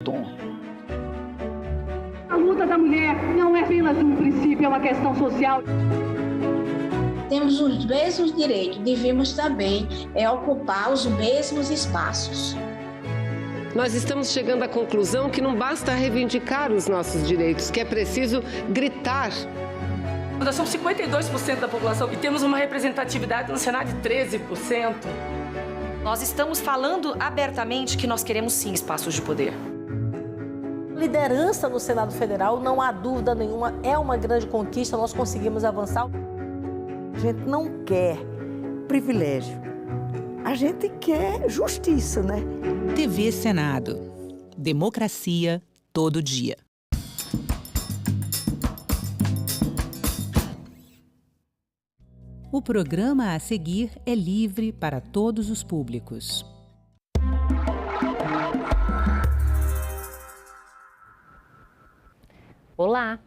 A luta da mulher não é apenas um princípio, é uma questão social. Temos os mesmos direitos, devemos também ocupar os mesmos espaços. Nós estamos chegando à conclusão que não basta reivindicar os nossos direitos, que é preciso gritar. Nós somos 52% da população e temos uma representatividade no Senado de 13%. Nós estamos falando abertamente que nós queremos sim espaços de poder. Liderança no Senado Federal, não há dúvida nenhuma, é uma grande conquista, nós conseguimos avançar. A gente não quer privilégio, a gente quer justiça, né? TV Senado. Democracia todo dia. O programa a seguir é livre para todos os públicos. Olá!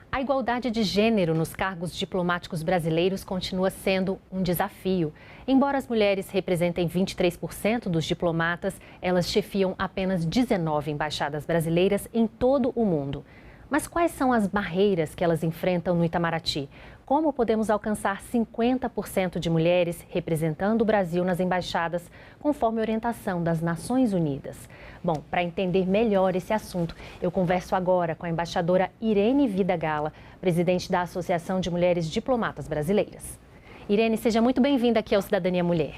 A igualdade de gênero nos cargos diplomáticos brasileiros continua sendo um desafio. Embora as mulheres representem 23% dos diplomatas, elas chefiam apenas 19 embaixadas brasileiras em todo o mundo. Mas quais são as barreiras que elas enfrentam no Itamaraty? Como podemos alcançar 50% de mulheres representando o Brasil nas embaixadas, conforme a orientação das Nações Unidas? Bom, para entender melhor esse assunto, eu converso agora com a embaixadora Irene Vida Gala, presidente da Associação de Mulheres Diplomatas Brasileiras. Irene, seja muito bem-vinda aqui ao Cidadania Mulher.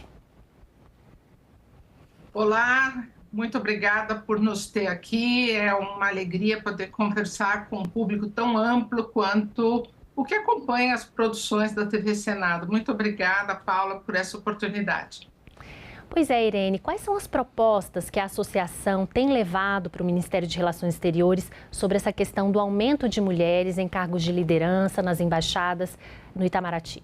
Olá, muito obrigada por nos ter aqui. É uma alegria poder conversar com um público tão amplo quanto o que acompanha as produções da TV Senado. Muito obrigada, Paula, por essa oportunidade. Pois é, Irene, quais são as propostas que a associação tem levado para o Ministério de Relações Exteriores sobre essa questão do aumento de mulheres em cargos de liderança nas embaixadas no Itamaraty?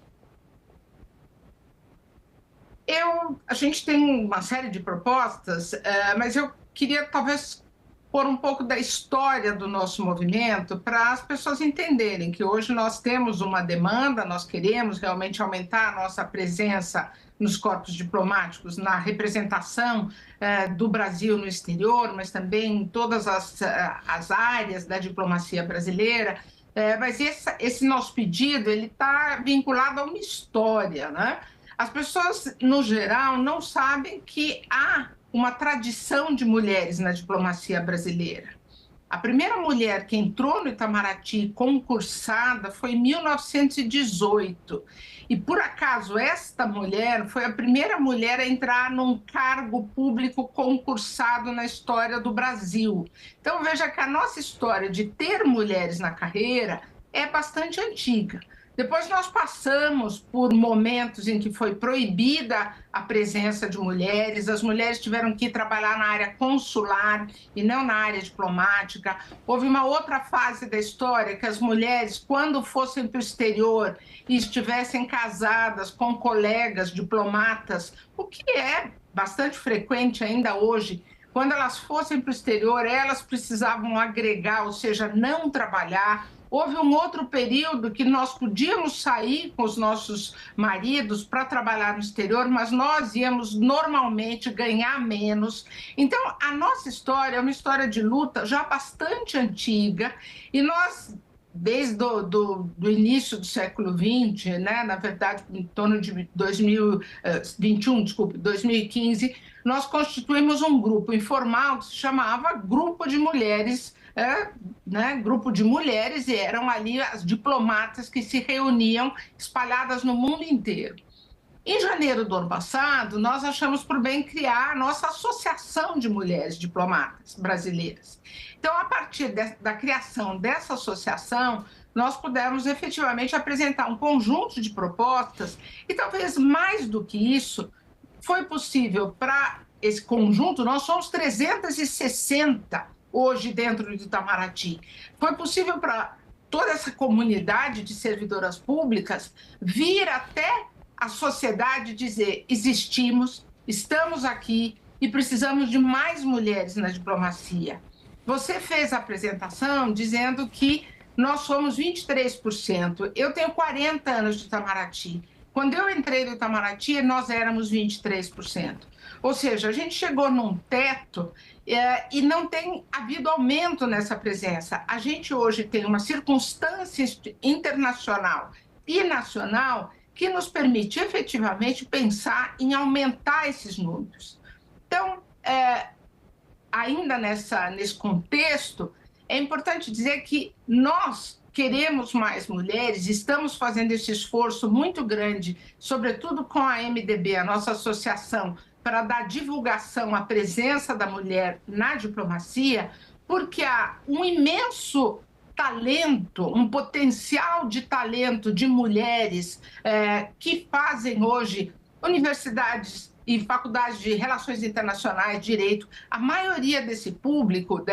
A gente tem uma série de propostas, mas eu queria talvez pôr um pouco da história do nosso movimento para as pessoas entenderem que hoje nós temos uma demanda, nós queremos realmente aumentar a nossa presença nos corpos diplomáticos, na representação do Brasil no exterior, mas também em todas as áreas da diplomacia brasileira. Mas esse nosso pedido ele está vinculado a uma história, né? As pessoas, no geral, não sabem que há uma tradição de mulheres na diplomacia brasileira. A primeira mulher que entrou no Itamaraty concursada foi em 1918. E, por acaso, esta mulher foi a primeira mulher a entrar num cargo público concursado na história do Brasil. Então, veja que a nossa história de ter mulheres na carreira é bastante antiga. Depois nós passamos por momentos em que foi proibida a presença de mulheres, as mulheres tiveram que ir trabalhar na área consular e não na área diplomática. Houve uma outra fase da história que as mulheres, quando fossem para o exterior e estivessem casadas com colegas diplomatas, o que é bastante frequente ainda hoje, quando elas fossem para o exterior, elas precisavam agregar, ou seja, não trabalhar. Houve um outro período que nós podíamos sair com os nossos maridos para trabalhar no exterior, mas nós íamos normalmente ganhar menos. Então, a nossa história é uma história de luta já bastante antiga e nós, desde do início do século XX, né, na verdade, em torno de 2015, nós constituímos um grupo informal que se chamava Grupo de Mulheres, grupo de mulheres, e eram ali as diplomatas que se reuniam espalhadas no mundo inteiro. Em janeiro do ano passado, nós achamos por bem criar a nossa Associação de Mulheres Diplomatas Brasileiras. Então, a partir da criação dessa associação, nós pudemos efetivamente apresentar um conjunto de propostas e, talvez mais do que isso, foi possível para esse conjunto, nós somos 360 hoje dentro do Itamaraty. Foi possível para toda essa comunidade de servidoras públicas vir até a sociedade dizer: existimos, estamos aqui e precisamos de mais mulheres na diplomacia. Você fez a apresentação dizendo que nós somos 23%. Eu tenho 40 anos de Itamaraty. Quando eu entrei no Itamaraty, nós éramos 23%. Ou seja, a gente chegou num teto e não tem havido aumento nessa presença. A gente hoje tem uma circunstância internacional e nacional que nos permite efetivamente pensar em aumentar esses números. Então, ainda nesse contexto, é importante dizer que nós queremos mais mulheres, estamos fazendo esse esforço muito grande, sobretudo com a MDB, a nossa associação, para dar divulgação à presença da mulher na diplomacia, porque há um imenso talento, um potencial de talento de mulheres que fazem hoje universidades e faculdades de Relações Internacionais, Direito. A maioria desse público,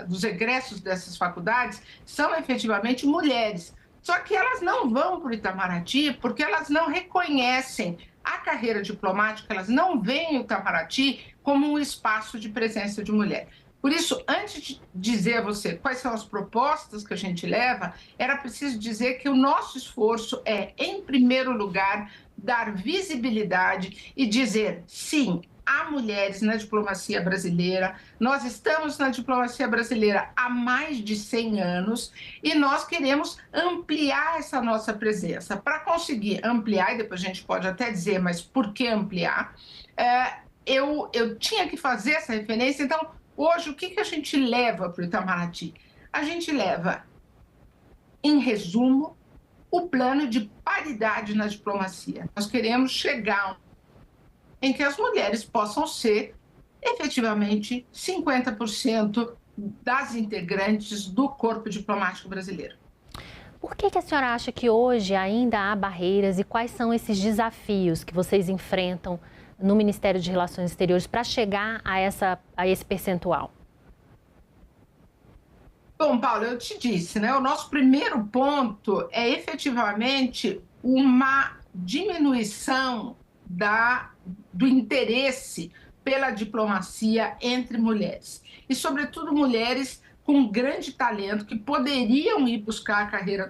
dos egressos dessas faculdades, são efetivamente mulheres. Só que elas não vão para o Itamaraty porque elas não reconhecem a carreira diplomática, elas não veem o Itamaraty como um espaço de presença de mulher. Por isso, antes de dizer a você quais são as propostas que a gente leva, era preciso dizer que o nosso esforço é, em primeiro lugar, dar visibilidade e dizer, sim, há mulheres na diplomacia brasileira, nós estamos na diplomacia brasileira há mais de 100 anos e nós queremos ampliar essa nossa presença. Para conseguir ampliar, e depois a gente pode até dizer, mas por que ampliar? Eu tinha que fazer essa referência, então, hoje, o que a gente leva para o Itamaraty? A gente leva, em resumo, o plano de paridade na diplomacia. Nós queremos chegar em que as mulheres possam ser, efetivamente, 50% das integrantes do corpo diplomático brasileiro. Por que a senhora acha que hoje ainda há barreiras e quais são esses desafios que vocês enfrentam no Ministério de Relações Exteriores para chegar a esse percentual? Bom, Paulo, eu te disse, né? O nosso primeiro ponto é efetivamente uma diminuição do interesse pela diplomacia entre mulheres. E, sobretudo, mulheres com grande talento que poderiam ir buscar a carreira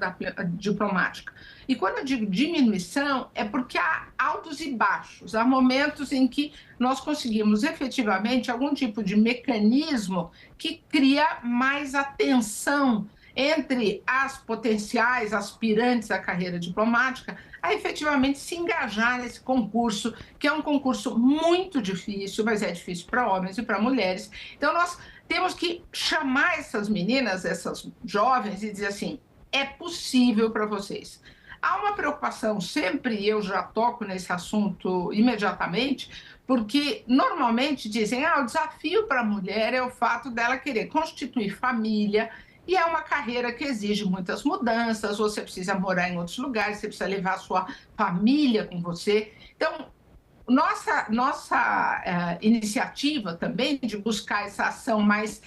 diplomática. E quando eu digo diminuição, é porque há altos e baixos, há momentos em que nós conseguimos efetivamente algum tipo de mecanismo que cria mais atenção entre as potenciais aspirantes à carreira diplomática a efetivamente se engajar nesse concurso, que é um concurso muito difícil, mas é difícil para homens e para mulheres. Então, nós temos que chamar essas meninas, essas jovens, e dizer assim, é possível para vocês. Há uma preocupação sempre, e eu já toco nesse assunto imediatamente, porque normalmente dizem, o desafio para a mulher é o fato dela querer constituir família, e é uma carreira que exige muitas mudanças, você precisa morar em outros lugares, você precisa levar a sua família com você. Então, nossa iniciativa também de buscar essa ação mais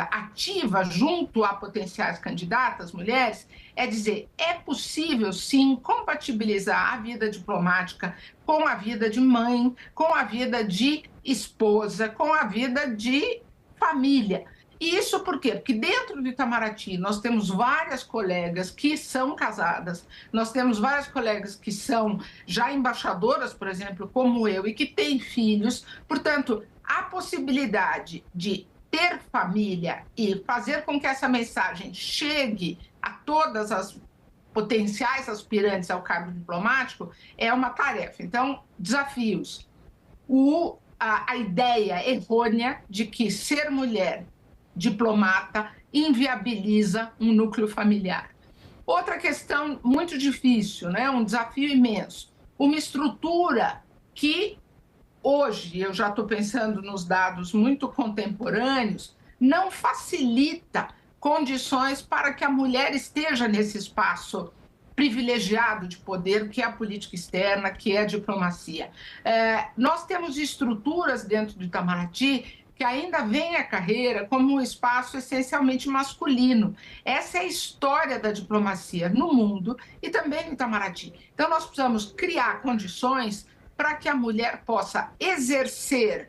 ativa junto a potenciais candidatas, mulheres, é dizer, é possível sim compatibilizar a vida diplomática com a vida de mãe, com a vida de esposa, com a vida de família. E isso por quê? Porque dentro do Itamaraty nós temos várias colegas que são casadas, nós temos várias colegas que são já embaixadoras, por exemplo, como eu, e que têm filhos. Portanto, a possibilidade de ter família e fazer com que essa mensagem chegue a todas as potenciais aspirantes ao cargo diplomático é uma tarefa. Então, desafios. A ideia errônea de que ser mulher diplomata inviabiliza um núcleo familiar. Outra questão muito difícil, né? Um desafio imenso. Uma estrutura que hoje, eu já estou pensando nos dados muito contemporâneos, não facilita condições para que a mulher esteja nesse espaço privilegiado de poder, que é a política externa, que é a diplomacia. Nós temos estruturas dentro do Itamaraty que ainda veem a carreira como um espaço essencialmente masculino. Essa é a história da diplomacia no mundo e também no Itamaraty. Então, nós precisamos criar condições para que a mulher possa exercer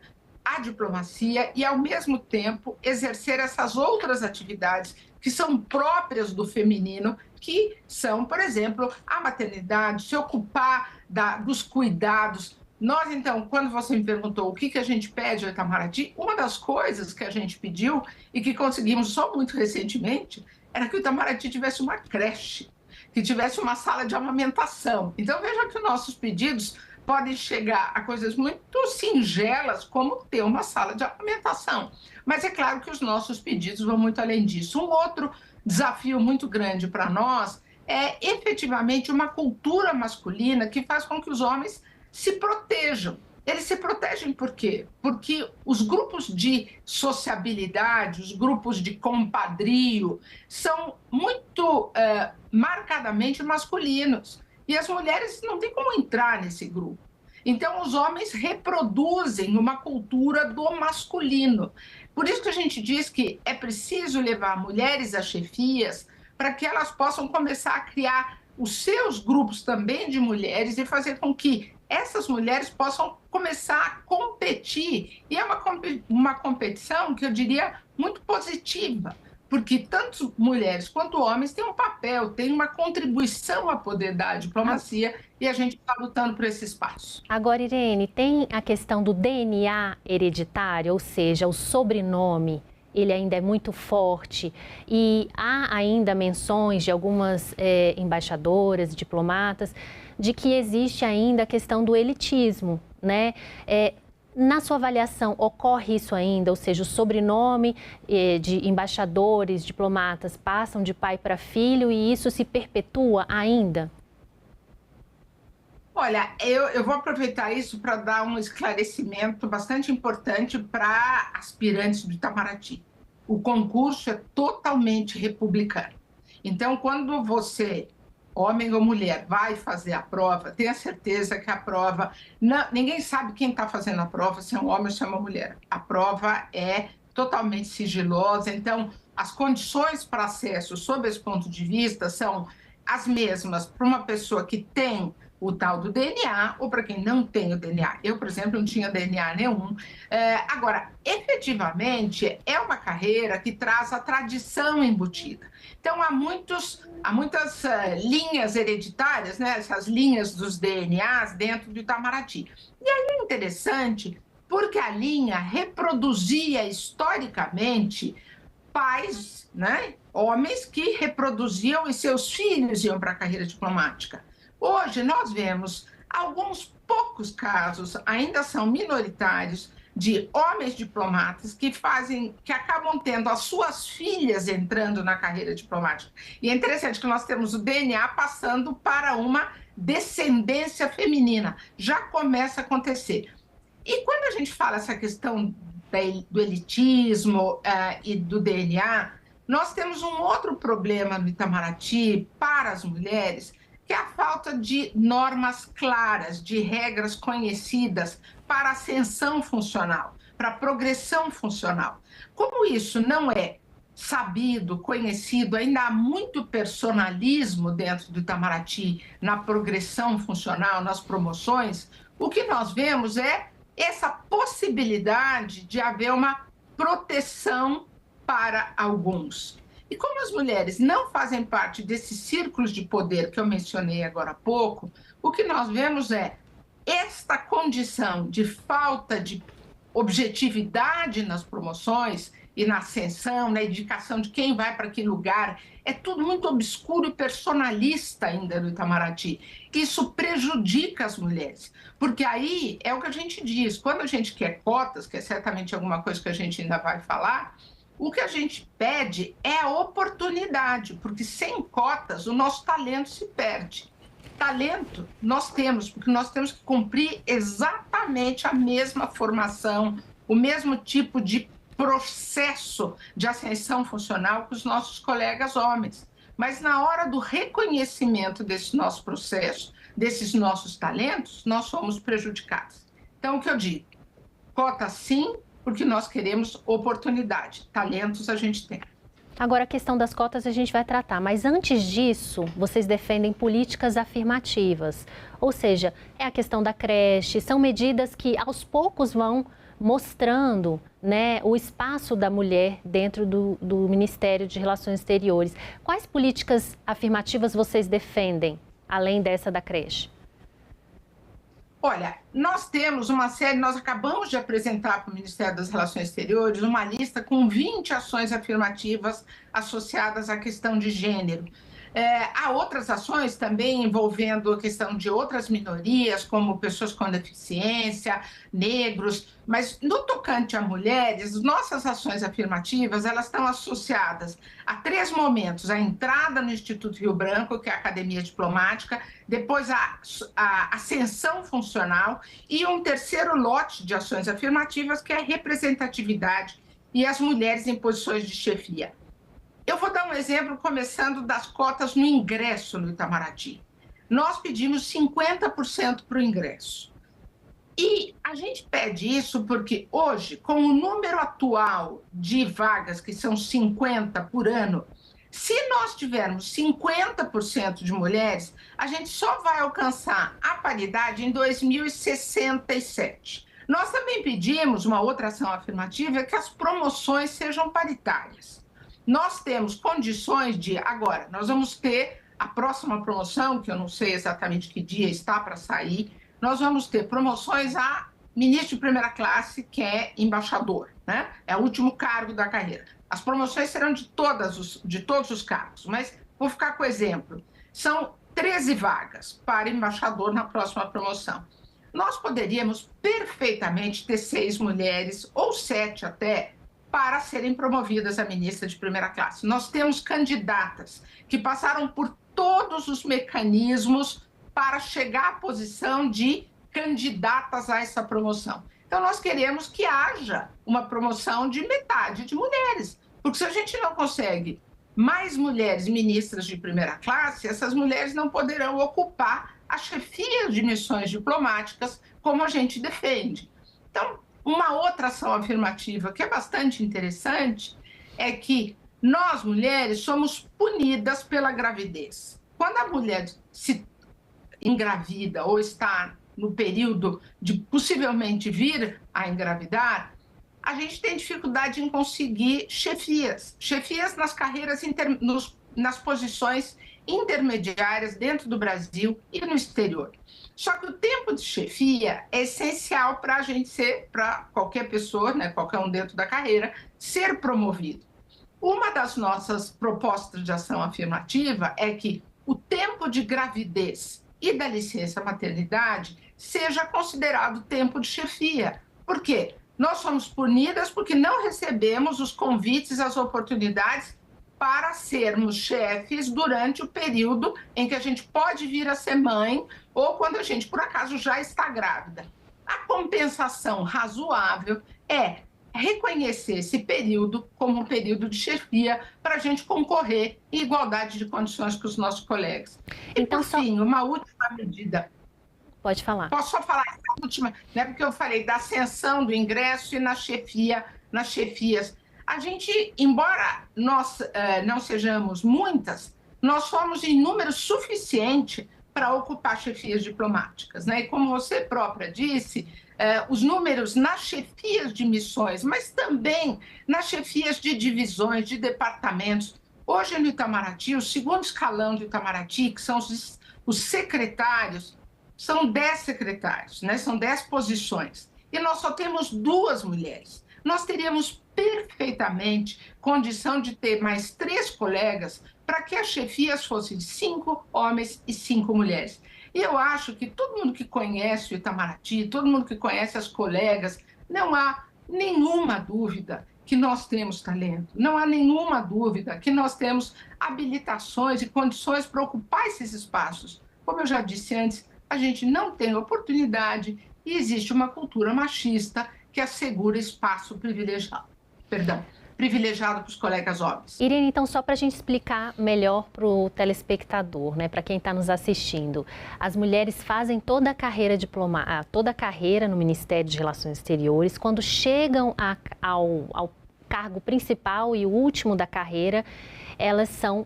a diplomacia e, ao mesmo tempo, exercer essas outras atividades que são próprias do feminino, que são, por exemplo, a maternidade, se ocupar dos cuidados. Nós, então, quando você me perguntou o que a gente pede ao Itamaraty, uma das coisas que a gente pediu e que conseguimos só muito recentemente era que o Itamaraty tivesse uma creche, que tivesse uma sala de amamentação. Então, veja que nossos pedidos podem chegar a coisas muito singelas, como ter uma sala de amamentação. Mas é claro que os nossos pedidos vão muito além disso. Um outro desafio muito grande para nós é efetivamente uma cultura masculina que faz com que os homens se protejam. Eles se protegem por quê? Porque os grupos de sociabilidade, os grupos de compadrio, são muito marcadamente masculinos. E as mulheres não têm como entrar nesse grupo. Então, os homens reproduzem uma cultura do masculino. Por isso que a gente diz que é preciso levar mulheres a chefias para que elas possam começar a criar os seus grupos também de mulheres e fazer com que essas mulheres possam começar a competir. E é uma competição que eu diria muito positiva, porque tanto mulheres quanto homens têm um papel, têm uma contribuição a poder dar à diplomacia e a gente está lutando por esse espaço. Agora, Irene, tem a questão do DNA hereditário, ou seja, o sobrenome, ele ainda é muito forte e há ainda menções de algumas embaixadoras, diplomatas, de que existe ainda a questão do elitismo, né? Na sua avaliação, ocorre isso ainda? Ou seja, o sobrenome de embaixadores, diplomatas, passam de pai para filho e isso se perpetua ainda? Olha, eu vou aproveitar isso para dar um esclarecimento bastante importante para aspirantes do Itamaraty. O concurso é totalmente republicano. Então, quando você, homem ou mulher, vai fazer a prova, tenha certeza que a prova... ninguém sabe quem está fazendo a prova, se é um homem ou se é uma mulher. A prova é totalmente sigilosa, então as condições para acesso, sob esse ponto de vista, são as mesmas para uma pessoa que tem o tal do DNA ou para quem não tem o DNA. Eu, por exemplo, não tinha DNA nenhum. Agora, efetivamente, é uma carreira que traz a tradição embutida. Então, há muitas linhas hereditárias, né? Essas linhas dos DNAs dentro do Itamaraty. E aí é interessante porque a linha reproduzia historicamente pais, né? Homens que reproduziam e seus filhos iam para a carreira diplomática. Hoje, nós vemos alguns poucos casos, ainda são minoritários, de homens diplomatas que acabam tendo as suas filhas entrando na carreira diplomática. E é interessante que nós temos o DNA passando para uma descendência feminina. Já começa a acontecer. E quando a gente fala essa questão do elitismo e do DNA, nós temos um outro problema no Itamaraty para as mulheres, que é a falta de normas claras, de regras conhecidas para ascensão funcional, para progressão funcional. Como isso não é sabido, conhecido, ainda há muito personalismo dentro do Itamaraty na progressão funcional, nas promoções, o que nós vemos é essa possibilidade de haver uma proteção para alguns. E como as mulheres não fazem parte desses círculos de poder que eu mencionei agora há pouco, o que nós vemos é esta condição de falta de objetividade nas promoções e na ascensão, na indicação de quem vai para que lugar, é tudo muito obscuro e personalista ainda no Itamaraty. Isso prejudica as mulheres, porque aí é o que a gente diz, quando a gente quer cotas, que é certamente alguma coisa que a gente ainda vai falar, o que a gente pede é a oportunidade, porque sem cotas o nosso talento se perde. Talento nós temos, porque nós temos que cumprir exatamente a mesma formação, o mesmo tipo de processo de ascensão funcional que os nossos colegas homens. Mas na hora do reconhecimento desse nosso processo, desses nossos talentos, nós somos prejudicados. Então, o que eu digo? Cota sim, porque nós queremos oportunidade. Talentos a gente tem. Agora, a questão das cotas a gente vai tratar, mas antes disso, vocês defendem políticas afirmativas. Ou seja, é a questão da creche, são medidas que aos poucos vão mostrando, né, o espaço da mulher dentro do Ministério de Relações Exteriores. Quais políticas afirmativas vocês defendem, além dessa da creche? Olha, nós temos uma série, nós acabamos de apresentar para o Ministério das Relações Exteriores uma lista com 20 ações afirmativas associadas à questão de gênero. Há outras ações também envolvendo a questão de outras minorias, como pessoas com deficiência, negros, mas no tocante a mulheres, nossas ações afirmativas, elas estão associadas a 3 momentos: a entrada no Instituto Rio Branco, que é a Academia Diplomática, depois a ascensão funcional e um terceiro lote de ações afirmativas, que é a representatividade e as mulheres em posições de chefia. Eu vou dar um exemplo, começando das cotas no ingresso no Itamaraty. Nós pedimos 50% para o ingresso. E a gente pede isso porque hoje, com o número atual de vagas, que são 50 por ano, se nós tivermos 50% de mulheres, a gente só vai alcançar a paridade em 2067. Nós também pedimos, uma outra ação afirmativa, que as promoções sejam paritárias. Nós temos condições de... Agora, nós vamos ter a próxima promoção, que eu não sei exatamente que dia está para sair, nós vamos ter promoções a ministro de primeira classe, que é embaixador, né? É o último cargo da carreira. As promoções serão de todos os cargos, mas vou ficar com o exemplo. São 13 vagas para embaixador na próxima promoção. Nós poderíamos perfeitamente ter 6 mulheres, ou 7 até, para serem promovidas a ministra de primeira classe. Nós temos candidatas que passaram por todos os mecanismos para chegar à posição de candidatas a essa promoção. Então, nós queremos que haja uma promoção de metade de mulheres, porque se a gente não consegue mais mulheres ministras de primeira classe, essas mulheres não poderão ocupar a chefia de missões diplomáticas como a gente defende. Então, uma outra ação afirmativa que é bastante interessante é que nós, mulheres, somos punidas pela gravidez. Quando a mulher se engravida ou está no período de possivelmente vir a engravidar, a gente tem dificuldade em conseguir chefias nas carreiras, nas posições intermediárias dentro do Brasil e no exterior. Só que o tempo de chefia é essencial para a gente ser, para qualquer pessoa, né, qualquer um dentro da carreira, ser promovido. Uma das nossas propostas de ação afirmativa é que o tempo de gravidez e da licença maternidade seja considerado tempo de chefia. Por quê? Nós somos punidas porque não recebemos os convites, as oportunidades para sermos chefes durante o período em que a gente pode vir a ser mãe ou quando a gente, por acaso, já está grávida. A compensação razoável é reconhecer esse período como um período de chefia para a gente concorrer em igualdade de condições com os nossos colegas. Então, por fim, uma última medida. Pode falar. Posso só falar essa última, né? Porque eu falei da ascensão do ingresso e nas chefias. A gente, embora nós não sejamos muitas, nós somos em número suficiente para ocupar chefias diplomáticas, né? E como você própria disse, os números nas chefias de missões, mas também nas chefias de divisões, de departamentos. Hoje no Itamaraty, o segundo escalão do Itamaraty, que são os secretários, são 10 secretários, né? São 10 posições. E nós só temos 2 mulheres. Nós teríamos perfeitamente condição de ter mais 3 colegas para que as chefias fossem 5 homens e 5 mulheres. E eu acho que todo mundo que conhece o Itamaraty, todo mundo que conhece as colegas, não há nenhuma dúvida que nós temos talento, não há nenhuma dúvida que nós temos habilitações e condições para ocupar esses espaços. Como eu já disse antes, a gente não tem oportunidade e existe uma cultura machista que assegura espaço privilegiado para os colegas homens. Irene, então, só para a gente explicar melhor para o telespectador, né, para quem está nos assistindo, as mulheres fazem toda a carreira no Ministério de Relações Exteriores. Quando chegam ao cargo principal e o último da carreira, elas são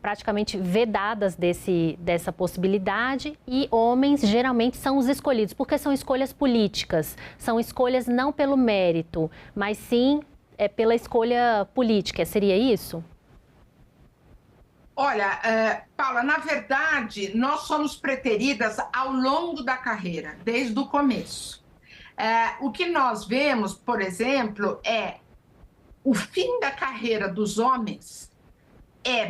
praticamente vedadas dessa possibilidade, e homens geralmente são os escolhidos, porque são escolhas políticas, são escolhas não pelo mérito, mas sim pela escolha política. Seria isso? Olha, Paula, na verdade, nós somos preteridas ao longo da carreira, desde o começo. O que nós vemos, por exemplo, é o fim da carreira dos homens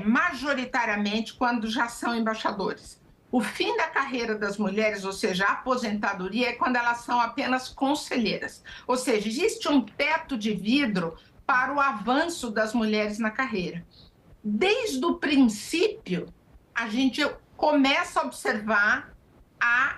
majoritariamente quando já são embaixadores. O fim da carreira das mulheres, ou seja, a aposentadoria, é quando elas são apenas conselheiras. Ou seja, existe um teto de vidro para o avanço das mulheres na carreira. Desde o princípio, a gente começa a observar a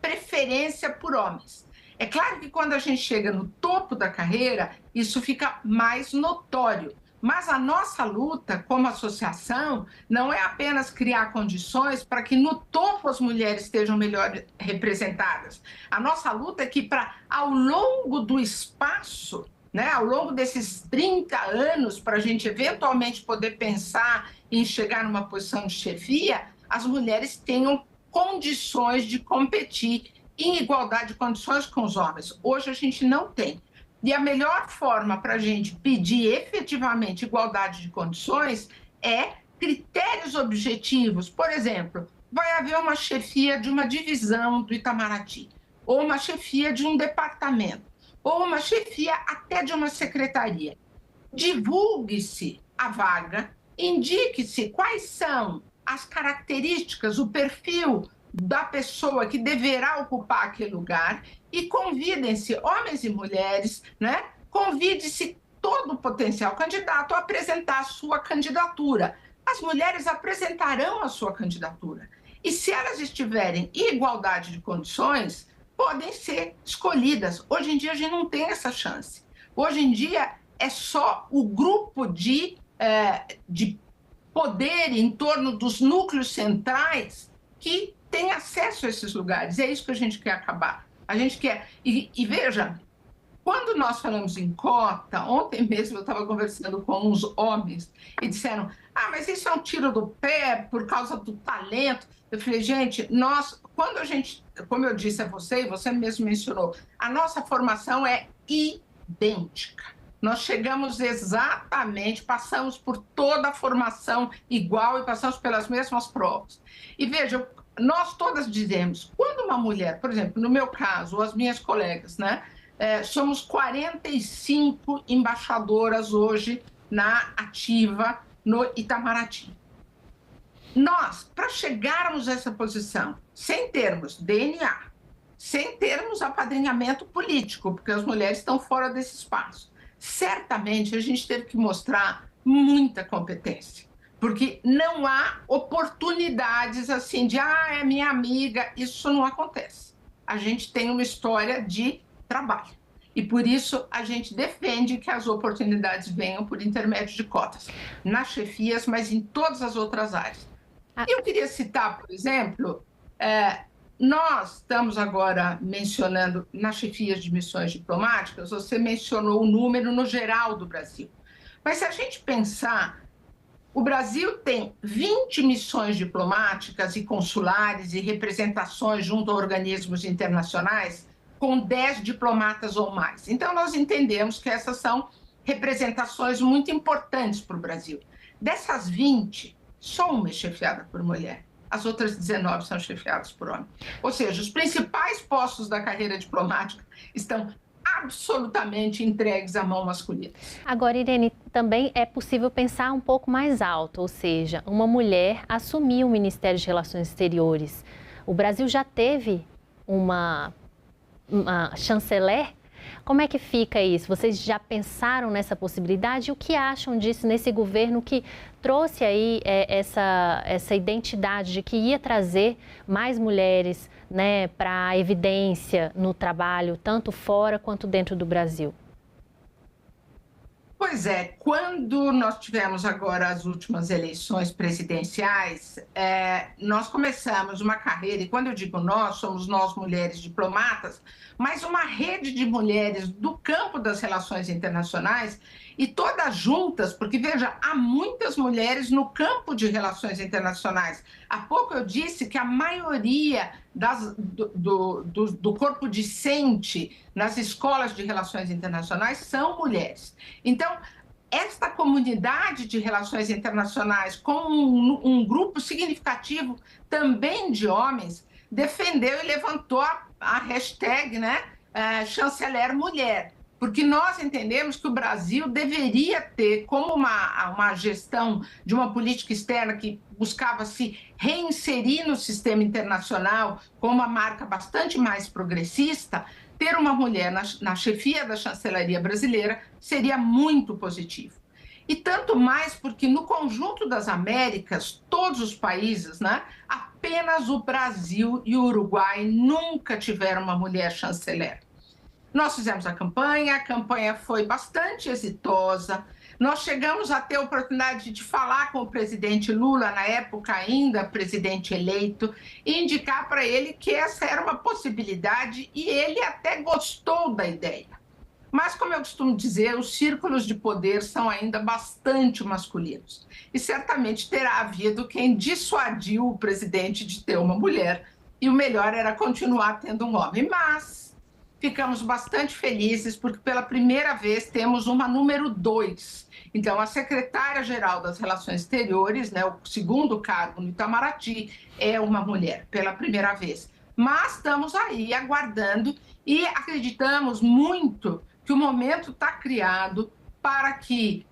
preferência por homens. É claro que quando a gente chega no topo da carreira, isso fica mais notório. Mas a nossa luta como associação não é apenas criar condições para que no topo as mulheres estejam melhor representadas. A nossa luta é que ao longo do espaço, né, ao longo desses 30 anos, para a gente eventualmente poder pensar em chegar numa posição de chefia, as mulheres tenham condições de competir em igualdade de condições com os homens. Hoje a gente não tem. E a melhor forma para a gente pedir efetivamente igualdade de condições é critérios objetivos. Por exemplo, vai haver uma chefia de uma divisão do Itamaraty, ou uma chefia de um departamento, ou uma chefia até de uma secretaria. Divulgue-se a vaga, indique-se quais são as características, o perfil da pessoa que deverá ocupar aquele lugar, e convidem-se homens e mulheres, né? Convide-se todo o potencial candidato a apresentar a sua candidatura. As mulheres apresentarão a sua candidatura. E se elas estiverem em igualdade de condições, podem ser escolhidas. Hoje em dia a gente não tem essa chance. Hoje em dia é só o grupo de poder em torno dos núcleos centrais que tem acesso a esses lugares. É isso que a gente quer acabar. A gente quer... E veja, quando nós falamos em cota, ontem mesmo eu estava conversando com uns homens e disseram, mas isso é um tiro do pé por causa do talento. Eu falei, gente, quando a gente, como eu disse a você, e você mesmo mencionou, a nossa formação é idêntica. Nós chegamos exatamente, passamos por toda a formação igual e passamos pelas mesmas provas. E veja, nós todas dizemos, quando uma mulher, por exemplo, no meu caso, ou as minhas colegas, né, somos 45 embaixadoras hoje na ativa no Itamaraty. Nós, para chegarmos a essa posição, sem termos DNA, sem termos apadrinhamento político, porque as mulheres estão fora desse espaço, certamente a gente teve que mostrar muita competência. Porque não há oportunidades assim de, é minha amiga, isso não acontece. A gente tem uma história de trabalho. E por isso a gente defende que as oportunidades venham por intermédio de cotas, nas chefias, mas em todas as outras áreas. Eu queria citar, por exemplo, nós estamos agora mencionando nas chefias de missões diplomáticas, você mencionou o número no geral do Brasil. Mas se a gente pensar, o Brasil tem 20 missões diplomáticas e consulares e representações junto a organismos internacionais com 10 diplomatas ou mais. Então, nós entendemos que essas são representações muito importantes para o Brasil. Dessas 20, só uma é chefiada por mulher. As outras 19 são chefiadas por homem. Ou seja, os principais postos da carreira diplomática estão absolutamente entregues à mão masculina. Agora, Irene, também é possível pensar um pouco mais alto, ou seja, uma mulher assumir o Ministério de Relações Exteriores. O Brasil já teve uma chanceler. Como é que fica isso? Vocês já pensaram nessa possibilidade? E o que acham disso nesse governo que trouxe aí essa identidade de que ia trazer mais mulheres, né, para a evidência no trabalho, tanto fora quanto dentro do Brasil? Pois é, quando nós tivemos agora as últimas eleições presidenciais, nós começamos uma carreira, e quando eu digo nós, somos nós mulheres diplomatas, mas uma rede de mulheres do campo das relações internacionais e todas juntas, porque, veja, há muitas mulheres no campo de relações internacionais. Há pouco eu disse que a maioria do corpo discente nas escolas de relações internacionais são mulheres. Então, esta comunidade de relações internacionais, com um grupo significativo também de homens, defendeu e levantou a hashtag, né, chanceler mulher, porque nós entendemos que o Brasil deveria ter, como uma gestão de uma política externa que buscava se reinserir no sistema internacional com uma marca bastante mais progressista, ter uma mulher na chefia da chancelaria brasileira seria muito positivo. E tanto mais porque no conjunto das Américas, todos os países, né, apenas o Brasil e o Uruguai nunca tiveram uma mulher chanceler. Nós fizemos a campanha foi bastante exitosa. Nós chegamos a ter a oportunidade de falar com o presidente Lula, na época ainda presidente eleito, e indicar para ele que essa era uma possibilidade e ele até gostou da ideia. Mas, como eu costumo dizer, os círculos de poder são ainda bastante masculinos. E certamente terá havido quem dissuadiu o presidente de ter uma mulher, e o melhor era continuar tendo um homem. Mas ficamos bastante felizes porque pela primeira vez temos uma número 2. Então, a secretária-geral das Relações Exteriores, né, o segundo cargo no Itamaraty, é uma mulher, pela primeira vez. Mas estamos aí aguardando e acreditamos muito que o momento está criado para que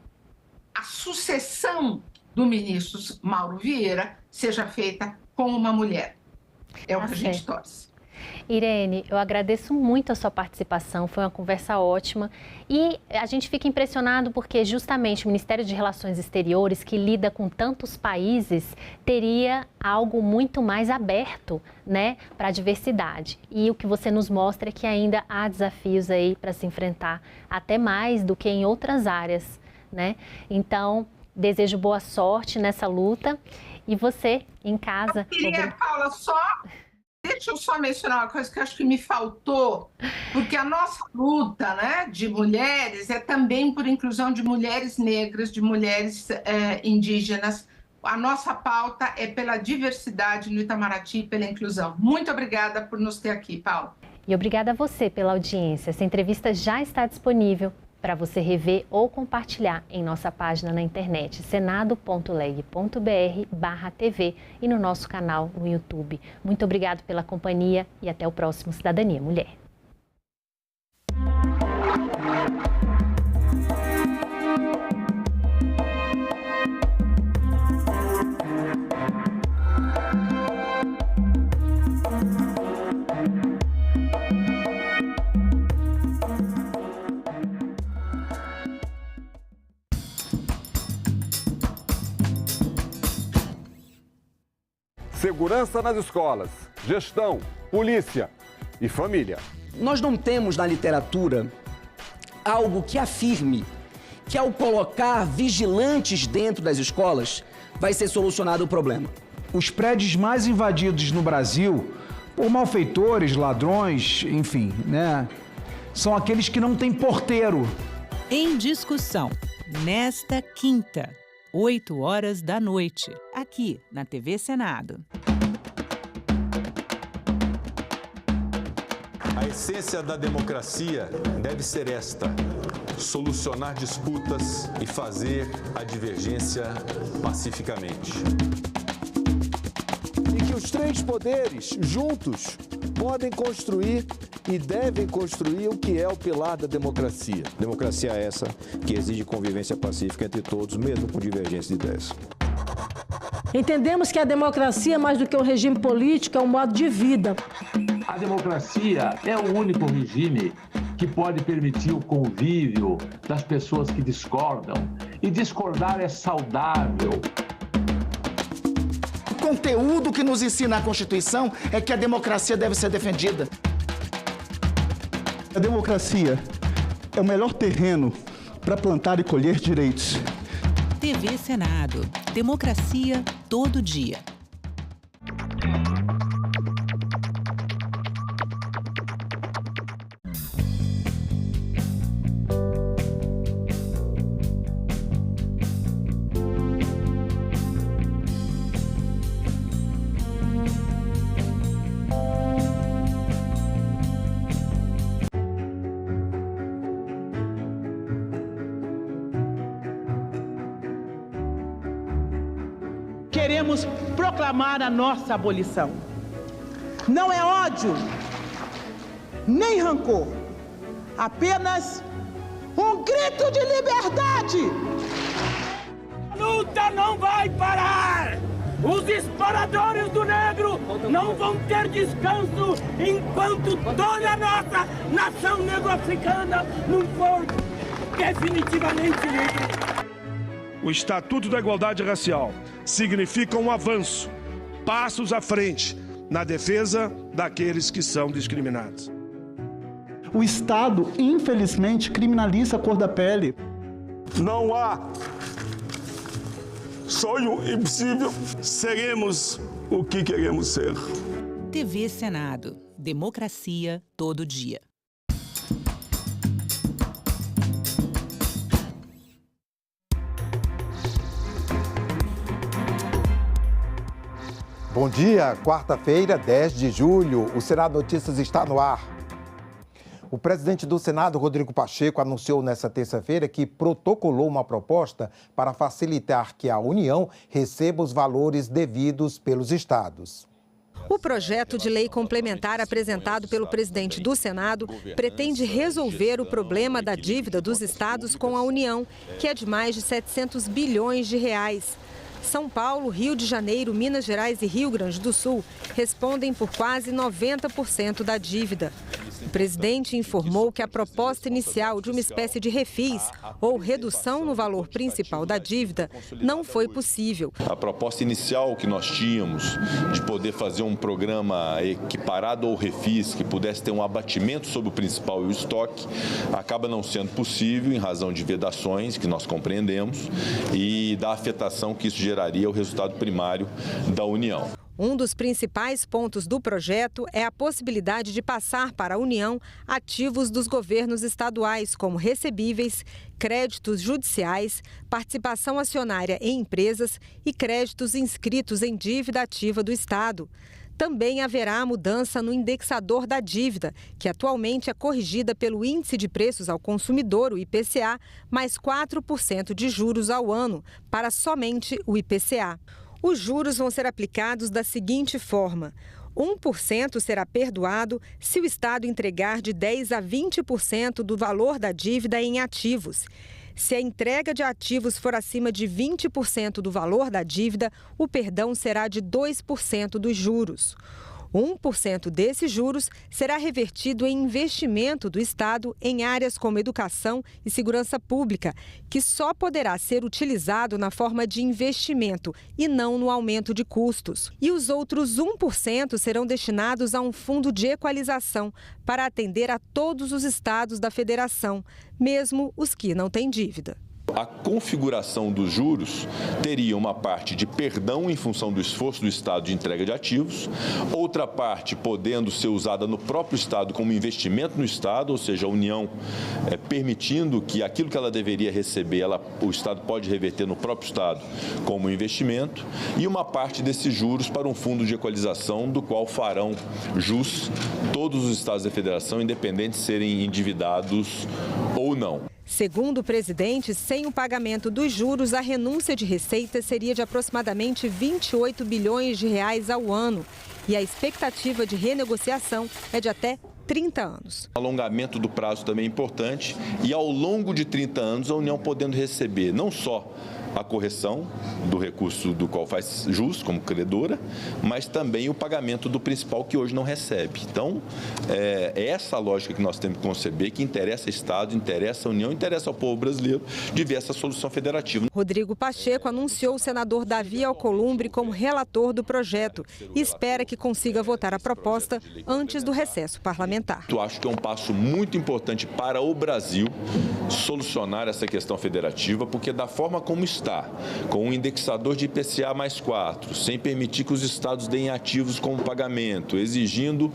a sucessão do ministro Mauro Vieira seja feita com uma mulher. É o que a gente torce. Irene, eu agradeço muito a sua participação, foi uma conversa ótima e a gente fica impressionado porque justamente o Ministério de Relações Exteriores, que lida com tantos países, teria algo muito mais aberto, né, para a diversidade. E o que você nos mostra é que ainda há desafios aí para se enfrentar, até mais do que em outras áreas, né? Então, desejo boa sorte nessa luta e você em casa... Eu queria, Paula, deixa eu só mencionar uma coisa que eu acho que me faltou, porque a nossa luta, né, de mulheres é também por inclusão de mulheres negras, de mulheres indígenas. A nossa pauta é pela diversidade no Itamaraty e pela inclusão. Muito obrigada por nos ter aqui, Paula. E obrigada a você pela audiência. Essa entrevista já está disponível para você rever ou compartilhar em nossa página na internet, senado.leg.br/TV e no nosso canal no YouTube. Muito obrigado pela companhia e até o próximo Cidadania Mulher. Segurança nas escolas, gestão, polícia e família. Nós não temos na literatura algo que afirme que ao colocar vigilantes dentro das escolas vai ser solucionado o problema. Os prédios mais invadidos no Brasil por malfeitores, ladrões, enfim, né, são aqueles que não têm porteiro. Em discussão, nesta quinta, 20h, aqui na TV Senado. A essência da democracia deve ser esta: solucionar disputas e fazer a divergência pacificamente. E que os três poderes, juntos, podem construir e devem construir o que é o pilar da democracia. Democracia é essa que exige convivência pacífica entre todos, mesmo com divergência de ideias. Entendemos que a democracia, mais do que um regime político, é um modo de vida. A democracia é o único regime que pode permitir o convívio das pessoas que discordam. E discordar é saudável. O conteúdo que nos ensina a Constituição é que a democracia deve ser defendida. A democracia é o melhor terreno para plantar e colher direitos. TV Senado. Democracia todo dia. queremos proclamar a nossa abolição. Não é ódio, nem rancor, apenas um grito de liberdade. A luta não vai parar! Os exploradores do negro não vão ter descanso enquanto toda a nossa nação negro-africana não for definitivamente livre. O Estatuto da Igualdade Racial significa um avanço, passos à frente na defesa daqueles que são discriminados. O Estado, infelizmente, criminaliza a cor da pele. Não há sonho impossível. Seremos o que queremos ser. TV Senado. Democracia todo dia. Bom dia, quarta-feira, 10 de julho. O Senado Notícias está no ar. O presidente do Senado, Rodrigo Pacheco, anunciou nesta terça-feira que protocolou uma proposta para facilitar que a União receba os valores devidos pelos estados. O projeto de lei complementar apresentado pelo presidente do Senado pretende resolver o problema da dívida dos estados com a União, que é de mais de 700 bilhões de reais. São Paulo, Rio de Janeiro, Minas Gerais e Rio Grande do Sul respondem por quase 90% da dívida. O presidente informou que a proposta inicial de uma espécie de refis ou redução no valor principal da dívida não foi possível. A proposta inicial que nós tínhamos de poder fazer um programa equiparado ao refis, que pudesse ter um abatimento sobre o principal e o estoque, acaba não sendo possível em razão de vedações que nós compreendemos e da afetação que isso geraria ao resultado primário da União. Um dos principais pontos do projeto é a possibilidade de passar para a União ativos dos governos estaduais, como recebíveis, créditos judiciais, participação acionária em empresas e créditos inscritos em dívida ativa do Estado. Também haverá mudança no indexador da dívida, que atualmente é corrigida pelo Índice de Preços ao Consumidor, o IPCA, mais 4% de juros ao ano, para somente o IPCA. Os juros vão ser aplicados da seguinte forma: 1% será perdoado se o Estado entregar de 10% a 20% do valor da dívida em ativos. Se a entrega de ativos for acima de 20% do valor da dívida, o perdão será de 2% dos juros. 1% desses juros será revertido em investimento do Estado em áreas como educação e segurança pública, que só poderá ser utilizado na forma de investimento e não no aumento de custos. E os outros 1% serão destinados a um fundo de equalização para atender a todos os estados da federação, mesmo os que não têm dívida. A configuração dos juros teria uma parte de perdão em função do esforço do Estado de entrega de ativos, outra parte podendo ser usada no próprio Estado como investimento no Estado, ou seja, a União permitindo que aquilo que ela deveria receber, o Estado pode reverter no próprio Estado como investimento, e uma parte desses juros para um fundo de equalização do qual farão jus todos os Estados da Federação, independente de serem endividados ou não. Segundo o presidente, sem o pagamento dos juros, a renúncia de receita seria de aproximadamente 28 bilhões de reais ao ano. E a expectativa de renegociação é de até 30 anos. O alongamento do prazo também é importante e ao longo de 30 anos a União podendo receber não só a correção do recurso do qual faz jus como credora, mas também o pagamento do principal que hoje não recebe. Então, é essa a lógica que nós temos que conceber, que interessa ao Estado, interessa à União, interessa ao povo brasileiro, de ver essa solução federativa. Rodrigo Pacheco anunciou o senador Davi Alcolumbre como relator do projeto e espera que consiga votar a proposta antes do recesso parlamentar. Eu acho que é um passo muito importante para o Brasil solucionar essa questão federativa, porque da forma como está, com um indexador de IPCA mais 4, sem permitir que os estados deem ativos como pagamento, exigindo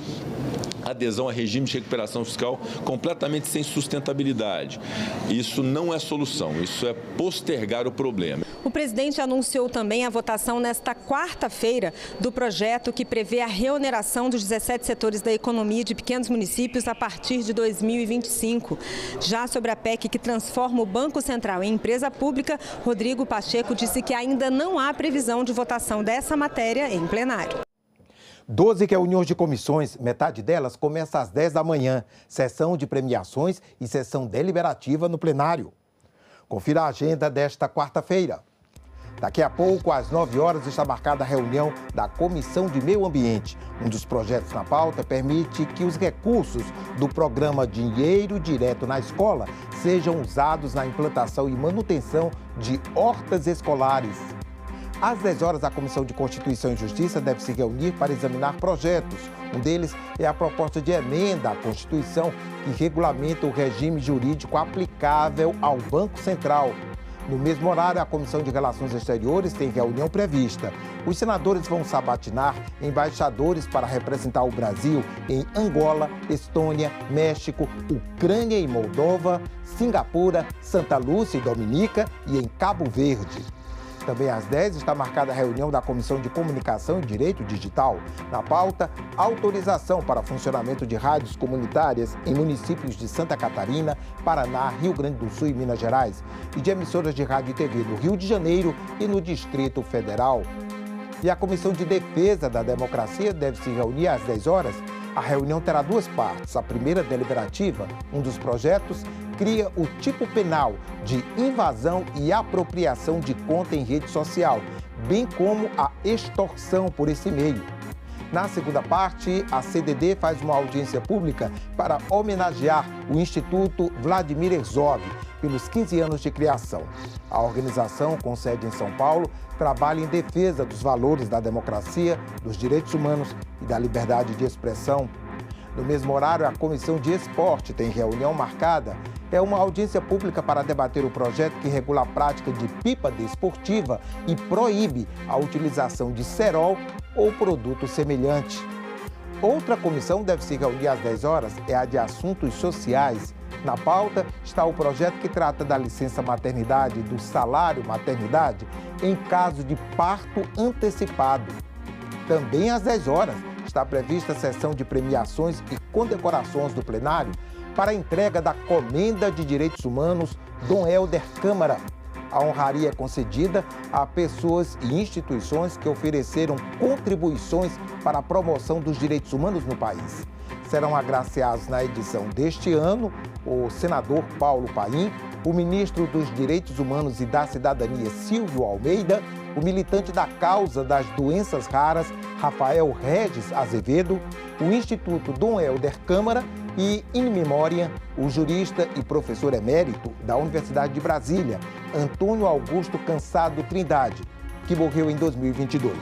adesão a regime de recuperação fiscal completamente sem sustentabilidade. Isso não é solução, isso é postergar o problema. O presidente anunciou também a votação nesta quarta-feira do projeto que prevê a reoneração dos 17 setores da economia de pequenos municípios a partir de 2025. Já sobre a PEC que transforma o Banco Central em empresa pública, Rodrigo Pacheco disse que ainda não há previsão de votação dessa matéria em plenário. 12 reuniões de comissões, metade delas começa às 10 da manhã, sessão de premiações e sessão deliberativa no plenário. Confira a agenda desta quarta-feira. Daqui a pouco, às 9 horas, está marcada a reunião da Comissão de Meio Ambiente. Um dos projetos na pauta permite que os recursos do programa Dinheiro Direto na Escola sejam usados na implantação e manutenção de hortas escolares. Às 10 horas, a Comissão de Constituição e Justiça deve se reunir para examinar projetos. Um deles é a proposta de emenda à Constituição que regulamenta o regime jurídico aplicável ao Banco Central. No mesmo horário, a Comissão de Relações Exteriores tem reunião prevista. Os senadores vão sabatinar embaixadores para representar o Brasil em Angola, Estônia, México, Ucrânia e Moldova, Singapura, Santa Lúcia e Dominica e em Cabo Verde. Também às 10 está marcada a reunião da Comissão de Comunicação e Direito Digital. Na pauta, autorização para funcionamento de rádios comunitárias em municípios de Santa Catarina, Paraná, Rio Grande do Sul e Minas Gerais, e de emissoras de rádio e TV no Rio de Janeiro e no Distrito Federal. E a Comissão de Defesa da Democracia deve se reunir às 10 horas. A reunião terá duas partes. A primeira, deliberativa, um dos projetos, cria o tipo penal de invasão e apropriação de conta em rede social, bem como a extorsão por esse meio. Na segunda parte, a CDD faz uma audiência pública para homenagear o Instituto Vladimir Herzog pelos 15 anos de criação. A organização, com sede em São Paulo, trabalha em defesa dos valores da democracia, dos direitos humanos e da liberdade de expressão. No mesmo horário, a Comissão de Esporte tem reunião marcada. É uma audiência pública para debater o projeto que regula a prática de pipa desportiva e proíbe a utilização de cerol ou produto semelhante. Outra comissão deve se reunir às 10 horas, é a de Assuntos Sociais. Na pauta está o projeto que trata da licença maternidade e do salário maternidade em caso de parto antecipado. Também às 10 horas está prevista a sessão de premiações e condecorações do plenário para a entrega da Comenda de Direitos Humanos Dom Helder Câmara. A honraria é concedida a pessoas e instituições que ofereceram contribuições para a promoção dos direitos humanos no país. Serão agraciados na edição deste ano o senador Paulo Paim, o ministro dos Direitos Humanos e da Cidadania Silvio Almeida, o militante da causa das doenças raras Rafael Regis Azevedo, o Instituto Dom Helder Câmara e, in memória, o jurista e professor emérito da Universidade de Brasília, Antônio Augusto Cansado Trindade, que morreu em 2022.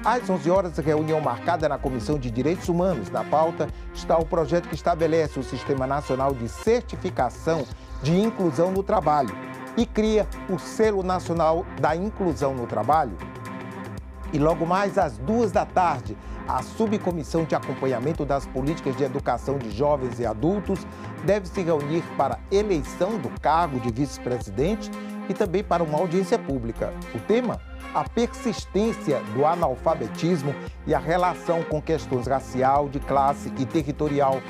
Às 11 horas, reunião marcada na Comissão de Direitos Humanos. Na pauta está o projeto que estabelece o Sistema Nacional de Certificação de Inclusão no Trabalho e cria o Selo Nacional da Inclusão no Trabalho. E logo mais às 2 da tarde, a Subcomissão de Acompanhamento das Políticas de Educação de Jovens e Adultos deve se reunir para eleição do cargo de vice-presidente e também para uma audiência pública. O tema? A persistência do analfabetismo e a relação com questões racial, de classe e territorial.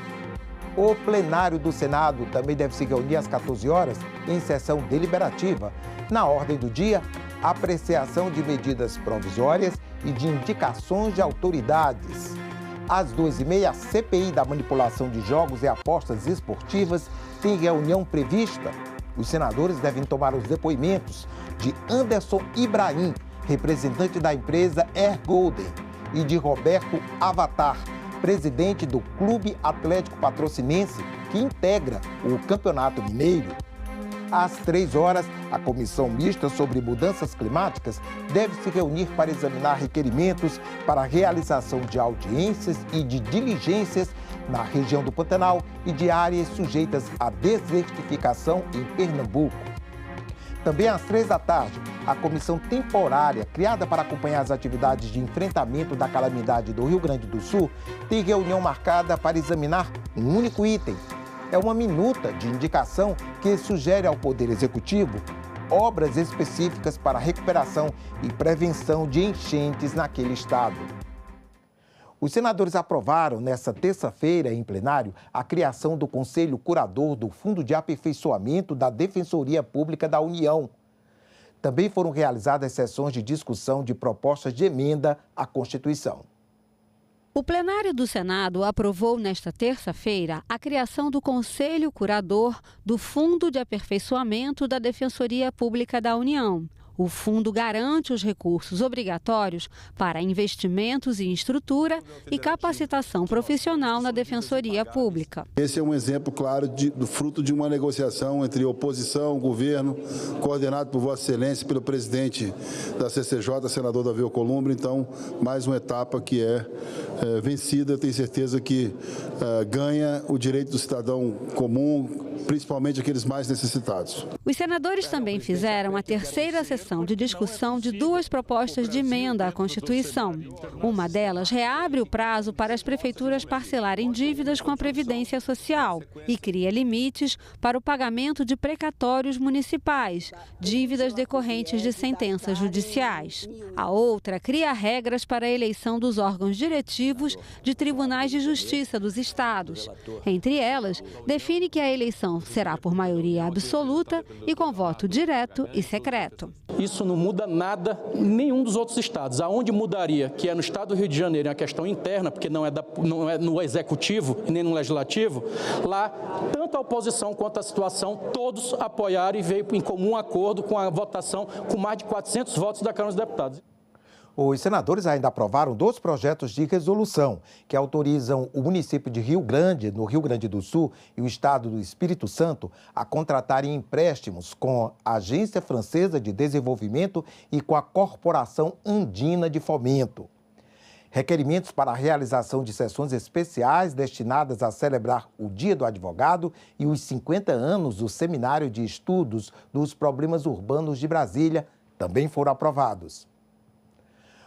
O plenário do Senado também deve se reunir às 14 horas em sessão deliberativa. Na ordem do dia, apreciação de medidas provisórias e de indicações de autoridades. Às 2h30, a CPI da manipulação de jogos e apostas esportivas tem reunião prevista. Os senadores devem tomar os depoimentos de Anderson Ibrahim, representante da empresa Air Golden, e de Roberto Avatar, presidente do Clube Atlético Patrocinense, que integra o Campeonato Mineiro. Às 3 horas, a Comissão Mista sobre Mudanças Climáticas deve se reunir para examinar requerimentos para a realização de audiências e de diligências na região do Pantanal e de áreas sujeitas à desertificação em Pernambuco. Também às 3 da tarde, a comissão temporária, criada para acompanhar as atividades de enfrentamento da calamidade do Rio Grande do Sul, tem reunião marcada para examinar um único item. É uma minuta de indicação que sugere ao Poder Executivo obras específicas para recuperação e prevenção de enchentes naquele estado. Os senadores aprovaram, nesta terça-feira, em plenário, a criação do Conselho Curador do Fundo de Aperfeiçoamento da Defensoria Pública da União. Também foram realizadas sessões de discussão de propostas de emenda à Constituição. O plenário do Senado aprovou nesta terça-feira a criação do Conselho Curador do Fundo de Aperfeiçoamento da Defensoria Pública da União. O fundo garante os recursos obrigatórios para investimentos em estrutura e capacitação profissional na Defensoria Pública. Esse é um exemplo claro do fruto de uma negociação entre oposição, governo, coordenado por Vossa Excelência, pelo presidente da CCJ, senador Davi Alcolumbre. Então, mais uma etapa que é vencida. Eu tenho certeza que ganha o direito do cidadão comum, principalmente aqueles mais necessitados. Os senadores também fizeram a terceira sessão de discussão de duas propostas de emenda à Constituição. Uma delas reabre o prazo para as prefeituras parcelarem dívidas com a Previdência Social e cria limites para o pagamento de precatórios municipais, dívidas decorrentes de sentenças judiciais. A outra cria regras para a eleição dos órgãos diretivos de tribunais de justiça dos estados. Entre elas, define que a eleição será por maioria absoluta e com voto direto e secreto. Isso não muda nada em nenhum dos outros estados. Aonde mudaria, que é no estado do Rio de Janeiro, é uma questão interna, porque não é no executivo e nem no legislativo, lá tanto a oposição quanto a situação, todos apoiaram e veio em comum acordo com a votação com mais de 400 votos da Câmara dos Deputados. Os senadores ainda aprovaram 2 projetos de resolução que autorizam o município de Rio Grande, no Rio Grande do Sul, e o estado do Espírito Santo a contratarem empréstimos com a Agência Francesa de Desenvolvimento e com a Corporação Andina de Fomento. Requerimentos para a realização de sessões especiais destinadas a celebrar o Dia do Advogado e os 50 anos do Seminário de Estudos dos Problemas Urbanos de Brasília também foram aprovados.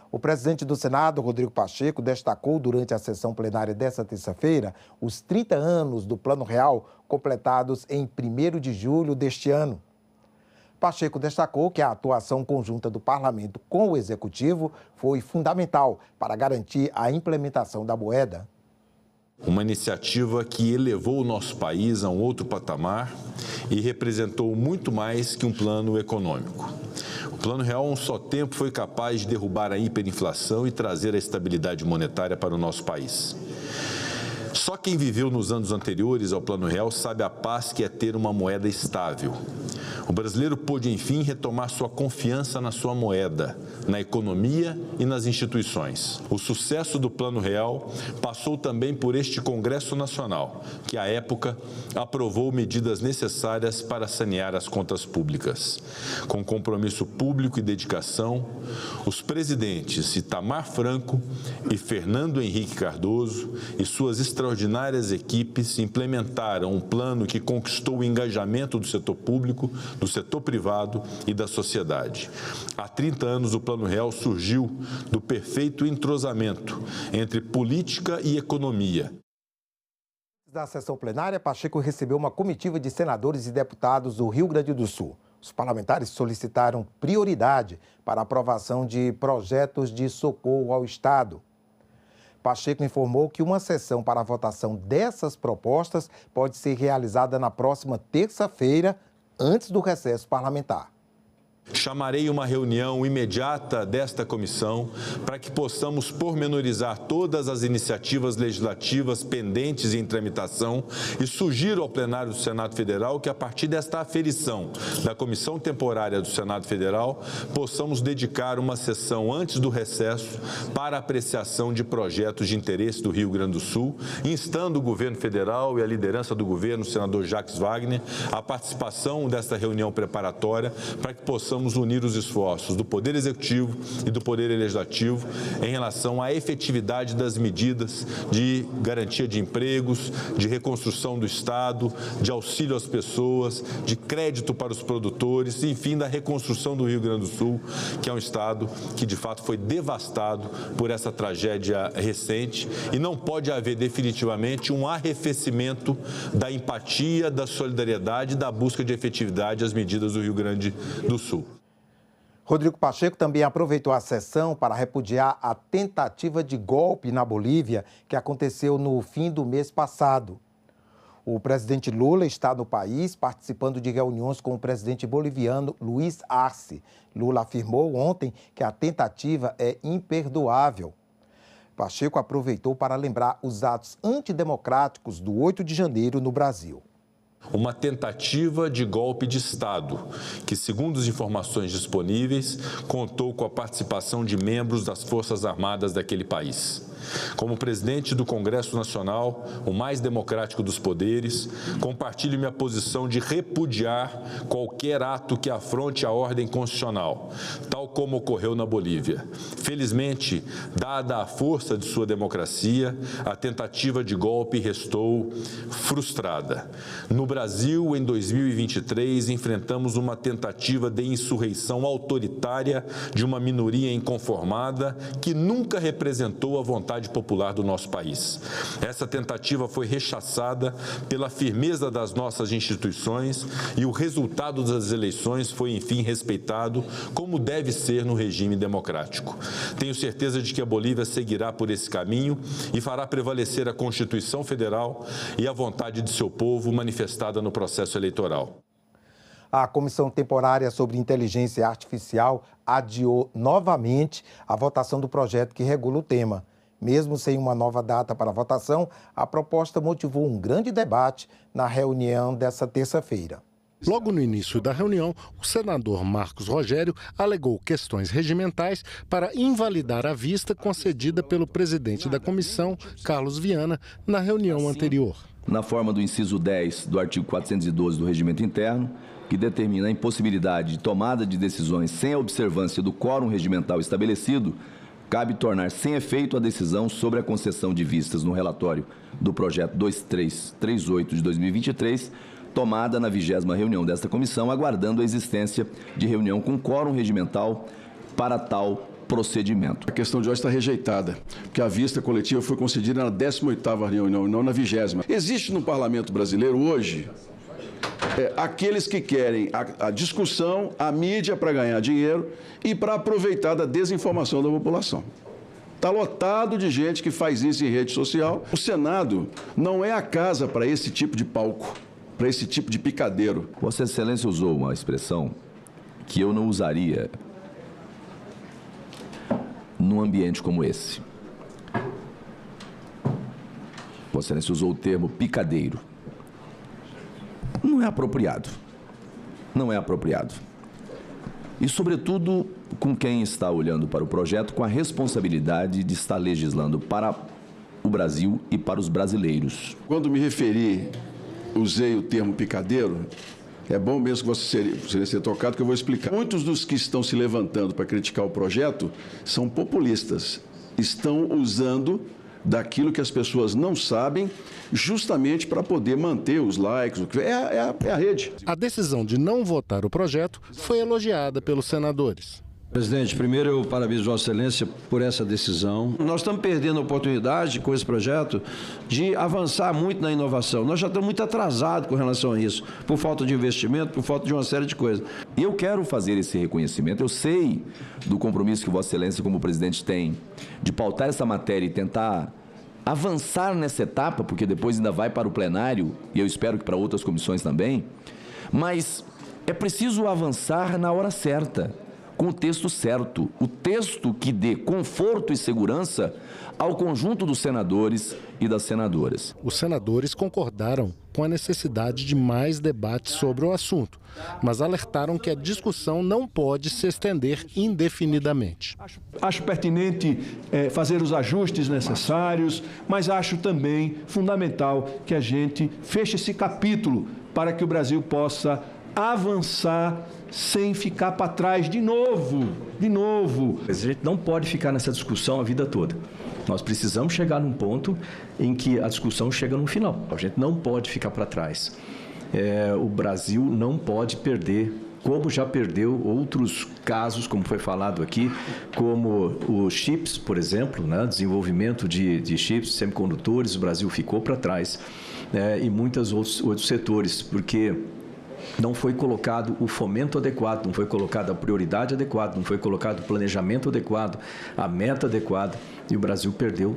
O presidente do Senado, Rodrigo Pacheco, destacou durante a sessão plenária desta terça-feira os 30 anos do Plano Real, completados em 1º de julho deste ano. Pacheco destacou que a atuação conjunta do Parlamento com o Executivo foi fundamental para garantir a implementação da moeda. Uma iniciativa que elevou o nosso país a um outro patamar e representou muito mais que um plano econômico. O Plano Real, em um só tempo, foi capaz de derrubar a hiperinflação e trazer a estabilidade monetária para o nosso país. Só quem viveu nos anos anteriores ao Plano Real sabe a paz que é ter uma moeda estável. O brasileiro pôde, enfim, retomar sua confiança na sua moeda, na economia e nas instituições. O sucesso do Plano Real passou também por este Congresso Nacional, que, à época, aprovou medidas necessárias para sanear as contas públicas. Com compromisso público e dedicação, os presidentes Itamar Franco e Fernando Henrique Cardoso e suas extraordinárias equipes implementaram um plano que conquistou o engajamento do setor público, do setor privado e da sociedade. Há 30 anos, o Plano Real surgiu do perfeito entrosamento entre política e economia. Da sessão plenária, Pacheco recebeu uma comitiva de senadores e deputados do Rio Grande do Sul. Os parlamentares solicitaram prioridade para a aprovação de projetos de socorro ao Estado. Pacheco informou que uma sessão para a votação dessas propostas pode ser realizada na próxima terça-feira, antes do recesso parlamentar. Chamarei uma reunião imediata desta comissão para que possamos pormenorizar todas as iniciativas legislativas pendentes em tramitação e sugiro ao plenário do Senado Federal que, a partir desta aferição da Comissão Temporária do Senado Federal, possamos dedicar uma sessão antes do recesso para apreciação de projetos de interesse do Rio Grande do Sul, instando o governo federal e a liderança do governo, o senador Jacques Wagner, a participação desta reunião preparatória para que possamos possamos unir os esforços do Poder Executivo e do Poder Legislativo em relação à efetividade das medidas de garantia de empregos, de reconstrução do Estado, de auxílio às pessoas, de crédito para os produtores, enfim, da reconstrução do Rio Grande do Sul, que é um Estado que, de fato, foi devastado por essa tragédia recente, e não pode haver definitivamente um arrefecimento da empatia, da solidariedade e da busca de efetividade às medidas do Rio Grande do Sul. Rodrigo Pacheco também aproveitou a sessão para repudiar a tentativa de golpe na Bolívia que aconteceu no fim do mês passado. O presidente Lula está no país participando de reuniões com o presidente boliviano Luiz Arce. Lula afirmou ontem que a tentativa é imperdoável. Pacheco aproveitou para lembrar os atos antidemocráticos do 8 de janeiro no Brasil. Uma tentativa de golpe de Estado, que, segundo as informações disponíveis, contou com a participação de membros das Forças Armadas daquele país. Como presidente do Congresso Nacional, o mais democrático dos poderes, compartilho minha posição de repudiar qualquer ato que afronte a ordem constitucional, tal como ocorreu na Bolívia. Felizmente, dada a força de sua democracia, a tentativa de golpe restou frustrada. No Brasil, em 2023, enfrentamos uma tentativa de insurreição autoritária de uma minoria inconformada que nunca representou a vontade popular do nosso país. Essa tentativa foi rechaçada pela firmeza das nossas instituições e o resultado das eleições foi, enfim, respeitado como deve ser no regime democrático. Tenho certeza de que a Bolívia seguirá por esse caminho e fará prevalecer a Constituição Federal e a vontade de seu povo manifestada no processo eleitoral. A Comissão Temporária sobre Inteligência Artificial adiou novamente a votação do projeto que regula o tema. Mesmo sem uma nova data para a votação, a proposta motivou um grande debate na reunião dessa terça-feira. Logo no início da reunião, o senador Marcos Rogério alegou questões regimentais para invalidar a vista concedida pelo presidente da comissão, Carlos Viana, na reunião anterior. Na forma do inciso 10 do artigo 412 do Regimento Interno, que determina a impossibilidade de tomada de decisões sem a observância do quórum regimental estabelecido, cabe tornar sem efeito a decisão sobre a concessão de vistas no relatório do projeto 2338 de 2023, tomada na 20ª reunião desta comissão, aguardando a existência de reunião com quórum regimental para tal procedimento. A questão de hoje está rejeitada, porque a vista coletiva foi concedida na 18ª reunião, não na 20ª. Existe no parlamento brasileiro hoje aqueles que querem a discussão, a mídia para ganhar dinheiro e para aproveitar da desinformação da população. Está lotado de gente que faz isso em rede social. O Senado não é a casa para esse tipo de palco, para esse tipo de picadeiro. Vossa Excelência usou uma expressão que eu não usaria num ambiente como esse. Vossa Excelência usou o termo picadeiro. Não é apropriado. Não é apropriado. E, sobretudo, com quem está olhando para o projeto com a responsabilidade de estar legislando para o Brasil e para os brasileiros. Quando me referi, usei o termo picadeiro, é bom mesmo que Vossa Excelência tenha tocado, que eu vou explicar. Muitos dos que estão se levantando para criticar o projeto são populistas. Estão usando daquilo que as pessoas não sabem, justamente para poder manter os likes. É a rede. A decisão de não votar o projeto foi elogiada pelos senadores. Presidente, primeiro eu parabenizo Vossa Excelência por essa decisão. Nós estamos perdendo a oportunidade com esse projeto de avançar muito na inovação. Nós já estamos muito atrasados com relação a isso, por falta de investimento, por falta de uma série de coisas. Eu quero fazer esse reconhecimento, eu sei do compromisso que Vossa Excelência como presidente tem de pautar essa matéria e tentar avançar nessa etapa, porque depois ainda vai para o plenário, e eu espero que para outras comissões também, mas é preciso avançar na hora certa, com o texto certo, o texto que dê conforto e segurança ao conjunto dos senadores e das senadoras. Os senadores concordaram com a necessidade de mais debate sobre o assunto, mas alertaram que a discussão não pode se estender indefinidamente. Acho pertinente fazer os ajustes necessários, mas acho também fundamental que a gente feche esse capítulo para que o Brasil possa avançar sem ficar para trás de novo. A gente não pode ficar nessa discussão a vida toda. Nós precisamos chegar num ponto em que a discussão chega no final. A gente não pode ficar para trás. O Brasil não pode perder, como já perdeu outros casos, como foi falado aqui, como os chips, por exemplo, né? Desenvolvimento de chips, semicondutores, o Brasil ficou para trás, e muitos outros setores, porque não foi colocado o fomento adequado, não foi colocada a prioridade adequada, não foi colocado o planejamento adequado, a meta adequada, e o Brasil perdeu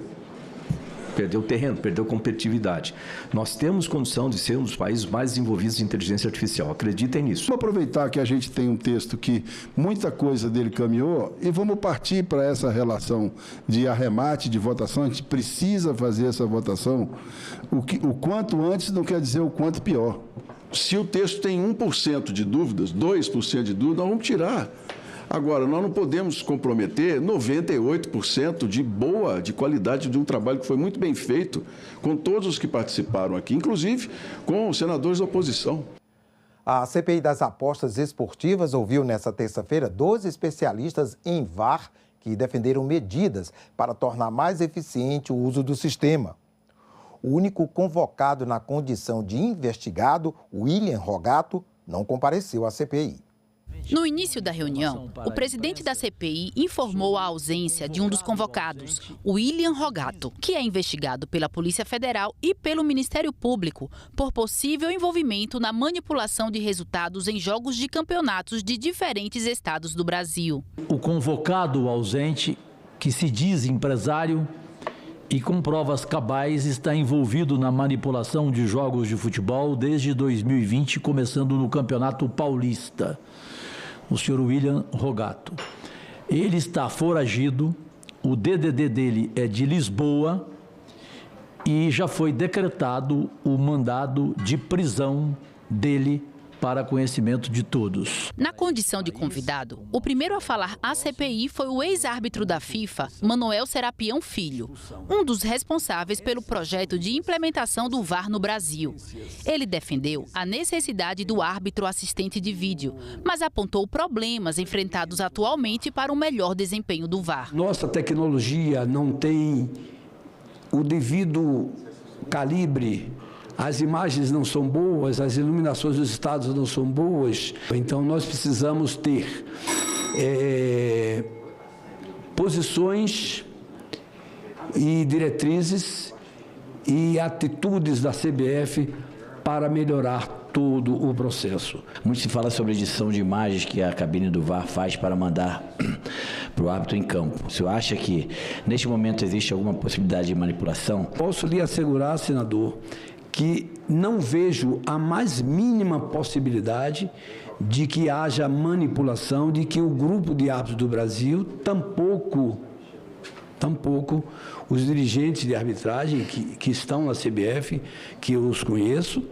terreno, perdeu competitividade. Nós temos condição de ser um dos países mais desenvolvidos em inteligência artificial. Acreditem nisso. Vamos aproveitar que a gente tem um texto que muita coisa dele caminhou e vamos partir para essa relação de arremate, de votação. A gente precisa fazer essa votação. O quanto antes não quer dizer o quanto pior. Se o texto tem 1% de dúvidas, 2% de dúvidas, nós vamos tirar. Agora, nós não podemos comprometer 98% de qualidade de um trabalho que foi muito bem feito com todos os que participaram aqui, inclusive com os senadores da oposição. A CPI das apostas esportivas ouviu nesta terça-feira 12 especialistas em VAR que defenderam medidas para tornar mais eficiente o uso do sistema. O único convocado na condição de investigado, William Rogato, não compareceu à CPI. No início da reunião, o presidente da CPI informou a ausência de um dos convocados, William Rogato, que é investigado pela Polícia Federal e pelo Ministério Público por possível envolvimento na manipulação de resultados em jogos de campeonatos de diferentes estados do Brasil. O convocado ausente, que se diz empresário e com provas cabais, está envolvido na manipulação de jogos de futebol desde 2020, começando no Campeonato Paulista. O senhor William Rogato. Ele está foragido, o DDD dele é de Lisboa e já foi decretado o mandado de prisão dele para conhecimento de todos. Na condição de convidado, o primeiro a falar à CPI foi o ex-árbitro da FIFA, Manuel Serapião Filho, um dos responsáveis pelo projeto de implementação do VAR no Brasil. Ele defendeu a necessidade do árbitro assistente de vídeo, mas apontou problemas enfrentados atualmente para um melhor desempenho do VAR. Nossa tecnologia não tem o devido calibre. As imagens não são boas, as iluminações dos estados não são boas. Então, nós precisamos ter posições e diretrizes e atitudes da CBF para melhorar todo o processo. Muito se fala sobre a edição de imagens que a cabine do VAR faz para mandar para o árbitro em campo. O senhor acha que, neste momento, existe alguma possibilidade de manipulação? Posso lhe assegurar, senador, que não vejo a mais mínima possibilidade de que haja manipulação, de que o grupo de árbitros do Brasil, tampouco os dirigentes de arbitragem que estão na CBF, que eu os conheço,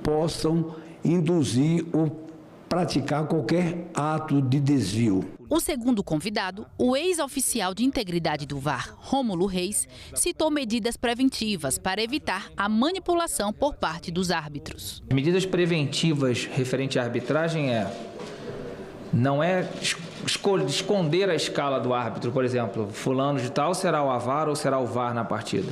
possam induzir ou praticar qualquer ato de desvio. O segundo convidado, o ex-oficial de integridade do VAR, Rômulo Reis, citou medidas preventivas para evitar a manipulação por parte dos árbitros. Medidas preventivas referente à arbitragem não é esconder a escala do árbitro, por exemplo, fulano de tal será o AVAR ou será o VAR na partida.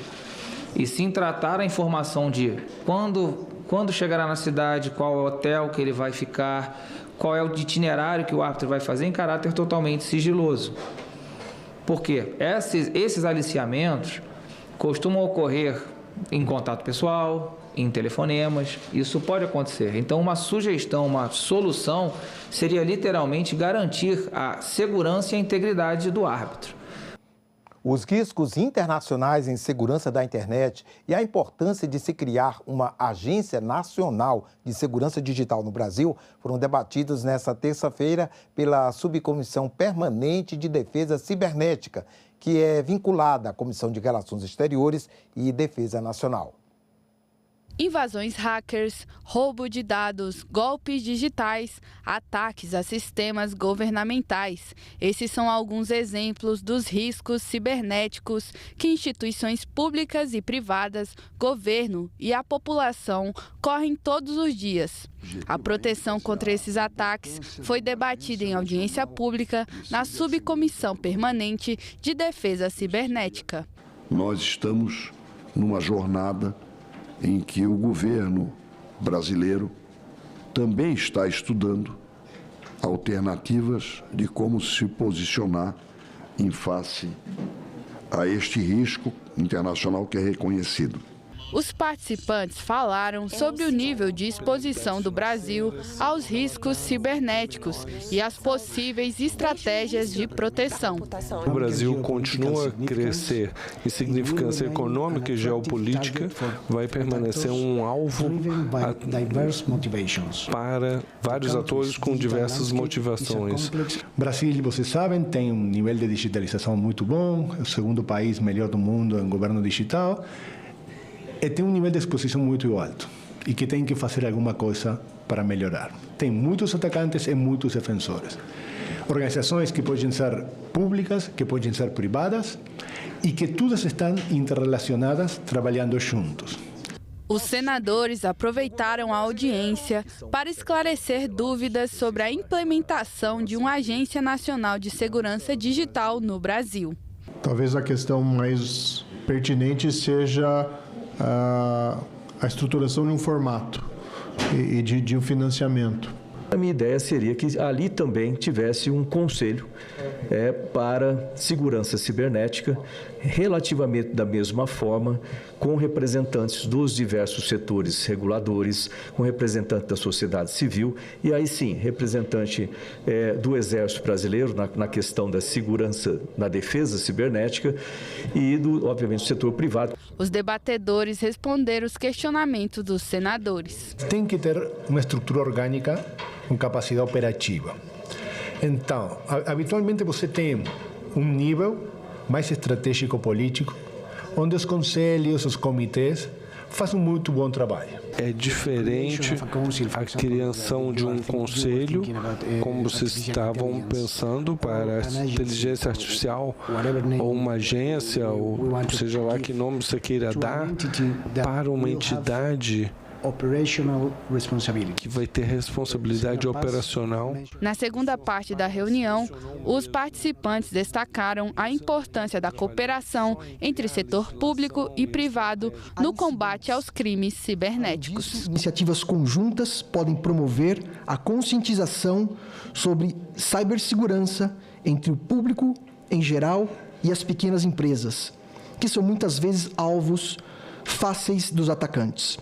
E sim tratar a informação de quando chegará na cidade, qual é o hotel que ele vai ficar, qual é o itinerário que o árbitro vai fazer em caráter totalmente sigiloso. Porque esses aliciamentos costumam ocorrer em contato pessoal, em telefonemas, isso pode acontecer. Então, uma sugestão, uma solução seria literalmente garantir a segurança e a integridade do árbitro. Os riscos internacionais em segurança da internet e a importância de se criar uma Agência Nacional de Segurança Digital no Brasil foram debatidos nesta terça-feira pela Subcomissão Permanente de Defesa Cibernética, que é vinculada à Comissão de Relações Exteriores e Defesa Nacional. Invasões hackers, roubo de dados, golpes digitais, ataques a sistemas governamentais. Esses são alguns exemplos dos riscos cibernéticos que instituições públicas e privadas, governo e a população correm todos os dias. A proteção contra esses ataques foi debatida em audiência pública na Subcomissão Permanente de Defesa Cibernética. Nós estamos numa jornada em que o governo brasileiro também está estudando alternativas de como se posicionar em face a este risco internacional que é reconhecido. Os participantes falaram sobre o nível de exposição do Brasil aos riscos cibernéticos e as possíveis estratégias de proteção. O Brasil continua a crescer em significância econômica e geopolítica, vai permanecer um alvo para vários atores com diversas motivações. Brasil, vocês sabem, tem um nível de digitalização muito bom, é o segundo país melhor do mundo em governo digital. E tem um nível de exposição muito alto e que tem que fazer alguma coisa para melhorar. Tem muitos atacantes e muitos defensores. Organizações que podem ser públicas, que podem ser privadas e que todas estão interrelacionadas, trabalhando juntos. Os senadores aproveitaram a audiência para esclarecer dúvidas sobre a implementação de uma Agência Nacional de Segurança Digital no Brasil. Talvez a questão mais pertinente seja a estruturação de um formato e de um financiamento. A minha ideia seria que ali também tivesse um conselho para segurança cibernética, relativamente da mesma forma, com representantes dos diversos setores reguladores, com representante da sociedade civil e aí sim, representante do Exército Brasileiro na questão da segurança, na defesa cibernética e, obviamente, do setor privado. Os debatedores responderam os questionamentos dos senadores. Tem que ter uma estrutura orgânica com capacidade operativa. Então, habitualmente você tem um nível mais estratégico político, onde os conselhos, os comitês fazem um muito bom trabalho. É diferente a criação de um conselho, como vocês estavam pensando, para a inteligência artificial, ou uma agência, ou seja lá que nome você queira dar, para uma entidade que vai ter responsabilidade operacional. Na segunda parte da reunião, os participantes destacaram a importância da cooperação entre setor público e privado no combate aos crimes cibernéticos. Iniciativas conjuntas podem promover a conscientização sobre cibersegurança entre o público em geral e as pequenas empresas, que são muitas vezes alvos fáceis dos atacantes.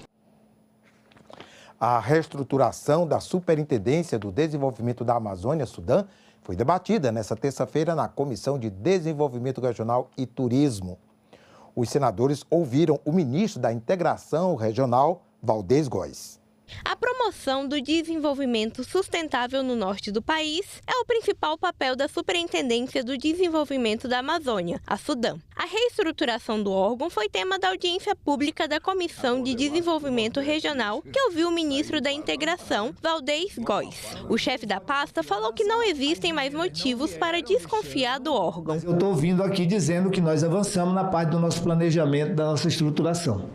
A reestruturação da Superintendência do Desenvolvimento da Amazônia, Sudã, foi debatida nesta terça-feira na Comissão de Desenvolvimento Regional e Turismo. Os senadores ouviram o ministro da Integração Regional, Valdez Góes. A promoção do desenvolvimento sustentável no norte do país é o principal papel da Superintendência do Desenvolvimento da Amazônia, a Sudã. A reestruturação do órgão foi tema da audiência pública da Comissão de Desenvolvimento Regional, que ouviu o ministro da Integração, Valdez Góes. O chefe da pasta falou que não existem mais motivos para desconfiar do órgão. Eu estou ouvindo aqui dizendo que nós avançamos na parte do nosso planejamento, da nossa estruturação.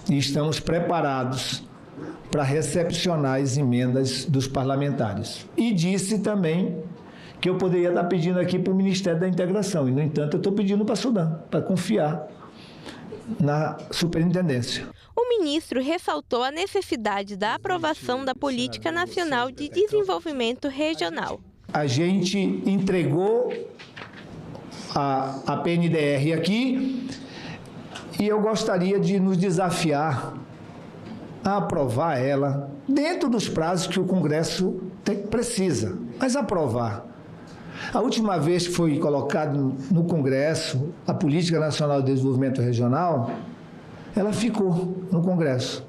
E estamos preparados para recepcionar as emendas dos parlamentares. E disse também que eu poderia estar pedindo aqui para o Ministério da Integração. E, no entanto, eu estou pedindo para a Sudã, para confiar na superintendência. O ministro ressaltou a necessidade da aprovação da Política Nacional de Desenvolvimento Regional. A gente entregou a PNDR aqui e eu gostaria de nos desafiar a aprovar ela dentro dos prazos que o Congresso precisa, mas aprovar. A última vez que foi colocado no Congresso a Política Nacional de Desenvolvimento Regional, ela ficou no Congresso.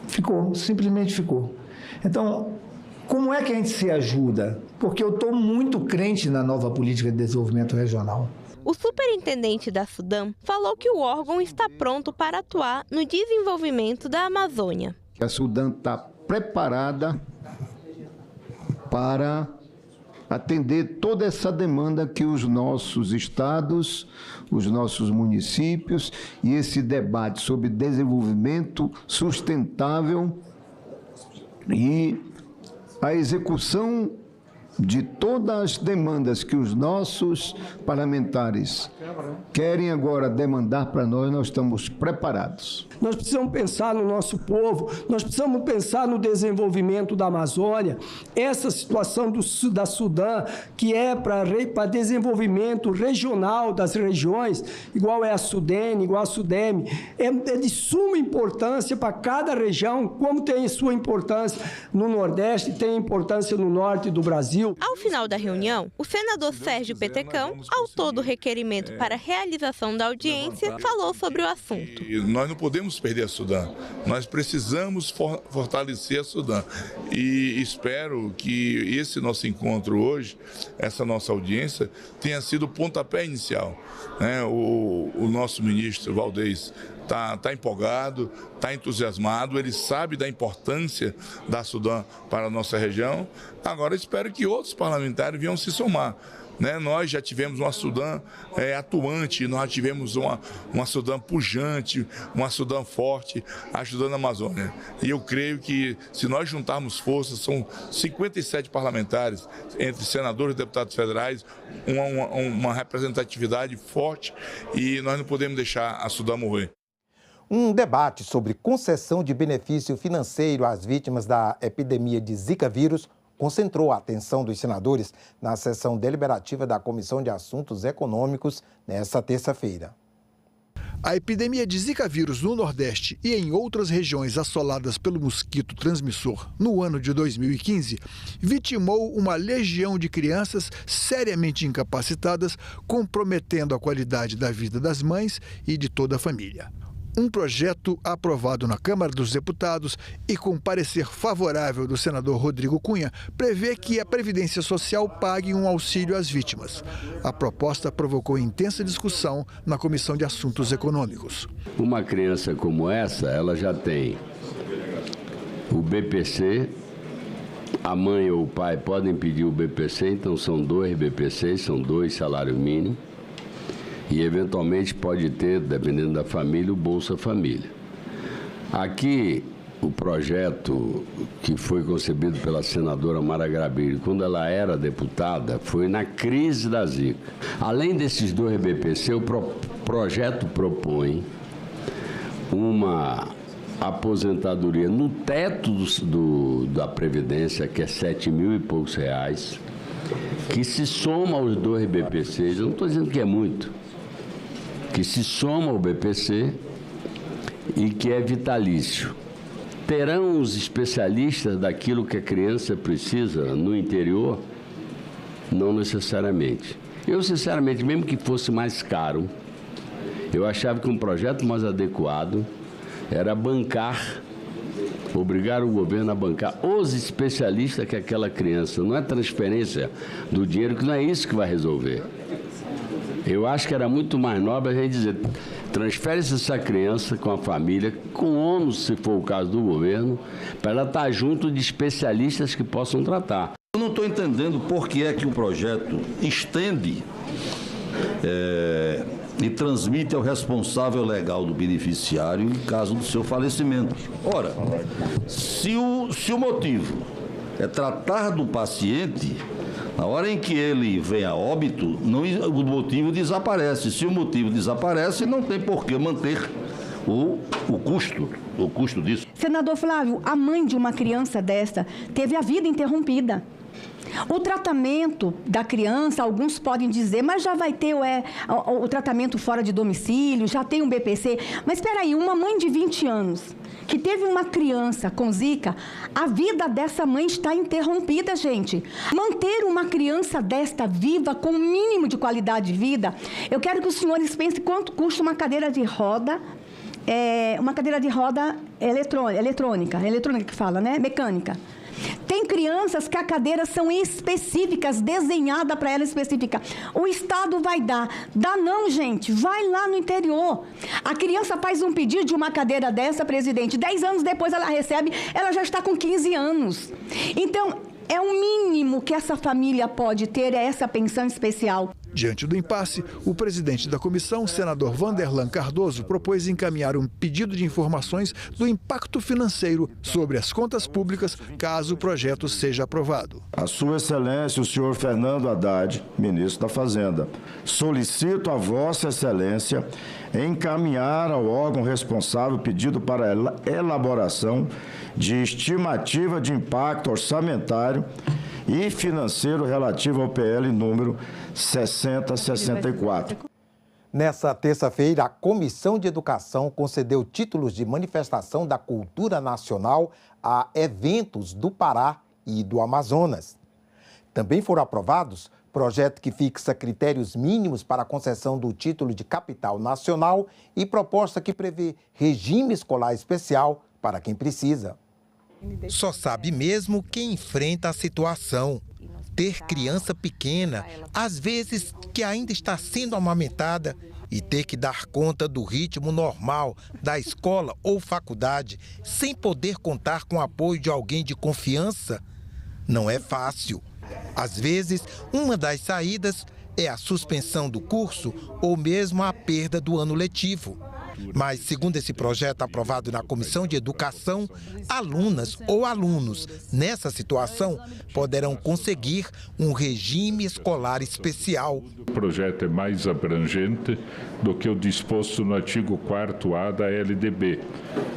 Ficou, simplesmente ficou. Então, como é que a gente se ajuda? Porque eu estou muito crente na nova Política de Desenvolvimento Regional. O superintendente da SUDAM falou que o órgão está pronto para atuar no desenvolvimento da Amazônia. A SUDAM está preparada para atender toda essa demanda que os nossos estados, os nossos municípios e esse debate sobre desenvolvimento sustentável e a execução de todas as demandas que os nossos parlamentares querem agora demandar para nós, nós estamos preparados. Nós precisamos pensar no nosso povo, nós precisamos pensar no desenvolvimento da Amazônia. Essa situação da SUDAM, que é para desenvolvimento regional das regiões, igual é a SUDENE, igual a SUDEME, é de suma importância para cada região, como tem sua importância no Nordeste, tem importância no Norte do Brasil. Ao final da reunião, o senador Sérgio Petecão, autor do requerimento para a realização da audiência, falou sobre o assunto. Nós não podemos perder a SUDAM, nós precisamos fortalecer a SUDAM e espero que esse nosso encontro hoje, essa nossa audiência, tenha sido o pontapé inicial. O nosso ministro Valdez está empolgado, está entusiasmado, ele sabe da importância da SUDAM para a nossa região. Agora espero que outros parlamentares venham se somar. Nós já tivemos uma SUDAM atuante, nós tivemos uma SUDAM pujante, uma SUDAM forte, ajudando a Amazônia. E eu creio que se nós juntarmos forças, são 57 parlamentares, entre senadores e deputados federais, uma representatividade forte e nós não podemos deixar a SUDAM morrer. Um debate sobre concessão de benefício financeiro às vítimas da epidemia de Zika vírus concentrou a atenção dos senadores na sessão deliberativa da Comissão de Assuntos Econômicos nesta terça-feira. A epidemia de Zika vírus no Nordeste e em outras regiões assoladas pelo mosquito transmissor no ano de 2015 vitimou uma legião de crianças seriamente incapacitadas, comprometendo a qualidade da vida das mães e de toda a família. Um projeto aprovado na Câmara dos Deputados e com parecer favorável do senador Rodrigo Cunha prevê que a Previdência Social pague um auxílio às vítimas. A proposta provocou intensa discussão na Comissão de Assuntos Econômicos. Uma criança como essa, ela já tem o BPC, a mãe ou o pai podem pedir o BPC, então são 2 BPCs, são 2 salários mínimos. E, eventualmente, pode ter, dependendo da família, o Bolsa Família. Aqui, o projeto que foi concebido pela senadora Mara Grabir, quando ela era deputada, foi na crise da Zika. Além desses 2 BPC, o projeto propõe uma aposentadoria no teto da Previdência, que é R$7.000 e poucos, que se soma aos 2 BPCs, eu não estou dizendo que é muito, que se soma ao BPC e que é vitalício. Terão os especialistas daquilo que a criança precisa no interior? Não necessariamente. Eu, sinceramente, mesmo que fosse mais caro, eu achava que um projeto mais adequado era obrigar o governo a bancar os especialistas que aquela criança, não é transferência do dinheiro, que não é isso que vai resolver. Eu acho que era muito mais nobre a gente dizer, transfere-se essa criança com a família, com ônus, se for o caso do governo, para ela estar junto de especialistas que possam tratar. Eu não estou entendendo por que é que o projeto estende e transmite ao responsável legal do beneficiário em caso do seu falecimento. Ora, se o motivo é tratar do paciente, na hora em que ele vem a óbito, o motivo desaparece. Se o motivo desaparece, não tem por que manter o custo disso. Senador Flávio, a mãe de uma criança desta teve a vida interrompida. O tratamento da criança, alguns podem dizer, mas já vai ter o tratamento fora de domicílio, já tem um BPC. Mas espera aí, uma mãe de 20 anos que teve uma criança com Zika, a vida dessa mãe está interrompida, gente. Manter uma criança desta viva com o mínimo de qualidade de vida, eu quero que os senhores pensem quanto custa uma cadeira de roda, eletrônica que fala, né? Mecânica. Tem crianças que a cadeiras são específicas, desenhada para ela específica. O Estado vai dar. Dá não, gente. Vai lá no interior. A criança faz um pedido de uma cadeira dessa, presidente. 10 anos depois ela recebe, ela já está com 15 anos. Então, é o mínimo que essa família pode ter, é essa pensão especial. Diante do impasse, o presidente da comissão, senador Vanderlan Cardoso, propôs encaminhar um pedido de informações do impacto financeiro sobre as contas públicas, caso o projeto seja aprovado. A Sua Excelência, o senhor Fernando Haddad, ministro da Fazenda, solicito a Vossa Excelência encaminhar ao órgão responsável pedido para elaboração de estimativa de impacto orçamentário e financeiro relativo ao PL número 6064. Nessa terça-feira, a Comissão de Educação concedeu títulos de manifestação da cultura nacional a eventos do Pará e do Amazonas. Também foram aprovados projeto que fixa critérios mínimos para a concessão do título de capital nacional e proposta que prevê regime escolar especial para quem precisa. Só sabe mesmo quem enfrenta a situação. Ter criança pequena, às vezes que ainda está sendo amamentada, e ter que dar conta do ritmo normal da escola ou faculdade, sem poder contar com o apoio de alguém de confiança, não é fácil. Às vezes, uma das saídas é a suspensão do curso ou mesmo a perda do ano letivo. Mas, segundo esse projeto aprovado na Comissão de Educação, alunas ou alunos nessa situação poderão conseguir um regime escolar especial. O projeto é mais abrangente do que o disposto no artigo 4º-A da LDB.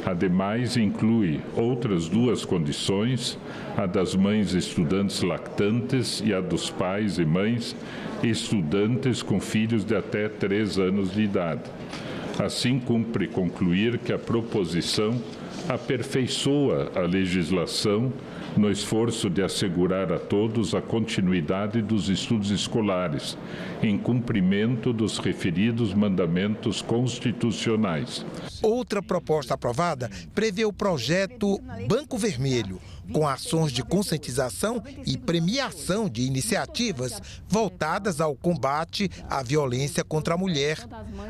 Ademais, inclui outras duas condições, a das mães estudantes lactantes e a dos pais e mães estudantes com filhos de até 3 anos de idade. Assim, cumpre concluir que a proposição aperfeiçoa a legislação no esforço de assegurar a todos a continuidade dos estudos escolares, em cumprimento dos referidos mandamentos constitucionais. Outra proposta aprovada prevê o projeto Banco Vermelho, com ações de conscientização e premiação de iniciativas voltadas ao combate à violência contra a mulher.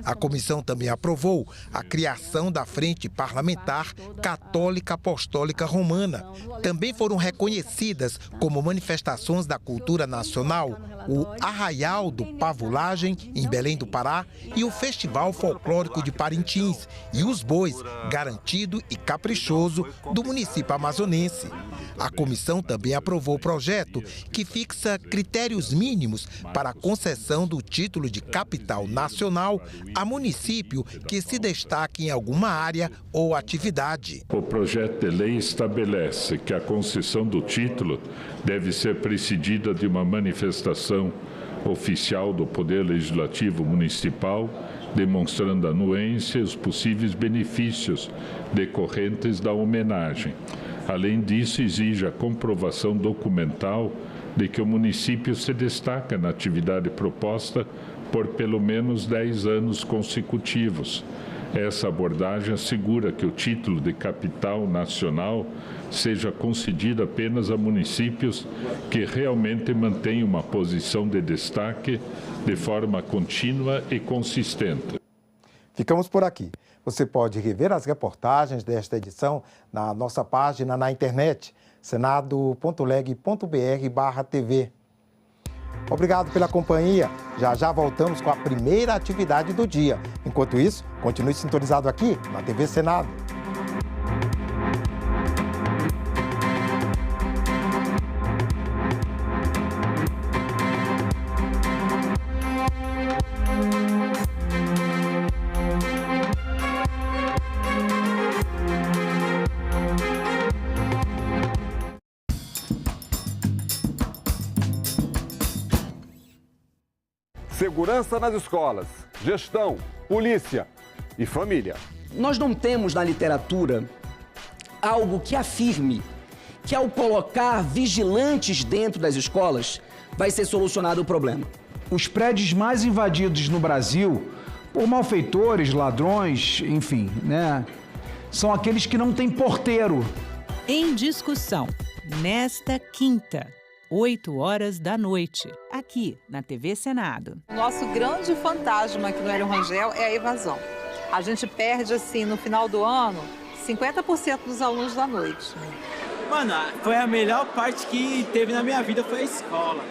A comissão também aprovou a criação da Frente Parlamentar Católica Apostólica Romana. Também foram reconhecidas como manifestações da cultura nacional o Arraial do Pavulagem, em Belém do Pará, e o Festival Folclórico de Parintins, e os Bois, garantido e caprichoso, do município amazonense. A comissão também aprovou o projeto que fixa critérios mínimos para a concessão do título de capital nacional a município que se destaque em alguma área ou atividade. O projeto de lei estabelece que a concessão do título deve ser precedida de uma manifestação oficial do Poder Legislativo Municipal, demonstrando a anuência e os possíveis benefícios decorrentes da homenagem. Além disso, exige a comprovação documental de que o município se destaca na atividade proposta por pelo menos 10 anos consecutivos. Essa abordagem assegura que o título de capital nacional seja concedido apenas a municípios que realmente mantenham uma posição de destaque de forma contínua e consistente. Ficamos por aqui. Você pode rever as reportagens desta edição na nossa página na internet, senado.leg.br/TV. Obrigado pela companhia. Já já voltamos com a primeira atividade do dia. Enquanto isso, continue sintonizado aqui na TV Senado. Segurança nas escolas, gestão, polícia e família. Nós não temos na literatura algo que afirme que ao colocar vigilantes dentro das escolas vai ser solucionado o problema. Os prédios mais invadidos no Brasil por malfeitores, ladrões, enfim, né? São aqueles que não têm porteiro. Em discussão, nesta quinta, 20h, aqui na TV Senado. Nosso grande fantasma aqui no Hélio Rangel é a evasão. A gente perde, assim, no final do ano, 50% dos alunos da noite. Mano, foi a melhor parte que teve na minha vida, foi a escola.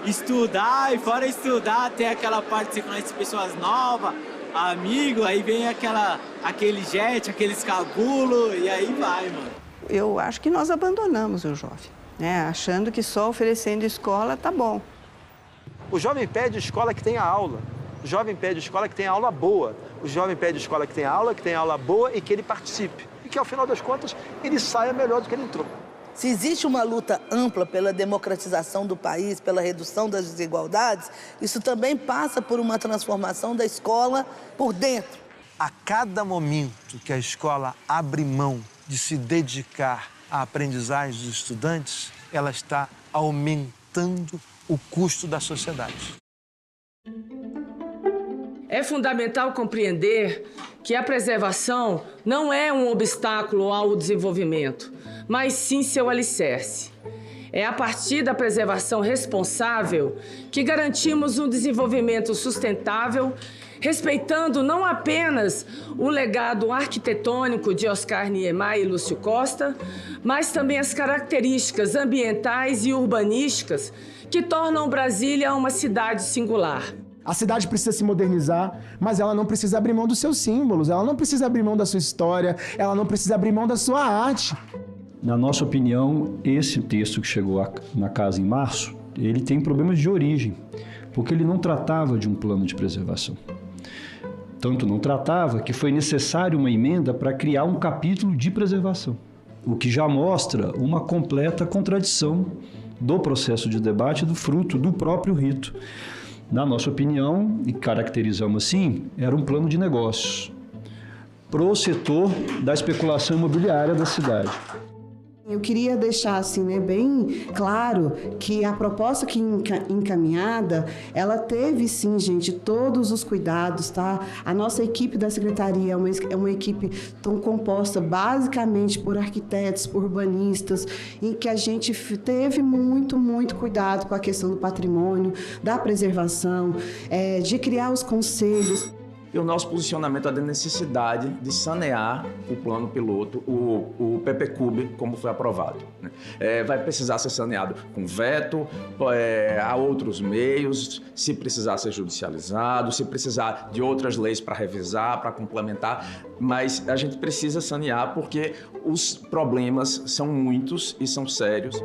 Estudar, e fora estudar, tem aquela parte que você conhece pessoas novas, amigo, aí vem aquele jet, aqueles cabulos, e aí vai, mano. Eu acho que nós abandonamos o jovem, né? Achando que só oferecendo escola tá bom. O jovem pede escola que tenha aula. O jovem pede escola que tenha aula boa. O jovem pede escola que tenha aula boa e que ele participe. E que, ao final das contas, ele saia melhor do que ele entrou. Se existe uma luta ampla pela democratização do país, pela redução das desigualdades, isso também passa por uma transformação da escola por dentro. A cada momento que a escola abre mão de se dedicar à aprendizagem dos estudantes, ela está aumentando o custo da sociedade. É fundamental compreender que a preservação não é um obstáculo ao desenvolvimento, mas sim seu alicerce. É a partir da preservação responsável que garantimos um desenvolvimento sustentável, respeitando não apenas o legado arquitetônico de Oscar Niemeyer e Lúcio Costa, mas também as características ambientais e urbanísticas que tornam Brasília uma cidade singular. A cidade precisa se modernizar, mas ela não precisa abrir mão dos seus símbolos, ela não precisa abrir mão da sua história, ela não precisa abrir mão da sua arte. Na nossa opinião, esse texto que chegou na casa em março, ele tem problemas de origem, porque ele não tratava de um plano de preservação. Tanto não tratava que foi necessário uma emenda para criar um capítulo de preservação, o que já mostra uma completa contradição do processo de debate do fruto do próprio rito. Na nossa opinião, e caracterizamos assim, era um plano de negócios para o setor da especulação imobiliária da cidade. Eu queria deixar assim, né, bem claro que a proposta que encaminhada, ela teve sim, gente, todos os cuidados, tá? A nossa equipe da secretaria é uma equipe tão composta basicamente por arquitetos, por urbanistas, em que a gente teve muito cuidado com a questão do patrimônio, da preservação, de criar os conselhos. E o nosso posicionamento é da necessidade de sanear o plano piloto, o PPCUB, como foi aprovado. Vai precisar ser saneado com veto, há outros meios, se precisar ser judicializado, se precisar de outras leis para revisar, para complementar, mas a gente precisa sanear porque os problemas são muitos e são sérios.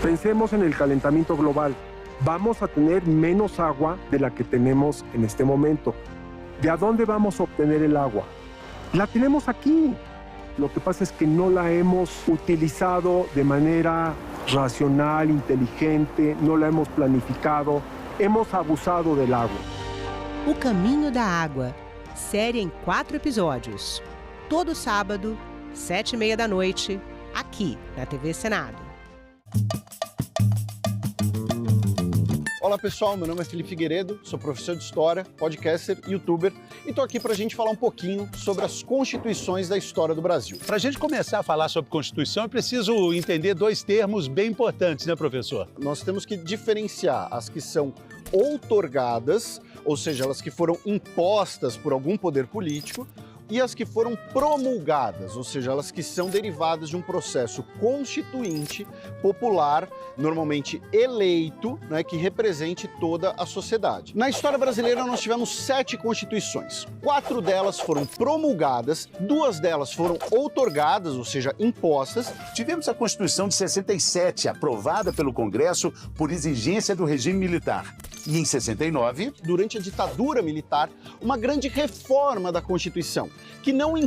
Pensemos en el calentamiento global. Vamos a tener menos agua de la que tenemos en este momento. ¿De a dónde vamos a obtener el agua? La tenemos aquí. Lo que pasa es que no la hemos utilizado de manera racional, inteligente, no la hemos planificado, hemos abusado del agua. O Caminho da Água, série em 4 episódios. Todo sábado, 19h30, aqui na TV Senado. Olá pessoal, meu nome é Felipe Figueiredo, sou professor de História, podcaster, youtuber e estou aqui para a gente falar um pouquinho sobre as constituições da história do Brasil. Para a gente começar a falar sobre Constituição, é preciso entender 2 termos bem importantes, né, professor? Nós temos que diferenciar as que são outorgadas, ou seja, elas que foram impostas por algum poder político, e as que foram promulgadas, ou seja, elas que são derivadas de um processo constituinte popular, normalmente eleito, né, que represente toda a sociedade. Na história brasileira nós tivemos 7 constituições. 4 delas foram promulgadas, 2 delas foram outorgadas, ou seja, impostas. Tivemos a Constituição de 67, aprovada pelo Congresso por exigência do regime militar. E em 69, durante a ditadura militar, uma grande reforma da Constituição, que não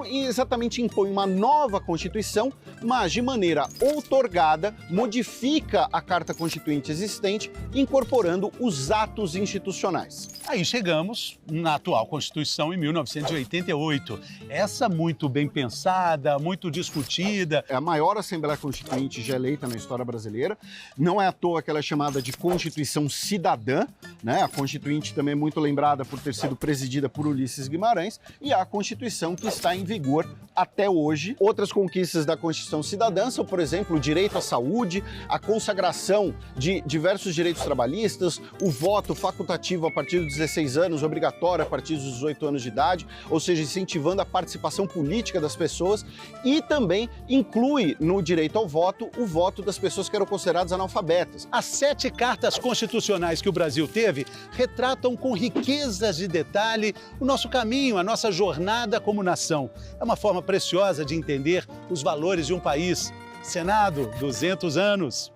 exatamente impõe uma nova Constituição, mas de maneira outorgada modifica a Carta Constituinte existente, incorporando os atos institucionais. Aí chegamos na atual Constituição em 1988. Essa muito bem pensada, muito discutida. É a maior Assembleia Constituinte já eleita na história brasileira. Não é à toa que ela é chamada de Constituição Cidadã, cidadã, né? A Constituinte também é muito lembrada por ter sido presidida por Ulisses Guimarães, e a Constituição que está em vigor até hoje. Outras conquistas da Constituição cidadã são, por exemplo, o direito à saúde, a consagração de diversos direitos trabalhistas, o voto facultativo a partir dos 16 anos, obrigatório a partir dos 18 anos de idade, ou seja, incentivando a participação política das pessoas, e também inclui no direito ao voto o voto das pessoas que eram consideradas analfabetas. As 7 cartas constitucionais que o Brasil teve retratam com riquezas de detalhe o nosso caminho, a nossa jornada como nação. É uma forma preciosa de entender os valores de um país. Senado, 200 anos.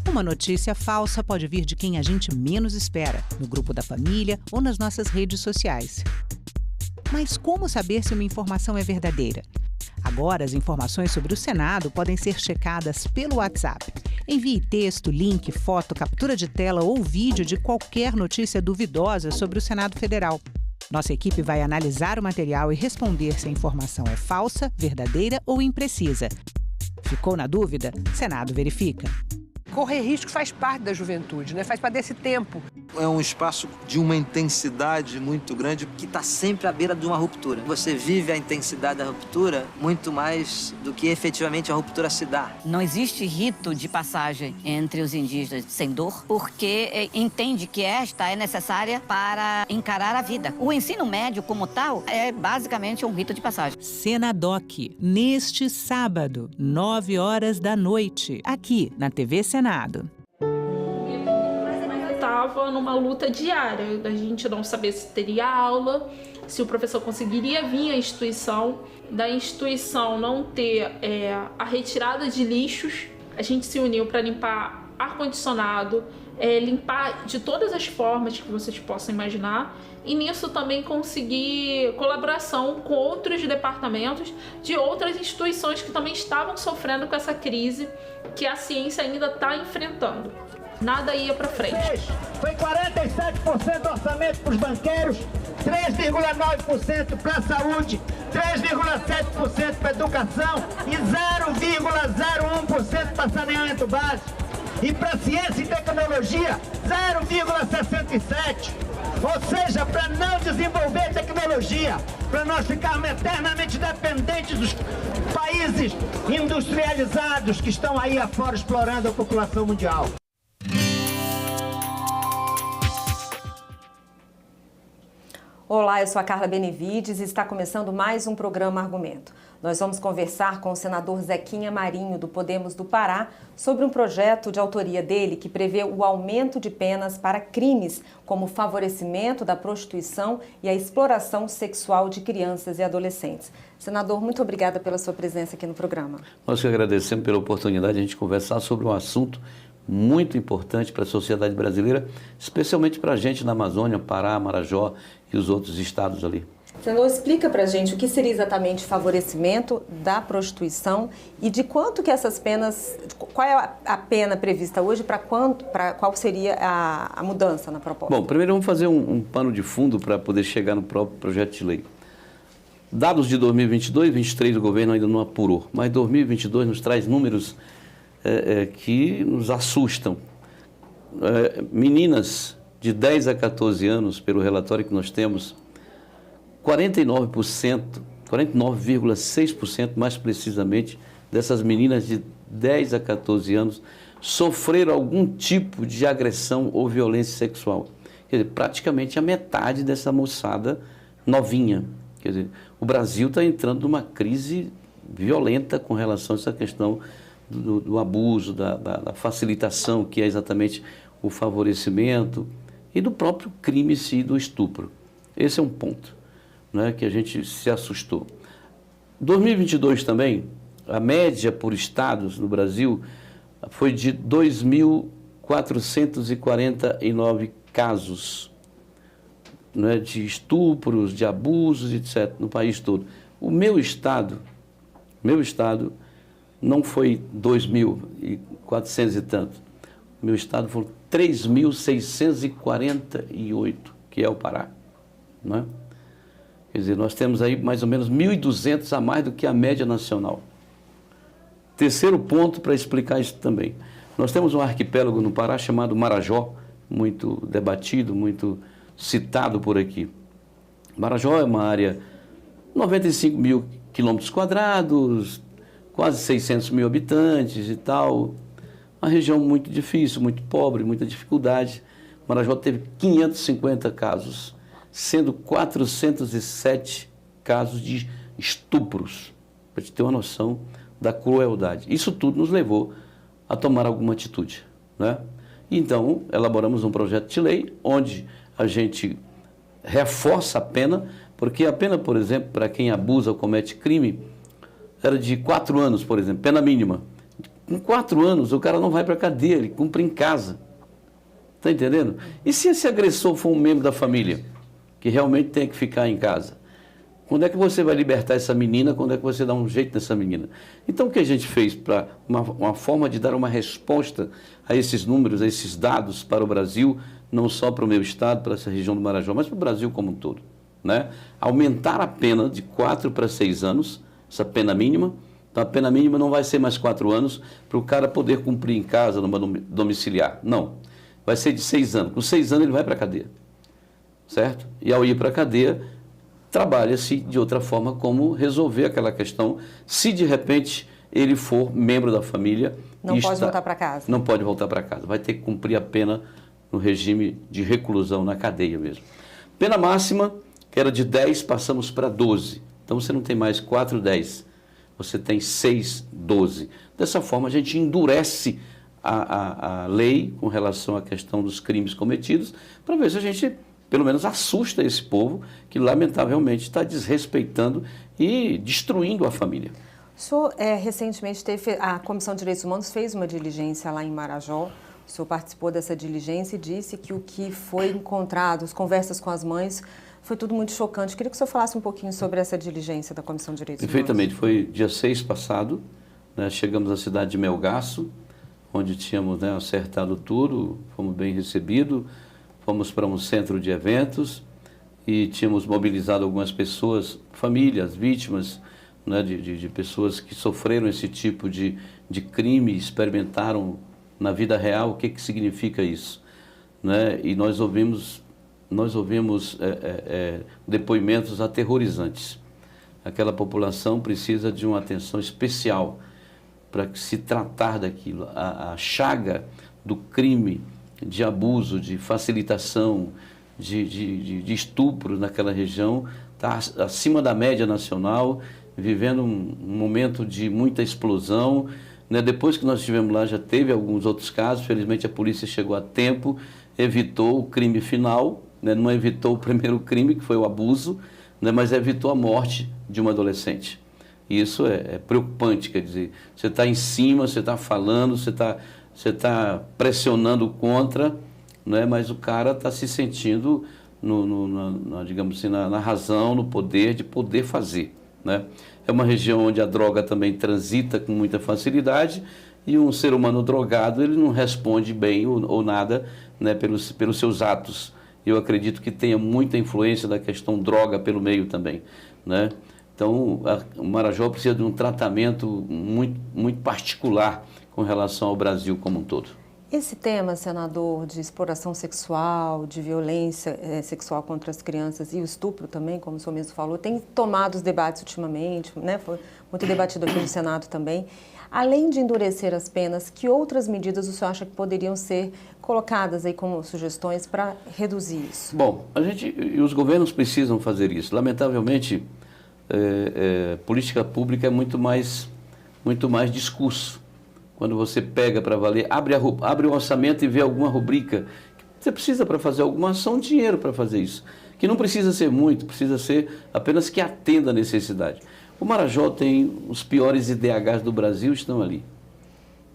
Uma notícia falsa pode vir de quem a gente menos espera, no grupo da família ou nas nossas redes sociais. Mas como saber se uma informação é verdadeira? Agora, as informações sobre o Senado podem ser checadas pelo WhatsApp. Envie texto, link, foto, captura de tela ou vídeo de qualquer notícia duvidosa sobre o Senado Federal. Nossa equipe vai analisar o material e responder se a informação é falsa, verdadeira ou imprecisa. Ficou na dúvida? Senado verifica. Correr risco faz parte da juventude, né? Faz parte desse tempo. É um espaço de uma intensidade muito grande que está sempre à beira de uma ruptura. Você vive a intensidade da ruptura muito mais do que efetivamente a ruptura se dá. Não existe rito de passagem entre os indígenas sem dor, porque entende que esta é necessária para encarar a vida. O ensino médio, como tal, é basicamente um rito de passagem. Senadoc, neste sábado, 9 horas da noite, aqui na TV Senado. Estava numa luta diária, da gente não saber se teria aula, se o professor conseguiria vir à instituição, da instituição não ter a retirada de lixos. A gente se uniu para limpar ar-condicionado, limpar de todas as formas que vocês possam imaginar, e nisso também conseguir colaboração com outros departamentos de outras instituições que também estavam sofrendo com essa crise que a ciência ainda está enfrentando. Nada ia para frente. Foi 47% do orçamento para os banqueiros, 3,9% para a saúde, 3,7% para a educação e 0,01% para saneamento básico. E para ciência e tecnologia, 0,67%. Ou seja, para não desenvolver tecnologia, para nós ficarmos eternamente dependentes dos países industrializados que estão aí afora explorando a população mundial. Olá, eu sou a Carla Benevides e está começando mais um programa Argumento. Nós vamos conversar com o senador Zequinha Marinho, do Podemos do Pará, sobre um projeto de autoria dele que prevê o aumento de penas para crimes como o favorecimento da prostituição e a exploração sexual de crianças e adolescentes. Senador, muito obrigada pela sua presença aqui no programa. Nós que agradecemos pela oportunidade de a gente conversar sobre um assunto muito importante para a sociedade brasileira, especialmente para a gente na Amazônia, Pará, Marajó e os outros estados ali. Senador, explica para a gente o que seria exatamente favorecimento da prostituição e de quanto que essas penas, qual é a pena prevista hoje, qual seria a mudança na proposta? Bom, primeiro vamos fazer um pano de fundo para poder chegar no próprio projeto de lei. Dados de 2022 e 2023 o governo ainda não apurou, mas 2022 nos traz números que nos assustam. Meninas de 10 a 14 anos, pelo relatório que nós temos, 49,6% mais precisamente, dessas meninas de 10 a 14 anos sofreram algum tipo de agressão ou violência sexual. Quer dizer, praticamente a metade dessa moçada novinha. Quer dizer, o Brasil está entrando numa crise violenta com relação a essa questão do abuso, da facilitação, que é exatamente o favorecimento, e do próprio crime em si, do estupro. Esse é um ponto, né, que a gente se assustou. 2022 também, a média por estados no Brasil foi de 2.449 casos, né, de estupros, de abusos, etc., no país todo. O meu estado não foi 2.400 e tanto. O meu estado foi 3.648, que é o Pará. Não é? Quer dizer, nós temos aí mais ou menos 1.200 a mais do que a média nacional. Terceiro ponto para explicar isso também. Nós temos um arquipélago no Pará chamado Marajó, muito debatido, muito citado por aqui. Marajó é uma área 95 mil quilômetros quadrados, quase 600 mil habitantes e tal. Uma região muito difícil, muito pobre, muita dificuldade. Marajó teve 550 casos, sendo 407 casos de estupros, para te ter uma noção da crueldade. Isso tudo nos levou a tomar alguma atitude, né? Então, elaboramos um projeto de lei onde a gente reforça a pena, porque a pena, por exemplo, para quem abusa ou comete crime, era de 4 anos, por exemplo, pena mínima. Com 4 anos, o cara não vai para a cadeia, ele cumpre em casa. Está entendendo? E se esse agressor for um membro da família, que realmente tem que ficar em casa? Quando é que você vai libertar essa menina? Quando é que você dá um jeito nessa menina? Então, o que a gente fez para uma forma de dar uma resposta a esses números, a esses dados para o Brasil, não só para o meu estado, para essa região do Marajó, mas para o Brasil como um todo, né? Aumentar a pena de 4 para 6 anos, essa pena mínima. Então, a pena mínima não vai ser mais 4 anos para o cara poder cumprir em casa, numa domiciliar. Não. Vai ser de 6 anos. Com 6 anos ele vai para a cadeia, certo? E ao ir para a cadeia, trabalha-se de outra forma como resolver aquela questão, se de repente ele for membro da família. Não pode voltar para casa. Não pode voltar para casa. Vai ter que cumprir a pena no regime de reclusão, na cadeia mesmo. Pena máxima, que era de 10, passamos para 12. Então você não tem mais 4, 10. Você tem 6, 12. Dessa forma a gente endurece a lei com relação à questão dos crimes cometidos, para ver se a gente, pelo menos, assusta esse povo que, lamentavelmente, está desrespeitando e destruindo a família. O senhor, recentemente, a Comissão de Direitos Humanos fez uma diligência lá em Marajó. O senhor participou dessa diligência e disse que o que foi encontrado, as conversas com as mães, foi tudo muito chocante. Queria que o senhor falasse um pouquinho sobre essa diligência da Comissão de Direitos Humanos. Perfeitamente. Foi dia 6 passado, né, chegamos à cidade de Melgaço, onde tínhamos, né, acertado tudo, fomos bem recebidos, fomos para um centro de eventos e tínhamos mobilizado algumas pessoas, famílias, vítimas, né, de pessoas que sofreram esse tipo de crime, experimentaram na vida real o que significa isso, né? E nós ouvimos depoimentos aterrorizantes. Aquela população precisa de uma atenção especial para se tratar daquilo. A chaga do crime, de abuso, de facilitação, de estupro naquela região está acima da média nacional, vivendo um momento de muita explosão, né? Depois que nós estivemos lá, já teve alguns outros casos. Felizmente a polícia chegou a tempo, evitou o crime final, né? Não evitou o primeiro crime, que foi o abuso, né? Mas evitou a morte de uma adolescente. E isso é preocupante, quer dizer, você está em cima, você está falando, você está pressionando contra, né? Mas o cara está se sentindo, digamos assim, na razão, no poder de poder fazer, né? É uma região onde a droga também transita com muita facilidade e um ser humano drogado, ele não responde bem ou nada, né, pelos seus atos. Eu acredito que tenha muita influência da questão droga pelo meio também, né? Então, o Marajó precisa de um tratamento muito, muito particular com relação ao Brasil como um todo. Esse tema, senador, de exploração sexual, de violência sexual contra as crianças e o estupro também, como o senhor mesmo falou, tem tomado os debates ultimamente, né? Foi muito debatido aqui no Senado também. Além de endurecer as penas, que outras medidas o senhor acha que poderiam ser colocadas aí como sugestões para reduzir isso? Bom, os governos precisam fazer isso. Lamentavelmente, política pública é muito mais discurso. Quando você pega para valer, abre o orçamento e vê alguma rubrica, você precisa para fazer alguma ação, dinheiro para fazer isso. Que não precisa ser muito, precisa ser apenas que atenda a necessidade. O Marajó tem os piores IDHs do Brasil, estão ali,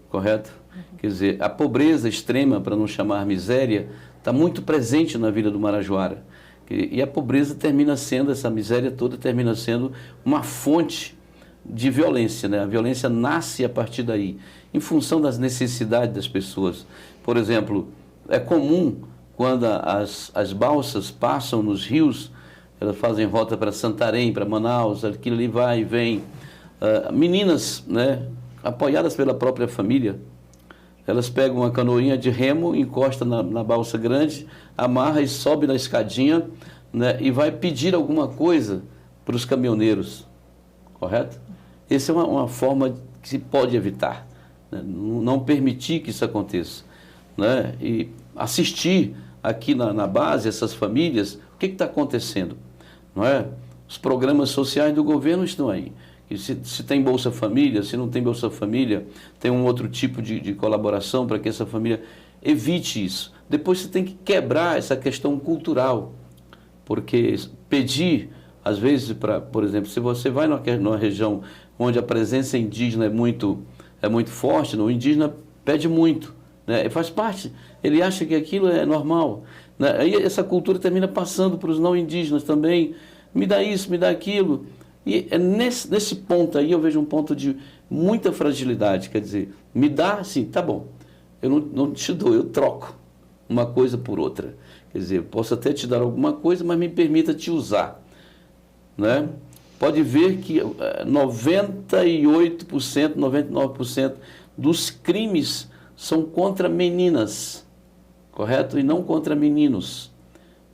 correto? Quer dizer, a pobreza extrema, para não chamar miséria, está muito presente na vida do marajoara. E a pobreza termina sendo, essa miséria toda termina sendo uma fonte de violência, né? A violência nasce a partir daí, em função das necessidades das pessoas. Por exemplo, é comum quando as balsas passam nos rios, elas fazem rota para Santarém, para Manaus, aquilo ali vai e vem. Meninas, né, apoiadas pela própria família, Elas pegam uma canoinha de remo, encosta na balsa grande, amarra e sobe na escadinha, né, e vai pedir alguma coisa para os caminhoneiros, correto? Essa é uma forma que se pode evitar, né? Não permitir que isso aconteça, né? E assistir aqui na base essas famílias, o que está acontecendo, não é? Os programas sociais do governo estão aí. E se tem Bolsa Família, se não tem Bolsa Família, tem um outro tipo de colaboração para que essa família evite isso. Depois você tem que quebrar essa questão cultural, porque pedir, às vezes, por exemplo, se você vai numa região onde a presença indígena é muito forte, o indígena pede muito, né? Faz parte, ele acha que aquilo é normal, né? Aí essa cultura termina passando para os não indígenas também, me dá isso, me dá aquilo. E é nesse ponto aí eu vejo um ponto de muita fragilidade, quer dizer, me dá, sim, tá bom, eu não te dou, eu troco uma coisa por outra. Quer dizer, posso até te dar alguma coisa, mas me permita te usar, né? Pode ver que 98%, 99% dos crimes são contra meninas, correto? E não contra meninos.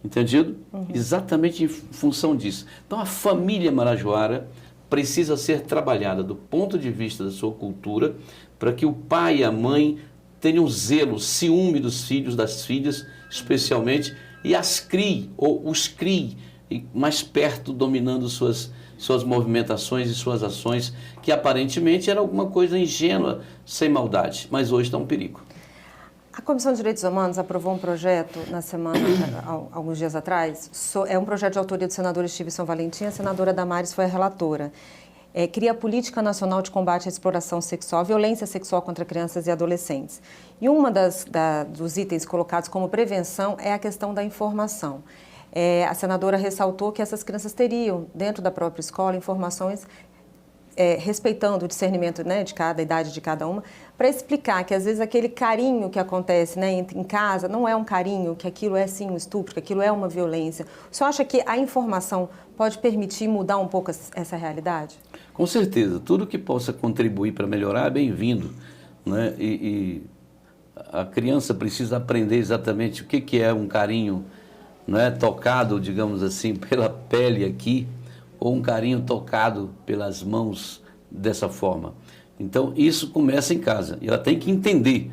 Entendido? Uhum. Exatamente em função disso. Então, a família marajoara precisa ser trabalhada do ponto de vista da sua cultura, para que o pai e a mãe tenham zelo, ciúme dos filhos, das filhas, especialmente, e as crie, ou os crie, mais perto, dominando suas movimentações e suas ações, que aparentemente era alguma coisa ingênua, sem maldade, mas hoje está um perigo. A Comissão de Direitos Humanos aprovou um projeto na semana, alguns dias atrás, é um projeto de autoria do senador Estiveson Valentim, a senadora Damares foi a relatora. Cria a Política Nacional de Combate à Exploração Sexual, à Violência Sexual contra Crianças e Adolescentes. E uma dos itens colocados como prevenção é a questão da informação. A senadora ressaltou que essas crianças teriam, dentro da própria escola, informações respeitando o discernimento, né, de cada idade de cada uma, para explicar que às vezes aquele carinho que acontece, né, em casa não é um carinho, que aquilo é sim um estupro, que aquilo é uma violência. O senhor acha que a informação pode permitir mudar um pouco essa realidade? Com certeza, tudo que possa contribuir para melhorar é bem-vindo, né? E a criança precisa aprender exatamente o que é um carinho, né, tocado, digamos assim, pela pele aqui, ou um carinho tocado pelas mãos dessa forma. Então, isso começa em casa. E ela tem que entender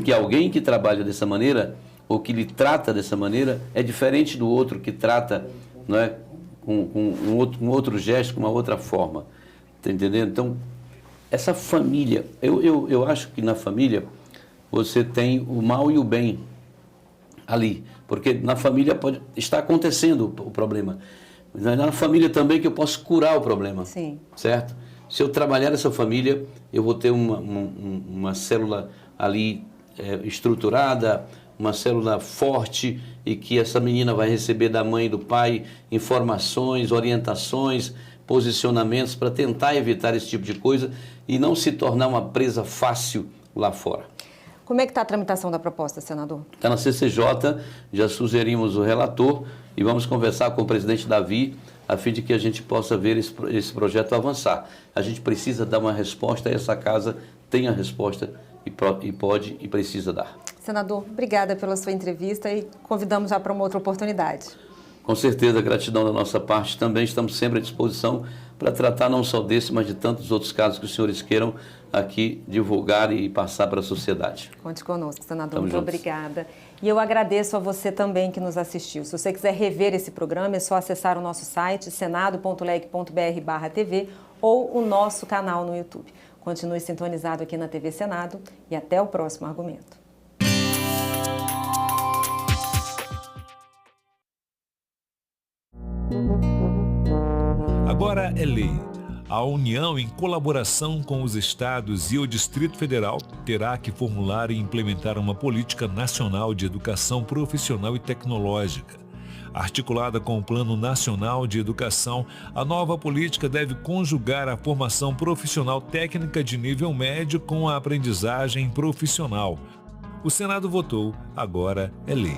que alguém que trabalha dessa maneira, ou que lhe trata dessa maneira, é diferente do outro que trata, não é, com um outro gesto, com uma outra forma. Está entendendo? Então, essa família, eu acho que na família você tem o mal e o bem ali. Porque na família pode estar acontecendo o problema. Na família também que eu posso curar o problema. Sim. Certo? Se eu trabalhar essa família, eu vou ter uma célula ali estruturada, uma célula forte, e que essa menina vai receber da mãe e do pai informações, orientações, posicionamentos para tentar evitar esse tipo de coisa e não se tornar uma presa fácil lá fora. Como é que está a tramitação da proposta, senador? Está na CCJ, já sugerimos o relator e vamos conversar com o presidente Davi a fim de que a gente possa ver esse projeto avançar. A gente precisa dar uma resposta e essa casa tem a resposta e pode e precisa dar. Senador, obrigada pela sua entrevista e convidamos já para uma outra oportunidade. Com certeza, gratidão da nossa parte. Também estamos sempre à disposição para tratar não só desse, mas de tantos outros casos que os senhores queiram aqui divulgar e passar para a sociedade. Conte conosco, senador. Muito obrigada. E eu agradeço a você também que nos assistiu. Se você quiser rever esse programa, é só acessar o nosso site, senado.leg.br/TV ou o nosso canal no YouTube. Continue sintonizado aqui na TV Senado e até o próximo argumento. Agora é lei. A União, em colaboração com os estados e o Distrito Federal, terá que formular e implementar uma política nacional de educação profissional e tecnológica. Articulada com o Plano Nacional de Educação, a nova política deve conjugar a formação profissional técnica de nível médio com a aprendizagem profissional. O Senado votou, agora é lei.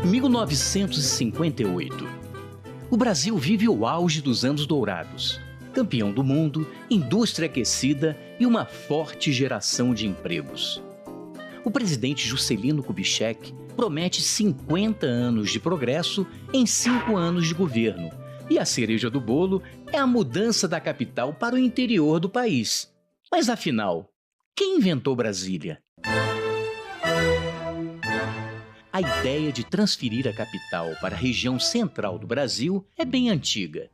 1958. O Brasil vive o auge dos anos dourados. Campeão do mundo, indústria aquecida e uma forte geração de empregos. O presidente Juscelino Kubitschek promete 50 anos de progresso em 5 anos de governo. E a cereja do bolo é a mudança da capital para o interior do país. Mas afinal, quem inventou Brasília? A ideia de transferir a capital para a região central do Brasil é bem antiga.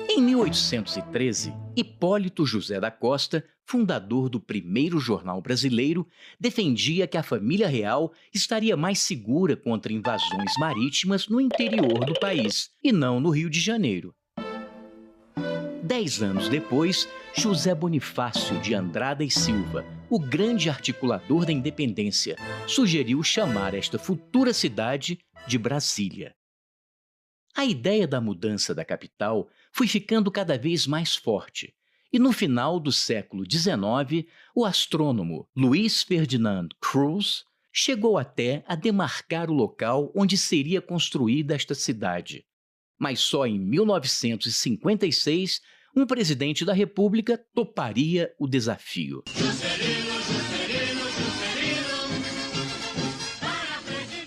Em 1813, Hipólito José da Costa, fundador do primeiro jornal brasileiro, defendia que a família real estaria mais segura contra invasões marítimas no interior do país, e não no Rio de Janeiro. 10 anos depois, José Bonifácio de Andrada e Silva, o grande articulador da independência, sugeriu chamar esta futura cidade de Brasília. A ideia da mudança da capital foi ficando cada vez mais forte, e no final do século XIX, o astrônomo Luiz Ferdinand Cruz chegou até a demarcar o local onde seria construída esta cidade. Mas só em 1956, um presidente da República toparia o desafio.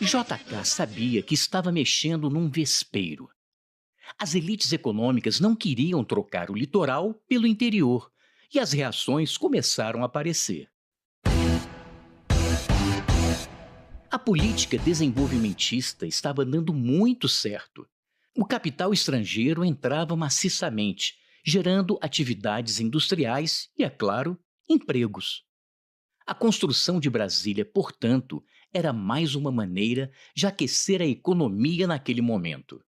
JK sabia que estava mexendo num vespeiro. As elites econômicas não queriam trocar o litoral pelo interior, e as reações começaram a aparecer. A política desenvolvimentista estava dando muito certo. O capital estrangeiro entrava maciçamente, gerando atividades industriais e, é claro, empregos. A construção de Brasília, portanto, era mais uma maneira de aquecer a economia naquele momento.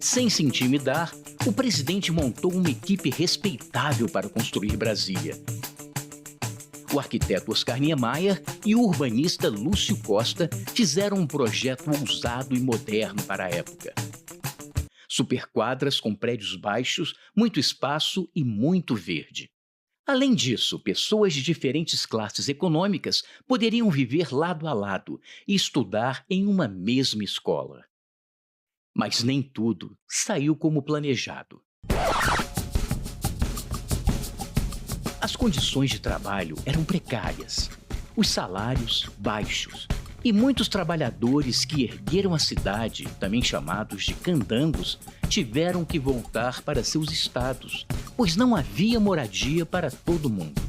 Sem se intimidar, o presidente montou uma equipe respeitável para construir Brasília. O arquiteto Oscar Niemeyer e o urbanista Lúcio Costa fizeram um projeto ousado e moderno para a época. Superquadras com prédios baixos, muito espaço e muito verde. Além disso, pessoas de diferentes classes econômicas poderiam viver lado a lado e estudar em uma mesma escola. Mas nem tudo saiu como planejado. As condições de trabalho eram precárias, os salários baixos, e muitos trabalhadores que ergueram a cidade, também chamados de candangos, tiveram que voltar para seus estados, pois não havia moradia para todo mundo.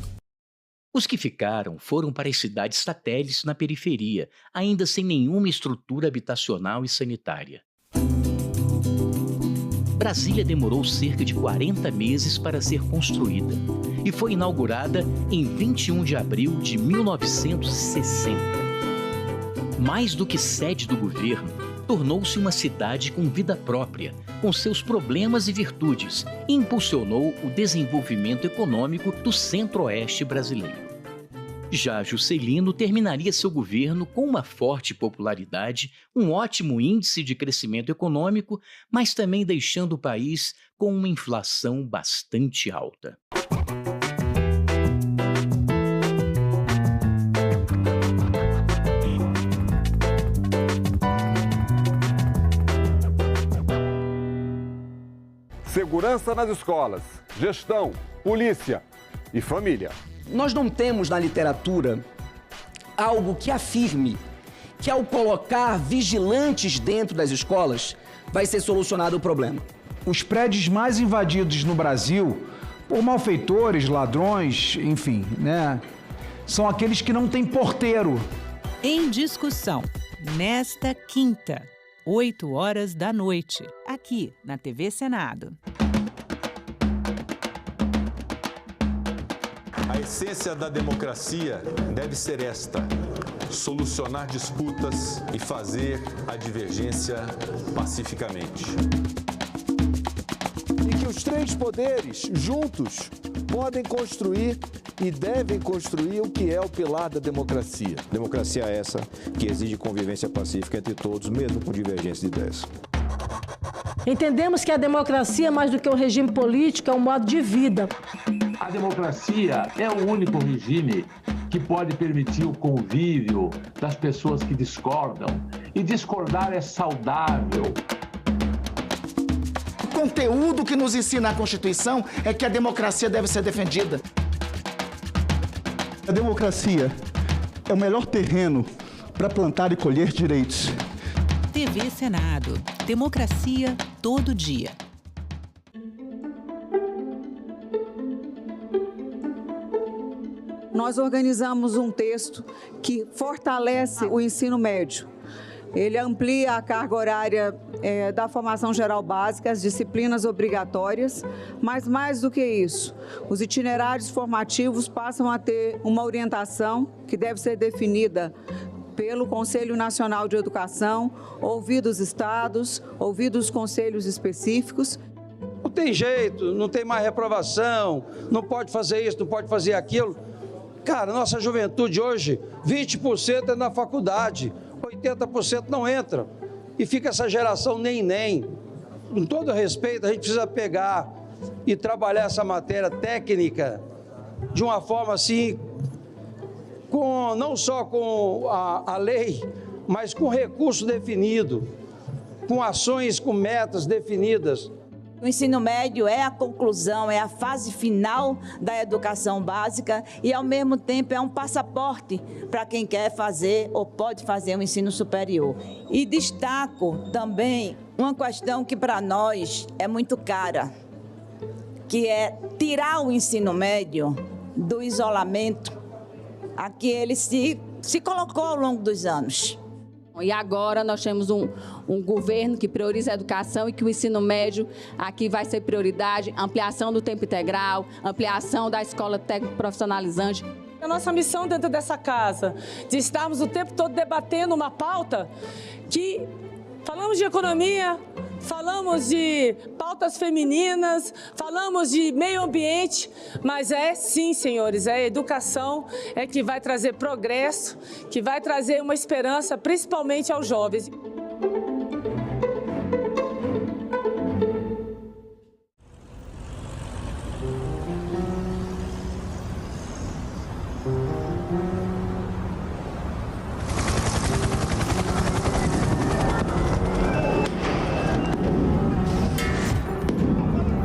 Os que ficaram foram para as cidades satélites na periferia, ainda sem nenhuma estrutura habitacional e sanitária. Brasília demorou cerca de 40 meses para ser construída e foi inaugurada em 21 de abril de 1960. Mais do que sede do governo, tornou-se uma cidade com vida própria, com seus problemas e virtudes, e impulsionou o desenvolvimento econômico do centro-oeste brasileiro. Já Juscelino terminaria seu governo com uma forte popularidade, um ótimo índice de crescimento econômico, mas também deixando o país com uma inflação bastante alta. Segurança nas escolas, gestão, polícia e família. Nós não temos na literatura algo que afirme que ao colocar vigilantes dentro das escolas vai ser solucionado o problema. Os prédios mais invadidos no Brasil por malfeitores, ladrões, enfim, né? São aqueles que não têm porteiro. Em discussão, nesta quinta, 20h, aqui na TV Senado. A essência da democracia deve ser esta: solucionar disputas e fazer a divergência pacificamente. E que os três poderes, juntos, podem construir e devem construir o que é o pilar da democracia. Democracia é essa que exige convivência pacífica entre todos, mesmo com divergência de ideias. Entendemos que a democracia, mais do que um regime político, é um modo de vida. A democracia é o único regime que pode permitir o convívio das pessoas que discordam. E discordar é saudável. O conteúdo que nos ensina a Constituição é que a democracia deve ser defendida. A democracia é o melhor terreno para plantar e colher direitos. TV Senado. Democracia todo dia. Nós organizamos um texto que fortalece o ensino médio. Ele amplia a carga horária da formação geral básica, as disciplinas obrigatórias, mas mais do que isso, os itinerários formativos passam a ter uma orientação que deve ser definida pelo Conselho Nacional de Educação, ouvidos os estados, ouvidos os conselhos específicos. Não tem jeito, não tem mais reprovação, não pode fazer isso, não pode fazer aquilo. Cara, nossa juventude hoje, 20% é na faculdade, 80% não entra. E fica essa geração nem. Com todo respeito, a gente precisa pegar e trabalhar essa matéria técnica de uma forma assim, não só com a lei, mas com recurso definido, com ações, com metas definidas. O ensino médio é a conclusão, é a fase final da educação básica e, ao mesmo tempo, é um passaporte para quem quer fazer ou pode fazer um ensino superior. E destaco também uma questão que, para nós, é muito cara, que é tirar o ensino médio do isolamento a que ele se colocou ao longo dos anos. E agora nós temos um governo que prioriza a educação e que o ensino médio aqui vai ser prioridade, ampliação do tempo integral, ampliação da escola técnico profissionalizante. A nossa missão dentro dessa casa, de estarmos o tempo todo debatendo uma pauta que falamos de economia, falamos de pautas femininas, falamos de meio ambiente, mas sim, senhores, a educação é que vai trazer progresso, que vai trazer uma esperança, principalmente aos jovens.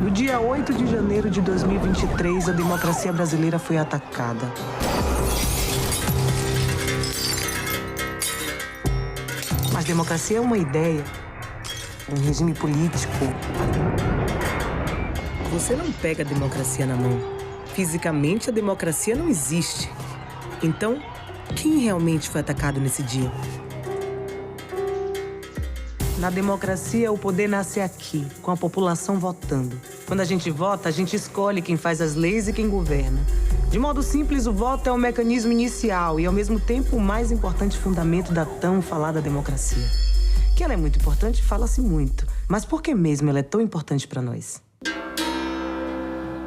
No dia 8 de janeiro de 2023, a democracia brasileira foi atacada. Mas democracia é uma ideia, um regime político. Você não pega a democracia na mão. Fisicamente, a democracia não existe. Então, quem realmente foi atacado nesse dia? Na democracia, o poder nasce aqui, com a população votando. Quando a gente vota, a gente escolhe quem faz as leis e quem governa. De modo simples, o voto é o mecanismo inicial e, ao mesmo tempo, o mais importante fundamento da tão falada democracia. Que ela é muito importante, fala-se muito. Mas por que mesmo ela é tão importante para nós?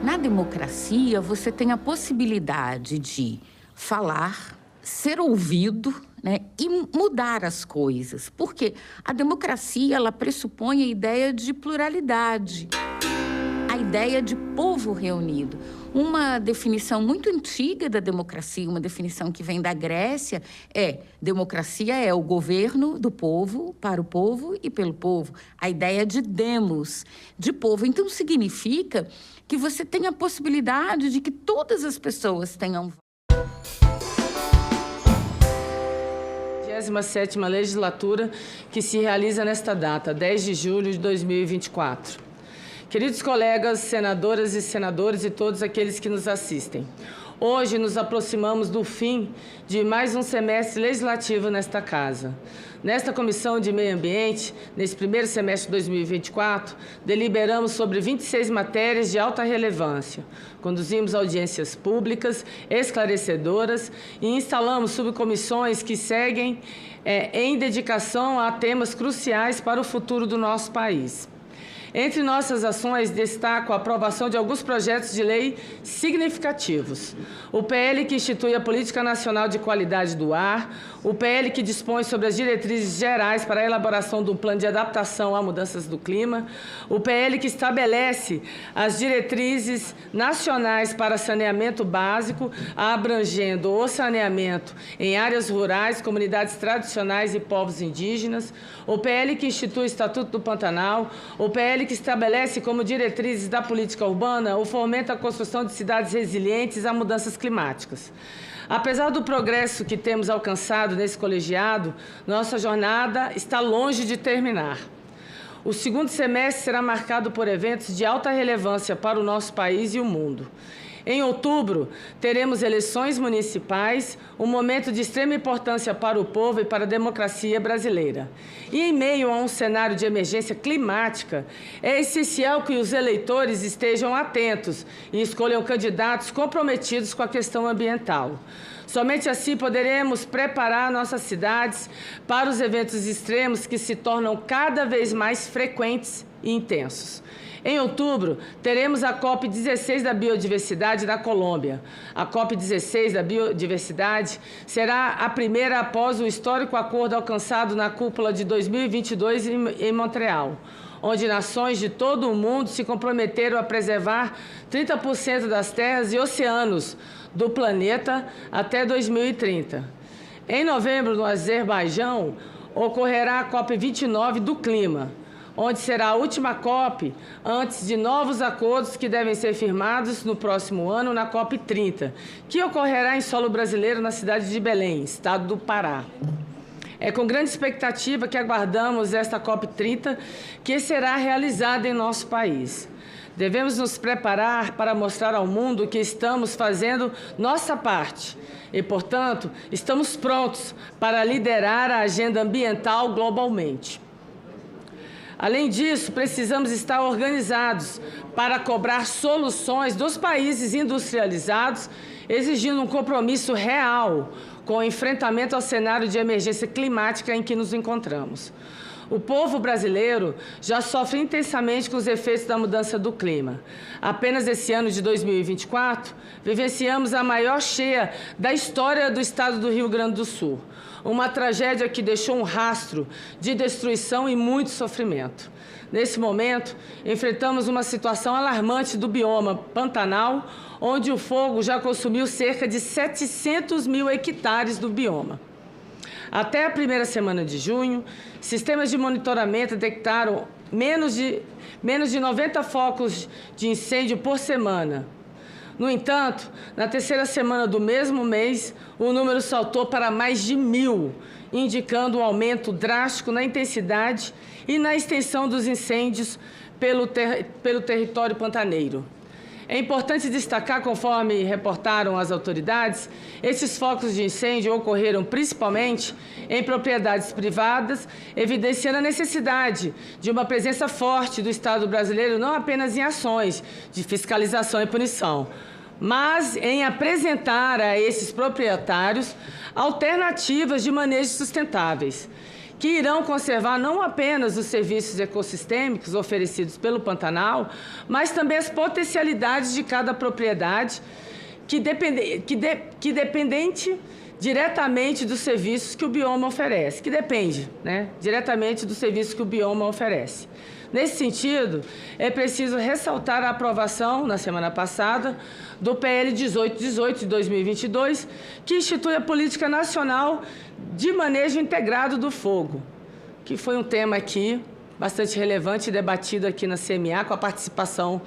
Na democracia, você tem a possibilidade de falar, ser ouvido, né, e mudar as coisas. Porque a democracia, ela pressupõe a ideia de pluralidade, a ideia de povo reunido. Uma definição muito antiga da democracia, uma definição que vem da Grécia, democracia é o governo do povo, para o povo e pelo povo. A ideia de demos, de povo. Então, significa que você tem a possibilidade de que todas as pessoas tenham. 27ª legislatura, que se realiza nesta data, 10 de julho de 2024. Queridos colegas, senadoras e senadores e todos aqueles que nos assistem, hoje nos aproximamos do fim de mais um semestre legislativo nesta casa. Nesta Comissão de Meio Ambiente, nesse primeiro semestre de 2024, deliberamos sobre 26 matérias de alta relevância. Conduzimos audiências públicas, esclarecedoras e instalamos subcomissões que seguem em dedicação a temas cruciais para o futuro do nosso país. Entre nossas ações, destaco a aprovação de alguns projetos de lei significativos. O PL que institui a Política Nacional de Qualidade do Ar, o PL que dispõe sobre as diretrizes gerais para a elaboração de um plano de adaptação a mudanças do clima, o PL que estabelece as diretrizes nacionais para saneamento básico, abrangendo o saneamento em áreas rurais, comunidades tradicionais e povos indígenas, o PL que institui o Estatuto do Pantanal, o PL que estabelece como diretrizes da política urbana o fomento à construção de cidades resilientes a mudanças climáticas. Apesar do progresso que temos alcançado nesse colegiado, nossa jornada está longe de terminar. O segundo semestre será marcado por eventos de alta relevância para o nosso país e o mundo. Em outubro, teremos eleições municipais, um momento de extrema importância para o povo e para a democracia brasileira. E em meio a um cenário de emergência climática, é essencial que os eleitores estejam atentos e escolham candidatos comprometidos com a questão ambiental. Somente assim poderemos preparar nossas cidades para os eventos extremos que se tornam cada vez mais frequentes e intensos. Em outubro, teremos a COP16 da Biodiversidade na Colômbia. A COP16 da Biodiversidade será a primeira após o histórico acordo alcançado na cúpula de 2022 em Montreal, onde nações de todo o mundo se comprometeram a preservar 30% das terras e oceanos do planeta até 2030. Em novembro, no Azerbaijão, ocorrerá a COP29 do clima, onde será a última COP antes de novos acordos que devem ser firmados no próximo ano na COP30, que ocorrerá em solo brasileiro na cidade de Belém, estado do Pará. É com grande expectativa que aguardamos esta COP30, que será realizada em nosso país. Devemos nos preparar para mostrar ao mundo que estamos fazendo nossa parte e, portanto, estamos prontos para liderar a agenda ambiental globalmente. Além disso, precisamos estar organizados para cobrar soluções dos países industrializados, exigindo um compromisso real com o enfrentamento ao cenário de emergência climática em que nos encontramos. O povo brasileiro já sofre intensamente com os efeitos da mudança do clima. Apenas esse ano de 2024, vivenciamos a maior cheia da história do estado do Rio Grande do Sul. Uma tragédia que deixou um rastro de destruição e muito sofrimento. Nesse momento, enfrentamos uma situação alarmante do bioma Pantanal, onde o fogo já consumiu cerca de 700 mil hectares do bioma. Até a primeira semana de junho, sistemas de monitoramento detectaram menos de 90 focos de incêndio por semana. No entanto, na terceira semana do mesmo mês, o número saltou para mais de 1.000, indicando um aumento drástico na intensidade e na extensão dos incêndios pelo território pantaneiro. É importante destacar, conforme reportaram as autoridades, esses focos de incêndio ocorreram principalmente em propriedades privadas, evidenciando a necessidade de uma presença forte do Estado brasileiro, não apenas em ações de fiscalização e punição, mas em apresentar a esses proprietários alternativas de manejo sustentáveis, que irão conservar não apenas os serviços ecossistêmicos oferecidos pelo Pantanal, mas também as potencialidades de cada propriedade que dependente diretamente dos serviços que o bioma oferece, diretamente dos serviços que o bioma oferece. Nesse sentido, é preciso ressaltar a aprovação, na semana passada, do PL 1818 de 2022, que institui a Política Nacional de Manejo Integrado do Fogo, que foi um tema aqui bastante relevante e debatido aqui na CMA, com a participação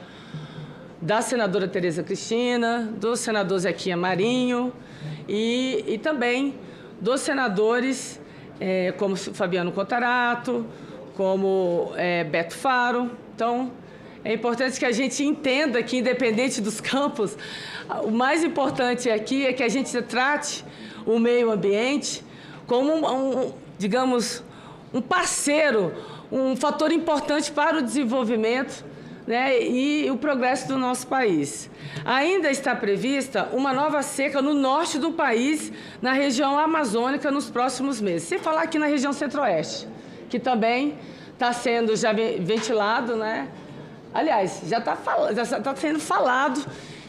da senadora Tereza Cristina, do senador Zequinha Marinho e também dos senadores como Fabiano Contarato, como Beto Faro. Então, é importante que a gente entenda que, independente dos campos, o mais importante aqui é que a gente trate o meio ambiente como digamos, um parceiro, um fator importante para o desenvolvimento, e o progresso do nosso país. Ainda está prevista uma nova seca no norte do país, na região amazônica, nos próximos meses. Sem falar aqui na região centro-oeste, que também está sendo já ventilado, né? Aliás, já está sendo falado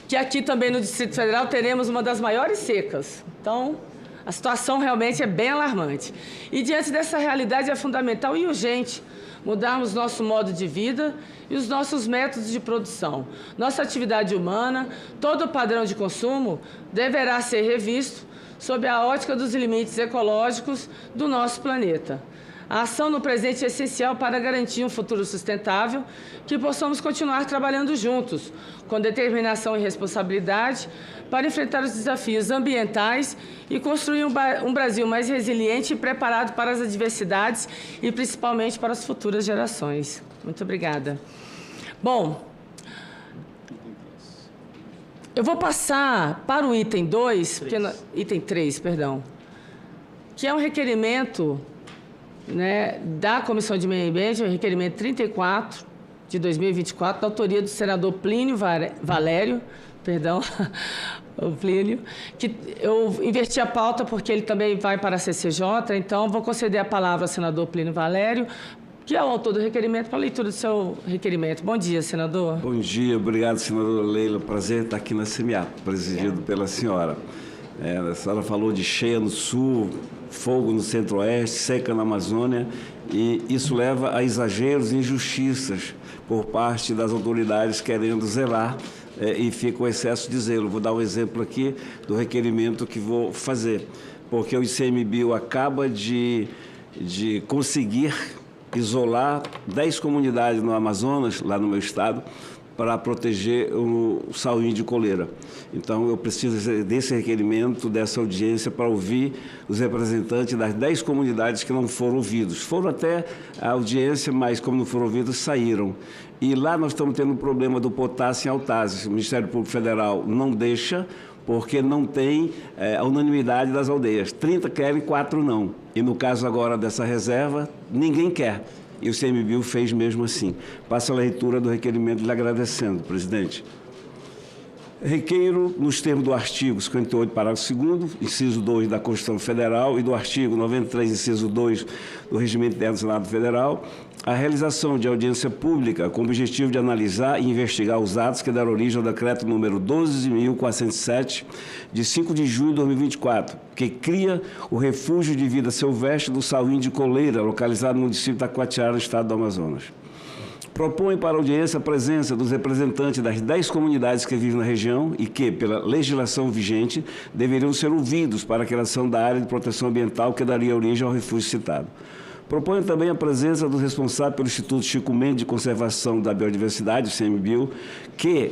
que aqui também no Distrito Federal teremos uma das maiores secas. Então, a situação realmente é bem alarmante. E diante dessa realidade é fundamental e urgente mudarmos nosso modo de vida e os nossos métodos de produção. Nossa atividade humana, todo o padrão de consumo deverá ser revisto sob a ótica dos limites ecológicos do nosso planeta. A ação no presente é essencial para garantir um futuro sustentável, que possamos continuar trabalhando juntos, com determinação e responsabilidade, para enfrentar os desafios ambientais e construir um Brasil mais resiliente e preparado para as adversidades e principalmente para as futuras gerações. Muito obrigada. Bom, eu vou passar para o item 2, item 3, perdão, que é um requerimento, né, da Comissão de Meio Ambiente, o requerimento 34 de 2024, da autoria do senador Plínio Valério, perdão, o Plínio, que eu inverti a pauta porque ele também vai para a CCJ, então vou conceder a palavra ao senador Plínio Valério, que é o autor do requerimento, para a leitura do seu requerimento. Bom dia, senador. Bom dia, obrigado, senadora Leila. Prazer estar aqui na CEMIAP, presidido pela senhora. A senhora falou de cheia no sul, fogo no centro-oeste, seca na Amazônia, e isso leva a exageros e injustiças por parte das autoridades querendo zelar, e fica o excesso de zelo. Vou dar um exemplo aqui do requerimento que vou fazer, porque o ICMBio acaba de conseguir isolar 10 comunidades no Amazonas, lá no meu estado, para proteger o sauim de coleira. Então, eu preciso desse requerimento, dessa audiência, para ouvir os representantes das 10 comunidades que não foram ouvidos. Foram até a audiência, mas, como não foram ouvidos, saíram. E lá nós estamos tendo um problema do potássio em Altazes. O Ministério Público Federal não deixa, porque não tem a unanimidade das aldeias. 30 querem, 4 não. E, no caso agora dessa reserva, ninguém quer. E o ICMBio fez mesmo assim. Passo a leitura do requerimento lhe agradecendo, presidente. Requeiro, nos termos do artigo 58, parágrafo 2º, inciso 2 da Constituição Federal e do artigo 93, inciso 2 do Regimento Interno do Senado Federal, a realização de audiência pública com o objetivo de analisar e investigar os atos que deram origem ao decreto número 12.407, de 5 de junho de 2024, que cria o refúgio de vida silvestre do sauim de coleira, localizado no município de Taquatiara, no estado do Amazonas. Propõe para a audiência a presença dos representantes das 10 comunidades que vivem na região e que, pela legislação vigente, deveriam ser ouvidos para a criação da área de proteção ambiental que daria origem ao refúgio citado. Propõe também a presença dos responsáveis pelo Instituto Chico Mendes de Conservação da Biodiversidade, o ICMBio, que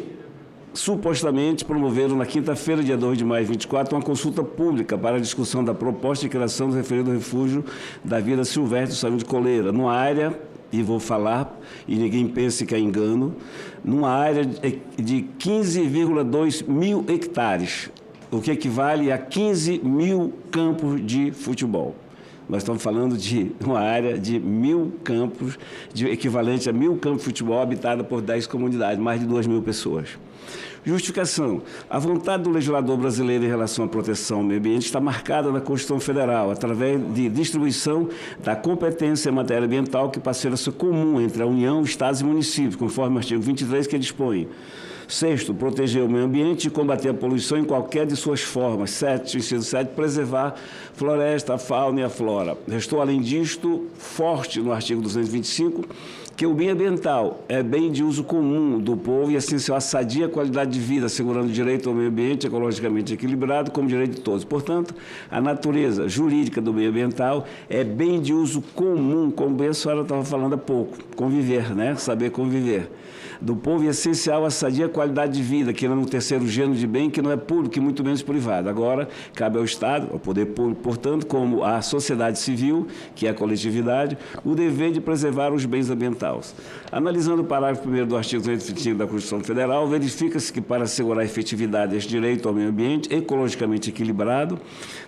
supostamente promoveram na quinta-feira, dia 2 de maio de 2024, uma consulta pública para a discussão da proposta de criação do referido refúgio da vida silvestre do sauim de coleira, numa área, e vou falar, e ninguém pense que é engano, numa área de 15,2 mil hectares, o que equivale a 15 mil campos de futebol. Nós estamos falando de uma área de 1.000 campos, equivalente a 1.000 campos de futebol habitada por 10 comunidades, mais de 2.000 pessoas. Justificação. A vontade do legislador brasileiro em relação à proteção ao meio ambiente está marcada na Constituição Federal, através de distribuição da competência em matéria ambiental que passa a ser comum entre a União, Estados e municípios, conforme o artigo 23 que dispõe. Sexto, proteger o meio ambiente e combater a poluição em qualquer de suas formas. 7, inciso 7, preservar floresta, a fauna e a flora. Restou, além disto, forte no artigo 225, que o bem ambiental é bem de uso comum do povo e essencial à sadia qualidade de vida, assegurando o direito ao meio ambiente ecologicamente equilibrado como direito de todos. Portanto, a natureza jurídica do meio ambiental é bem de uso comum, como bem a senhora estava falando há pouco, conviver, né? Saber conviver. Do povo e essencial à sadia qualidade de vida, que é um terceiro gênero de bem que não é público e muito menos privado. Agora, cabe ao Estado, ao poder público, portanto, como à sociedade civil, que é a coletividade, o dever de preservar os bens ambientais ambiental. Analisando o parágrafo 1º do artigo 225 da Constituição Federal, verifica-se que para assegurar a efetividade deste direito ao meio ambiente ecologicamente equilibrado,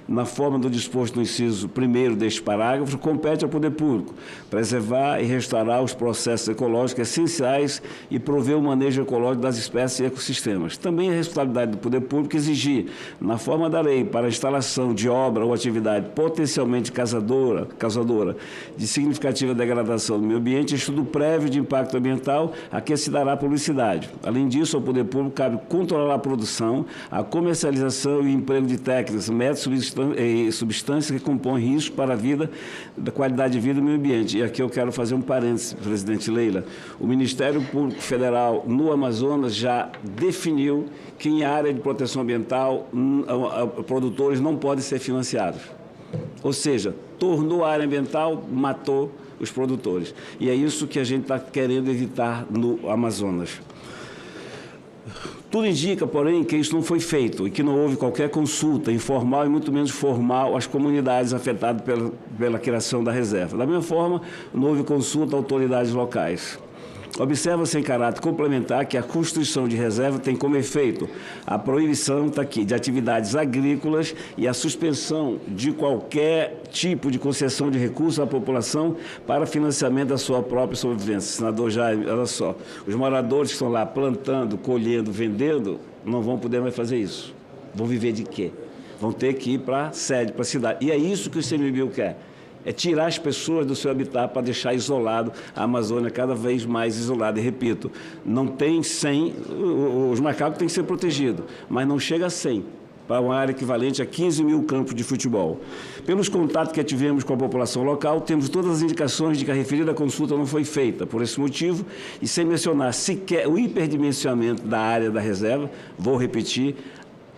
na forma do disposto no inciso 1º deste parágrafo, compete ao poder público preservar e restaurar os processos ecológicos essenciais e prover o manejo ecológico das espécies e ecossistemas. Também é responsabilidade do poder público exigir, na forma da lei, para a instalação de obra ou atividade potencialmente causadora de significativa degradação do meio ambiente, estudo prévio de impacto ambiental a que se dará publicidade. Além disso, ao poder público cabe controlar a produção, a comercialização e o emprego de técnicas, métodos e substâncias que compõem risco para a vida, da qualidade de vida e do meio ambiente. E aqui eu quero fazer um parênteses, presidente Leila. O Ministério Público Federal no Amazonas já definiu que em área de proteção ambiental produtores não podem ser financiados. Ou seja, tornou a área ambiental, matou os produtores. E é isso que a gente está querendo evitar no Amazonas. Tudo indica, porém, que isso não foi feito e que não houve qualquer consulta informal e muito menos formal às comunidades afetadas pela criação da reserva. Da mesma forma, não houve consulta a autoridades locais. Observa-se em caráter complementar que a Constituição de Reserva tem como efeito a proibição de atividades agrícolas e a suspensão de qualquer tipo de concessão de recursos à população para financiamento da sua própria sobrevivência. Senador Jaime, olha só, os moradores que estão lá plantando, colhendo, vendendo, não vão poder mais fazer isso. Vão viver de quê? Vão ter que ir para a sede, para a cidade. E é isso que o ICMBio quer. É tirar as pessoas do seu habitat para deixar isolado a Amazônia cada vez mais isolada. E repito, não tem 100, os macacos têm que ser protegidos, mas não chega a 100, para uma área equivalente a 15 mil campos de futebol. Pelos contatos que tivemos com a população local, temos todas as indicações de que a referida consulta não foi feita. Por esse motivo, e sem mencionar sequer o hiperdimensionamento da área da reserva, vou repetir,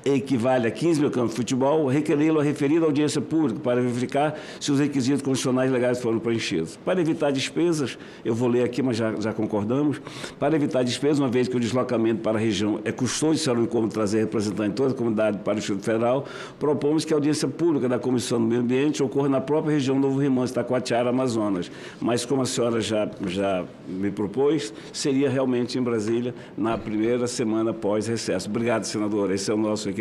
equivale a 15 mil campos de futebol, requerê-lo a referida audiência pública para verificar se os requisitos constitucionais legais foram preenchidos. Para evitar despesas, eu vou ler aqui, mas já concordamos, para evitar despesas, uma vez que o deslocamento para a região é custoso, será um incômodo trazer representante de toda a comunidade para o Distrito Federal, propomos que a audiência pública da Comissão do Meio Ambiente ocorra na própria região Novo Remanso, Taquatiara, Amazonas. Mas, como a senhora já me propôs, seria realmente em Brasília, na primeira semana pós-recesso. Obrigado, senador. Esse é o nosso requerimento.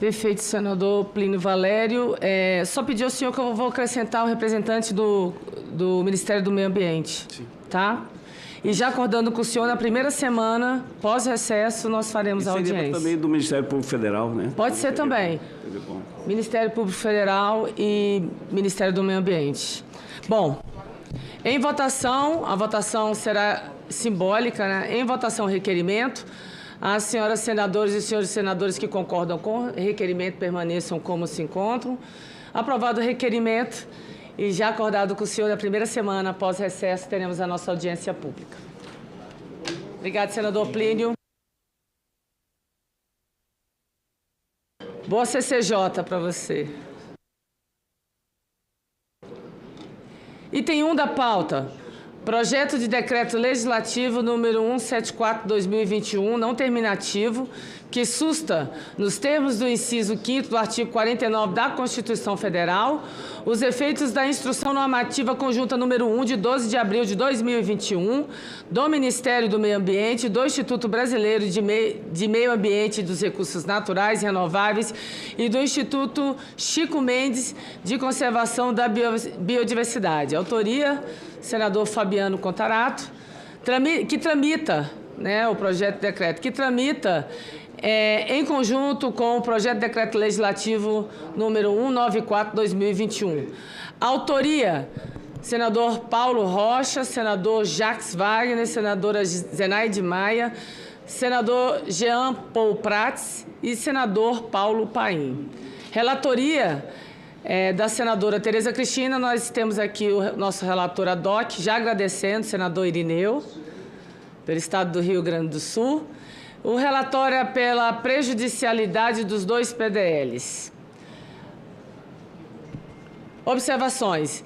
Perfeito, senador Plínio Valério. Só pedir ao senhor que eu vou acrescentar o representante do Ministério do Meio Ambiente. Sim. Tá? E já acordando com o senhor, na primeira semana, pós-recesso, nós faremos a audiência. Também do Ministério Público Federal, né? Pode ser também. Ministério Público Federal e Ministério do Meio Ambiente. Bom, em votação, a votação será simbólica, né? Em votação, requerimento. As senhoras senadoras e senhores senadores que concordam com o requerimento permaneçam como se encontram. Aprovado o requerimento e já acordado com o senhor, na primeira semana após recesso, teremos a nossa audiência pública. Obrigado, senador Plínio. Boa CCJ para você. Item 1 da pauta. Projeto de Decreto Legislativo número 174/2021, não terminativo, que susta, nos termos do inciso 5º do artigo 49 da Constituição Federal, os efeitos da Instrução Normativa Conjunta número 1, de 12 de abril de 2021, do Ministério do Meio Ambiente, do Instituto Brasileiro de Meio Ambiente e dos Recursos Naturais e Renováveis e do Instituto Chico Mendes de Conservação da Biodiversidade. Autoria, senador Fabiano Contarato, que tramita, né, o projeto de decreto, que tramita em conjunto com o projeto de decreto legislativo número 194/2021. Autoria, senador Paulo Rocha, senador Jacques Wagner, senadora Zenaide Maia, senador Jean Paul Prats e senador Paulo Paim. Relatoria da senadora Tereza Cristina. Nós temos aqui o nosso relator ad hoc, já agradecendo, senador Irineu, pelo Estado do Rio Grande do Sul. O relatório é pela prejudicialidade dos dois PDLs. Observações.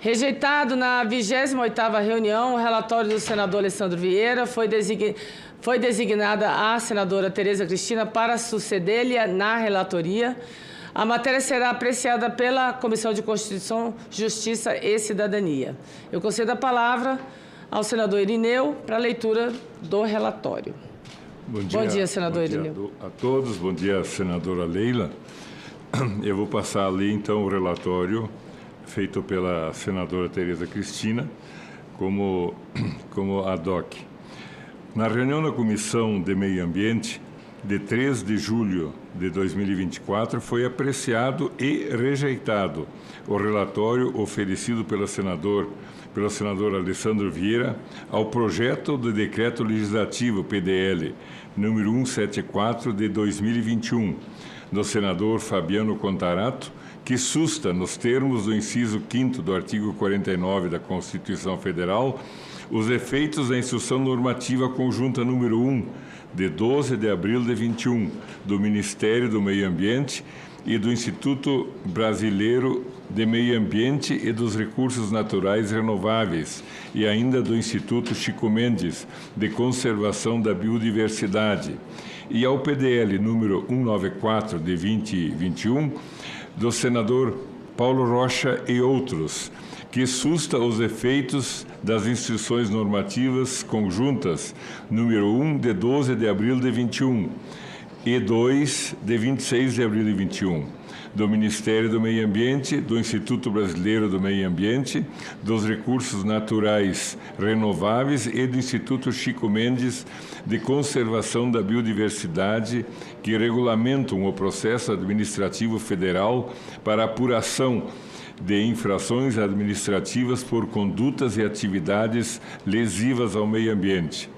Rejeitado na 28ª reunião, o relatório do senador Alessandro Vieira foi designada a senadora Tereza Cristina para suceder-lhe na relatoria. A matéria será apreciada pela Comissão de Constituição, Justiça e Cidadania. Eu concedo a palavra ao senador Irineu para a leitura do relatório. Bom dia, senador Irineu. A todos. Bom dia, senadora Leila. Eu vou passar ali, então, o relatório feito pela senadora Tereza Cristina como ad hoc. Na reunião da Comissão de Meio Ambiente, de 3 de julho de 2024, foi apreciado e rejeitado o relatório oferecido pelo senador Alessandro Vieira ao projeto de decreto legislativo PDL número 174 de 2021, do senador Fabiano Contarato, que susta, nos termos do inciso 5º do artigo 49 da Constituição Federal, os efeitos da Instrução Normativa Conjunta número 1, de 12 de abril de 21, do Ministério do Meio Ambiente e do Instituto Brasileiro de Meio Ambiente e dos Recursos Naturais Renováveis, e ainda do Instituto Chico Mendes de Conservação da Biodiversidade, e ao PDL número 194 de 2021, do senador Paulo Rocha e outros, que susta os efeitos das instruções normativas conjuntas número 1 de 12 de abril de 21 e 2 de 26 de abril de 21, do Ministério do Meio Ambiente, do Instituto Brasileiro do Meio Ambiente, dos Recursos Naturais Renováveis e do Instituto Chico Mendes de Conservação da Biodiversidade, que regulamentam o processo administrativo federal para apuração de infrações administrativas por condutas e atividades lesivas ao meio ambiente.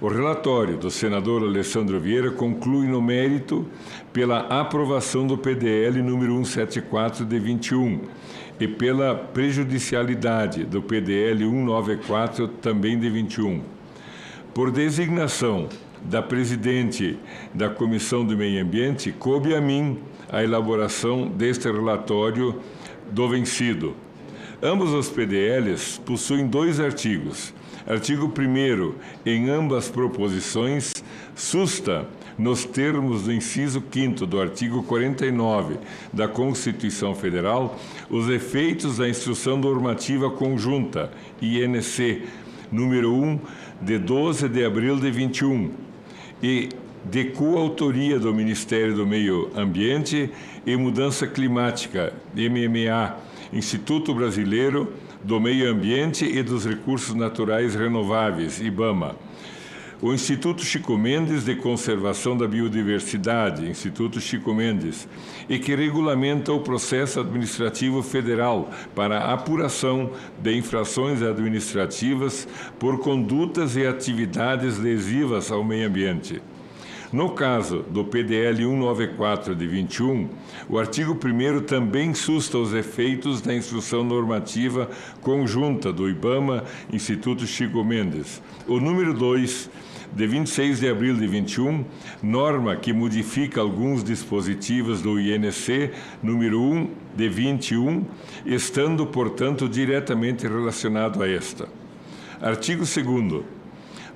O relatório do senador Alessandro Vieira conclui no mérito pela aprovação do PDL número 174 de 21 e pela prejudicialidade do PDL 194 também de 21. Por designação da presidente da Comissão do Meio Ambiente, coube a mim a elaboração deste relatório do vencido. Ambos os PDLs possuem 2 artigos. Artigo 1º, em ambas proposições, susta, nos termos do inciso 5º do artigo 49 da Constituição Federal, os efeitos da Instrução Normativa Conjunta, INC, número 1, de 12 de abril de 21, e de coautoria do Ministério do Meio Ambiente e Mudança Climática, MMA, Instituto Brasileiro do Meio Ambiente e dos Recursos Naturais Renováveis, IBAMA, o Instituto Chico Mendes de Conservação da Biodiversidade, Instituto Chico Mendes, e que regulamenta o processo administrativo federal para a apuração de infrações administrativas por condutas e atividades lesivas ao meio ambiente. No caso do PDL 194 de 21, o artigo 1º também susta os efeitos da Instrução Normativa Conjunta do IBAMA, Instituto Chico Mendes. O número 2, de 26 de abril de 21, norma que modifica alguns dispositivos do INC, número 1 de 21, estando, portanto, diretamente relacionado a esta. Artigo 2º.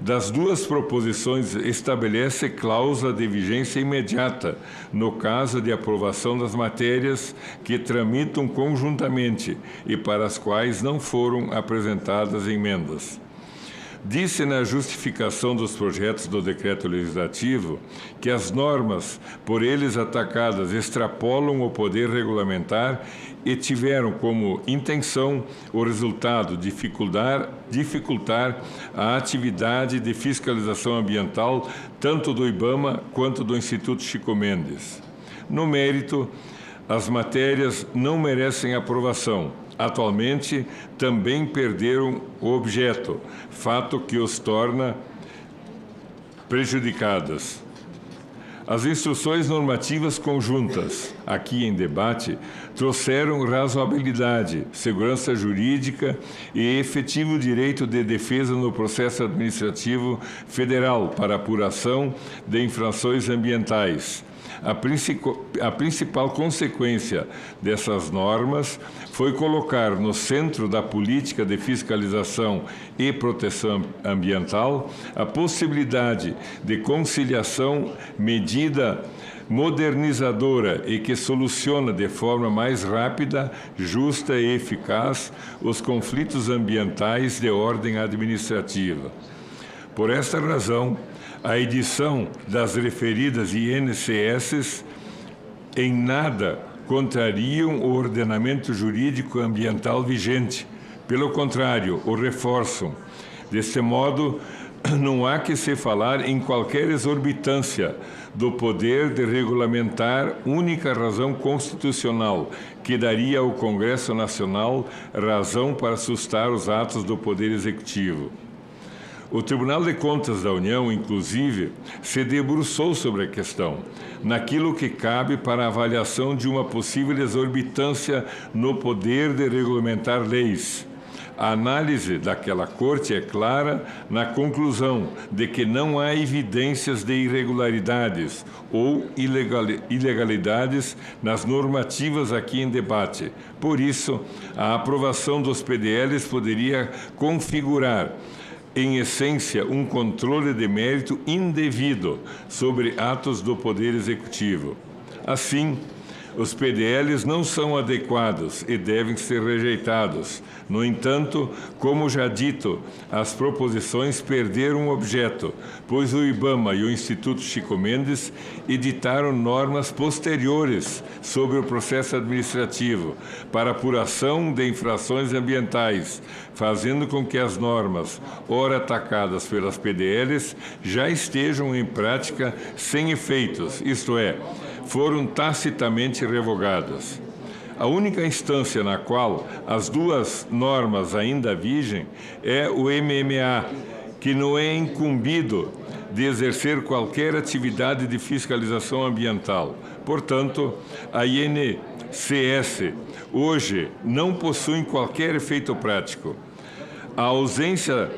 Das 2 proposições, estabelece cláusula de vigência imediata no caso de aprovação das matérias que tramitam conjuntamente e para as quais não foram apresentadas emendas. Disse na justificação dos projetos do decreto legislativo que as normas por eles atacadas extrapolam o poder regulamentar e tiveram como intenção o resultado dificultar a atividade de fiscalização ambiental tanto do IBAMA quanto do Instituto Chico Mendes. No mérito, as matérias não merecem aprovação. Atualmente, também perderam o objeto, fato que os torna prejudicadas. As instruções normativas conjuntas, aqui em debate, trouxeram razoabilidade, segurança jurídica e efetivo direito de defesa no processo administrativo federal para apuração de infrações ambientais, A principal consequência dessas normas foi colocar no centro da política de fiscalização e proteção ambiental a possibilidade de conciliação medida modernizadora e que soluciona de forma mais rápida, justa e eficaz os conflitos ambientais de ordem administrativa. Por esta razão, a edição das referidas INCS em nada contrariam o ordenamento jurídico ambiental vigente. Pelo contrário, o reforçam. Deste modo, não há que se falar em qualquer exorbitância do poder de regulamentar, única razão constitucional que daria ao Congresso Nacional razão para sustar os atos do Poder Executivo. O Tribunal de Contas da União, inclusive, se debruçou sobre a questão, naquilo que cabe para a avaliação de uma possível exorbitância no poder de regulamentar leis. A análise daquela corte é clara na conclusão de que não há evidências de irregularidades ou ilegalidades nas normativas aqui em debate. Por isso, a aprovação dos PDLs poderia configurar, em essência, um controle de mérito indevido sobre atos do Poder Executivo. Assim, os PDLs não são adequados e devem ser rejeitados. No entanto, como já dito, as proposições perderam objeto, pois o IBAMA e o Instituto Chico Mendes editaram normas posteriores sobre o processo administrativo para apuração de infrações ambientais, fazendo com que as normas, ora atacadas pelas PDLs, já estejam em prática sem efeitos, isto é, foram tacitamente revogadas. A única instância na qual as duas normas ainda vigem é o MMA, que não é incumbido de exercer qualquer atividade de fiscalização ambiental. Portanto, a INCS hoje não possui qualquer efeito prático. A ausência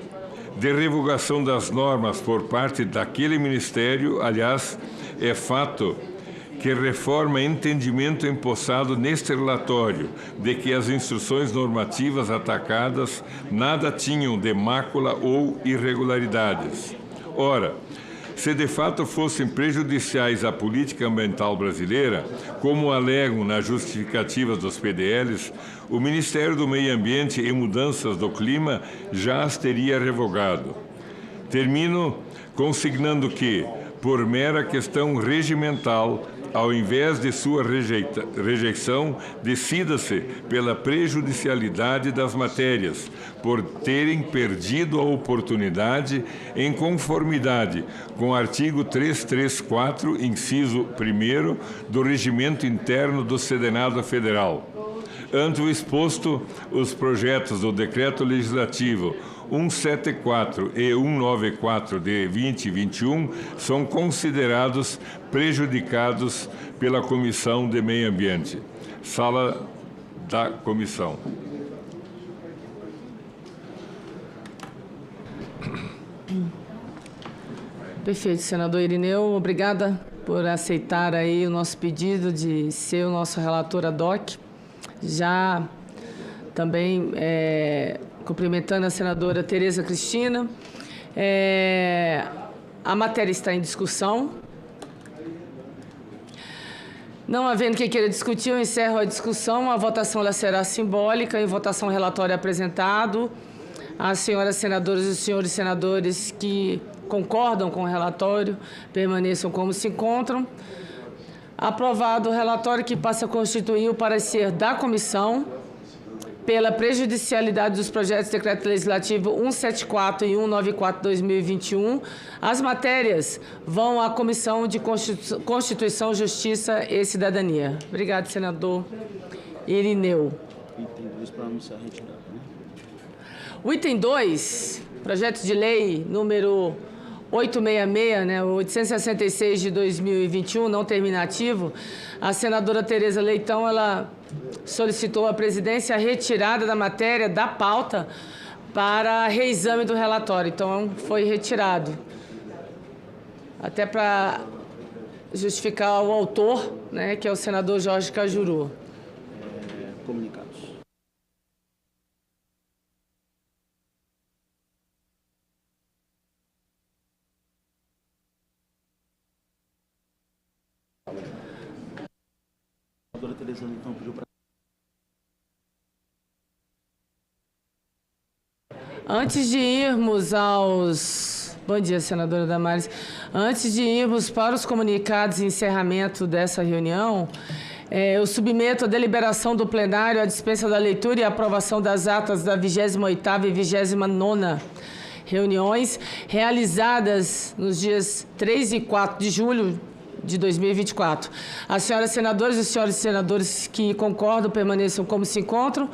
de revogação das normas por parte daquele ministério, aliás, é fato que reforma entendimento empossado neste relatório de que as instruções normativas atacadas nada tinham de mácula ou irregularidades. Ora, se de fato fossem prejudiciais à política ambiental brasileira, como alegam nas justificativas dos PDLs, o Ministério do Meio Ambiente e Mudanças do Clima já as teria revogado. Termino consignando que, por mera questão regimental, ao invés de sua rejeição, decida-se pela prejudicialidade das matérias, por terem perdido a oportunidade em conformidade com o artigo 334, inciso 1º, do Regimento Interno do Senado Federal. Ante o exposto, os projetos do Decreto Legislativo 174 e 194 de 2021 são considerados prejudicados pela Comissão de Meio Ambiente. Sala da Comissão. Perfeito, senador Irineu. Obrigada por aceitar aí o nosso pedido de ser o nosso relator ad hoc. Já também cumprimentando a senadora Tereza Cristina. A matéria está em discussão. Não havendo quem queira discutir, eu encerro a discussão. A votação ela será simbólica. Em votação, relatório apresentado. As senhoras senadoras e os senhores senadores que concordam com o relatório permaneçam como se encontram. Aprovado o relatório que passa a constituir o parecer da comissão pela prejudicialidade dos projetos de decreto legislativo 174 e 194/2021. As matérias vão à Comissão de Constituição, Justiça e Cidadania. Obrigado, senador Irineu. Item 2 para anunciar a retirada, né? O item 2, projeto de lei número 866, né, 866 de 2021, não terminativo, a senadora Tereza Leitão, ela solicitou à presidência a retirada da matéria da pauta para reexame do relatório. Então, foi retirado. Até para justificar o autor, né, que é o senador Jorge Cajuru. Comunicados. A doutora Teresana, então, pediu para... Antes de irmos aos... Bom dia, senadora Damares. Antes de irmos para os comunicados e encerramento dessa reunião, eu submeto a deliberação do plenário a dispensa da leitura e a aprovação das atas da 28ª e 29ª reuniões realizadas nos dias 3 e 4 de julho de 2024. As senhoras senadoras e os senhores senadores que concordam permaneçam como se encontram.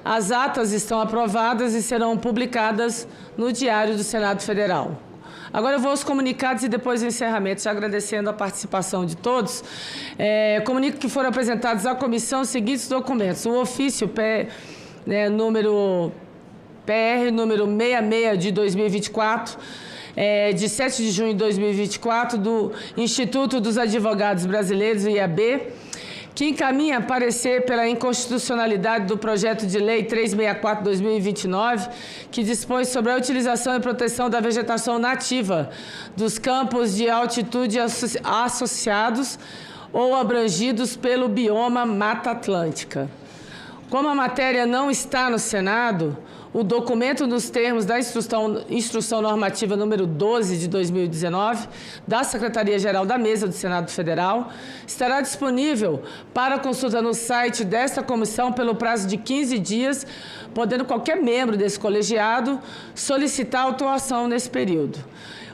As atas estão aprovadas e serão publicadas no Diário do Senado Federal. Agora eu vou aos comunicados e depois ao encerramento, já agradecendo a participação de todos. Comunico que foram apresentados à comissão os seguintes documentos. O ofício número 66 de 2024, de 7 de junho de 2024, do Instituto dos Advogados Brasileiros, IAB, que encaminha parecer pela inconstitucionalidade do projeto de lei 364/2029, que dispõe sobre a utilização e proteção da vegetação nativa dos campos de altitude associados ou abrangidos pelo bioma Mata Atlântica. Como a matéria não está no Senado, o documento nos termos da Instrução Normativa número 12 de 2019, da Secretaria-Geral da Mesa do Senado Federal, estará disponível para consulta no site desta comissão pelo prazo de 15 dias, podendo qualquer membro desse colegiado solicitar autuação nesse período.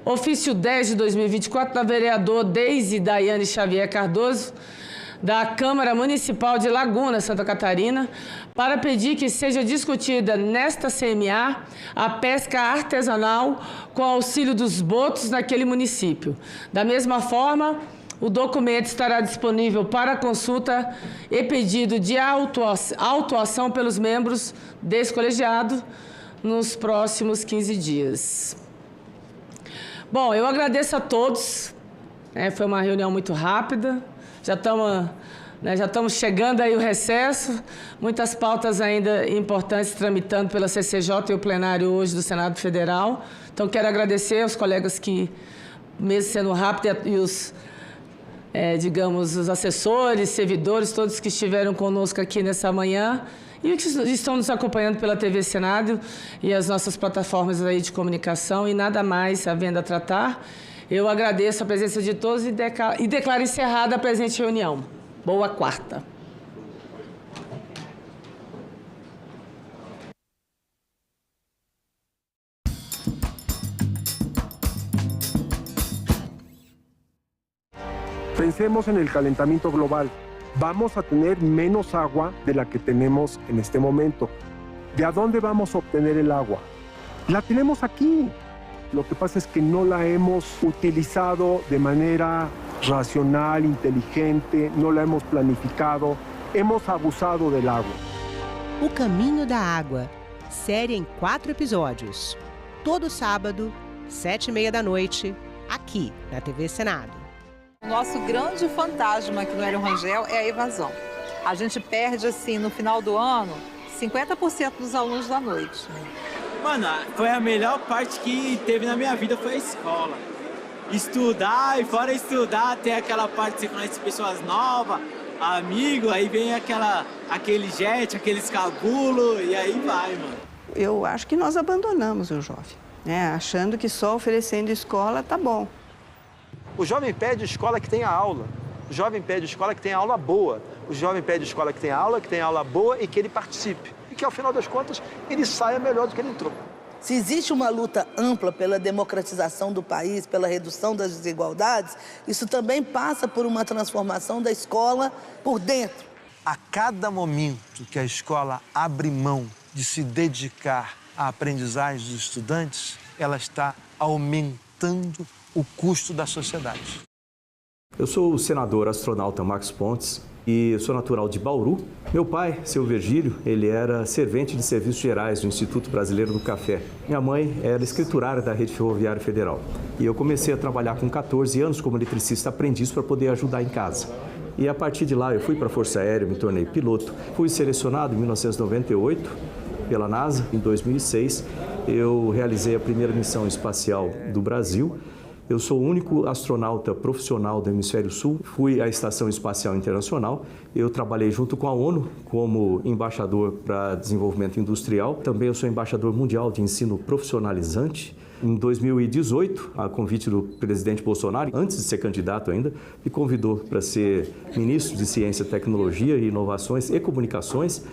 Ofício 10 de 2024 da vereadora Deise Daiane Xavier Cardoso, da Câmara Municipal de Laguna, Santa Catarina, para pedir que seja discutida nesta CMA a pesca artesanal com auxílio dos botos naquele município. Da mesma forma, o documento estará disponível para consulta e pedido de autuação pelos membros desse colegiado nos próximos 15 dias. Bom, eu agradeço a todos. Foi uma reunião muito rápida. Já estamos chegando aí o recesso, muitas pautas ainda importantes tramitando pela CCJ e o plenário hoje do Senado Federal. Então, quero agradecer aos colegas que, mesmo sendo rápido, e os, os assessores, servidores, todos que estiveram conosco aqui nessa manhã e que estão nos acompanhando pela TV Senado e as nossas plataformas aí de comunicação, e nada mais havendo a tratar. Eu agradeço a presença de todos e declaro encerrada a presente reunião. Boa quarta. Pensemos en el calentamiento global. Vamos a tener menos agua de la que tenemos en este momento. ¿De a dónde vamos a obtener el agua? La tenemos aquí. Lo que pasa es que no la hemos utilizado de manera racional, inteligente, no la hemos planificado, hemos abusado del agua. O Caminho da Água, série em 4 episódios. Todo sábado, 7h30, aqui na TV Senado. O nosso grande fantasma aqui no Hélio Rangel é a evasão. A gente perde, assim, no final do ano, 50% dos alunos da noite. Mano, foi a melhor parte que teve na minha vida, foi a escola. Estudar, e fora estudar, tem aquela parte que você conhece pessoas novas, amigo, aí vem aquele jet, aqueles cabulos, e aí vai, mano. Eu acho que nós abandonamos o jovem, né? Achando que só oferecendo escola tá bom. O jovem pede escola que tenha aula. O jovem pede escola que tenha aula boa. O jovem pede escola que tenha aula boa e que ele participe. E que, ao final das contas, ele saia melhor do que ele entrou. Se existe uma luta ampla pela democratização do país, pela redução das desigualdades, isso também passa por uma transformação da escola por dentro. A cada momento que a escola abre mão de se dedicar à aprendizagem dos estudantes, ela está aumentando o custo da sociedade. Eu sou o senador astronauta Marcos Pontes e eu sou natural de Bauru. Meu pai, seu Virgílio, ele era servente de serviços gerais do Instituto Brasileiro do Café. Minha mãe era escriturária da Rede Ferroviária Federal. E eu comecei a trabalhar com 14 anos como eletricista aprendiz para poder ajudar em casa. E a partir de lá eu fui para a Força Aérea, me tornei piloto. Fui selecionado em 1998 pela NASA. Em 2006 eu realizei a primeira missão espacial do Brasil. Eu sou o único astronauta profissional do Hemisfério Sul. Fui à Estação Espacial Internacional. Eu trabalhei junto com a ONU como embaixador para desenvolvimento industrial. Também eu sou embaixador mundial de ensino profissionalizante. Em 2018, a convite do presidente Bolsonaro, antes de ser candidato ainda, me convidou para ser ministro de Ciência, Tecnologia e Inovações e Comunicações,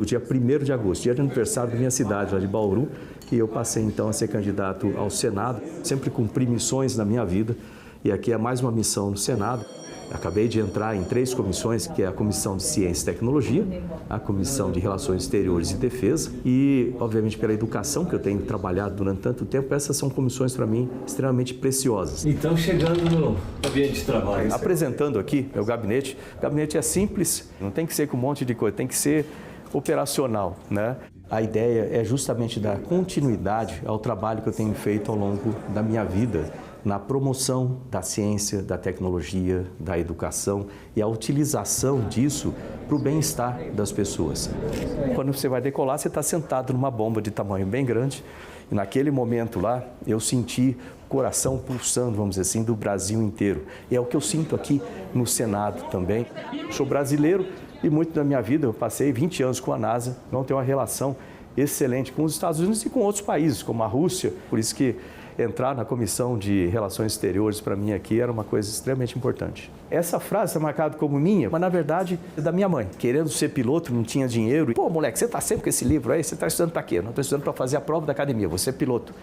o dia 1º de agosto, dia de aniversário da minha cidade, lá de Bauru, e eu passei então a ser candidato ao Senado. Sempre cumpri missões na minha vida, e aqui é mais uma missão no Senado. Acabei de entrar em 3 comissões, que é a Comissão de Ciência e Tecnologia, a Comissão de Relações Exteriores e Defesa e, obviamente, pela educação, que eu tenho trabalhado durante tanto tempo. Essas são comissões, para mim, extremamente preciosas. Então, chegando no ambiente de trabalho... Apresentando aqui meu gabinete. O gabinete é simples, não tem que ser com um monte de coisa, tem que ser operacional, né? A ideia é justamente dar continuidade ao trabalho que eu tenho feito ao longo da minha vida, na promoção da ciência, da tecnologia, da educação e a utilização disso para o bem-estar das pessoas. Quando você vai decolar, você está sentado numa bomba de tamanho bem grande e naquele momento lá eu senti o coração pulsando, vamos dizer assim, do Brasil inteiro. E é o que eu sinto aqui no Senado também. Sou brasileiro e muito da minha vida, eu passei 20 anos com a NASA, não tenho uma relação excelente com os Estados Unidos e com outros países, como a Rússia, por isso que entrar na Comissão de Relações Exteriores para mim aqui era uma coisa extremamente importante. Essa frase está marcada como minha, mas na verdade é da minha mãe. Querendo ser piloto, não tinha dinheiro. Pô, moleque, você está sempre com esse livro aí, você está estudando para quê? Não estou estudando para fazer a prova da academia, você é piloto.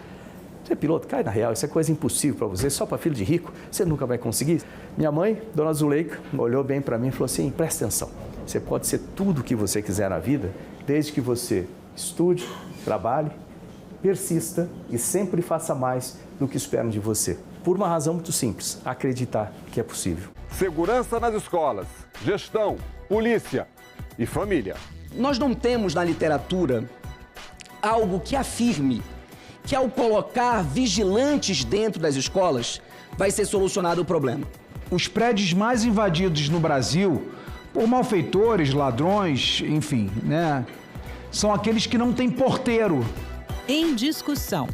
Você é piloto? Cai na real, isso é coisa impossível para você, só para filho de rico, você nunca vai conseguir. Minha mãe, dona Zuleika, olhou bem para mim e falou assim, presta atenção, você pode ser tudo o que você quiser na vida, desde que você estude, trabalhe, persista e sempre faça mais do que esperam de você. Por uma razão muito simples, acreditar que é possível. Segurança nas escolas, gestão, polícia e família. Nós não temos na literatura algo que afirme que ao colocar vigilantes dentro das escolas vai ser solucionado o problema. Os prédios mais invadidos no Brasil por malfeitores, ladrões, enfim, né? São aqueles que não têm porteiro. Em discussão,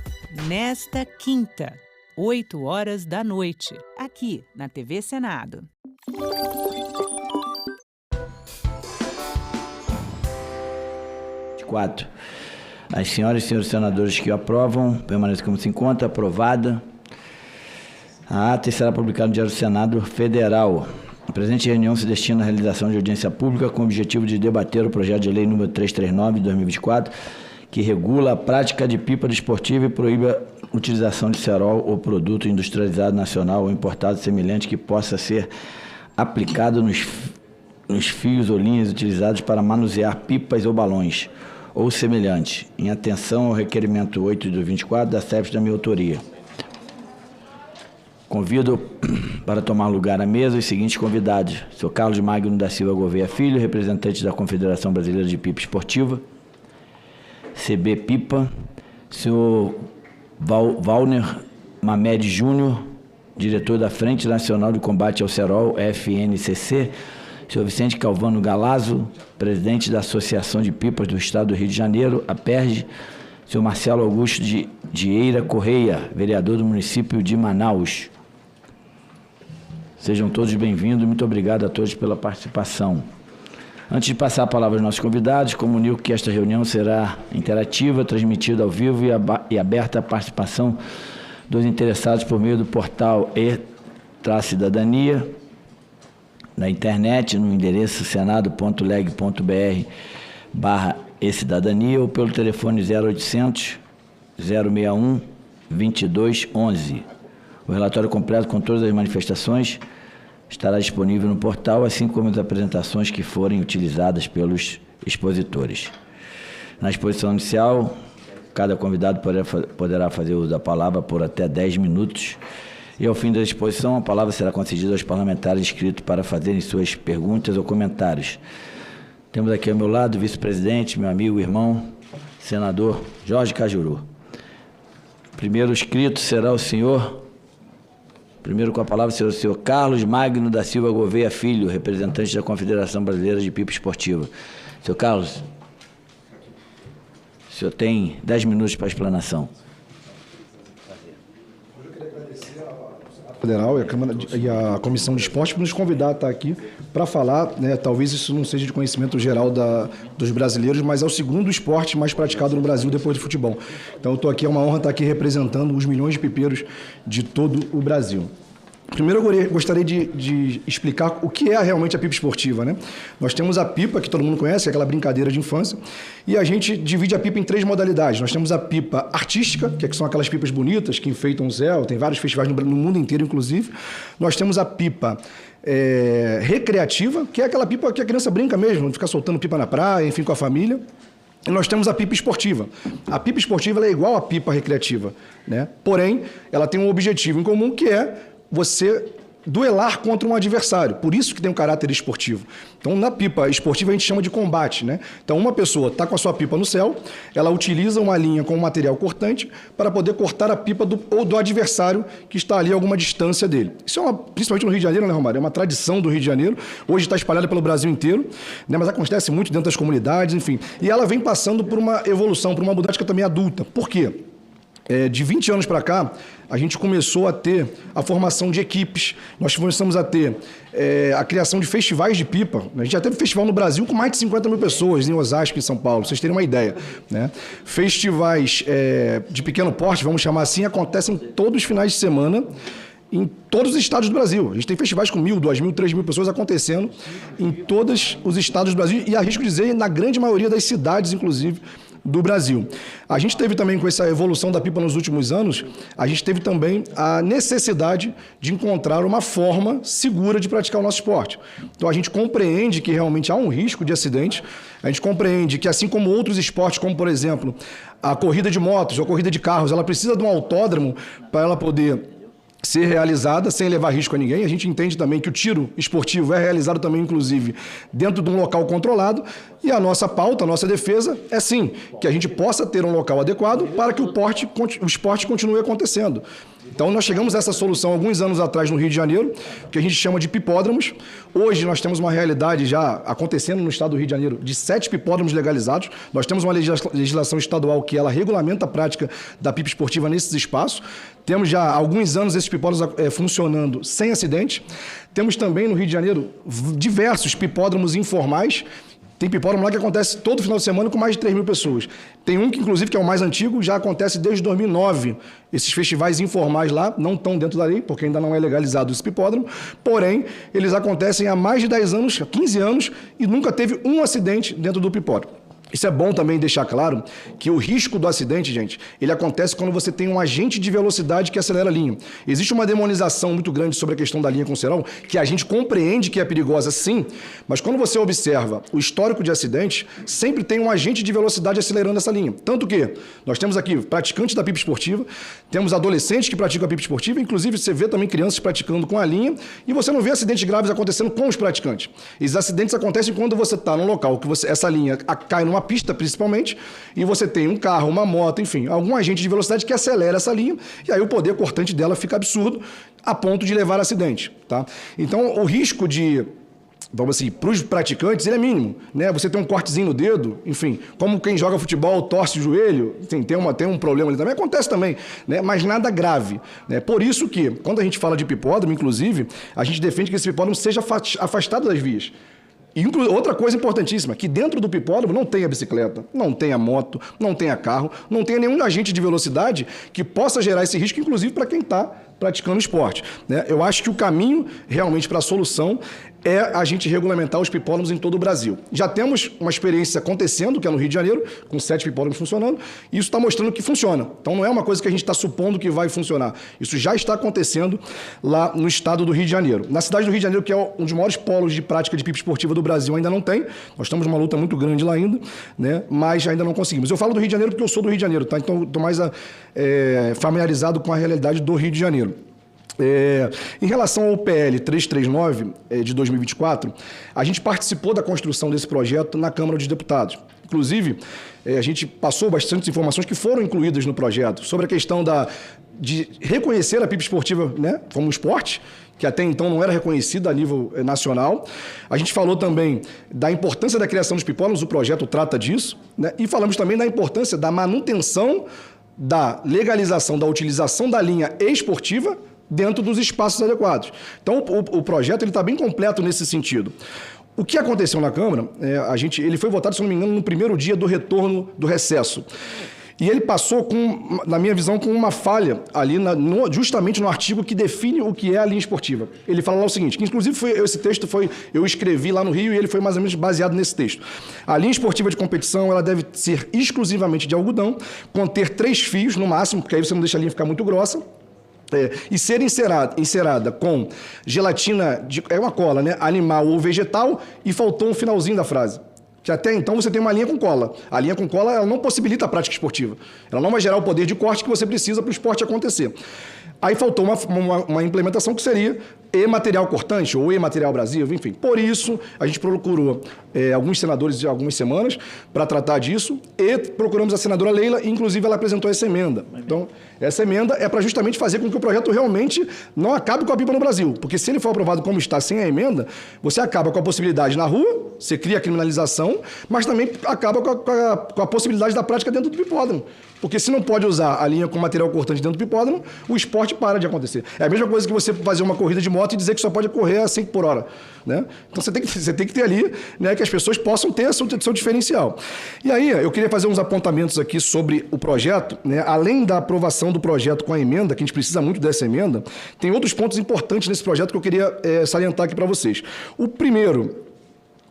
nesta quinta, 20h, aqui na TV Senado. As senhoras e senhores senadores que o aprovam, permaneçam como se encontra, aprovada. A ata será publicada no Diário do Senado Federal. A presente reunião se destina à realização de audiência pública com o objetivo de debater o projeto de lei número 339 de 2024, que regula a prática de pipa desportiva e proíbe a utilização de cerol ou produto industrializado nacional ou importado semelhante que possa ser aplicado nos fios ou linhas utilizados para manusear pipas ou balões ou semelhante, em atenção ao requerimento 8 de 24 da CEPES da minha autoria. Convido para tomar lugar à mesa os seguintes convidados: Sr. Carlos Magno da Silva Gouveia Filho, representante da Confederação Brasileira de Pipa Esportiva, CB Pipa, Sr. Valner Mamed Júnior, diretor da Frente Nacional de Combate ao Cerol, FNCC, Sr. Vicente Calvano Galazzo, presidente da Associação de Pipas do Estado do Rio de Janeiro, a PERJ, Sr. Marcelo Augusto de Eira Correia, vereador do município de Manaus. Sejam todos bem-vindos e muito obrigado a todos pela participação. Antes de passar a palavra aos nossos convidados, comunico que esta reunião será interativa, transmitida ao vivo e aberta à participação dos interessados por meio do portal e-cidadania, na internet, no endereço senado.leg.br/e-cidadania ou pelo telefone 0800 061 2211. O relatório completo com todas as manifestações estará disponível no portal, assim como as apresentações que forem utilizadas pelos expositores. Na exposição inicial, cada convidado poderá fazer uso da palavra por até 10 minutos E ao fim da exposição, a palavra será concedida aos parlamentares inscritos para fazerem suas perguntas ou comentários. Temos aqui ao meu lado o vice-presidente, meu amigo, irmão, senador Jorge Cajuru. Primeiro inscrito será o senhor, primeiro com a palavra será o senhor Carlos Magno da Silva Gouveia Filho, representante da Confederação Brasileira de Pipa Esportiva. Senhor Carlos, o senhor tem 10 minutos para a explanação. Federal e a Comissão de Esporte por nos convidar a estar aqui para falar, né, talvez isso não seja de conhecimento geral dos brasileiros, mas é o segundo esporte mais praticado no Brasil depois de futebol. Então eu estou aqui, é uma honra estar aqui representando os milhões de pipeiros de todo o Brasil. Primeiro eu gostaria de explicar o que é realmente a pipa esportiva, né? Nós temos a pipa, que todo mundo conhece, aquela brincadeira de infância, e a gente divide a pipa em 3 modalidades. Nós temos a pipa artística, que são aquelas pipas bonitas que enfeitam o céu, tem vários festivais no mundo inteiro, inclusive. Nós temos a pipa recreativa, que é aquela pipa que a criança brinca mesmo, fica soltando pipa na praia, enfim, com a família. E nós temos a pipa esportiva. A pipa esportiva ela é igual à pipa recreativa, né? Porém, ela tem um objetivo em comum, que é você duelar contra um adversário. Por isso que tem um caráter esportivo. Então, na pipa esportiva, a gente chama de combate, né? Então, uma pessoa está com a sua pipa no céu, ela utiliza uma linha com um material cortante para poder cortar a pipa do adversário que está ali a alguma distância dele. Isso é principalmente no Rio de Janeiro, né, Romário? É uma tradição do Rio de Janeiro. Hoje está espalhada pelo Brasil inteiro, né? Mas acontece muito dentro das comunidades, enfim. E ela vem passando por uma evolução, por uma mudança também adulta. Por quê? De 20 anos para cá, a gente começou a ter a formação de equipes, nós começamos a ter a criação de festivais de pipa. A gente já teve festival no Brasil com mais de 50 mil pessoas, em Osasco, em São Paulo, pra vocês terem uma ideia, né? Festivais de pequeno porte, vamos chamar assim, acontecem todos os finais de semana, em todos os estados do Brasil. A gente tem festivais com 1.000, 2.000, 3.000 pessoas acontecendo em todos os estados do Brasil e, arrisco dizer, na grande maioria das cidades, inclusive, do Brasil. A gente teve também, com essa evolução da pipa nos últimos anos, a gente teve também a necessidade de encontrar uma forma segura de praticar o nosso esporte. Então a gente compreende que realmente há um risco de acidente, a gente compreende que, assim como outros esportes, como por exemplo a corrida de motos ou a corrida de carros, ela precisa de um autódromo para ela poder ser realizada sem levar risco a ninguém. A gente entende também que o tiro esportivo é realizado também, inclusive, dentro de um local controlado. E a nossa pauta, a nossa defesa é sim, que a gente possa ter um local adequado para que o esporte continue acontecendo. Então, nós chegamos a essa solução alguns anos atrás no Rio de Janeiro, que a gente chama de pipódromos. Hoje, nós temos uma realidade já acontecendo no estado do Rio de Janeiro de 7 pipódromos legalizados. Nós temos uma legislação estadual que ela regulamenta a prática da pipa esportiva nesses espaços. Temos já há alguns anos esses pipódromos funcionando sem acidente. Temos também no Rio de Janeiro diversos pipódromos informais. Tem pipódromo lá que acontece todo final de semana com mais de 3.000 pessoas. Tem um que, inclusive, que é o mais antigo, já acontece desde 2009. Esses festivais informais lá não estão dentro da lei, porque ainda não é legalizado esse pipódromo. Porém, eles acontecem há mais de 10 anos, 15 anos, e nunca teve um acidente dentro do pipódromo. Isso é bom também deixar claro que o risco do acidente, gente, ele acontece quando você tem um agente de velocidade que acelera a linha. Existe uma demonização muito grande sobre a questão da linha com cerol, que a gente compreende que é perigosa sim, mas quando você observa o histórico de acidentes, sempre tem um agente de velocidade acelerando essa linha. Tanto que nós temos aqui praticantes da pipa esportiva, temos adolescentes que praticam a pipa esportiva, inclusive você vê também crianças praticando com a linha, e você não vê acidentes graves acontecendo com os praticantes. Esses acidentes acontecem quando você está num local que essa linha cai numa pista principalmente, e você tem um carro, uma moto, enfim, algum agente de velocidade que acelera essa linha, e aí o poder cortante dela fica absurdo, a ponto de levar a acidente, tá? Então, o risco de, vamos assim, para os praticantes, ele é mínimo, né? Você tem um cortezinho no dedo, enfim, como quem joga futebol torce o joelho, tem um problema ali também, acontece também, né? Mas nada grave, né? Por isso que, quando a gente fala de pipódromo, inclusive, a gente defende que esse pipódromo seja afastado das vias. E outra coisa importantíssima, que dentro do pipódromo não tem a bicicleta, não tem a moto, não tem a carro, não tem nenhum agente de velocidade que possa gerar esse risco, inclusive para quem está praticando esporte, né? Eu acho que o caminho realmente para a solução é a gente regulamentar os pipódromos em todo o Brasil. Já temos uma experiência acontecendo, que é no Rio de Janeiro, com 7 pipódromos funcionando, e isso está mostrando que funciona. Então não é uma coisa que a gente está supondo que vai funcionar. Isso já está acontecendo lá no estado do Rio de Janeiro. Na cidade do Rio de Janeiro, que é um dos maiores polos de prática de pipa esportiva do Brasil, ainda não tem. Nós estamos numa luta muito grande lá ainda, né? Mas ainda não conseguimos. Eu falo do Rio de Janeiro porque eu sou do Rio de Janeiro, tá? Então estou mais familiarizado com a realidade do Rio de Janeiro. Em relação ao PL 339 de 2024, a gente participou da construção desse projeto na Câmara dos Deputados. Inclusive, a gente passou bastantes informações que foram incluídas no projeto sobre a questão de reconhecer a pipa esportiva, né, como esporte, que até então não era reconhecida a nível nacional. A gente falou também da importância da criação dos pipódromos, o projeto trata disso, né, e falamos também da importância da manutenção, da legalização, da utilização da linha esportiva dentro dos espaços adequados. Então, o projeto está bem completo nesse sentido. O que aconteceu na Câmara, ele foi votado, se não me engano, no primeiro dia do retorno do recesso. E ele passou, na minha visão, com uma falha ali, justamente no artigo que define o que é a linha esportiva. Ele fala lá o seguinte, que inclusive esse texto eu escrevi lá no Rio e ele foi mais ou menos baseado nesse texto. A linha esportiva de competição, ela deve ser exclusivamente de algodão, conter 3 fios no máximo, porque aí você não deixa a linha ficar muito grossa, e ser encerada com gelatina, é uma cola, né, animal ou vegetal, e faltou um finalzinho da frase. Que até então você tem uma linha com cola. A linha com cola, ela não possibilita a prática esportiva. Ela não vai gerar o poder de corte que você precisa para o esporte acontecer. Aí faltou uma implementação que seria e-material cortante ou e-material abrasivo, enfim. Por isso, a gente procurou alguns senadores de algumas semanas para tratar disso e procuramos a senadora Leila, e inclusive ela apresentou essa emenda. Então, essa emenda é para justamente fazer com que o projeto realmente não acabe com a pipa no Brasil. Porque se ele for aprovado como está, sem a emenda, você acaba com a possibilidade na rua, você cria a criminalização, mas também acaba com a possibilidade da prática dentro do pipódromo. Porque se não pode usar a linha com material cortante dentro do pipódromo, o esporte para de acontecer. É a mesma coisa que você fazer uma corrida de moto e dizer que só pode correr a 5 por hora. Né? Então você tem que ter ali, né, que as pessoas possam ter seu diferencial. E aí eu queria fazer uns apontamentos aqui sobre o projeto. Né? Além da aprovação do projeto com a emenda, que a gente precisa muito dessa emenda, tem outros pontos importantes nesse projeto que eu queria salientar aqui para vocês. O primeiro,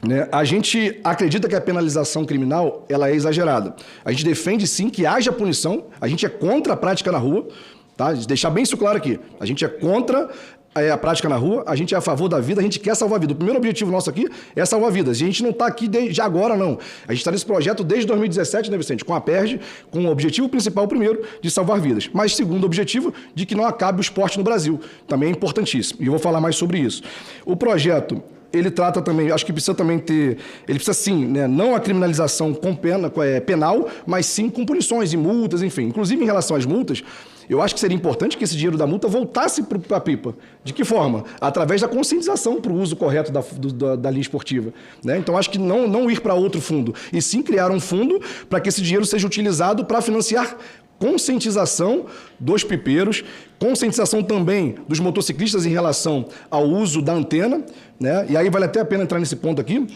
né, a gente acredita que a penalização criminal ela é exagerada. A gente defende, sim, que haja punição. A gente é contra a prática na rua. Tá? Deixar bem isso claro aqui. A gente é contra a prática na rua, a gente é a favor da vida, a gente quer salvar a vida. O primeiro objetivo nosso aqui é salvar vidas. E a gente não está aqui de agora, não. A gente está nesse projeto desde 2017, né, Vicente? Com a PERJ, com o objetivo principal, primeiro, de salvar vidas. Mas segundo objetivo, de que não acabe o esporte no Brasil. Também é importantíssimo. E eu vou falar mais sobre isso. O projeto, ele trata também, acho que precisa também ter, ele precisa sim, né, não a criminalização com penal, mas sim com punições e multas, enfim. Inclusive em relação às multas, eu acho que seria importante que esse dinheiro da multa voltasse para a pipa. De que forma? Através da conscientização para o uso correto da linha esportiva. Né? Então, acho que não ir para outro fundo, e sim criar um fundo para que esse dinheiro seja utilizado para financiar conscientização dos pipeiros, conscientização também dos motociclistas em relação ao uso da antena, né? E aí vale até a pena entrar nesse ponto aqui.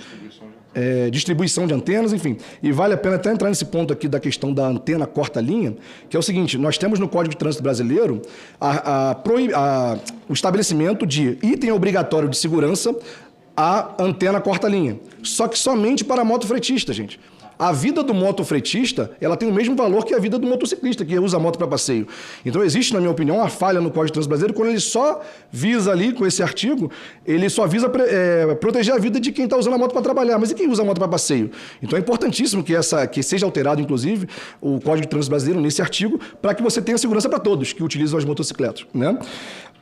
Distribuição de antenas, enfim. E vale a pena até entrar nesse ponto aqui da questão da antena corta-linha, que é o seguinte, nós temos no Código de Trânsito Brasileiro o estabelecimento de item obrigatório de segurança a antena corta-linha. Só que somente para motofretista, gente. A vida do motofretista, ela tem o mesmo valor que a vida do motociclista, que usa a moto para passeio. Então, existe, na minha opinião, uma falha no Código de Trânsito Brasileiro, quando ele só visa ali, com esse artigo, ele só visa proteger a vida de quem está usando a moto para trabalhar. Mas e quem usa a moto para passeio? Então, é importantíssimo que seja alterado, inclusive, o Código de Trânsito Brasileiro, nesse artigo, para que você tenha segurança para todos que utilizam as motocicletas, né?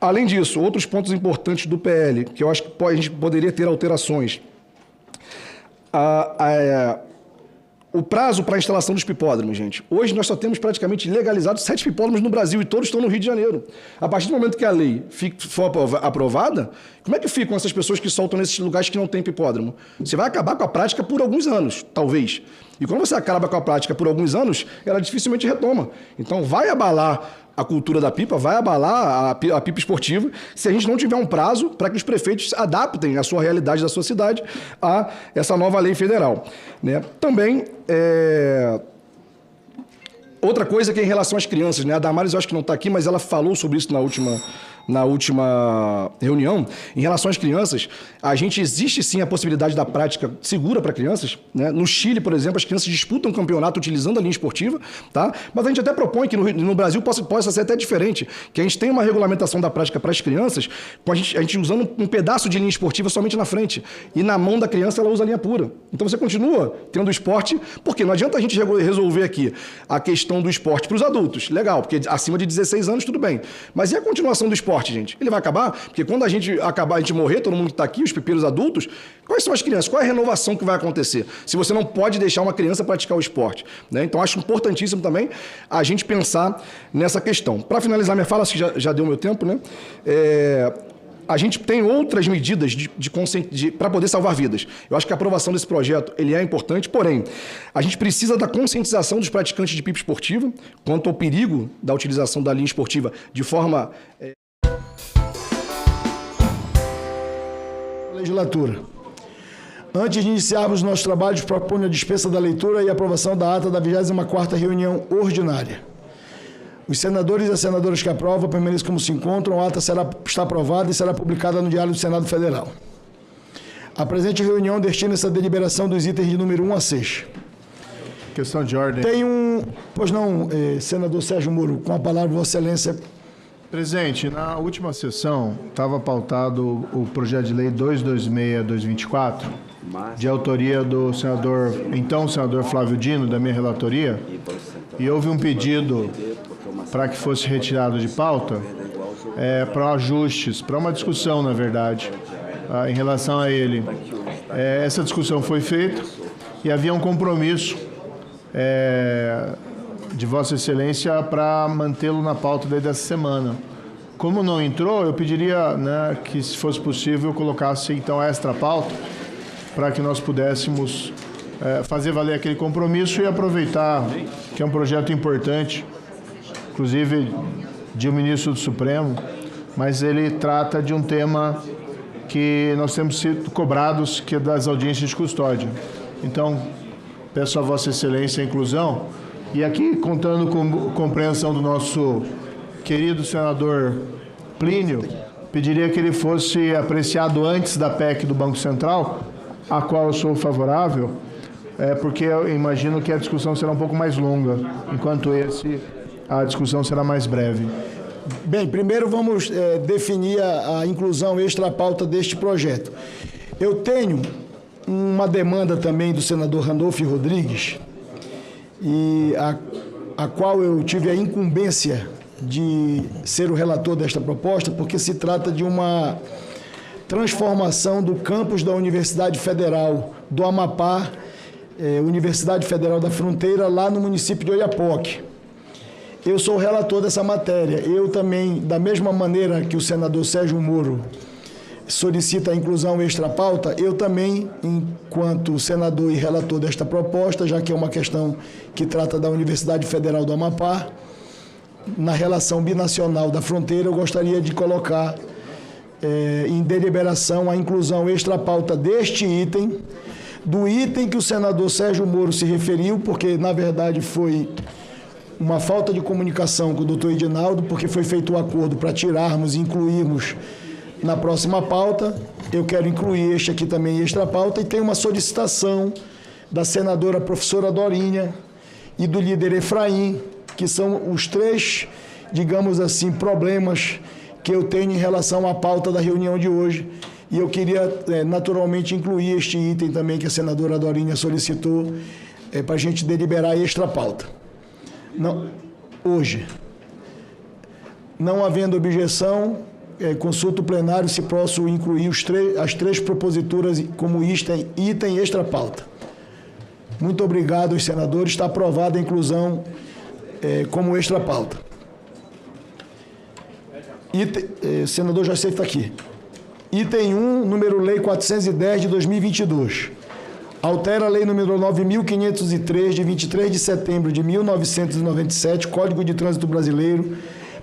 Além disso, outros pontos importantes do PL, que eu acho que a gente poderia ter alterações. O prazo para a instalação dos pipódromos, gente. Hoje nós só temos praticamente legalizados 7 pipódromos no Brasil e todos estão no Rio de Janeiro. A partir do momento que a lei for aprovada, como é que ficam essas pessoas que soltam nesses lugares que não tem pipódromo? Você vai acabar com a prática por alguns anos, talvez. E quando você acaba com a prática por alguns anos, ela dificilmente retoma. Então vai abalar a cultura da pipa, vai abalar a pipa esportiva, se a gente não tiver um prazo para que os prefeitos adaptem a sua realidade da sua cidade a essa nova lei federal, né? Também, outra coisa que é em relação às crianças, né? A Damares eu acho que não está aqui, mas ela falou sobre isso na última reunião. Em relação às crianças, existe sim a possibilidade da prática segura para crianças, né? No Chile, por exemplo, as crianças disputam um campeonato utilizando a linha esportiva, tá? Mas a gente até propõe que no Brasil possa ser até diferente, que a gente tenha uma regulamentação da prática para as crianças, com a gente usando um pedaço de linha esportiva somente na frente, e na mão da criança ela usa a linha pura. Então você continua tendo esporte, porque não adianta a gente resolver aqui a questão do esporte para os adultos, legal, porque acima de 16 anos tudo bem, mas e a continuação do esporte esporte, gente? Ele vai acabar? Porque quando a gente morrer, todo mundo que está aqui, os pipeiros adultos, quais são as crianças? Qual é a renovação que vai acontecer? Se você não pode deixar uma criança praticar o esporte, né? Então, acho importantíssimo também a gente pensar nessa questão. Para finalizar minha fala, acho que já deu meu tempo, né? A gente tem outras medidas para poder salvar vidas. Eu acho que a aprovação desse projeto ele é importante, porém, a gente precisa da conscientização dos praticantes de pipa esportiva quanto ao perigo da utilização da linha esportiva de forma... Legislatura. Antes de iniciarmos nossos trabalhos, proponho a dispensa da leitura e aprovação da ata da 24ª reunião ordinária. Os senadores e as senadoras que aprovam permaneçam como se encontram. A ata está aprovada e será publicada no Diário do Senado Federal. A presente reunião destina-se à deliberação dos itens de número 1 a 6. Questão de ordem. Tem Pois não, senador Sérgio Moro, com a palavra, Vossa Excelência. Presidente, na última sessão estava pautado o projeto de lei 226/2024, de autoria do senador Flávio Dino, da minha relatoria, e houve um pedido para que fosse retirado de pauta, para ajustes, para uma discussão, na verdade, em relação a ele. Essa discussão foi feita e havia um compromisso de Vossa Excelência para mantê-lo na pauta dessa semana. Como não entrou, eu pediria, né, que, se fosse possível, colocasse então extra pauta para que nós pudéssemos fazer valer aquele compromisso e aproveitar que é um projeto importante, inclusive de um ministro do Supremo, mas ele trata de um tema que nós temos sido cobrados, que é das audiências de custódia. Então, peço a Vossa Excelência a inclusão, e aqui, contando com a compreensão do nosso querido senador Plínio, pediria que ele fosse apreciado antes da PEC do Banco Central, a qual eu sou favorável, porque eu imagino que a discussão será um pouco mais longa, enquanto a discussão será mais breve. Bem, primeiro vamos definir a inclusão extra-pauta deste projeto. Eu tenho uma demanda também do senador Randolfo Rodrigues, e a qual eu tive a incumbência de ser o relator desta proposta, porque se trata de uma transformação do campus da Universidade Federal do Amapá, Universidade Federal da Fronteira, lá no município de Oiapoque. Eu sou o relator dessa matéria. Eu também, da mesma maneira que o senador Sérgio Moro solicita a inclusão extra-pauta, eu também, enquanto senador e relator desta proposta, já que é uma questão que trata da Universidade Federal do Amapá, na relação binacional da fronteira, eu gostaria de colocar em deliberação a inclusão extra-pauta deste item, do item que o senador Sérgio Moro se referiu, porque, na verdade, foi uma falta de comunicação com o doutor Edinaldo, porque foi feito um acordo para tirarmos e incluirmos na próxima pauta. Eu quero incluir este aqui também, extra-pauta, e tem uma solicitação da senadora professora Dorinha e do líder Efraim, que são os três, digamos assim, problemas que eu tenho em relação à pauta da reunião de hoje. E eu queria, naturalmente, incluir este item também que a senadora Dorinha solicitou, para a gente deliberar extra-pauta. Hoje, não havendo objeção, consulto o plenário se posso incluir as três proposituras como item extra-pauta. Muito obrigado aos senadores. Está aprovada a inclusão como extra-pauta. Senador Jacei está aqui. Item 1, número Lei 410 de 2022. Altera a Lei número 9.503, de 23 de setembro de 1997, Código de Trânsito Brasileiro,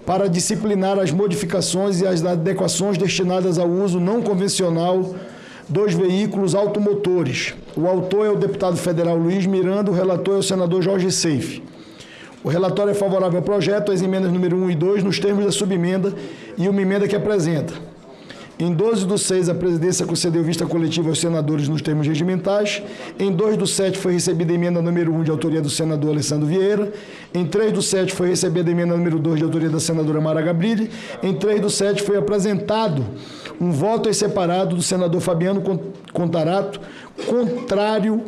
para disciplinar as modificações e as adequações destinadas ao uso não convencional dos veículos automotores. O autor é o deputado federal Luiz Miranda, o relator é o senador Jorge Seife. O relatório é favorável ao projeto, as emendas número 1 e 2, nos termos da subemenda e uma emenda que apresenta. Em 12/6, a presidência concedeu vista coletiva aos senadores nos termos regimentais. Em 2/7, foi recebida a emenda número 1, de autoria do senador Alessandro Vieira. Em 3/7, foi recebida a emenda número 2, de autoria da senadora Mara Gabrilli. Em 3/7, foi apresentado um voto em separado do senador Fabiano Contarato, contrário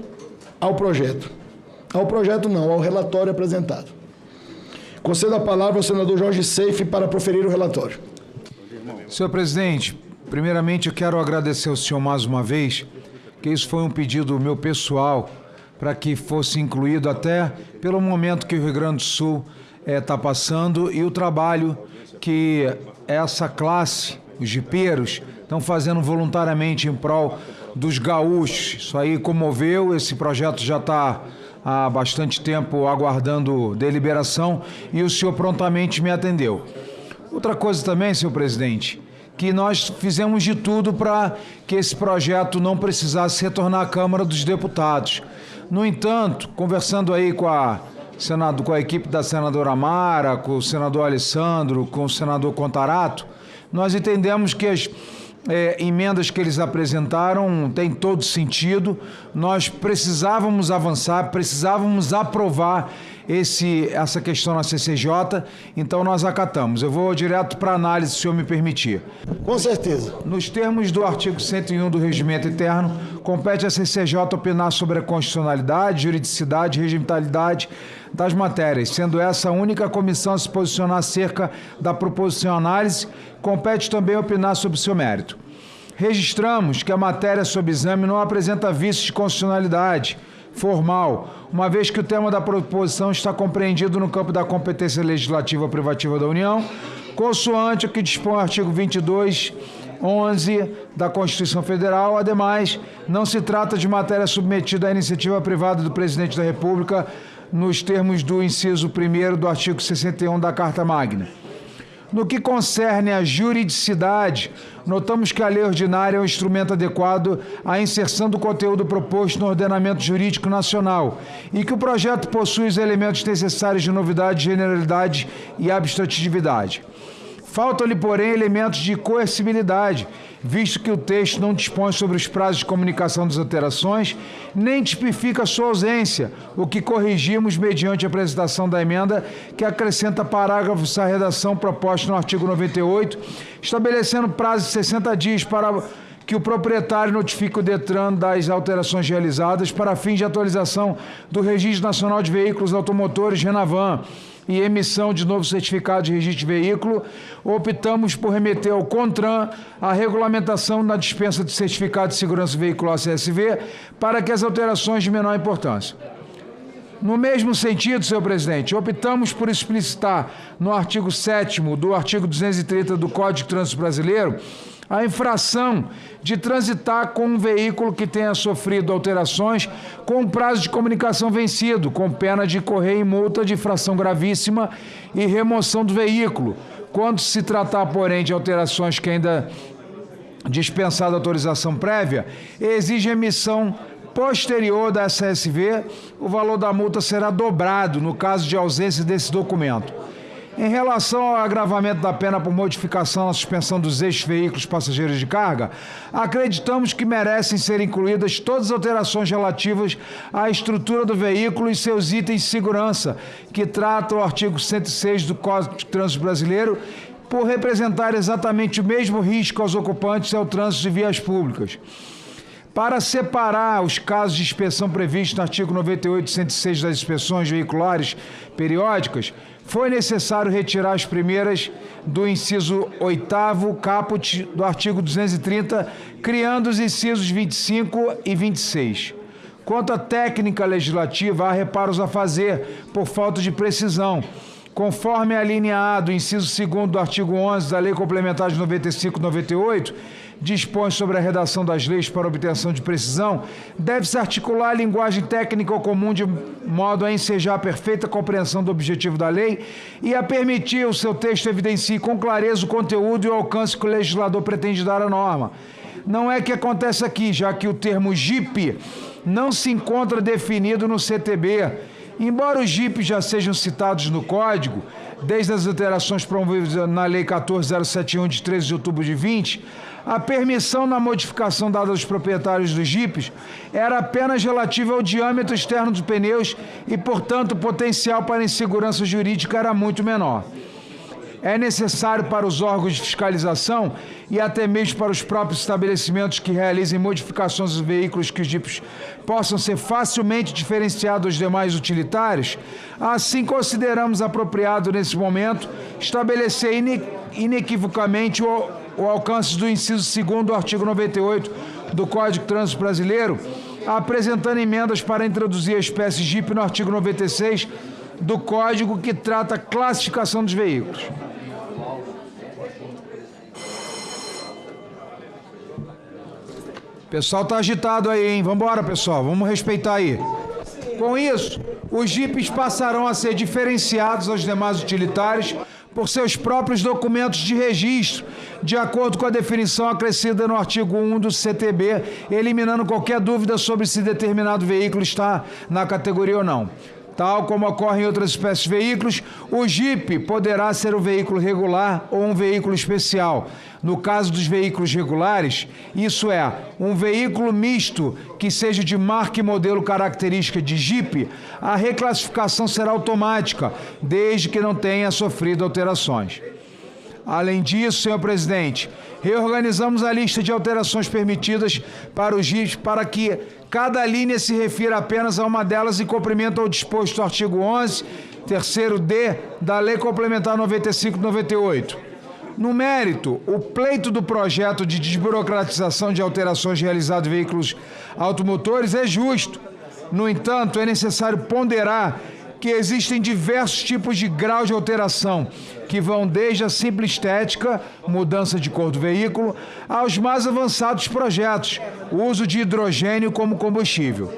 ao projeto. Ao projeto não, ao relatório apresentado. Concedo a palavra ao senador Jorge Seife para proferir o relatório. Senhor presidente, primeiramente eu quero agradecer ao senhor mais uma vez, que isso foi um pedido meu pessoal, para que fosse incluído até pelo momento que o Rio Grande do Sul está passando e o trabalho que essa classe, os jipeiros, estão fazendo voluntariamente em prol dos gaúchos. Isso aí comoveu, esse projeto já está há bastante tempo aguardando deliberação e o senhor prontamente me atendeu. Outra coisa também, senhor presidente, que nós fizemos de tudo para que esse projeto não precisasse retornar à Câmara dos Deputados. No entanto, conversando aí com a equipe da senadora Mara, com o senador Alessandro, com o senador Contarato, nós entendemos que as emendas que eles apresentaram têm todo sentido. Nós precisávamos avançar, precisávamos aprovar essa questão na CCJ, então nós acatamos. Eu vou direto para a análise, se o senhor me permitir. Com certeza. Nos termos do artigo 101 do Regimento Interno, compete à CCJ opinar sobre a constitucionalidade, juridicidade e regimentalidade das matérias, sendo essa a única comissão a se posicionar acerca da proposição análise, compete também opinar sobre o seu mérito. Registramos que a matéria sob exame não apresenta vícios de constitucionalidade formal, uma vez que o tema da proposição está compreendido no campo da competência legislativa privativa da União, consoante o que dispõe o artigo 22(11) da Constituição Federal. Ademais, não se trata de matéria submetida à iniciativa privada do Presidente da República, nos termos do inciso 1º do artigo 61 da Carta Magna. No que concerne à juridicidade, notamos que a lei ordinária é um instrumento adequado à inserção do conteúdo proposto no ordenamento jurídico nacional e que o projeto possui os elementos necessários de novidade, generalidade e abstratividade. Faltam-lhe, porém, elementos de coercibilidade, visto que o texto não dispõe sobre os prazos de comunicação das alterações, nem tipifica sua ausência, o que corrigimos mediante a apresentação da emenda, que acrescenta parágrafos à redação proposta no artigo 98, estabelecendo prazo de 60 dias para que o proprietário notifique o DETRAN das alterações realizadas para fins de atualização do Registro Nacional de Veículos Automotores, RENAVAN, e emissão de novo certificado de registro de veículo. Optamos por remeter ao CONTRAN a regulamentação na dispensa de certificado de segurança veicular CSV para que as alterações de menor importância. No mesmo sentido, senhor presidente, optamos por explicitar no artigo 7º do artigo 230 do Código de Trânsito Brasileiro a infração de transitar com um veículo que tenha sofrido alterações com prazo de comunicação vencido, com pena de incorrer em multa de infração gravíssima e remoção do veículo. Quando se tratar, porém, de alterações que ainda dispensada autorização prévia, exige emissão posterior da CSV, o valor da multa será dobrado no caso de ausência desse documento. Em relação ao agravamento da pena por modificação na suspensão dos eixos veículos passageiros de carga, acreditamos que merecem ser incluídas todas as alterações relativas à estrutura do veículo e seus itens de segurança, que trata o artigo 106 do Código de Trânsito Brasileiro, por representar exatamente o mesmo risco aos ocupantes ao trânsito de vias públicas. Para separar os casos de inspeção previstos no artigo 98 e 106 das inspeções veiculares periódicas, foi necessário retirar as primeiras do inciso 8º caput do artigo 230, criando os incisos 25 e 26. Quanto à técnica legislativa, há reparos a fazer por falta de precisão. Conforme a linha A do inciso 2º do artigo 11 da Lei Complementar de 95 e 98, dispõe sobre a redação das leis para obtenção de precisão, deve-se articular a linguagem técnica comum de modo a ensejar a perfeita compreensão do objetivo da lei e a permitir o seu texto evidencie com clareza o conteúdo e o alcance que o legislador pretende dar à norma. Não é que acontece aqui, já que o termo JIP não se encontra definido no CTB. Embora os JIPs já sejam citados no Código, desde as alterações promovidas na Lei 14.071 de 13 de outubro de 20, a permissão na modificação dada aos proprietários dos JIPs era apenas relativa ao diâmetro externo dos pneus e, portanto, o potencial para insegurança jurídica era muito menor. É necessário para os órgãos de fiscalização e até mesmo para os próprios estabelecimentos que realizem modificações dos veículos que os JIPs possam ser facilmente diferenciados dos demais utilitários. Assim, consideramos apropriado nesse momento estabelecer inequivocamente o alcance do inciso 2º do artigo 98 do Código de Trânsito Brasileiro, apresentando emendas para introduzir a espécie Jeep no artigo 96 do Código, que trata a classificação dos veículos. Pessoal tá agitado aí, hein? Vamos embora, pessoal. Vamos respeitar aí. Com isso, os jipes passarão a ser diferenciados aos demais utilitários por seus próprios documentos de registro, de acordo com a definição acrescida no artigo 1 do CTB, eliminando qualquer dúvida sobre se determinado veículo está na categoria ou não. Tal como ocorre em outras espécies de veículos, o Jeep poderá ser um veículo regular ou um veículo especial. No caso dos veículos regulares, isso é, um veículo misto que seja de marca e modelo característica de Jeep, a reclassificação será automática, desde que não tenha sofrido alterações. Além disso, senhor presidente, reorganizamos a lista de alterações permitidas para os Jeeps para que cada linha se refira apenas a uma delas em cumprimento ao disposto do artigo 11, terceiro D, da Lei Complementar 95/98. No mérito, o pleito do projeto de desburocratização de alterações realizado em veículos automotores é justo. No entanto, é necessário ponderar que existem diversos tipos de grau de alteração, que vão desde a simples estética, mudança de cor do veículo, aos mais avançados projetos, o uso de hidrogênio como combustível.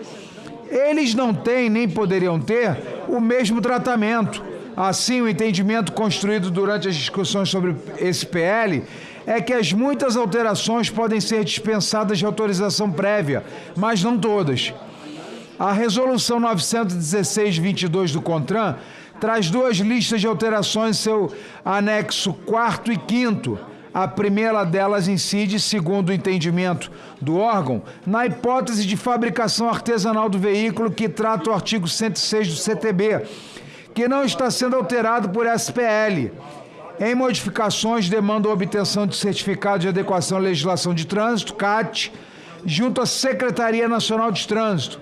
Eles não têm, nem poderiam ter, o mesmo tratamento. Assim, o entendimento construído durante as discussões sobre esse PL é que as muitas alterações podem ser dispensadas de autorização prévia, mas não todas. A Resolução 916/22 do CONTRAN traz duas listas de alterações em seu anexo 4º e 5º. A primeira delas incide, segundo o entendimento do órgão, na hipótese de fabricação artesanal do veículo, que trata o artigo 106 do CTB, que não está sendo alterado por SPL. Em modificações, demanda a obtenção de certificado de adequação à legislação de trânsito, CAT, junto à Secretaria Nacional de Trânsito.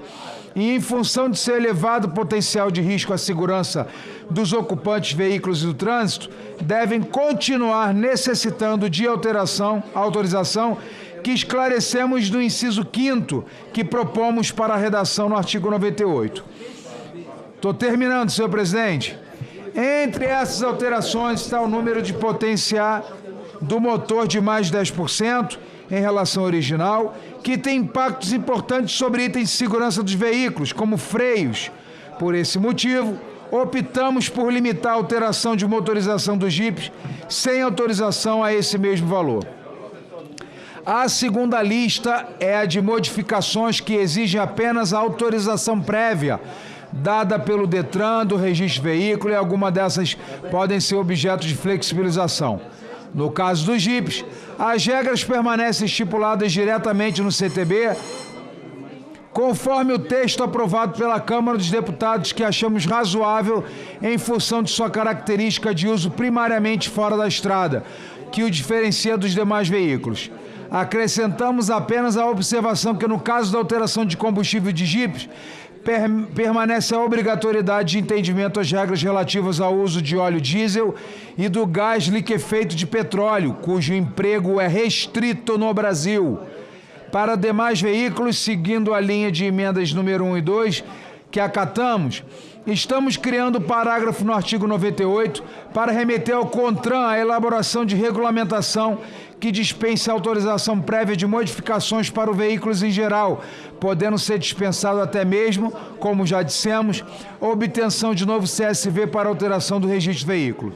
E em função de seu elevado potencial de risco à segurança dos ocupantes de veículos do trânsito, devem continuar necessitando de autorização que esclarecemos no inciso 5º, que propomos para a redação no artigo 98. Estou terminando, senhor presidente. Entre essas alterações está o número de potência do motor de mais de 10%, em relação ao original, que tem impactos importantes sobre itens de segurança dos veículos, como freios. Por esse motivo, optamos por limitar a alteração de motorização dos Jeeps sem autorização a esse mesmo valor. A segunda lista é a de modificações que exigem apenas a autorização prévia, dada pelo DETRAN, do registro de veículo, e alguma dessas podem ser objeto de flexibilização. No caso dos Jeeps, as regras permanecem estipuladas diretamente no CTB, conforme o texto aprovado pela Câmara dos Deputados, que achamos razoável em função de sua característica de uso primariamente fora da estrada, que o diferencia dos demais veículos. Acrescentamos apenas a observação que, no caso da alteração de combustível de Jeeps, permanece a obrigatoriedade de entendimento às regras relativas ao uso de óleo diesel e do gás liquefeito de petróleo, cujo emprego é restrito no Brasil. Para demais veículos, seguindo a linha de emendas número 1 e 2, que acatamos, estamos criando parágrafo no artigo 98 para remeter ao CONTRAN a elaboração de regulamentação que dispense a autorização prévia de modificações para os veículos em geral, podendo ser dispensado até mesmo, como já dissemos, a obtenção de novo CSV para alteração do registro de veículo.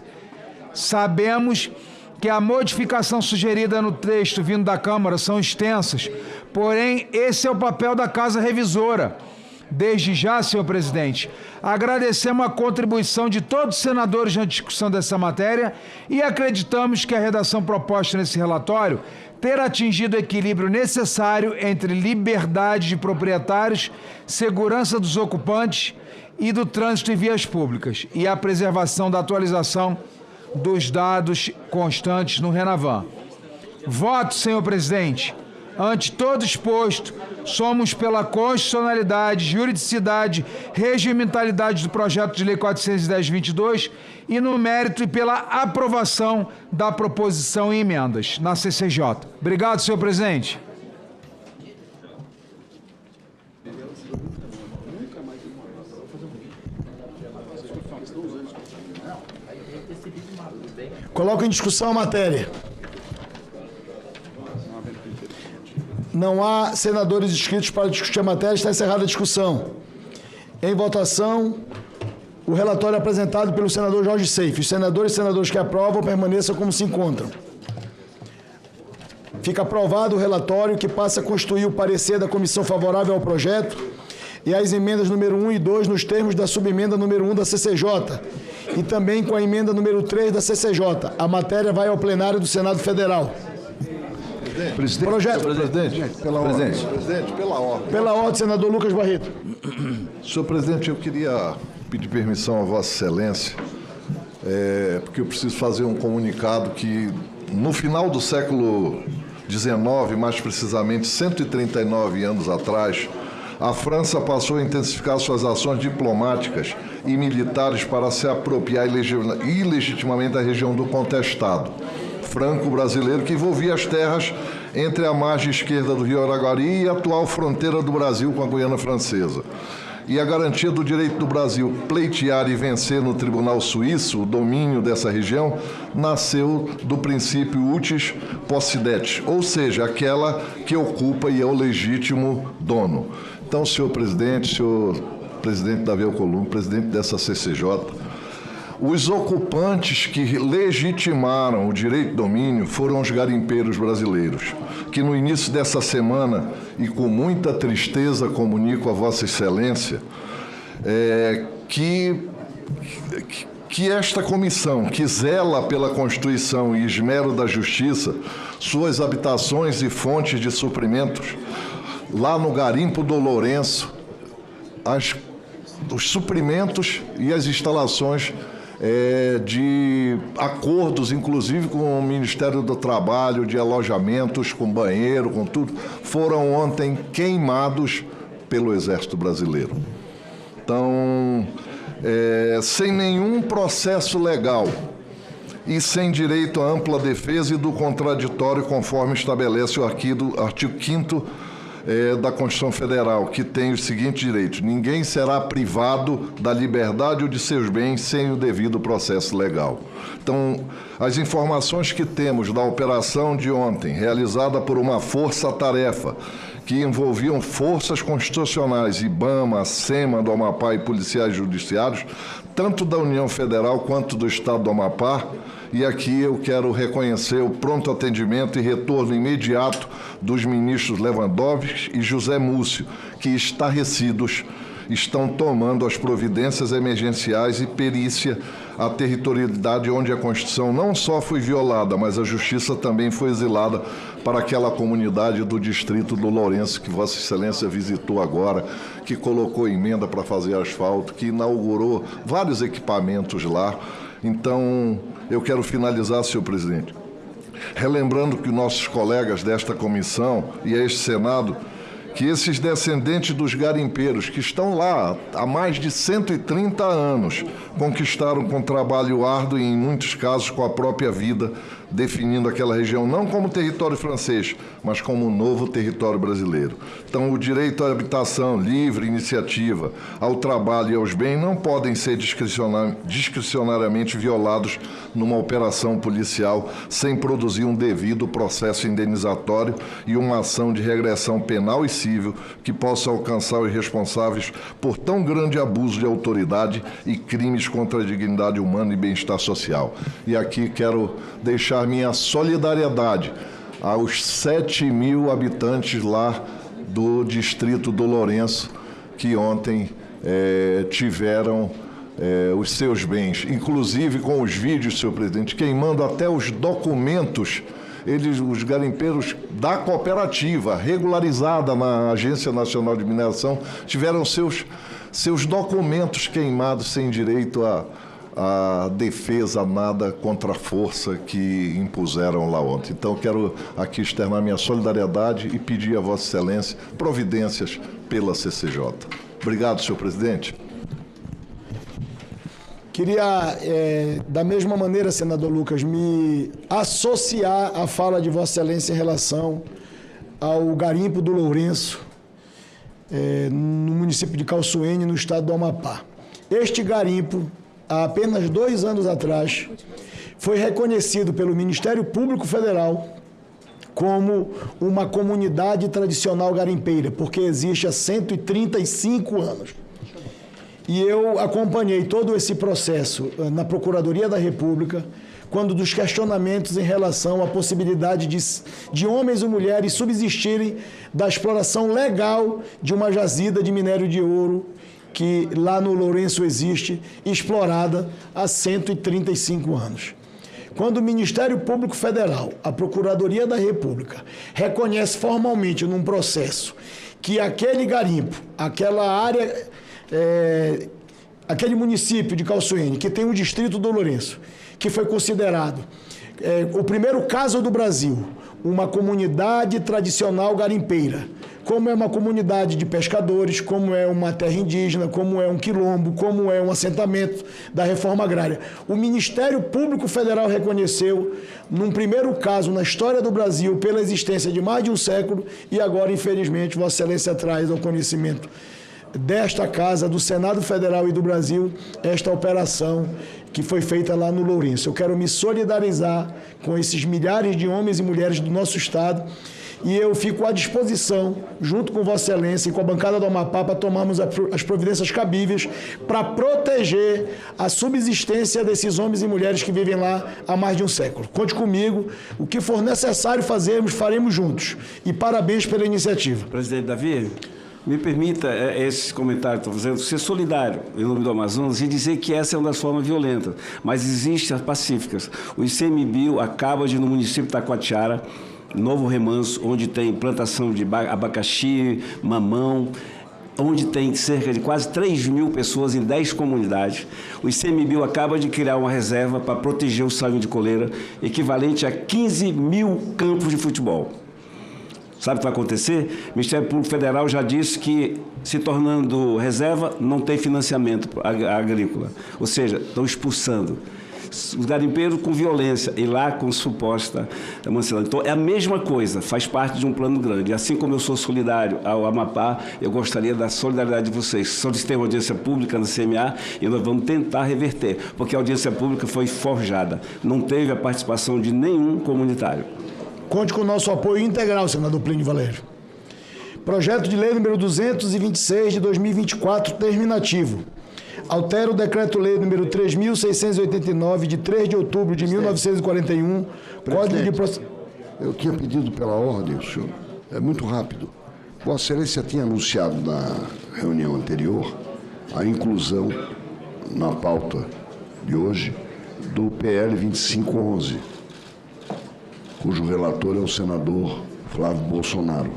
Sabemos que a modificação sugerida no texto vindo da Câmara são extensas, porém esse é o papel da Casa Revisora. Desde já, senhor presidente, agradecemos a contribuição de todos os senadores na discussão dessa matéria e acreditamos que a redação proposta nesse relatório terá atingido o equilíbrio necessário entre liberdade de proprietários, segurança dos ocupantes e do trânsito em vias públicas e a preservação da atualização dos dados constantes no RENAVAN. Voto, senhor presidente, Ante todo exposto, somos pela constitucionalidade, juridicidade, regimentalidade do projeto de lei 410/22 e no mérito e pela aprovação da proposição e emendas na CCJ. Obrigado, senhor presidente. Coloco em discussão a matéria. Não há senadores inscritos para discutir a matéria, está encerrada a discussão. Em votação, o relatório apresentado pelo senador Jorge Seife. Os senadores e senadoras que aprovam permaneçam como se encontram. Fica aprovado o relatório que passa a constituir o parecer da comissão favorável ao projeto e as emendas número 1 e 2 nos termos da subemenda número 1 da CCJ e também com a emenda número 3 da CCJ. A matéria vai ao plenário do Senado Federal. Presidente, projeto. Presidente, pela ordem. Pela ordem, senador Lucas Barreto. Senhor presidente, eu queria pedir permissão a Vossa Excelência, porque eu preciso fazer um comunicado que, no final do século XIX, mais precisamente 139 anos atrás, a França passou a intensificar suas ações diplomáticas e militares para se apropriar ilegitimamente da região do contestado franco-brasileiro, que envolvia as terras entre a margem esquerda do rio Araguari e a atual fronteira do Brasil com a Guiana Francesa. E a garantia do direito do Brasil pleitear e vencer no Tribunal Suíço o domínio dessa região nasceu do princípio utis possidetis, ou seja, aquela que ocupa e é o legítimo dono. Então, senhor presidente Davi Alcolumbre, presidente dessa CCJ, os ocupantes que legitimaram o direito de domínio foram os garimpeiros brasileiros, que no início dessa semana, e com muita tristeza comunico a Vossa Excelência, que esta comissão, que zela pela Constituição e esmero da Justiça, suas habitações e fontes de suprimentos, lá no Garimpo do Lourenço, os suprimentos e as instalações de acordos, inclusive com o Ministério do Trabalho, de alojamentos, com banheiro, com tudo, foram ontem queimados pelo Exército Brasileiro. Então, sem nenhum processo legal e sem direito à ampla defesa e do contraditório, conforme estabelece o artigo 5º da Constituição Federal, que tem os seguintes direitos: ninguém será privado da liberdade ou de seus bens sem o devido processo legal. Então, as informações que temos da operação de ontem, realizada por uma força-tarefa, que envolviam forças constitucionais, IBAMA, SEMA do Amapá e policiais judiciários, tanto da União Federal quanto do Estado do Amapá. E aqui eu quero reconhecer o pronto atendimento e retorno imediato dos ministros Lewandowski e José Múcio, que, estarrecidos, estão tomando as providências emergenciais e perícia a territorialidade onde a Constituição não só foi violada, mas a Justiça também foi exilada para aquela comunidade do distrito do Lourenço, que Vossa Excelência visitou agora, que colocou emenda para fazer asfalto, que inaugurou vários equipamentos lá. Então, eu quero finalizar, senhor presidente, relembrando que nossos colegas desta comissão e a este Senado, que esses descendentes dos garimpeiros que estão lá há mais de 130 anos, conquistaram com trabalho árduo e, em muitos casos, com a própria vida, definindo aquela região não como território francês, mas como um novo território brasileiro. Então, o direito à habitação livre, iniciativa, ao trabalho e aos bens não podem ser discricionariamente violados numa operação policial sem produzir um devido processo indenizatório e uma ação de regressão penal e civil que possa alcançar os responsáveis por tão grande abuso de autoridade e crimes contra a dignidade humana e bem-estar social. E aqui quero deixar minha solidariedade aos 7.000 habitantes lá do distrito do Lourenço, que ontem tiveram os seus bens, inclusive com os vídeos, senhor presidente, queimando até os documentos, os garimpeiros da cooperativa, regularizada na Agência Nacional de Mineração, tiveram seus documentos queimados sem direito a defesa nada contra a força que impuseram lá ontem. Então, quero aqui externar minha solidariedade e pedir a Vossa Excelência providências pela CCJ. Obrigado, senhor presidente. Queria, da mesma maneira, senador Lucas, me associar à fala de Vossa Excelência em relação ao garimpo do Lourenço, no município de Calçoene, no estado do Amapá. Este garimpo, há apenas 2 anos atrás, foi reconhecido pelo Ministério Público Federal como uma comunidade tradicional garimpeira, porque existe há 135 anos. E eu acompanhei todo esse processo na Procuradoria da República, quando dos questionamentos em relação à possibilidade de homens e mulheres subsistirem da exploração legal de uma jazida de minério de ouro que lá no Lourenço existe, explorada há 135 anos. Quando o Ministério Público Federal, a Procuradoria da República, reconhece formalmente num processo que aquele garimpo, aquela área, aquele município de Calçoene, que tem o distrito do Lourenço, que foi considerado o primeiro caso do Brasil, uma comunidade tradicional garimpeira, como é uma comunidade de pescadores, como é uma terra indígena, como é um quilombo, como é um assentamento da reforma agrária. O Ministério Público Federal reconheceu, num primeiro caso na história do Brasil, pela existência de mais de um século, e agora, infelizmente, Vossa Excelência traz ao conhecimento desta Casa, do Senado Federal e do Brasil, esta operação que foi feita lá no Lourenço. Eu quero me solidarizar com esses milhares de homens e mulheres do nosso Estado e eu fico à disposição, junto com Vossa Excelência e com a bancada do Amapá, para tomarmos as providências cabíveis para proteger a subsistência desses homens e mulheres que vivem lá há mais de um século. Conte comigo, o que for necessário fazermos, faremos juntos. E parabéns pela iniciativa. Presidente Davi, me permita esse comentário que estou fazendo, ser solidário em nome do Amazonas e dizer que essa é uma das formas violentas, mas existem as pacíficas. O ICMBio acaba de, no município de Taquatiara, Novo Remanso, onde tem plantação de abacaxi, mamão, onde tem cerca de quase 3.000 pessoas em 10 comunidades. O ICMBio acaba de criar uma reserva para proteger o salão de coleira, equivalente a 15.000 campos de futebol. Sabe o que vai acontecer? O Ministério Público Federal já disse que, se tornando reserva, não tem financiamento agrícola. Ou seja, estão expulsando os garimpeiros com violência e lá com suposta mancelagem. Então, é a mesma coisa, faz parte de um plano grande. Assim como eu sou solidário ao Amapá, eu gostaria da solidariedade de vocês. Solicitei uma audiência pública na CMA e nós vamos tentar reverter, porque a audiência pública foi forjada. Não teve a participação de nenhum comunitário. Conte com o nosso apoio integral, senador Plínio Valério. Projeto de lei número 226 de 2024, terminativo. Altera o decreto-lei número 3.689 de 3 de outubro de 1941, Código de Processo... Eu tinha pedido pela ordem, senhor. É muito rápido. Vossa Excelência tinha anunciado na reunião anterior a inclusão na pauta de hoje do PL 2511, cujo relator é o senador Flávio Bolsonaro.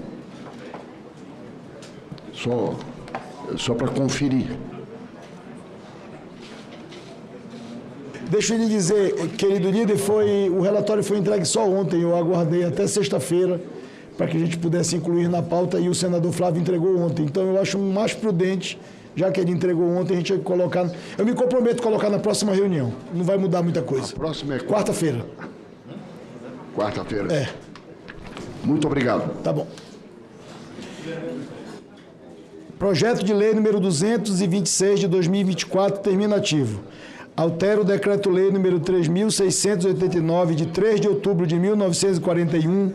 Só para conferir. Deixa eu lhe dizer, querido líder, o relatório foi entregue só ontem, eu aguardei até sexta-feira para que a gente pudesse incluir na pauta e o senador Flávio entregou ontem. Então eu acho mais prudente, já que ele entregou ontem, a gente colocar... Eu me comprometo a colocar na próxima reunião, não vai mudar muita coisa. A próxima é quarta-feira. Quarta-feira? É. Muito obrigado. Tá bom. Projeto de lei número 226 de 2024, terminativo. Altera o decreto-lei número 3.689 de 3 de outubro de 1941,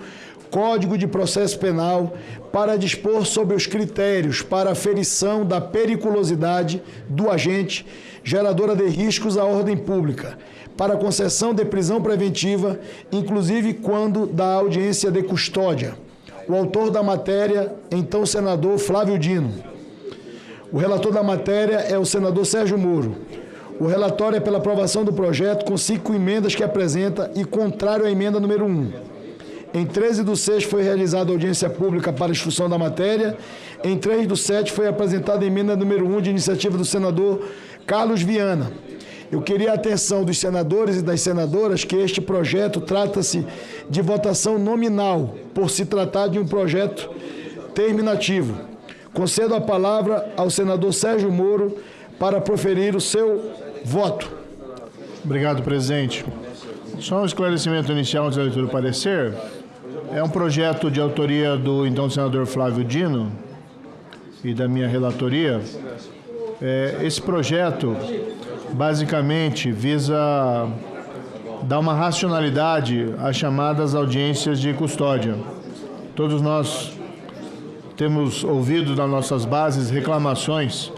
Código de Processo Penal, para dispor sobre os critérios para aferição da periculosidade do agente geradora de riscos à ordem pública, para concessão de prisão preventiva, inclusive quando da audiência de custódia. O autor da matéria, então senador Flávio Dino. O relator da matéria é o senador Sérgio Moro. O relatório é pela aprovação do projeto com 5 emendas que apresenta e contrário à emenda número 1. Em 13/6 foi realizada audiência pública para instrução da matéria. Em 3/7 foi apresentada a emenda número 1 de iniciativa do senador Carlos Viana. Eu queria a atenção dos senadores e das senadoras que este projeto trata-se de votação nominal, por se tratar de um projeto terminativo. Concedo a palavra ao senador Sérgio Moro para proferir o seu voto. Obrigado, presidente. Só um esclarecimento inicial antes da leitura do parecer. É um projeto de autoria do então senador Flávio Dino e da minha relatoria. Esse projeto basicamente visa dar uma racionalidade às chamadas audiências de custódia. Todos nós temos ouvido nas nossas bases reclamações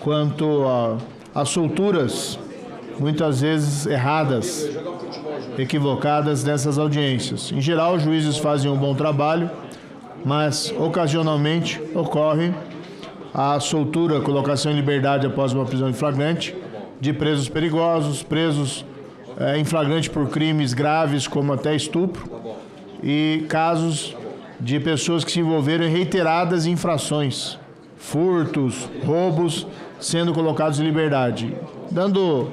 quanto a solturas, muitas vezes erradas, equivocadas nessas audiências. Em geral, os juízes fazem um bom trabalho, mas ocasionalmente ocorre a soltura, colocação em liberdade após uma prisão em flagrante de presos perigosos, presos em flagrante por crimes graves, como até estupro, e casos de pessoas que se envolveram em reiteradas infrações, furtos, roubos, sendo colocados em liberdade. Dando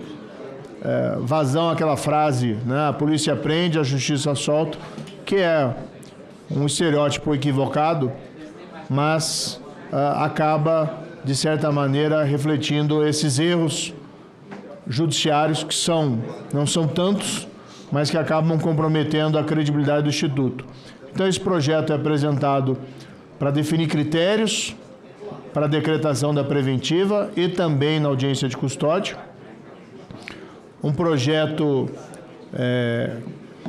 vazão àquela frase, né? A polícia prende, a justiça solta, que é um estereótipo equivocado, mas acaba, de certa maneira, refletindo esses erros judiciários que não são tantos, mas que acabam comprometendo a credibilidade do Instituto. Então, esse projeto é apresentado para definir critérios para a decretação da preventiva e também na audiência de custódia. Um projeto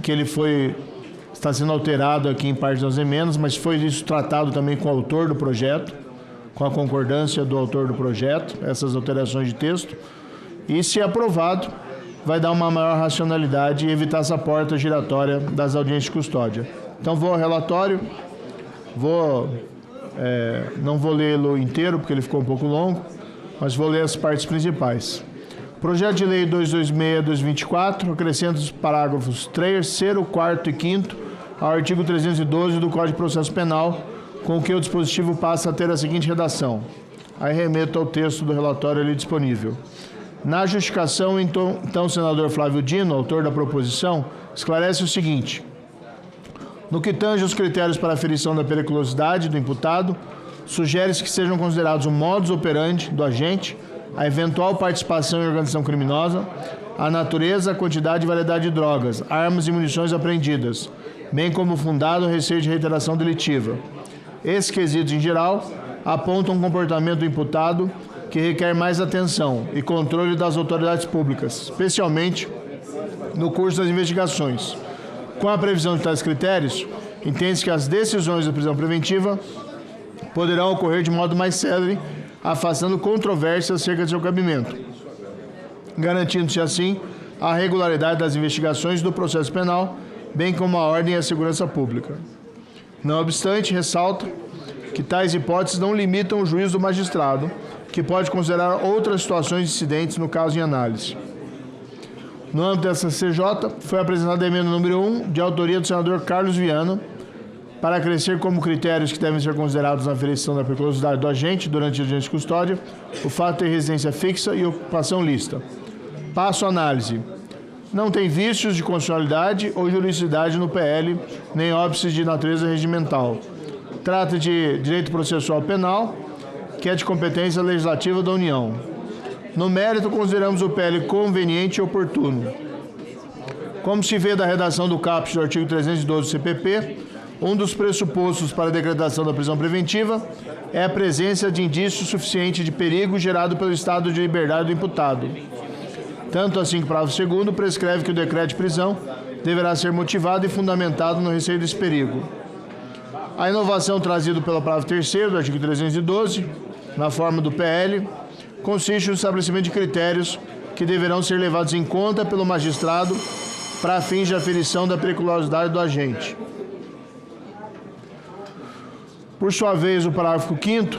que ele está sendo alterado aqui em parte das emendas, mas foi isso tratado também com o autor do projeto, com a concordância do autor do projeto, essas alterações de texto. E, se aprovado, vai dar uma maior racionalidade e evitar essa porta giratória das audiências de custódia. Então, vou ao relatório, não vou lê-lo inteiro, porque ele ficou um pouco longo, mas vou ler as partes principais. Projeto de Lei 226/2024 acrescenta os parágrafos 3º, 4º e 5º ao artigo 312 do Código de Processo Penal, com que o dispositivo passa a ter a seguinte redação. Aí remeto ao texto do relatório ali disponível. Na justificação, então, o senador Flávio Dino, autor da proposição, esclarece o seguinte. No que tange os critérios para a aferição da periculosidade do imputado, sugere-se que sejam considerados o modus operandi do agente, a eventual participação em organização criminosa, a natureza, a quantidade e variedade de drogas, armas e munições apreendidas, bem como fundado o receio de reiteração delitiva. Esses quesitos, em geral, apontam um comportamento do imputado que requer mais atenção e controle das autoridades públicas, especialmente no curso das investigações. Com a previsão de tais critérios, entende-se que as decisões da prisão preventiva poderão ocorrer de modo mais célere, afastando controvérsias acerca de seu cabimento, garantindo-se assim a regularidade das investigações do processo penal, bem como a ordem e a segurança pública. Não obstante, ressalta que tais hipóteses não limitam o juízo do magistrado, que pode considerar outras situações incidentes no caso em análise. No âmbito dessa CJ, foi apresentada a emenda número 1, de autoria do senador Carlos Viana, para acrescer como critérios que devem ser considerados na aferição da periculosidade do agente durante a audiência de custódia, o fato de ter residência fixa e ocupação lícita. Passo a análise. Não tem vícios de constitucionalidade ou juridicidade no PL, nem óbices de natureza regimental. Trata de direito processual penal, que é de competência legislativa da União. No mérito, consideramos o PL conveniente e oportuno. Como se vê da redação do caput do artigo 312 do CPP, um dos pressupostos para a decretação da prisão preventiva é a presença de indício suficiente de perigo gerado pelo estado de liberdade do imputado. Tanto assim que o parágrafo 2º prescreve que o decreto de prisão deverá ser motivado e fundamentado no receio desse perigo. A inovação trazida pelo parágrafo 3º do artigo 312, na forma do PL, consiste no estabelecimento de critérios que deverão ser levados em conta pelo magistrado para fins de aferição da periculosidade do agente. Por sua vez, o parágrafo 5º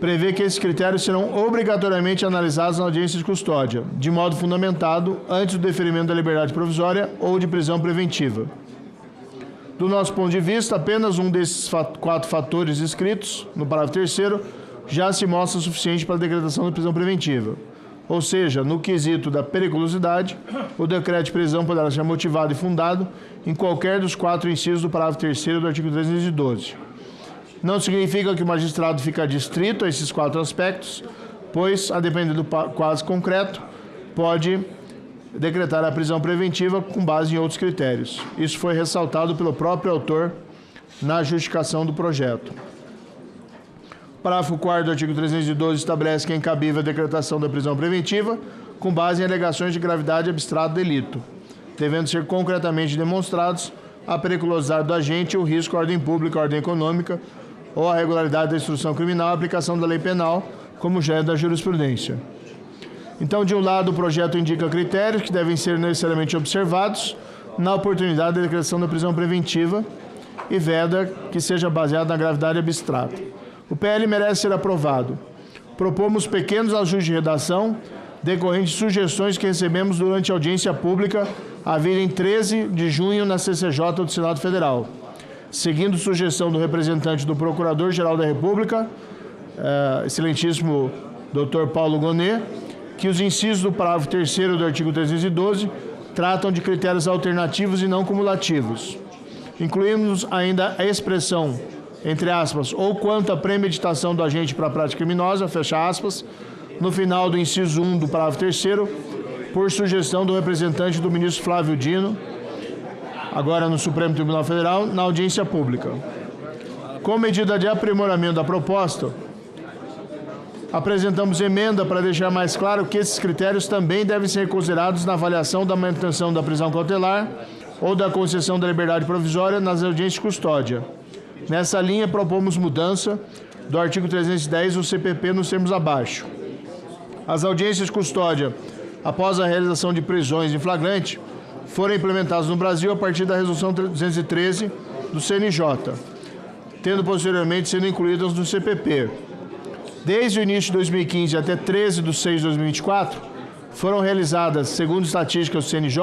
prevê que esses critérios serão obrigatoriamente analisados na audiência de custódia, de modo fundamentado antes do deferimento da liberdade provisória ou de prisão preventiva. Do nosso ponto de vista, apenas um desses 4 fatores descritos no parágrafo 3º já se mostra suficiente para a decretação da prisão preventiva. Ou seja, no quesito da periculosidade, o decreto de prisão poderá ser motivado e fundado em qualquer dos 4 incisos do parágrafo 3º do artigo 312. Não significa que o magistrado fica adstrito a esses 4 aspectos, pois, a depender do caso concreto, pode decretar a prisão preventiva com base em outros critérios. Isso foi ressaltado pelo próprio autor na justificação do projeto. O parágrafo 4º do artigo 312 estabelece que é incabível a decretação da prisão preventiva com base em alegações de gravidade abstrata do delito, devendo ser concretamente demonstrados a periculosidade do agente, o risco à ordem pública, à ordem econômica ou a regularidade da instrução criminal, a aplicação da lei penal, como já é da jurisprudência. Então, de um lado, o projeto indica critérios que devem ser necessariamente observados na oportunidade da decretação da prisão preventiva e veda que seja baseado na gravidade abstrata. O PL merece ser aprovado. Propomos pequenos ajustes de redação decorrentes de sugestões que recebemos durante a audiência pública havida em 13 de junho na CCJ do Senado Federal, seguindo sugestão do representante do Procurador-Geral da República, excelentíssimo Dr. Paulo Gonet, que os incisos do parágrafo 3º do artigo 312 tratam de critérios alternativos e não cumulativos. Incluímos ainda a expressão, entre aspas, ou quanto à premeditação do agente para a prática criminosa, fecha aspas, no final do inciso 1 do parágrafo 3º, por sugestão do representante do ministro Flávio Dino, agora no Supremo Tribunal Federal, na audiência pública. Com medida de aprimoramento da proposta, apresentamos emenda para deixar mais claro que esses critérios também devem ser considerados na avaliação da manutenção da prisão cautelar ou da concessão da liberdade provisória nas audiências de custódia. Nessa linha, propomos mudança do artigo 310 do CPP nos termos abaixo. As audiências de custódia, após a realização de prisões em flagrante, foram implementadas no Brasil a partir da Resolução 213 do CNJ, tendo posteriormente sido incluídas no CPP. Desde o início de 2015 até 13 de 6 de 2024, foram realizadas, segundo estatísticas do CNJ,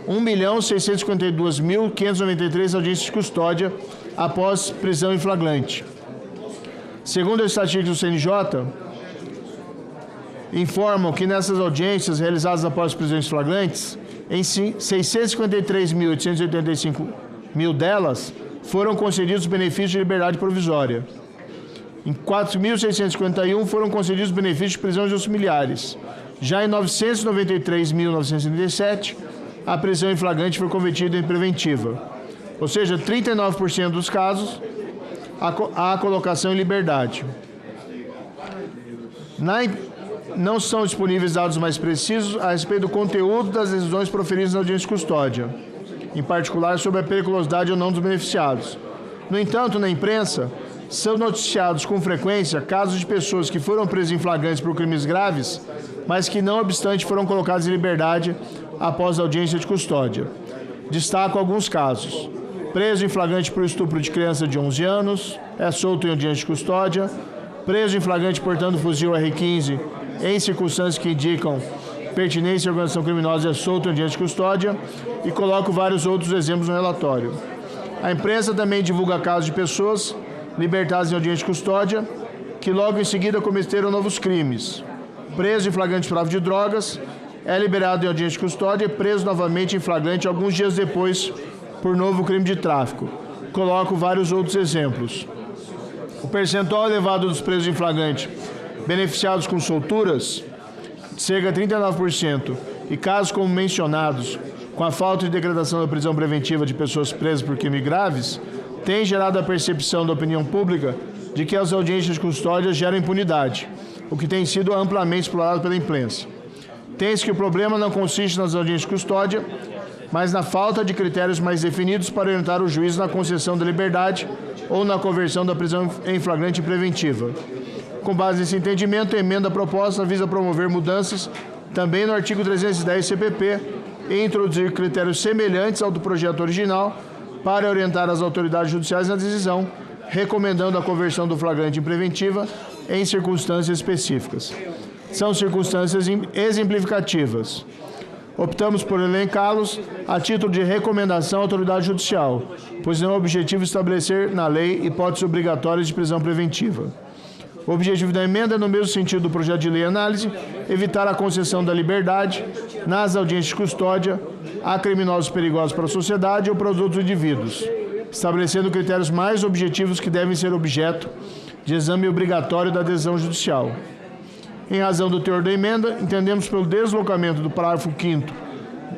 1.652.593 audiências de custódia após prisão em flagrante. Segundo as estatísticas do CNJ, informam que nessas audiências realizadas após prisões flagrantes, em 653.885 delas foram concedidos benefícios de liberdade provisória. Em 4.651 foram concedidos benefícios de prisão de familiares. Já em 993.937, a prisão em flagrante foi convertida em preventiva. Ou seja, 39% dos casos, há colocação em liberdade. Não são disponíveis dados mais precisos a respeito do conteúdo das decisões proferidas na audiência de custódia, em particular sobre a periculosidade ou não dos beneficiados. No entanto, na imprensa, são noticiados com frequência casos de pessoas que foram presas em flagrantes por crimes graves, mas que, não obstante, foram colocadas em liberdade após a audiência de custódia. Destaco alguns casos. Preso em flagrante por estupro de criança de 11 anos, é solto em audiência de custódia. Preso em flagrante portando fuzil R15 em circunstâncias que indicam pertinência à organização criminosa, é solto em audiência de custódia. E coloco vários outros exemplos no relatório. A imprensa também divulga casos de pessoas libertadas em audiência de custódia que logo em seguida cometeram novos crimes. Preso em flagrante de tráfico de drogas, é liberado em audiência de custódia e preso novamente em flagrante alguns dias depois por novo crime de tráfico. Coloco vários outros exemplos. O percentual elevado dos presos em flagrante beneficiados com solturas, cerca de 39%, e casos como mencionados, com a falta de decretação da prisão preventiva de pessoas presas por crimes graves, tem gerado a percepção da opinião pública de que as audiências de custódia geram impunidade, o que tem sido amplamente explorado pela imprensa. Tem-se que o problema não consiste nas audiências de custódia, mas na falta de critérios mais definidos para orientar o juiz na concessão da liberdade ou na conversão da prisão em flagrante preventiva. Com base nesse entendimento, a emenda proposta visa promover mudanças também no artigo 310 CPP e introduzir critérios semelhantes ao do projeto original para orientar as autoridades judiciais na decisão, recomendando a conversão do flagrante em preventiva em circunstâncias específicas. São circunstâncias exemplificativas. Optamos por elencá-los a título de recomendação à autoridade judicial, pois não é o objetivo estabelecer na lei hipóteses obrigatórias de prisão preventiva. O objetivo da emenda é, no mesmo sentido do projeto de lei análise, evitar a concessão da liberdade nas audiências de custódia a criminosos perigosos para a sociedade ou para os outros indivíduos, estabelecendo critérios mais objetivos que devem ser objeto de exame obrigatório da decisão judicial. Em razão do teor da emenda, entendemos pelo deslocamento do parágrafo 5º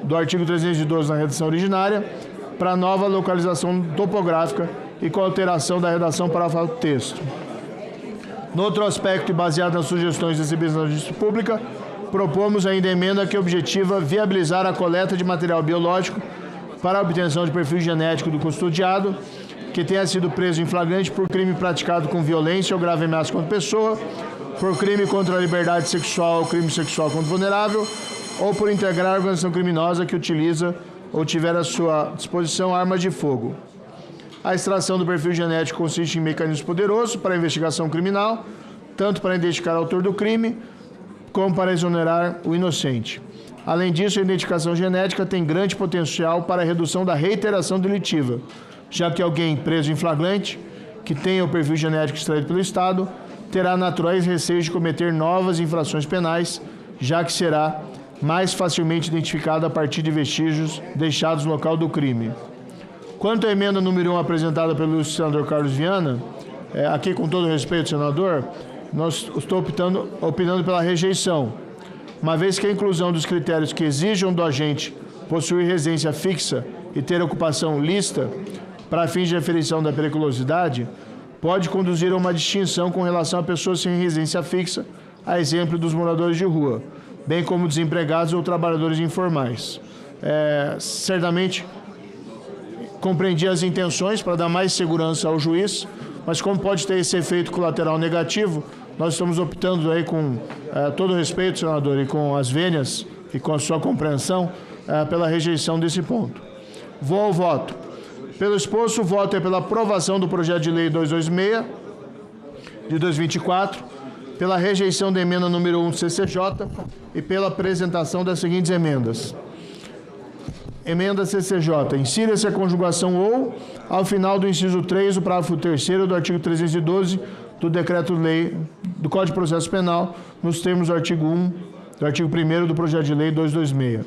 do artigo 312 na redação originária para a nova localização topográfica e com alteração da redação parágrafo do texto. No outro aspecto, e baseado nas sugestões recebidas na Justiça Pública, propomos ainda a emenda que objetiva viabilizar a coleta de material biológico para a obtenção de perfil genético do custodiado que tenha sido preso em flagrante por crime praticado com violência ou grave ameaça contra pessoa, por crime contra a liberdade sexual ou crime sexual contra vulnerável, ou por integrar a organização criminosa que utiliza ou tiver à sua disposição armas de fogo. A extração do perfil genético consiste em mecanismo poderoso para a investigação criminal, tanto para identificar o autor do crime, como para exonerar o inocente. Além disso, a identificação genética tem grande potencial para a redução da reiteração delitiva, já que alguém preso em flagrante, que tenha o perfil genético extraído pelo Estado, terá naturais receios de cometer novas infrações penais, já que será mais facilmente identificado a partir de vestígios deixados no local do crime. Quanto à emenda número 1 apresentada pelo senador Carlos Viana, aqui com todo o respeito, senador, nós estou opinando pela rejeição, uma vez que a inclusão dos critérios que exijam do agente possuir residência fixa e ter ocupação lícita para fins de aferição da periculosidade pode conduzir a uma distinção com relação a pessoas sem residência fixa, a exemplo dos moradores de rua, bem como desempregados ou trabalhadores informais. Certamente, compreendi as intenções para dar mais segurança ao juiz, mas como pode ter esse efeito colateral negativo, nós estamos optando aí com todo o respeito, senador, e com as vênias e com a sua compreensão, pela rejeição desse ponto. Vou ao voto. Pelo exposto, o voto é pela aprovação do projeto de lei 226 de 2024, pela rejeição da emenda número 1 do CCJ e pela apresentação das seguintes emendas. Emenda CCJ. Insira-se a conjugação ou ao final do inciso 3 do parágrafo 3º do artigo 312 do Decreto-Lei do Código de Processo Penal, nos termos do artigo 1º do projeto de lei 226.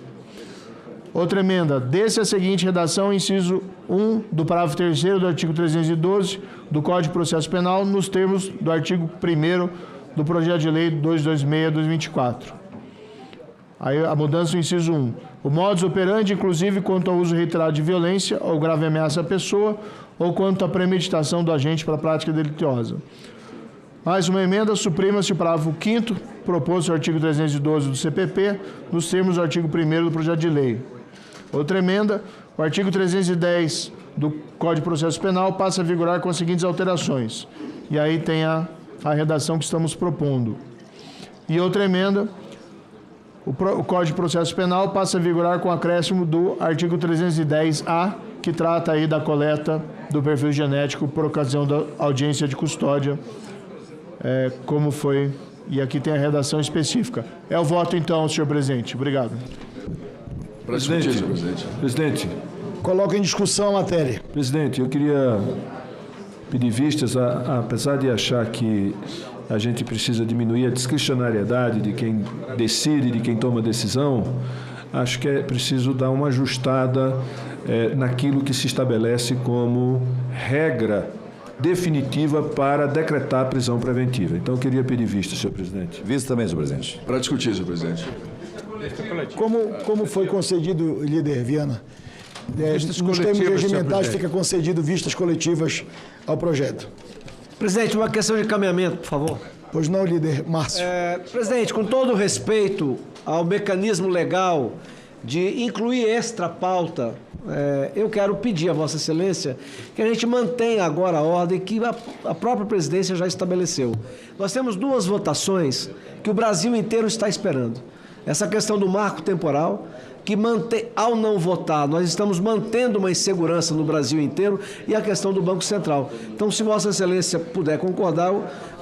Outra emenda. Desse a seguinte redação, inciso 1 do parágrafo 3º do artigo 312 do Código de Processo Penal, nos termos do artigo 1º do projeto de lei 226/2024. Aí a mudança do inciso 1. O modus operandi, inclusive, quanto ao uso reiterado de violência ou grave ameaça à pessoa, ou quanto à premeditação do agente para a prática delituosa. Mais uma emenda, suprima-se o parágrafo 5º, proposto no artigo 312 do CPP, nos termos do artigo 1º do projeto de lei. Outra emenda, o artigo 310 do Código de Processo Penal passa a vigorar com as seguintes alterações. E aí tem a redação que estamos propondo. E outra emenda, o Código de Processo Penal passa a vigorar com o acréscimo do artigo 310-A, que trata aí da coleta do perfil genético por ocasião da audiência de custódia, como foi, e aqui tem a redação específica. É o voto, então, senhor presidente. Obrigado. Presidente. Coloca em discussão a matéria. Presidente, eu queria pedir vistas, apesar de achar que a gente precisa diminuir a discricionariedade de quem decide, de quem toma decisão, acho que é preciso dar uma ajustada naquilo que se estabelece como regra definitiva para decretar a prisão preventiva. Então, eu queria pedir vista, senhor presidente. Vista também, senhor presidente. Para discutir, senhor presidente. Como foi concedido, líder Viana? Nos termos regimentais fica concedido vistas coletivas ao projeto. Presidente, uma questão de encaminhamento, por favor. Pois não, líder Márcio. Presidente, com todo respeito ao mecanismo legal de incluir extra pauta, eu quero pedir a Vossa Excelência que a gente mantenha agora a ordem que a própria presidência já estabeleceu. Nós temos duas votações que o Brasil inteiro está esperando. Essa questão do marco temporal, que ao não votar, nós estamos mantendo uma insegurança no Brasil inteiro, e a questão do Banco Central. Então, se Vossa Excelência puder concordar,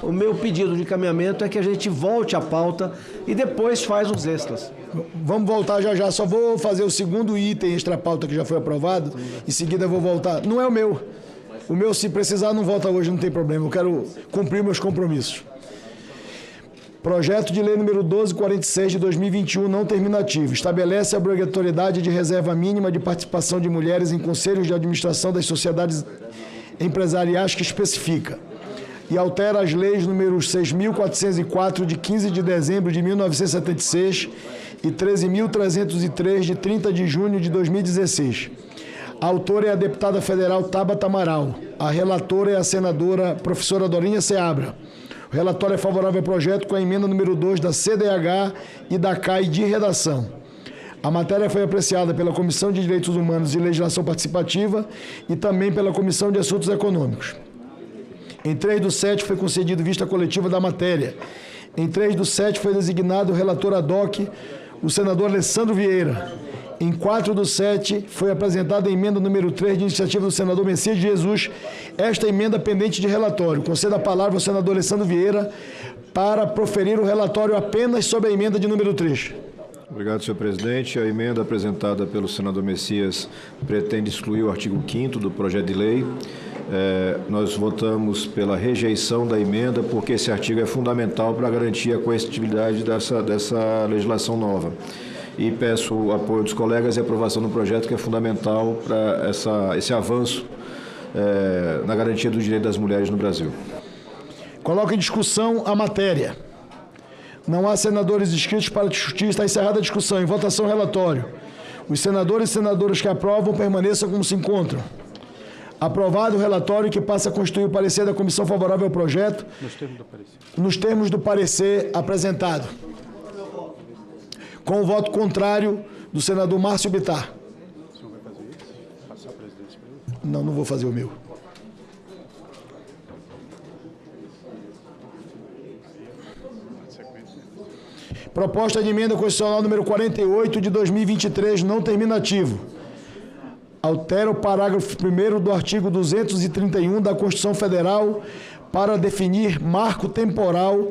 o meu pedido de encaminhamento é que a gente volte à pauta e depois faz os extras. Vamos voltar já. Só vou fazer o segundo item extra pauta que já foi aprovado. Em seguida eu vou voltar. Não é o meu. O meu, se precisar, não volta hoje, não tem problema. Eu quero cumprir meus compromissos. Projeto de Lei número 1246 de 2021 não terminativo. Estabelece a obrigatoriedade de reserva mínima de participação de mulheres em conselhos de administração das sociedades empresariais que especifica. E altera as leis números 6.404 de 15 de dezembro de 1976 e 13.303 de 30 de junho de 2016. A autora é a deputada federal Tabata Amaral. A relatora é a senadora professora Dorinha Seabra. O relatório é favorável ao projeto com a emenda número 2 da CDH e da CAI de redação. A matéria foi apreciada pela Comissão de Direitos Humanos e Legislação Participativa e também pela Comissão de Assuntos Econômicos. Em 3/7 foi concedido vista coletiva da matéria. Em 3/7 foi designado o relator ad hoc, o senador Alessandro Vieira. Em 4/7 foi apresentada a emenda número 3 de iniciativa do senador Messias de Jesus, esta emenda pendente de relatório. Concedo a palavra ao senador Alessandro Vieira para proferir o relatório apenas sobre a emenda de número 3. Obrigado, senhor presidente. A emenda apresentada pelo senador Messias pretende excluir o artigo 5º do projeto de lei. Nós votamos pela rejeição da emenda porque esse artigo é fundamental para garantir a coercitividade dessa legislação nova. E peço o apoio dos colegas e a aprovação do projeto, que é fundamental para esse avanço na garantia do direito das mulheres no Brasil. Coloco em discussão a matéria. Não há senadores inscritos para discutir. Está encerrada a discussão. Em votação, relatório. Os senadores e senadoras que aprovam permaneçam como se encontram. Aprovado o relatório, que passa a constituir o parecer da comissão favorável ao projeto, nos termos do parecer apresentado. Com o voto contrário do senador Márcio Bittar. O senhor vai fazer isso? Passar a presidência para ele? Não, não vou fazer o meu. Proposta de emenda constitucional número 48 de 2023, não terminativo. Altera o parágrafo 1º do artigo 231 da Constituição Federal para definir marco temporal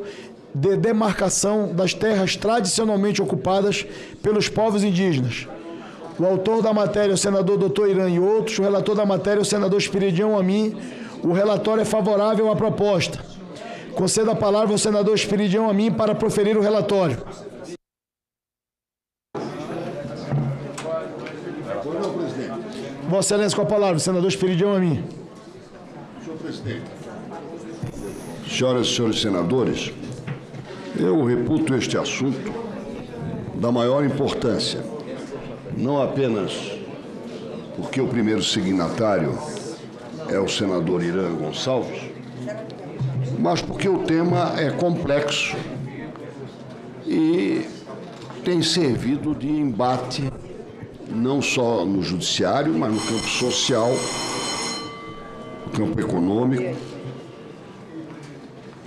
de demarcação das terras tradicionalmente ocupadas pelos povos indígenas. O autor da matéria é o senador Dr. Irã e outros. O relator da matéria é o senador Espiridião Amin. O relatório é favorável à proposta. Concedo a palavra ao senador Espiridião Amin para proferir o relatório. Vossa Excelência, com a palavra, senador Espiridião Amin. Senhor presidente, senhoras e senhores senadores, eu reputo este assunto da maior importância, não apenas porque o primeiro signatário é o senador Irã Gonçalves, mas porque o tema é complexo e tem servido de embate não só no judiciário, mas no campo social, no campo econômico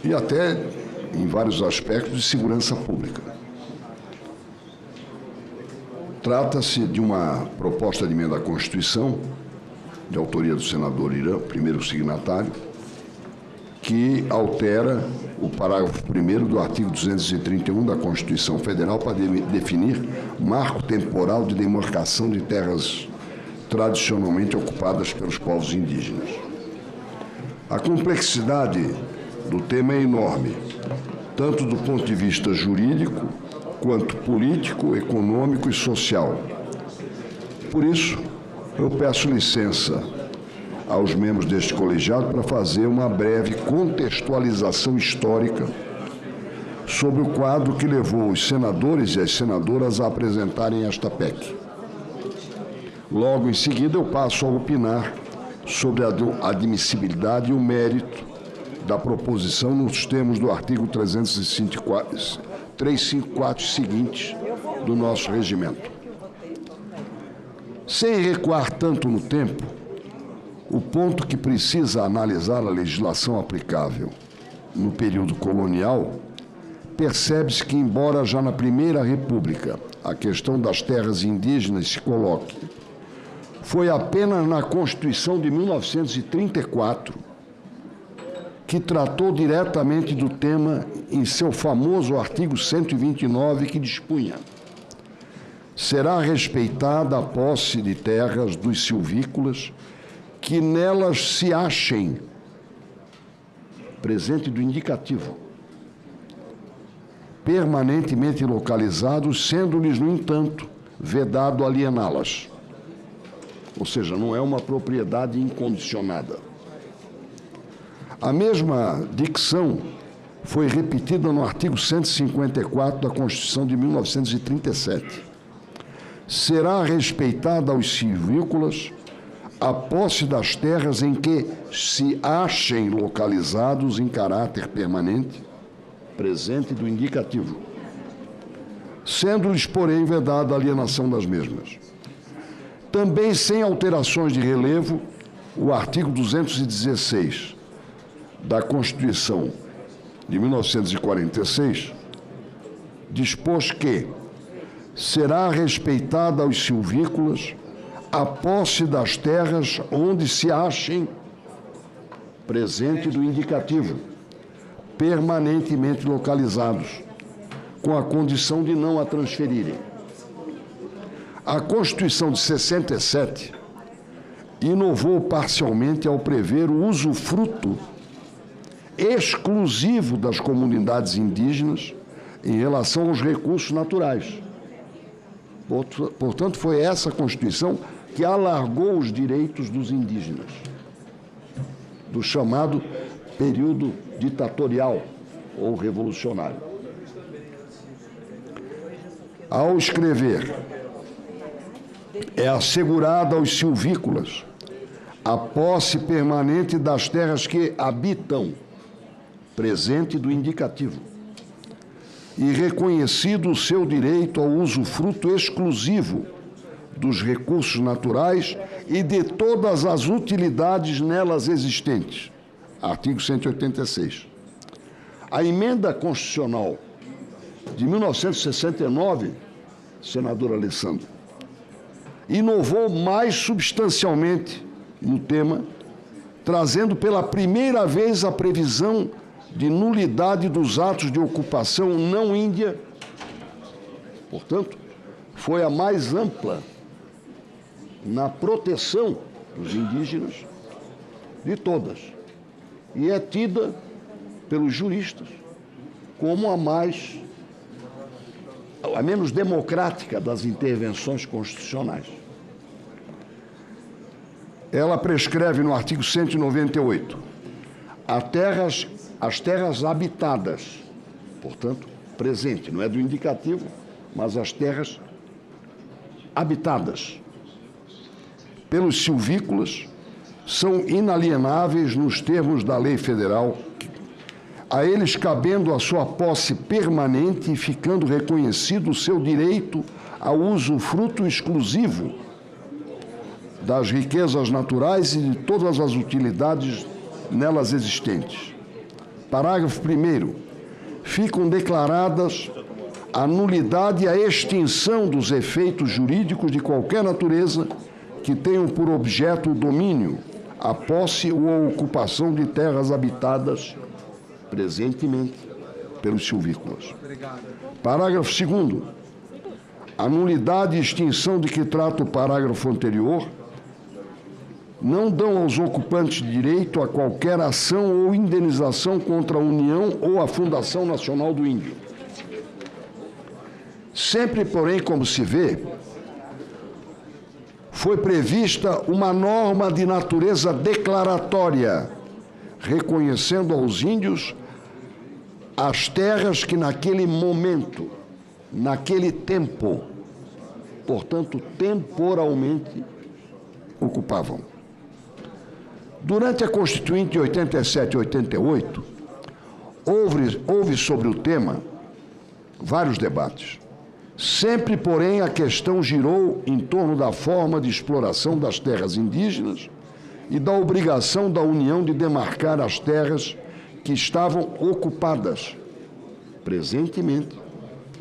e até em vários aspectos de segurança pública. Trata-se de uma proposta de emenda à Constituição, de autoria do senador Irã, primeiro signatário, que altera o parágrafo 1º do artigo 231 da Constituição Federal para definir marco temporal de demarcação de terras tradicionalmente ocupadas pelos povos indígenas. A complexidade do tema é enorme, tanto do ponto de vista jurídico, quanto político, econômico e social. Por isso, eu peço licença aos membros deste colegiado para fazer uma breve contextualização histórica sobre o quadro que levou os senadores e as senadoras a apresentarem esta PEC. Logo em seguida, eu passo a opinar sobre a admissibilidade e o mérito da proposição nos termos do artigo 354 seguintes do nosso regimento. Sem recuar tanto no tempo, o ponto que precisa analisar a legislação aplicável no período colonial, percebe-se que, embora já na Primeira República a questão das terras indígenas se coloque, foi apenas na Constituição de 1934 que tratou diretamente do tema em seu famoso artigo 129, que dispunha: será respeitada a posse de terras dos silvícolas que nelas se achem, presente do indicativo, permanentemente localizados, sendo-lhes, no entanto, vedado aliená-las. Ou seja, não é uma propriedade incondicionada. A mesma dicção foi repetida no artigo 154 da Constituição de 1937. Será respeitada aos silvícolas a posse das terras em que se achem localizados em caráter permanente, presente do indicativo, sendo-lhes, porém, vedada a alienação das mesmas. Também, sem alterações de relevo, o artigo 216 da Constituição de 1946 dispôs que será respeitada aos silvícolas a posse das terras onde se achem, presente do indicativo, permanentemente localizados, com a condição de não a transferirem. A Constituição de 67 inovou parcialmente ao prever o usufruto exclusivo das comunidades indígenas em relação aos recursos naturais. Portanto, foi essa Constituição que alargou os direitos dos indígenas, do chamado período ditatorial ou revolucionário. Ao escrever, é assegurada aos silvícolas a posse permanente das terras que habitam, presente do indicativo, e reconhecido o seu direito ao usufruto exclusivo dos recursos naturais e de todas as utilidades nelas existentes. Artigo 186. A emenda constitucional de 1969, senador Alessandro, inovou mais substancialmente no tema, trazendo pela primeira vez a previsão de nulidade dos atos de ocupação não índia. Portanto, foi a mais ampla na proteção dos indígenas de todas, e é tida pelos juristas como a menos democrática das intervenções constitucionais. Ela prescreve no artigo 198 as terras habitadas, portanto, presente, não é do indicativo, mas as terras habitadas pelos silvícolas são inalienáveis nos termos da lei federal, a eles cabendo a sua posse permanente e ficando reconhecido o seu direito ao usufruto exclusivo das riquezas naturais e de todas as utilidades nelas existentes. Parágrafo 1º. Ficam declaradas a nulidade e a extinção dos efeitos jurídicos de qualquer natureza que tenham por objeto o domínio, a posse ou a ocupação de terras habitadas presentemente pelos silvícolas. Parágrafo 2º. A nulidade e extinção de que trata o parágrafo anterior não dão aos ocupantes direito a qualquer ação ou indenização contra a União ou a Fundação Nacional do Índio. Sempre, porém, como se vê, foi prevista uma norma de natureza declaratória, reconhecendo aos índios as terras que naquele momento, naquele tempo, portanto, temporalmente, ocupavam. Durante a Constituinte de 87 e 88, houve sobre o tema vários debates. Sempre, porém, a questão girou em torno da forma de exploração das terras indígenas e da obrigação da União de demarcar as terras que estavam ocupadas presentemente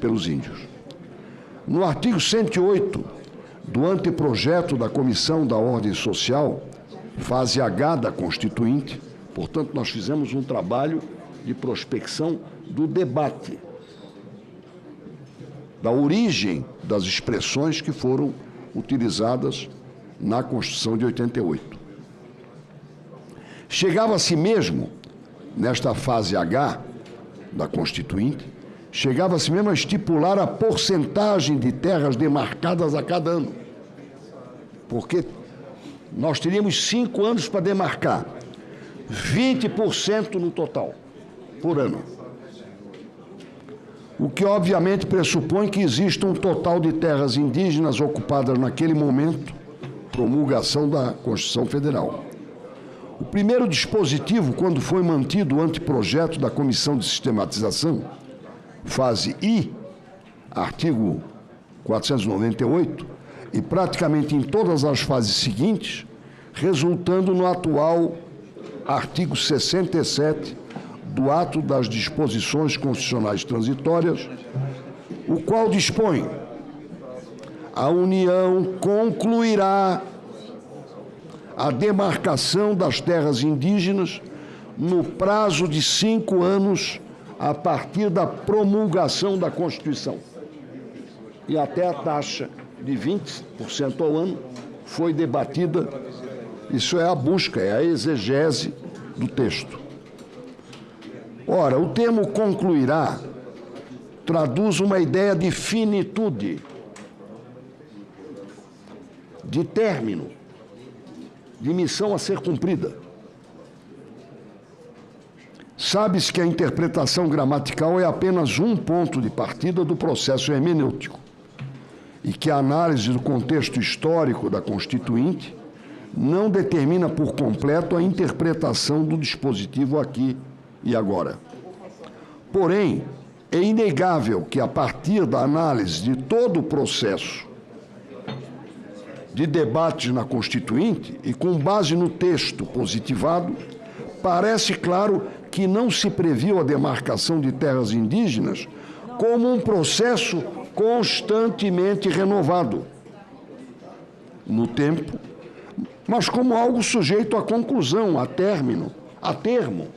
pelos índios. No artigo 108 do anteprojeto da Comissão da Ordem Social, fase H da Constituinte, portanto, nós fizemos um trabalho de prospecção do debate, da origem das expressões que foram utilizadas na Constituição de 88. Chegava-se mesmo, nesta fase H da Constituinte, chegava-se mesmo a estipular a porcentagem de terras demarcadas a cada ano. Porque nós teríamos 5 anos para demarcar, 20% no total, por ano. O que obviamente pressupõe que exista um total de terras indígenas ocupadas naquele momento, promulgação da Constituição Federal. O primeiro dispositivo, quando foi mantido o anteprojeto da Comissão de Sistematização, fase I, artigo 498, e praticamente em todas as fases seguintes, resultando no atual artigo 67 do Ato das Disposições Constitucionais Transitórias, o qual dispõe: a União concluirá a demarcação das terras indígenas no prazo de 5 anos a partir da promulgação da Constituição. E até a taxa de 20% ao ano foi debatida. Isso é a busca, é a exegese do texto. Ora, o termo concluirá traduz uma ideia de finitude, de término, de missão a ser cumprida. Sabe-se que a interpretação gramatical é apenas um ponto de partida do processo hermenêutico e que a análise do contexto histórico da Constituinte não determina por completo a interpretação do dispositivo aqui e agora. Porém, é inegável que, a partir da análise de todo o processo de debates na Constituinte e com base no texto positivado, parece claro que não se previu a demarcação de terras indígenas como um processo constantemente renovado no tempo, mas como algo sujeito à conclusão, a termo.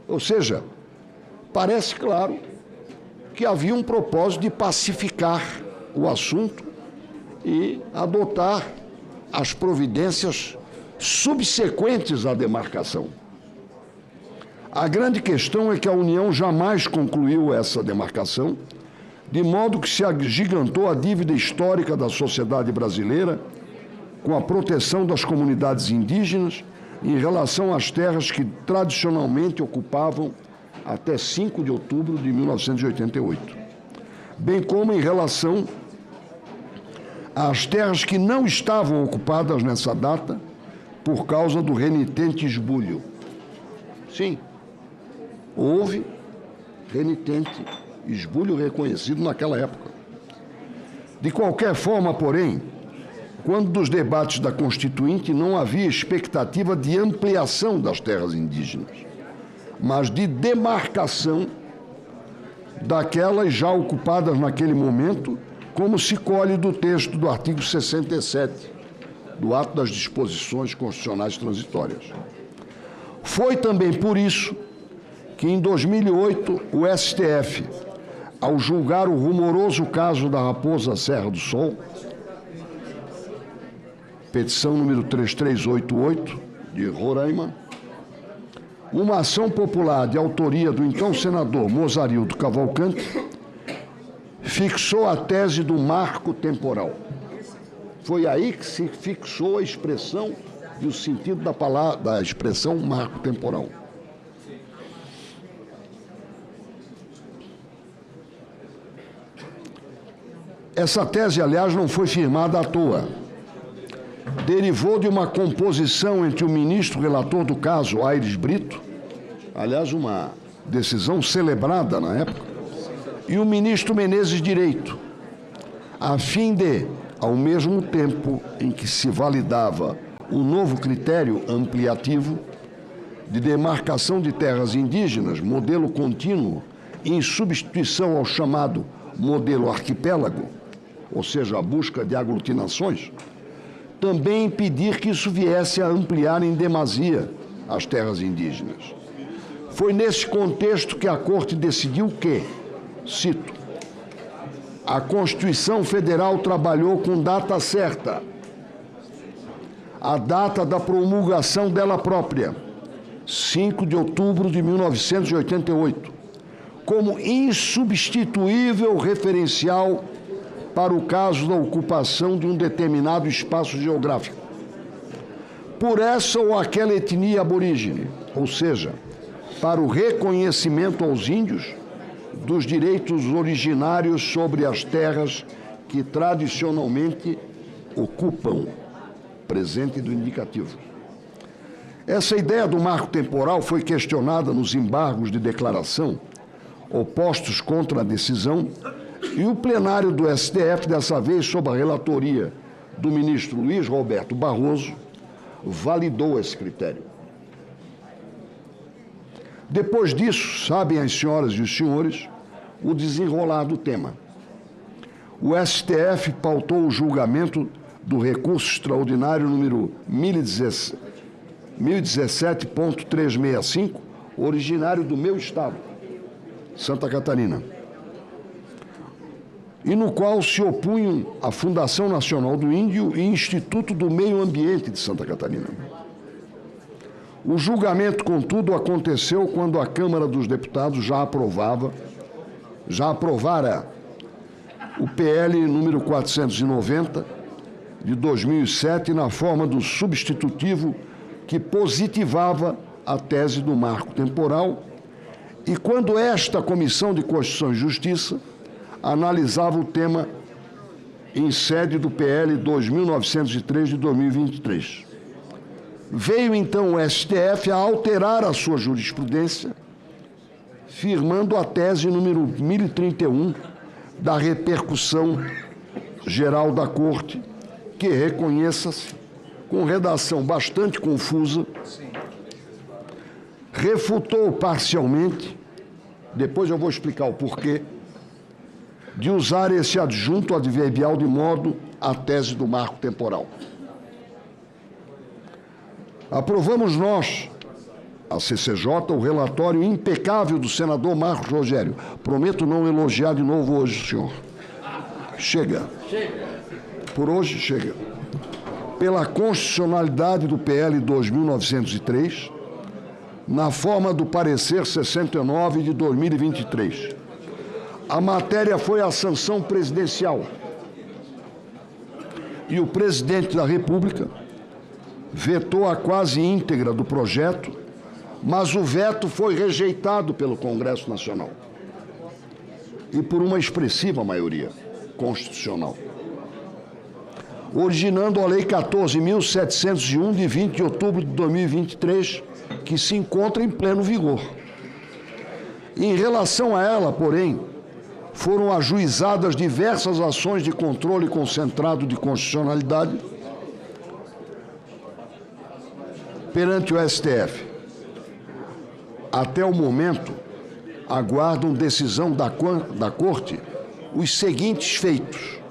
Ou seja, parece claro que havia um propósito de pacificar o assunto e adotar as providências subsequentes à demarcação. A grande questão é que a União jamais concluiu essa demarcação, de modo que se agigantou a dívida histórica da sociedade brasileira com a proteção das comunidades indígenas em relação às terras que tradicionalmente ocupavam até 5 de outubro de 1988, bem como em relação às terras que não estavam ocupadas nessa data por causa do renitente esbulho. Sim, houve renitente esbulho reconhecido naquela época. De qualquer forma, porém, quando dos debates da Constituinte não havia expectativa de ampliação das terras indígenas, mas de demarcação daquelas já ocupadas naquele momento, como se colhe do texto do artigo 67 do Ato das Disposições Constitucionais Transitórias. Foi também por isso que, em 2008, o STF, ao julgar o rumoroso caso da Raposa Serra do Sol, petição número 3388, de Roraima, uma ação popular de autoria do então senador Mozarildo Cavalcante, fixou a tese do marco temporal. Foi aí que se fixou a expressão e o sentido da palavra, da expressão marco temporal. Essa tese, aliás, não foi firmada à toa. Derivou de uma composição entre o ministro relator do caso, Aires Brito, aliás, uma decisão celebrada na época, e o ministro Menezes Direito, a fim de, ao mesmo tempo em que se validava o novo critério ampliativo de demarcação de terras indígenas, modelo contínuo, em substituição ao chamado modelo arquipélago, ou seja, a busca de aglutinações, também impedir que isso viesse a ampliar em demasia as terras indígenas. Foi nesse contexto que a Corte decidiu que, cito, a Constituição Federal trabalhou com data certa, a data da promulgação dela própria, 5 de outubro de 1988, como insubstituível referencial para o caso da ocupação de um determinado espaço geográfico por essa ou aquela etnia aborígene, ou seja, para o reconhecimento aos índios dos direitos originários sobre as terras que tradicionalmente ocupam, presente do indicativo. Essa ideia do marco temporal foi questionada nos embargos de declaração opostos contra a decisão e o plenário do STF, dessa vez sob a relatoria do ministro Luiz Roberto Barroso, validou esse critério. Depois disso, sabem as senhoras e os senhores, o desenrolar do tema. O STF pautou o julgamento do recurso extraordinário número 1017.365, originário do meu estado, Santa Catarina, e no qual se opunham a Fundação Nacional do Índio e Instituto do Meio Ambiente de Santa Catarina. O julgamento, contudo, aconteceu quando a Câmara dos Deputados já aprovara o PL número 490 de 2007 na forma do substitutivo que positivava a tese do marco temporal e quando esta Comissão de Constituição e Justiça analisava o tema em sede do PL 2903 de 2023. Veio então o STF a alterar a sua jurisprudência, firmando a tese número 1031 da repercussão geral da Corte, que reconheça-se, com redação bastante confusa, refutou parcialmente, depois eu vou explicar o porquê, de usar esse adjunto adverbial de modo a tese do marco temporal. Aprovamos nós, a CCJ, o relatório impecável do senador Marcos Rogério. Prometo não elogiar de novo hoje, senhor. Chega. Por hoje, chega. Pela constitucionalidade do PL 2903, na forma do parecer 69 de 2023. A matéria foi à sanção presidencial e o presidente da República vetou a quase íntegra do projeto, mas o veto foi rejeitado pelo Congresso Nacional e por uma expressiva maioria constitucional, originando a Lei 14.701, de 20 de outubro de 2023, que se encontra em pleno vigor. Em relação a ela, porém, foram ajuizadas diversas ações de controle concentrado de constitucionalidade perante o STF. Até o momento, aguardam decisão da Corte os seguintes feitos.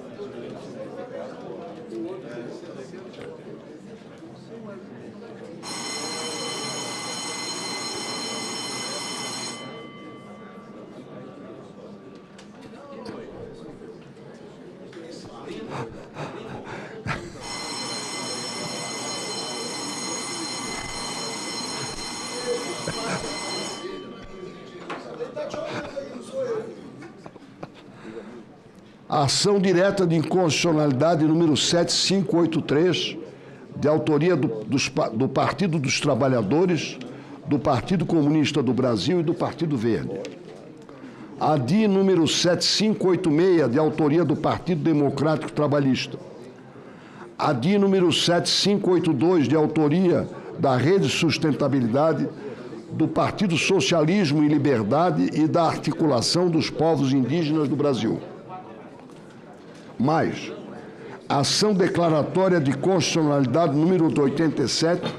A ação direta de inconstitucionalidade número 7583, de autoria do Partido dos Trabalhadores, do Partido Comunista do Brasil e do Partido Verde. A DI número 7586, de autoria do Partido Democrático Trabalhista. A DI número 7582, de autoria da Rede Sustentabilidade, do Partido Socialismo e Liberdade e da Articulação dos Povos Indígenas do Brasil. Mais, ação declaratória de constitucionalidade número 87,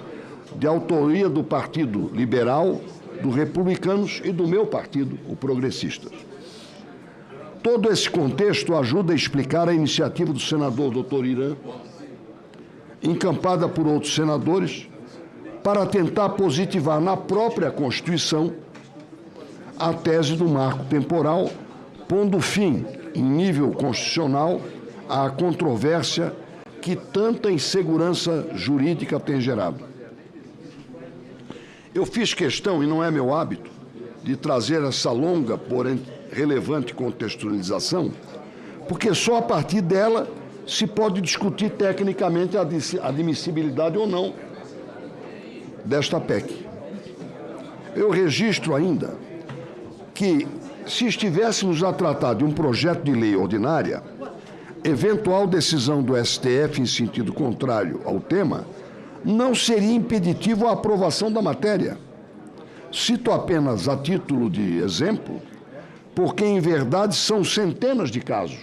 de autoria do Partido Liberal, do Republicanos e do meu partido, o Progressistas. Todo esse contexto ajuda a explicar a iniciativa do senador Dr. Irã, encampada por outros senadores, para tentar positivar na própria Constituição a tese do marco temporal, pondo fim, em nível constitucional, à controvérsia que tanta insegurança jurídica tem gerado. Eu fiz questão, e não é meu hábito, de trazer essa longa, porém relevante contextualização, porque só a partir dela se pode discutir tecnicamente a admissibilidade ou não desta PEC. Eu registro ainda que, se estivéssemos a tratar de um projeto de lei ordinária, eventual decisão do STF em sentido contrário ao tema não seria impeditivo à aprovação da matéria. Cito apenas a título de exemplo, porque em verdade são centenas de casos.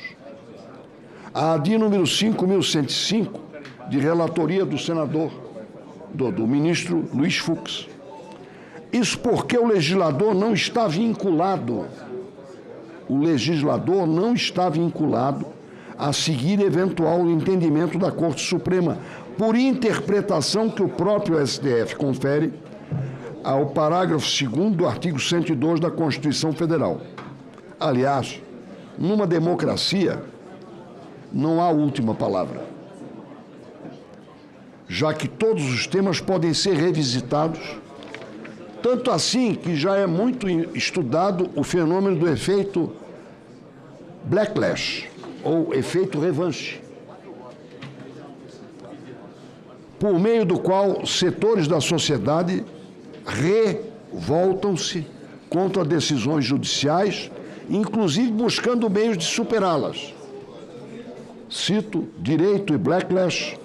A ADI número 5.105, de relatoria do senador, do ministro Luiz Fux. Isso porque o legislador não está vinculado a seguir eventual entendimento da Corte Suprema, por interpretação que o próprio STF confere ao parágrafo 2º do artigo 102 da Constituição Federal. Aliás, numa democracia, não há última palavra, já que todos os temas podem ser revisitados, tanto assim que já é muito estudado o fenômeno do efeito backlash, ou efeito revanche, por meio do qual setores da sociedade revoltam-se contra decisões judiciais, inclusive buscando meios de superá-las. Cito Direito e Backlash,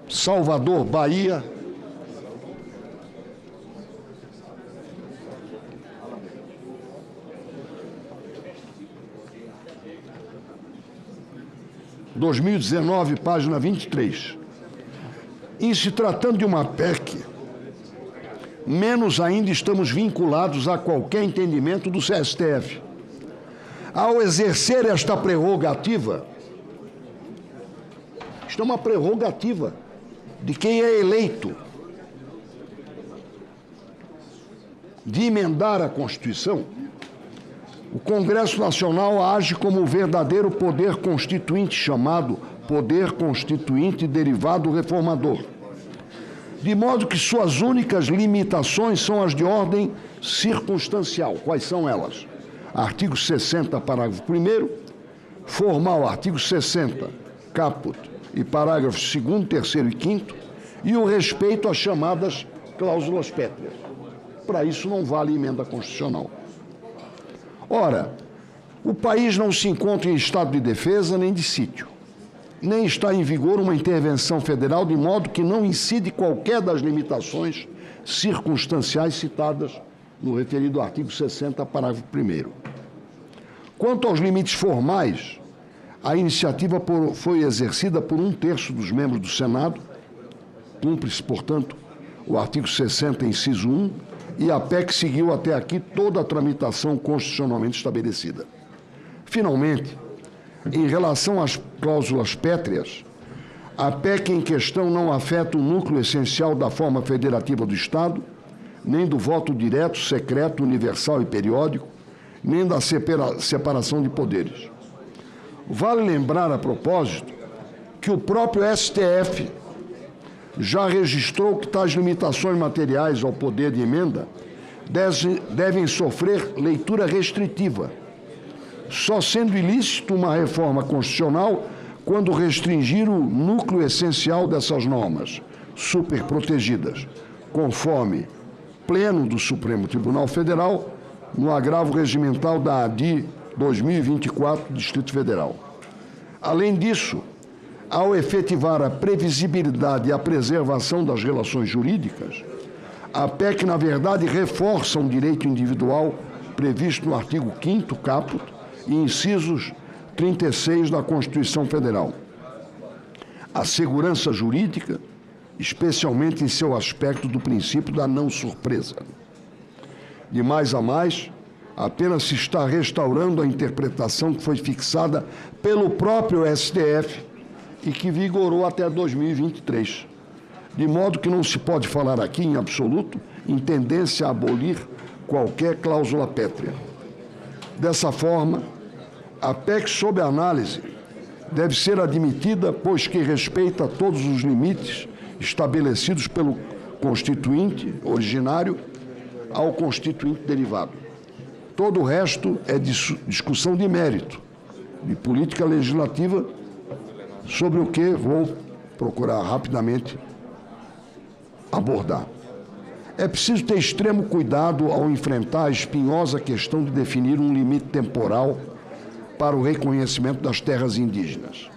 Salvador, Bahia, (2019), página 23. Em se tratando de uma PEC, menos ainda estamos vinculados a qualquer entendimento do STF. Ao exercer esta prerrogativa, isto é uma prerrogativa de quem é eleito de emendar a Constituição, o Congresso Nacional age como o verdadeiro poder constituinte, chamado poder constituinte derivado reformador, de modo que suas únicas limitações são as de ordem circunstancial. Quais são elas? Artigo 60, parágrafo 1º, formal, artigo 60, caput, e parágrafos 2º, 3º e 5º, e o respeito às chamadas cláusulas pétreas. Para isso não vale emenda constitucional. Ora, o país não se encontra em estado de defesa nem de sítio, nem está em vigor uma intervenção federal, de modo que não incide qualquer das limitações circunstanciais citadas no referido artigo 60, parágrafo 1º. Quanto aos limites formais, a iniciativa foi exercida por 1/3 dos membros do Senado, cumpre-se, portanto, o artigo 60, inciso 1, e a PEC seguiu até aqui toda a tramitação constitucionalmente estabelecida. Finalmente, em relação às cláusulas pétreas, a PEC em questão não afeta o núcleo essencial da forma federativa do Estado, nem do voto direto, secreto, universal e periódico, nem da separação de poderes. Vale lembrar, a propósito, que o próprio STF já registrou que tais limitações materiais ao poder de emenda devem sofrer leitura restritiva, só sendo ilícito uma reforma constitucional quando restringir o núcleo essencial dessas normas superprotegidas, conforme pleno do Supremo Tribunal Federal, no agravo regimental da ADI 2024, Distrito Federal. Além disso, ao efetivar a previsibilidade e a preservação das relações jurídicas, a PEC, na verdade, reforça um direito individual previsto no artigo 5º, caput, e incisos 36 da Constituição Federal. A segurança jurídica, especialmente em seu aspecto do princípio da não surpresa. De mais a mais, apenas se está restaurando a interpretação que foi fixada pelo próprio STF e que vigorou até 2023, de modo que não se pode falar aqui, em absoluto, em tendência a abolir qualquer cláusula pétrea. Dessa forma, a PEC sob análise deve ser admitida, pois que respeita todos os limites estabelecidos pelo Constituinte originário ao constituinte derivado. Todo o resto é discussão de mérito, de política legislativa, sobre o que vou procurar rapidamente abordar. É preciso ter extremo cuidado ao enfrentar a espinhosa questão de definir um limite temporal para o reconhecimento das terras indígenas.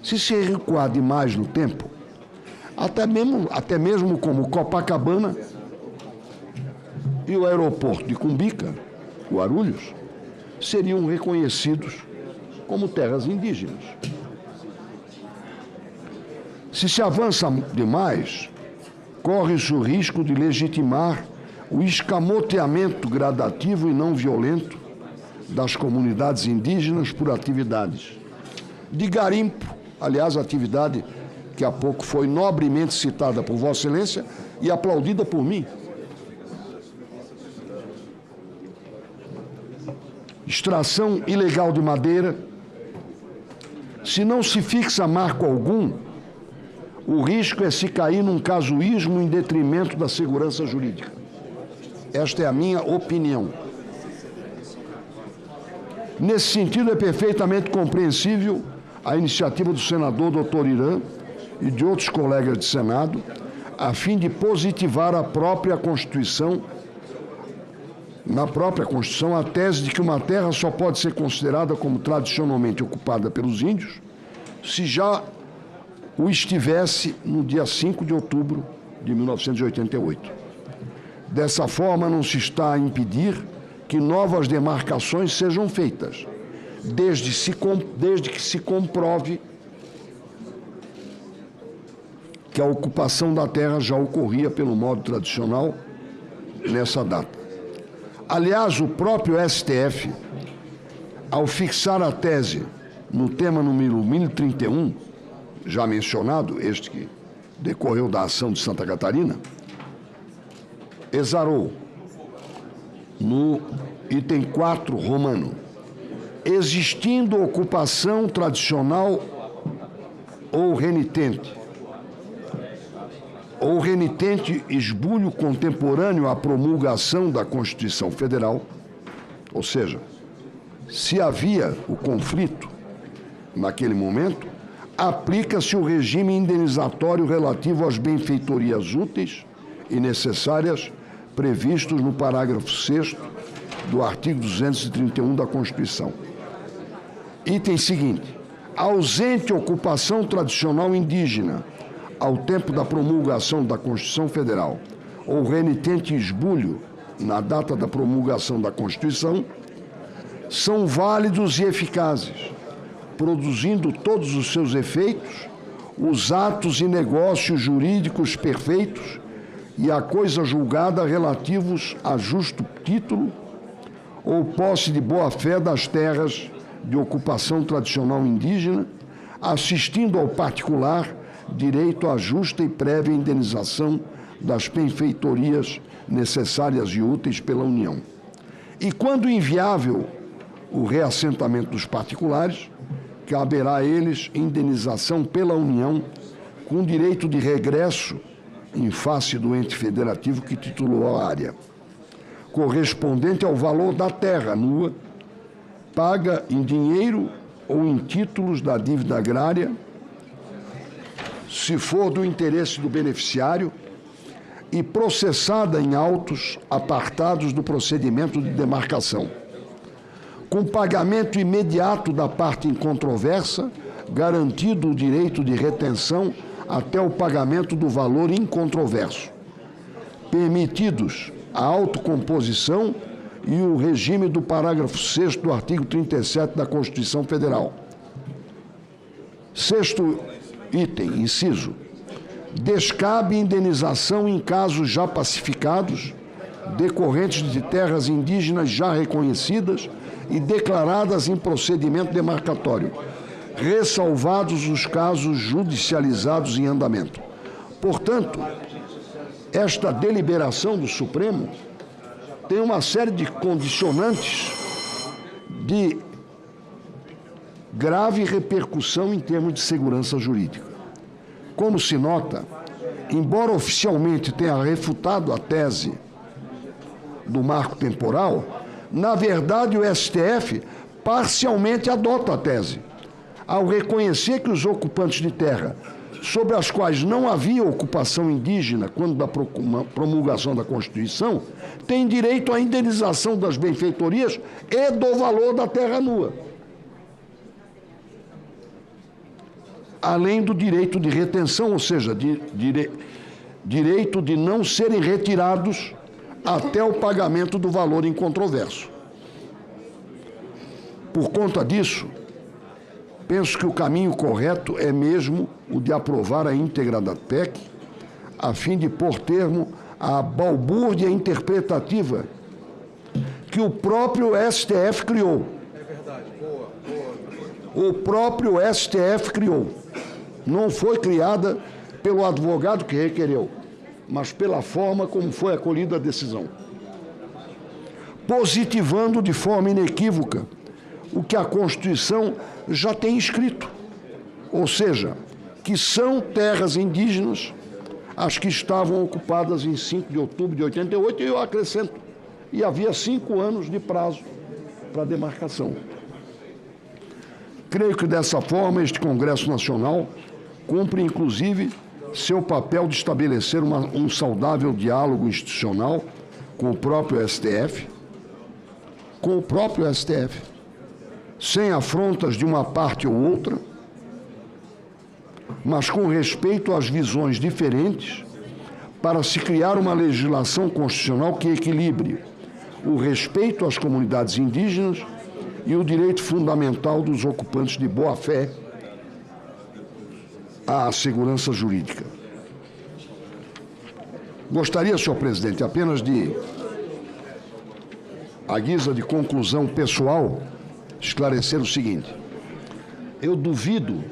Se se recuar demais no tempo, até mesmo como Copacabana e o aeroporto de Cumbica, Guarulhos, seriam reconhecidos como terras indígenas. Se se avança demais, corre-se o risco de legitimar o escamoteamento gradativo e não violento das comunidades indígenas por atividades de garimpo, aliás, a atividade que há pouco foi nobremente citada por Vossa Excelência e aplaudida por mim. Extração ilegal de madeira. Se não se fixa marco algum, o risco é se cair num casuísmo em detrimento da segurança jurídica. Esta é a minha opinião. Nesse sentido, é perfeitamente compreensível a iniciativa do senador Dr. Irã e de outros colegas de Senado, a fim de positivar a própria Constituição, na própria Constituição, a tese de que uma terra só pode ser considerada como tradicionalmente ocupada pelos índios se já o estivesse no dia 5 de outubro de 1988. Dessa forma, não se está a impedir que novas demarcações sejam feitas, desde que se comprove que a ocupação da terra já ocorria pelo modo tradicional nessa data. Aliás, o próprio STF, ao fixar a tese no tema número 1031, já mencionado, este que decorreu da ação de Santa Catarina, exarou no item 4 romano, existindo ocupação tradicional ou renitente esbulho contemporâneo à promulgação da Constituição Federal, ou seja, se havia o conflito naquele momento, aplica-se o regime indenizatório relativo às benfeitorias úteis e necessárias previstos no parágrafo 6º do artigo 231 da Constituição. Item seguinte: ausente ocupação tradicional indígena ao tempo da promulgação da Constituição Federal ou renitente esbulho na data da promulgação da Constituição, são válidos e eficazes, produzindo todos os seus efeitos, os atos e negócios jurídicos perfeitos e a coisa julgada relativos a justo título ou posse de boa-fé das terras de ocupação tradicional indígena, assistindo ao particular direito à justa e prévia indenização das benfeitorias necessárias e úteis pela União. E quando inviável o reassentamento dos particulares, caberá a eles indenização pela União com direito de regresso em face do ente federativo que titulou a área, correspondente ao valor da terra nua, paga em dinheiro ou em títulos da dívida agrária, se for do interesse do beneficiário, e processada em autos apartados do procedimento de demarcação, com pagamento imediato da parte em controvérsia, garantido o direito de retenção até o pagamento do valor incontroverso, permitidos a autocomposição e o regime do parágrafo 6º do artigo 37 da Constituição Federal. Sexto item, inciso: descabe indenização em casos já pacificados, decorrentes de terras indígenas já reconhecidas e declaradas em procedimento demarcatório, ressalvados os casos judicializados em andamento. Portanto, esta deliberação do Supremo tem uma série de condicionantes de grave repercussão em termos de segurança jurídica. Como se nota, embora oficialmente tenha refutado a tese do marco temporal, na verdade o STF parcialmente adota a tese, ao reconhecer que os ocupantes de terra sobre as quais não havia ocupação indígena quando da promulgação da Constituição, têm direito à indenização das benfeitorias e do valor da terra nua, além do direito de retenção, ou seja, direito de não serem retirados até o pagamento do valor em controverso. Por conta disso, penso que o caminho correto é mesmo o de aprovar a íntegra da PEC, a fim de pôr termo à balbúrdia interpretativa que o próprio STF criou. É verdade, boa. O próprio STF criou. Não foi criada pelo advogado que requereu, mas pela forma como foi acolhida a decisão. Positivando de forma inequívoca o que a Constituição já tem escrito, ou seja, que são terras indígenas as que estavam ocupadas em 5 de outubro de 88, e eu acrescento, e havia 5 anos de prazo para demarcação. Creio que dessa forma este Congresso Nacional cumpre, inclusive, seu papel de estabelecer um saudável diálogo institucional com o próprio STF, sem afrontas de uma parte ou outra, mas com respeito às visões diferentes, para se criar uma legislação constitucional que equilibre o respeito às comunidades indígenas e o direito fundamental dos ocupantes de boa-fé à segurança jurídica. Gostaria, senhor presidente, apenas de, à guisa de conclusão pessoal, esclarecer o seguinte: eu duvido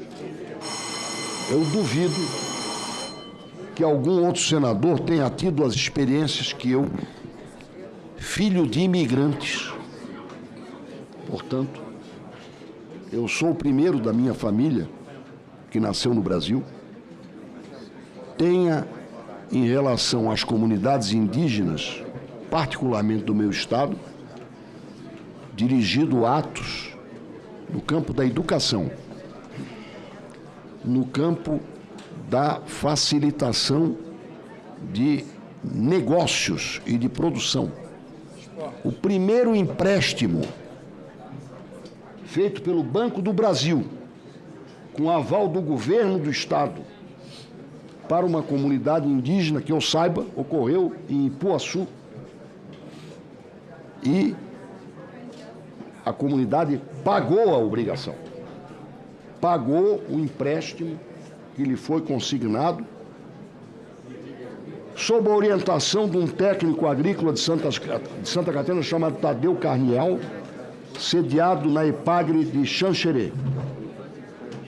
que algum outro senador tenha tido as experiências que eu, filho de imigrantes, portanto, eu sou o primeiro da minha família que nasceu no Brasil, tenha, em relação às comunidades indígenas, particularmente do meu estado, dirigido atos no campo da educação, no campo da facilitação de negócios e de produção. O primeiro empréstimo feito pelo Banco do Brasil, com aval do governo do estado, para uma comunidade indígena, que eu saiba, ocorreu em Ipuaçu, e a comunidade pagou a obrigação, pagou o empréstimo que lhe foi consignado, sob a orientação de um técnico agrícola de Santa Catarina chamado Tadeu Carniel, sediado na Epagre de Xanxerê,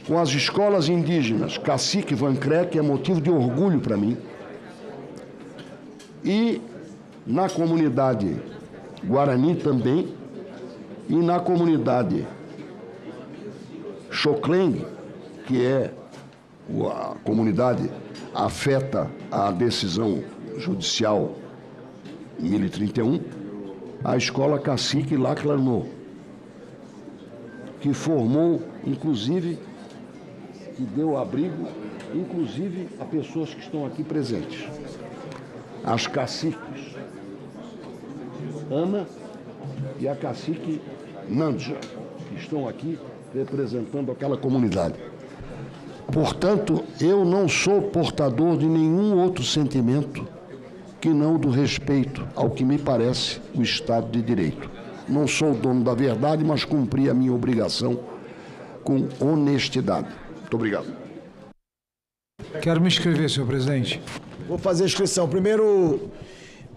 com as escolas indígenas Cacique Vancré, que é motivo de orgulho para mim, e na comunidade Guarani também, e na comunidade Xocleng, que é a comunidade afeta a decisão judicial 1031, a escola Cacique Laclanô, que formou, inclusive, que deu abrigo, inclusive, a pessoas que estão aqui presentes. As caciques Ana e a cacique Nandja, que estão aqui representando aquela comunidade. Portanto, eu não sou portador de nenhum outro sentimento que não do respeito ao que me parece o Estado de Direito. Não sou o dono da verdade, mas cumpri a minha obrigação com honestidade. Muito obrigado. Quero me inscrever, senhor presidente. Vou fazer a inscrição. Primeiro,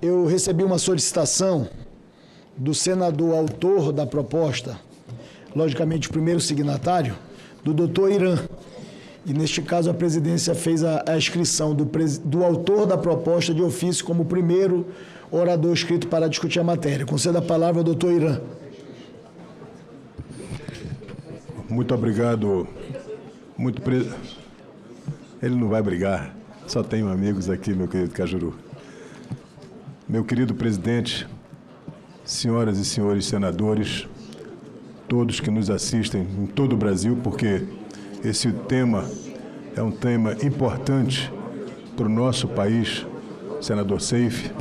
eu recebi uma solicitação do senador autor da proposta, logicamente o primeiro signatário, do doutor Irã. E, neste caso, a presidência fez a inscrição do autor da proposta de ofício como primeiro orador inscrito para discutir a matéria. Concedo a palavra ao doutor Irã. Muito obrigado. Ele não vai brigar, só tenho amigos aqui, meu querido Cajuru. Meu querido presidente senhoras e senhores senadores, todos que nos assistem em todo o Brasil, porque esse tema é um tema importante para o nosso país, senador Seif.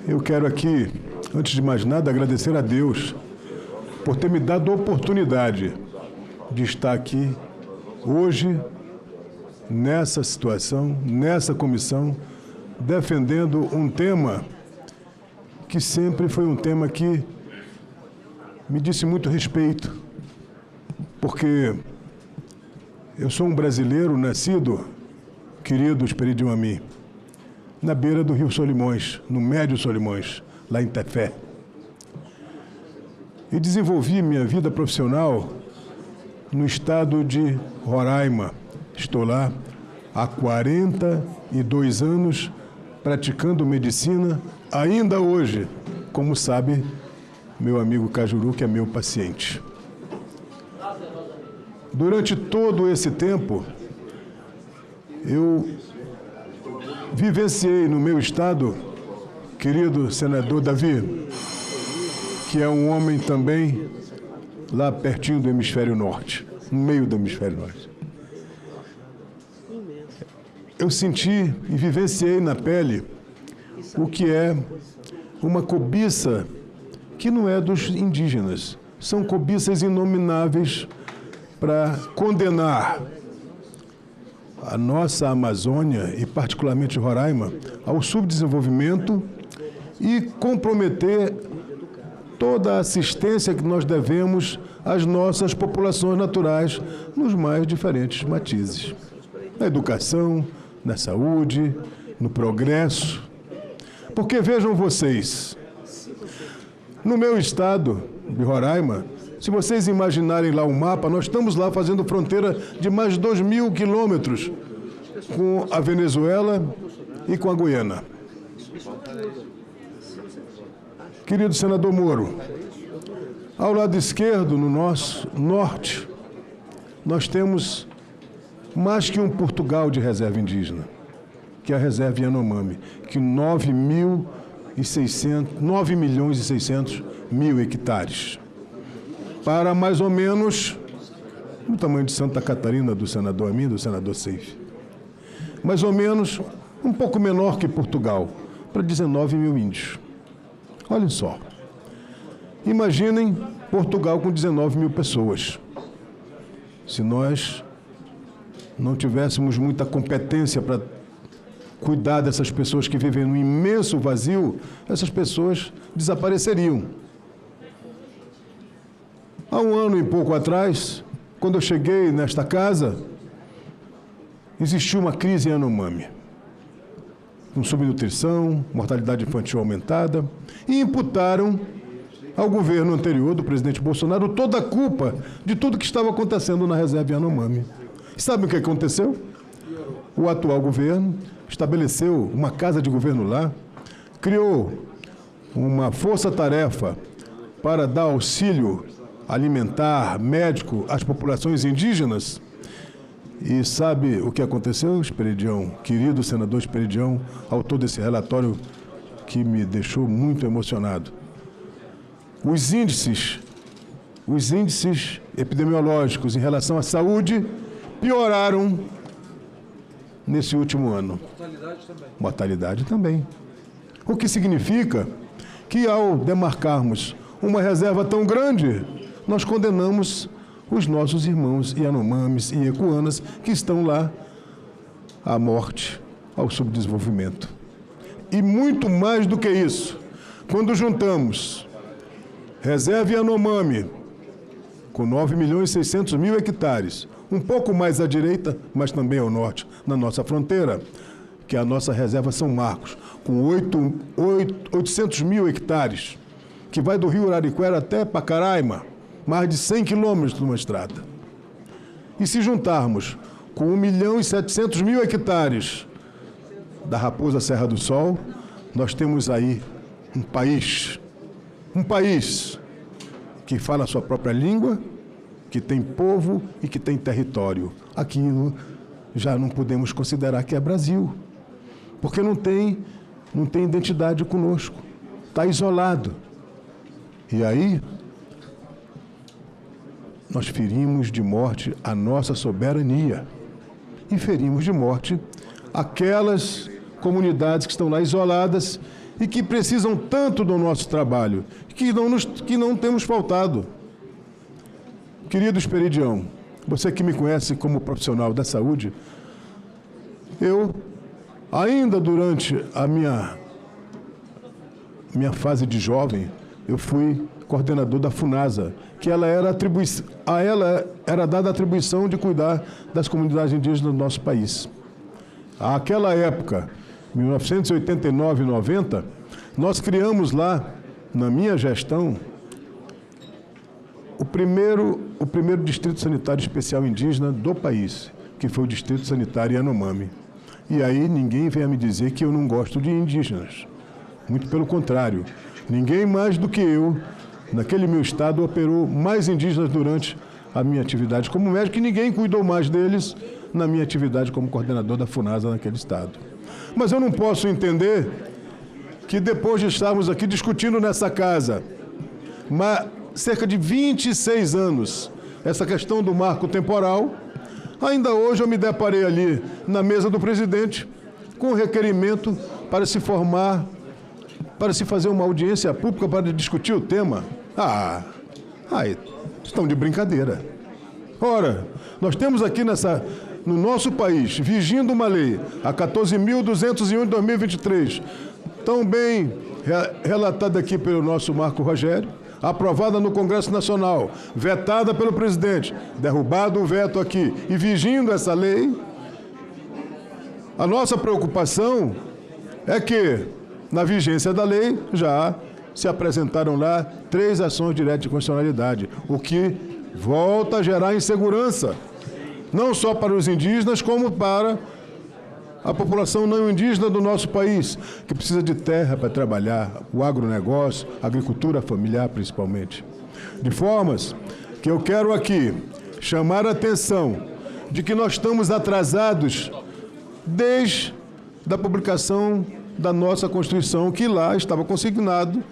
Eu quero aqui, antes de mais nada, agradecer a Deus por ter me dado a oportunidade de estar aqui hoje, nessa situação, nessa comissão, defendendo um tema que sempre foi um tema que me disse muito respeito, porque eu sou um brasileiro nascido, querido Esperidião Amin, na beira do Rio Solimões, no Médio Solimões, lá em Tefé. E desenvolvi minha vida profissional no estado de Roraima. Estou lá há 42 anos praticando medicina, ainda hoje, como sabe meu amigo Cajuru, que é meu paciente. Durante todo esse tempo, eu vivenciei no meu estado, querido senador Davi, que é um homem também lá pertinho do hemisfério norte, no meio do hemisfério norte. Eu senti e vivenciei na pele o que é uma cobiça que não é dos indígenas. São cobiças inomináveis para condenar a nossa Amazônia, e particularmente Roraima, ao subdesenvolvimento e comprometer toda a assistência que nós devemos às nossas populações naturais nos mais diferentes matizes. Na educação, na saúde, no progresso. Porque vejam vocês, no meu estado de Roraima, se vocês imaginarem lá o mapa, nós estamos lá fazendo fronteira de mais de 2.000 quilômetros com a Venezuela e com a Guiana. Querido senador Moro, ao lado esquerdo, no nosso norte, nós temos mais que um Portugal de reserva indígena, que é a reserva Yanomami, que 9 milhões e 600 mil hectares, para mais ou menos o tamanho de Santa Catarina, do senador Amin, do senador Seif. Mais ou menos um pouco menor que Portugal, para 19 mil índios. Olhem só. Imaginem Portugal com 19 mil pessoas. Se nós não tivéssemos muita competência para cuidar dessas pessoas que vivem num imenso vazio, essas pessoas desapareceriam. Há um ano e pouco atrás, quando eu cheguei nesta casa, existiu uma crise em Yanomami, com subnutrição, mortalidade infantil aumentada, e imputaram ao governo anterior do presidente Bolsonaro toda a culpa de tudo que estava acontecendo na reserva Yanomami. E sabe o que aconteceu? O atual governo estabeleceu uma casa de governo lá, criou uma força-tarefa para dar auxílio alimentar, médico às populações indígenas. E sabe o que aconteceu, Esperidião, querido senador Esperidião, autor desse relatório que me deixou muito emocionado? Os índices epidemiológicos em relação à saúde pioraram nesse último ano. Mortalidade também. O que significa que, ao demarcarmos uma reserva tão grande, nós condenamos os nossos irmãos Yanomamis e Ecuanas que estão lá à morte, ao subdesenvolvimento. E muito mais do que isso, quando juntamos reserva Yanomami com 9 milhões e 600 mil hectares, um pouco mais à direita, mas também ao norte, na nossa fronteira, que a nossa reserva São Marcos, com 800 mil hectares, que vai do Rio Arariquara até Pacaraima, mais de 100 quilômetros de uma estrada. E se juntarmos com 1 milhão e 700 mil hectares da Raposa Serra do Sol, nós temos aí um país que fala a sua própria língua, que tem povo e que tem território. Aquilo já não podemos considerar que é Brasil, porque não tem identidade conosco. está isolado. E aí, nós ferimos de morte a nossa soberania e ferimos de morte aquelas comunidades que estão lá isoladas e que precisam tanto do nosso trabalho, que não temos faltado. Querido Esperidião, você que me conhece como profissional da saúde, eu, ainda durante a minha fase de jovem, eu fui coordenador da FUNASA, que a ela era dada a atribuição de cuidar das comunidades indígenas do nosso país. Àquela época, 1989 e 90, nós criamos lá, na minha gestão, o primeiro Distrito Sanitário Especial Indígena do país, que foi o Distrito Sanitário Yanomami. E aí ninguém venha me dizer que eu não gosto de indígenas. Muito pelo contrário. Ninguém mais do que eu, naquele meu estado, operou mais indígenas durante a minha atividade como médico, e ninguém cuidou mais deles na minha atividade como coordenador da FUNASA naquele estado. Mas eu não posso entender que depois de estarmos aqui discutindo nessa casa, cerca de 26 anos, essa questão do marco temporal, ainda hoje eu me deparei ali na mesa do presidente com um requerimento para se fazer uma audiência pública para discutir o tema. Estão de brincadeira. Ora, nós temos aqui no nosso país, vigindo uma lei, a 14.201 de 2023, tão bem relatada aqui pelo nosso Marco Rogério, aprovada no Congresso Nacional, vetada pelo presidente, derrubado o veto aqui e vigindo essa lei, a nossa preocupação é que, na vigência da lei, já se apresentaram lá 3 ações diretas de constitucionalidade, o que volta a gerar insegurança, não só para os indígenas, como para a população não indígena do nosso país, que precisa de terra para trabalhar, o agronegócio, a agricultura familiar principalmente. De formas que eu quero aqui chamar a atenção de que nós estamos atrasados desde a publicação da nossa Constituição, que lá estava consignado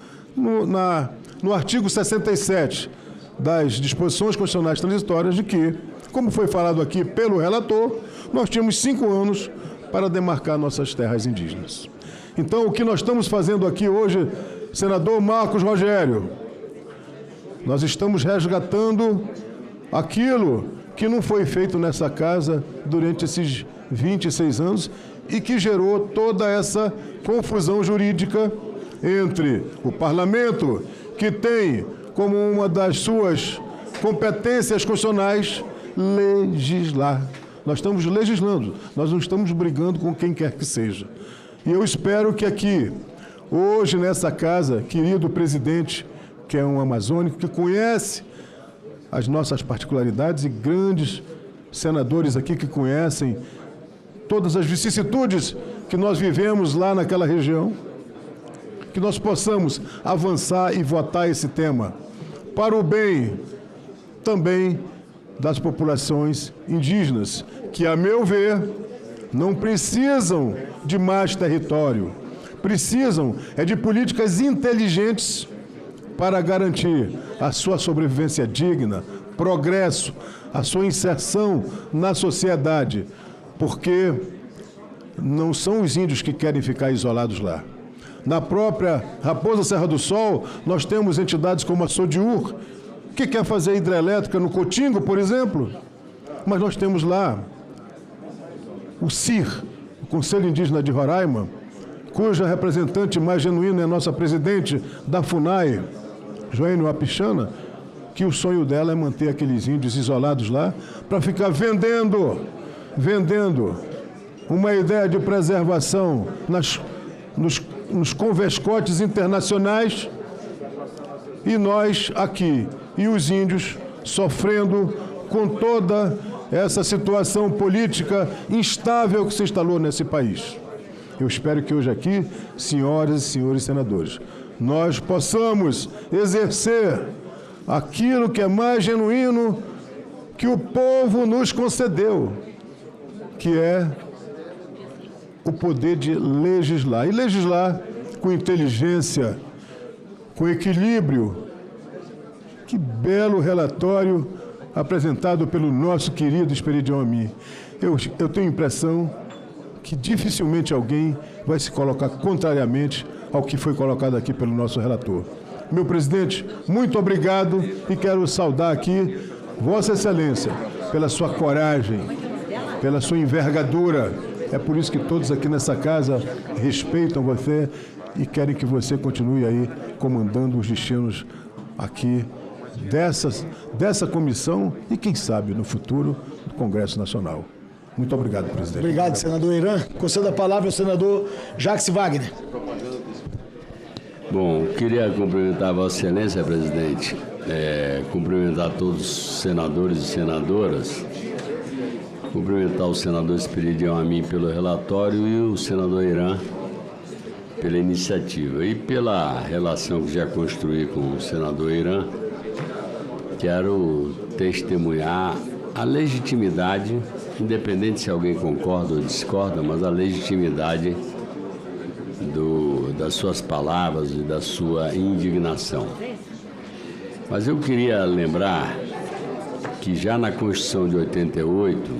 no artigo 67 das disposições constitucionais transitórias de que, como foi falado aqui pelo relator, nós tínhamos 5 anos para demarcar nossas terras indígenas. Então, o que nós estamos fazendo aqui hoje, senador Marcos Rogério, nós estamos resgatando aquilo que não foi feito nessa casa durante esses 26 anos e que gerou toda essa confusão jurídica entre o parlamento, que tem como uma das suas competências constitucionais legislar. Nós estamos legislando, nós não estamos brigando com quem quer que seja. E eu espero que aqui, hoje nessa casa, querido presidente, que é um amazônico, que conhece as nossas particularidades, e grandes senadores aqui que conhecem todas as vicissitudes que nós vivemos lá naquela região, que nós possamos avançar e votar esse tema para o bem também das populações indígenas, que, a meu ver, não precisam de mais território, precisam de políticas inteligentes para garantir a sua sobrevivência digna, progresso, a sua inserção na sociedade, porque não são os índios que querem ficar isolados lá. Na própria Raposa Serra do Sol, nós temos entidades como a Sodiur, que quer fazer hidrelétrica no Cotingo, por exemplo, mas nós temos lá o CIR, o Conselho Indígena de Roraima, cuja representante mais genuína é a nossa presidente da FUNAI, Joênio Apichana, que o sonho dela é manter aqueles índios isolados lá para ficar vendendo uma ideia de preservação nos convescotes internacionais, e nós aqui, e os índios sofrendo com toda essa situação política instável que se instalou nesse país. Eu espero que hoje aqui, senhoras e senhores senadores, nós possamos exercer aquilo que é mais genuíno que o povo nos concedeu, que é o poder de legislar. E legislar com inteligência, com equilíbrio. Que belo relatório apresentado pelo nosso querido Esperidião Amin. Eu tenho a impressão que dificilmente alguém vai se colocar contrariamente ao que foi colocado aqui pelo nosso relator. Meu presidente, muito obrigado e quero saudar aqui Vossa Excelência pela sua coragem, pela sua envergadura. É por isso que todos aqui nessa casa respeitam você e querem que você continue aí comandando os destinos aqui dessa comissão e, quem sabe, no futuro, do Congresso Nacional. Muito obrigado, presidente. Obrigado, senador Irã. Concedo a palavra ao senador Jacques Wagner. Bom, queria cumprimentar a Vossa Excelência, presidente, cumprimentar todos os senadores e senadoras, cumprimentar o senador Esperidião Amin pelo relatório e o senador Irã pela iniciativa. E pela relação que já construí com o senador Irã, quero testemunhar a legitimidade, independente se alguém concorda ou discorda, mas a legitimidade das suas palavras e da sua indignação. Mas eu queria lembrar que já na Constituição de 88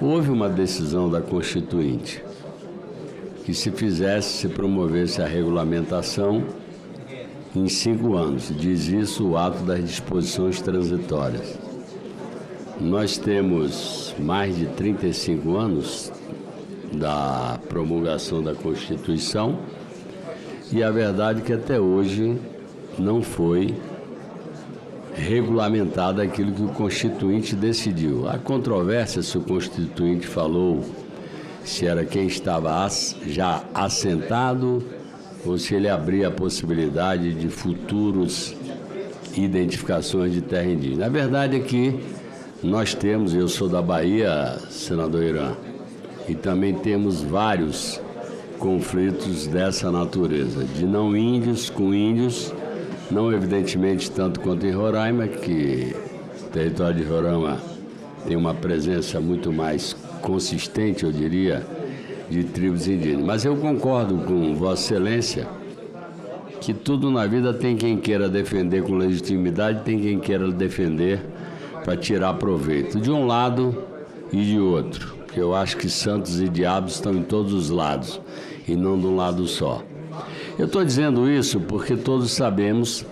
houve uma decisão da Constituinte que se promovesse a regulamentação em 5 anos. Diz isso o ato das disposições transitórias. Nós temos mais de 35 anos da promulgação da Constituição e a verdade é que até hoje não foi regulamentado aquilo que o Constituinte decidiu. Há controvérsia se o Constituinte falou se era quem estava já assentado ou se ele abria a possibilidade de futuros identificações de terra indígena. A verdade é que nós temos, eu sou da Bahia, senador Irã, e também temos vários conflitos dessa natureza, de não índios com índios, não evidentemente tanto quanto em Roraima, que o território de Roraima tem uma presença muito mais consistente, eu diria, de tribos indígenas. Mas eu concordo com Vossa Excelência que tudo na vida tem quem queira defender com legitimidade, tem quem queira defender para tirar proveito, de um lado e de outro. Eu acho que santos e diabos estão em todos os lados e não de um lado só. Eu estou dizendo isso porque todos sabemos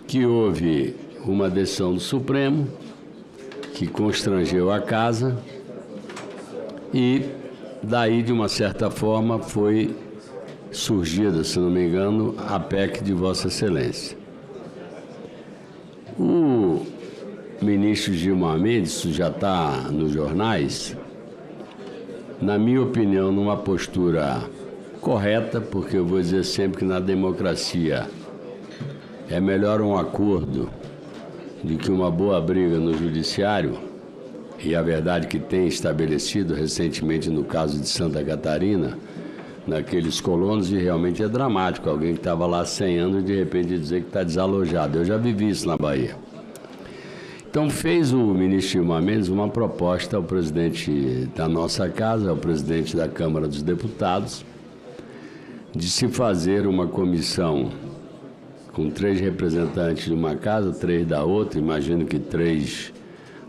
que houve uma decisão do Supremo que constrangeu a casa e daí, de uma certa forma, foi surgida, se não me engano, a PEC de Vossa Excelência. O ministro Gilmar Mendes, isso já está nos jornais, na minha opinião, numa postura correta, porque eu vou dizer sempre que na democracia é melhor um acordo do que uma boa briga no judiciário, e a verdade que tem estabelecido recentemente no caso de Santa Catarina, naqueles colonos, e realmente é dramático, alguém que estava lá há 100 anos de repente dizer que está desalojado. Eu já vivi isso na Bahia. Então fez o ministro Gilmar Mendes uma proposta ao presidente da nossa casa, ao presidente da Câmara dos Deputados, de se fazer uma comissão com 3 representantes de uma casa, 3 da outra, imagino que 3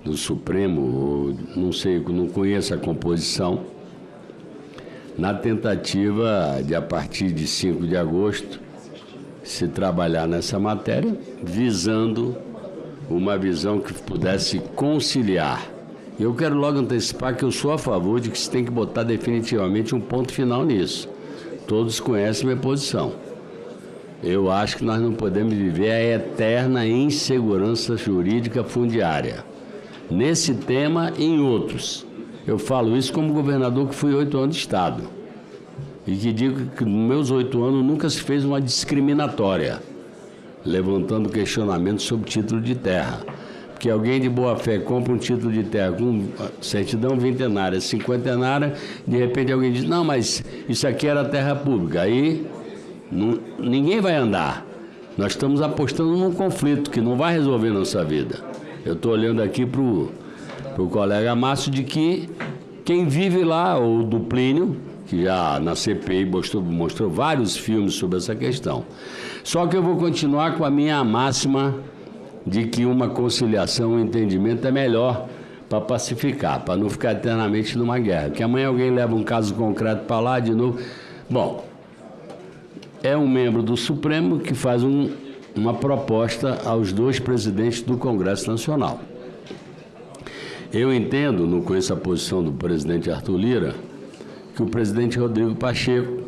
do Supremo, ou não sei, não conheço a composição, na tentativa de, a partir de 5 de agosto, se trabalhar nessa matéria, visando uma visão que pudesse conciliar. Eu quero logo antecipar que eu sou a favor de que se tem que botar definitivamente um ponto final nisso. Todos conhecem minha posição. Eu acho que nós não podemos viver a eterna insegurança jurídica fundiária. Nesse tema e em outros. Eu falo isso como governador que fui 8 anos de Estado. E que digo que nos meus 8 anos nunca se fez uma discriminatória, levantando questionamentos sobre título de terra. Porque alguém de boa fé compra um título de terra com certidão vintenária, cinquentenária, de repente alguém diz, não, mas isso aqui era terra pública. Aí ninguém vai andar. Nós estamos apostando num conflito que não vai resolver nossa vida. Eu estou olhando aqui para o colega Márcio de que quem vive lá, ou do Plínio, que já na CPI mostrou vários filmes sobre essa questão. Só que eu vou continuar com a minha máxima de que uma conciliação, um entendimento é melhor para pacificar, para não ficar eternamente numa guerra. Que amanhã alguém leva um caso concreto para lá de novo. Bom, é um membro do Supremo que faz uma proposta aos dois presidentes do Congresso Nacional. Eu entendo, não conheço a posição do presidente Arthur Lira, que o presidente Rodrigo Pacheco,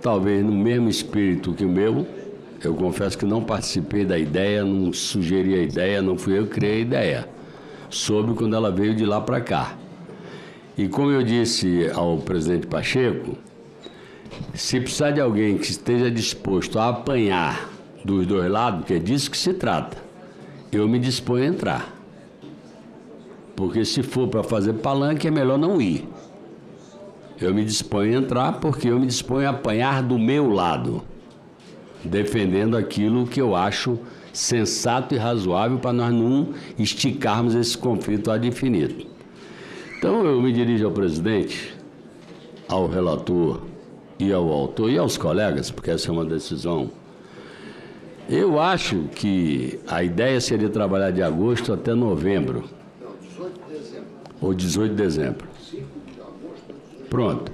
talvez no mesmo espírito que o meu, eu confesso que não participei da ideia, não sugeri a ideia, não fui eu que criei a ideia, soube quando ela veio de lá para cá. E como eu disse ao presidente Pacheco, se precisar de alguém que esteja disposto a apanhar dos dois lados, que é disso que se trata, eu me disponho a entrar. Porque se for para fazer palanque, é melhor não ir. Eu me disponho a entrar porque eu me disponho a apanhar do meu lado, defendendo aquilo que eu acho sensato e razoável para nós não esticarmos esse conflito ad infinitum. Então eu me dirijo ao presidente, ao relator e ao autor e aos colegas, porque essa é uma decisão. Eu acho que a ideia seria trabalhar de agosto até novembro. Ou 18 de dezembro. Pronto.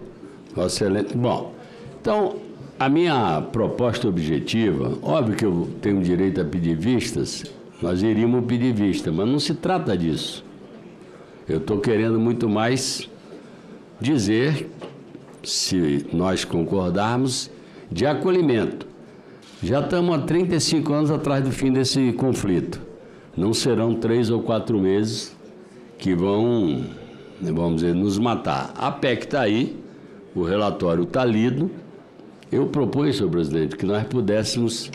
Excelente. Bom, então, a minha proposta objetiva, óbvio que eu tenho direito a pedir vistas, nós iríamos pedir vista, mas não se trata disso. Eu estou querendo muito mais dizer, se nós concordarmos, de acolhimento. Já estamos há 35 anos atrás do fim desse conflito. Não serão 3 ou 4 meses que vão, vamos dizer, nos matar. A PEC está aí, o relatório está lido. Eu proponho, senhor presidente, que nós pudéssemos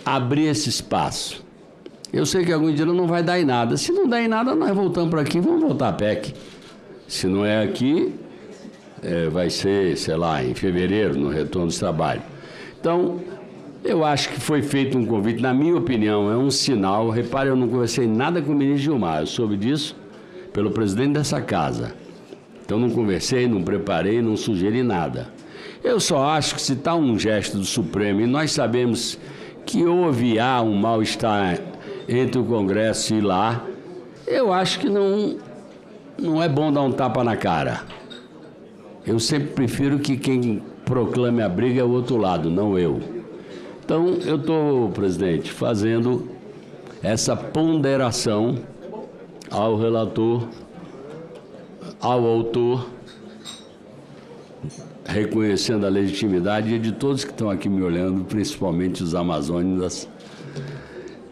abrir esse espaço. Eu sei que algum dia não vai dar em nada. Se não der em nada, nós voltamos para aqui e vamos voltar à PEC. Se não é aqui, vai ser, sei lá, em fevereiro, no retorno do trabalho. Então, eu acho que foi feito um convite, na minha opinião, é um sinal. Repare, eu não conversei nada com o ministro Gilmar, eu soube disso pelo presidente dessa casa. Então não conversei, não preparei, não sugeri nada. Eu só acho que se está um gesto do Supremo, e nós sabemos que houve um mal-estar entre o Congresso e lá, eu acho que não é bom dar um tapa na cara. Eu sempre prefiro que quem proclame a briga é o outro lado, não eu. Então, eu estou, presidente, fazendo essa ponderação ao relator, ao autor, reconhecendo a legitimidade de todos que estão aqui me olhando, principalmente os amazônicos.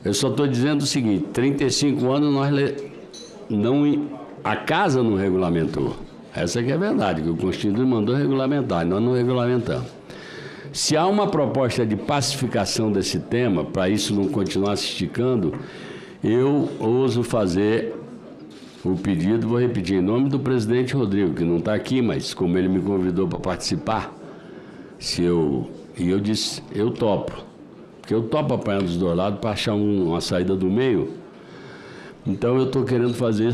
Eu só estou dizendo o seguinte, 35 anos a casa não regulamentou. Essa que é a verdade, que o Constituinte mandou regulamentar, nós não regulamentamos. Se há uma proposta de pacificação desse tema, para isso não continuar se esticando, eu ouso fazer o pedido, vou repetir, em nome do presidente Rodrigo, que não está aqui, mas como ele me convidou para participar, e eu disse, eu topo, porque eu topo apanhar dos dois lados para achar uma saída do meio. Então eu estou querendo fazer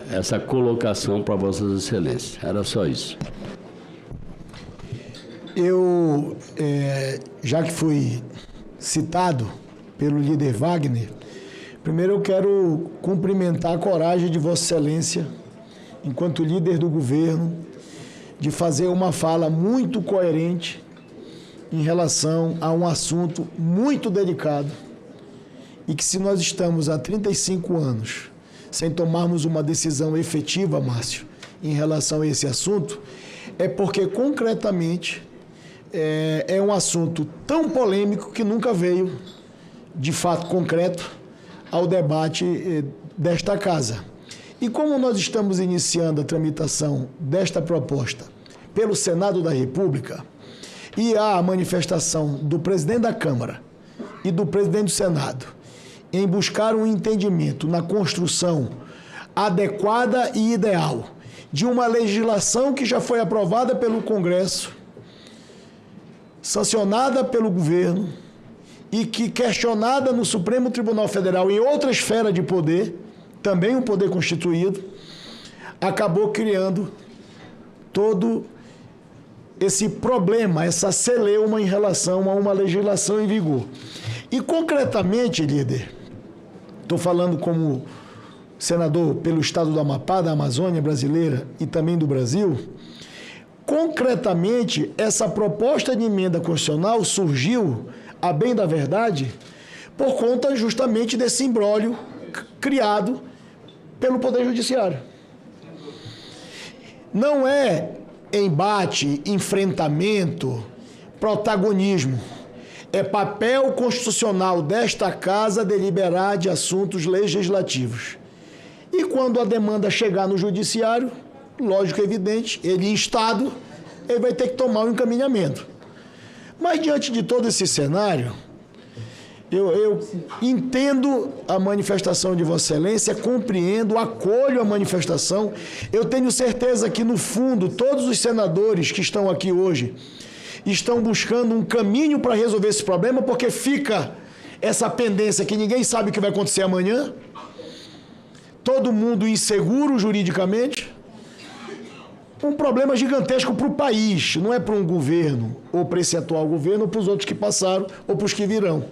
essa colocação para Vossas Excelências. Era só isso. Eu, já que fui citado pelo líder Wagner, primeiro eu quero cumprimentar a coragem de Vossa Excelência, enquanto líder do governo, de fazer uma fala muito coerente em relação a um assunto muito delicado e que, se nós estamos há 35 anos sem tomarmos uma decisão efetiva, Márcio, em relação a esse assunto, é porque concretamente é um assunto tão polêmico que nunca veio, de fato concreto, ao debate desta casa. E como nós estamos iniciando a tramitação desta proposta pelo Senado da República, e há a manifestação do presidente da Câmara e do presidente do Senado em buscar um entendimento na construção adequada e ideal de uma legislação que já foi aprovada pelo Congresso, sancionada pelo governo e que, questionada no Supremo Tribunal Federal em outra esfera de poder, também um poder constituído, acabou criando todo esse problema, essa celeuma em relação a uma legislação em vigor. E concretamente, líder, estou falando como senador pelo estado do Amapá, da Amazônia brasileira e também do Brasil, concretamente essa proposta de emenda constitucional surgiu, a bem da verdade, por conta justamente desse imbróglio criado pelo Poder Judiciário. Não é embate, enfrentamento, protagonismo. É papel constitucional desta Casa deliberar de assuntos legislativos. E quando a demanda chegar no Judiciário, lógico e evidente, ele instado, ele vai ter que tomar um encaminhamento. Mas diante de todo esse cenário, eu entendo a manifestação de Vossa Excelência, compreendo, acolho a manifestação. Eu tenho certeza que, no fundo, todos os senadores que estão aqui hoje estão buscando um caminho para resolver esse problema, porque fica essa pendência que ninguém sabe o que vai acontecer amanhã, todo mundo inseguro juridicamente, um problema gigantesco para o país, não é para um governo, ou para esse atual governo, ou para os outros que passaram, ou para os que virão.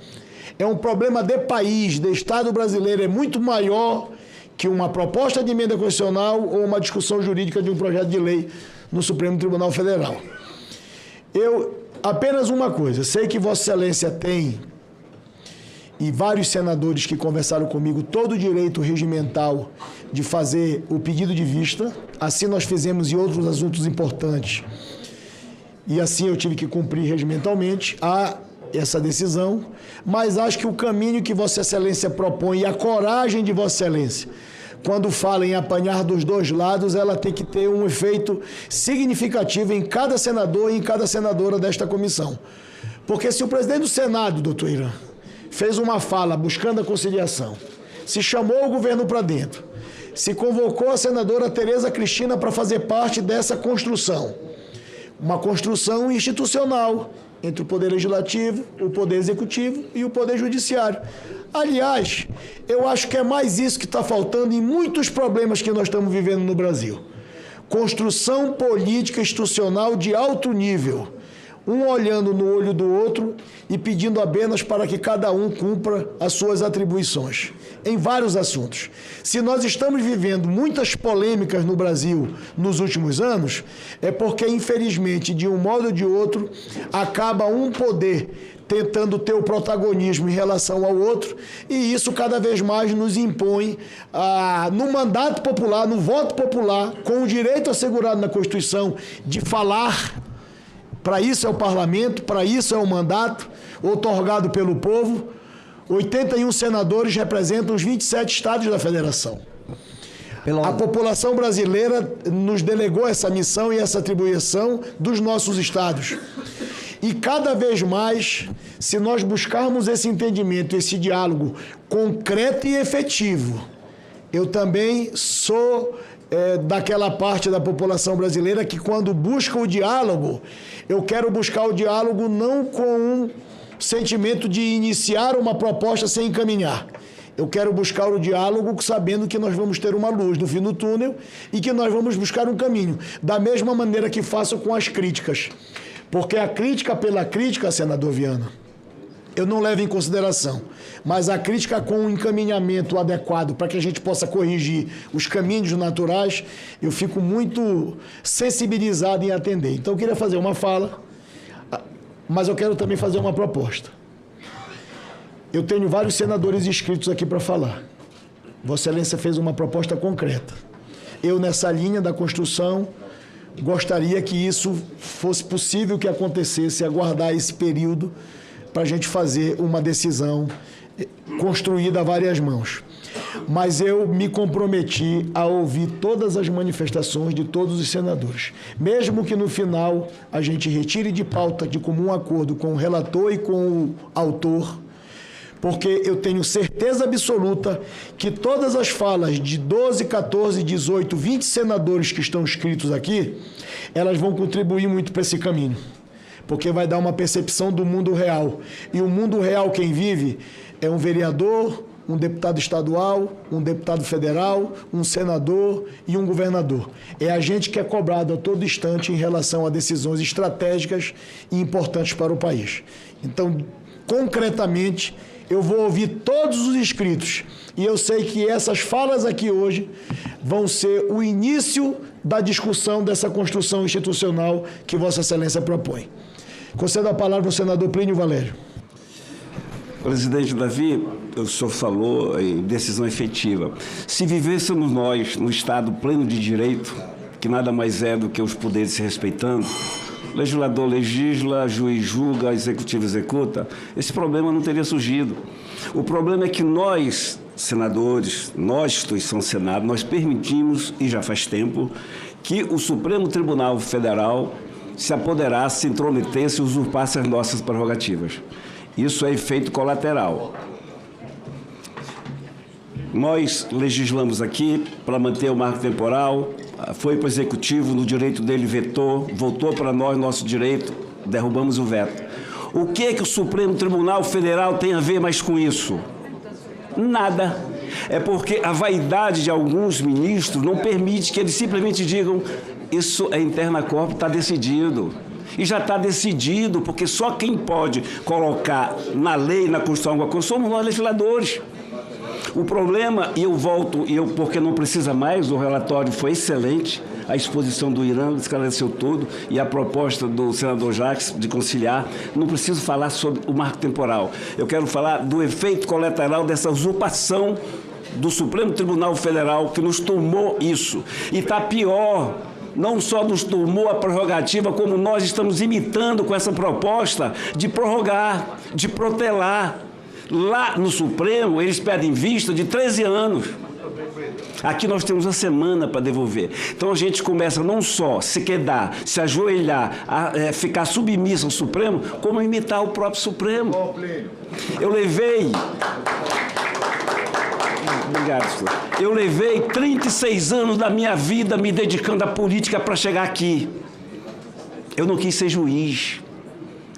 É um problema de país, de Estado brasileiro, é muito maior que uma proposta de emenda constitucional ou uma discussão jurídica de um projeto de lei no Supremo Tribunal Federal. Apenas uma coisa, sei que Vossa Excelência tem, e vários senadores que conversaram comigo, todo o direito regimental de fazer o pedido de vista, assim nós fizemos em outros assuntos importantes, e assim eu tive que cumprir regimentalmente essa decisão, mas acho que o caminho que Vossa Excelência propõe e a coragem de Vossa Excelência, quando fala em apanhar dos dois lados, ela tem que ter um efeito significativo em cada senador e em cada senadora desta comissão. Porque se o presidente do Senado, doutor Irã, fez uma fala buscando a conciliação, se chamou o governo para dentro, se convocou a senadora Tereza Cristina para fazer parte dessa construção, uma construção institucional entre o Poder Legislativo, o Poder Executivo e o Poder Judiciário. Aliás, eu acho que é mais isso que está faltando em muitos problemas que nós estamos vivendo no Brasil. Construção política institucional de alto nível, um olhando no olho do outro e pedindo apenas para que cada um cumpra as suas atribuições, em vários assuntos. Se nós estamos vivendo muitas polêmicas no Brasil nos últimos anos, é porque, infelizmente, de um modo ou de outro, acaba um poder tentando ter o protagonismo em relação ao outro, e isso cada vez mais nos impõe, no mandato popular, no voto popular, com o direito assegurado na Constituição de falar. Para isso é o parlamento, para isso é o mandato outorgado pelo povo. 81 senadores representam os 27 estados da federação. A população brasileira nos delegou essa missão e essa atribuição dos nossos estados. E cada vez mais, se nós buscarmos esse entendimento, esse diálogo concreto e efetivo, eu também sou daquela parte da população brasileira que, quando busca o diálogo, eu quero buscar o diálogo não com um sentimento de iniciar uma proposta sem encaminhar. Eu quero buscar o diálogo sabendo que nós vamos ter uma luz no fim do túnel e que nós vamos buscar um caminho, da mesma maneira que faço com as críticas. Porque a crítica pela crítica, senador Viana, eu não levo em consideração, mas a crítica com um encaminhamento adequado para que a gente possa corrigir os caminhos naturais, eu fico muito sensibilizado em atender. Então eu queria fazer uma fala, mas eu quero também fazer uma proposta. Eu tenho vários senadores inscritos aqui para falar. Vossa Excelência fez uma proposta concreta. Eu, nessa linha da construção, gostaria que isso fosse possível que acontecesse, aguardar esse período para a gente fazer uma decisão construída a várias mãos. Mas eu me comprometi a ouvir todas as manifestações de todos os senadores, mesmo que no final a gente retire de pauta de comum acordo com o relator e com o autor, porque eu tenho certeza absoluta que todas as falas de 12, 14, 18, 20 senadores que estão inscritos aqui, elas vão contribuir muito para esse caminho, porque vai dar uma percepção do mundo real. E o mundo real, quem vive, é um vereador, um deputado estadual, um deputado federal, um senador e um governador. É a gente que é cobrado a todo instante em relação a decisões estratégicas e importantes para o país. Então, concretamente, eu vou ouvir todos os inscritos e eu sei que essas falas aqui hoje vão ser o início da discussão dessa construção institucional que Vossa Excelência propõe. Concedo a palavra ao senador Plínio Valério. Presidente Davi, o senhor falou em decisão efetiva. Se vivêssemos nós no Estado pleno de direito, que nada mais é do que os poderes se respeitando, legislador legisla, juiz julga, executivo executa, esse problema não teria surgido. O problema é que nós, senadores, nós, instituição Senado, nós permitimos, e já faz tempo, que o Supremo Tribunal Federal se apoderasse, se intrometesse e usurpasse as nossas prerrogativas. Isso é efeito colateral. Nós legislamos aqui para manter o marco temporal, foi para o Executivo, no direito dele vetou, voltou para nós, nosso direito, derrubamos o veto. O que o Supremo Tribunal Federal tem a ver mais com isso? Nada. É porque a vaidade de alguns ministros não permite que eles simplesmente digam isso é interna corpo, está decidido. E já está decidido, porque só quem pode colocar na lei, na Constituição, alguma coisa, somos nós legisladores. O problema, e eu volto, porque não precisa mais, o relatório foi excelente, a exposição do Irã esclareceu tudo, e a proposta do senador Jacques de conciliar, não preciso falar sobre o marco temporal. Eu quero falar do efeito colateral dessa usurpação do Supremo Tribunal Federal, que nos tomou isso. E está pior. Não só nos tomou a prerrogativa, como nós estamos imitando com essa proposta de prorrogar, de protelar. Lá no Supremo, eles pedem vista de 13 anos. Aqui nós temos uma semana para devolver. Então a gente começa não só a se quedar, se ajoelhar, a ficar submisso ao Supremo, como imitar o próprio Supremo. Eu levei... Obrigado, senhor. Eu levei 36 anos da minha vida me dedicando à política para chegar aqui. Eu não quis ser juiz.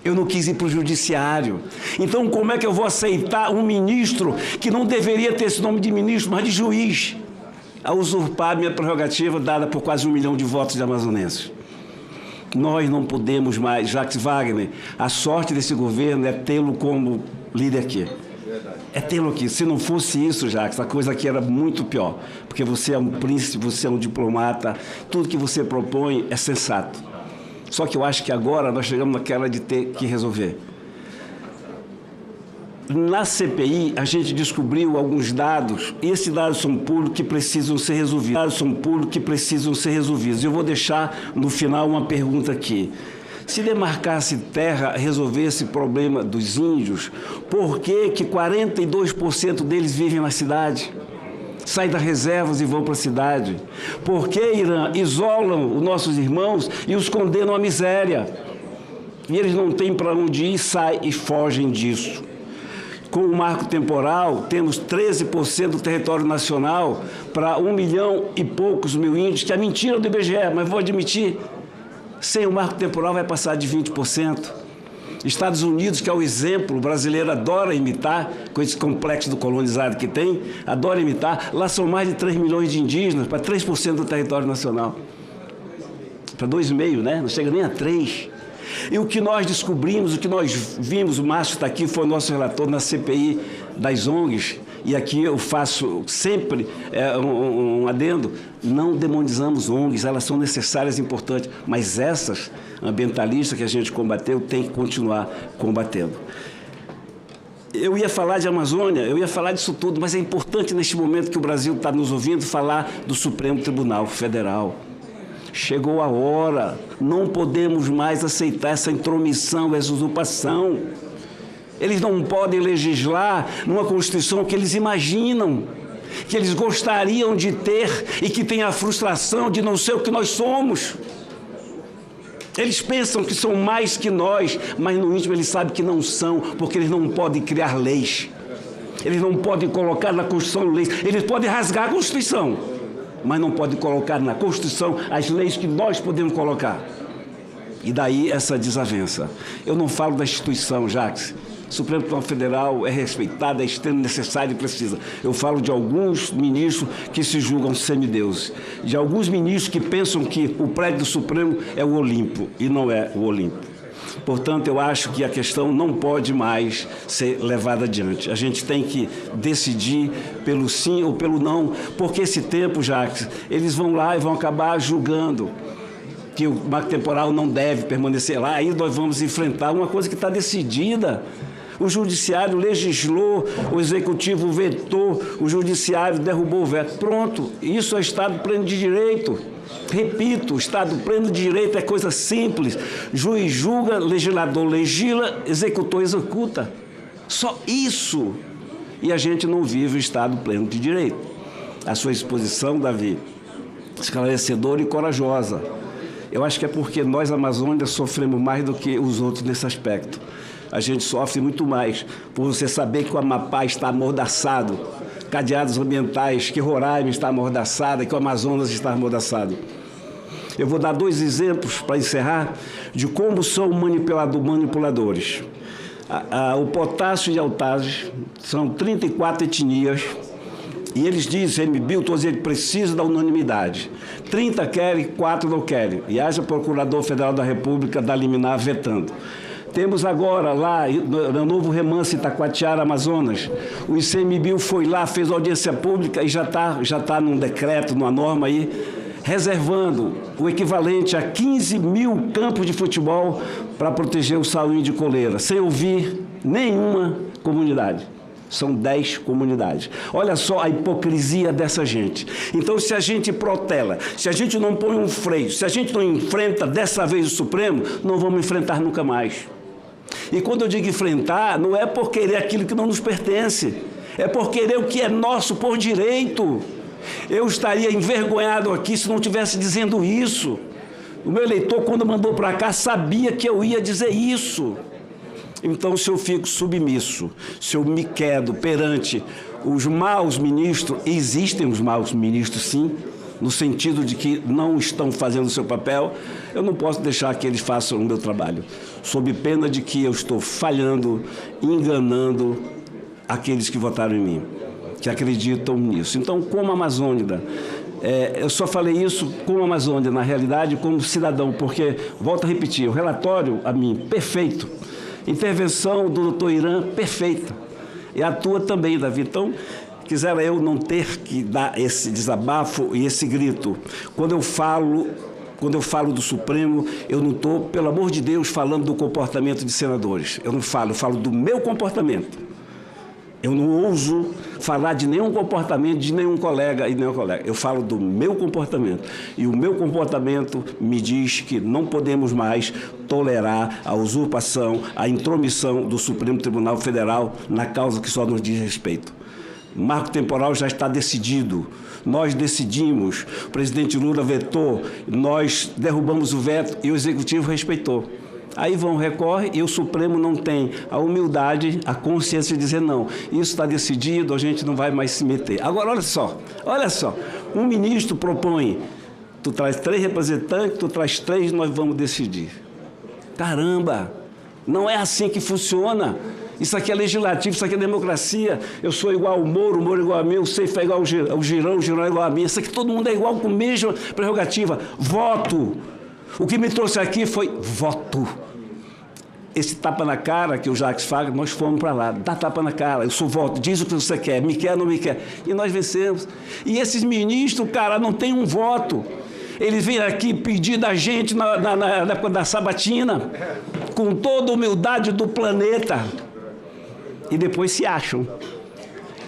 Eu não quis ir para o judiciário. Então, como é que eu vou aceitar um ministro que não deveria ter esse nome de ministro, mas de juiz, a usurpar a minha prerrogativa dada por quase 1 milhão de votos de amazonenses? Nós não podemos mais, Jacques Wagner, a sorte desse governo é tê-lo como líder aqui. É tê-lo aqui. Se não fosse isso, Jacques, a coisa aqui era muito pior. Porque você é um príncipe, você é um diplomata, tudo que você propõe é sensato. Só que eu acho que agora nós chegamos naquela de ter que resolver. Na CPI, a gente descobriu alguns dados, e esses dados são públicos que precisam ser resolvidos. Dados são públicos que precisam ser resolvidos. Eu vou deixar, no final, uma pergunta aqui. Se demarcasse terra, resolvesse o problema dos índios, por que 42% deles vivem na cidade? Saem das reservas e vão para a cidade. Por que, Irã, isolam os nossos irmãos e os condenam à miséria? E eles não têm para onde ir, saem e fogem disso. Com o marco temporal, temos 13% do território nacional para 1 milhão e poucos mil índios, que é mentira do IBGE, mas vou admitir. Sem o marco temporal vai passar de 20%. Estados Unidos, que é o exemplo, o brasileiro adora imitar, com esse complexo do colonizado que tem, adora imitar. Lá são mais de 3 milhões de indígenas, para 3% do território nacional. Para 2,5, né? Não chega nem a 3. E o que nós descobrimos, o que nós vimos, o Márcio está aqui, foi o nosso relator na CPI das ONGs, e aqui eu faço sempre um adendo, não demonizamos ONGs, elas são necessárias e importantes, mas essas ambientalistas que a gente combateu tem que continuar combatendo. Eu ia falar de Amazônia, eu ia falar disso tudo, mas é importante neste momento que o Brasil está nos ouvindo falar do Supremo Tribunal Federal. Chegou a hora, não podemos mais aceitar essa intromissão, essa usurpação. Eles não podem legislar numa Constituição que eles imaginam, que eles gostariam de ter e que tem a frustração de não ser o que nós somos. Eles pensam que são mais que nós, mas no íntimo eles sabem que não são, porque eles não podem criar leis. Eles não podem colocar na Constituição leis. Eles podem rasgar a Constituição, mas não podem colocar na Constituição as leis que nós podemos colocar. E daí essa desavença. Eu não falo da instituição, Jacques. O Supremo Tribunal Federal é respeitado, é extremo, necessário e precisa. Eu falo de alguns ministros que se julgam semideuses, de alguns ministros que pensam que o prédio do Supremo é o Olimpo, e não é o Olimpo. Portanto, eu acho que a questão não pode mais ser levada adiante. A gente tem que decidir pelo sim ou pelo não, porque esse tempo, Jacques, eles vão lá e vão acabar julgando que o marco temporal não deve permanecer lá. Aí nós vamos enfrentar uma coisa que está decidida. O judiciário legislou, o executivo vetou, o judiciário derrubou o veto. Pronto, isso é Estado pleno de direito. Repito, Estado pleno de direito é coisa simples. Juiz julga, legislador legisla, executor executa. Só isso. E a gente não vive o Estado pleno de direito. A sua exposição, Davi, esclarecedora e corajosa. Eu acho que é porque nós, Amazônia, sofremos mais do que os outros nesse aspecto. A gente sofre muito mais por você saber que o Amapá está amordaçado, cadeados ambientais, que Roraima está amordaçada, que o Amazonas está amordaçado. Eu vou dar 2 exemplos para encerrar de como são manipuladores. O potássio e a altase são 34 etnias e eles dizem, CMBio, todos eles precisam da unanimidade. 30 querem, 4 não querem. E haja Procurador Federal da República da liminar vetando. Temos agora lá, no Novo Remanso, Itacoatiara, Amazonas, o ICMBio foi lá, fez audiência pública e já tá num decreto, numa norma aí, reservando o equivalente a 15 mil campos de futebol para proteger o saúde de coleira, sem ouvir nenhuma comunidade. São 10 comunidades. Olha só a hipocrisia dessa gente. Então, se a gente protela, se a gente não põe um freio, se a gente não enfrenta dessa vez o Supremo, não vamos enfrentar nunca mais. E quando eu digo enfrentar, não é por querer aquilo que não nos pertence, é por querer o que é nosso por direito. Eu estaria envergonhado aqui se não estivesse dizendo isso. O meu eleitor, quando mandou para cá, sabia que eu ia dizer isso. Então, se eu fico submisso, se eu me quedo perante os maus ministros, existem os maus ministros, sim, no sentido de que não estão fazendo o seu papel, eu não posso deixar que eles façam o meu trabalho, sob pena de que eu estou falhando, enganando aqueles que votaram em mim, que acreditam nisso. Então, como amazônida, eu só falei isso como amazônida, na realidade, como cidadão, porque, volto a repetir, o relatório, a mim, perfeito. Intervenção do doutor Irã, perfeita. E a tua também, Davi. Então, quisera eu não ter que dar esse desabafo e esse grito. Quando eu falo do Supremo, eu não estou, pelo amor de Deus, falando do comportamento de senadores. Eu falo do meu comportamento. Eu não ouso falar de nenhum comportamento de nenhum colega e nenhum colega. Eu falo do meu comportamento. E o meu comportamento me diz que não podemos mais tolerar a usurpação, a intromissão do Supremo Tribunal Federal na causa que só nos diz respeito. O marco temporal já está decidido. Nós decidimos, o presidente Lula vetou, nós derrubamos o veto e o Executivo respeitou. Aí recorre e o Supremo não tem a humildade, a consciência de dizer não. Isso está decidido, a gente não vai mais se meter. Agora, olha só, um ministro propõe, tu traz 3 representantes, tu traz 3, nós vamos decidir. Caramba, não é assim que funciona. Isso aqui é legislativo, isso aqui é democracia. Eu sou igual ao Moro, o Moro é igual a mim, o Seifa é igual ao Girão, o Girão é igual a mim. Isso aqui todo mundo é igual com a mesma prerrogativa. Voto. O que me trouxe aqui foi voto. Esse tapa na cara que o Jacques fala, nós fomos para lá, dá tapa na cara, eu sou voto, diz o que você quer, me quer ou não me quer. E nós vencemos. E esses ministros, cara, não tem um voto. Eles vêm aqui pedir da gente na época da sabatina, com toda a humildade do planeta, e depois se acham.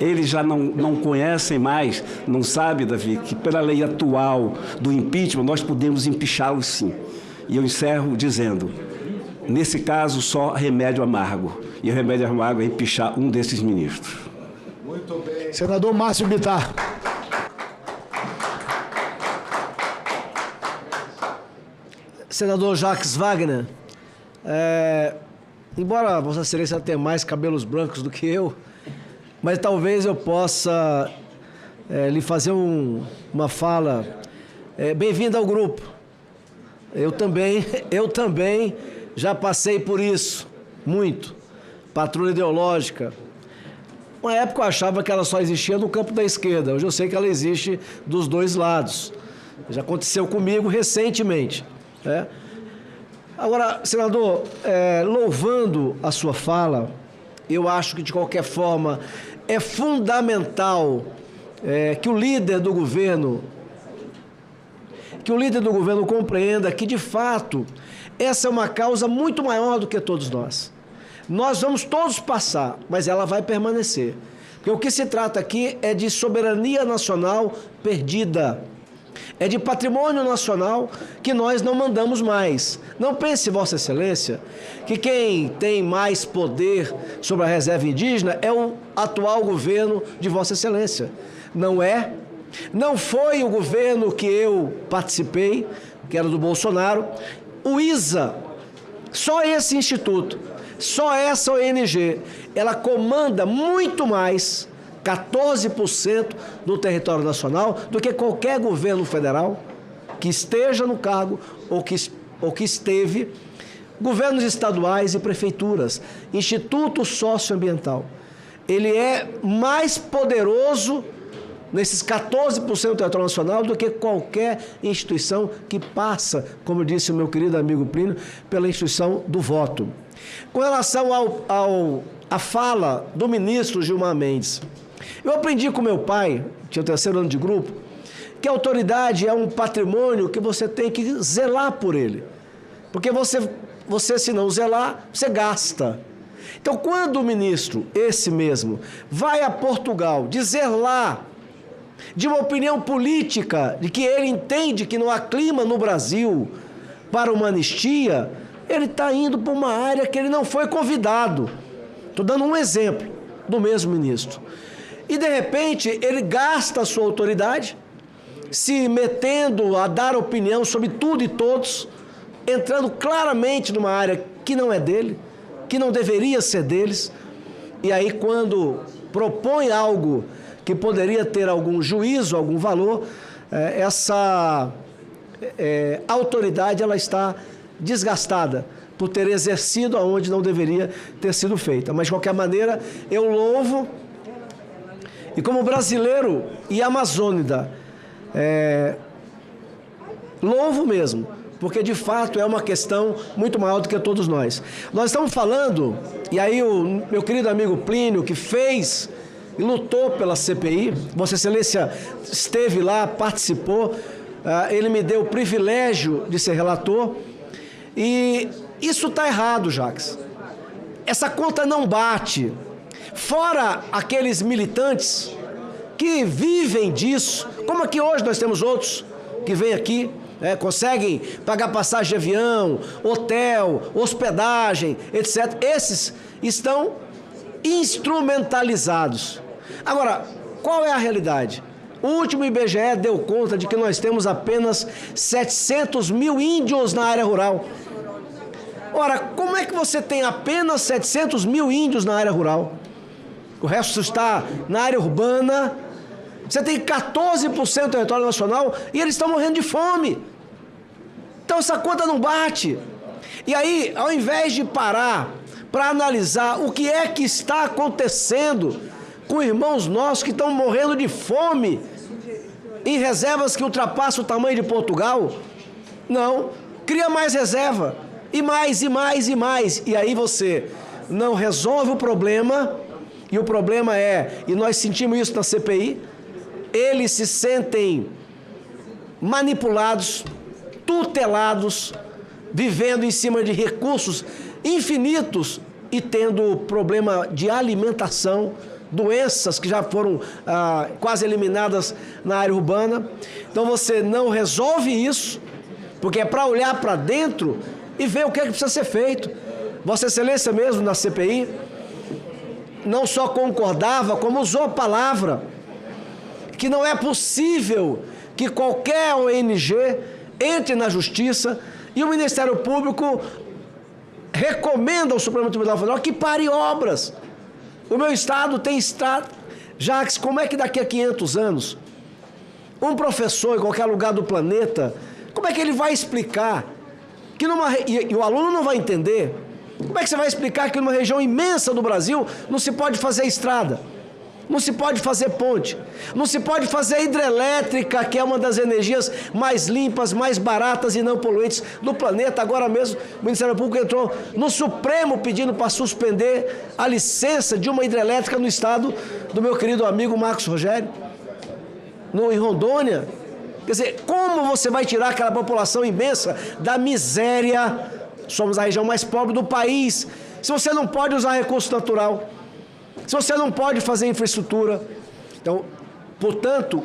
Eles já não conhecem mais, não sabem, Davi, que pela lei atual do impeachment, nós podemos empichá-los sim. E eu encerro dizendo, nesse caso, só remédio amargo. E o remédio amargo é empichar um desses ministros. Muito bem. Senador Márcio Bittar. Senador Jacques Wagner, embora Vossa Excelência tenha mais cabelos brancos do que eu, mas talvez eu possa lhe fazer uma fala. Bem-vindo ao grupo. Eu também já passei por isso, muito. patrulha ideológica. Uma época eu achava que ela só existia no campo da esquerda. Hoje eu sei que ela existe dos dois lados. Já aconteceu comigo recentemente, né? Agora, senador, louvando a sua fala, eu acho que, de qualquer forma, é fundamental que o líder do governo compreenda que, de fato, essa é uma causa muito maior do que todos nós. Nós vamos todos passar, mas ela vai permanecer. Porque o que se trata aqui é de soberania nacional perdida. É de patrimônio nacional que nós não mandamos mais. Não pense, Vossa Excelência, que quem tem mais poder sobre a reserva indígena é o atual governo de Vossa Excelência. Não é. Não foi o governo que eu participei, que era do Bolsonaro. O ISA, só esse instituto, só essa ONG, ela comanda muito mais, 14% do território nacional, do que qualquer governo federal que esteja no cargo ou que esteve, governos estaduais e prefeituras, Instituto Socioambiental. Ele é mais poderoso nesses 14% do território nacional do que qualquer instituição que passa, como disse o meu querido amigo Plínio, pela instituição do voto. Com relação à fala do ministro Gilmar Mendes, eu aprendi com meu pai, tinha o 3º ano de grupo, que a autoridade é um patrimônio que você tem que zelar por ele. Porque você se não zelar, você gasta. Então, quando o ministro, esse mesmo, vai a Portugal dizer lá de uma opinião política, de que ele entende que não há clima no Brasil para uma anistia, ele está indo para uma área que ele não foi convidado. Estou dando um exemplo do mesmo ministro. E, de repente, ele gasta a sua autoridade, se metendo a dar opinião sobre tudo e todos, entrando claramente numa área que não é dele, que não deveria ser deles. E aí, quando propõe algo que poderia ter algum juízo, algum valor, essa autoridade ela está desgastada por ter exercido aonde não deveria ter sido feita. Mas, de qualquer maneira, eu louvo, e como brasileiro e amazônida, louvo mesmo, porque de fato é uma questão muito maior do que todos nós. Nós estamos falando, e aí o meu querido amigo Plínio, que fez e lutou pela CPI, Vossa Excelência esteve lá, participou, ele me deu o privilégio de ser relator, e isso está errado, Jacques. Essa conta não bate. Fora aqueles militantes que vivem disso, como aqui hoje nós temos outros que vêm aqui, conseguem pagar passagem de avião, hotel, hospedagem, etc. Esses estão instrumentalizados. Agora, qual é a realidade? O último IBGE deu conta de que nós temos apenas 700 mil índios na área rural. Ora, como é que você tem apenas 700 mil índios na área rural? O resto está na área urbana. Você tem 14% do território nacional e eles estão morrendo de fome. Então essa conta não bate. E aí, ao invés de parar para analisar o que é que está acontecendo com irmãos nossos que estão morrendo de fome em reservas que ultrapassam o tamanho de Portugal, não, cria mais reserva, e mais, e mais, e mais. E aí você não resolve o problema, e o problema e nós sentimos isso na CPI, eles se sentem manipulados, tutelados, vivendo em cima de recursos infinitos e tendo problema de alimentação, doenças que já foram quase eliminadas na área urbana. Então você não resolve isso, porque é para olhar para dentro e ver o que é que precisa ser feito. Vossa Excelência mesmo na CPI não só concordava, como usou a palavra que não é possível que qualquer ONG entre na Justiça e o Ministério Público recomenda ao Supremo Tribunal Federal que pare obras. O meu estado tem estado... Jacques, como é que daqui a 500 anos, um professor em qualquer lugar do planeta, como é que ele vai explicar que e o aluno não vai entender Como é que você vai explicar que numa região imensa do Brasil não se pode fazer estrada? Não se pode fazer ponte, não se pode fazer hidrelétrica, que é uma das energias mais limpas, mais baratas e não poluentes do planeta. Agora mesmo o Ministério Público entrou no Supremo pedindo para suspender a licença de uma hidrelétrica no estado do meu querido amigo Marcos Rogério, em Rondônia. Quer dizer, como você vai tirar aquela população imensa da miséria? Somos a região mais pobre do país. Se você não pode usar recurso natural, se você não pode fazer infraestrutura. Então, portanto,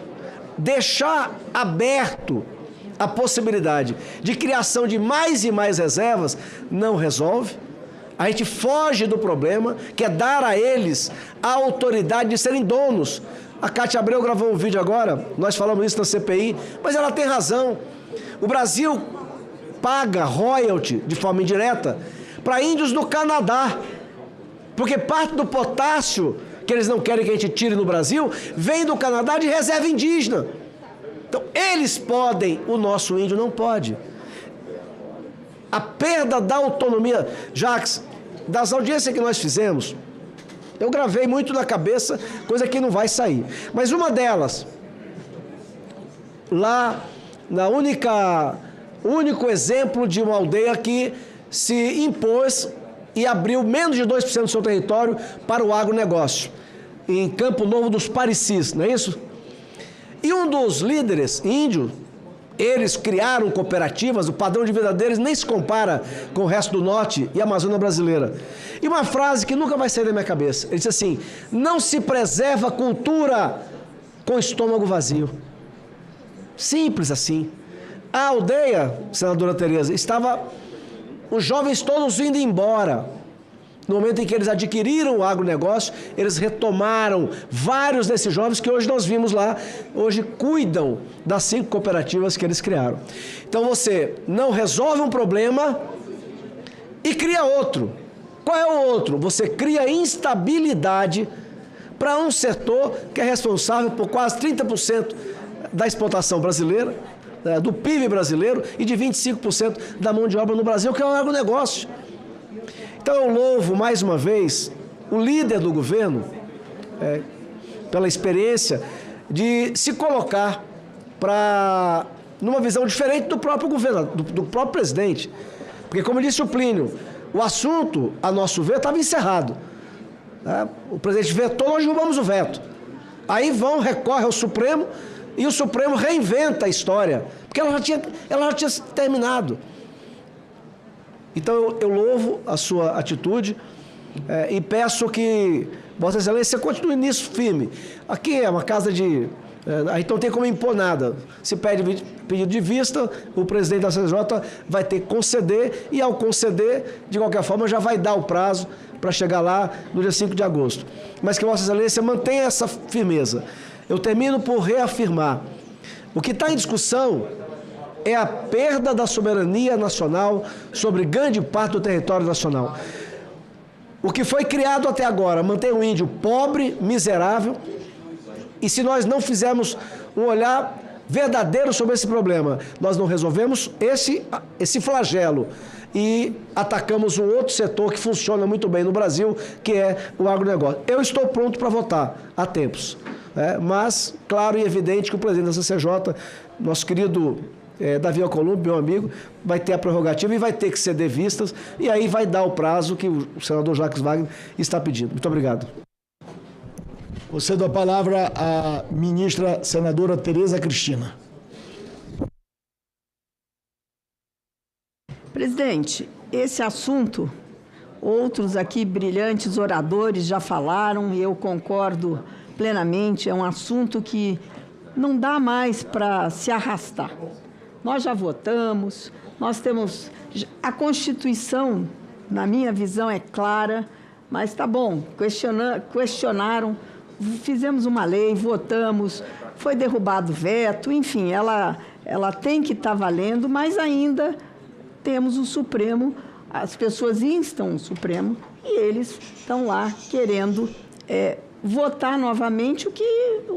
deixar aberto a possibilidade de criação de mais e mais reservas não resolve. A gente foge do problema, que é dar a eles a autoridade de serem donos. A Cátia Abreu gravou um vídeo agora, nós falamos isso na CPI, mas ela tem razão. O Brasil paga royalty de forma indireta para índios do Canadá, porque parte do potássio que eles não querem que a gente tire no Brasil vem do Canadá de reserva indígena. Então, eles podem, o nosso índio não pode. A perda da autonomia, Jacques, das audiências que nós fizemos, eu gravei muito na cabeça, coisa que não vai sair. Mas uma delas, lá na único exemplo de uma aldeia que se impôs e abriu menos de 2% do seu território para o agronegócio, em Campo Novo dos Parecis, não é isso? E um dos líderes índios, eles criaram cooperativas, o padrão de vida deles nem se compara com o resto do norte e Amazônia brasileira. E uma frase que nunca vai sair da minha cabeça, ele disse assim: não se preserva a cultura com estômago vazio. Simples assim. A aldeia, senadora Tereza, estava os jovens todos indo embora. No momento em que eles adquiriram o agronegócio, eles retomaram vários desses jovens que hoje nós vimos lá, hoje cuidam das 5 cooperativas que eles criaram. Então você não resolve um problema e cria outro. Qual é o outro? Você cria instabilidade para um setor que é responsável por quase 30% da exportação brasileira, do PIB brasileiro e de 25% da mão de obra no Brasil, que é o agronegócio. Então eu louvo mais uma vez o líder do governo, pela experiência de se colocar numa visão diferente do próprio governo, do próprio presidente. Porque, como disse o Plínio, o assunto, a nosso ver, estava encerrado. O presidente vetou, nós derrubamos o veto. Aí recorre ao Supremo e o Supremo reinventa a história, porque ela já tinha terminado. Então eu louvo a sua atitude e peço que Vossa Excelência continue nisso firme. Aqui é uma casa de... aí não tem como impor nada. Se pede pedido de vista, o presidente da CCJ vai ter que conceder, e ao conceder, de qualquer forma, já vai dar o prazo para chegar lá no dia 5 de agosto. Mas que Vossa Excelência mantenha essa firmeza. Eu termino por reafirmar. O que está em discussão é a perda da soberania nacional sobre grande parte do território nacional. O que foi criado até agora mantém o índio pobre, miserável, e se nós não fizermos um olhar verdadeiro sobre esse problema, nós não resolvemos esse flagelo e atacamos um outro setor que funciona muito bem no Brasil, que é o agronegócio. Eu estou pronto para votar há tempos, mas claro e evidente que o presidente da CCJ, nosso querido Davi Alcolumbre, meu amigo, vai ter a prerrogativa e vai ter que ceder vistas, e aí vai dar o prazo que o senador Jacques Wagner está pedindo. Muito obrigado. Vou cedo a palavra à ministra senadora Tereza Cristina. Presidente, esse assunto, outros aqui brilhantes oradores já falaram, e eu concordo plenamente, é um assunto que não dá mais para se arrastar. Nós já votamos, nós temos... A Constituição, na minha visão, é clara, mas tá bom, questionaram, fizemos uma lei, votamos, foi derrubado o veto, enfim, ela tem que estar valendo, mas ainda temos o Supremo, as pessoas instam o Supremo e eles estão lá querendo votar novamente o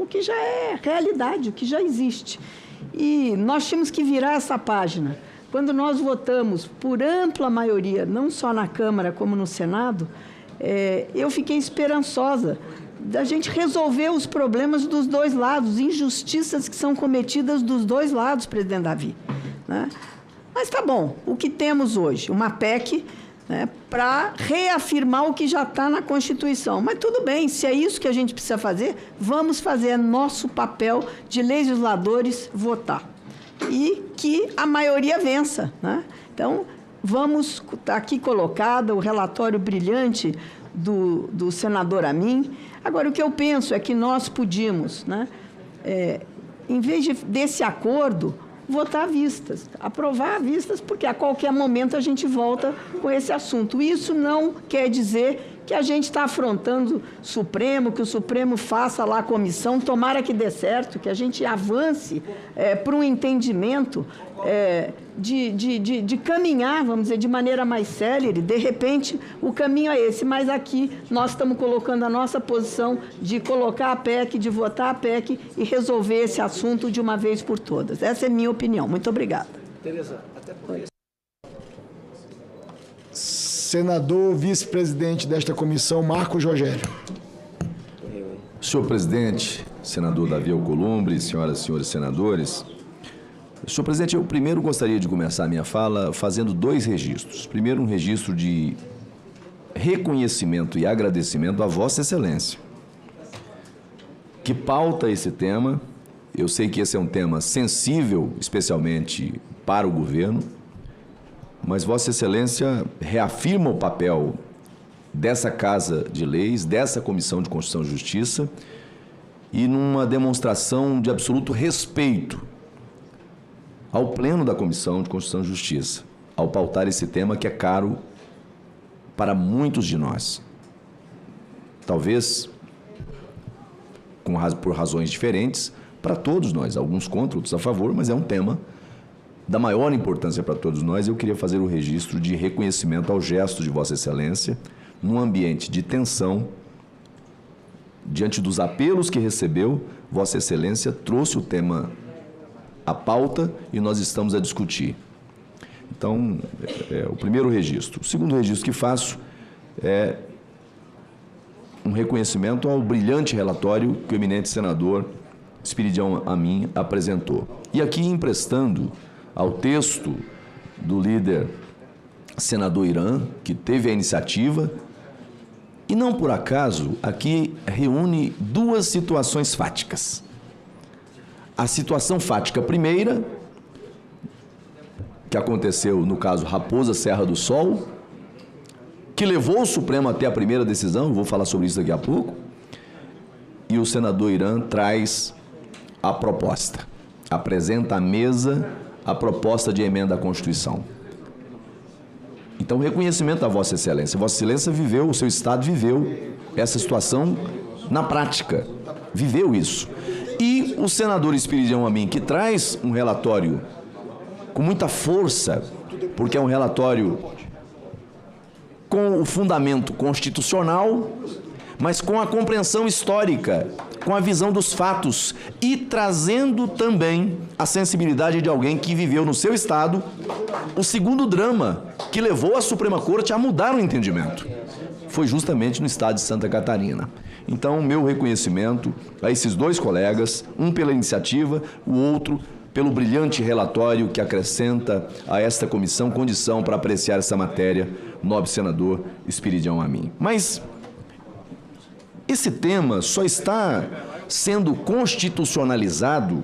que já é realidade, o que já existe. E nós tínhamos que virar essa página, quando nós votamos por ampla maioria, não só na Câmara como no Senado, eu fiquei esperançosa da gente resolver os problemas dos dois lados, injustiças que são cometidas dos dois lados, presidente Davi, né? Mas tá bom, o que temos hoje? Uma PEC, né, para reafirmar o que já está na Constituição. Mas tudo bem, se é isso que a gente precisa fazer, vamos fazer. É nosso papel de legisladores votar. E que a maioria vença, né? Então, vamos, tá aqui colocado o relatório brilhante do senador Amin. Agora, o que eu penso é que nós podíamos, né, em vez desse acordo, votar à vistas, aprovar à vistas, porque a qualquer momento a gente volta com esse assunto. Isso não quer dizer que a gente está afrontando o Supremo, que o Supremo faça lá a comissão, tomara que dê certo, que a gente avance para um entendimento de caminhar, vamos dizer, de maneira mais célere. De repente, o caminho é esse, mas aqui nós estamos colocando a nossa posição de colocar a PEC, de votar a PEC e resolver esse assunto de uma vez por todas. Essa é a minha opinião. Muito obrigada. Tereza, até por isso. Senador vice-presidente desta comissão, Marcos Rogério. Senhor presidente, senador Davi Alcolumbre, senhoras e senhores senadores. Senhor presidente, eu primeiro gostaria de começar a minha fala fazendo 2 registros. Primeiro, um registro de reconhecimento e agradecimento à Vossa Excelência, que pauta esse tema. Eu sei que esse é um tema sensível, especialmente para o governo, mas Vossa Excelência reafirma o papel dessa Casa de Leis, dessa Comissão de Constituição e Justiça, e numa demonstração de absoluto respeito ao Pleno da Comissão de Constituição e Justiça, ao pautar esse tema que é caro para muitos de nós. Talvez por razões diferentes, para todos nós, alguns contra, outros a favor, mas é um tema da maior importância para todos nós. Eu queria fazer o registro de reconhecimento ao gesto de Vossa Excelência, num ambiente de tensão, diante dos apelos que recebeu, Vossa Excelência trouxe o tema à pauta e nós estamos a discutir. Então, o primeiro registro. O segundo registro que faço é um reconhecimento ao brilhante relatório que o eminente senador Espiridião Amin apresentou. E aqui emprestando ao texto do líder senador Irã, que teve a iniciativa, e não por acaso, aqui reúne 2 situações fáticas. A situação fática primeira, que aconteceu no caso Raposa Serra do Sol, que levou o Supremo até a primeira decisão, eu vou falar sobre isso daqui a pouco, e o senador Irã traz a proposta, apresenta à mesa a proposta de emenda à Constituição. Então, reconhecimento à Vossa Excelência. Vossa Excelência viveu, o seu Estado viveu essa situação na prática, viveu isso. E o senador Espiridião Amin, que traz um relatório com muita força, porque é um relatório com o fundamento constitucional, mas com a compreensão histórica, com a visão dos fatos e trazendo também a sensibilidade de alguém que viveu no seu estado o segundo drama que levou a Suprema Corte a mudar o entendimento. Foi justamente no estado de Santa Catarina. Então, meu reconhecimento a esses 2 colegas, um pela iniciativa, o outro pelo brilhante relatório que acrescenta a esta comissão condição para apreciar essa matéria, nobre senador Espiridião Amin. Mas esse tema só está sendo constitucionalizado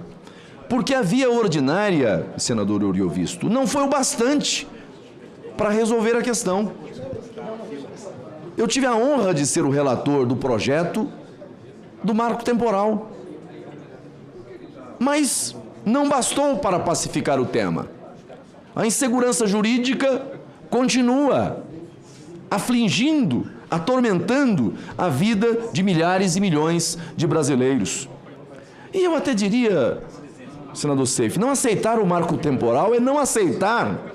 porque a via ordinária, senador Oriovisto, não foi o bastante para resolver a questão. Eu tive a honra de ser o relator do projeto do marco temporal, mas não bastou para pacificar o tema. A insegurança jurídica continua afligindo, atormentando a vida de milhares e milhões de brasileiros. E eu até diria, senador Seif, não aceitar o marco temporal é não aceitar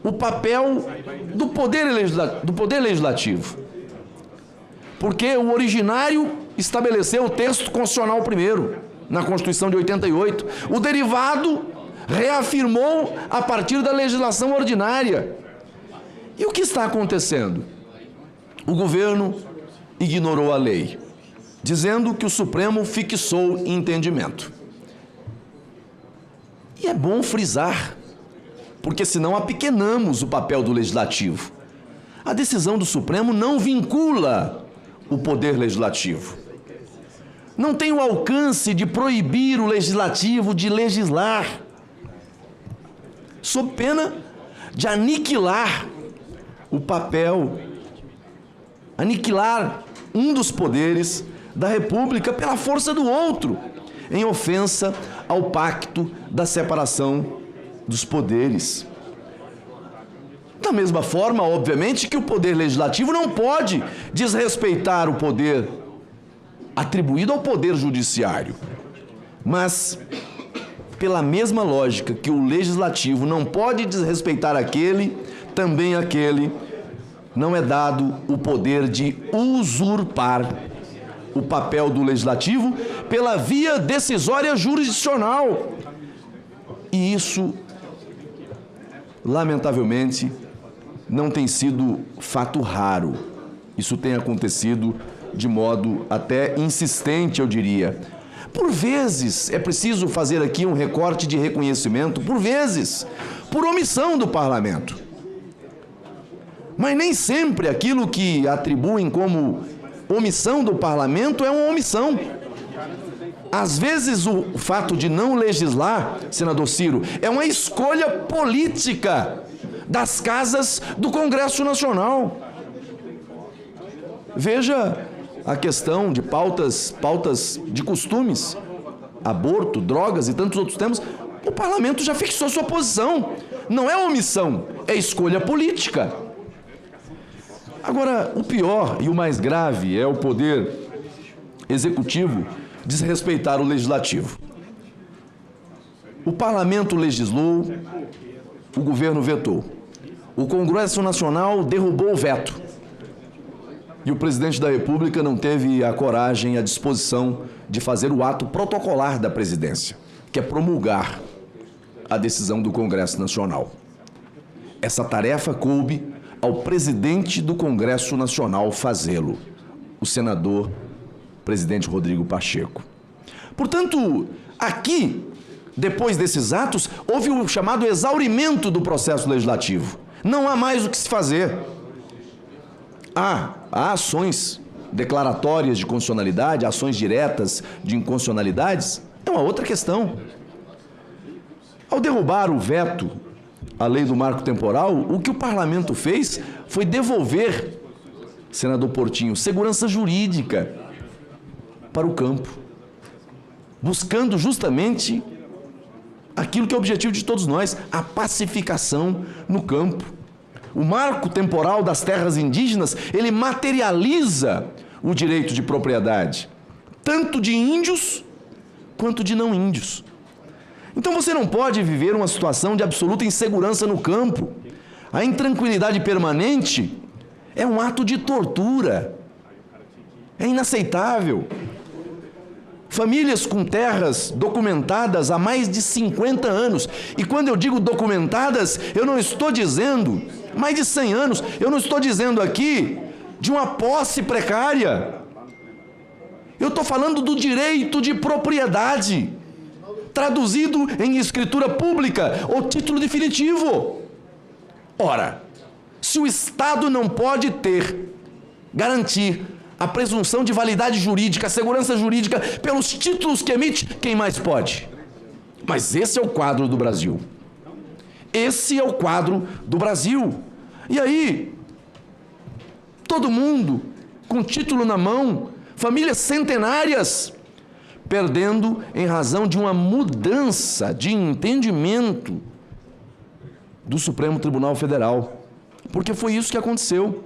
o papel do poder legislativo. Porque o originário estabeleceu o texto constitucional primeiro, na Constituição de 88. O derivado reafirmou a partir da legislação ordinária. E o que está acontecendo? O governo ignorou a lei, dizendo que o Supremo fixou entendimento. E é bom frisar, porque senão apequenamos o papel do Legislativo. A decisão do Supremo não vincula o poder legislativo. Não tem o alcance de proibir o Legislativo de legislar, sob pena de aniquilar o papel, aniquilar um dos poderes da República pela força do outro, em ofensa ao pacto da separação dos poderes. Da mesma forma, obviamente, que o poder legislativo não pode desrespeitar o poder atribuído ao poder judiciário. Mas, pela mesma lógica que o legislativo não pode desrespeitar aquele, também aquele não é dado o poder de usurpar o papel do legislativo pela via decisória jurisdicional. E isso, lamentavelmente, não tem sido fato raro. Isso tem acontecido de modo até insistente, eu diria. Por vezes, é preciso fazer aqui um recorte de reconhecimento, por vezes, por omissão do parlamento. Mas nem sempre aquilo que atribuem como omissão do parlamento é uma omissão. Às vezes o fato de não legislar, senador Ciro, é uma escolha política das casas do Congresso Nacional. Veja a questão de pautas de costumes, aborto, drogas e tantos outros temas. O parlamento já fixou sua posição. Não é omissão, é escolha política. Agora, o pior e o mais grave é o poder executivo desrespeitar o legislativo. O parlamento legislou, o governo vetou. O Congresso Nacional derrubou o veto. E o presidente da República não teve a coragem, a disposição de fazer o ato protocolar da presidência, que é promulgar a decisão do Congresso Nacional. Essa tarefa coube ao presidente do Congresso Nacional fazê-lo, o senador presidente Rodrigo Pacheco. Portanto, aqui, depois desses atos, houve o chamado exaurimento do processo legislativo. Não há mais o que se fazer. Há ações declaratórias de constitucionalidade, ações diretas de inconstitucionalidades, é uma outra questão. Ao derrubar o veto à lei do marco temporal, o que o parlamento fez foi devolver, senador Portinho, segurança jurídica para o campo, buscando justamente aquilo que é o objetivo de todos nós, a pacificação no campo. O marco temporal das terras indígenas, ele materializa o direito de propriedade, tanto de índios quanto de não índios. Então você não pode viver uma situação de absoluta insegurança no campo. A intranquilidade permanente é um ato de tortura. É inaceitável. Famílias com terras documentadas há mais de 50 anos. E quando eu digo documentadas, eu não estou dizendo mais de 100 anos. Eu não estou dizendo aqui de uma posse precária. Eu estou falando do direito de propriedade, traduzido em escritura pública ou título definitivo. Ora, se o Estado não pode garantir a presunção de validade jurídica, a segurança jurídica pelos títulos que emite, quem mais pode? Mas esse é o quadro do Brasil. Esse é o quadro do Brasil. E aí, todo mundo com título na mão, famílias centenárias, perdendo em razão de uma mudança de entendimento do Supremo Tribunal Federal. Porque foi isso que aconteceu.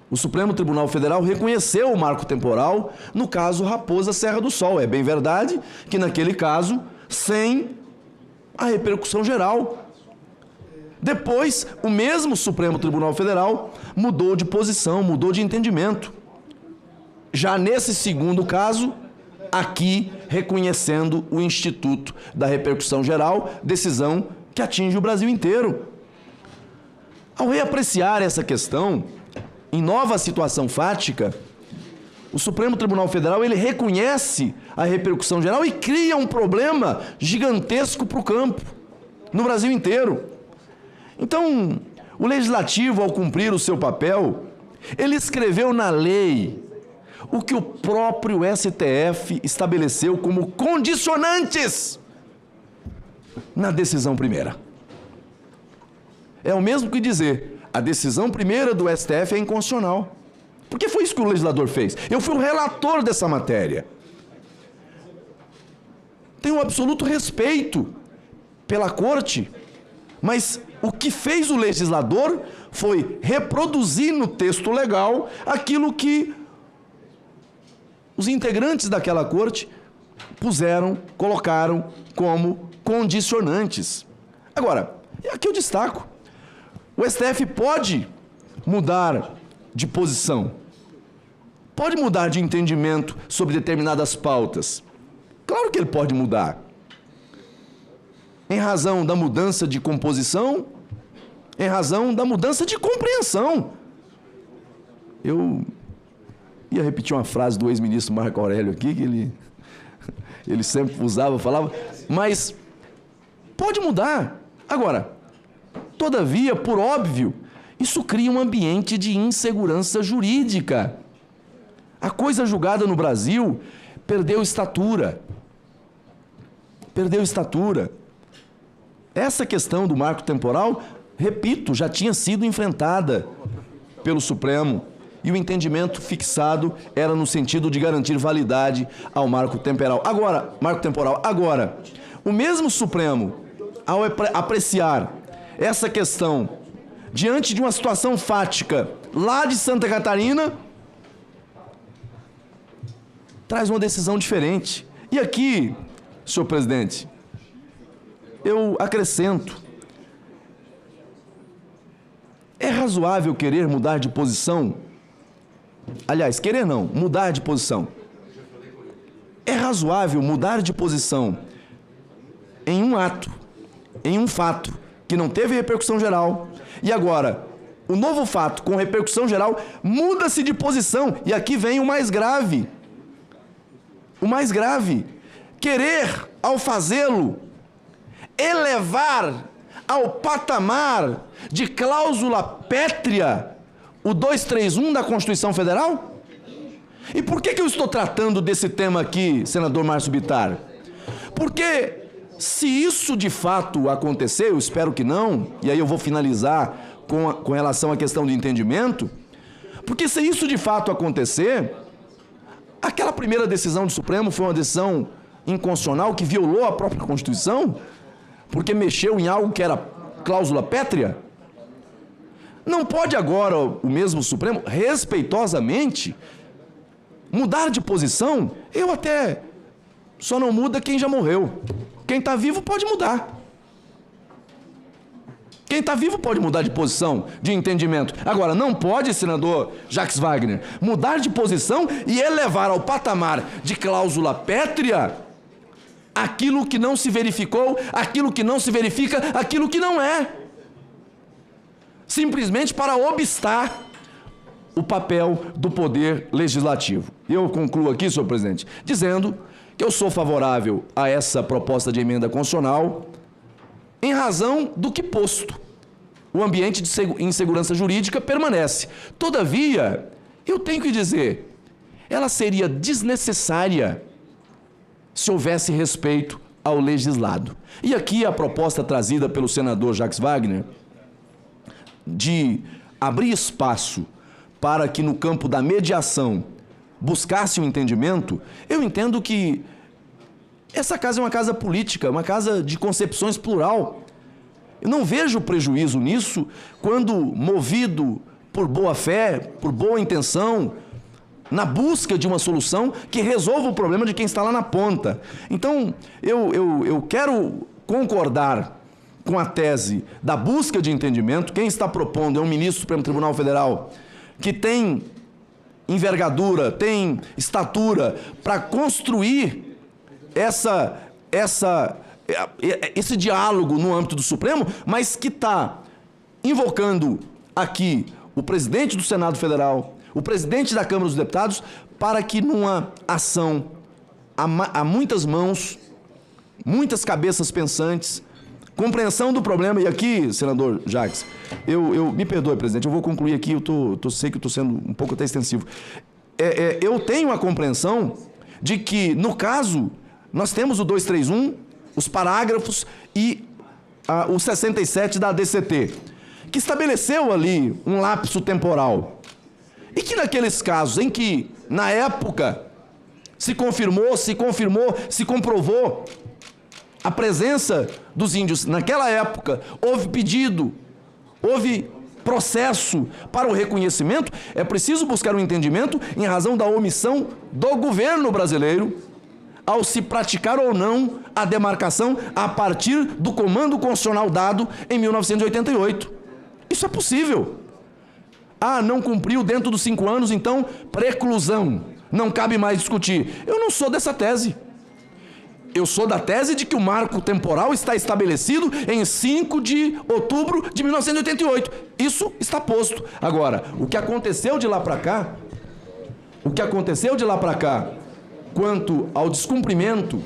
O Supremo Tribunal Federal reconheceu o marco temporal no caso Raposa Serra do Sol. É bem verdade que naquele caso, sem a repercussão geral. Depois, o mesmo Supremo Tribunal Federal mudou de posição, mudou de entendimento. Já nesse segundo caso, aqui reconhecendo o Instituto da Repercussão Geral, decisão que atinge o Brasil inteiro. Ao reapreciar essa questão, em nova situação fática, o Supremo Tribunal Federal ele reconhece a repercussão geral e cria um problema gigantesco para o campo, no Brasil inteiro. Então, o Legislativo, ao cumprir o seu papel, ele escreveu na lei o que o próprio STF estabeleceu como condicionantes na decisão primeira. É o mesmo que dizer, a decisão primeira do STF é inconstitucional. Porque foi isso que o legislador fez. Eu fui o relator dessa matéria. Tenho um absoluto respeito pela Corte, mas o que fez o legislador foi reproduzir no texto legal aquilo que os integrantes daquela Corte colocaram como condicionantes. Agora, aqui eu destaco, o STF pode mudar de posição, pode mudar de entendimento sobre determinadas pautas. Claro que ele pode mudar. Em razão da mudança de composição, em razão da mudança de compreensão. Eu ia repetir uma frase do ex-ministro Marco Aurélio aqui, que ele sempre usava, falava, mas pode mudar. Agora, todavia, por óbvio, isso cria um ambiente de insegurança jurídica. A coisa julgada no Brasil perdeu estatura. Perdeu estatura. Essa questão do marco temporal, repito, já tinha sido enfrentada pelo Supremo e o entendimento fixado era no sentido de garantir validade ao marco temporal. Agora, o mesmo Supremo, ao apreciar essa questão diante de uma situação fática lá de Santa Catarina, traz uma decisão diferente. E aqui, senhor presidente, eu acrescento, é razoável querer mudar de posição? Aliás, querer não, mudar de posição. É razoável mudar de posição em um ato, em um fato, que não teve repercussão geral, e agora, o novo fato com repercussão geral muda-se de posição, e aqui vem o mais grave. O mais grave, querer, ao fazê-lo, elevar ao patamar de cláusula pétrea o 231 da Constituição Federal? E por que eu estou tratando desse tema aqui, senador Márcio Bittar? Porque se isso de fato acontecer, eu espero que não, e aí eu vou finalizar com relação à questão de entendimento, porque se isso de fato acontecer, aquela primeira decisão do Supremo foi uma decisão inconstitucional que violou a própria Constituição, porque mexeu em algo que era cláusula pétrea. Não pode agora o mesmo Supremo, respeitosamente, mudar de posição? Eu até só não muda quem já morreu. Quem está vivo pode mudar. Quem está vivo pode mudar de posição, de entendimento. Agora, não pode, senador Jacques Wagner, mudar de posição e elevar ao patamar de cláusula pétrea aquilo que não se verificou, aquilo que não se verifica, aquilo que não é. Simplesmente para obstar o papel do poder legislativo. E eu concluo aqui, senhor presidente, dizendo que eu sou favorável a essa proposta de emenda constitucional em razão do que posto. O ambiente de insegurança jurídica permanece. Todavia, eu tenho que dizer, ela seria desnecessária se houvesse respeito ao legislado. E aqui a proposta trazida pelo senador Jacques Wagner de abrir espaço para que no campo da mediação buscasse um entendimento, eu entendo que essa casa é uma casa política, uma casa de concepções plural. Eu não vejo prejuízo nisso quando, movido por boa fé, por boa intenção, na busca de uma solução que resolva o problema de quem está lá na ponta. Então, eu quero concordar com a tese da busca de entendimento. Quem está propondo é um ministro do Supremo Tribunal Federal que tem envergadura, tem estatura para construir esse diálogo no âmbito do Supremo, mas que está invocando aqui o presidente do Senado Federal, o presidente da Câmara dos Deputados, para que numa ação a muitas mãos, muitas cabeças pensantes, compreensão do problema, e aqui, senador Jacques, eu me perdoe, presidente, eu vou concluir aqui, sei que eu estou sendo um pouco até extensivo. Eu tenho a compreensão de que, no caso, nós temos o 231, os parágrafos e o 67 da ADCT, que estabeleceu ali um lapso temporal. E que naqueles casos em que, na época, se comprovou a presença dos índios naquela época, houve pedido, houve processo para o reconhecimento, é preciso buscar um entendimento em razão da omissão do governo brasileiro ao se praticar ou não a demarcação a partir do comando constitucional dado em 1988. Isso é possível. Não cumpriu dentro dos 5 anos, então preclusão. Não cabe mais discutir. Eu não sou dessa tese. Eu sou da tese de que o marco temporal está estabelecido em 5 de outubro de 1988. Isso está posto. Agora, o que aconteceu de lá para cá, quanto ao descumprimento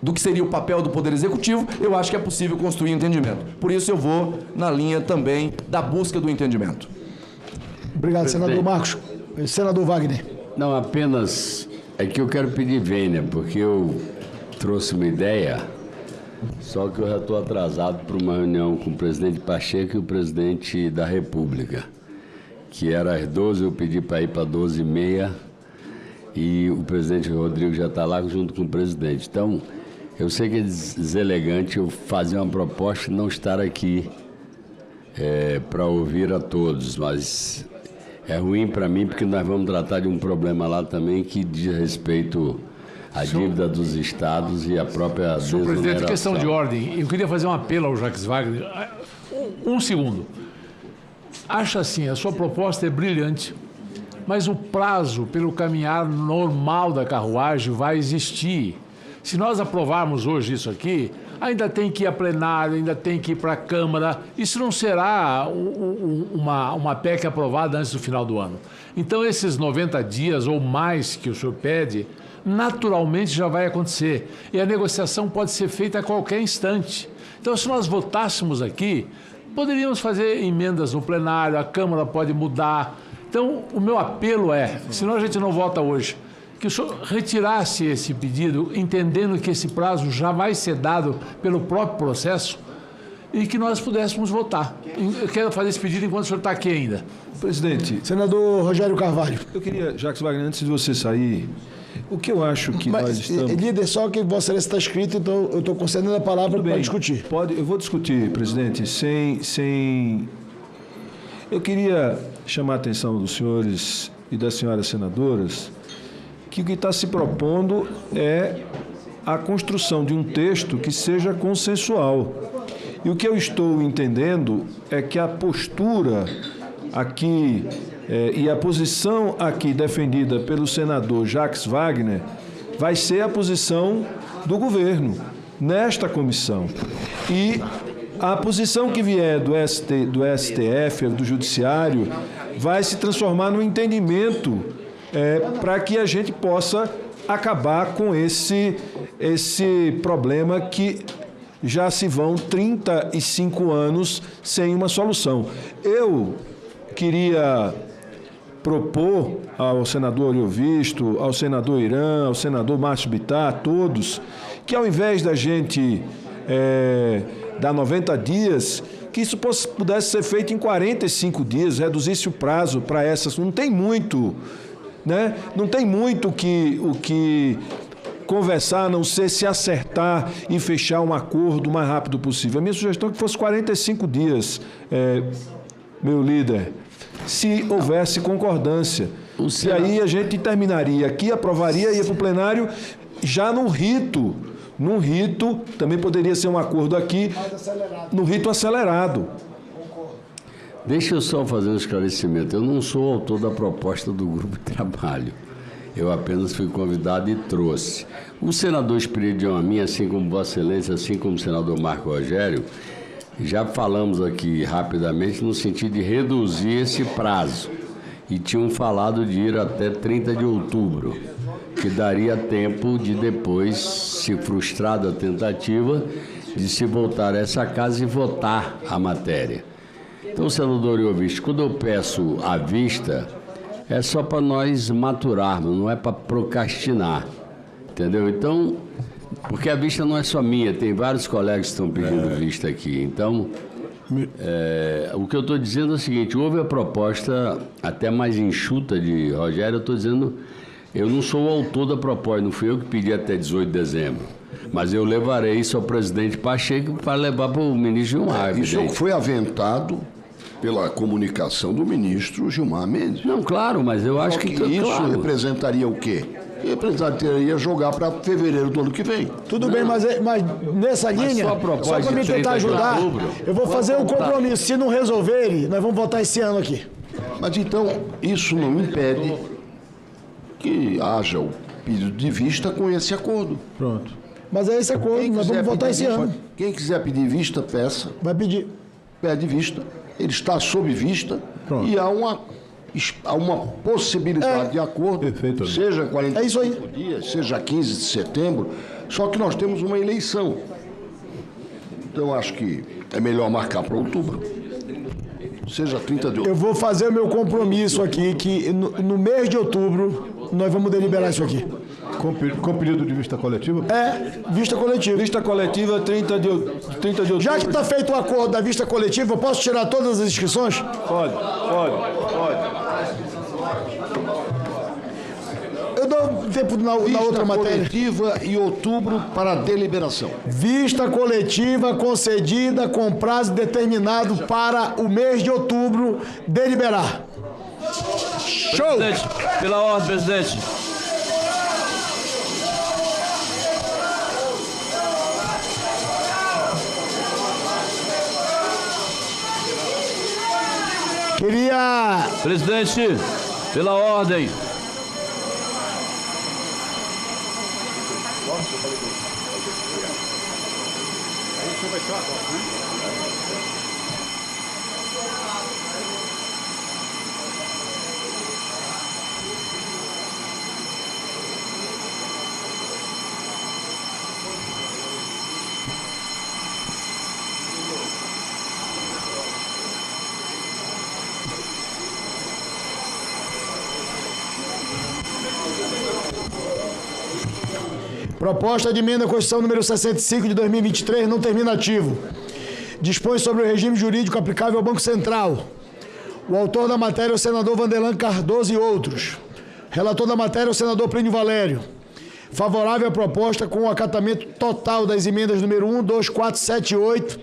do que seria o papel do Poder Executivo, eu acho que é possível construir entendimento. Por isso eu vou na linha também da busca do entendimento. Obrigado, senador Marcos. Senador Wagner. Não, apenas é que eu quero pedir vênia, porque eu trouxe uma ideia, só que eu já estou atrasado para uma reunião com o presidente Pacheco e o presidente da República, que era às 12, eu pedi para ir para 12h30, e o presidente Rodrigo já está lá junto com o presidente. Então, eu sei que é deselegante eu fazer uma proposta e não estar aqui para ouvir a todos, mas é ruim para mim porque nós vamos tratar de um problema lá também que diz respeito à dívida dos estados e à própria desoneração. Senhor presidente, questão de ordem. Eu queria fazer um apelo ao Jacques Wagner. Um segundo. Acho assim, a sua proposta é brilhante, mas o prazo pelo caminhar normal da carruagem vai existir. Se nós aprovarmos hoje isso aqui, ainda tem que ir a plenário, ainda tem que ir para a Câmara. Isso não será uma PEC aprovada antes do final do ano. Então, esses 90 dias ou mais que o senhor pede, naturalmente já vai acontecer. E a negociação pode ser feita a qualquer instante. Então, se nós votássemos aqui, poderíamos fazer emendas no plenário, a Câmara pode mudar. Então, o meu apelo é, senão a gente não vota hoje, que o senhor retirasse esse pedido, entendendo que esse prazo já vai ser dado pelo próprio processo e que nós pudéssemos votar. Eu quero fazer esse pedido enquanto o senhor está aqui ainda. Presidente. Senador Rogério Carvalho. Eu queria, Jacques Wagner, antes de você sair, o que eu acho que nós estamos... Líder, só que Vossa Excelência está escrito, então eu estou concedendo a palavra para discutir. Eu vou discutir, presidente, sem... Eu queria chamar a atenção dos senhores e das senhoras senadoras que o que está se propondo é a construção de um texto que seja consensual. E o que eu estou entendendo é que a postura aqui e a posição aqui defendida pelo senador Jacques Wagner vai ser a posição do governo nesta comissão. E a posição que vier do STF, do Judiciário, vai se transformar num entendimento para que a gente possa acabar com esse problema que já se vão 35 anos sem uma solução. Eu queria propor ao senador Ariovisto, ao senador Irã, ao senador Márcio Bittar, a todos, que ao invés da gente dar 90 dias, que isso pudesse ser feito em 45 dias, reduzisse o prazo para essas. Não tem muito, né? Não tem muito o que conversar, a não ser se acertar e fechar um acordo o mais rápido possível. A minha sugestão é que fosse 45 dias, meu líder, se houvesse concordância. E aí a gente terminaria aqui, aprovaria, ia para o plenário, já num rito, também poderia ser um acordo aqui, no rito acelerado. Deixa eu só fazer um esclarecimento. Eu não sou autor da proposta do grupo de trabalho. Eu apenas fui convidado e trouxe. O senador Espiridião Amin, assim como Vossa Excelência, assim como o senador Marco Rogério, já falamos aqui rapidamente no sentido de reduzir esse prazo. E tinham falado de ir até 30 de outubro, que daria tempo de depois, se frustrada a tentativa, de se voltar a essa casa e votar a matéria. Então, senador Ioviste, quando eu peço à vista, é só para nós maturarmos, não é para procrastinar, entendeu? Então, porque a vista não é só minha, tem vários colegas que estão pedindo vista aqui. Então, o que eu estou dizendo é o seguinte, houve a proposta até mais enxuta de Rogério, eu estou dizendo, eu não sou o autor da proposta, não fui eu que pedi até 18 de dezembro. Mas eu levarei isso ao presidente Pacheco para levar para o ministro Gilmar. Isso foi aventado pela comunicação do ministro Gilmar Mendes. Não, claro, mas eu acho que isso claro. representaria o quê? Representaria jogar para fevereiro do ano que vem. Tudo bem, mas nessa linha, só para me tentar ajudar, eu vou fazer um compromisso. Se não resolverem, nós vamos votar esse ano aqui. Mas então, isso não impede que haja o pedido de vista com esse acordo. Pronto. Mas é esse acordo, nós vamos votar esse ano. Quem quiser pedir vista, peça. Vai pedir. Pede vista. Ele está sob vista. Pronto. E há uma possibilidade de acordo, seja 45 dias, seja 15 de setembro, só que nós temos uma eleição. Então, acho que é melhor marcar para outubro. Seja 30 de outubro. Eu vou fazer o meu compromisso aqui, que no mês de outubro nós vamos deliberar isso aqui. Com pedido de vista coletiva? Vista coletiva. Vista coletiva 30 de outubro. Já que está feito o acordo da vista coletiva, eu posso tirar todas as inscrições? Pode. Eu dou tempo na outra matéria. Vista coletiva e outubro para deliberação. Vista coletiva concedida com prazo determinado para o mês de outubro deliberar. Show! Presidente, pela ordem, presidente. Presidente, pela ordem. Proposta de emenda à Constituição número 65 de 2023, não terminativo. Dispõe sobre o regime jurídico aplicável ao Banco Central. O autor da matéria é o senador Vanderlan Cardoso e outros. Relator da matéria é o senador Plínio Valério. Favorável à proposta com o acatamento total das emendas número 1, 2, 4, 7 e 8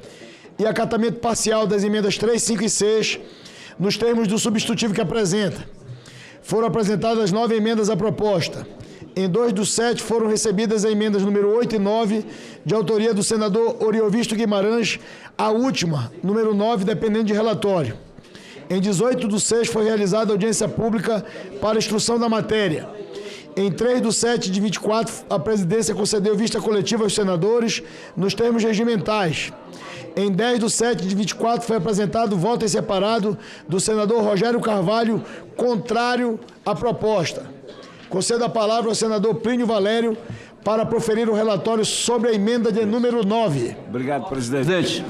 e acatamento parcial das emendas 3, 5 e 6, nos termos do substitutivo que apresenta. Foram apresentadas 9 emendas à proposta. Em 2 dos 7 foram recebidas as emendas número 8 e 9, de autoria do senador Oriovisto Guimarães, a última, número 9, dependendo de relatório. Em 18 dos 6 foi realizada audiência pública para instrução da matéria. Em 3 dos 7 de 24, a presidência concedeu vista coletiva aos senadores, nos termos regimentais. Em 10 do 7 de 24 foi apresentado voto em separado do senador Rogério Carvalho, contrário à proposta. Concedo a palavra ao senador Plínio Valério para proferir o relatório sobre a emenda de número 9. Obrigado, presidente.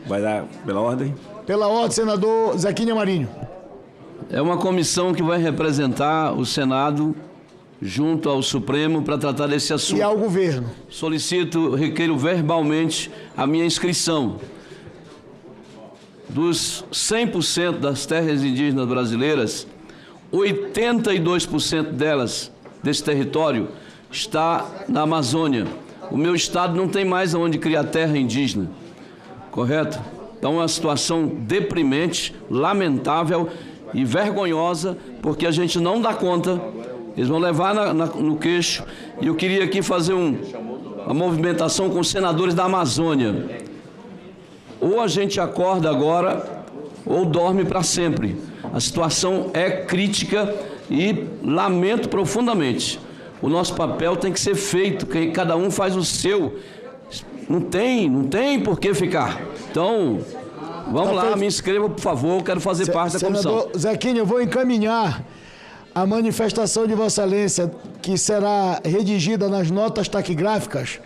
Vai dar pela ordem? Pela ordem, senador Zequinha Marinho. É uma comissão que vai representar o Senado junto ao Supremo para tratar desse assunto. E ao governo. Requeiro verbalmente a minha inscrição. Dos 100% das terras indígenas brasileiras, 82% delas, desse território, está na Amazônia. O meu estado não tem mais onde criar terra indígena, correto? Então é uma situação deprimente, lamentável e vergonhosa, porque a gente não dá conta, eles vão levar no queixo. E eu queria aqui fazer uma movimentação com os senadores da Amazônia. Ou a gente acorda agora ou dorme para sempre. A situação é crítica e lamento profundamente. O nosso papel tem que ser feito, que cada um faz o seu. Não tem por que ficar. Então, vamos lá, me inscreva, por favor, eu quero fazer parte da comissão. Senador Zequinha, eu vou encaminhar a manifestação de Vossa Excelência, que será redigida nas notas taquigráficas,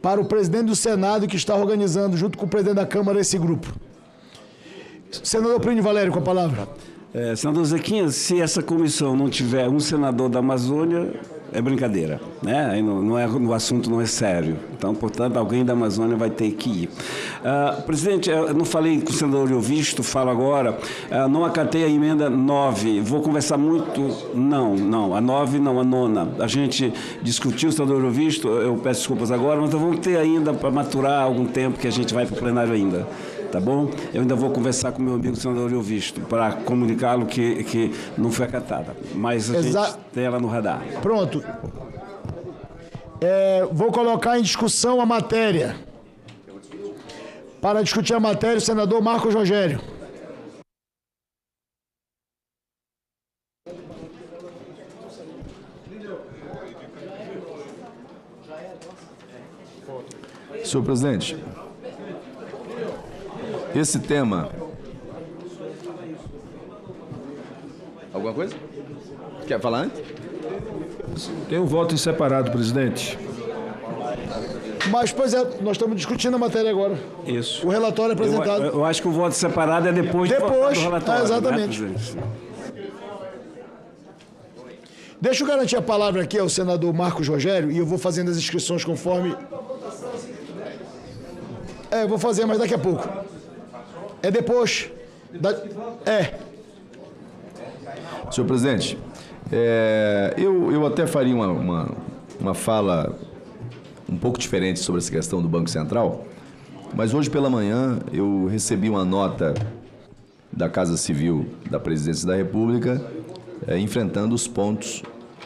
para o presidente do Senado, que está organizando, junto com o presidente da Câmara, esse grupo. Senador Plínio Valério, com a palavra. Senador Zequinha, se essa comissão não tiver um senador da Amazônia, é brincadeira, né? Aí o assunto não é sério. Então, portanto, alguém da Amazônia vai ter que ir. Presidente, eu não falei com o senador Euvisto, falo agora, não acatei a emenda 9. Vou conversar muito... Não, a 9 não, a 9ª. A gente discutiu, o senador Euvisto, eu peço desculpas agora, mas vamos ter ainda para maturar algum tempo que a gente vai para o plenário ainda. Tá bom? Eu ainda vou conversar com o meu amigo senador Euvisto para comunicá-lo que não foi acatada. Mas a gente tem ela no radar. Pronto. Vou colocar em discussão a matéria. Para discutir a matéria, o senador Marcos Rogério. Senhor presidente, esse tema... Alguma coisa? Quer falar antes? Tem um voto em separado, presidente. Mas, pois é, nós estamos discutindo a matéria agora. Isso. O relatório é apresentado. Eu acho que o voto separado é depois do relatório. Exatamente. Né, deixa eu garantir a palavra aqui ao senador Marcos Rogério e eu vou fazendo as inscrições conforme... eu vou fazer, mas daqui a pouco. É depois. Senhor presidente, eu até faria uma fala um pouco diferente sobre essa questão do Banco Central, mas hoje pela manhã eu recebi uma nota da Casa Civil da Presidência da República enfrentando os pontos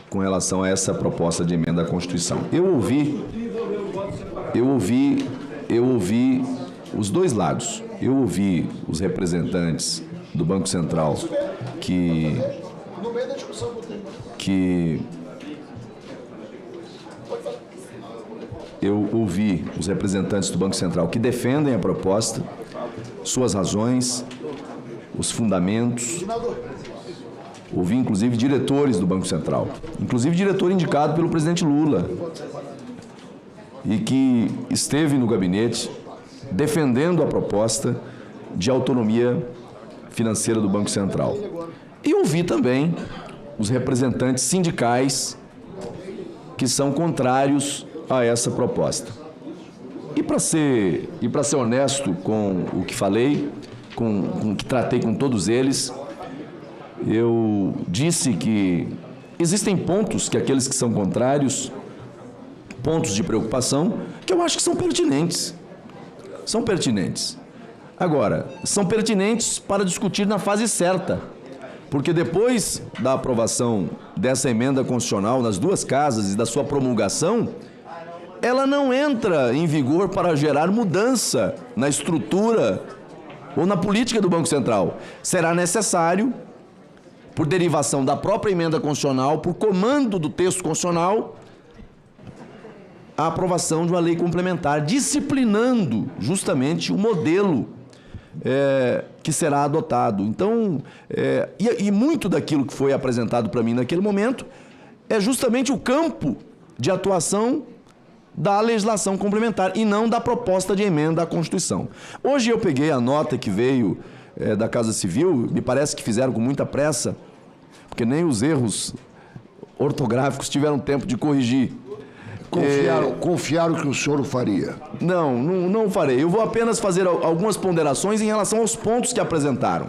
com relação a essa proposta de emenda à Constituição. Eu ouvi os dois lados. Eu ouvi os representantes do Banco Central que defendem a proposta, suas razões, os fundamentos. Ouvi, inclusive, diretores do Banco Central, inclusive diretor indicado pelo presidente Lula, e que esteve no gabinete defendendo a proposta de autonomia financeira do Banco Central. E ouvi também os representantes sindicais que são contrários a essa proposta. E para ser honesto com o que falei, com o que tratei com todos eles, eu disse que existem pontos que aqueles que são contrários, pontos de preocupação, que eu acho que são pertinentes. São pertinentes. Agora, são pertinentes para discutir na fase certa, porque depois da aprovação dessa emenda constitucional nas duas casas e da sua promulgação, ela não entra em vigor para gerar mudança na estrutura ou na política do Banco Central. Será necessário, por derivação da própria emenda constitucional, por comando do texto constitucional, a aprovação de uma lei complementar, disciplinando justamente o modelo que será adotado. Então, e muito daquilo que foi apresentado para mim naquele momento é justamente o campo de atuação da legislação complementar e não da proposta de emenda à Constituição. Hoje eu peguei a nota que veio da Casa Civil, me parece que fizeram com muita pressa, porque nem os erros ortográficos tiveram tempo de corrigir. Confiaram que o senhor faria? Não farei. Eu vou apenas fazer algumas ponderações em relação aos pontos que apresentaram.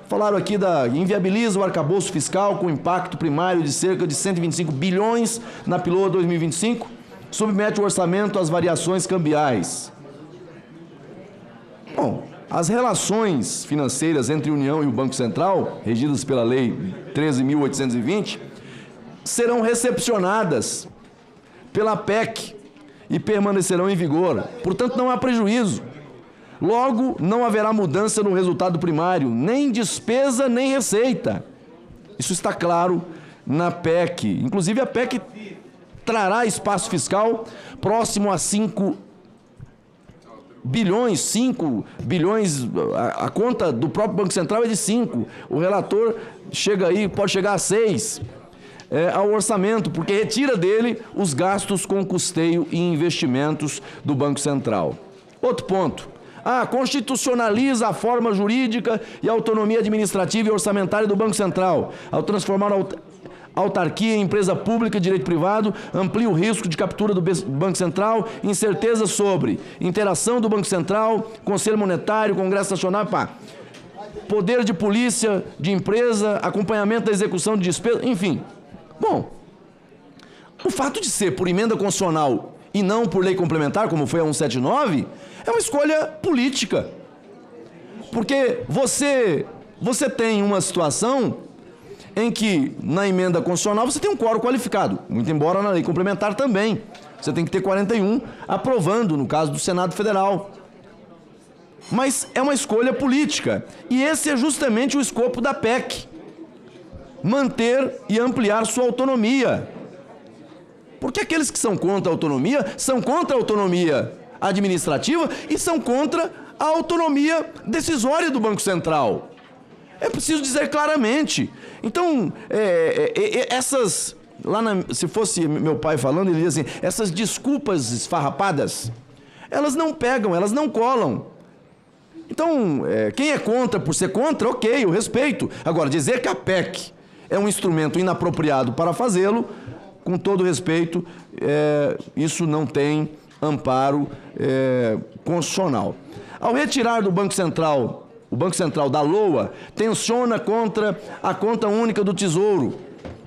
Falaram aqui inviabiliza o arcabouço fiscal com impacto primário de cerca de 125 bilhões na PILOA 2025, submete o orçamento às variações cambiais. Bom, as relações financeiras entre a União e o Banco Central, regidas pela Lei 13.820, serão recepcionadas pela PEC e permanecerão em vigor. Portanto, não há prejuízo. Logo, não haverá mudança no resultado primário, nem despesa, nem receita. Isso está claro na PEC. Inclusive, a PEC trará espaço fiscal próximo a 5 bilhões, a conta do próprio Banco Central é de 5. O relator chega aí, pode chegar a 6 ao orçamento, porque retira dele os gastos com custeio e investimentos do Banco Central. Outro ponto. Constitucionaliza a forma jurídica e a autonomia administrativa e orçamentária do Banco Central, ao transformar a autarquia em empresa pública de direito privado, amplia o risco de captura do Banco Central, incerteza sobre interação do Banco Central, Conselho Monetário, Congresso Nacional, poder de polícia, de empresa, acompanhamento da execução de despesas, enfim. Bom, o fato de ser por emenda constitucional e não por lei complementar, como foi a 179, é uma escolha política. Porque você tem uma situação em que, na emenda constitucional, você tem um quórum qualificado, muito embora na lei complementar também. Você tem que ter 41 aprovando, no caso do Senado Federal. Mas é uma escolha política. E esse é justamente o escopo da PEC. Manter e ampliar sua autonomia. Porque aqueles que são contra a autonomia, são contra a autonomia administrativa e são contra a autonomia decisória do Banco Central. É preciso dizer claramente. Então, essas... se fosse meu pai falando, ele dizia assim, essas desculpas esfarrapadas, elas não pegam, elas não colam. Então, quem é contra por ser contra, ok, eu respeito. Agora, dizer que a PEC é um instrumento inapropriado para fazê-lo, com todo respeito, isso não tem amparo constitucional. Ao retirar do Banco Central, o Banco Central da LOA, tensiona contra a conta única do Tesouro,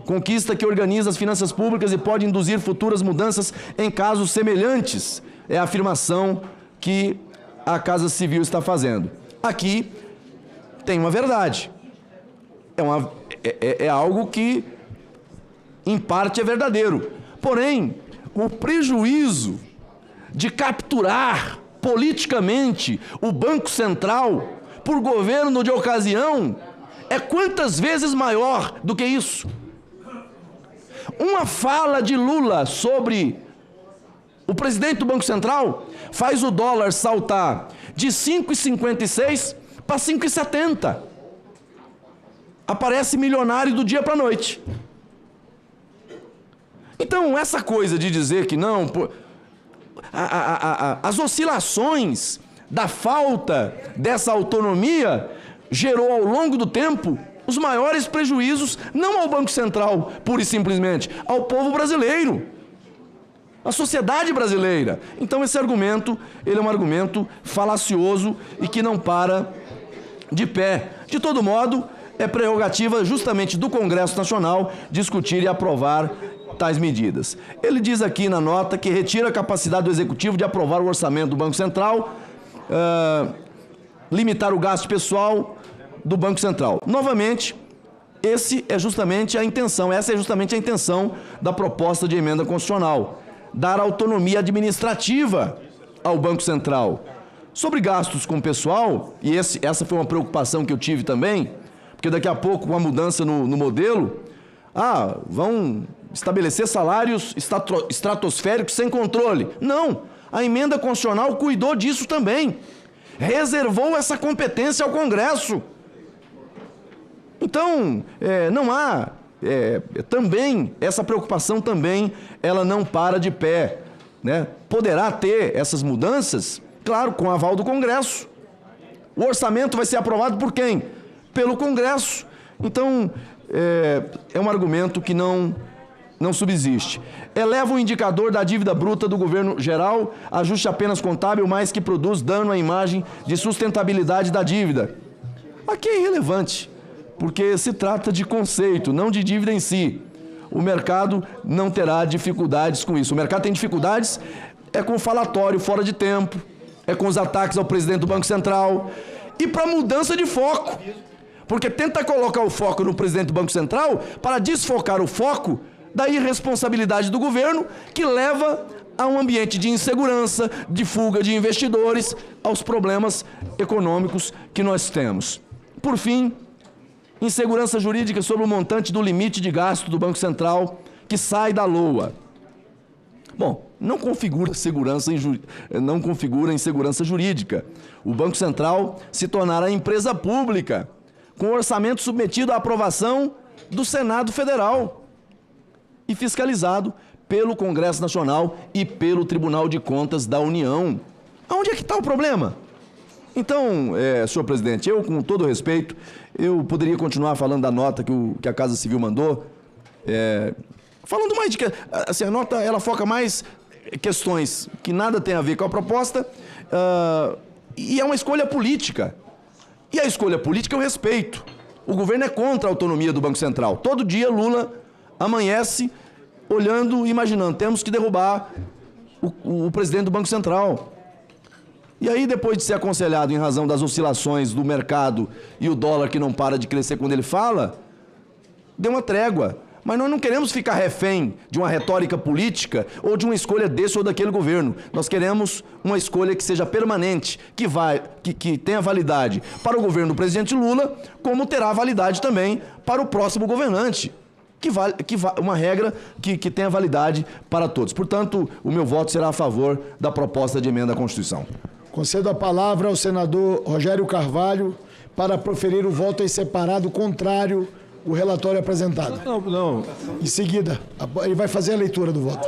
conquista que organiza as finanças públicas e pode induzir futuras mudanças em casos semelhantes. É a afirmação que a Casa Civil está fazendo. Aqui tem uma verdade. É algo que, em parte, é verdadeiro. Porém, o prejuízo de capturar politicamente o Banco Central por governo de ocasião é quantas vezes maior do que isso. Uma fala de Lula sobre o presidente do Banco Central faz o dólar saltar de 5,56 para 5,70. Aparece milionário do dia para a noite. Então, essa coisa de dizer que não... as oscilações da falta dessa autonomia gerou ao longo do tempo os maiores prejuízos, não ao Banco Central, pura e simplesmente, ao povo brasileiro, à sociedade brasileira. Então esse argumento, ele é um argumento falacioso e que não para de pé. De todo modo, é prerrogativa justamente do Congresso Nacional discutir e aprovar tais medidas. Ele diz aqui na nota que retira a capacidade do Executivo de aprovar o orçamento do Banco Central, limitar o gasto pessoal do Banco Central. Novamente, essa é justamente a intenção da proposta de emenda constitucional, dar autonomia administrativa ao Banco Central. Sobre gastos com pessoal, e essa foi uma preocupação que eu tive também, porque daqui a pouco, com a mudança no modelo, vão estabelecer salários estratosféricos sem controle. Não, a emenda constitucional cuidou disso também. Reservou essa competência ao Congresso. Então, não há... também, essa preocupação também, ela não para de pé, né? Poderá ter essas mudanças, claro, com aval do Congresso. O orçamento vai ser aprovado por quem? Pelo Congresso. Então, é um argumento que não subsiste. Eleva o indicador da dívida bruta do governo geral, ajuste apenas contábil, mas que produz dano à imagem de sustentabilidade da dívida. Aqui é irrelevante, porque se trata de conceito, não de dívida em si. O mercado não terá dificuldades com isso. O mercado tem dificuldades com o falatório fora de tempo, com os ataques ao presidente do Banco Central e para mudança de foco. Porque tenta colocar o foco no presidente do Banco Central para desfocar o foco da irresponsabilidade do governo, que leva a um ambiente de insegurança, de fuga de investidores, aos problemas econômicos que nós temos. Por fim, insegurança jurídica sobre o montante do limite de gasto do Banco Central que sai da LOA. Bom, não configura insegurança jurídica. O Banco Central se tornará empresa pública, com orçamento submetido à aprovação do Senado Federal e fiscalizado pelo Congresso Nacional e pelo Tribunal de Contas da União. Aonde é que está o problema? Então, senhor presidente, eu, com todo respeito, eu poderia continuar falando da nota que a Casa Civil mandou, falando mais de que assim, a nota ela foca mais questões que nada tem a ver com a proposta, e é uma escolha política. E a escolha política eu respeito. O governo é contra a autonomia do Banco Central. Todo dia Lula amanhece olhando e imaginando, temos que derrubar o presidente do Banco Central. E aí, depois de ser aconselhado em razão das oscilações do mercado e o dólar que não para de crescer quando ele fala, deu uma trégua. Mas nós não queremos ficar refém de uma retórica política ou de uma escolha desse ou daquele governo. Nós queremos uma escolha que seja permanente, que tenha validade para o governo do presidente Lula, como terá validade também para o próximo governante. Uma regra que tenha validade para todos. Portanto, o meu voto será a favor da proposta de emenda à Constituição. Concedo a palavra ao senador Rogério Carvalho para proferir o voto em separado contrário ao relatório apresentado. Não. Em seguida, ele vai fazer a leitura do voto.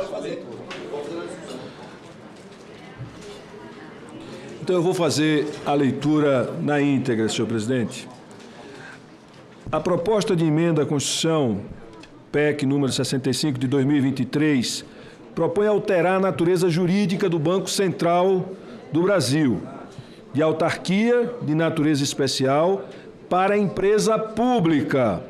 Então eu vou fazer a leitura na íntegra, senhor presidente. A proposta de emenda à Constituição, PEC número 65 de 2023, propõe alterar a natureza jurídica do Banco Central do Brasil, de autarquia de natureza especial para empresa pública,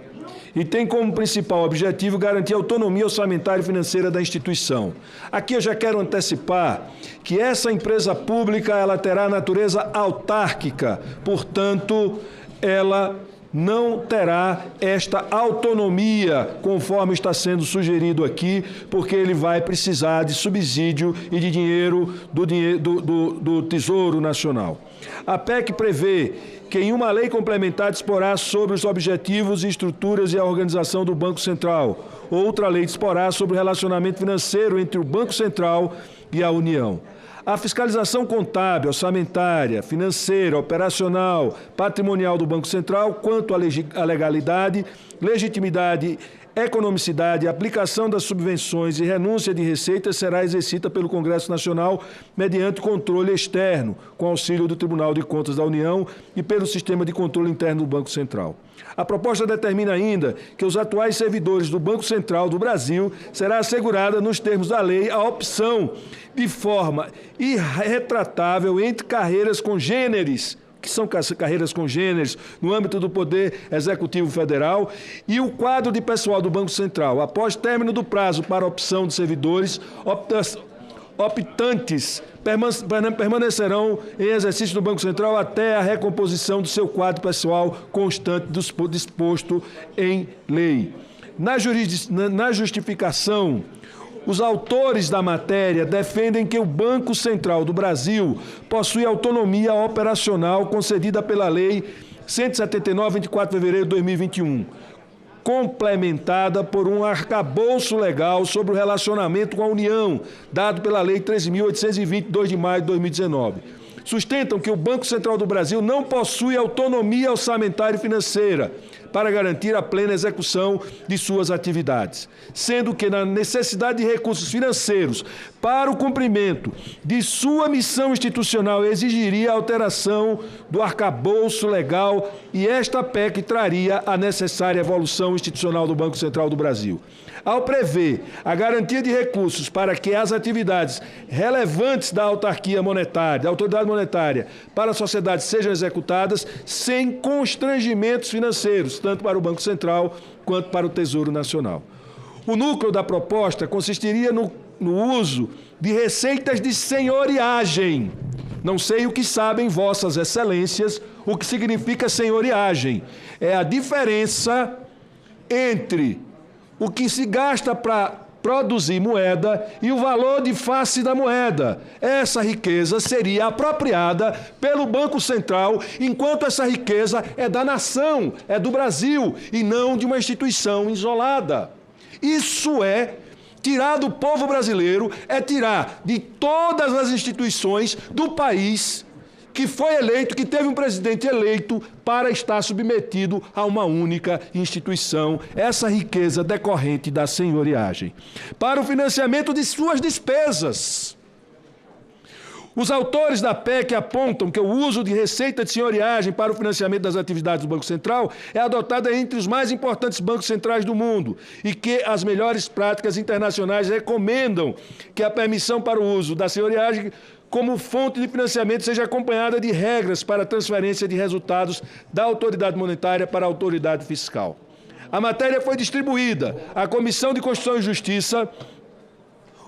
e tem como principal objetivo garantir a autonomia orçamentária e financeira da instituição. Aqui eu já quero antecipar que essa empresa pública ela terá natureza autárquica, portanto, ela não terá esta autonomia, conforme está sendo sugerido aqui, porque ele vai precisar de subsídio e de dinheiro do Tesouro Nacional. A PEC prevê que em uma lei complementar disporá sobre os objetivos, estruturas e a organização do Banco Central. Outra lei disporá sobre o relacionamento financeiro entre o Banco Central e a União. A fiscalização contábil, orçamentária, financeira, operacional, patrimonial do Banco Central, quanto à legalidade, legitimidade, economicidade, aplicação das subvenções e renúncia de receitas será exercida pelo Congresso Nacional mediante controle externo, com auxílio do Tribunal de Contas da União e pelo sistema de controle interno do Banco Central. A proposta determina ainda que os atuais servidores do Banco Central do Brasil será assegurada, nos termos da lei, a opção de forma irretratável entre carreiras congêneres, que são carreiras congêneres no âmbito do Poder Executivo Federal, e o quadro de pessoal do Banco Central, após término do prazo para opção de servidores, optantes permanecerão em exercício do Banco Central até a recomposição do seu quadro pessoal constante disposto em lei. Na justificação, os autores da matéria defendem que o Banco Central do Brasil possui autonomia operacional concedida pela Lei 179, 24 de fevereiro de 2021, complementada por um arcabouço legal sobre o relacionamento com a União, dado pela Lei 13.820, 2 de maio de 2019. Sustentam que o Banco Central do Brasil não possui autonomia orçamentária e financeira para garantir a plena execução de suas atividades, sendo que na necessidade de recursos financeiros para o cumprimento de sua missão institucional exigiria a alteração do arcabouço legal e esta PEC traria a necessária evolução institucional do Banco Central do Brasil. Ao prever a garantia de recursos para que as atividades relevantes da autarquia monetária, da autoridade monetária para a sociedade sejam executadas sem constrangimentos financeiros, tanto para o Banco Central quanto para o Tesouro Nacional. O núcleo da proposta consistiria no uso de receitas de senhoriagem. Não sei o que sabem vossas excelências, o que significa senhoriagem. É a diferença entre o que se gasta para produzir moeda e o valor de face da moeda. Essa riqueza seria apropriada pelo Banco Central, enquanto essa riqueza é da nação, é do Brasil, e não de uma instituição isolada. Isso é tirar do povo brasileiro, é tirar de todas as instituições do país que foi eleito, que teve um presidente eleito para estar submetido a uma única instituição, essa riqueza decorrente da senhoriagem. Para o financiamento de suas despesas. Os autores da PEC apontam que o uso de receita de senhoriagem para o financiamento das atividades do Banco Central é adotado entre os mais importantes bancos centrais do mundo e que as melhores práticas internacionais recomendam que a permissão para o uso da senhoriagem como fonte de financiamento seja acompanhada de regras para a transferência de resultados da autoridade monetária para a autoridade fiscal. A matéria foi distribuída à Comissão de Constituição e Justiça,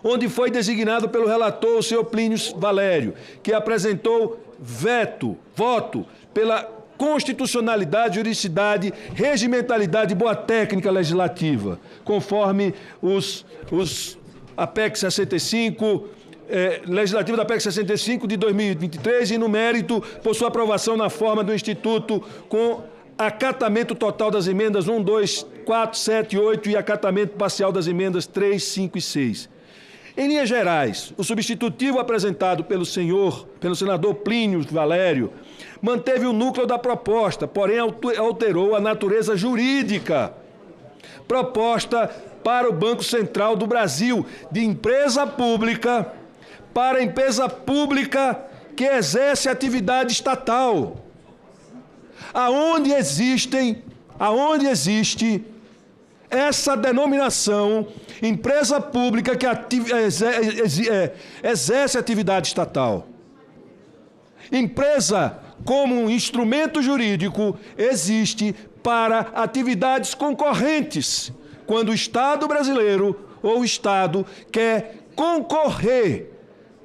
onde foi designado pelo relator, o senhor Plínio Valério, que apresentou voto pela constitucionalidade, juridicidade, regimentalidade e boa técnica legislativa, conforme a PEC 65, legislativa da PEC 65 de 2023 e, no mérito, por sua aprovação na forma do Instituto com acatamento total das emendas 1, 2, 4, 7 e 8 e acatamento parcial das emendas 3, 5 e 6. Em linhas gerais, o substitutivo apresentado pelo senador Plínio Valério manteve o núcleo da proposta, porém alterou a natureza jurídica proposta para o Banco Central do Brasil, de empresa pública para empresa pública que exerce atividade estatal. Aonde existe essa denominação, empresa pública que exerce atividade estatal. Empresa, como um instrumento jurídico, existe para atividades concorrentes, quando o Estado brasileiro ou o Estado quer concorrer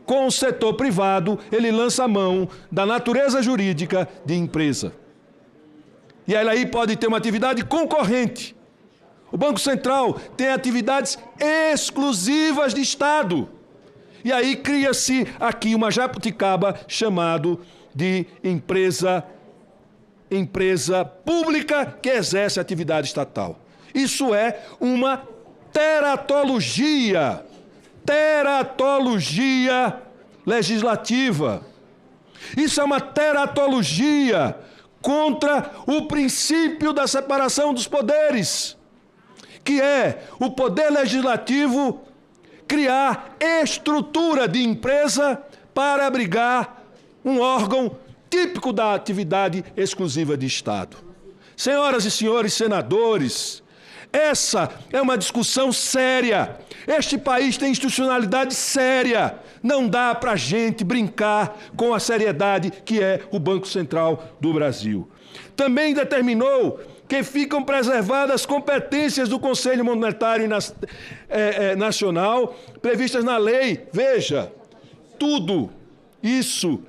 com o setor privado, ele lança a mão da natureza jurídica de empresa. E ela aí pode ter uma atividade concorrente. O Banco Central tem atividades exclusivas de Estado. E aí cria-se aqui uma jabuticaba chamado de empresa pública que exerce atividade estatal. Isso é uma teratologia legislativa. Isso é uma teratologia contra o princípio da separação dos poderes, que é o poder legislativo criar estrutura de empresa para abrigar um órgão típico da atividade exclusiva de Estado. Senhoras e senhores senadores, essa é uma discussão séria. Este país tem institucionalidade séria. Não dá para a gente brincar com a seriedade que é o Banco Central do Brasil. Também determinou que ficam preservadas as competências do Conselho Monetário Nacional previstas na lei. Veja, tudo isso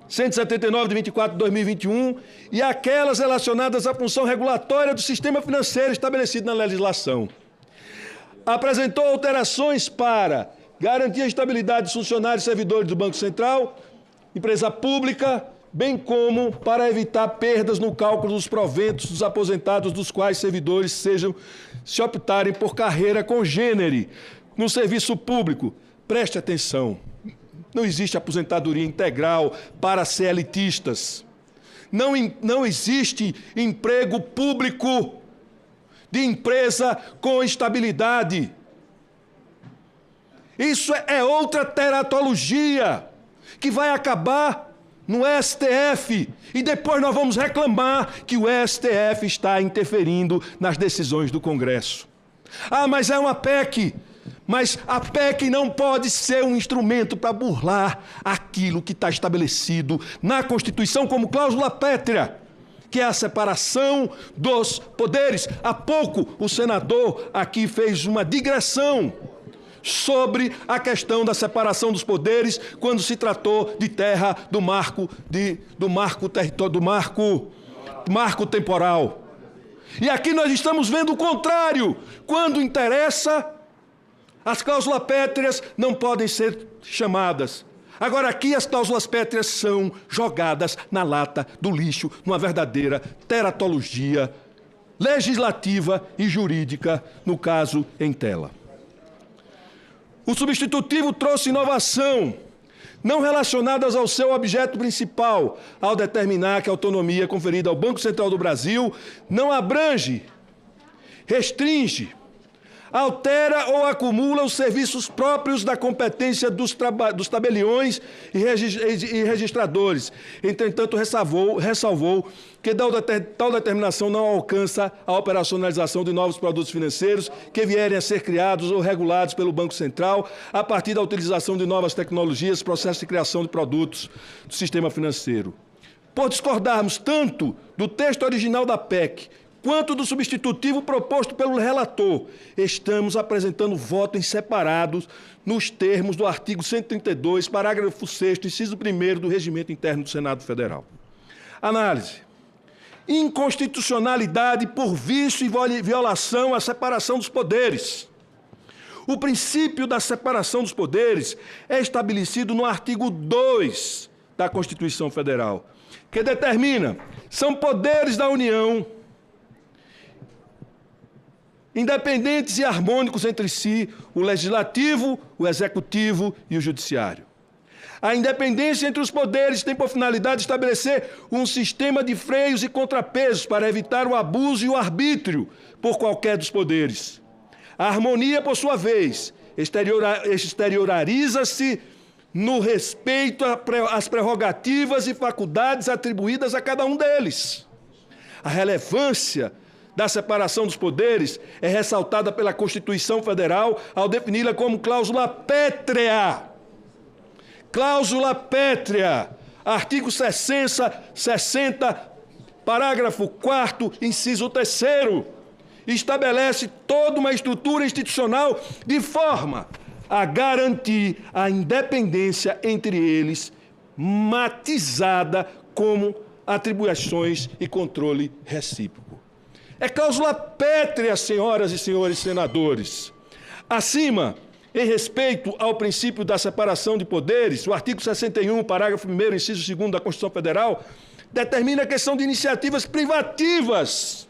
179 de 24 de 2021 e aquelas relacionadas à função regulatória do sistema financeiro estabelecido na legislação. Apresentou alterações para garantir a estabilidade dos funcionários e servidores do Banco Central, empresa pública, bem como para evitar perdas no cálculo dos proventos dos aposentados dos quais servidores se optarem por carreira congênere no serviço público. Preste atenção. Não existe aposentadoria integral para CLTistas. Não existe emprego público de empresa com estabilidade. Isso é outra teratologia que vai acabar no STF. E depois nós vamos reclamar que o STF está interferindo nas decisões do Congresso. Ah, mas é uma PEC. Mas a PEC não pode ser um instrumento para burlar aquilo que está estabelecido na Constituição como cláusula pétrea, que é a separação dos poderes. Há pouco o senador aqui fez uma digressão sobre a questão da separação dos poderes quando se tratou de terra do marco temporal. E aqui nós estamos vendo o contrário. Quando interessa, As cláusulas pétreas não podem ser chamadas. Agora, aqui as cláusulas pétreas são jogadas na lata do lixo, numa verdadeira teratologia legislativa e jurídica, no caso em tela. O substitutivo trouxe inovação, não relacionadas ao seu objeto principal, ao determinar que a autonomia conferida ao Banco Central do Brasil não abrange, restringe, altera ou acumula os serviços próprios da competência dos tabeliões e registradores. Entretanto, ressalvou que tal determinação não alcança a operacionalização de novos produtos financeiros que vierem a ser criados ou regulados pelo Banco Central a partir da utilização de novas tecnologias, processos de criação de produtos do sistema financeiro. Por discordarmos tanto do texto original da PEC quanto do substitutivo proposto pelo relator, estamos apresentando voto em separados nos termos do artigo 132, parágrafo 6º, inciso 1º do Regimento Interno do Senado Federal. Análise. Inconstitucionalidade por vício e violação à separação dos poderes. O princípio da separação dos poderes é estabelecido no artigo 2 da Constituição Federal, que determina: são poderes da União, independentes e harmônicos entre si, o legislativo, o executivo e o judiciário. A independência entre os poderes tem por finalidade estabelecer um sistema de freios e contrapesos para evitar o abuso e o arbítrio por qualquer dos poderes. A harmonia, por sua vez, exterioriza-se no respeito às prerrogativas e faculdades atribuídas a cada um deles. A relevância da separação dos poderes é ressaltada pela Constituição Federal ao defini-la como cláusula pétrea. Cláusula pétrea. Artigo 60, parágrafo 4º, inciso 3º. Estabelece toda uma estrutura institucional de forma a garantir a independência entre eles, matizada como atribuições e controle recíproco. É cláusula pétrea, senhoras e senhores senadores. Acima, em respeito ao princípio da separação de poderes, o artigo 61, parágrafo 1º, inciso 2º da Constituição Federal, determina que são de iniciativas privativas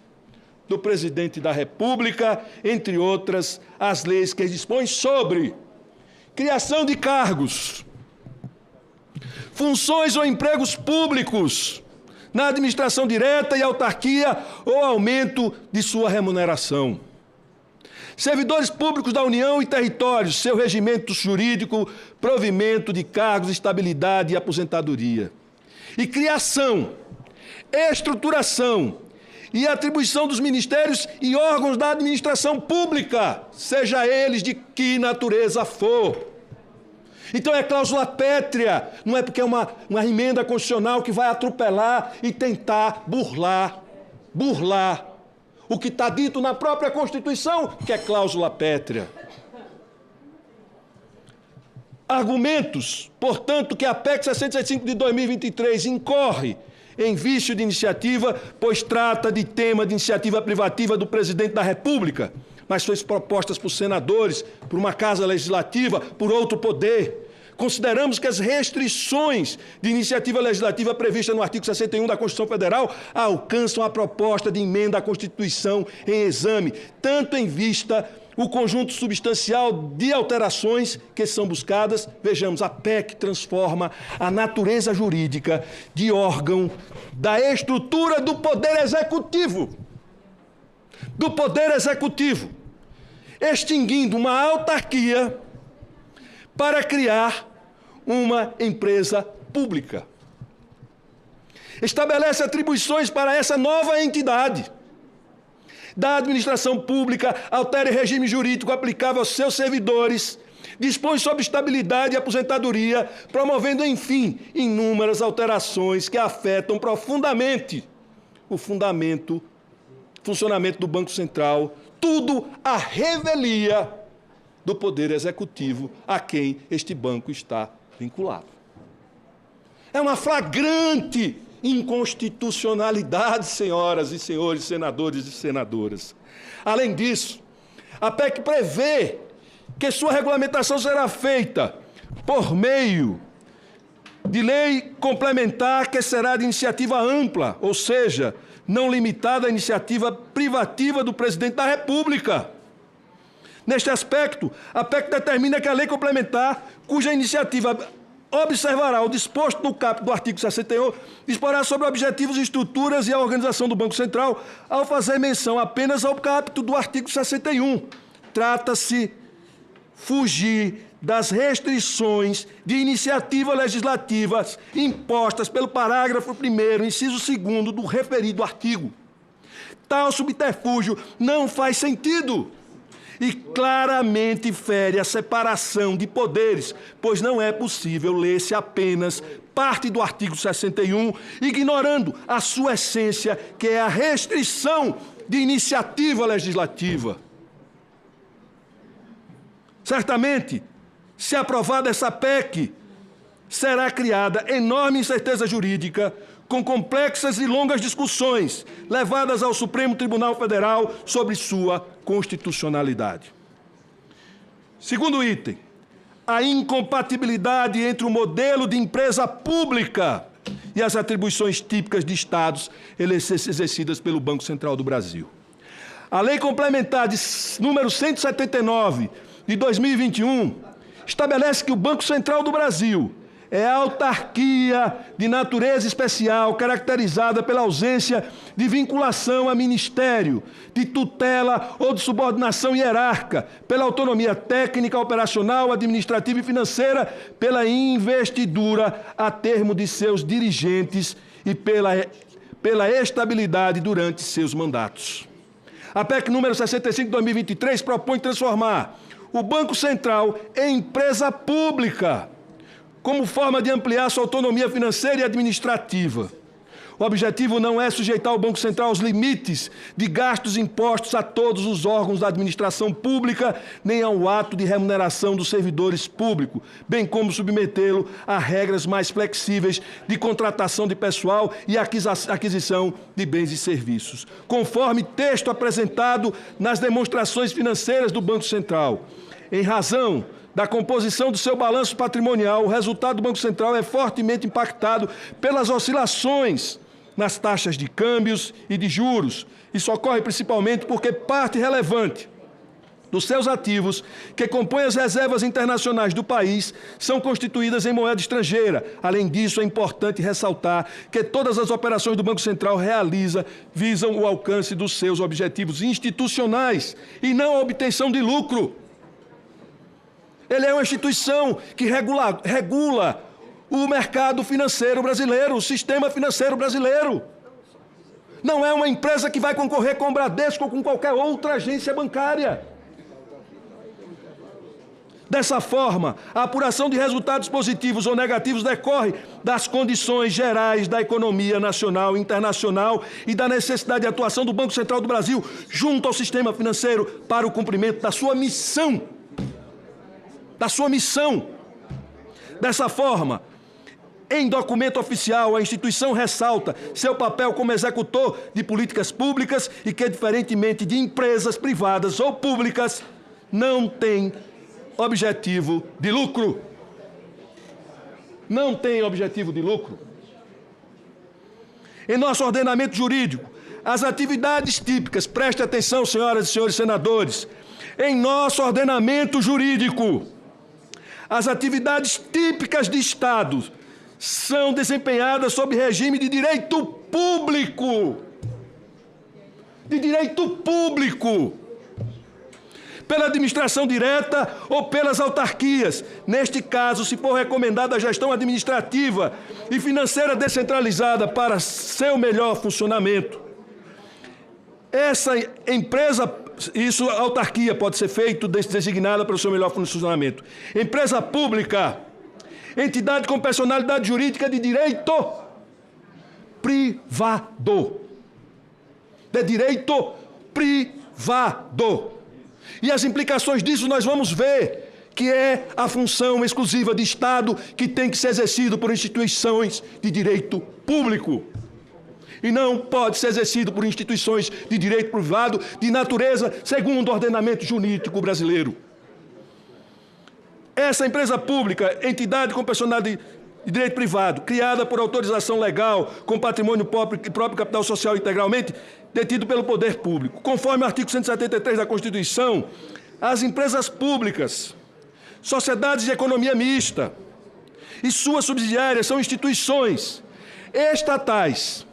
do Presidente da República, entre outras, as leis que dispõem sobre criação de cargos, funções ou empregos públicos, na administração direta e autarquia ou aumento de sua remuneração. Servidores públicos da União e territórios, seu regimento jurídico, provimento de cargos, estabilidade e aposentadoria. E criação, estruturação e atribuição dos ministérios e órgãos da administração pública, seja eles de que natureza for. Então é cláusula pétrea, não é porque é uma emenda constitucional que vai atropelar e tentar burlar o que está dito na própria Constituição, que é cláusula pétrea. Argumentos, portanto, que a PEC 65 de 2023 incorre em vício de iniciativa, pois trata de tema de iniciativa privativa do Presidente da República, mas foi propostas por senadores, por uma casa legislativa, por outro poder. Consideramos que as restrições de iniciativa legislativa previstas no artigo 61 da Constituição Federal alcançam a proposta de emenda à Constituição em exame, tanto em vista o conjunto substancial de alterações que são buscadas. Vejamos, a PEC transforma a natureza jurídica de órgão da estrutura do Poder Executivo. Do Poder Executivo, extinguindo uma autarquia para criar uma empresa pública. Estabelece atribuições para essa nova entidade da administração pública, altera o regime jurídico aplicável aos seus servidores, dispõe sobre estabilidade e aposentadoria, promovendo, enfim, inúmeras alterações que afetam profundamente o funcionamento do Banco Central, tudo à revelia do Poder Executivo a quem este banco está vinculado. É uma flagrante inconstitucionalidade, senhoras e senhores senadores e senadoras. Além disso, a PEC prevê que sua regulamentação será feita por meio de lei complementar que será de iniciativa ampla, ou seja, não limitada à iniciativa privativa do Presidente da República. Neste aspecto, a PEC determina que a lei complementar, cuja iniciativa observará o disposto no caput do artigo 61, disporá sobre objetivos, estruturas e a organização do Banco Central, ao fazer menção apenas ao caput do artigo 61. Trata-se fugir das restrições de iniciativa legislativas impostas pelo parágrafo 1º, inciso 2º do referido artigo. Tal subterfúgio não faz sentido e claramente fere a separação de poderes, pois não é possível ler-se apenas parte do artigo 61, ignorando a sua essência, que é a restrição de iniciativa legislativa. Certamente, se aprovada essa PEC, será criada enorme incerteza jurídica, com complexas e longas discussões levadas ao Supremo Tribunal Federal sobre sua constitucionalidade. Segundo item, a incompatibilidade entre o modelo de empresa pública e as atribuições típicas de estados exercidas pelo Banco Central do Brasil. A Lei Complementar número 179 de 2021 estabelece que o Banco Central do Brasil é a autarquia de natureza especial, caracterizada pela ausência de vinculação a ministério, de tutela ou de subordinação hierárquica, pela autonomia técnica, operacional, administrativa e financeira, pela investidura a termo de seus dirigentes e pela estabilidade durante seus mandatos. A PEC número 65 de 2023 propõe transformar o Banco Central em empresa pública, como forma de ampliar sua autonomia financeira e administrativa. O objetivo não é sujeitar o Banco Central aos limites de gastos impostos a todos os órgãos da administração pública, nem ao ato de remuneração dos servidores públicos, bem como submetê-lo a regras mais flexíveis de contratação de pessoal e aquisição de bens e serviços, conforme texto apresentado nas demonstrações financeiras do Banco Central. Em razão da composição do seu balanço patrimonial, o resultado do Banco Central é fortemente impactado pelas oscilações nas taxas de câmbios e de juros. Isso ocorre principalmente porque parte relevante dos seus ativos, que compõem as reservas internacionais do país, são constituídas em moeda estrangeira. Além disso, é importante ressaltar que todas as operações do Banco Central realiza visam o alcance dos seus objetivos institucionais e não a obtenção de lucro. Ele é uma instituição que regula o mercado financeiro brasileiro, o sistema financeiro brasileiro. Não é uma empresa que vai concorrer com o Bradesco ou com qualquer outra agência bancária. Dessa forma, a apuração de resultados positivos ou negativos decorre das condições gerais da economia nacional e internacional e da necessidade de atuação do Banco Central do Brasil junto ao sistema financeiro para o cumprimento da sua missão. Dessa forma, em documento oficial, a instituição ressalta seu papel como executor de políticas públicas e que, diferentemente de empresas privadas ou públicas, não tem objetivo de lucro. Não tem objetivo de lucro. Em nosso ordenamento jurídico, as atividades típicas, preste atenção, senhoras e senhores senadores, em nosso ordenamento jurídico, as atividades típicas de Estado são desempenhadas sob regime de direito público. De direito público. Pela administração direta ou pelas autarquias. Neste caso, se for recomendada a gestão administrativa e financeira descentralizada para seu melhor funcionamento. Essa empresa, a autarquia pode ser feita designada para o seu melhor funcionamento. Empresa pública, entidade com personalidade jurídica de direito privado. De direito privado. E as implicações disso nós vamos ver, que é a função exclusiva de Estado que tem que ser exercido por instituições de direito público. E não pode ser exercido por instituições de direito privado de natureza segundo o ordenamento jurídico brasileiro. Essa empresa pública, entidade com personalidade de direito privado, criada por autorização legal, com patrimônio próprio e próprio capital social integralmente detido pelo poder público. Conforme o artigo 173 da Constituição, as empresas públicas, sociedades de economia mista e suas subsidiárias são instituições estatais,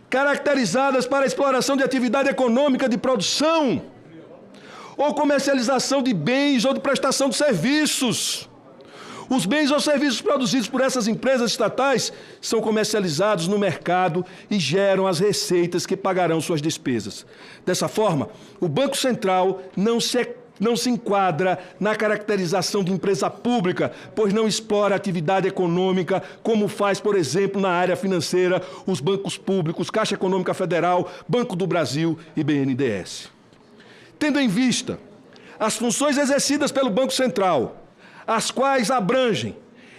caracterizadas para a exploração de atividade econômica de produção ou comercialização de bens ou de prestação de serviços. Os bens ou serviços produzidos por essas empresas estatais são comercializados no mercado e geram as receitas que pagarão suas despesas. Dessa forma, o Banco Central não se enquadra na caracterização de empresa pública, pois não explora atividade econômica, como faz, por exemplo, na área financeira, os bancos públicos, Caixa Econômica Federal, Banco do Brasil e BNDES. Tendo em vista as funções exercidas pelo Banco Central, as quais abrangem,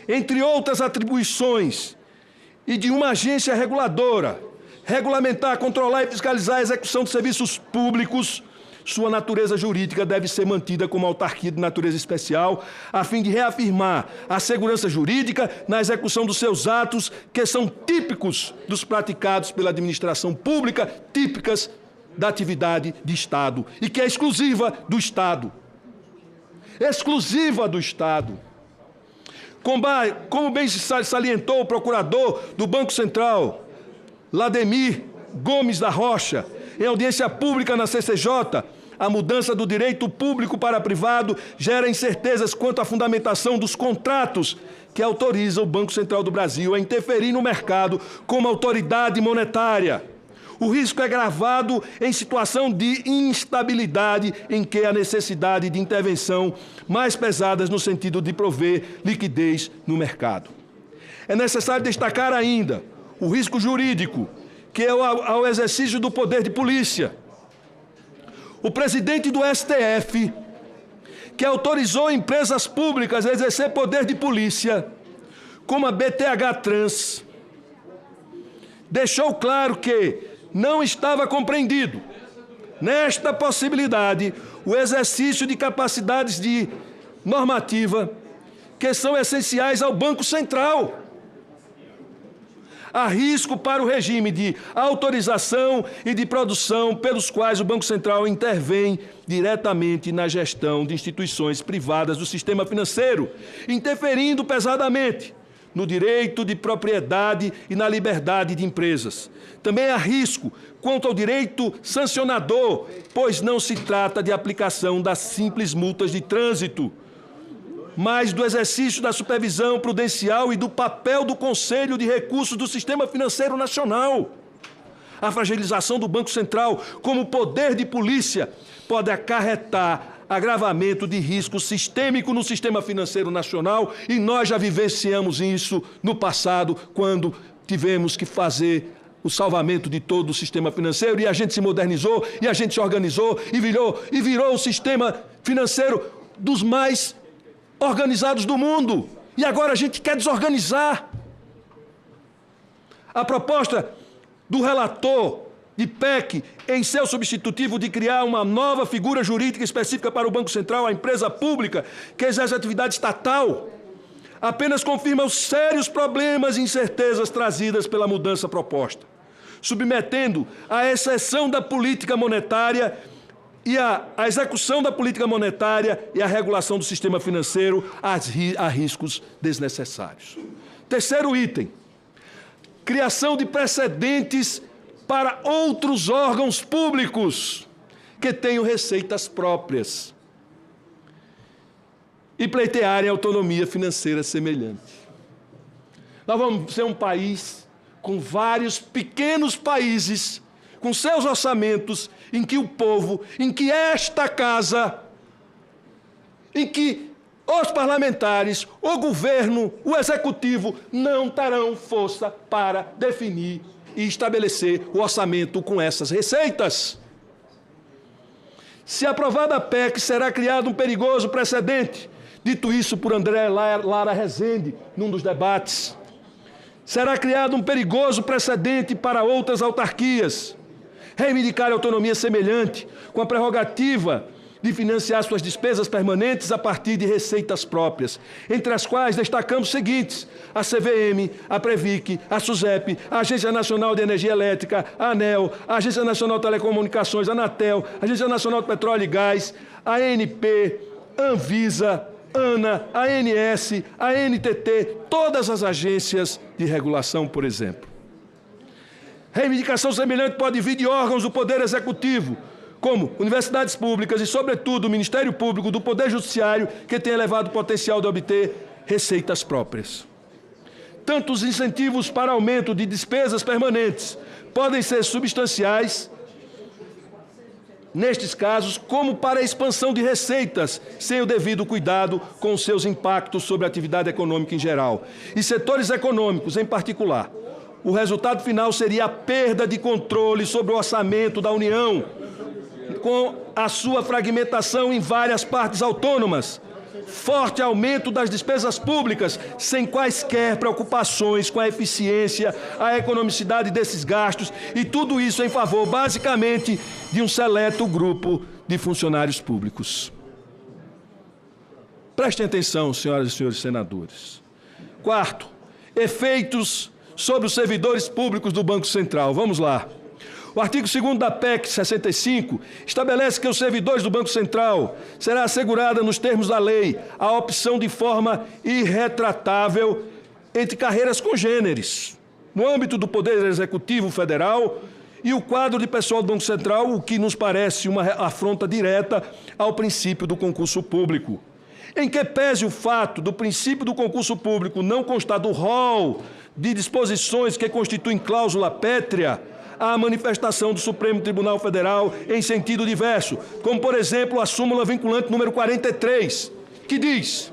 entre outras atribuições, e de uma agência reguladora, regulamentar, controlar e fiscalizar a execução de serviços públicos, sua natureza jurídica deve ser mantida como autarquia de natureza especial, a fim de reafirmar a segurança jurídica na execução dos seus atos, que são típicos dos praticados pela administração pública, típicas da atividade de Estado, e que é exclusiva do Estado. Exclusiva do Estado. Como bem salientou o procurador do Banco Central, Lademir Gomes da Rocha, em audiência pública na CCJ, a mudança do direito público para privado gera incertezas quanto à fundamentação dos contratos que autorizam o Banco Central do Brasil a interferir no mercado como autoridade monetária. O risco é gravado em situação de instabilidade em que há necessidade de intervenção mais pesadas no sentido de prover liquidez no mercado. É necessário destacar ainda o risco jurídico, que é ao exercício do poder de polícia. O presidente do STF, que autorizou empresas públicas a exercer poder de polícia, como a BTH Trans, deixou claro que não estava compreendido, nesta possibilidade, o exercício de capacidades de normativa que são essenciais ao Banco Central. Há risco para o regime de autorização e de produção pelos quais o Banco Central intervém diretamente na gestão de instituições privadas do sistema financeiro, interferindo pesadamente no direito de propriedade e na liberdade de empresas. Também há risco quanto ao direito sancionador, pois não se trata de aplicação das simples multas de trânsito, mas do exercício da supervisão prudencial e do papel do Conselho de Recursos do Sistema Financeiro Nacional. A fragilização do Banco Central como poder de polícia pode acarretar agravamento de risco sistêmico no sistema financeiro nacional, e nós já vivenciamos isso no passado, quando tivemos que fazer o salvamento de todo o sistema financeiro, e a gente se modernizou, e a gente se organizou, e virou o sistema financeiro dos mais organizados do mundo. E agora a gente quer desorganizar. A proposta do relator de PEC, em seu substitutivo, de criar uma nova figura jurídica específica para o Banco Central, a empresa pública que exerce atividade estatal, apenas confirma os sérios problemas e incertezas trazidas pela mudança proposta, submetendo a exceção da política monetária e a execução da política monetária e a regulação do sistema financeiro a riscos desnecessários. Terceiro item, criação de precedentes para outros órgãos públicos que tenham receitas próprias e pleitearem autonomia financeira semelhante. Nós vamos ser um país com vários pequenos países, com seus orçamentos, em que o povo, em que esta casa, em que os parlamentares, o governo, o executivo não terão força para definir e estabelecer o orçamento com essas receitas. Se aprovada a PEC, será criado um perigoso precedente, dito isso por André Lara Rezende, num dos debates. Será criado um perigoso precedente para outras autarquias reivindicar autonomia semelhante, com a prerrogativa de financiar suas despesas permanentes a partir de receitas próprias, entre as quais destacamos os seguintes: a CVM, a Previc, a SUSEP, a Agência Nacional de Energia Elétrica, a ANEEL, a Agência Nacional de Telecomunicações, a Anatel, a Agência Nacional de Petróleo e Gás, a ANP, Anvisa, ANA, a ANS, a NTT, todas as agências de regulação, por exemplo. Reivindicação semelhante pode vir de órgãos do Poder Executivo, como universidades públicas e, sobretudo, o Ministério Público do Poder Judiciário, que tem elevado potencial de obter receitas próprias. Tanto os incentivos para aumento de despesas permanentes podem ser substanciais, nestes casos, como para a expansão de receitas, sem o devido cuidado com os seus impactos sobre a atividade econômica em geral, e setores econômicos em particular. O resultado final seria a perda de controle sobre o orçamento da União, com a sua fragmentação em várias partes autônomas, forte aumento das despesas públicas, sem quaisquer preocupações com a eficiência, a economicidade desses gastos, e tudo isso em favor, basicamente, de um seleto grupo de funcionários públicos. Prestem atenção, senhoras e senhores senadores. Quarto, efeitos sobre os servidores públicos do Banco Central. Vamos lá. O artigo 2º da PEC 65 estabelece que os servidores do Banco Central será assegurada, nos termos da lei, a opção de forma irretratável entre carreiras congêneres, no âmbito do Poder Executivo Federal e o quadro de pessoal do Banco Central, o que nos parece uma afronta direta ao princípio do concurso público. Em que pese o fato do princípio do concurso público não constar do rol de disposições que constituem cláusula pétrea, a manifestação do Supremo Tribunal Federal em sentido diverso, como, por exemplo, a súmula vinculante número 43, que diz: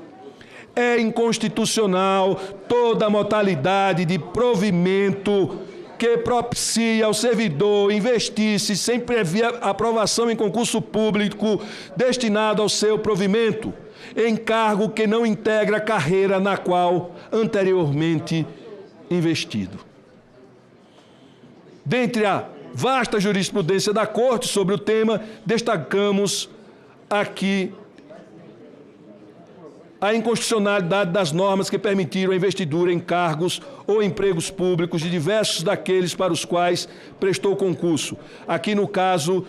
é inconstitucional toda modalidade de provimento que propicia ao servidor investir-se sem prévia aprovação em concurso público destinado ao seu provimento, em cargo que não integra a carreira na qual anteriormente investido. Dentre a vasta jurisprudência da Corte sobre o tema, destacamos aqui a inconstitucionalidade das normas que permitiram a investidura em cargos ou empregos públicos de diversos daqueles para os quais prestou concurso. Aqui no caso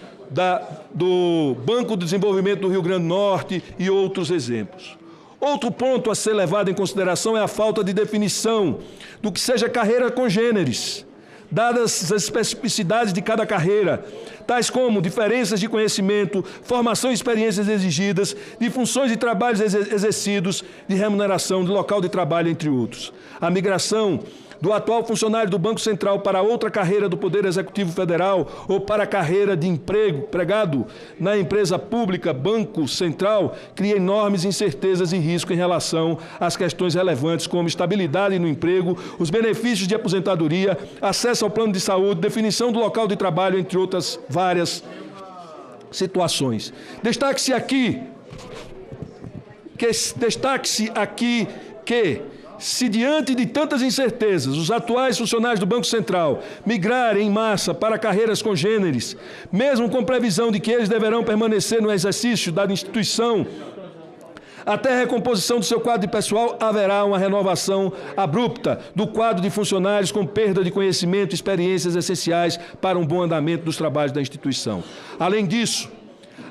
do Banco de Desenvolvimento do Rio Grande do Norte e outros exemplos. Outro ponto a ser levado em consideração é a falta de definição do que seja carreira congêneres, dadas as especificidades de cada carreira, tais como diferenças de conhecimento, formação e experiências exigidas, de funções e trabalhos exercidos, de remuneração, de local de trabalho, entre outros. A migração do atual funcionário do Banco Central para outra carreira do Poder Executivo Federal ou para a carreira de empregado na empresa pública Banco Central cria enormes incertezas e risco em relação às questões relevantes como estabilidade no emprego, os benefícios de aposentadoria, acesso ao plano de saúde, definição do local de trabalho, entre outras várias situações. Destaque-se aqui que se diante de tantas incertezas, os atuais funcionários do Banco Central migrarem em massa para carreiras congêneres, mesmo com previsão de que eles deverão permanecer no exercício da instituição, até a recomposição do seu quadro de pessoal, haverá uma renovação abrupta do quadro de funcionários com perda de conhecimento e experiências essenciais para um bom andamento dos trabalhos da instituição. Além disso,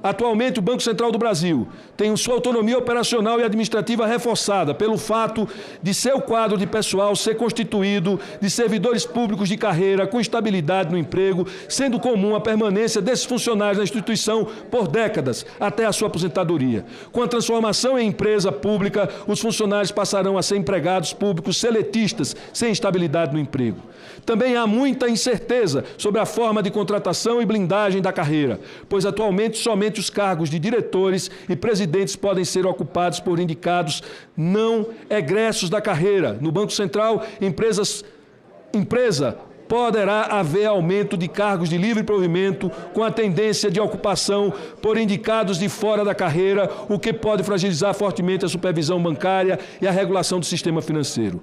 atualmente, o Banco Central do Brasil tem sua autonomia operacional e administrativa reforçada pelo fato de seu quadro de pessoal ser constituído de servidores públicos de carreira com estabilidade no emprego, sendo comum a permanência desses funcionários na instituição por décadas, até a sua aposentadoria. Com a transformação em empresa pública, os funcionários passarão a ser empregados públicos seletistas, sem estabilidade no emprego. Também há muita incerteza sobre a forma de contratação e blindagem da carreira, pois atualmente somente os cargos de diretores e presidentes podem ser ocupados por indicados não egressos da carreira. No Banco Central, empresa poderá haver aumento de cargos de livre provimento com a tendência de ocupação por indicados de fora da carreira, o que pode fragilizar fortemente a supervisão bancária e a regulação do sistema financeiro.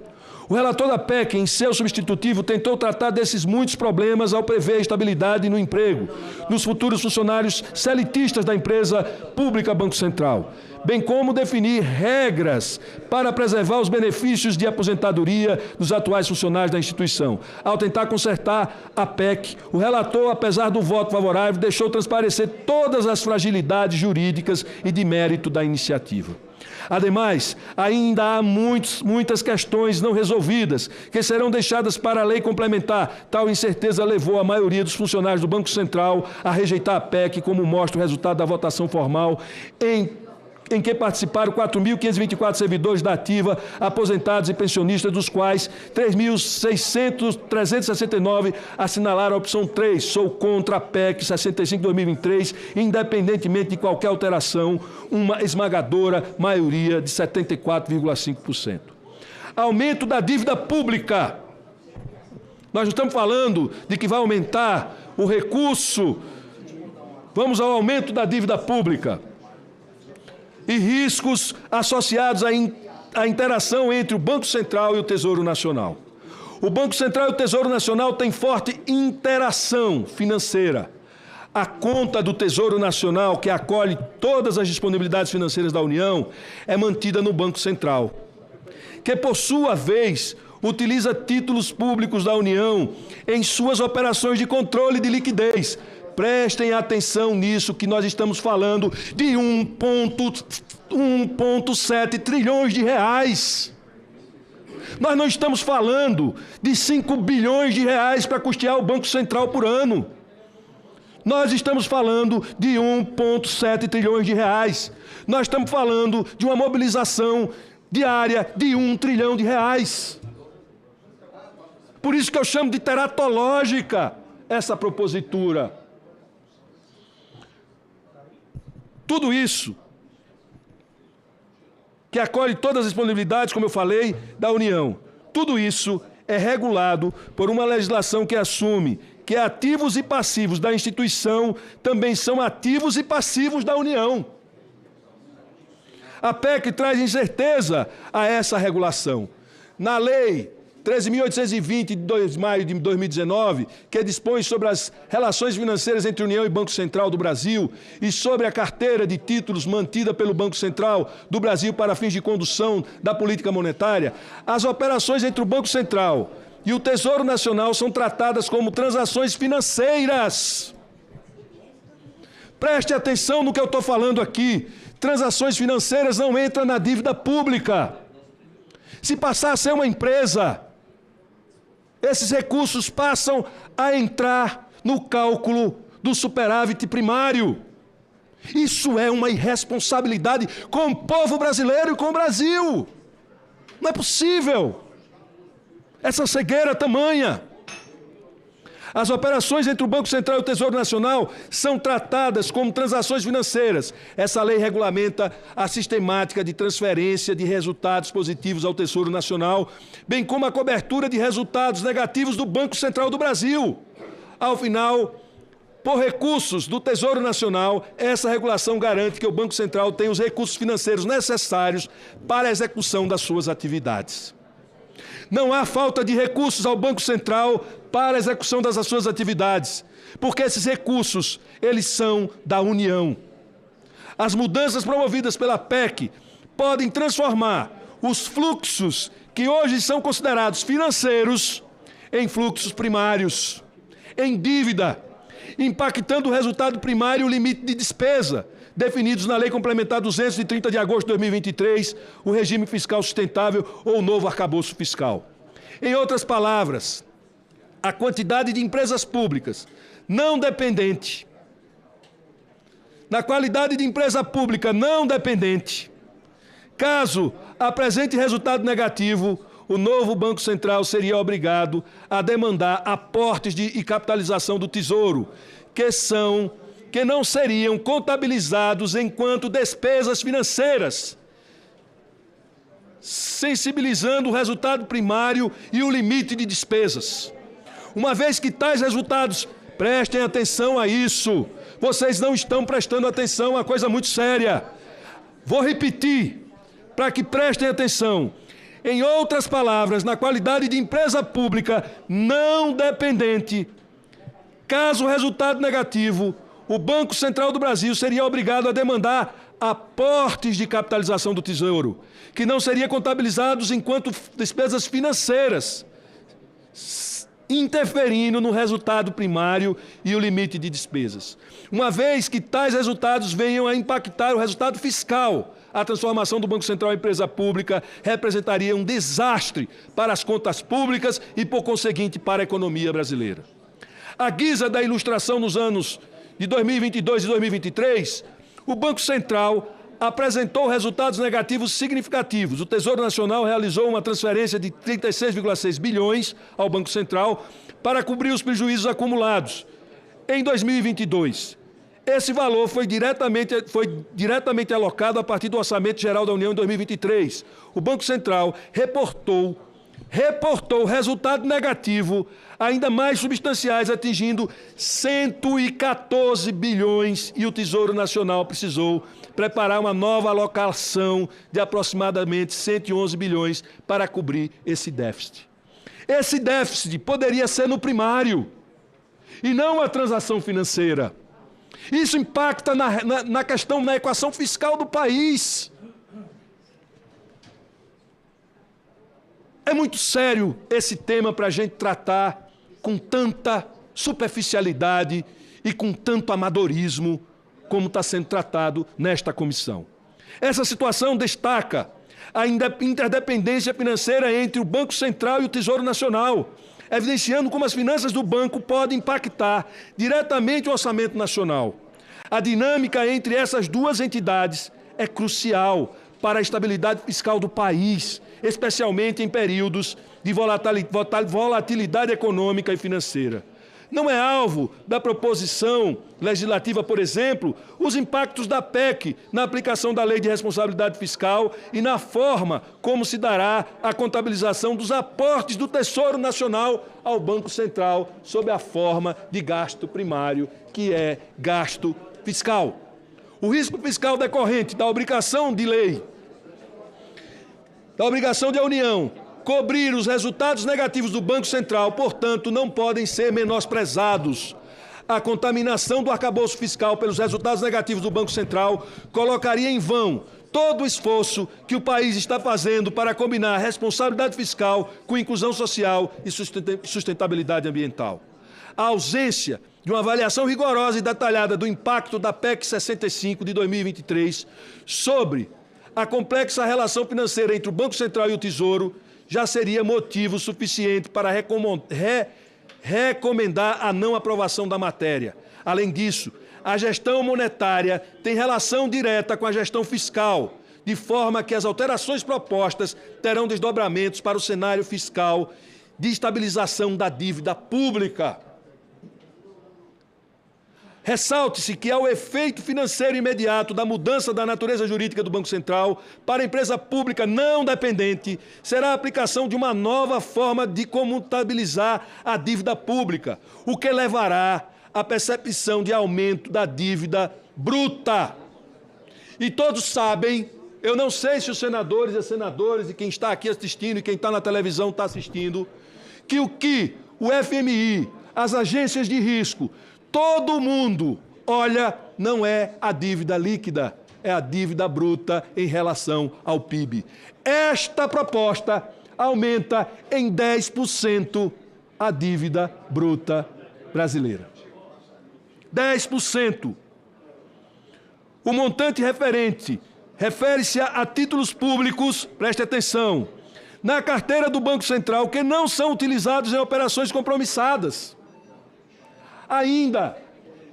O relator da PEC, em seu substitutivo, tentou tratar desses muitos problemas ao prever estabilidade no emprego, nos futuros funcionários selitistas da empresa pública Banco Central, bem como definir regras para preservar os benefícios de aposentadoria dos atuais funcionários da instituição. Ao tentar consertar a PEC, o relator, apesar do voto favorável, deixou transparecer todas as fragilidades jurídicas e de mérito da iniciativa. Ademais, ainda há muitas questões não resolvidas, que serão deixadas para a lei complementar. Tal incerteza levou a maioria dos funcionários do Banco Central a rejeitar a PEC, como mostra o resultado da votação formal, em que participaram 4.524 servidores da ativa, aposentados e pensionistas, dos quais 369 assinalaram a opção 3, sou contra a PEC 65/2023, independentemente de qualquer alteração, uma esmagadora maioria de 74,5%. Aumento da dívida pública. Nós não estamos falando de que vai aumentar o recurso. Vamos ao aumento da dívida pública e riscos associados à interação entre o Banco Central e o Tesouro Nacional. O Banco Central e o Tesouro Nacional têm forte interação financeira. A conta do Tesouro Nacional, que acolhe todas as disponibilidades financeiras da União, é mantida no Banco Central, que, por sua vez, utiliza títulos públicos da União em suas operações de controle de liquidez. Prestem atenção nisso, que nós estamos falando de 1,7 trilhões de reais. Nós não estamos falando de 5 bilhões de reais para custear o Banco Central por ano. Nós estamos falando de 1,7 trilhões de reais. Nós estamos falando de uma mobilização diária de 1 trilhão de reais. Por isso que eu chamo de teratológica essa propositura. Tudo isso, que acolhe todas as disponibilidades, como eu falei, da União, tudo isso é regulado por uma legislação que assume que ativos e passivos da instituição também são ativos e passivos da União. A PEC traz incerteza a essa regulação. Na lei 13.820, de 2 de maio de 2019, que dispõe sobre as relações financeiras entre União e Banco Central do Brasil e sobre a carteira de títulos mantida pelo Banco Central do Brasil para fins de condução da política monetária, as operações entre o Banco Central e o Tesouro Nacional são tratadas como transações financeiras. Preste atenção no que eu estou falando aqui. Transações financeiras não entram na dívida pública. Se passar a ser uma empresa, esses recursos passam a entrar no cálculo do superávit primário. Isso é uma irresponsabilidade com o povo brasileiro e com o Brasil. Não é possível essa cegueira tamanha. As operações entre o Banco Central e o Tesouro Nacional são tratadas como transações financeiras. Essa lei regulamenta a sistemática de transferência de resultados positivos ao Tesouro Nacional, bem como a cobertura de resultados negativos do Banco Central do Brasil. Ao final, por recursos do Tesouro Nacional, essa regulação garante que o Banco Central tem os recursos financeiros necessários para a execução das suas atividades. Não há falta de recursos ao Banco Central para a execução das suas atividades, porque esses recursos, eles são da União. As mudanças promovidas pela PEC podem transformar os fluxos que hoje são considerados financeiros em fluxos primários, em dívida, impactando o resultado primário e o limite de despesa, definidos na Lei Complementar 200, de 30 de agosto de 2023, o regime fiscal sustentável ou o novo arcabouço fiscal. Em outras palavras, a quantidade de empresas públicas não dependente, na qualidade de empresa pública não dependente, caso apresente resultado negativo, o novo Banco Central seria obrigado a demandar aportes e capitalização do Tesouro, que não seriam contabilizados enquanto despesas financeiras, sensibilizando o resultado primário e o limite de despesas. Uma vez que tais resultados, prestem atenção a isso, vocês não estão prestando atenção, é uma coisa muito séria. Vou repetir, para que prestem atenção. Em outras palavras, na qualidade de empresa pública não dependente, caso o resultado negativo, o Banco Central do Brasil seria obrigado a demandar aportes de capitalização do Tesouro, que não seriam contabilizados enquanto despesas financeiras, interferindo no resultado primário e o limite de despesas. Uma vez que tais resultados venham a impactar o resultado fiscal, a transformação do Banco Central em empresa pública representaria um desastre para as contas públicas e, por conseguinte, para a economia brasileira. À guisa da ilustração nos anos de 2022 e 2023, o Banco Central apresentou resultados negativos significativos. O Tesouro Nacional realizou uma transferência de 36,6 bilhões ao Banco Central para cobrir os prejuízos acumulados. Em 2022, esse valor foi diretamente alocado a partir do Orçamento Geral da União em 2023. O Banco Central reportou resultado negativo ainda mais substanciais, atingindo 114 bilhões, e o Tesouro Nacional precisou preparar uma nova alocação de aproximadamente 111 bilhões para cobrir esse déficit. Esse déficit poderia ser no primário e não a transação financeira. Isso impacta na questão, na equação fiscal do país. É muito sério esse tema para a gente tratar com tanta superficialidade e com tanto amadorismo como está sendo tratado nesta comissão. Essa situação destaca a interdependência financeira entre o Banco Central e o Tesouro Nacional, evidenciando como as finanças do banco podem impactar diretamente o orçamento nacional. A dinâmica entre essas duas entidades é crucial para a estabilidade fiscal do país, especialmente em períodos de volatilidade econômica e financeira. Não é alvo da proposição legislativa, por exemplo, os impactos da PEC na aplicação da Lei de Responsabilidade Fiscal e na forma como se dará a contabilização dos aportes do Tesouro Nacional ao Banco Central sob a forma de gasto primário, que é gasto fiscal. O risco fiscal decorrente da obrigação de lei, da obrigação da União, cobrir os resultados negativos do Banco Central, portanto, não podem ser menosprezados. A contaminação do arcabouço fiscal pelos resultados negativos do Banco Central colocaria em vão todo o esforço que o país está fazendo para combinar responsabilidade fiscal com inclusão social e sustentabilidade ambiental. A ausência de uma avaliação rigorosa e detalhada do impacto da PEC 65 de 2023 sobre a complexa relação financeira entre o Banco Central e o Tesouro já seria motivo suficiente para recomendar a não aprovação da matéria. Além disso, a gestão monetária tem relação direta com a gestão fiscal, de forma que as alterações propostas terão desdobramentos para o cenário fiscal de estabilização da dívida pública. Ressalte-se que há o efeito financeiro imediato da mudança da natureza jurídica do Banco Central para a empresa pública não dependente será a aplicação de uma nova forma de contabilizar a dívida pública, o que levará à percepção de aumento da dívida bruta. E todos sabem, eu não sei se os senadores e as senadoras e quem está aqui assistindo e quem está na televisão está assistindo, que o FMI, as agências de risco, todo mundo olha, não é a dívida líquida, é a dívida bruta em relação ao PIB. Esta proposta aumenta em 10% a dívida bruta brasileira. 10%. O montante refere-se a títulos públicos, preste atenção, na carteira do Banco Central que não são utilizados em operações compromissadas. Ainda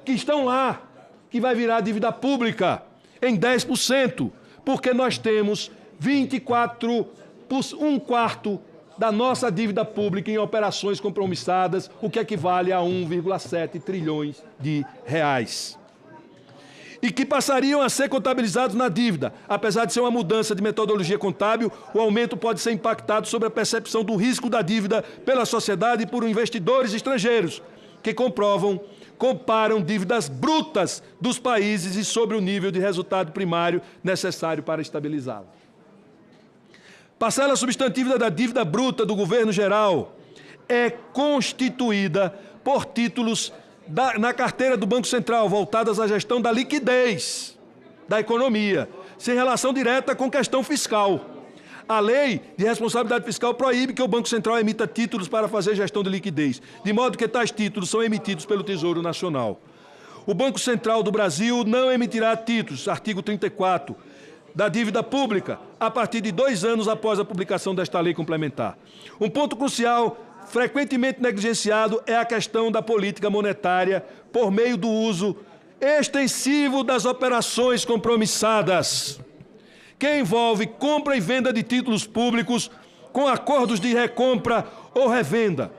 que estão lá, que vai virar dívida pública em 10%, porque nós temos 1 quarto da nossa dívida pública em operações compromissadas, o que equivale a 1,7 trilhões de reais. E que passariam a ser contabilizados na dívida. Apesar de ser uma mudança de metodologia contábil, o aumento pode ser impactado sobre a percepção do risco da dívida pela sociedade e por investidores estrangeiros, que comparam dívidas brutas dos países e sobre o nível de resultado primário necessário para estabilizá-la. Parcela substantiva da dívida bruta do governo geral é constituída por títulos na carteira do Banco Central, voltadas à gestão da liquidez da economia, sem relação direta com questão fiscal. A lei de responsabilidade fiscal proíbe que o Banco Central emita títulos para fazer gestão de liquidez, de modo que tais títulos são emitidos pelo Tesouro Nacional. O Banco Central do Brasil não emitirá títulos, artigo 34, da dívida pública, a partir de 2 anos após a publicação desta lei complementar. Um ponto crucial, frequentemente negligenciado, é a questão da política monetária por meio do uso extensivo das operações compromissadas, que envolve compra e venda de títulos públicos com acordos de recompra ou revenda.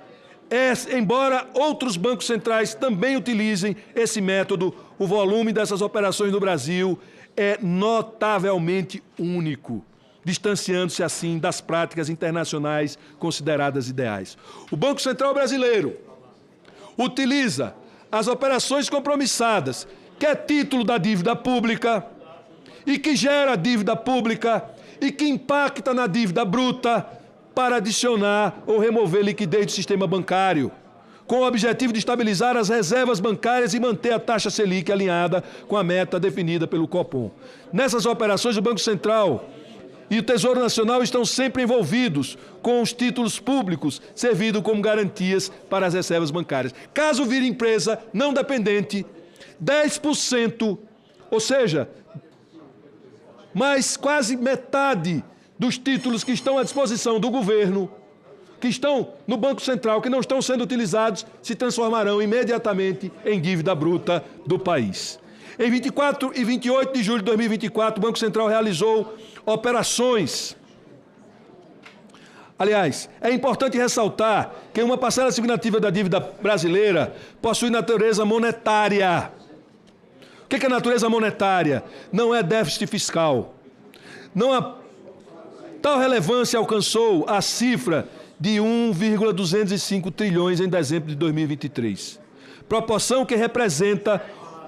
Embora outros bancos centrais também utilizem esse método, o volume dessas operações no Brasil é notavelmente único, distanciando-se assim das práticas internacionais consideradas ideais. O Banco Central brasileiro utiliza as operações compromissadas, que é título da dívida pública e que gera dívida pública e que impacta na dívida bruta, para adicionar ou remover liquidez do sistema bancário, com o objetivo de estabilizar as reservas bancárias e manter a taxa Selic alinhada com a meta definida pelo Copom. Nessas operações, o Banco Central e o Tesouro Nacional estão sempre envolvidos com os títulos públicos, servindo como garantias para as reservas bancárias. Caso vire empresa não dependente, 10%, ou seja, mais quase metade dos títulos que estão à disposição do governo, que estão no Banco Central, que não estão sendo utilizados, se transformarão imediatamente em dívida bruta do país. Em 24 e 28 de julho de 2024, o Banco Central realizou operações. Aliás, é importante ressaltar que uma parcela significativa da dívida brasileira possui natureza monetária. O que é natureza monetária? Não é déficit fiscal. Não há tal relevância alcançou a cifra de 1,205 trilhões em dezembro de 2023, proporção que representa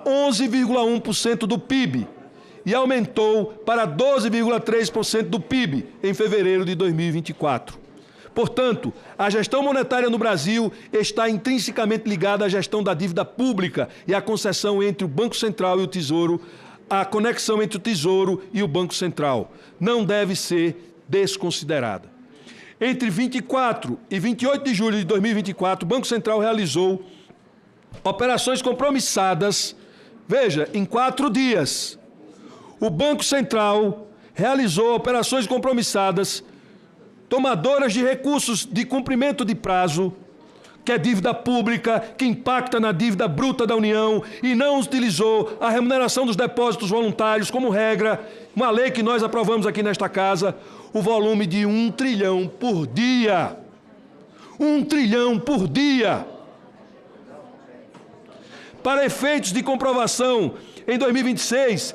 11,1% do PIB e aumentou para 12,3% do PIB em fevereiro de 2024. Portanto, a gestão monetária no Brasil está intrinsecamente ligada à gestão da dívida pública e à concessão entre o Banco Central e o Tesouro, a conexão entre o Tesouro e o Banco Central não deve ser desconsiderada. Entre 24 e 28 de julho de 2024, o Banco Central realizou operações compromissadas, veja, em 4 dias. O Banco Central realizou operações compromissadas, tomadoras de recursos de cumprimento de prazo, que é dívida pública, que impacta na dívida bruta da União, e não utilizou a remuneração dos depósitos voluntários como regra, uma lei que nós aprovamos aqui nesta casa, o volume de 1 trilhão por dia. 1 trilhão por dia. Para efeitos de comprovação, em 2026,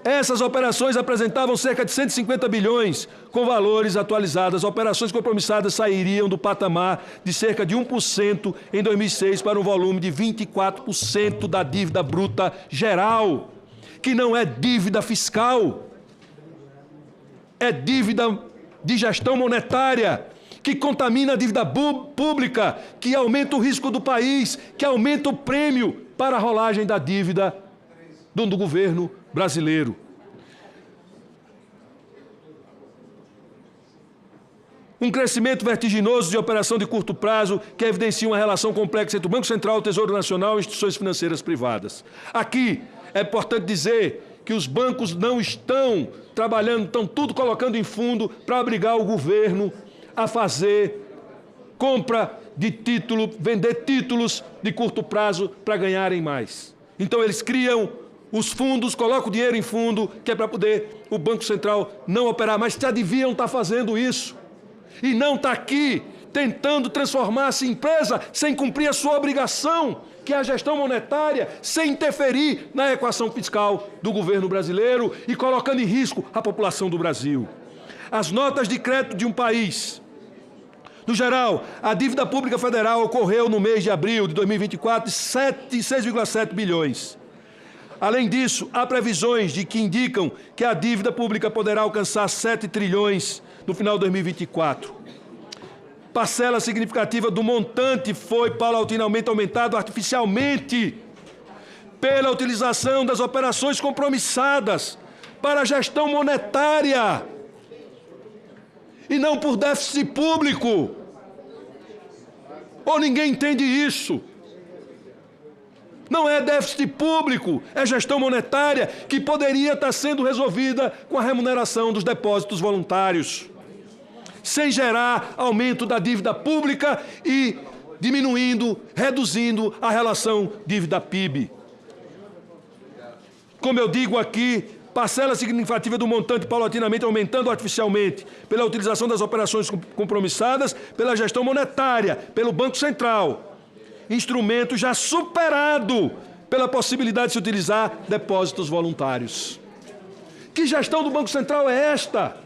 essas operações apresentavam cerca de 150 bilhões, com valores atualizados. As operações compromissadas sairiam do patamar de cerca de 1% em 2006 para um volume de 24% da dívida bruta geral, que não é dívida fiscal, é dívida de gestão monetária, que contamina a dívida pública, que aumenta o risco do país, que aumenta o prêmio para a rolagem da dívida do governo brasileiro. Um crescimento vertiginoso de operação de curto prazo que evidencia uma relação complexa entre o Banco Central, o Tesouro Nacional e instituições financeiras privadas. Aqui é importante dizer que os bancos não estão trabalhando, estão tudo colocando em fundo para obrigar o governo a fazer compra de título, vender títulos de curto prazo para ganharem mais. Então eles criam os fundos, colocam o dinheiro em fundo, que é para poder o Banco Central não operar, mas já deviam estar fazendo isso. E não está aqui tentando transformar-se em empresa sem cumprir a sua obrigação, que é a gestão monetária, sem interferir na equação fiscal do governo brasileiro e colocando em risco a população do Brasil. As notas de crédito de um país. No geral, a dívida pública federal ocorreu no mês de abril de 2024 de 6,7 bilhões. Além disso, há previsões que indicam que a dívida pública poderá alcançar 7 trilhões no final de 2024. Parcela significativa do montante foi paulatinamente aumentado artificialmente pela utilização das operações compromissadas para a gestão monetária e não por déficit público. Ou ninguém entende isso? Não é déficit público, é gestão monetária que poderia estar sendo resolvida com a remuneração dos depósitos voluntários, sem gerar aumento da dívida pública e reduzindo a relação dívida-PIB. Como eu digo aqui, parcela significativa do montante paulatinamente aumentando artificialmente pela utilização das operações compromissadas, pela gestão monetária, pelo Banco Central. Instrumento já superado pela possibilidade de se utilizar depósitos voluntários. Que gestão do Banco Central é esta?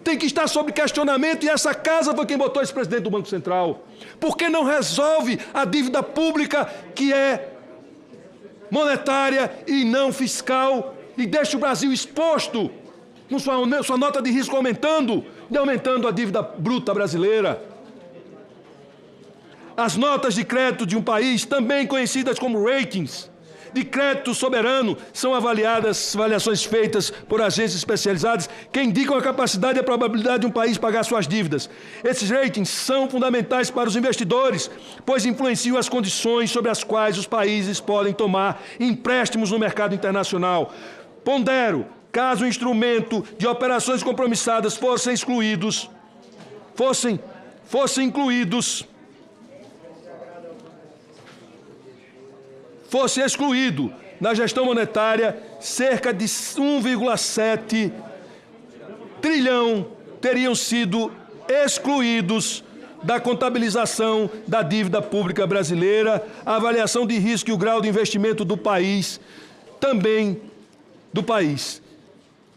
Tem que estar sob questionamento e essa casa foi quem botou esse presidente do Banco Central. Por que não resolve a dívida pública que é monetária e não fiscal e deixa o Brasil exposto com sua nota de risco aumentando e aumentando a dívida bruta brasileira? As notas de crédito de um país, também conhecidas como ratings de crédito soberano, são avaliações feitas por agências especializadas que indicam a capacidade e a probabilidade de um país pagar suas dívidas. Esses ratings são fundamentais para os investidores, pois influenciam as condições sobre as quais os países podem tomar empréstimos no mercado internacional. Pondero, caso o instrumento de operações compromissadas fosse excluído na gestão monetária, cerca de 1,7 trilhão teriam sido excluídos da contabilização da dívida pública brasileira, a avaliação de risco e o grau de investimento do país, também do país.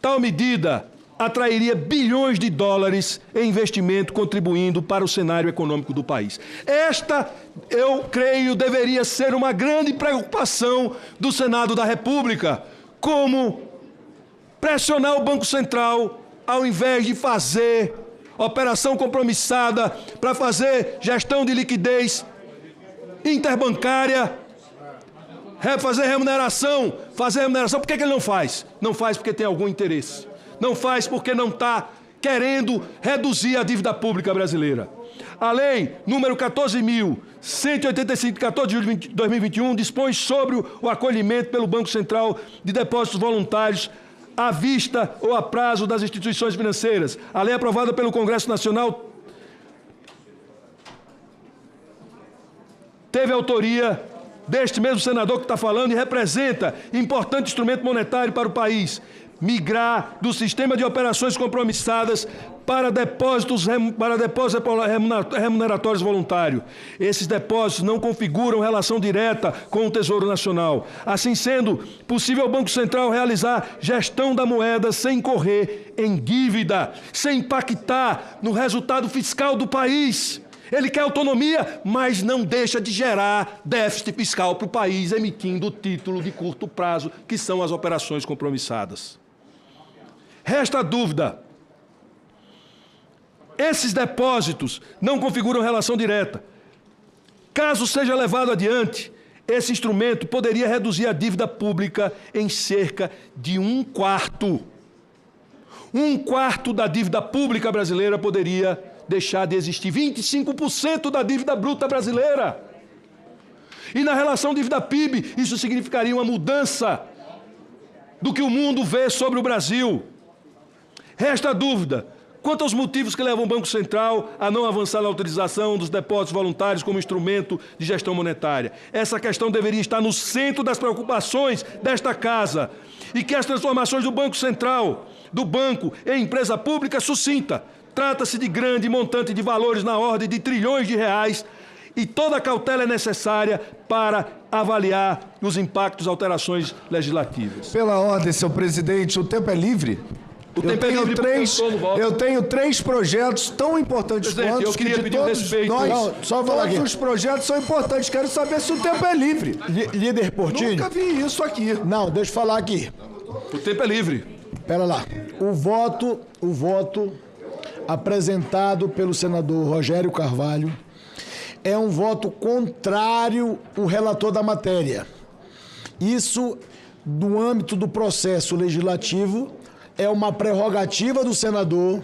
Tal medida atrairia bilhões de dólares em investimento, contribuindo para o cenário econômico do país. Esta, eu creio, deveria ser uma grande preocupação do Senado da República, como pressionar o Banco Central, ao invés de fazer operação compromissada para fazer gestão de liquidez interbancária, fazer remuneração. Por que ele não faz? Não faz porque tem algum interesse. Não faz porque não está querendo reduzir a dívida pública brasileira. A lei número 14.185, de 14 de julho de 2021, dispõe sobre o acolhimento pelo Banco Central de depósitos voluntários à vista ou a prazo das instituições financeiras. A lei aprovada pelo Congresso Nacional teve autoria deste mesmo senador que está falando e representa importante instrumento monetário para o país. Migrar do sistema de operações compromissadas para depósitos remuneratórios voluntários. Esses depósitos não configuram relação direta com o Tesouro Nacional. Assim sendo, possível ao Banco Central realizar gestão da moeda sem incorrer em dívida, sem impactar no resultado fiscal do país. Ele quer autonomia, mas não deixa de gerar déficit fiscal para o país, emitindo o título de curto prazo, que são as operações compromissadas. Resta a dúvida. Esses depósitos não configuram relação direta. Caso seja levado adiante, esse instrumento poderia reduzir a dívida pública em cerca de 1/4. 1/4 da dívida pública brasileira poderia deixar de existir. 25% da dívida bruta brasileira. E na relação dívida-PIB, isso significaria uma mudança do que o mundo vê sobre o Brasil. Resta a dúvida quanto aos motivos que levam o Banco Central a não avançar na utilização dos depósitos voluntários como instrumento de gestão monetária. Essa questão deveria estar no centro das preocupações desta Casa e que as transformações do Banco Central, do banco em empresa pública, sucinta. Trata-se de grande montante de valores na ordem de trilhões de reais e toda a cautela é necessária para avaliar os impactos das alterações legislativas. Pela ordem, senhor presidente, o tempo é livre? Eu tenho três projetos tão importantes quanto eu queria pedir respeito. Todos os projetos são importantes. Quero saber se o tempo é livre. Líder Portinho. Nunca vi isso aqui. Não, deixa eu falar aqui. O tempo é livre. Pera lá. O voto apresentado pelo senador Rogério Carvalho é um voto contrário ao relator da matéria. Isso, no âmbito do processo legislativo, é uma prerrogativa do senador.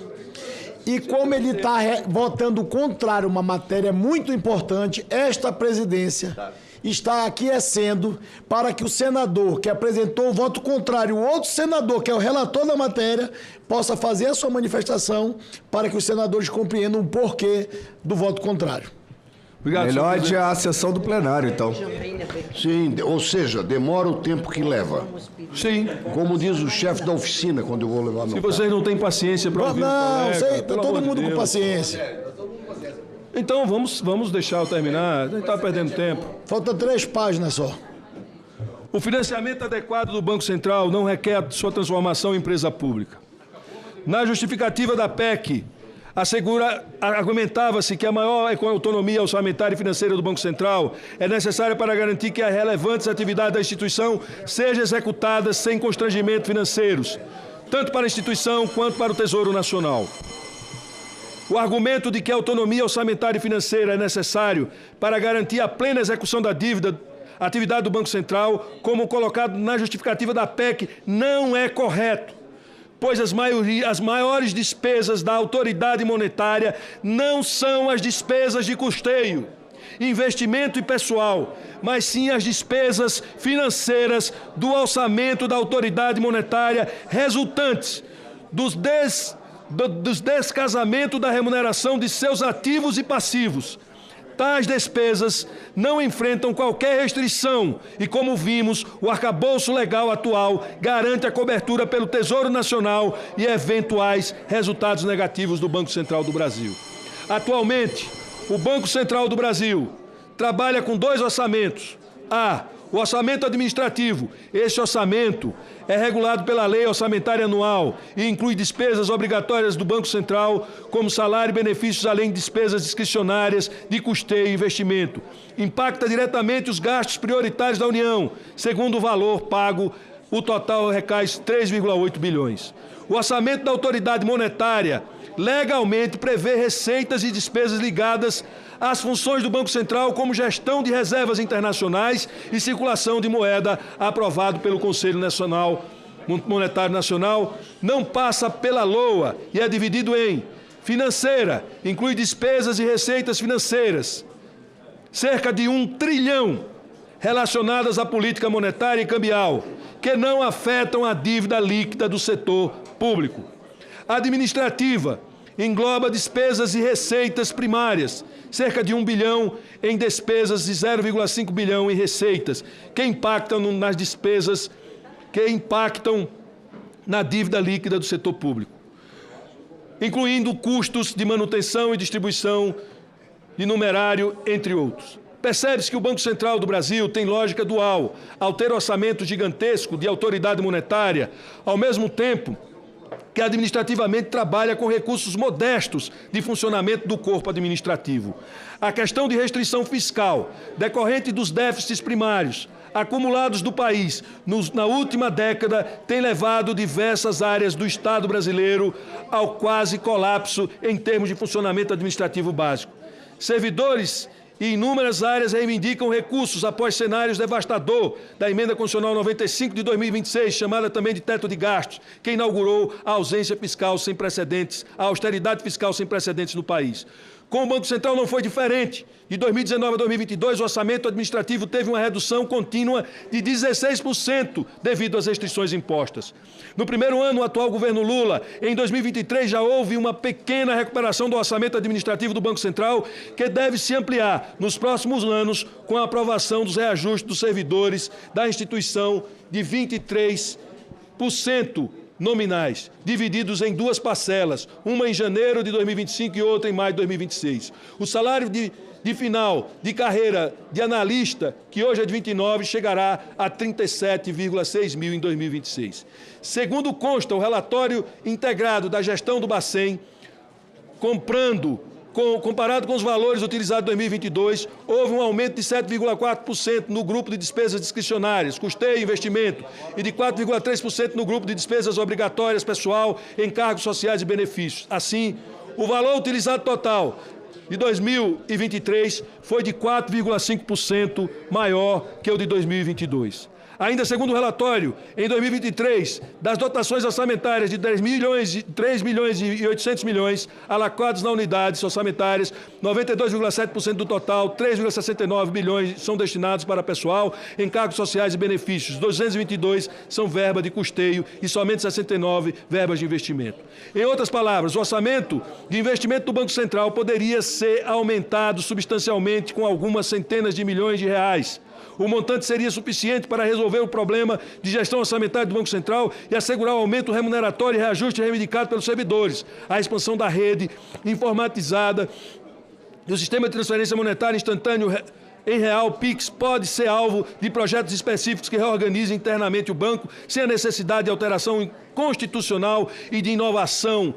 E como ele está votando contrário a uma matéria muito importante, esta presidência está aquiescendo para que o senador que apresentou o voto contrário, o outro senador, que é o relator da matéria, possa fazer a sua manifestação para que os senadores compreendam o porquê do voto contrário. Obrigado, melhor adiar a sessão do plenário, então. Sim, ou seja, demora o tempo que leva. Sim. Como diz o chefe da oficina quando eu vou levar meu Se vocês não têm paciência para ouvir Não, colega, sei, pelo todo amor de mundo com Deus. paciência. Então, vamos deixar eu terminar. A gente está perdendo tempo. Falta 3 páginas só. O financiamento adequado do Banco Central não requer sua transformação em empresa pública. Na justificativa da PEC, argumentava-se que a maior autonomia orçamentária e financeira do Banco Central é necessária para garantir que as relevantes atividades da instituição sejam executadas sem constrangimentos financeiros, tanto para a instituição quanto para o Tesouro Nacional. O argumento de que a autonomia orçamentária e financeira é necessário para garantir a plena execução da dívida, atividade do Banco Central, como colocado na justificativa da PEC, não é correto, pois as maiores despesas da autoridade monetária não são as despesas de custeio, investimento e pessoal, mas sim as despesas financeiras do orçamento da autoridade monetária resultantes dos descasamento da remuneração de seus ativos e passivos. Tais despesas não enfrentam qualquer restrição e, como vimos, o arcabouço legal atual garante a cobertura pelo Tesouro Nacional e eventuais resultados negativos do Banco Central do Brasil. Atualmente, o Banco Central do Brasil trabalha com 2 orçamentos. O orçamento administrativo. Este orçamento é regulado pela Lei Orçamentária Anual e inclui despesas obrigatórias do Banco Central, como salário e benefícios, além de despesas discricionárias de custeio e investimento. Impacta diretamente os gastos prioritários da União. Segundo o valor pago, o total recai 3,8 bilhões. O orçamento da autoridade monetária legalmente prevê receitas e despesas ligadas às funções do Banco Central, como gestão de reservas internacionais e circulação de moeda, aprovado pelo Conselho Monetário Nacional, não passa pela LOA e é dividido em financeira, inclui despesas e receitas financeiras, cerca de 1 trilhão relacionadas à política monetária e cambial, que não afetam a dívida líquida do setor público. Administrativa engloba despesas e receitas primárias, cerca de 1 bilhão em despesas e 0,5 bilhão em receitas, que impactam nas despesas, que impactam na dívida líquida do setor público, incluindo custos de manutenção e distribuição de numerário, entre outros. Percebe-se que o Banco Central do Brasil tem lógica dual, ao ter orçamento gigantesco de autoridade monetária, ao mesmo tempo que administrativamente trabalha com recursos modestos de funcionamento do corpo administrativo. A questão de restrição fiscal, decorrente dos déficits primários acumulados do país na última década, tem levado diversas áreas do Estado brasileiro ao quase colapso em termos de funcionamento administrativo básico. Servidores e inúmeras áreas reivindicam recursos após cenários devastador da Emenda Constitucional 95 de 2026, chamada também de teto de gastos, que inaugurou a ausência fiscal sem precedentes, a austeridade fiscal sem precedentes no país. Com o Banco Central não foi diferente. De 2019 a 2022, o orçamento administrativo teve uma redução contínua de 16% devido às restrições impostas. No primeiro ano, o atual governo Lula, em 2023, já houve uma pequena recuperação do orçamento administrativo do Banco Central, que deve se ampliar nos próximos anos com a aprovação dos reajustes dos servidores da instituição de 23% nominais, divididos em 2 parcelas, uma em janeiro de 2025 e outra em maio de 2026. O salário de final de carreira de analista, que hoje é de 29, chegará a 37,6 mil em 2026. Segundo consta o relatório integrado da gestão do Bacen, comparado com os valores utilizados em 2022, houve um aumento de 7,4% no grupo de despesas discricionárias, custeio e investimento, e de 4,3% no grupo de despesas obrigatórias, pessoal, encargos sociais e benefícios. Assim, O valor utilizado total de 2023 foi de 4,5% maior que o de 2022. Ainda segundo o relatório, em 2023, das dotações orçamentárias de 3 milhões e 800 milhões alocados na unidades orçamentárias, 92,7% do total, 3,69 bilhões são destinados para pessoal, encargos sociais e benefícios, 222 são verba de custeio e somente 69 verbas de investimento. Em outras palavras, o orçamento de investimento do Banco Central poderia ser aumentado substancialmente com algumas centenas de milhões de reais. O montante seria suficiente para resolver o problema de gestão orçamentária do Banco Central e assegurar o aumento remuneratório e reajuste reivindicado pelos servidores, a expansão da rede informatizada e o sistema de transferência monetária instantâneo em real, PIX, pode ser alvo de projetos específicos que reorganizem internamente o banco, sem a necessidade de alteração constitucional e de inovação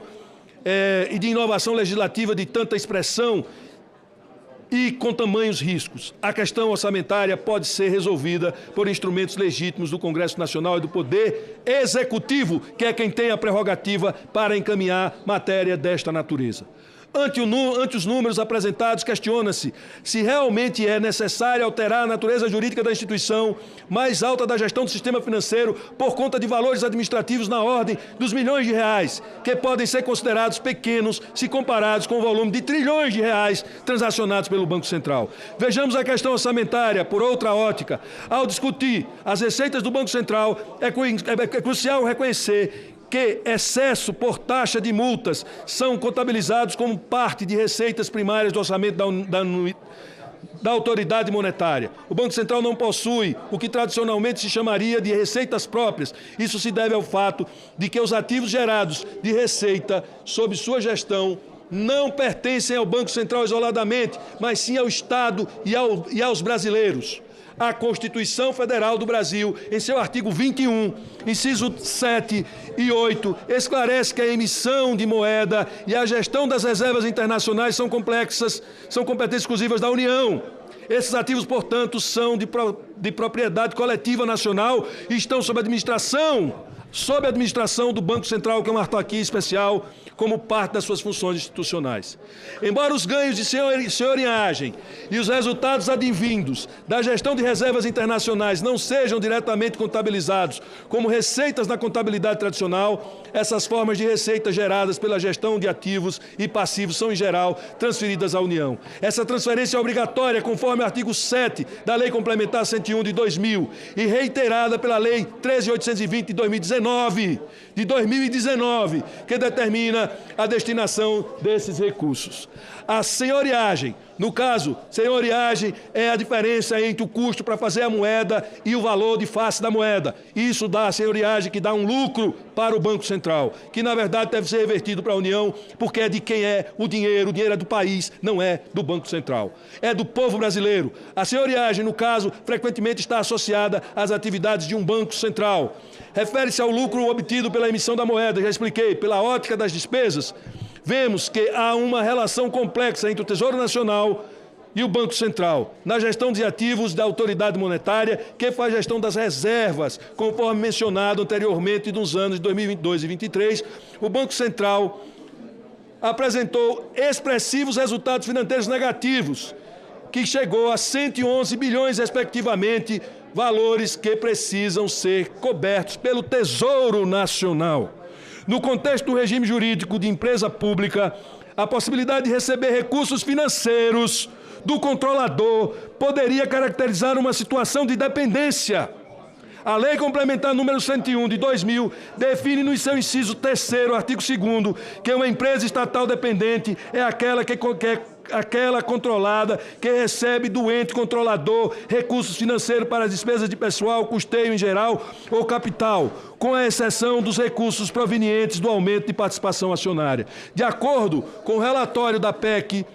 legislativa de tanta expressão e com tamanhos riscos. A questão orçamentária pode ser resolvida por instrumentos legítimos do Congresso Nacional e do Poder Executivo, que é quem tem a prerrogativa para encaminhar matéria desta natureza. Ante os números apresentados, questiona-se se realmente é necessário alterar a natureza jurídica da instituição mais alta da gestão do sistema financeiro por conta de valores administrativos na ordem dos milhões de reais, que podem ser considerados pequenos se comparados com o volume de trilhões de reais transacionados pelo Banco Central. Vejamos a questão orçamentária por outra ótica. Ao discutir as receitas do Banco Central, é crucial reconhecer que excesso por taxa de multas são contabilizados como parte de receitas primárias do orçamento da autoridade monetária. O Banco Central não possui o que tradicionalmente se chamaria de receitas próprias. Isso se deve ao fato de que os ativos gerados de receita sob sua gestão não pertencem ao Banco Central isoladamente, mas sim ao Estado e aos brasileiros. A Constituição Federal do Brasil, em seu artigo 21, inciso 7 e 8, esclarece que a emissão de moeda e a gestão das reservas internacionais são competências exclusivas da União. Esses ativos, portanto, são de propriedade coletiva nacional e estão sob a administração do Banco Central, que é um autarquia aqui especial, como parte das suas funções institucionais. Embora os ganhos de senhorinhagem e os resultados advindos da gestão de reservas internacionais não sejam diretamente contabilizados como receitas na contabilidade tradicional, essas formas de receita geradas pela gestão de ativos e passivos são, em geral, transferidas à União. Essa transferência é obrigatória, conforme o artigo 7 da Lei Complementar 101 de 2000 e reiterada pela Lei 13.820 de 2019, que determina a destinação desses recursos. A senhoreagem, no caso, senhoreagem é a diferença entre o custo para fazer a moeda e o valor de face da moeda. Isso dá a senhoreagem que dá um lucro para o Banco Central, que na verdade deve ser revertido para a União, porque é de quem é o dinheiro é do país, não é do Banco Central. É do povo brasileiro. A senhoreagem, no caso, frequentemente está associada às atividades de um Banco Central. Refere-se ao lucro obtido pela emissão da moeda, já expliquei, pela ótica das despesas. Vemos que há uma relação complexa entre o Tesouro Nacional e o Banco Central, na gestão de ativos da autoridade monetária, que faz gestão das reservas, conforme mencionado anteriormente nos anos de 2022 e 2023, o Banco Central apresentou expressivos resultados financeiros negativos, que chegou a 111 bilhões, respectivamente, valores que precisam ser cobertos pelo Tesouro Nacional. No contexto do regime jurídico de empresa pública, a possibilidade de receber recursos financeiros do controlador poderia caracterizar uma situação de dependência. A Lei Complementar número 101 de 2000 define no seu inciso 3º, artigo 2º, que uma empresa estatal dependente é aquela controlada que recebe do ente controlador recursos financeiros para as despesas de pessoal, custeio em geral ou capital, com a exceção dos recursos provenientes do aumento de participação acionária. De acordo com o relatório da PEC,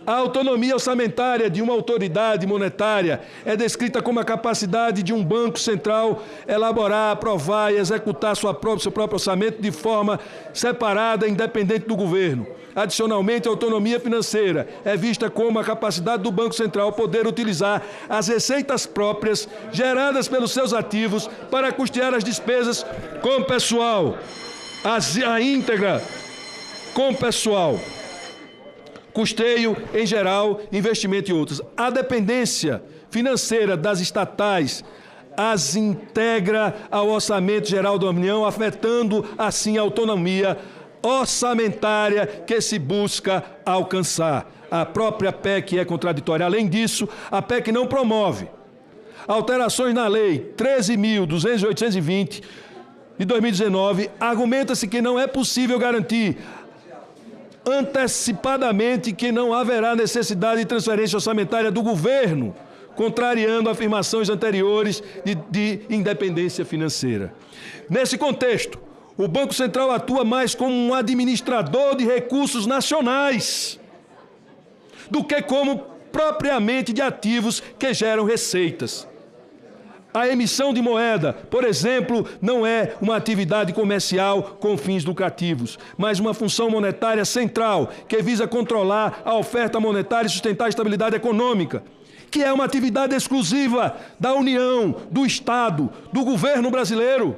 a autonomia orçamentária de uma autoridade monetária é descrita como a capacidade de um banco central elaborar, aprovar e executar seu próprio orçamento de forma separada e independente do governo. Adicionalmente, a autonomia financeira é vista como a capacidade do Banco Central poder utilizar as receitas próprias geradas pelos seus ativos para custear as despesas com pessoal, a íntegra com pessoal. custeio em geral, investimento e outros. A dependência financeira das estatais as integra ao orçamento geral da União, afetando assim a autonomia orçamentária que se busca alcançar. A própria PEC é contraditória. Além disso, a PEC não promove alterações na Lei 13.220 de 2019. Argumenta-se que não é possível garantir antecipadamente que não haverá necessidade de transferência orçamentária do governo, contrariando afirmações anteriores de independência financeira. Nesse contexto, o Banco Central atua mais como um administrador de recursos nacionais do que como propriamente de ativos que geram receitas. A emissão de moeda, por exemplo, não é uma atividade comercial com fins lucrativos, mas uma função monetária central que visa controlar a oferta monetária e sustentar a estabilidade econômica, que é uma atividade exclusiva da União, do Estado, do governo brasileiro.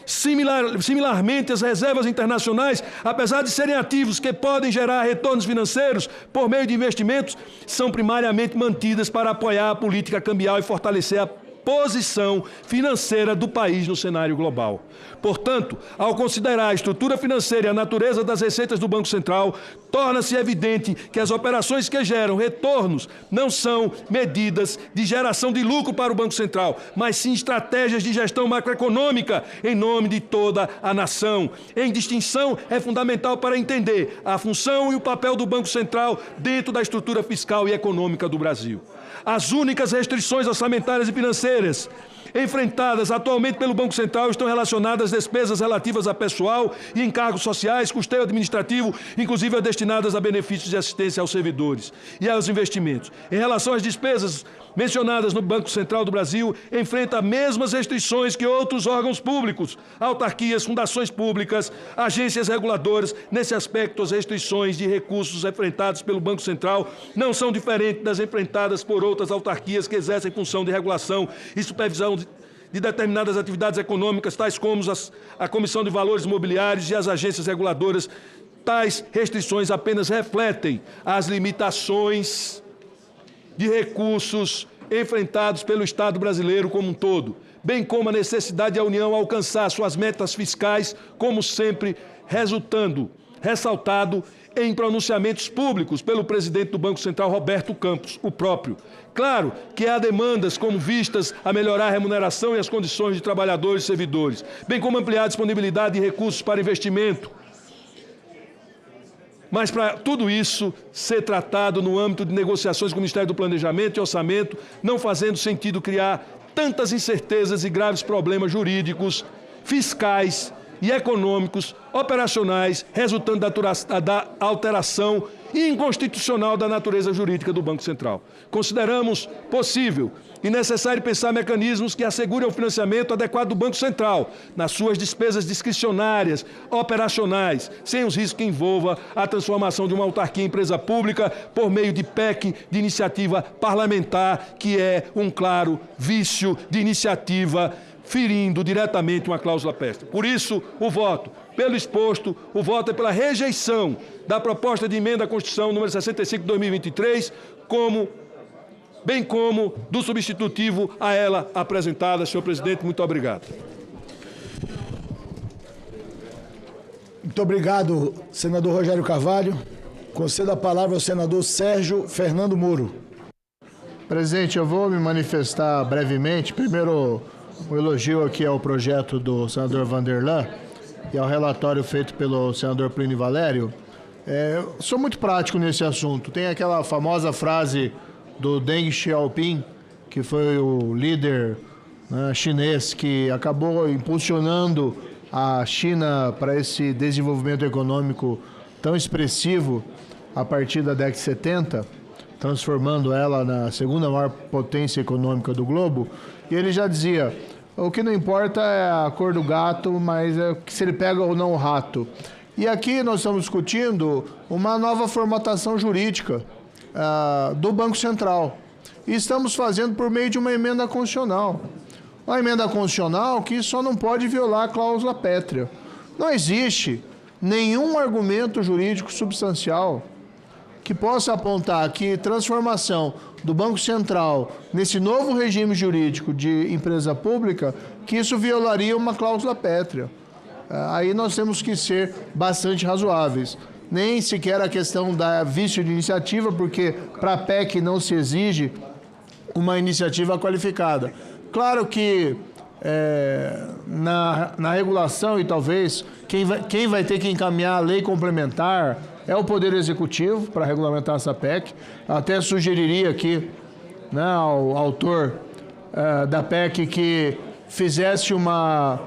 Similarmente, as reservas internacionais, apesar de serem ativos que podem gerar retornos financeiros por meio de investimentos, são primariamente mantidas para apoiar a política cambial e fortalecer a posição financeira do país no cenário global. Portanto, ao considerar a estrutura financeira e a natureza das receitas do Banco Central, torna-se evidente que as operações que geram retornos não são medidas de geração de lucro para o Banco Central, mas sim estratégias de gestão macroeconômica em nome de toda a nação. Em distinção, é fundamental para entender a função e o papel do Banco Central dentro da estrutura fiscal e econômica do Brasil. As únicas restrições orçamentárias e financeiras enfrentadas atualmente pelo Banco Central estão relacionadas às despesas relativas a pessoal e encargos sociais, custeio administrativo, inclusive destinadas a benefícios de assistência aos servidores e aos investimentos. Em relação às despesas mencionadas no Banco Central do Brasil, enfrenta as mesmas restrições que outros órgãos públicos, autarquias, fundações públicas, agências reguladoras. Nesse aspecto, as restrições de recursos enfrentados pelo Banco Central não são diferentes das enfrentadas por outras autarquias que exercem função de regulação e supervisão de determinadas atividades econômicas, tais como a Comissão de Valores Imobiliários e as agências reguladoras. Tais restrições apenas refletem as limitações de recursos enfrentados pelo Estado brasileiro como um todo, bem como a necessidade da União alcançar suas metas fiscais, como sempre ressaltado em pronunciamentos públicos pelo presidente do Banco Central, Roberto Campos, o próprio. Claro que há demandas como vistas a melhorar a remuneração e as condições de trabalhadores e servidores, bem como ampliar a disponibilidade de recursos para investimento. Mas para tudo isso ser tratado no âmbito de negociações com o Ministério do Planejamento e Orçamento, não fazendo sentido criar tantas incertezas e graves problemas jurídicos, fiscais e econômicos, operacionais, resultando da alteração inconstitucional da natureza jurídica do Banco Central. Consideramos possível e necessário pensar mecanismos que assegurem o financiamento adequado do Banco Central nas suas despesas discricionárias, operacionais, sem os riscos que envolva a transformação de uma autarquia em empresa pública por meio de PEC de iniciativa parlamentar, que é um claro vício de iniciativa, ferindo diretamente uma cláusula pétrea. Por isso, o voto. Pelo exposto, o voto é pela rejeição da proposta de emenda à Constituição número 65 de 2023, bem como do substitutivo a ela apresentada. Senhor presidente, muito obrigado. Muito obrigado, senador Rogério Carvalho. Concedo a palavra ao senador Sérgio Fernando Moro. Presidente, eu vou me manifestar brevemente. Primeiro, um elogio aqui ao projeto do senador Vanderlan e ao relatório feito pelo senador Plínio Valério. Sou muito prático nesse assunto. Tem aquela famosa frase do Deng Xiaoping, que foi o líder chinês que acabou impulsionando a China para esse desenvolvimento econômico tão expressivo a partir da década de 70, transformando ela na segunda maior potência econômica do globo. E ele já dizia, o que não importa é a cor do gato, mas é se ele pega ou não o rato. E aqui nós estamos discutindo uma nova formatação jurídica do Banco Central. E estamos fazendo por meio de uma emenda constitucional. Uma emenda constitucional que só não pode violar a cláusula pétrea. Não existe nenhum argumento jurídico substancial que possa apontar que transformação do Banco Central nesse novo regime jurídico de empresa pública, que isso violaria uma cláusula pétrea. Aí nós temos que ser bastante razoáveis. Nem sequer a questão da vício de iniciativa, porque para a PEC não se exige uma iniciativa qualificada. Claro que na regulação, e talvez quem vai ter que encaminhar a lei complementar é o Poder Executivo para regulamentar essa PEC. Eu até sugeriria aqui, né, ao autor da PEC que fizesse uma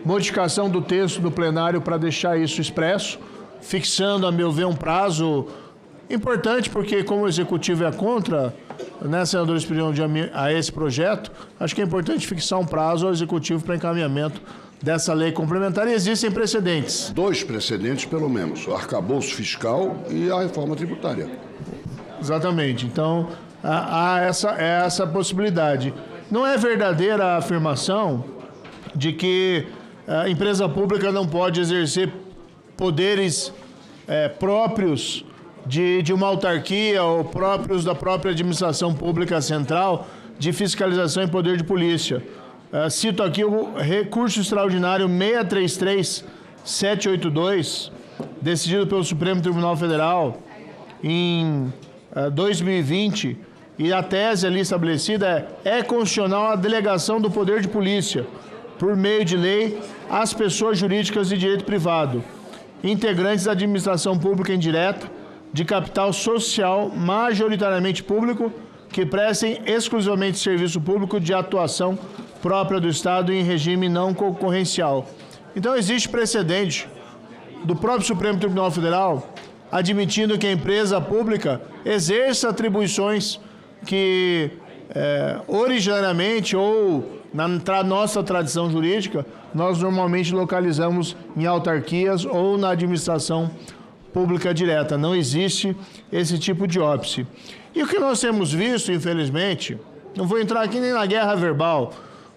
modificação do texto do plenário para deixar isso expresso, fixando, a meu ver, um prazo importante, porque como o Executivo é contra, né, senadores pediram a esse projeto, acho que é importante fixar um prazo ao Executivo para encaminhamento dessa lei complementar, e existem precedentes. 2 precedentes, pelo menos, o arcabouço fiscal e a reforma tributária. Exatamente. Então, há essa possibilidade. Não é verdadeira a afirmação de que a empresa pública não pode exercer poderes próprios de uma autarquia ou próprios da própria administração pública central de fiscalização e poder de polícia. Cito aqui o recurso extraordinário 633782, decidido pelo Supremo Tribunal Federal em 2020, e a tese ali estabelecida é constitucional a delegação do poder de polícia, por meio de lei, às pessoas jurídicas de direito privado, integrantes da administração pública indireta, de capital social majoritariamente público, que prestem exclusivamente serviço público de atuação própria do Estado em regime não concorrencial. Então, existe precedente do próprio Supremo Tribunal Federal admitindo que a empresa pública exerça atribuições que, originariamente, ou na nossa tradição jurídica, nós normalmente localizamos em autarquias ou na administração pública direta. Não existe esse tipo de óbice. E o que nós temos visto, infelizmente, não vou entrar aqui nem na guerra verbal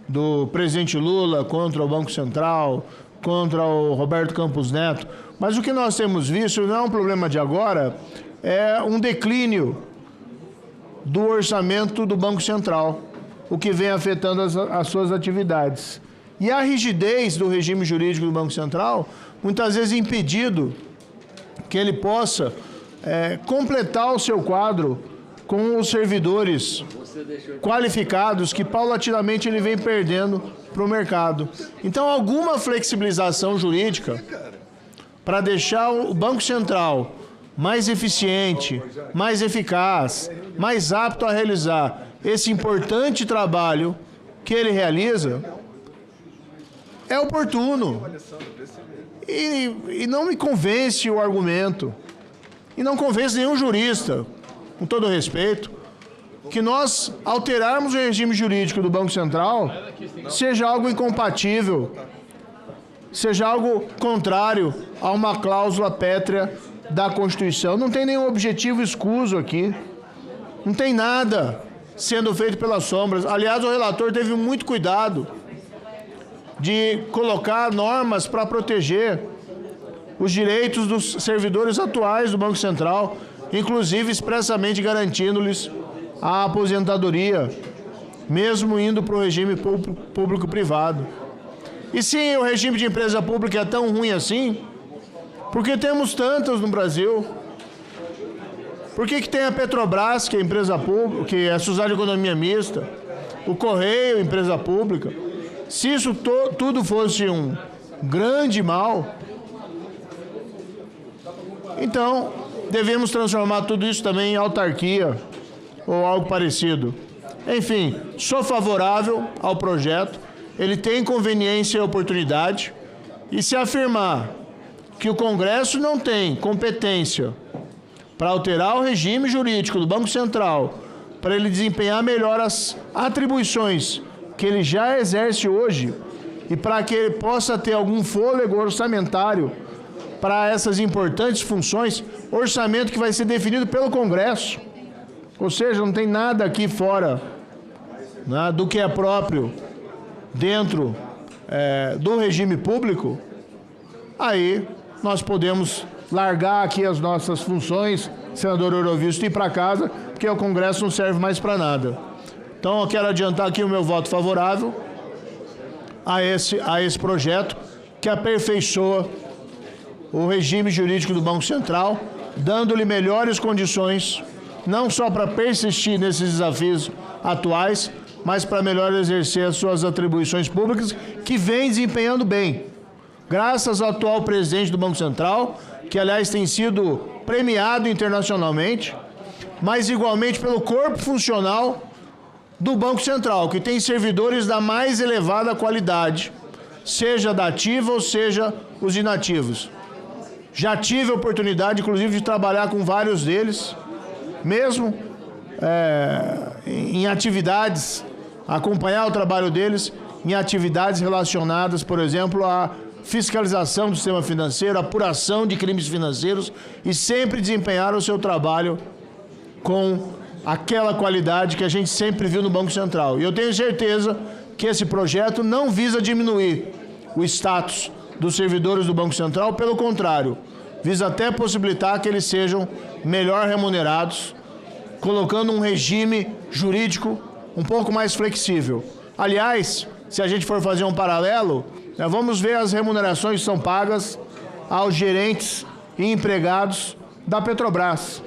do presidente Lula contra o Banco Central, contra o Roberto Campos Neto, mas o que nós temos visto não é um problema de agora, é um declínio do orçamento do Banco Central, o que vem afetando as suas atividades. E a rigidez do regime jurídico do Banco Central, muitas vezes impedido que ele possa completar o seu quadro com os servidores qualificados que paulatinamente ele vem perdendo para o mercado. Então, alguma flexibilização jurídica para deixar o Banco Central mais eficiente, mais eficaz, mais apto a realizar esse importante trabalho que ele realiza, é oportuno. E não me convence o argumento, e não convence nenhum jurista, com todo respeito, que nós alterarmos o regime jurídico do Banco Central seja algo incompatível, seja algo contrário a uma cláusula pétrea da Constituição. Não tem nenhum objetivo escuso aqui, não tem nada sendo feito pelas sombras. Aliás, o relator teve muito cuidado de colocar normas para proteger os direitos dos servidores atuais do Banco Central, inclusive expressamente garantindo-lhes a aposentadoria, mesmo indo para o regime público-privado. E se o regime de empresa pública é tão ruim assim, por que temos tantas no Brasil? Por que tem a Petrobras, que é empresa pública, que é sociedade de economia mista, o Correio, empresa pública? Se isso tudo fosse um grande mal, então devemos transformar tudo isso também em autarquia ou algo parecido. Enfim, sou favorável ao projeto, ele tem conveniência e oportunidade, e se afirmar que o Congresso não tem competência para alterar o regime jurídico do Banco Central, para ele desempenhar melhor as atribuições que ele já exerce hoje e para que ele possa ter algum fôlego orçamentário para essas importantes funções, orçamento que vai ser definido pelo Congresso. Ou seja, não tem nada aqui fora, né, do que é próprio dentro do regime público. Aí nós podemos largar aqui as nossas funções senador Eurovisto, ir para casa, porque o Congresso não serve mais para nada. Então, eu quero adiantar aqui o meu voto favorável a esse projeto, que aperfeiçoa o regime jurídico do Banco Central, dando-lhe melhores condições, não só para persistir nesses desafios atuais, mas para melhor exercer as suas atribuições públicas, que vem desempenhando bem. Graças ao atual presidente do Banco Central, que, aliás, tem sido premiado internacionalmente, mas igualmente pelo corpo funcional do Banco Central, que tem servidores da mais elevada qualidade, seja da ativa ou seja os inativos. Já tive a oportunidade, inclusive, de trabalhar com vários deles, mesmo em atividades, acompanhar o trabalho deles em atividades relacionadas, por exemplo, à fiscalização do sistema financeiro, apuração de crimes financeiros, e sempre desempenharam o seu trabalho com aquela qualidade que a gente sempre viu no Banco Central. E eu tenho certeza que esse projeto não visa diminuir o status dos servidores do Banco Central, pelo contrário, visa até possibilitar que eles sejam melhor remunerados, colocando um regime jurídico um pouco mais flexível. Aliás, se a gente for fazer um paralelo, vamos ver as remunerações que são pagas aos gerentes e empregados da Petrobras,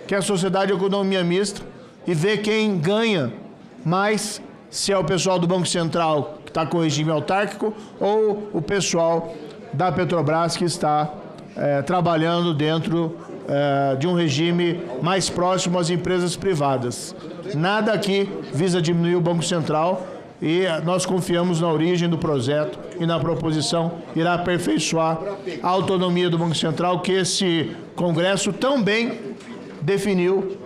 que é a Sociedade de Economia Mista, e ver quem ganha mais, se é o pessoal do Banco Central, que está com o regime autárquico, ou o pessoal da Petrobras, que está trabalhando dentro de um regime mais próximo às empresas privadas. Nada aqui visa diminuir o Banco Central, e nós confiamos na origem do projeto e na proposição irá aperfeiçoar a autonomia do Banco Central, que esse Congresso também definiu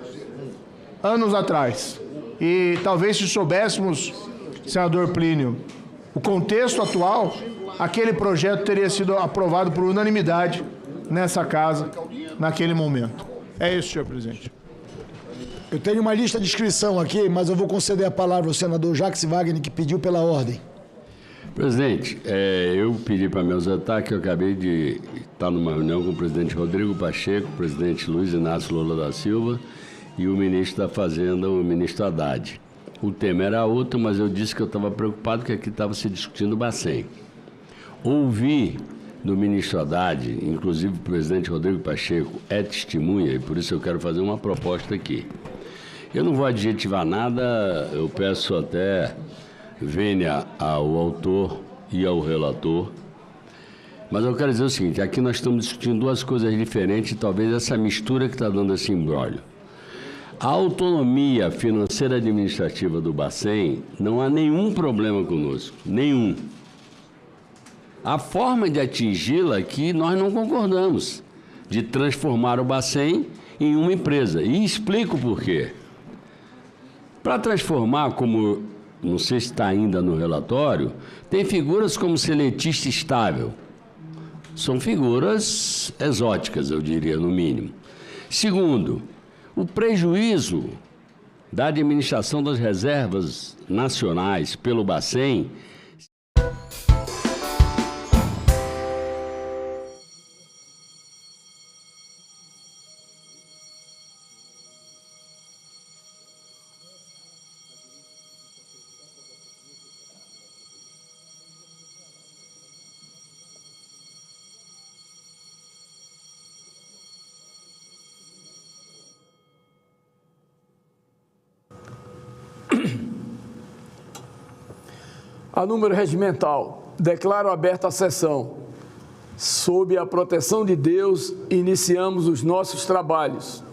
anos atrás. E talvez, se soubéssemos, senador Plínio, o contexto atual, aquele projeto teria sido aprovado por unanimidade nessa casa, naquele momento. É isso, senhor presidente. Eu tenho uma lista de inscrição aqui, mas eu vou conceder a palavra ao senador Jacques Wagner, que pediu pela ordem. Presidente, eu pedi para me ausentar, que eu acabei de estar numa reunião com o presidente Rodrigo Pacheco, o presidente Luiz Inácio Lula da Silva e o ministro da Fazenda, o ministro Haddad. O tema era outro, mas eu disse que eu estava preocupado que aqui estava se discutindo o Bacen. Ouvi do ministro Haddad, inclusive o presidente Rodrigo Pacheco, é testemunha, e por isso eu quero fazer uma proposta aqui. Eu não vou adjetivar nada, eu peço até vênia ao autor e ao relator, mas eu quero dizer o seguinte: aqui nós estamos discutindo duas coisas diferentes, e talvez essa mistura que está dando esse imbróglio. A autonomia financeira administrativa do Bacen, não há nenhum problema conosco, nenhum. A forma de atingi-la que nós não concordamos, de transformar o Bacen em uma empresa. E explico por quê. Para transformar, como não sei se está ainda no relatório, tem figuras como seletista estável. São figuras exóticas, eu diria, no mínimo. Segundo, o prejuízo da administração das reservas nacionais pelo Bacen A número regimental, declaro aberta a sessão. Sob a proteção de Deus, iniciamos os nossos trabalhos.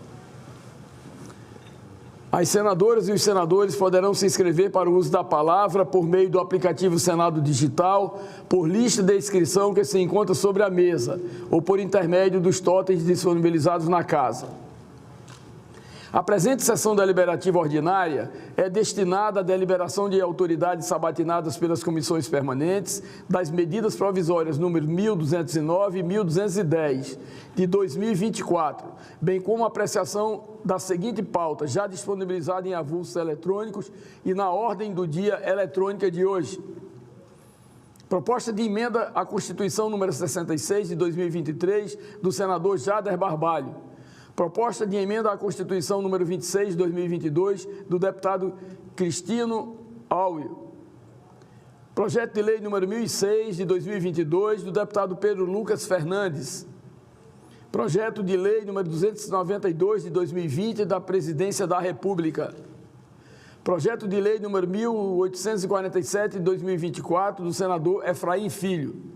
As senadoras e os senadores poderão se inscrever para o uso da palavra por meio do aplicativo Senado Digital, por lista de inscrição que se encontra sobre a mesa, ou por intermédio dos totens disponibilizados na casa. A presente sessão deliberativa ordinária é destinada à deliberação de autoridades sabatinadas pelas comissões permanentes das medidas provisórias número 1209 e 1210 de 2024, bem como a apreciação da seguinte pauta, já disponibilizada em avulsos eletrônicos e na ordem do dia eletrônica de hoje. Proposta de emenda à Constituição número 66 de 2023 do senador Jader Barbalho. Proposta de emenda à Constituição número 26 de 2022, do deputado Cristino Áureo. Projeto de lei número 1006 de 2022, do deputado Pedro Lucas Fernandes. Projeto de lei número 292 de 2020, da Presidência da República. Projeto de lei número 1847 de 2024, do senador Efraim Filho.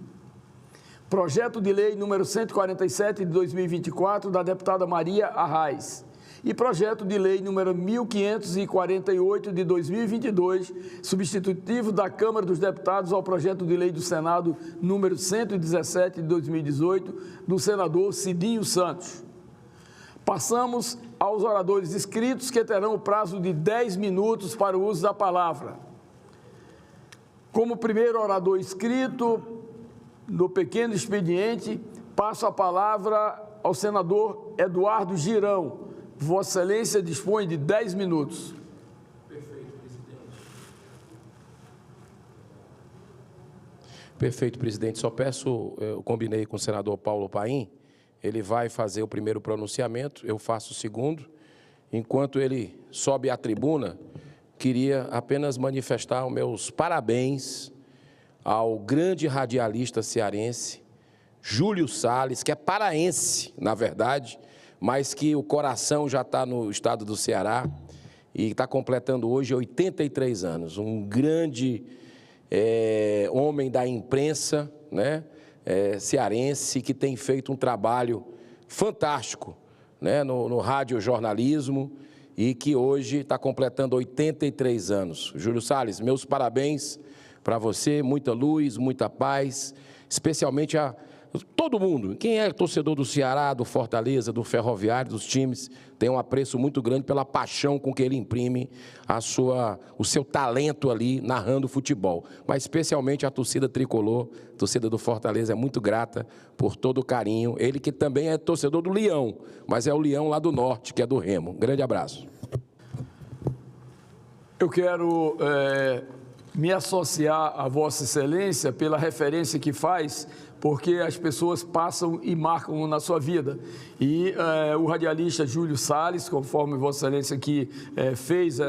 Projeto de lei número 147 de 2024, da deputada Maria Arraes. E projeto de lei número 1548 de 2022, substitutivo da Câmara dos Deputados ao projeto de lei do Senado número 117 de 2018, do senador Cidinho Santos. Passamos aos oradores inscritos, que terão o prazo de 10 minutos para o uso da palavra. Como primeiro orador inscrito no pequeno expediente, passo a palavra ao senador Eduardo Girão. Vossa Excelência dispõe de 10 minutos. Perfeito, presidente. Perfeito, presidente. Só peço, eu combinei com o senador Paulo Paim, ele vai fazer o primeiro pronunciamento, eu faço o segundo. Enquanto ele sobe à tribuna, queria apenas manifestar os meus parabéns ao grande radialista cearense, Júlio Salles, que é paraense, na verdade, mas que o coração já está no estado do Ceará e está completando hoje 83 anos. Um grande homem da imprensa, né, cearense, que tem feito um trabalho fantástico, né, no radiojornalismo e que hoje está completando 83 anos. Júlio Salles, meus parabéns para você, muita luz, muita paz, especialmente a todo mundo. Quem é torcedor do Ceará, do Fortaleza, do Ferroviário, dos times, tem um apreço muito grande pela paixão com que ele imprime o seu talento ali narrando futebol. Mas especialmente a torcida tricolor, a torcida do Fortaleza é muito grata por todo o carinho. Ele que também é torcedor do Leão, mas é o Leão lá do Norte, que é do Remo. Um grande abraço. Eu quero me associar a Vossa Excelência pela referência que faz, porque as pessoas passam e marcam na sua vida. E o radialista Júlio Salles, conforme Vossa Excelência aqui fez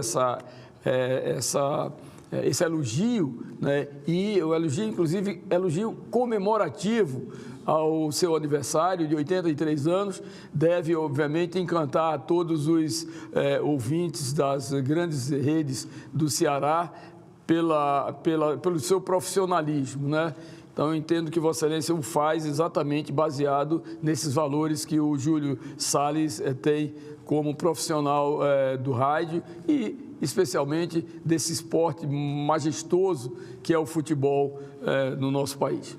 esse elogio, né, e o elogio, inclusive, elogio comemorativo ao seu aniversário de 83 anos, deve, obviamente, encantar a todos os ouvintes das grandes redes do Ceará, pelo seu profissionalismo, né? Então, eu entendo que Vossa Excelência o faz exatamente baseado nesses valores que o Júlio Salles tem como profissional do rádio e, especialmente, desse esporte majestoso que é o futebol no nosso país.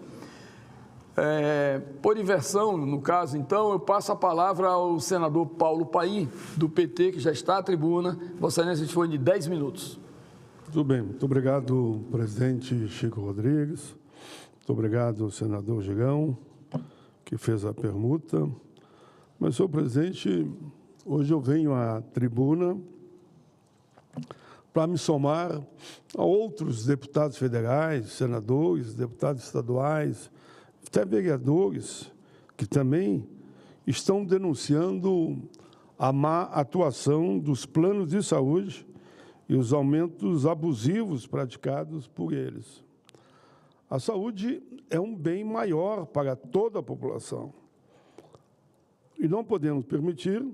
Por inversão, no caso, então, eu passo a palavra ao senador Paulo Paim, do PT, que já está à tribuna. Vossa Excelência dispõe de 10 minutos. Tudo bem. Muito obrigado, presidente Chico Rodrigues. Muito obrigado, senador Girão, que fez a permuta. Mas, senhor presidente, hoje eu venho à tribuna para me somar a outros deputados federais, senadores, deputados estaduais, até vereadores, que também estão denunciando a má atuação dos planos de saúde e os aumentos abusivos praticados por eles. A saúde é um bem maior para toda a população. E não podemos permitir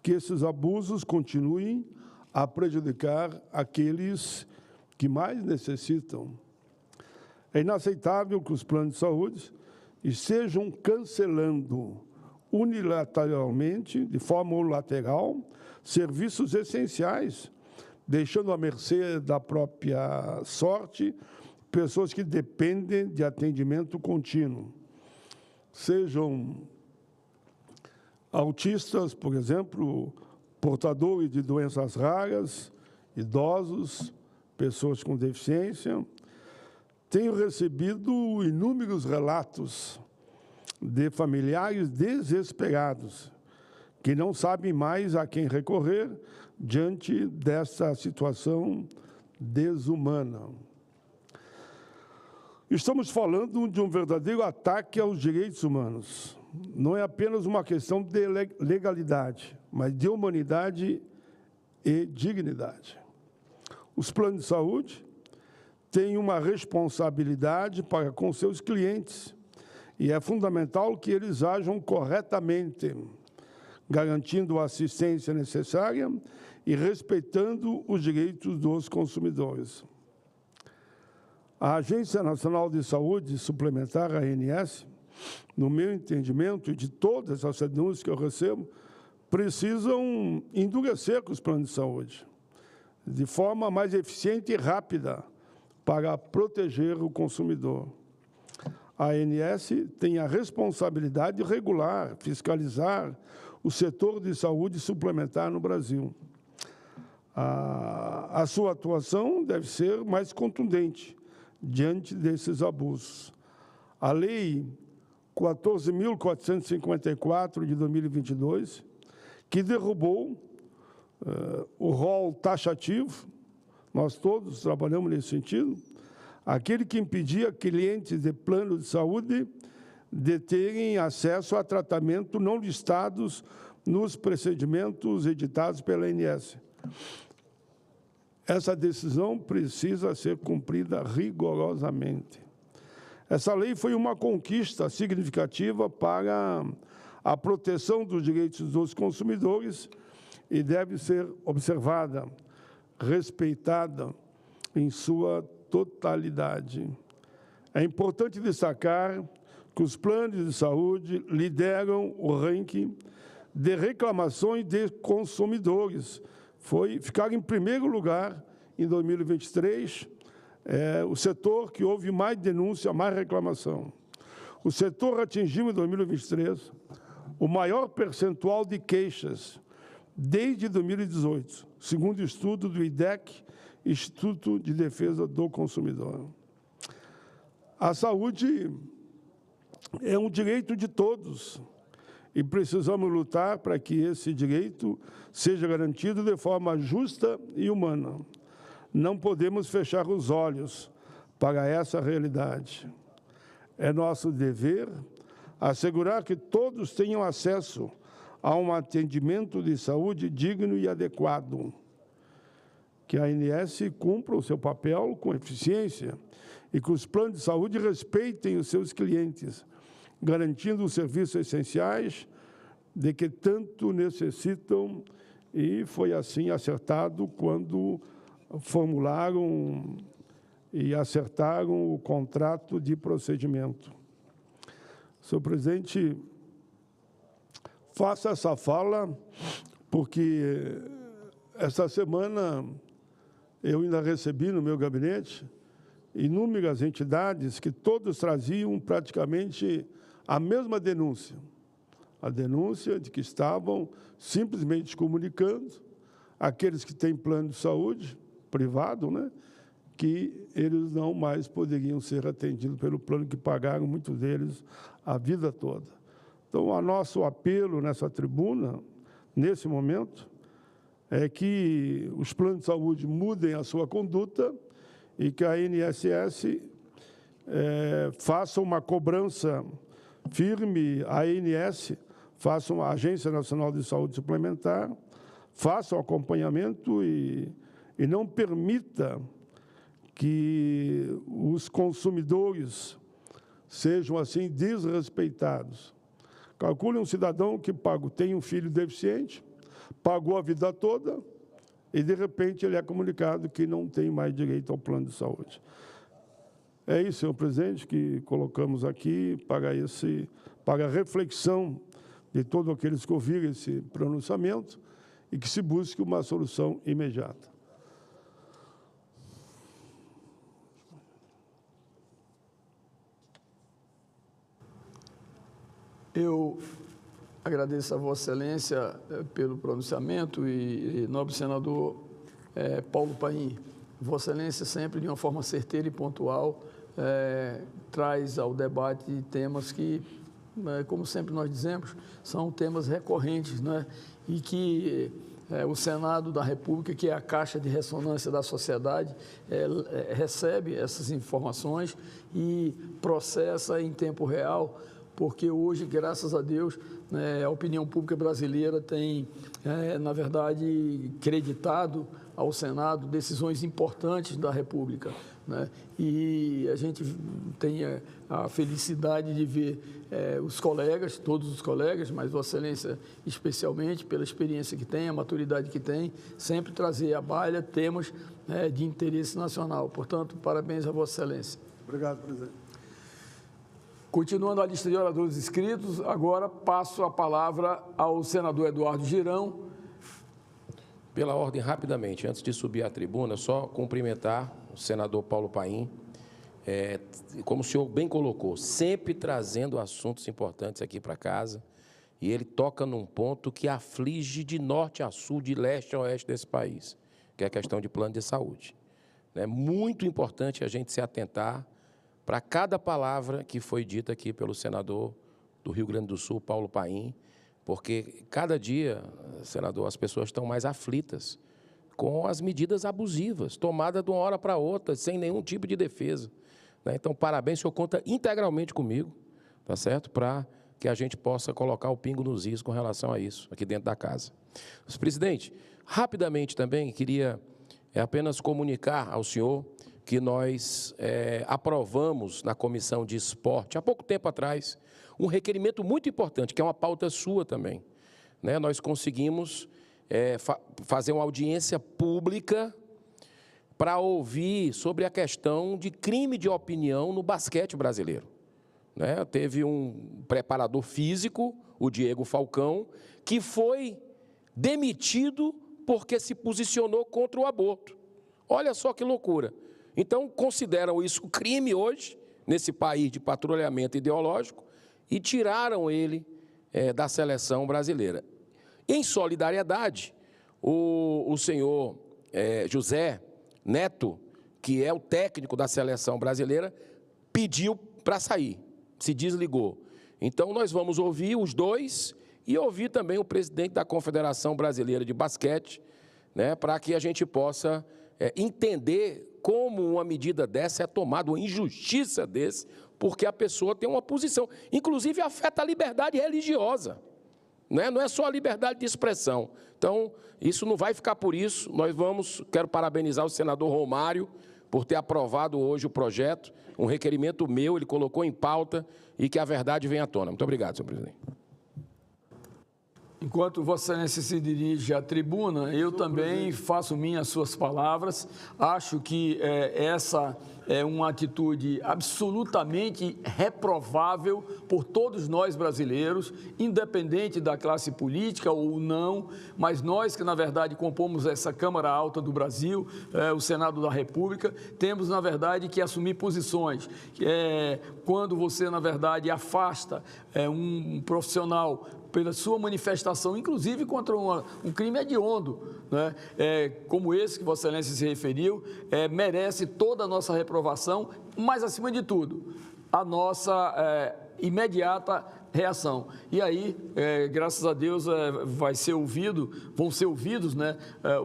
que esses abusos continuem a prejudicar aqueles que mais necessitam. É inaceitável que os planos de saúde estejam cancelando unilateralmente, de forma unilateral, serviços essenciais, deixando à mercê da própria sorte pessoas que dependem de atendimento contínuo. Sejam autistas, por exemplo, portadores de doenças raras, idosos, pessoas com deficiência. Tenho recebido inúmeros relatos de familiares desesperados, que não sabem mais a quem recorrer diante dessa situação desumana. Estamos falando de um verdadeiro ataque aos direitos humanos. não é apenas uma questão de legalidade, mas de humanidade e dignidade. Os planos de saúde têm uma responsabilidade para com seus clientes e é fundamental que eles ajam corretamente, garantindo a assistência necessária e respeitando os direitos dos consumidores. A Agência Nacional de Saúde Suplementar, a ANS, no meu entendimento e de todas as denúncias que eu recebo, precisam endurecer com os planos de saúde, de forma mais eficiente e rápida, para proteger o consumidor. A ANS tem a responsabilidade de regular, fiscalizar o setor de saúde suplementar no Brasil. A sua atuação deve ser mais contundente diante desses abusos. A Lei 14.454 de 2022, que derrubou o rol taxativo, nós todos trabalhamos nesse sentido, aquele que impedia clientes de plano de saúde de terem acesso a tratamento não listados nos procedimentos editados pela ANS. Essa decisão precisa ser cumprida rigorosamente. Essa lei foi uma conquista significativa para a proteção dos direitos dos consumidores e deve ser observada, respeitada em sua totalidade. É importante destacar que os planos de saúde lideram o ranking de reclamações de consumidores. Ficaram em primeiro lugar em 2023, o setor que houve mais denúncia, mais reclamação. O setor atingiu em 2023 o maior percentual de queixas desde 2018, segundo o estudo do IDEC, Instituto de Defesa do Consumidor. A saúde é um direito de todos e precisamos lutar para que esse direito seja garantido de forma justa e humana. Não podemos fechar os olhos para essa realidade. É nosso dever assegurar que todos tenham acesso a um atendimento de saúde digno e adequado, que a ANS cumpra o seu papel com eficiência e que os planos de saúde respeitem os seus clientes, garantindo os serviços essenciais de que tanto necessitam, e foi assim acertado quando formularam e acertaram o contrato de procedimento. Senhor presidente, faço essa fala porque esta semana eu ainda recebi no meu gabinete inúmeras entidades que todos traziam praticamente a mesma denúncia. A denúncia de que estavam simplesmente comunicando aqueles que têm plano de saúde privado, né, que eles não mais poderiam ser atendidos pelo plano que pagaram, muitos deles, a vida toda. Então, o nosso apelo nessa tribuna, nesse momento, é que os planos de saúde mudem a sua conduta e que a ANSS faça uma cobrança firme, a ANS faça uma Agência Nacional de Saúde Suplementar, faça o acompanhamento e não permita que os consumidores sejam, assim, desrespeitados. Calcule um cidadão que tem um filho deficiente, pagou a vida toda e, de repente, ele é comunicado que não tem mais direito ao plano de saúde. É isso, senhor presidente, que colocamos aqui para a reflexão de todos aqueles que ouviram esse pronunciamento e que se busque uma solução imediata. Eu agradeço a Vossa Excelência pelo pronunciamento e nobre senador Paulo Paim. Vossa Excelência sempre, de uma forma certeira e pontual, traz ao debate temas que, como sempre nós dizemos, são temas recorrentes, né? E que o Senado da República, que é a caixa de ressonância da sociedade, recebe essas informações e processa em tempo real, porque hoje, graças a Deus, a opinião pública brasileira tem, na verdade, creditado ao Senado decisões importantes da República, né? E a gente tem a felicidade de ver os colegas, todos os colegas, mas Vossa Excelência especialmente, pela experiência que tem, a maturidade que tem, sempre trazer à baila temas de interesse nacional. Portanto, parabéns a Vossa Excelência. Obrigado, presidente. Continuando a lista de oradores inscritos, agora passo a palavra ao senador Eduardo Girão. Pela ordem, rapidamente, antes de subir à tribuna, só cumprimentar o senador Paulo Paim, como o senhor bem colocou, sempre trazendo assuntos importantes aqui para casa, e ele toca num ponto que aflige de norte a sul, de leste a oeste desse país, que é a questão de plano de saúde. É muito importante a gente se atentar para cada palavra que foi dita aqui pelo senador do Rio Grande do Sul, Paulo Paim, porque cada dia, senador, as pessoas estão mais aflitas com as medidas abusivas, tomadas de uma hora para outra, sem nenhum tipo de defesa. Então, parabéns, o senhor conta integralmente comigo, tá certo? Para que a gente possa colocar o pingo nos is com relação a isso, aqui dentro da casa. Mas, presidente, rapidamente também, queria apenas comunicar ao senhor que nós aprovamos na Comissão de Esporte, há pouco tempo atrás, um requerimento muito importante, que é uma pauta sua também. Nós conseguimos fazer uma audiência pública para ouvir sobre a questão de crime de opinião no basquete brasileiro. Teve um preparador físico, o Diego Falcão, que foi demitido porque se posicionou contra o aborto. Olha só que loucura. Então, consideram isso crime hoje, nesse país de patrulhamento ideológico, e tiraram ele da seleção brasileira. Em solidariedade, o senhor José Neto, que é o técnico da seleção brasileira, pediu para sair, se desligou. Então, nós vamos ouvir os dois e ouvir também o presidente da Confederação Brasileira de Basquete, para que a gente possa entender como uma medida dessa é tomada, uma injustiça desse, porque a pessoa tem uma posição. Inclusive, afeta a liberdade religiosa. Não é só a liberdade de expressão. Então, isso não vai ficar por isso. Quero parabenizar o senador Romário por ter aprovado hoje o projeto, um requerimento meu, ele colocou em pauta, e que a verdade venha à tona. Muito obrigado, senhor presidente. Enquanto Vossa Excelência se dirige à tribuna, eu também faço minhas suas palavras. Acho que essa é uma atitude absolutamente reprovável por todos nós brasileiros, independente da classe política ou não, mas nós que, na verdade, compomos essa Câmara Alta do Brasil, o Senado da República, temos, na verdade, que assumir posições. Quando você, na verdade, afasta um profissional pela sua manifestação, inclusive contra um crime hediondo, como esse que Vossa Excelência se referiu, merece toda a nossa reprovação, mas, acima de tudo, a nossa imediata reação. E aí, graças a Deus, vão ser ouvidos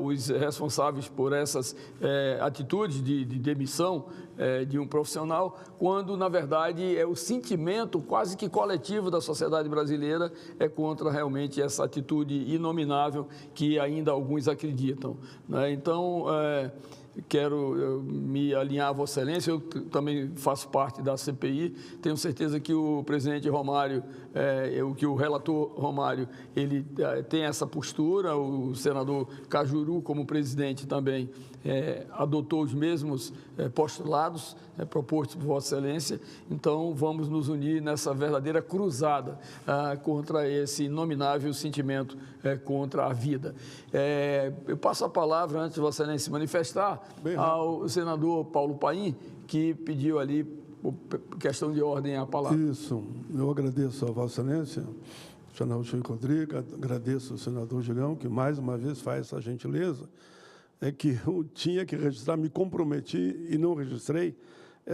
os responsáveis por essas atitudes de demissão de um profissional, quando, na verdade, o sentimento quase que coletivo da sociedade brasileira contra realmente essa atitude inominável que ainda alguns acreditam. Então, quero me alinhar a Vossa Excelência, eu também faço parte da CPI, tenho certeza que o presidente Romário, que o relator Romário, ele tem essa postura, o senador Cajuru, como presidente, também adotou os mesmos postulados propostos por Vossa Excelência, então vamos nos unir nessa verdadeira cruzada contra esse inominável sentimento contra a vida. Eu passo a palavra, antes de Vossa Excelência se manifestar, ao senador Paulo Paim, que pediu ali, por questão de ordem, a palavra. Isso, eu agradeço a Vossa Excelência, o senador Chico Rodrigues, agradeço ao senador Girão, que mais uma vez faz essa gentileza, que eu tinha que registrar, me comprometi e não registrei,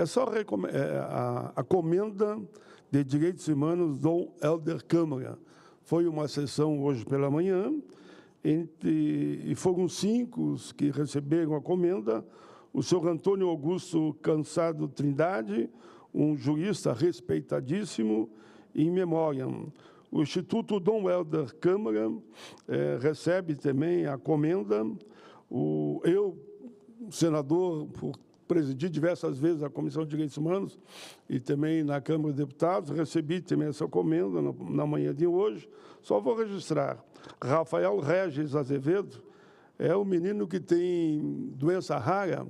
só a comenda de direitos humanos do Helder Câmara. Foi uma sessão hoje pela manhã, e foram 5 os que receberam a comenda: o senhor Antônio Augusto Cansado Trindade, um jurista respeitadíssimo, em memória. O Instituto Dom Helder Câmara recebe também a comenda. Eu, senador, por presidir diversas vezes a Comissão de Direitos Humanos e também na Câmara de Deputados, recebi também essa comenda na manhã de hoje. Só vou registrar. Rafael Regis Azevedo é o menino que tem doença rara.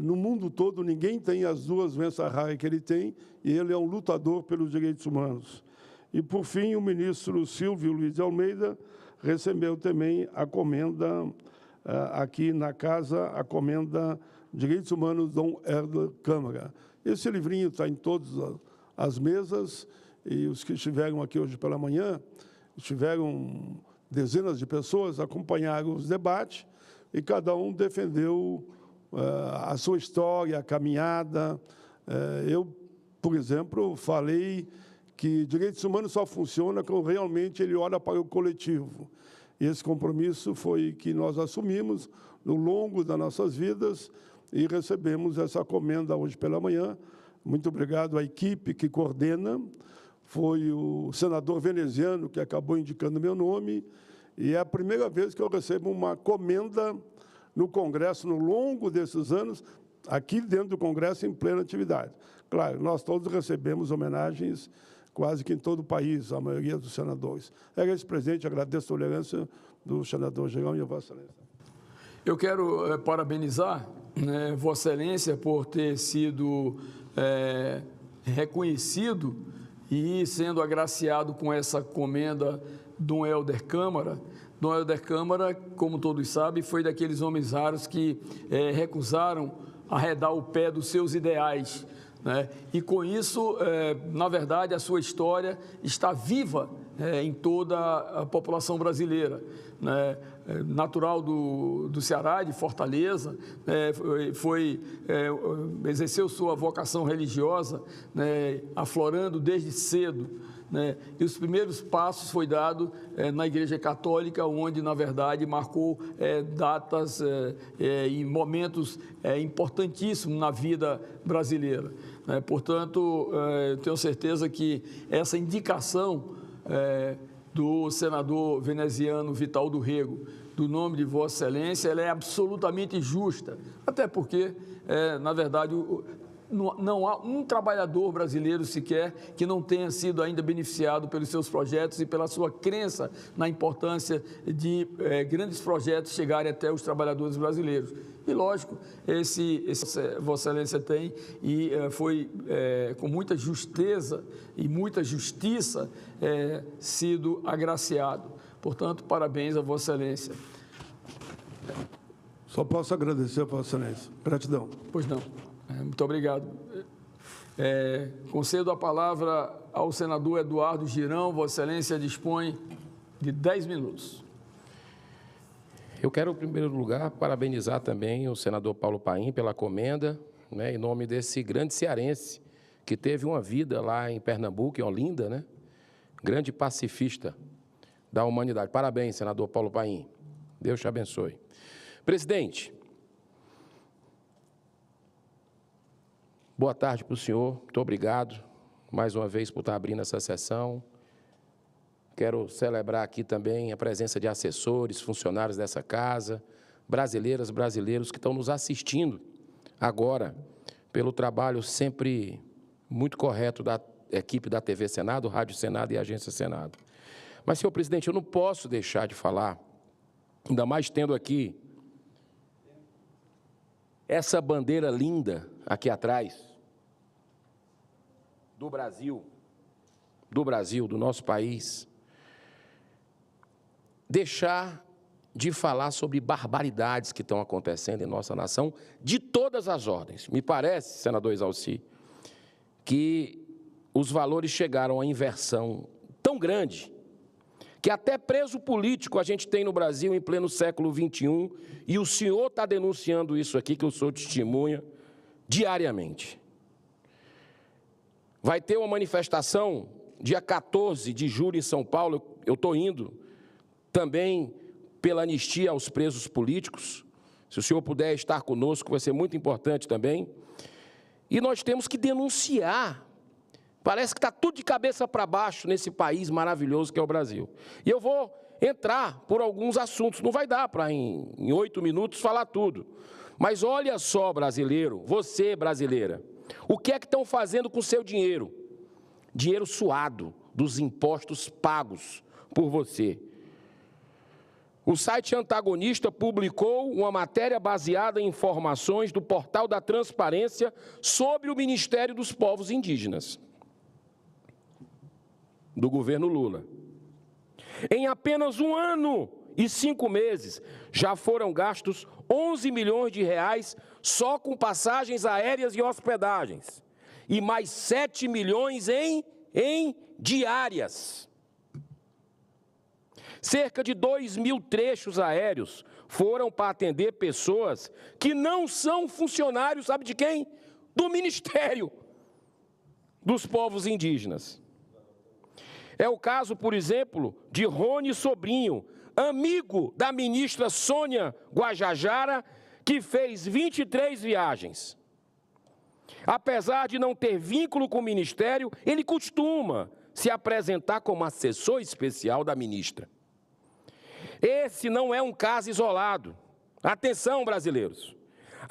No mundo todo, ninguém tem as duas doenças raras que ele tem, e ele é um lutador pelos direitos humanos. E, por fim, o ministro Silvio Luiz de Almeida recebeu também a comenda, aqui na casa, a comenda Direitos Humanos Dom Helder Câmara. Esse livrinho está em todas as mesas, e os que estiveram aqui hoje pela manhã, estiveram dezenas de pessoas, acompanharam os debates, e cada um defendeu a sua história, a caminhada. Eu, por exemplo, falei que direitos humanos só funciona quando realmente ele olha para o coletivo. E esse compromisso foi que nós assumimos no longo das nossas vidas e recebemos essa comenda hoje pela manhã. Muito obrigado à equipe que coordena. Foi o senador veneziano que acabou indicando meu nome, e é a primeira vez que eu recebo uma comenda no Congresso, no longo desses anos, aqui dentro do Congresso, em plena atividade. Claro, nós todos recebemos homenagens quase que em todo o país, a maioria dos senadores. Era esse presente, agradeço a tolerância do senador Girão e a Vossa Excelência. Eu quero parabenizar Vossa Excelência por ter sido reconhecido e sendo agraciado com essa comenda Dom Helder Câmara. Dom Helder Câmara, como todos sabem, foi daqueles homens raros que recusaram arredar o pé dos seus ideais, né? E com isso, na verdade, a sua história está viva em toda a população brasileira, né? Natural do Ceará, de Fortaleza, exerceu sua vocação religiosa, né, aflorando desde cedo, né? E os primeiros passos foi dado na Igreja Católica, onde, na verdade, marcou datas e momentos importantíssimos na vida brasileira, né? Portanto, eu tenho certeza que essa indicação do senador veneziano Vital do Rego, do nome de Vossa Excelência, ela é absolutamente justa, até porque, na verdade, não há um trabalhador brasileiro sequer que não tenha sido ainda beneficiado pelos seus projetos e pela sua crença na importância de grandes projetos chegarem até os trabalhadores brasileiros. E, lógico, esse Vossa Excelência tem, e foi com muita justeza e muita justiça sido agraciado. Portanto, parabéns a Vossa Excelência. Só posso agradecer a Vossa Excelência. Gratidão. Pois não. Muito obrigado. Concedo a palavra ao senador Eduardo Girão. Vossa Excelência dispõe de 10 minutos. Eu quero, em primeiro lugar, parabenizar também o senador Paulo Paim pela comenda, né, em nome desse grande cearense que teve uma vida lá em Pernambuco, em Olinda, né? Grande pacifista da humanidade. Parabéns, senador Paulo Paim. Deus te abençoe. Presidente, boa tarde para o senhor. Muito obrigado, mais uma vez, por estar abrindo essa sessão. Quero celebrar aqui também a presença de assessores, funcionários dessa casa, brasileiras, brasileiros que estão nos assistindo agora pelo trabalho sempre muito correto da equipe da TV Senado, Rádio Senado e Agência Senado. Mas, senhor presidente, eu não posso deixar de falar, ainda mais tendo aqui essa bandeira linda aqui atrás, do Brasil, do nosso país, deixar de falar sobre barbaridades que estão acontecendo em nossa nação, de todas as ordens. Me parece, senador Exalci, que os valores chegaram a inversão tão grande que até preso político a gente tem no Brasil em pleno século XXI, e o senhor está denunciando isso aqui, que eu sou testemunha, diariamente. Vai ter uma manifestação dia 14 de julho em São Paulo, eu estou indo, também pela anistia aos presos políticos. Se o senhor puder estar conosco, vai ser muito importante também. E nós temos que denunciar Parece que está tudo de cabeça para baixo nesse país maravilhoso que é o Brasil. E eu vou entrar por alguns assuntos. Não vai dar para, em 8 minutos, falar tudo. Mas olha só, brasileiro, você, brasileira, o que é que estão fazendo com o seu dinheiro? Dinheiro suado dos impostos pagos por você. O site Antagonista publicou uma matéria baseada em informações do Portal da Transparência sobre o Ministério dos Povos Indígenas, do governo Lula. Em apenas 1 ano e 5 meses, já foram gastos 11 milhões de reais só com passagens aéreas e hospedagens, e mais 7 milhões em diárias. Cerca de 2.000 trechos aéreos foram para atender pessoas que não são funcionários, sabe de quem? Do Ministério dos Povos Indígenas. É o caso, por exemplo, de Rony Sobrinho, amigo da ministra Sônia Guajajara, que fez 23 viagens. Apesar de não ter vínculo com o Ministério, ele costuma se apresentar como assessor especial da ministra. Esse não é um caso isolado. Atenção, brasileiros.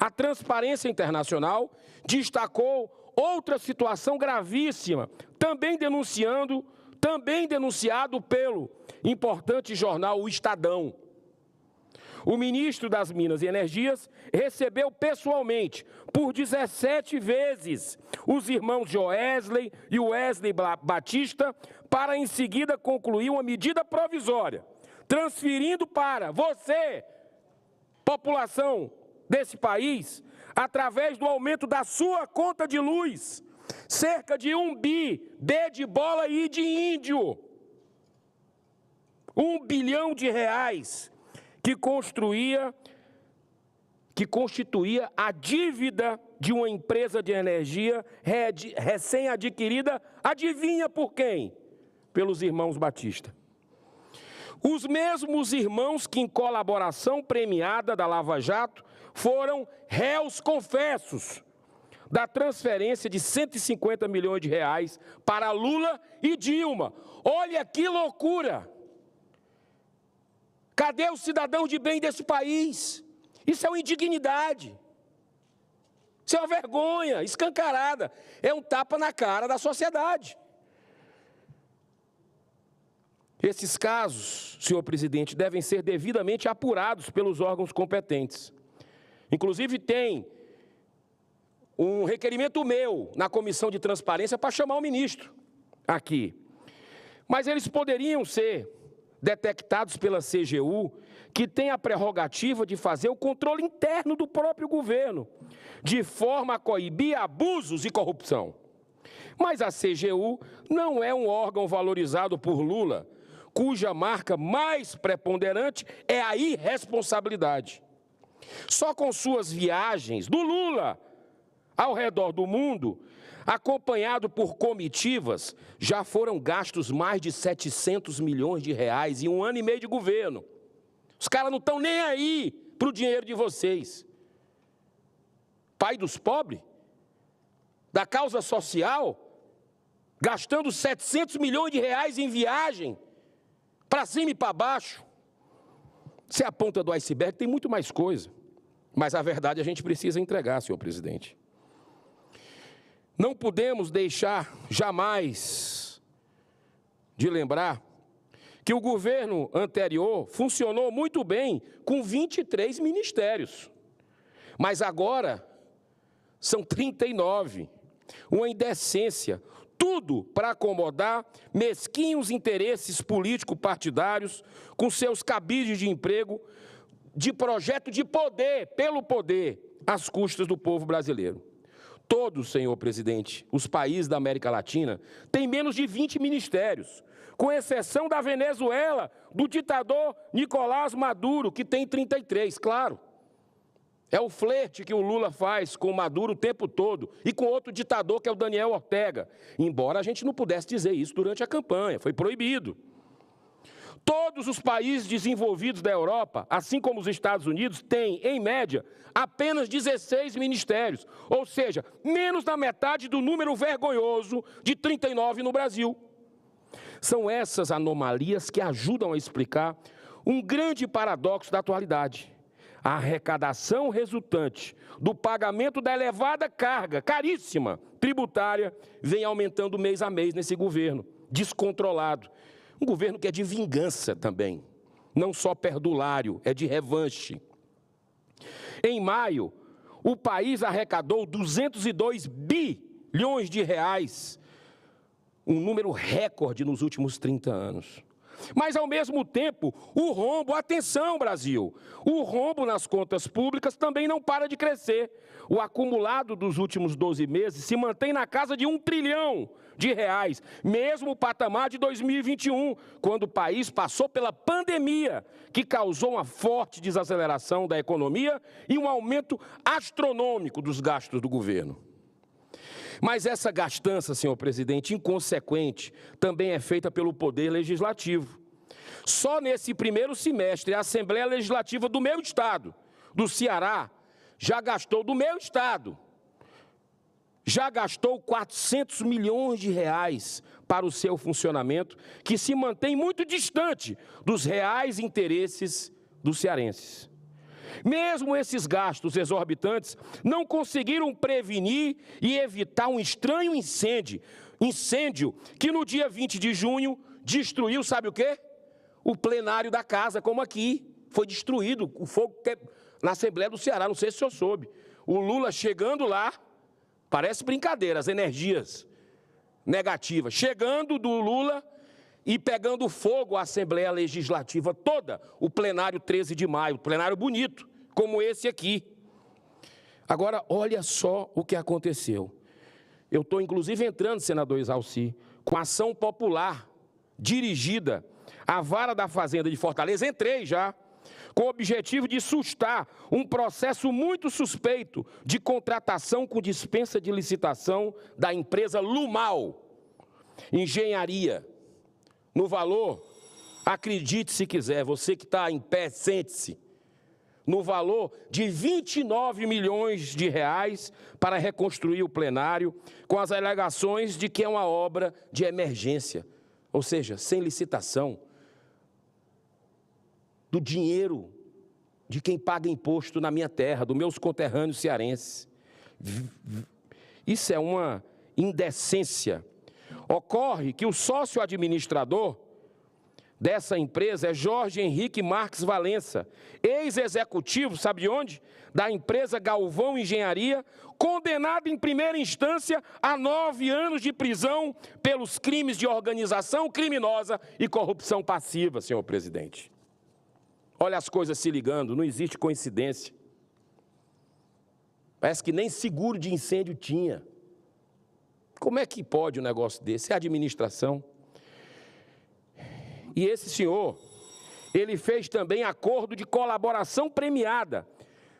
A Transparência Internacional destacou outra situação gravíssima, também denunciado pelo importante jornal O Estadão. O ministro das Minas e Energias recebeu pessoalmente, por 17 vezes, os irmãos Joesley e Wesley Batista, para em seguida concluir uma medida provisória, transferindo para você, população desse país, através do aumento da sua conta de luz, cerca de 1 bi, B de bola e de índio. 1 bilhão de reais que constituía a dívida de uma empresa de energia recém-adquirida, adivinha por quem? Pelos irmãos Batista. Os mesmos irmãos que, em colaboração premiada da Lava Jato, foram réus confessos da transferência de 150 milhões de reais para Lula e Dilma. Olha que loucura! Cadê os cidadãos de bem desse país? Isso é uma indignidade. Isso é uma vergonha escancarada. É um tapa na cara da sociedade. Esses casos, senhor presidente, devem ser devidamente apurados pelos órgãos competentes. Inclusive, tem um requerimento meu na Comissão de Transparência para chamar o ministro aqui. Mas eles poderiam ser detectados pela CGU, que tem a prerrogativa de fazer o controle interno do próprio governo, de forma a coibir abusos e corrupção. Mas a CGU não é um órgão valorizado por Lula, cuja marca mais preponderante é a irresponsabilidade. Só com suas viagens do Lula ao redor do mundo, acompanhado por comitivas, já foram gastos mais de 700 milhões de reais em 1 ano e meio de governo. Os caras não estão nem aí para o dinheiro de vocês. Pai dos pobres, da causa social, gastando 700 milhões de reais em viagem, para cima e para baixo. Se é a ponta do iceberg, tem muito mais coisa. Mas a verdade a gente precisa entregar, senhor presidente. Não podemos deixar jamais de lembrar que o governo anterior funcionou muito bem com 23 ministérios. Mas agora são 39. Uma indecência. Tudo para acomodar mesquinhos interesses político-partidários com seus cabides de emprego, de projeto de poder, pelo poder, às custas do povo brasileiro. Todos, senhor presidente, os países da América Latina têm menos de 20 ministérios, com exceção da Venezuela, do ditador Nicolás Maduro, que tem 33, claro. É o flerte que o Lula faz com o Maduro o tempo todo e com outro ditador, que é o Daniel Ortega. Embora a gente não pudesse dizer isso durante a campanha, foi proibido. Todos os países desenvolvidos da Europa, assim como os Estados Unidos, têm, em média, apenas 16 ministérios, ou seja, menos da metade do número vergonhoso de 39 no Brasil. São essas anomalias que ajudam a explicar um grande paradoxo da atualidade. A arrecadação resultante do pagamento da elevada carga, caríssima, tributária, vem aumentando mês a mês nesse governo, descontrolado. Um governo que é de vingança também, não só perdulário, é de revanche. Em maio, o país arrecadou 202 bilhões de reais, um número recorde nos últimos 30 anos. Mas, ao mesmo tempo, o rombo, atenção Brasil, o rombo nas contas públicas também não para de crescer. O acumulado dos últimos 12 meses se mantém na casa de R$1 trilhão, mesmo o patamar de 2021, quando o país passou pela pandemia, que causou uma forte desaceleração da economia e um aumento astronômico dos gastos do governo. Mas essa gastança, senhor presidente, inconsequente, também é feita pelo Poder Legislativo. Só nesse primeiro semestre, a Assembleia Legislativa do meu estado, do Ceará, já gastou, do meu estado, já gastou 400 milhões de reais para o seu funcionamento, que se mantém muito distante dos reais interesses dos cearenses. Mesmo esses gastos exorbitantes não conseguiram prevenir e evitar um estranho incêndio que no dia 20 de junho destruiu, sabe o quê? O plenário da casa, como aqui, foi destruído, o fogo na Assembleia do Ceará, não sei se o senhor soube. O Lula chegando lá, parece brincadeira, as energias negativas, chegando do Lula e pegando fogo a Assembleia Legislativa toda, o plenário 13 de maio, plenário bonito, como esse aqui. Agora, olha só o que aconteceu. Eu estou, inclusive, entrando, senador Exalci, com ação popular dirigida à Vara da Fazenda de Fortaleza, entrei já, com o objetivo de sustar um processo muito suspeito de contratação com dispensa de licitação da empresa Lumal Engenharia, no valor, acredite se quiser, você que está em pé, sente-se, no valor de 29 milhões de reais para reconstruir o plenário, com as alegações de que é uma obra de emergência, ou seja, sem licitação, do dinheiro de quem paga imposto na minha terra, dos meus conterrâneos cearenses. Isso é uma indecência. Ocorre que o sócio administrador dessa empresa é Jorge Henrique Marques Valença, ex-executivo, sabe de onde? Da empresa Galvão Engenharia, condenado em primeira instância a 9 anos de prisão pelos crimes de organização criminosa e corrupção passiva, senhor presidente. Olha as coisas se ligando, não existe coincidência. Parece que nem seguro de incêndio tinha. Como é que pode um negócio desse? É administração. E esse senhor, ele fez também acordo de colaboração premiada,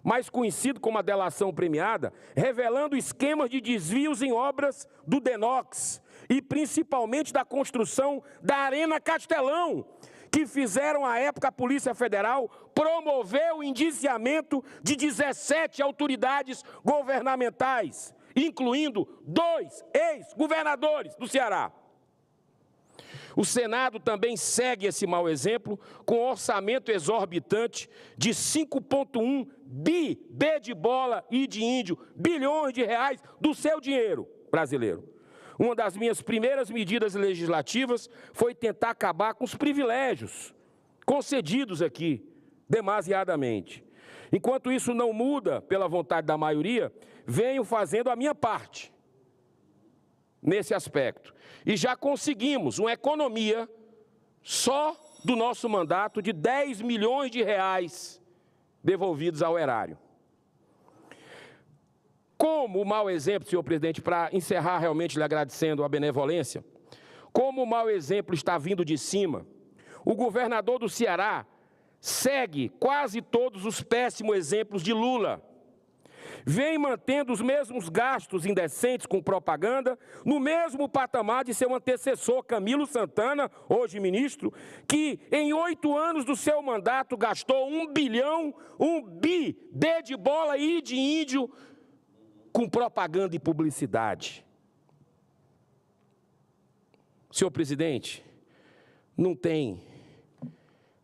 mais conhecido como a delação premiada, revelando esquemas de desvios em obras do Denox e principalmente da construção da Arena Castelão, que fizeram, à época, a Polícia Federal promover o indiciamento de 17 autoridades governamentais, incluindo 2 ex-governadores do Ceará. O Senado também segue esse mau exemplo com orçamento exorbitante de 5,1 B de bola e de índio, bilhões de reais do seu dinheiro brasileiro. Uma das minhas primeiras medidas legislativas foi tentar acabar com os privilégios concedidos aqui, demasiadamente. Enquanto isso não muda pela vontade da maioria, venho fazendo a minha parte nesse aspecto. E já conseguimos uma economia só do nosso mandato de 10 milhões de reais devolvidos ao erário. Como o mau exemplo, senhor presidente, para encerrar realmente lhe agradecendo a benevolência, como o mau exemplo está vindo de cima, o governador do Ceará segue quase todos os péssimos exemplos de Lula. vem mantendo os mesmos gastos indecentes com propaganda, no mesmo patamar de seu antecessor, Camilo Santana, hoje ministro, que em 8 anos do seu mandato gastou 1 bilhão, B de bola e de índio, com propaganda e publicidade. Senhor presidente, não tem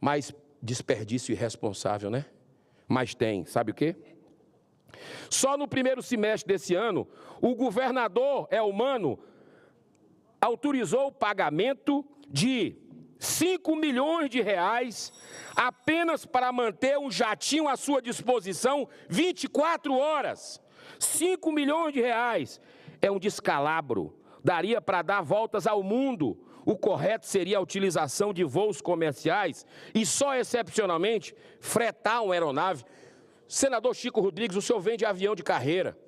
mais desperdício irresponsável, né? Mas tem, sabe o quê? Só no primeiro semestre desse ano, o governador Elmano autorizou o pagamento de 5 milhões de reais apenas para manter um jatinho à sua disposição 24 horas. 5 milhões de reais é um descalabro. Daria para dar voltas ao mundo. O correto seria a utilização de voos comerciais e só excepcionalmente fretar uma aeronave. Senador Chico Rodrigues, o senhor vem de avião de carreira.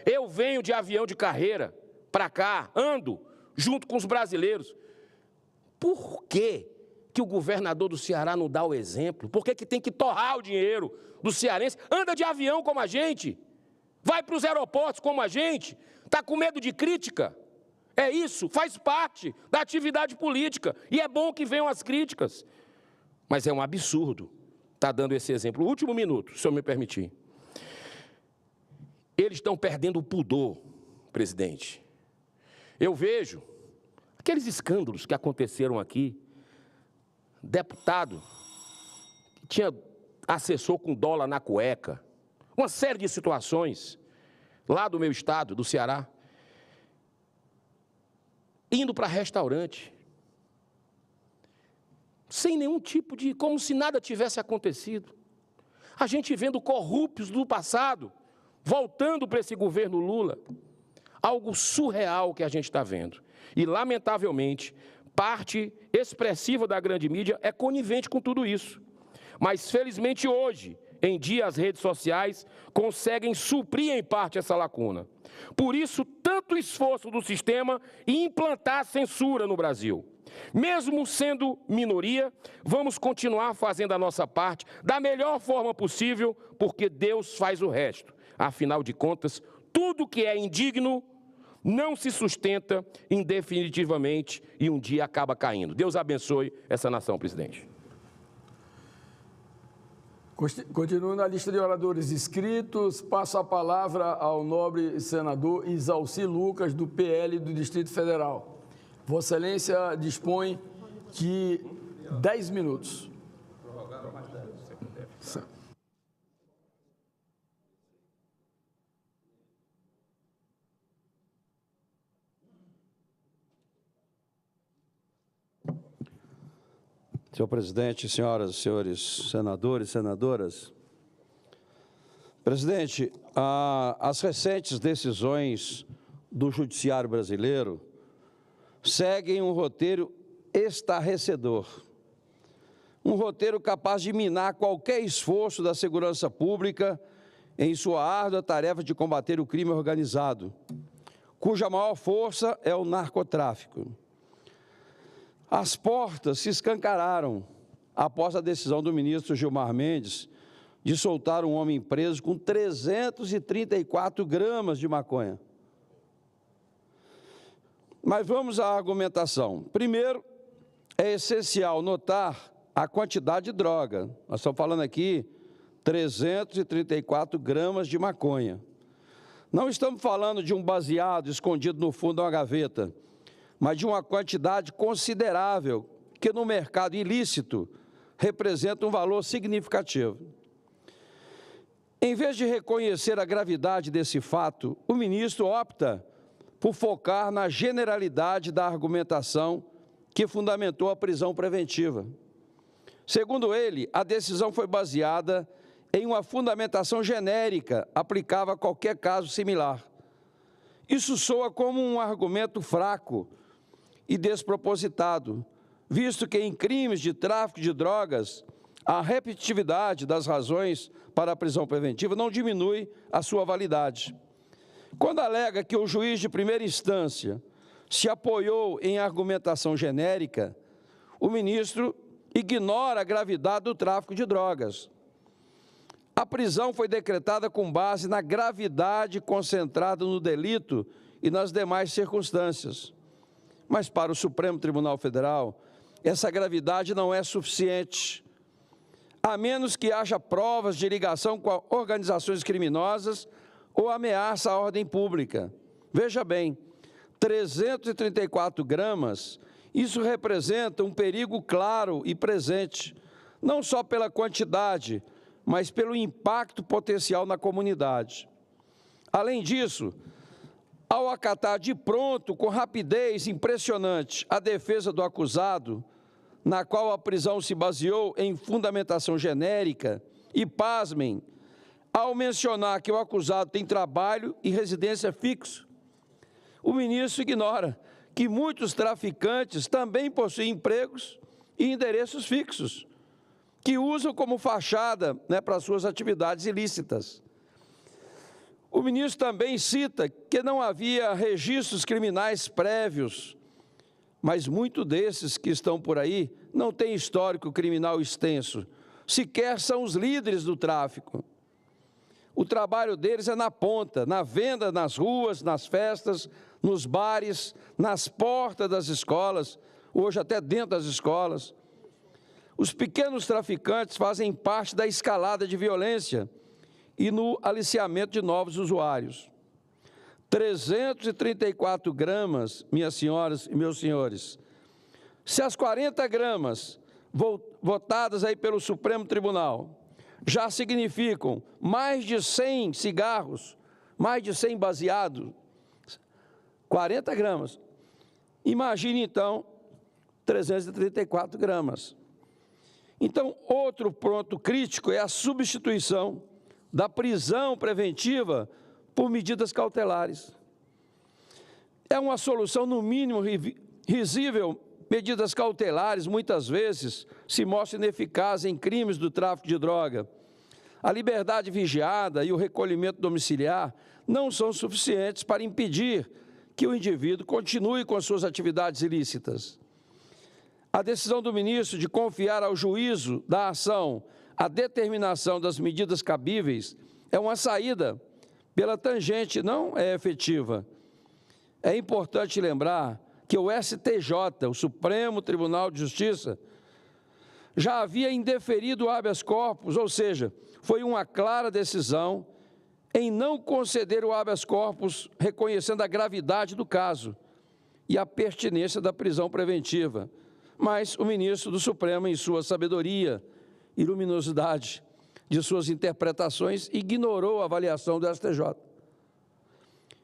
Eu venho de avião de carreira para cá, ando junto com os brasileiros. Por que o governador do Ceará não dá o exemplo? Por que tem que torrar o dinheiro do cearense? Anda de avião como a gente, vai para os aeroportos como a gente, está com medo de crítica? É isso, faz parte da atividade política e é bom que venham as críticas. Mas é um absurdo estar dando esse exemplo. Último minuto, se eu me permitir. Eles estão perdendo o pudor, presidente. Eu vejo aqueles escândalos que aconteceram aqui. Deputado que tinha assessor com dólar na cueca. Uma série de situações lá do meu estado, do Ceará. Indo para restaurante, sem nenhum tipo de... como se nada tivesse acontecido. A gente vendo corruptos do passado, voltando para esse governo Lula. Algo surreal que a gente está vendo. E, lamentavelmente, parte expressiva da grande mídia é conivente com tudo isso. Mas, felizmente, hoje, em dia, as redes sociais conseguem suprir em parte essa lacuna. Por isso, tanto esforço do sistema em implantar a censura no Brasil. Mesmo sendo minoria, vamos continuar fazendo a nossa parte da melhor forma possível, porque Deus faz o resto. Afinal de contas, tudo que é indigno não se sustenta indefinitivamente e um dia acaba caindo. Deus abençoe essa nação, presidente. Continuo na lista de oradores inscritos, passo a palavra ao nobre senador Isalci Lucas, do PL do Distrito Federal. Vossa Excelência dispõe de 10 minutos. Senhor presidente, senhoras e senhores senadores e senadoras. Presidente, as recentes decisões do judiciário brasileiro seguem um roteiro estarrecedor. Um roteiro capaz de minar qualquer esforço da segurança pública em sua árdua tarefa de combater o crime organizado, cuja maior força é o narcotráfico. As portas se escancararam após a decisão do ministro Gilmar Mendes de soltar um homem preso com 334 gramas de maconha. Mas vamos à argumentação. Primeiro, é essencial notar a quantidade de droga. Nós estamos falando aqui 334 gramas de maconha. Não estamos falando de um baseado escondido no fundo de uma gaveta, mas de uma quantidade considerável, que no mercado ilícito representa um valor significativo. Em vez de reconhecer a gravidade desse fato, o ministro opta por focar na generalidade da argumentação que fundamentou a prisão preventiva. Segundo ele, a decisão foi baseada em uma fundamentação genérica aplicável a qualquer caso similar. Isso soa como um argumento fraco e despropositado, visto que em crimes de tráfico de drogas, a repetitividade das razões para a prisão preventiva não diminui a sua validade. Quando alega que o juiz de primeira instância se apoiou em argumentação genérica, o ministro ignora a gravidade do tráfico de drogas. A prisão foi decretada com base na gravidade concentrada no delito e nas demais circunstâncias. Mas para o Supremo Tribunal Federal, essa gravidade não é suficiente, a menos que haja provas de ligação com organizações criminosas ou ameaça à ordem pública. Veja bem, 334 gramas, isso representa um perigo claro e presente, não só pela quantidade, mas pelo impacto potencial na comunidade. Além disso, ao acatar de pronto, com rapidez impressionante, a defesa do acusado, na qual a prisão se baseou em fundamentação genérica, e, pasmem, ao mencionar que o acusado tem trabalho e residência fixo, o ministro ignora que muitos traficantes também possuem empregos e endereços fixos, que usam como fachada, para suas atividades ilícitas. O ministro também cita que não havia registros criminais prévios, mas muitos desses que estão por aí não têm histórico criminal extenso, sequer são os líderes do tráfico. O trabalho deles é na ponta, na venda nas ruas, nas festas, nos bares, nas portas das escolas, hoje até dentro das escolas. Os pequenos traficantes fazem parte da escalada de violência e no aliciamento de novos usuários. 334 gramas, minhas senhoras e meus senhores. Se as 40 gramas votadas aí pelo Supremo Tribunal já significam mais de 100 cigarros, mais de 100 baseados, 40 gramas. Imagine, então, 334 gramas. Então, outro ponto crítico é a substituição da prisão preventiva por medidas cautelares. É uma solução, no mínimo, risível. Medidas cautelares, muitas vezes, se mostram ineficazes em crimes do tráfico de droga. A liberdade vigiada e o recolhimento domiciliar não são suficientes para impedir que o indivíduo continue com as suas atividades ilícitas. A decisão do ministro de confiar ao juízo da ação a determinação das medidas cabíveis é uma saída pela tangente, não é efetiva. É importante lembrar que o STJ, o Supremo Tribunal de Justiça, já havia indeferido o habeas corpus, ou seja, foi uma clara decisão em não conceder o habeas corpus, reconhecendo a gravidade do caso e a pertinência da prisão preventiva. Mas o ministro do Supremo, em sua sabedoria e luminosidade de suas interpretações, ignorou a avaliação do STJ.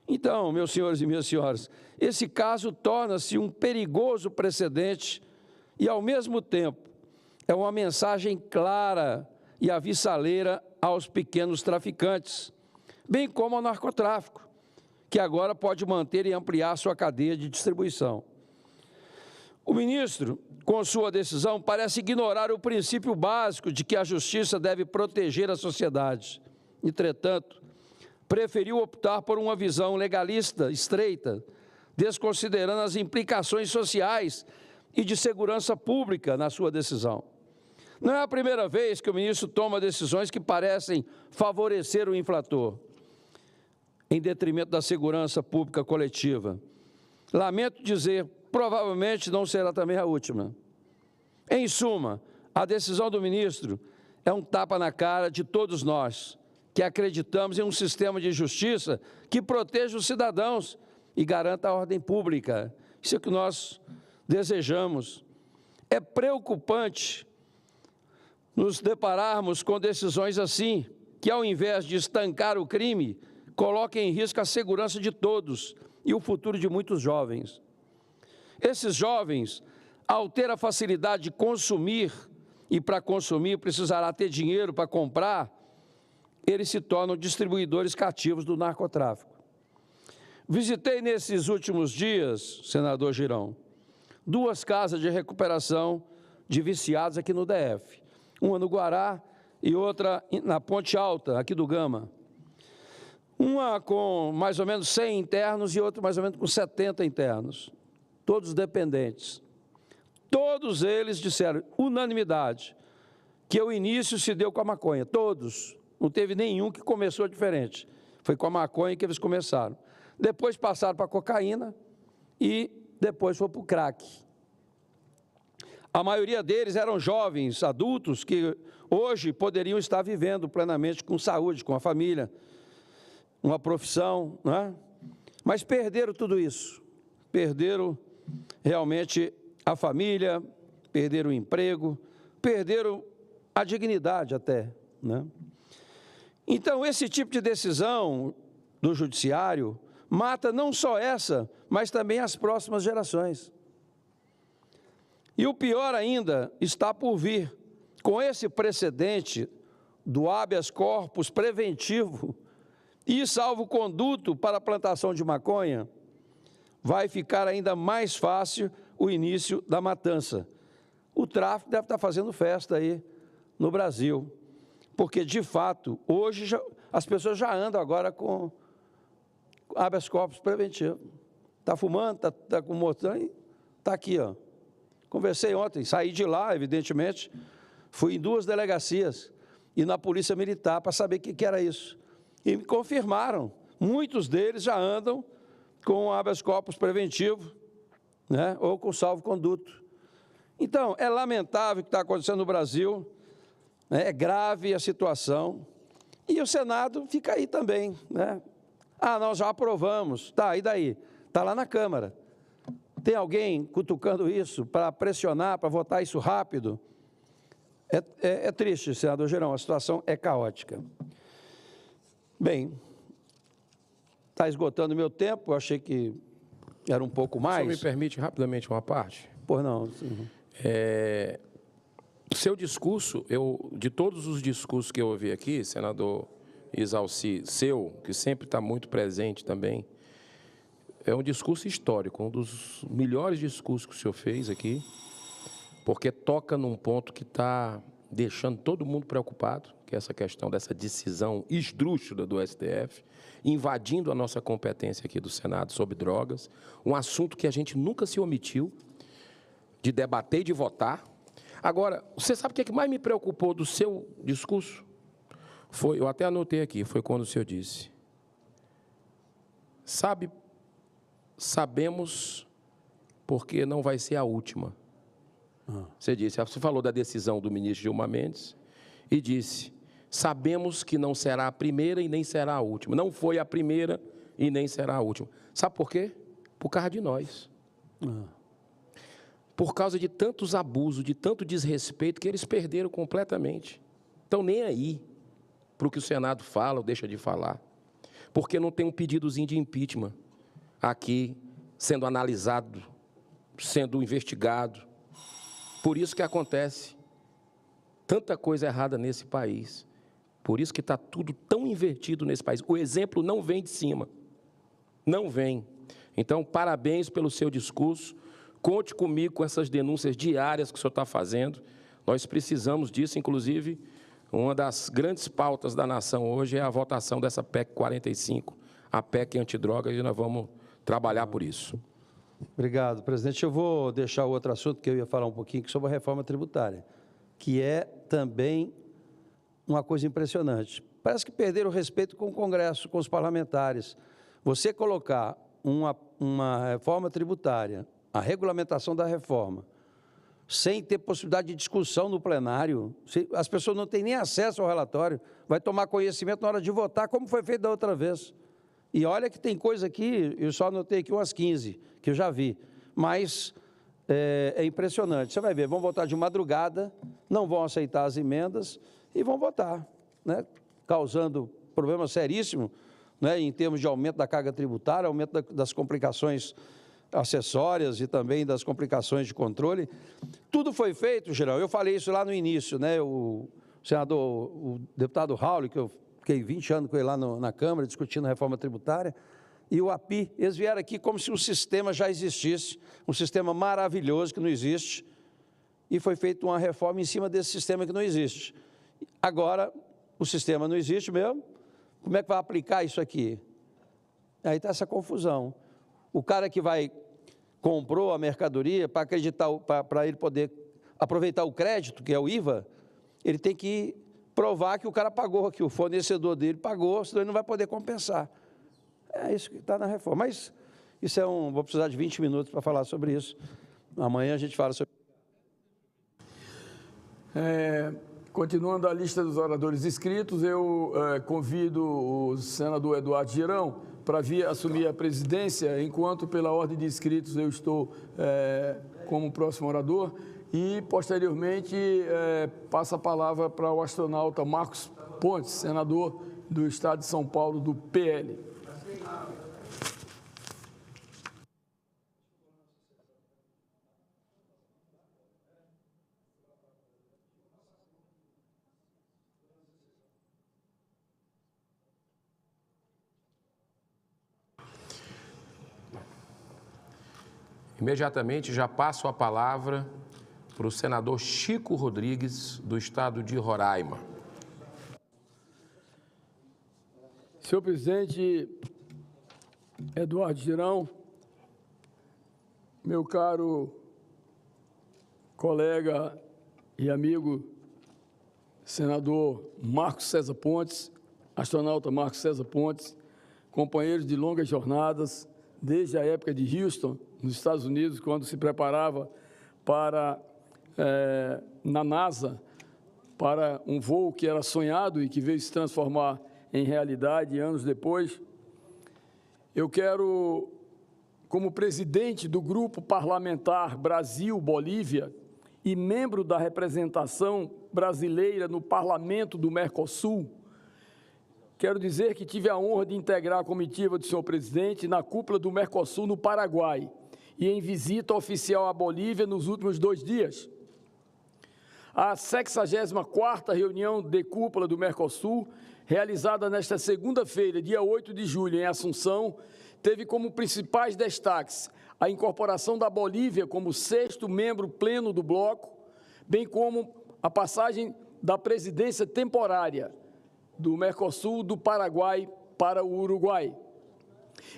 Então, meus senhores e minhas senhoras, esse caso torna-se um perigoso precedente e, ao mesmo tempo, é uma mensagem clara e aviçaleira aos pequenos traficantes, bem como ao narcotráfico, que agora pode manter e ampliar sua cadeia de distribuição. O ministro, com sua decisão, parece ignorar o princípio básico de que a justiça deve proteger a sociedade. Entretanto, preferiu optar por uma visão legalista, estreita, desconsiderando as implicações sociais e de segurança pública na sua decisão. Não é a primeira vez que o ministro toma decisões que parecem favorecer o infrator, em detrimento da segurança pública coletiva. Lamento dizer, provavelmente não será também a última. Em suma, a decisão do ministro é um tapa na cara de todos nós, que acreditamos em um sistema de justiça que proteja os cidadãos e garanta a ordem pública. Isso é o que nós desejamos. É preocupante nos depararmos com decisões assim, que ao invés de estancar o crime, coloquem em risco a segurança de todos e o futuro de muitos jovens. Esses jovens, ao ter a facilidade de consumir, e para consumir precisará ter dinheiro para comprar, eles se tornam distribuidores cativos do narcotráfico. Visitei nesses últimos dias, senador Girão, 2 casas de recuperação de viciados aqui no DF. Uma no Guará e outra na Ponte Alta, aqui do Gama. Uma com mais ou menos 100 internos e outra mais ou menos com 70 internos. Todos dependentes. Todos eles disseram, unanimidade, que o início se deu com a maconha, todos. Não teve nenhum que começou diferente. Foi com a maconha que eles começaram. Depois passaram para a cocaína e depois foi para o crack. A maioria deles eram jovens, adultos, que hoje poderiam estar vivendo plenamente com saúde, com a família, uma profissão, né? Mas perderam tudo isso. Perderam realmente a família, perderam o emprego, perderam a dignidade até, né? Então, esse tipo de decisão do judiciário mata não só essa, mas também as próximas gerações. E o pior ainda está por vir. Com esse precedente do habeas corpus preventivo e salvo-conduto para a plantação de maconha, vai ficar ainda mais fácil o início da matança. O tráfico deve estar fazendo festa aí no Brasil, porque, de fato, hoje as pessoas já andam agora com habeas corpus preventivo. Está fumando, está com moção, está aqui, ó. Conversei ontem, saí de lá, evidentemente, fui em 2 delegacias e na Polícia Militar para saber o que era isso. E me confirmaram, muitos deles já andam com habeas corpus preventivo, né, ou com salvo-conduto. Então, é lamentável o que está acontecendo no Brasil, né, é grave a situação, e o Senado fica aí também, né? Ah, nós já aprovamos, tá, e daí? Está lá na Câmara. Tem alguém cutucando isso para pressionar, para votar isso rápido? É triste, senador Girão, a situação é caótica. Bem, está esgotando o meu tempo, eu achei que era um pouco mais. Só me permite rapidamente uma parte? Pois não. Sim. Seu discurso, de todos os discursos que eu ouvi aqui, senador Isalci, seu, que sempre está muito presente também, é um discurso histórico, um dos melhores discursos que o senhor fez aqui, porque toca num ponto que está deixando todo mundo preocupado, que é essa questão dessa decisão esdrúxula do STF, invadindo a nossa competência aqui do Senado sobre drogas, um assunto que a gente nunca se omitiu de debater e de votar. Agora, você sabe o que é que mais me preocupou do seu discurso? Foi, eu até anotei aqui, foi quando o senhor disse: sabemos porque não vai ser a última. Você disse, você falou da decisão do ministro Gilmar Mendes e disse: sabemos que não será a primeira e nem será a última. Não foi a primeira e nem será a última. Sabe por quê? Por causa de nós. Por causa de tantos abusos, de tanto desrespeito que eles perderam completamente. Estão nem aí para o que o Senado fala ou deixa de falar. Porque não tem um pedidozinho de impeachment aqui sendo analisado, sendo investigado. Por isso que acontece tanta coisa errada nesse país. Por isso que está tudo tão invertido nesse país. O exemplo não vem de cima. Não vem. Então, parabéns pelo seu discurso. Conte comigo com essas denúncias diárias que o senhor está fazendo. Nós precisamos disso, inclusive, uma das grandes pautas da nação hoje é a votação dessa PEC 45, a PEC antidroga, e nós vamos trabalhar por isso. Obrigado, presidente. Eu vou deixar outro assunto que eu ia falar um pouquinho sobre a reforma tributária, que é também uma coisa impressionante. Parece que perderam o respeito com o Congresso, com os parlamentares. Você colocar uma reforma tributária, a regulamentação da reforma, sem ter possibilidade de discussão no plenário, as pessoas não têm nem acesso ao relatório, vai tomar conhecimento na hora de votar, como foi feito da outra vez. E olha que tem coisa aqui, eu só anotei aqui umas 15, que eu já vi, mas é impressionante. Você vai ver, vão votar de madrugada, não vão aceitar as emendas e vão votar, né? Causando problema seríssimo, né, em termos de aumento da carga tributária, aumento das complicações acessórias e também das complicações de controle. Tudo foi feito, Geraldo, eu falei isso lá no início, né? O senador, o deputado Raul, que eu fiquei 20 anos com ele lá na Câmara, discutindo a reforma tributária, e o API, eles vieram aqui como se o sistema já existisse, um sistema maravilhoso que não existe, e foi feita uma reforma em cima desse sistema que não existe. Agora, o sistema não existe mesmo, como é que vai aplicar isso aqui? Aí está essa confusão. O cara que comprou a mercadoria para acreditar, para ele poder aproveitar o crédito, que é o IVA, ele tem que provar que o cara pagou, que o fornecedor dele pagou, senão ele não vai poder compensar. É isso que está na reforma. Mas isso vou precisar de 20 minutos para falar sobre isso. Amanhã a gente fala sobre... Continuando a lista dos oradores inscritos, eu convido o senador Eduardo Girão para vir assumir a presidência, enquanto pela ordem de inscritos eu estou como próximo orador, e posteriormente passa a palavra para o astronauta Marcos Pontes, senador do Estado de São Paulo, do PL. Imediatamente já passo a palavra para o senador Chico Rodrigues, do estado de Roraima. Senhor presidente Eduardo Girão, meu caro colega e amigo senador Marcos César Pontes, astronauta Marcos César Pontes, companheiros de longas jornadas, desde a época de Houston, nos Estados Unidos, quando se preparava para, na NASA, para um voo que era sonhado e que veio se transformar em realidade anos depois. Eu quero, como presidente do Grupo Parlamentar Brasil-Bolívia e membro da representação brasileira no Parlamento do Mercosul, quero dizer que tive a honra de integrar a comitiva do senhor presidente na cúpula do Mercosul no Paraguai e em visita oficial à Bolívia nos últimos 2 dias. A 64ª reunião de cúpula do Mercosul, realizada nesta segunda-feira, dia 8 de julho, em Assunção, teve como principais destaques a incorporação da Bolívia como 6º membro pleno do bloco, bem como a passagem da presidência temporária do Mercosul do Paraguai para o Uruguai.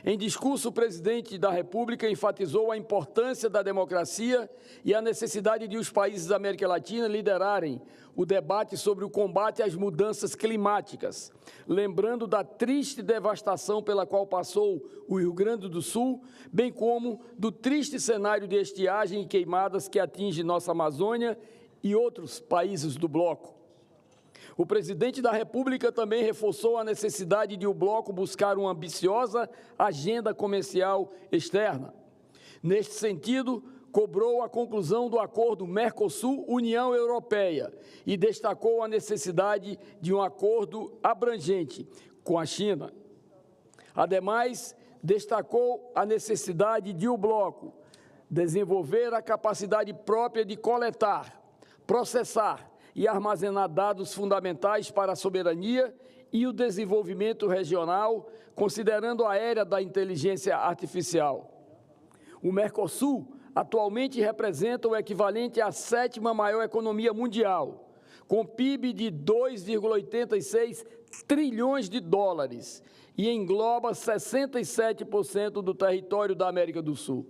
Em discurso, o presidente da República enfatizou a importância da democracia e a necessidade de os países da América Latina liderarem o debate sobre o combate às mudanças climáticas, lembrando da triste devastação pela qual passou o Rio Grande do Sul, bem como do triste cenário de estiagem e queimadas que atinge nossa Amazônia e outros países do bloco. O presidente da República também reforçou a necessidade de o bloco buscar uma ambiciosa agenda comercial externa. Neste sentido, cobrou a conclusão do acordo Mercosul-União Europeia e destacou a necessidade de um acordo abrangente com a China. Ademais, destacou a necessidade de o bloco desenvolver a capacidade própria de coletar, processar e armazenar dados fundamentais para a soberania e o desenvolvimento regional, considerando a era da inteligência artificial. O Mercosul atualmente representa o equivalente à 7ª maior economia mundial, com PIB de 2,86 trilhões de dólares e engloba 67% do território da América do Sul.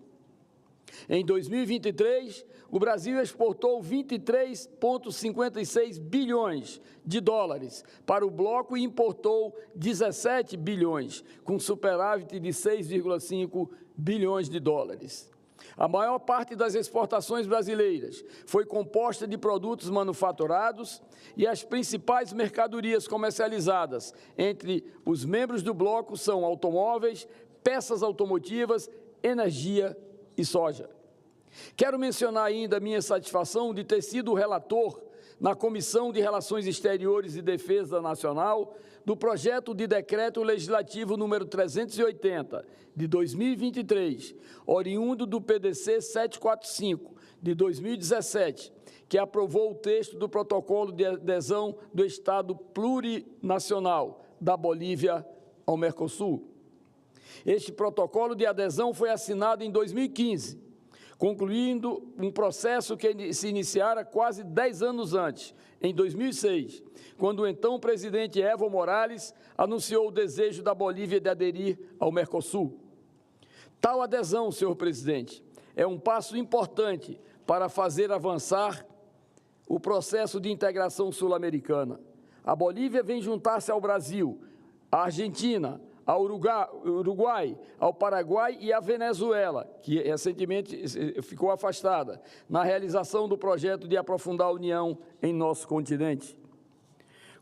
Em 2023, o Brasil exportou 23,56 bilhões de dólares para o bloco e importou 17 bilhões, com superávit de 6,5 bilhões de dólares. A maior parte das exportações brasileiras foi composta de produtos manufaturados e as principais mercadorias comercializadas entre os membros do bloco são automóveis, peças automotivas, energia e soja. Quero mencionar ainda a minha satisfação de ter sido o relator na Comissão de Relações Exteriores e Defesa Nacional do projeto de decreto legislativo número 380 de 2023, oriundo do PDC 745 de 2017, que aprovou o texto do protocolo de adesão do Estado plurinacional da Bolívia ao Mercosul. Este protocolo de adesão foi assinado em 2015, concluindo um processo que se iniciara quase 10 anos antes, em 2006, quando o então presidente Evo Morales anunciou o desejo da Bolívia de aderir ao Mercosul. Tal adesão, senhor presidente, é um passo importante para fazer avançar o processo de integração sul-americana. A Bolívia vem juntar-se ao Brasil, à Argentina, ao Uruguai, ao Paraguai e à Venezuela, que recentemente ficou afastada, na realização do projeto de aprofundar a união em nosso continente.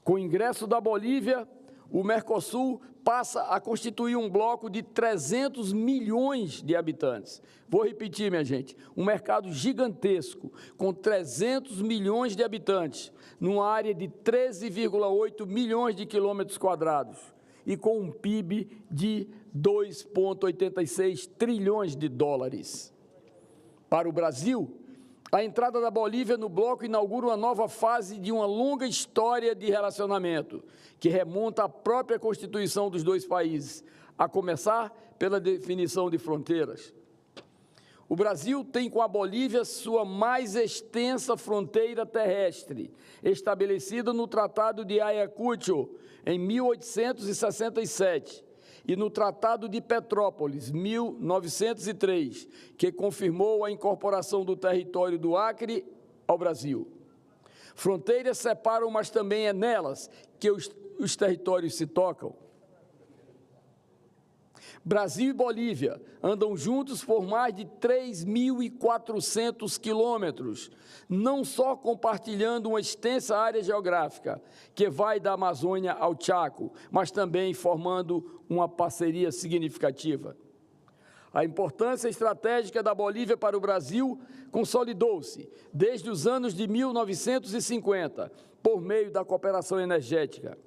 Com o ingresso da Bolívia, o Mercosul passa a constituir um bloco de 300 milhões de habitantes. Vou repetir, minha gente, um mercado gigantesco, com 300 milhões de habitantes, numa área de 13,8 milhões de quilômetros quadrados, e com um PIB de 2,86 trilhões de dólares. Para o Brasil, a entrada da Bolívia no bloco inaugura uma nova fase de uma longa história de relacionamento, que remonta à própria constituição dos dois países, a começar pela definição de fronteiras. O Brasil tem com a Bolívia sua mais extensa fronteira terrestre, estabelecida no Tratado de Ayacucho, em 1867, e no Tratado de Petrópolis, 1903, que confirmou a incorporação do território do Acre ao Brasil. Fronteiras separam, mas também é nelas que os territórios se tocam. Brasil e Bolívia andam juntos por mais de 3.400 quilômetros, não só compartilhando uma extensa área geográfica, que vai da Amazônia ao Chaco, mas também formando uma parceria significativa. A importância estratégica da Bolívia para o Brasil consolidou-se desde os anos de 1950, por meio da cooperação energética.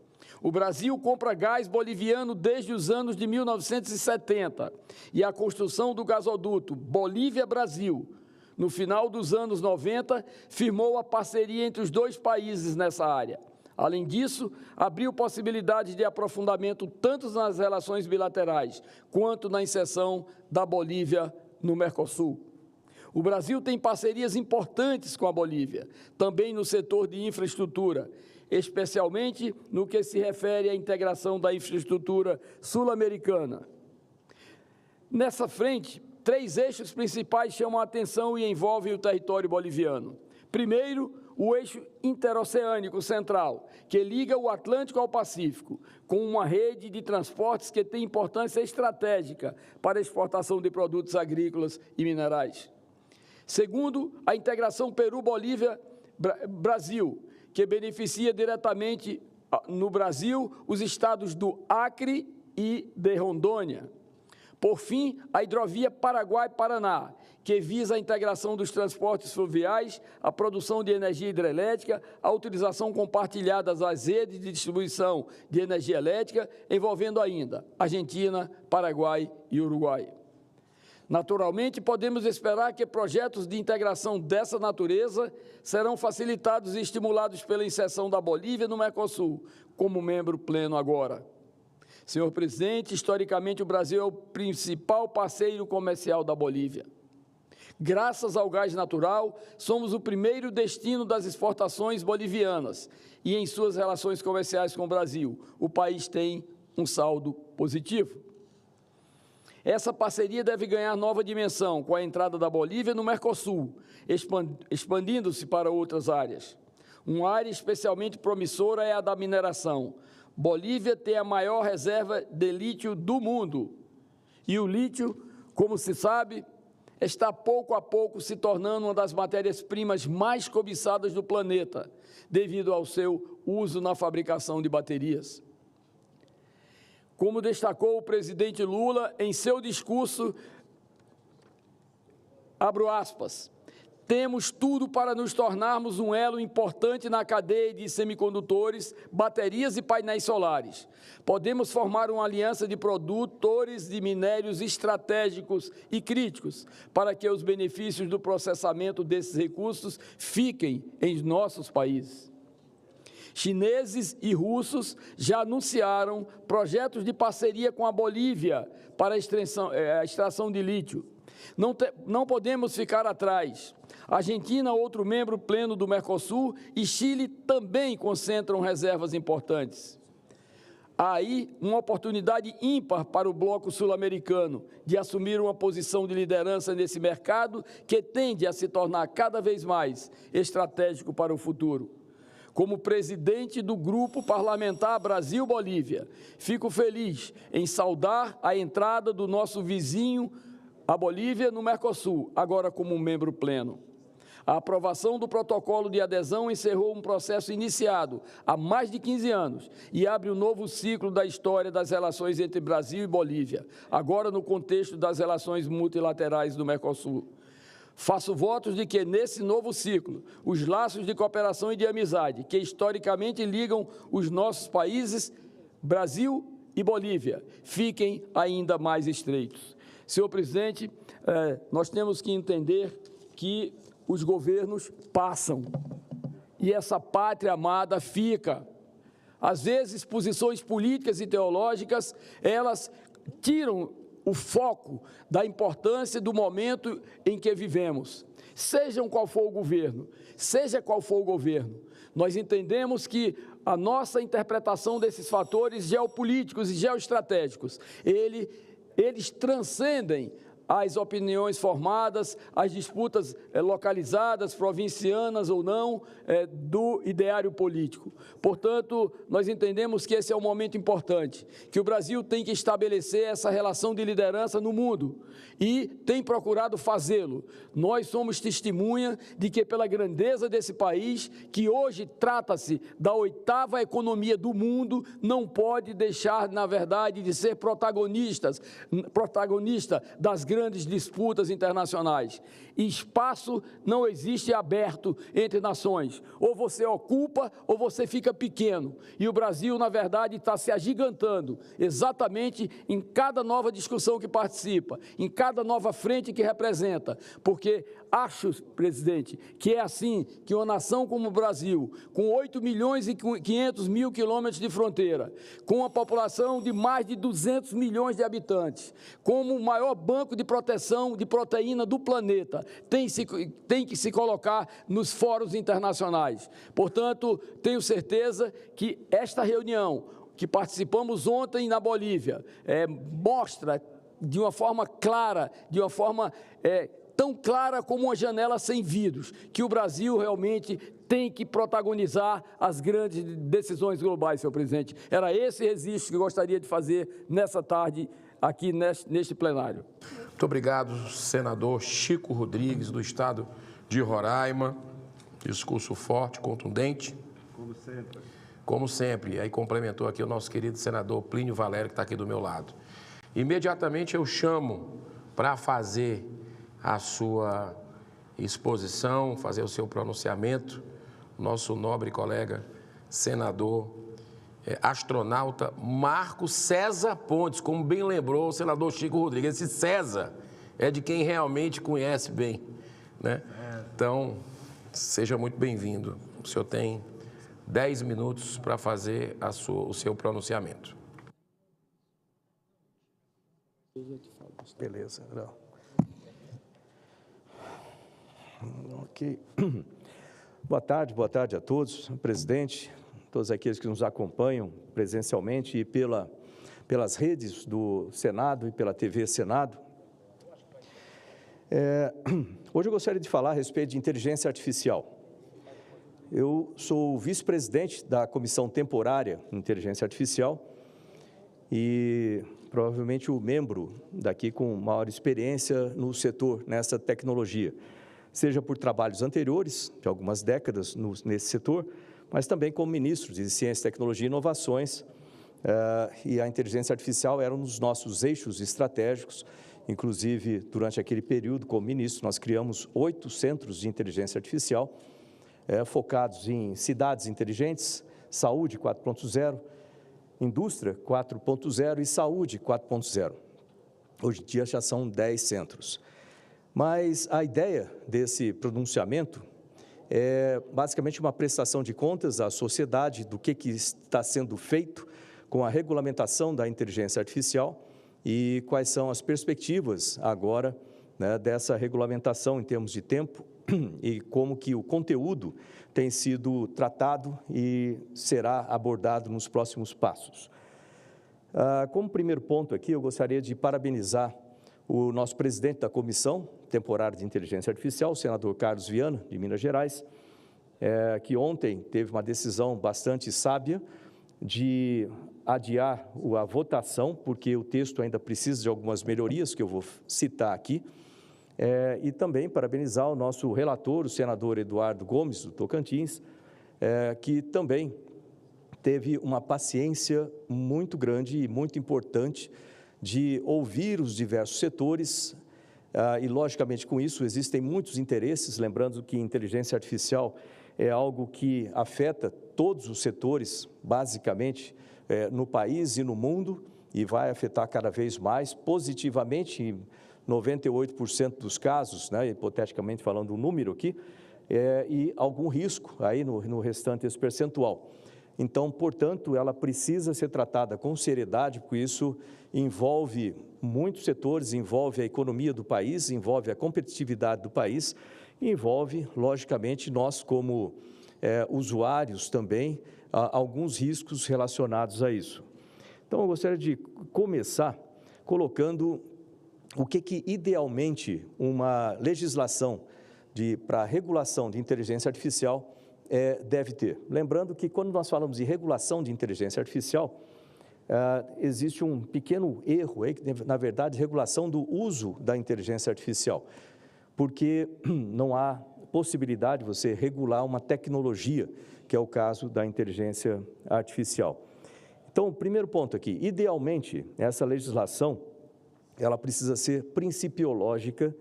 O Brasil compra gás boliviano desde os anos de 1970 e a construção do gasoduto Bolívia-Brasil, no final dos anos 90, firmou a parceria entre os dois países nessa área. Além disso, abriu possibilidades de aprofundamento tanto nas relações bilaterais quanto na inserção da Bolívia no Mercosul. O Brasil tem parcerias importantes com a Bolívia, também no setor de infraestrutura, especialmente no que se refere à integração da infraestrutura sul-americana. Nessa frente, 3 eixos principais chamam a atenção e envolvem o território boliviano. Primeiro, o eixo interoceânico central, que liga o Atlântico ao Pacífico, com uma rede de transportes que tem importância estratégica para a exportação de produtos agrícolas e minerais. Segundo, a integração Peru-Bolívia-Brasil, que beneficia diretamente no Brasil os estados do Acre e de Rondônia. Por fim, a hidrovia Paraguai-Paraná, que visa a integração dos transportes fluviais, a produção de energia hidrelétrica, a utilização compartilhada das redes de distribuição de energia elétrica, envolvendo ainda Argentina, Paraguai e Uruguai. Naturalmente, podemos esperar que projetos de integração dessa natureza serão facilitados e estimulados pela inserção da Bolívia no Mercosul, como membro pleno agora. Senhor presidente, historicamente o Brasil é o principal parceiro comercial da Bolívia. Graças ao gás natural, somos o primeiro destino das exportações bolivianas e em suas relações comerciais com o Brasil, o país tem um saldo positivo. Essa parceria deve ganhar nova dimensão com a entrada da Bolívia no Mercosul, expandindo-se para outras áreas. Uma área especialmente promissora é a da mineração. Bolívia tem a maior reserva de lítio do mundo. E o lítio, como se sabe, está pouco a pouco se tornando uma das matérias-primas mais cobiçadas do planeta, devido ao seu uso na fabricação de baterias. Como destacou o presidente Lula em seu discurso, abro aspas, temos tudo para nos tornarmos um elo importante na cadeia de semicondutores, baterias e painéis solares. Podemos formar uma aliança de produtores de minérios estratégicos e críticos para que os benefícios do processamento desses recursos fiquem em nossos países. Chineses e russos já anunciaram projetos de parceria com a Bolívia para a extração de lítio. Não podemos ficar atrás. Argentina, outro membro pleno do Mercosul, e Chile também concentram reservas importantes. Há aí uma oportunidade ímpar para o bloco sul-americano de assumir uma posição de liderança nesse mercado que tende a se tornar cada vez mais estratégico para o futuro. Como presidente do Grupo Parlamentar Brasil-Bolívia, fico feliz em saudar a entrada do nosso vizinho, a Bolívia, no Mercosul, agora como membro pleno. A aprovação do protocolo de adesão encerrou um processo iniciado há mais de 15 anos e abre um novo ciclo da história das relações entre Brasil e Bolívia, agora no contexto das relações multilaterais do Mercosul. Faço votos de que, nesse novo ciclo, os laços de cooperação e de amizade que historicamente ligam os nossos países, Brasil e Bolívia, fiquem ainda mais estreitos. Senhor presidente, nós temos que entender que os governos passam e essa pátria amada fica. Às vezes, posições políticas e teológicas, elas tiram o foco da importância do momento em que vivemos. Seja qual for o governo, nós entendemos que a nossa interpretação desses fatores geopolíticos e geoestratégicos, eles transcendem as opiniões formadas, as disputas localizadas, provincianas ou não, do ideário político. Portanto, nós entendemos que esse é um momento importante, que o Brasil tem que estabelecer essa relação de liderança no mundo e tem procurado fazê-lo. Nós somos testemunha de que, pela grandeza desse país, que hoje trata-se da 8ª economia do mundo, não pode deixar, na verdade, de ser protagonista das grandes disputas internacionais. E espaço não existe aberto entre nações. Ou você ocupa ou você fica pequeno. E o Brasil, na verdade, está se agigantando exatamente em cada nova discussão que participa, em cada nova frente que representa. Porque acho, presidente, que é assim que uma nação como o Brasil, com 8 milhões e 500 mil quilômetros de fronteira, com uma população de mais de 200 milhões de habitantes, como o maior banco de proteção de proteína do planeta, tem que se colocar nos fóruns internacionais. Portanto, tenho certeza que esta reunião que participamos ontem na Bolívia mostra de uma forma clara, de uma forma tão clara como uma janela sem vidros, que o Brasil realmente tem que protagonizar as grandes decisões globais, senhor presidente. Era esse registro que eu gostaria de fazer nessa tarde, aqui neste plenário. Muito obrigado, senador Chico Rodrigues, do estado de Roraima. Discurso forte, contundente. Como sempre. Como sempre. Aí complementou aqui o nosso querido senador Plínio Valério, que está aqui do meu lado. Imediatamente eu chamo para fazer a sua exposição, fazer o seu pronunciamento, nosso nobre colega, senador, astronauta Marco César Pontes, como bem lembrou o senador Chico Rodrigues. Esse César é de quem realmente conhece bem, né? Então, seja muito bem-vindo. O senhor tem 10 minutos para fazer o seu pronunciamento. Beleza. Não. Ok. Boa tarde a todos, presidente, todos aqueles que nos acompanham presencialmente e pelas redes do Senado e pela TV Senado. Hoje eu gostaria de falar a respeito de inteligência artificial. Eu sou vice-presidente da Comissão Temporária de Inteligência Artificial e provavelmente o membro daqui com maior experiência no setor, nessa tecnologia, seja por trabalhos anteriores, de algumas décadas nesse setor, mas também como ministro de Ciência, Tecnologia e Inovações, e a inteligência artificial era um dos nossos eixos estratégicos. Inclusive, durante aquele período, como ministro, nós criamos 8 centros de inteligência artificial, focados em cidades inteligentes, saúde 4.0, indústria 4.0 e saúde 4.0. Hoje em dia já são 10 centros. Mas a ideia desse pronunciamento é basicamente uma prestação de contas à sociedade do que está sendo feito com a regulamentação da inteligência artificial e quais são as perspectivas agora, né, dessa regulamentação em termos de tempo e como que o conteúdo tem sido tratado e será abordado nos próximos passos. Como primeiro ponto aqui, eu gostaria de parabenizar o nosso presidente da Comissão Temporária de Inteligência Artificial, o senador Carlos Viana, de Minas Gerais, que ontem teve uma decisão bastante sábia de adiar a votação, porque o texto ainda precisa de algumas melhorias, que eu vou citar aqui, e também parabenizar o nosso relator, o senador Eduardo Gomes, do Tocantins, que também teve uma paciência muito grande e muito importante de ouvir os diversos setores, e, logicamente, com isso existem muitos interesses, lembrando que inteligência artificial é algo que afeta todos os setores, basicamente, no país e no mundo, e vai afetar cada vez mais positivamente, em 98% dos casos, né, hipoteticamente falando um número aqui, e algum risco aí no restante desse percentual. Então, portanto, ela precisa ser tratada com seriedade, porque isso envolve muitos setores, envolve a economia do país, envolve a competitividade do país, e envolve, logicamente, nós como usuários também, alguns riscos relacionados a isso. Então, eu gostaria de começar colocando o que idealmente uma legislação para regulação de inteligência artificial deve ter. Lembrando que quando nós falamos de regulação de inteligência artificial, existe um pequeno erro aí, que na verdade regulação do uso da inteligência artificial, porque não há possibilidade de você regular uma tecnologia, que é o caso da inteligência artificial. Então, o primeiro ponto aqui, idealmente, essa legislação, ela precisa ser principiológica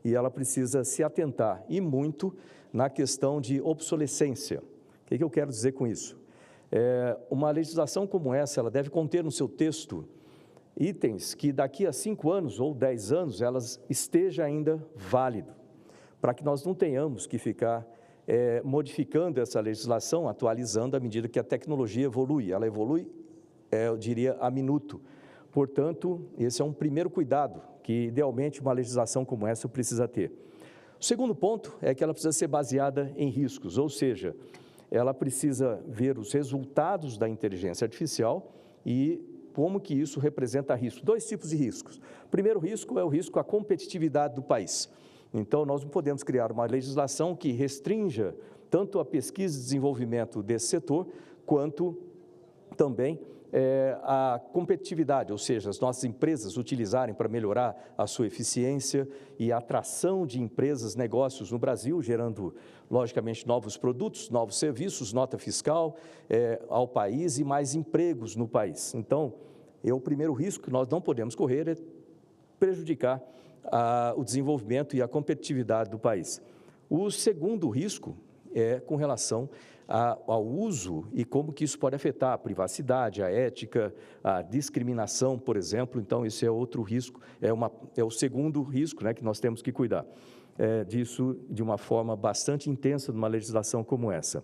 e ela precisa se atentar, e muito, na questão de obsolescência. O que eu quero dizer com isso? Uma legislação como essa, ela deve conter no seu texto itens que daqui a 5 anos ou 10 anos, elas esteja ainda válido, para que nós não tenhamos que ficar modificando essa legislação, atualizando à medida que a tecnologia evolui. Ela evolui, eu diria, a minuto. Portanto, esse é um primeiro cuidado que, idealmente, uma legislação como essa precisa ter. O segundo ponto é que ela precisa ser baseada em riscos, ou seja, ela precisa ver os resultados da inteligência artificial e como que isso representa risco. 2 tipos de riscos. O primeiro risco é o risco à competitividade do país. Então, nós não podemos criar uma legislação que restrinja tanto a pesquisa e desenvolvimento desse setor, quanto também a competitividade, ou seja, as nossas empresas utilizarem para melhorar a sua eficiência e a atração de empresas, negócios no Brasil, gerando, logicamente, novos produtos, novos serviços, nota fiscal ao país e mais empregos no país. Então, o primeiro risco que nós não podemos correr é prejudicar o desenvolvimento e a competitividade do país. O segundo risco é com relação ao uso e como que isso pode afetar a privacidade, a ética, a discriminação, por exemplo. Então, esse é outro risco, é o segundo risco, né, que nós temos que cuidar disso de uma forma bastante intensa numa legislação como essa.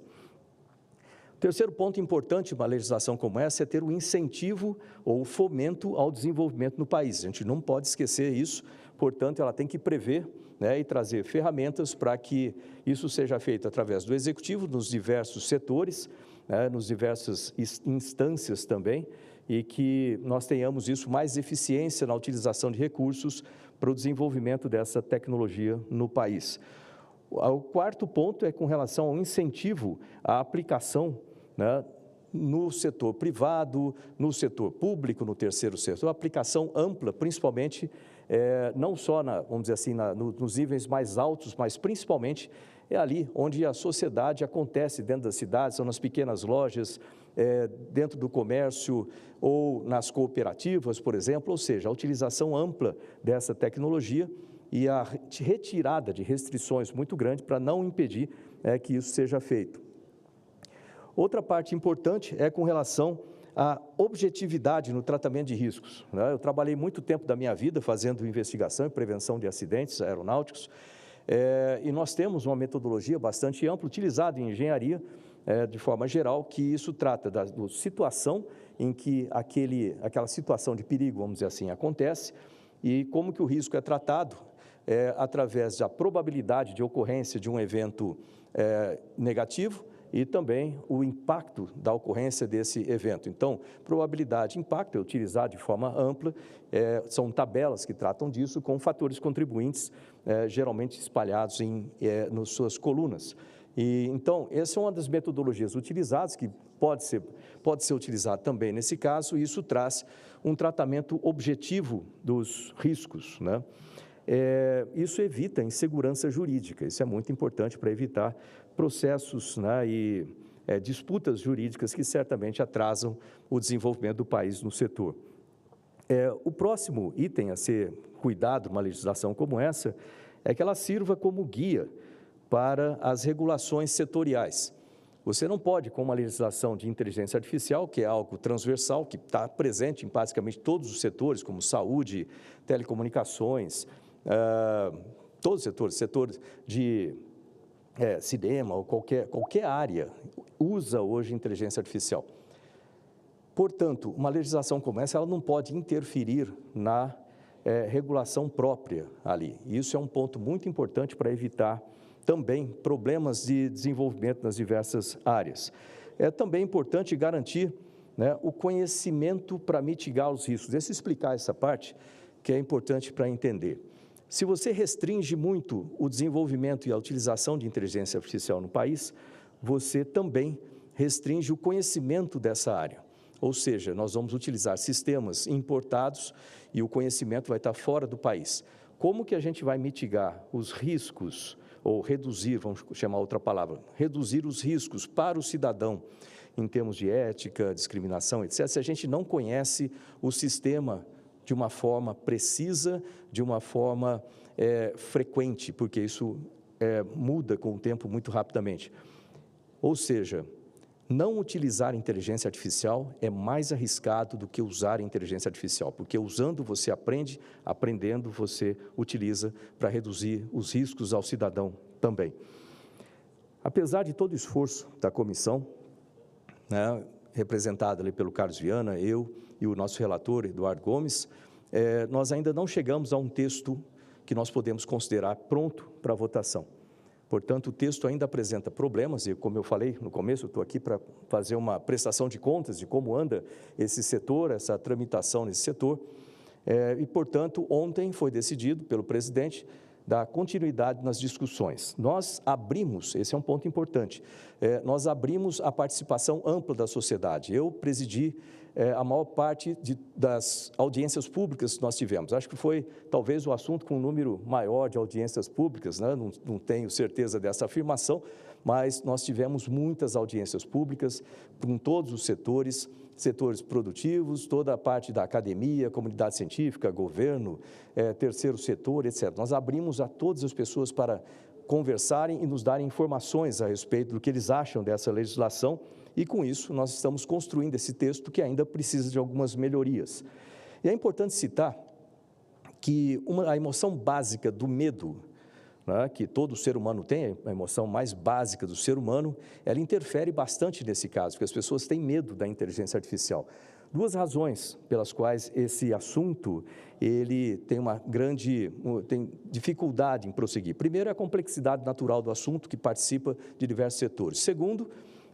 O terceiro ponto importante de uma legislação como essa é ter o incentivo ou o fomento ao desenvolvimento no país. A gente não pode esquecer isso, portanto, ela tem que prever, né, e trazer ferramentas para que isso seja feito através do Executivo, nos diversos setores, né, nos diversas instâncias também, e que nós tenhamos isso, mais eficiência na utilização de recursos para o desenvolvimento dessa tecnologia no país. O quarto ponto é com relação ao incentivo à aplicação, né, no setor privado, no setor público, no terceiro setor, aplicação ampla, principalmente, não só, vamos dizer assim, nos níveis mais altos, mas principalmente ali onde a sociedade acontece, dentro das cidades, são nas pequenas lojas, dentro do comércio ou nas cooperativas, por exemplo, ou seja, a utilização ampla dessa tecnologia e a retirada de restrições muito grande para não impedir que isso seja feito. Outra parte importante é com relação à objetividade no tratamento de riscos, né? Eu trabalhei muito tempo da minha vida fazendo investigação e prevenção de acidentes aeronáuticos, e nós temos uma metodologia bastante ampla, utilizada em engenharia, de forma geral, que isso trata da situação em que aquela situação de perigo, vamos dizer assim, acontece, e como que o risco é tratado através da probabilidade de ocorrência de um evento negativo, e também o impacto da ocorrência desse evento. Então, probabilidade e impacto é utilizado de forma ampla, são tabelas que tratam disso com fatores contribuintes, geralmente espalhados nas suas colunas. E, então, essa é uma das metodologias utilizadas, que pode ser utilizado também nesse caso, e isso traz um tratamento objetivo dos riscos, né? Isso evita insegurança jurídica, isso é muito importante para evitar processos, né, e disputas jurídicas que certamente atrasam o desenvolvimento do país no setor. O próximo item a ser cuidado numa legislação como essa é que ela sirva como guia para as regulações setoriais. Você não pode, com uma legislação de inteligência artificial, que é algo transversal, que está presente em basicamente todos os setores, como saúde, telecomunicações, todos os setores, setores de cinema ou qualquer área usa hoje inteligência artificial. Portanto, uma legislação como essa, ela não pode interferir na regulação própria ali. Isso é um ponto muito importante para evitar também problemas de desenvolvimento nas diversas áreas. É também importante garantir, né, o conhecimento para mitigar os riscos. Deixa eu explicar essa parte, que é importante para entender. Se você restringe muito o desenvolvimento e a utilização de inteligência artificial no país, você também restringe o conhecimento dessa área. Ou seja, nós vamos utilizar sistemas importados e o conhecimento vai estar fora do país. Como que a gente vai mitigar os riscos, ou reduzir, vamos chamar outra palavra, reduzir os riscos para o cidadão, em termos de ética, discriminação, etc., se a gente não conhece o sistema de uma forma precisa, de uma forma frequente, porque isso muda com o tempo muito rapidamente. Ou seja, não utilizar inteligência artificial é mais arriscado do que usar inteligência artificial, porque usando você aprende, aprendendo você utiliza para reduzir os riscos ao cidadão também. Apesar de todo o esforço da comissão, né, representada ali pelo Carlos Viana, eu e o nosso relator, Eduardo Gomes, nós ainda não chegamos a um texto que nós podemos considerar pronto para votação. Portanto, o texto ainda apresenta problemas e, como eu falei no começo, eu estou aqui para fazer uma prestação de contas de como anda esse setor, essa tramitação nesse setor. E, portanto, ontem foi decidido pelo presidente dar continuidade nas discussões. Nós abrimos, esse é um ponto importante, nós abrimos a participação ampla da sociedade. Eu presidi a maior parte das audiências públicas que nós tivemos. Acho que foi talvez o assunto com um número maior de audiências públicas, né? Não tenho certeza dessa afirmação, mas nós tivemos muitas audiências públicas com todos os setores produtivos, toda a parte da academia, comunidade científica, governo, terceiro setor, etc. Nós abrimos a todas as pessoas para conversarem e nos darem informações a respeito do que eles acham dessa legislação, e com isso nós estamos construindo esse texto que ainda precisa de algumas melhorias. E é importante citar que a emoção básica do medo, né, que todo ser humano tem, a emoção mais básica do ser humano, ela interfere bastante nesse caso, porque as pessoas têm medo da inteligência artificial. Duas razões pelas quais esse assunto ele tem tem dificuldade em prosseguir. Primeiro, é a complexidade natural do assunto, que participa de diversos setores. Segundo,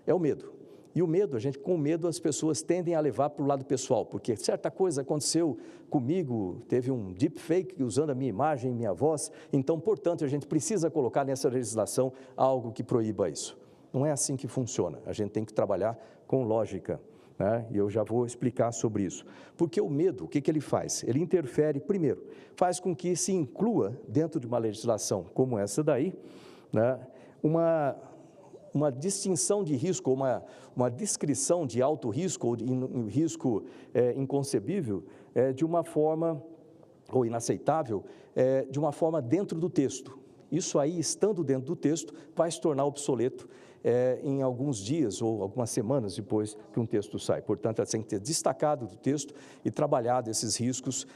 é o medo. E o medo, com o medo, as pessoas tendem a levar para o lado pessoal, porque certa coisa aconteceu comigo, teve um deepfake usando a minha imagem, minha voz, então, portanto, a gente precisa colocar nessa legislação algo que proíba isso. Não é assim que funciona, a gente tem que trabalhar com lógica, né? E eu já vou explicar sobre isso. Porque o medo, o que ele faz? Ele interfere, primeiro, faz com que se inclua dentro de uma legislação como essa daí, né, uma distinção de risco, uma descrição de alto risco ou de risco inconcebível de uma forma, ou inaceitável, de uma forma dentro do texto. Isso aí, estando dentro do texto, vai se tornar obsoleto em alguns dias ou algumas semanas depois que um texto sai. Portanto, ela tem que ter destacado do texto e trabalhado esses riscos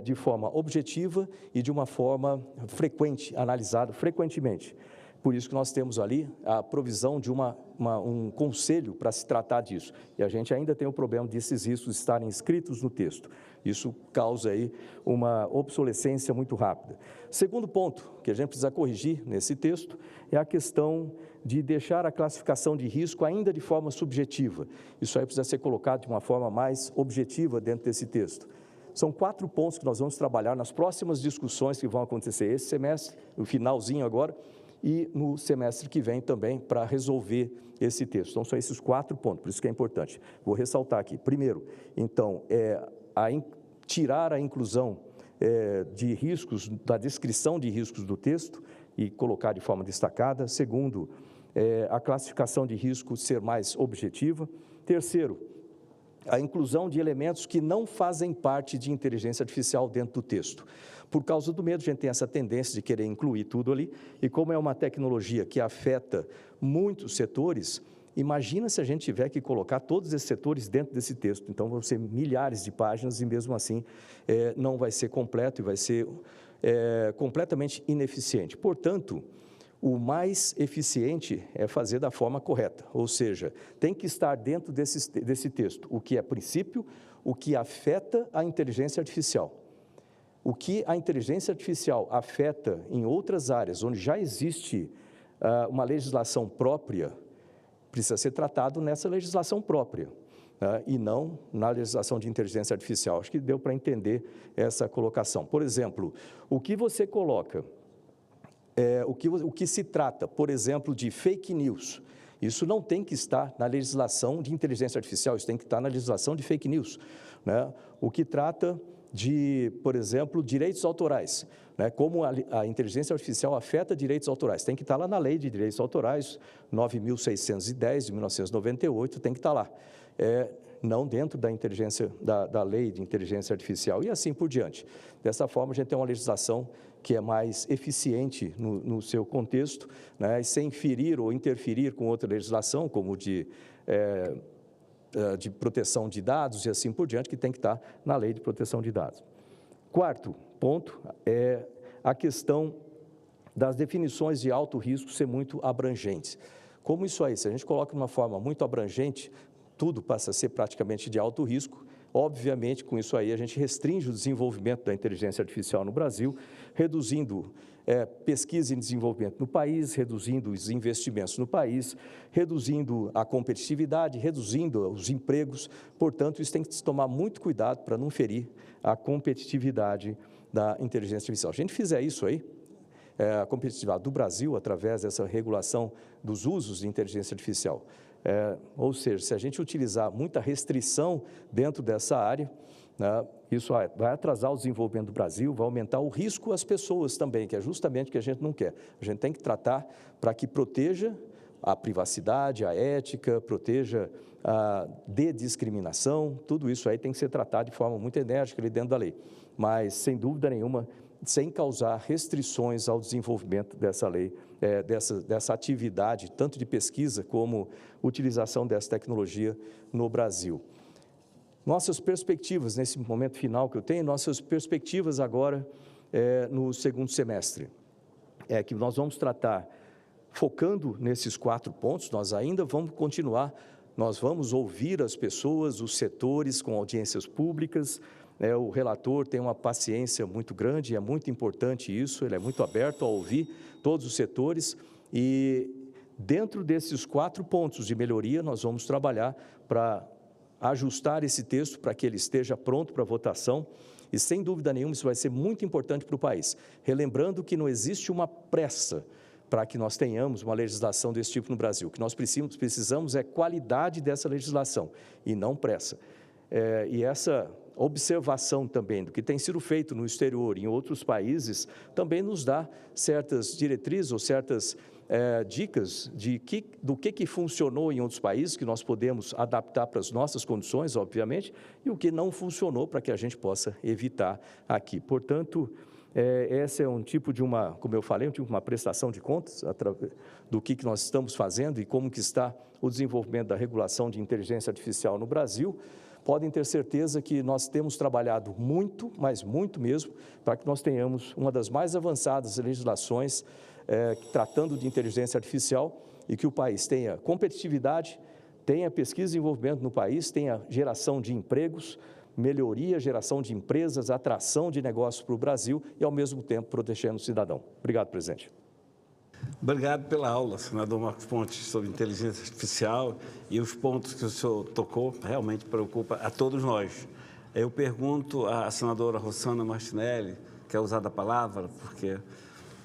de forma objetiva e de uma forma frequente, analisado frequentemente. Por isso que nós temos ali a provisão de um conselho para se tratar disso. E a gente ainda tem o problema desses riscos estarem escritos no texto. Isso causa aí uma obsolescência muito rápida. Segundo ponto que a gente precisa corrigir nesse texto é a questão de deixar a classificação de risco ainda de forma subjetiva. Isso aí precisa ser colocado de uma forma mais objetiva dentro desse texto. São 4 pontos que nós vamos trabalhar nas próximas discussões que vão acontecer esse semestre, no finalzinho agora, e no semestre que vem também para resolver esse texto. Então, são esses 4 pontos, por isso que é importante. Vou ressaltar aqui. Primeiro, então, tirar a inclusão de riscos, da descrição de riscos do texto e colocar de forma destacada. Segundo, a classificação de risco ser mais objetiva. Terceiro, a inclusão de elementos que não fazem parte de inteligência artificial dentro do texto. Por causa do medo, a gente tem essa tendência de querer incluir tudo ali, e como é uma tecnologia que afeta muitos setores, imagina se a gente tiver que colocar todos esses setores dentro desse texto. Então, vão ser milhares de páginas e, mesmo assim, não vai ser completo e vai ser completamente ineficiente. Portanto, o mais eficiente é fazer da forma correta, ou seja, tem que estar dentro desse texto o que é princípio, o que afeta a inteligência artificial. O que a inteligência artificial afeta em outras áreas, onde já existe uma legislação própria, precisa ser tratado nessa legislação própria, e não na legislação de inteligência artificial. Acho que deu para entender essa colocação. Por exemplo, o que você coloca, o que se trata, por exemplo, de fake news, isso não tem que estar na legislação de inteligência artificial, isso tem que estar na legislação de fake news, né? O que trata de, por exemplo, direitos autorais, né? Como a inteligência artificial afeta direitos autorais, tem que estar lá na Lei de Direitos Autorais, 9.610, de 1998, tem que estar lá, não dentro da Lei de Inteligência Artificial, e assim por diante. Dessa forma, a gente tem uma legislação que é mais eficiente no seu contexto, né? E sem ferir ou interferir com outra legislação, como de proteção de dados e assim por diante, que tem que estar na Lei de Proteção de Dados. Quarto ponto é a questão das definições de alto risco ser muito abrangentes. Como isso aí? Se a gente coloca de uma forma muito abrangente, tudo passa a ser praticamente de alto risco. Obviamente, com isso aí, a gente restringe o desenvolvimento da inteligência artificial no Brasil, reduzindo pesquisa e desenvolvimento no país, reduzindo os investimentos no país, reduzindo a competitividade, reduzindo os empregos. Portanto, isso tem que se tomar muito cuidado para não ferir a competitividade da inteligência artificial. Se a gente fizer isso aí, a competitividade do Brasil, através dessa regulação dos usos de inteligência artificial, ou seja, se a gente utilizar muita restrição dentro dessa área, né, isso vai atrasar o desenvolvimento do Brasil, vai aumentar o risco às pessoas também, que é justamente o que a gente não quer. A gente tem que tratar para que proteja a privacidade, a ética, proteja a discriminação, tudo isso aí tem que ser tratado de forma muito enérgica ali dentro da lei, mas sem dúvida nenhuma, sem causar restrições ao desenvolvimento dessa lei, dessa atividade, tanto de pesquisa como utilização dessa tecnologia no Brasil. Nossas perspectivas, nesse momento final que eu tenho, nossas perspectivas agora no segundo semestre, é que nós vamos tratar, focando nesses 4 pontos, nós ainda vamos continuar, nós vamos ouvir as pessoas, os setores com audiências públicas. O relator tem uma paciência muito grande, é muito importante isso, ele é muito aberto a ouvir todos os setores e dentro desses 4 pontos de melhoria nós vamos trabalhar para ajustar esse texto para que ele esteja pronto para votação e sem dúvida nenhuma isso vai ser muito importante para o país. Relembrando que não existe uma pressa para que nós tenhamos uma legislação desse tipo no Brasil. O que nós precisamos é qualidade dessa legislação e não pressa. E essa observação também do que tem sido feito no exterior e em outros países também nos dá certas diretrizes ou certas dicas do que funcionou em outros países, que nós podemos adaptar para as nossas condições, obviamente, e o que não funcionou para que a gente possa evitar aqui. Portanto, essa é um tipo de como eu falei, um tipo de uma prestação de contas do que nós estamos fazendo e como que está o desenvolvimento da regulação de inteligência artificial no Brasil. Podem ter certeza que nós temos trabalhado muito, mas muito mesmo, para que nós tenhamos uma das mais avançadas legislações tratando de inteligência artificial e que o país tenha competitividade, tenha pesquisa e desenvolvimento no país, tenha geração de empregos, melhoria, geração de empresas, atração de negócios para o Brasil e, ao mesmo tempo, protegendo o cidadão. Obrigado, presidente. Obrigado pela aula, senador Marcos Pontes, sobre inteligência artificial e os pontos que o senhor tocou realmente preocupa a todos nós. Eu pergunto à senadora Rossana Martinelli, quer usar a palavra, porque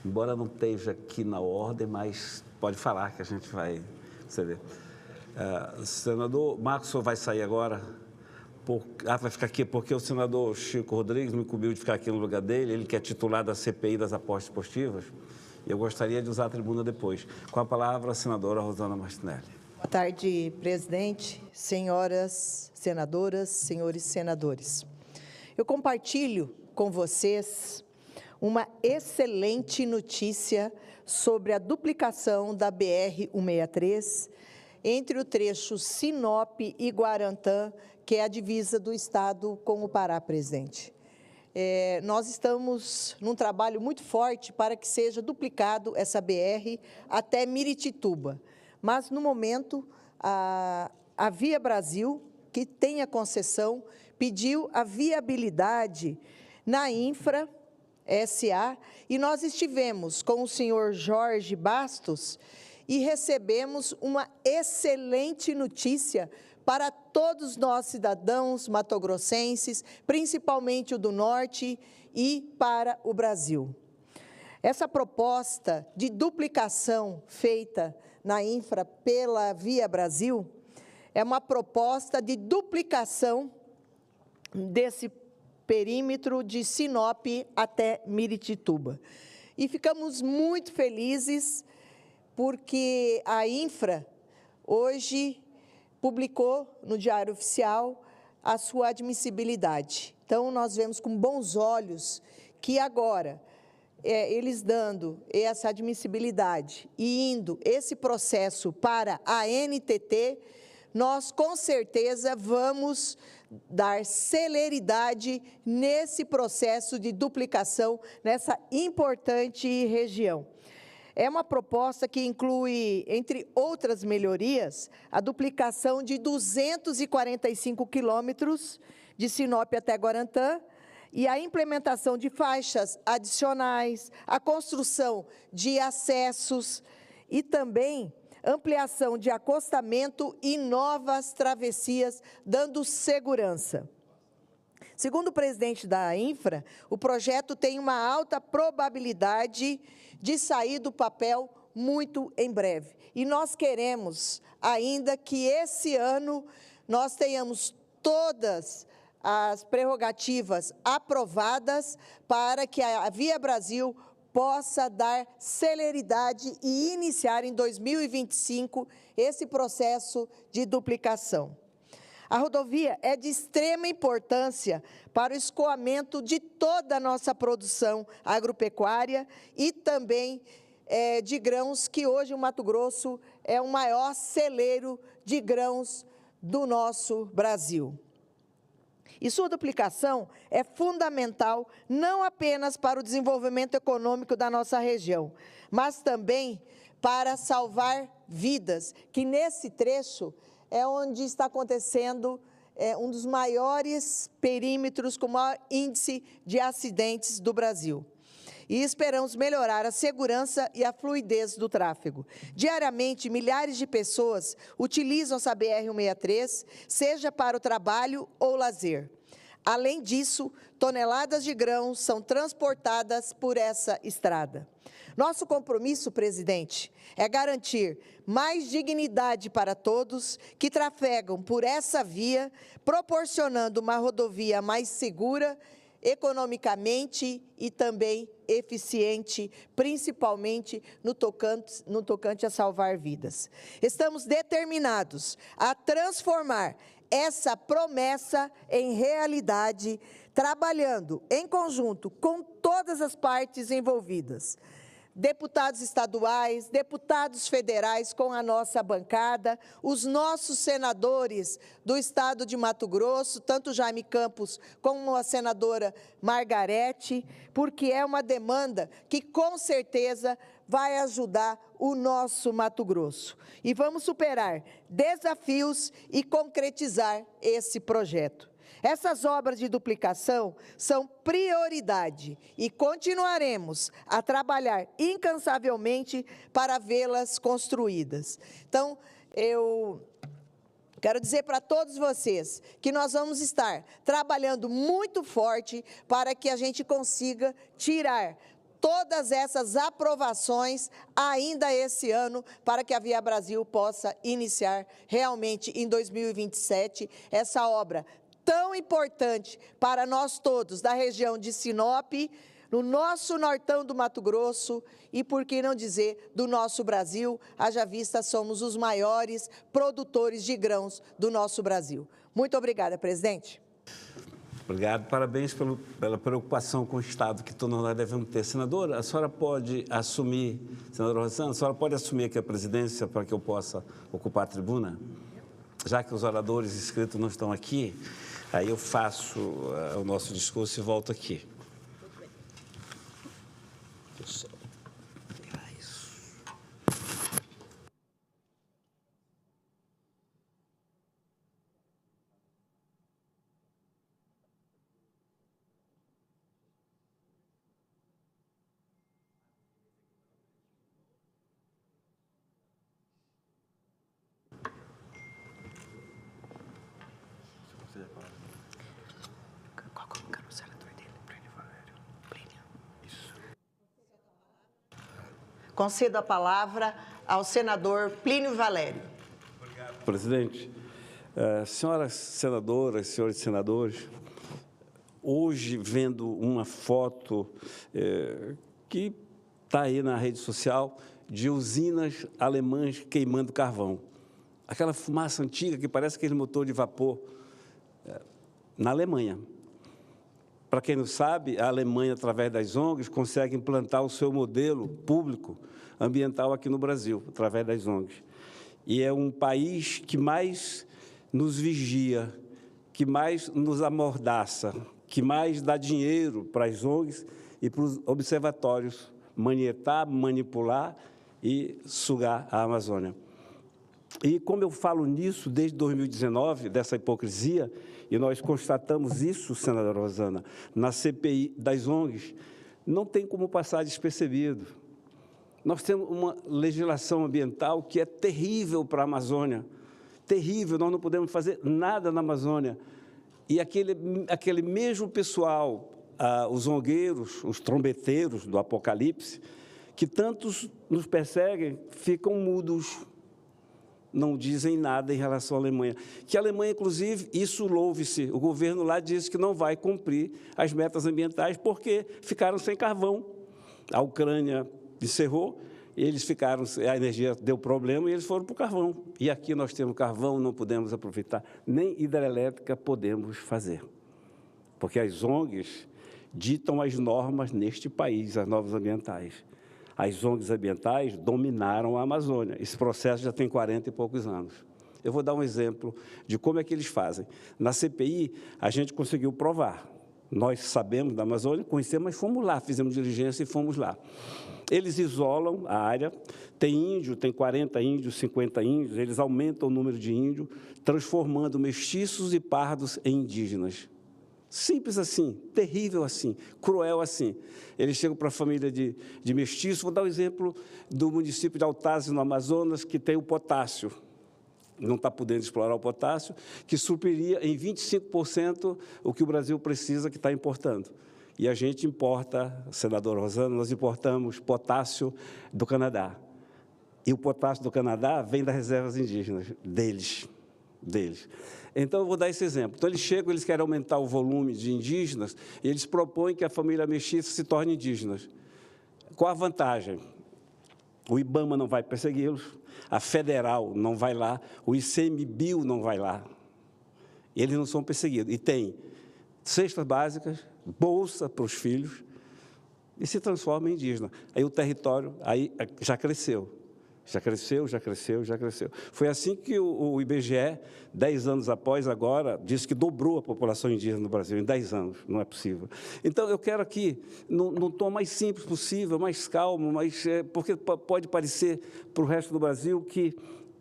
embora não esteja aqui na ordem, mas pode falar que a gente vai ceder. Senador Marcos, o senhor vai sair agora? Vai ficar aqui porque o senador Chico Rodrigues me incumbiu de ficar aqui no lugar dele, ele que é titular da CPI das apostas esportivas, e eu gostaria de usar a tribuna depois. Com a palavra, a senadora Rosana Martinelli. Boa tarde, presidente, senhoras senadoras, senhores senadores. Eu compartilho com vocês uma excelente notícia sobre a duplicação da BR-163 entre o trecho Sinop e Guarantã, que é a divisa do estado com o Pará, presidente. Nós estamos num trabalho muito forte para que seja duplicado essa BR até Miritituba. Mas, no momento, a Via Brasil, que tem a concessão, pediu a viabilidade na Infra SA, e nós estivemos com o senhor Jorge Bastos e recebemos uma excelente notícia para todos nós cidadãos matogrossenses, principalmente o do Norte e para o Brasil. Essa proposta de duplicação feita na Infra pela Via Brasil é uma proposta de duplicação desse perímetro de Sinop até Miritituba. E ficamos muito felizes porque a Infra hoje publicou no Diário Oficial a sua admissibilidade. Então, nós vemos com bons olhos que agora, eles dando essa admissibilidade e indo esse processo para a NTT, nós com certeza vamos dar celeridade nesse processo de duplicação nessa importante região. É uma proposta que inclui, entre outras melhorias, a duplicação de 245 quilômetros de Sinop até Guarantã e a implementação de faixas adicionais, a construção de acessos e também ampliação de acostamento e novas travessias, dando segurança. Segundo o presidente da Infra, o projeto tem uma alta probabilidade de sair do papel muito em breve. E nós queremos ainda que esse ano nós tenhamos todas as prerrogativas aprovadas para que a Via Brasil possa dar celeridade e iniciar em 2025 esse processo de duplicação. A rodovia é de extrema importância para o escoamento de toda a nossa produção agropecuária e também de grãos, que hoje o Mato Grosso é o maior celeiro de grãos do nosso Brasil. E sua duplicação é fundamental não apenas para o desenvolvimento econômico da nossa região, mas também para salvar vidas, que nesse trecho é onde está acontecendo um dos maiores perímetros com maior índice de acidentes do Brasil. E esperamos melhorar a segurança e a fluidez do tráfego. Diariamente, milhares de pessoas utilizam essa BR-163, seja para o trabalho ou lazer. Além disso, toneladas de grãos são transportadas por essa estrada. Nosso compromisso, presidente, é garantir mais dignidade para todos que trafegam por essa via, proporcionando uma rodovia mais segura, economicamente e também eficiente, principalmente no tocante a salvar vidas. Estamos determinados a transformar essa promessa em realidade, trabalhando em conjunto com todas as partes envolvidas. Deputados estaduais, deputados federais com a nossa bancada, os nossos senadores do estado de Mato Grosso, tanto Jaime Campos como a senadora Margarete, porque é uma demanda que com certeza vai ajudar o nosso Mato Grosso. E vamos superar desafios e concretizar esse projeto. Essas obras de duplicação são prioridade e continuaremos a trabalhar incansavelmente para vê-las construídas. Então, eu quero dizer para todos vocês que nós vamos estar trabalhando muito forte para que a gente consiga tirar todas essas aprovações ainda esse ano, para que a Via Brasil possa iniciar realmente em 2027 essa obra tão importante para nós todos da região de Sinop, no nosso nortão do Mato Grosso e, por que não dizer, do nosso Brasil, haja vista somos os maiores produtores de grãos do nosso Brasil. Muito obrigada, presidente. Obrigado, parabéns pela preocupação com o Estado que todos nós devemos ter. Senadora, a senhora pode assumir, senadora Rosana, a senhora pode assumir aqui a presidência para que eu possa ocupar a tribuna? Já que os oradores inscritos não estão aqui, aí eu faço o nosso discurso e volto aqui. Concedo a palavra ao senador Plínio Valério. Obrigado, presidente. Senhoras senadoras, senhores senadores, hoje vendo uma foto que está aí na rede social de usinas alemãs queimando carvão. Aquela fumaça antiga que parece aquele motor de vapor na Alemanha. Para quem não sabe, a Alemanha, através das ONGs, consegue implantar o seu modelo público ambiental aqui no Brasil, através das ONGs. E é um país que mais nos vigia, que mais nos amordaça, que mais dá dinheiro para as ONGs e para os observatórios manietar, manipular e sugar a Amazônia. E como eu falo nisso desde 2019, dessa hipocrisia, e nós constatamos isso, senadora Rosana, na CPI das ONGs, não tem como passar despercebido. Nós temos uma legislação ambiental que é terrível para a Amazônia, terrível, nós não podemos fazer nada na Amazônia. E aquele mesmo pessoal, os zongueiros, os trombeteiros do Apocalipse, que tantos nos perseguem, ficam mudos, não dizem nada em relação à Alemanha. Que a Alemanha, inclusive, isso louve-se, o governo lá disse que não vai cumprir as metas ambientais porque ficaram sem carvão. A Ucrânia encerrou, eles ficaram, a energia deu problema e eles foram para o carvão. E aqui nós temos carvão, não podemos aproveitar, nem hidrelétrica podemos fazer. Porque as ONGs ditam as normas neste país, as normas ambientais. As ONGs ambientais dominaram a Amazônia. Esse processo já tem 40 e poucos anos. Eu vou dar um exemplo de como é que eles fazem. Na CPI, a gente conseguiu provar. Nós sabemos da Amazônia, conhecemos, mas fomos lá, fizemos diligência e fomos lá. Eles isolam a área, tem índio, tem 40 índios, 50 índios, eles aumentam o número de índios, transformando mestiços e pardos em indígenas. Simples assim, terrível assim, cruel assim. Eles chegam para a família de mestiços. Vou dar o exemplo do município de Altazes, no Amazonas, que tem o potássio. Não está podendo explorar o potássio, que supriria em 25% o que o Brasil precisa, que está importando. E a gente importa, senador Rosana, nós importamos potássio do Canadá. E o potássio do Canadá vem das reservas indígenas, deles. Então, eu vou dar esse exemplo. Então, eles chegam, eles querem aumentar o volume de indígenas, e eles propõem que a família mestiça se torne indígenas. Qual a vantagem? O IBAMA não vai persegui-los, a Federal não vai lá, o ICMBio não vai lá. Eles não são perseguidos. E tem cestas básicas, bolsa para os filhos, e se transforma em indígena. Aí o território já cresceu. Já cresceu. Foi assim que o IBGE, 10 anos após agora, disse que dobrou a população indígena no Brasil, em 10 anos. Não é possível. Então, eu quero aqui, no tom mais simples possível, mais calmo, porque pode parecer para o resto do Brasil que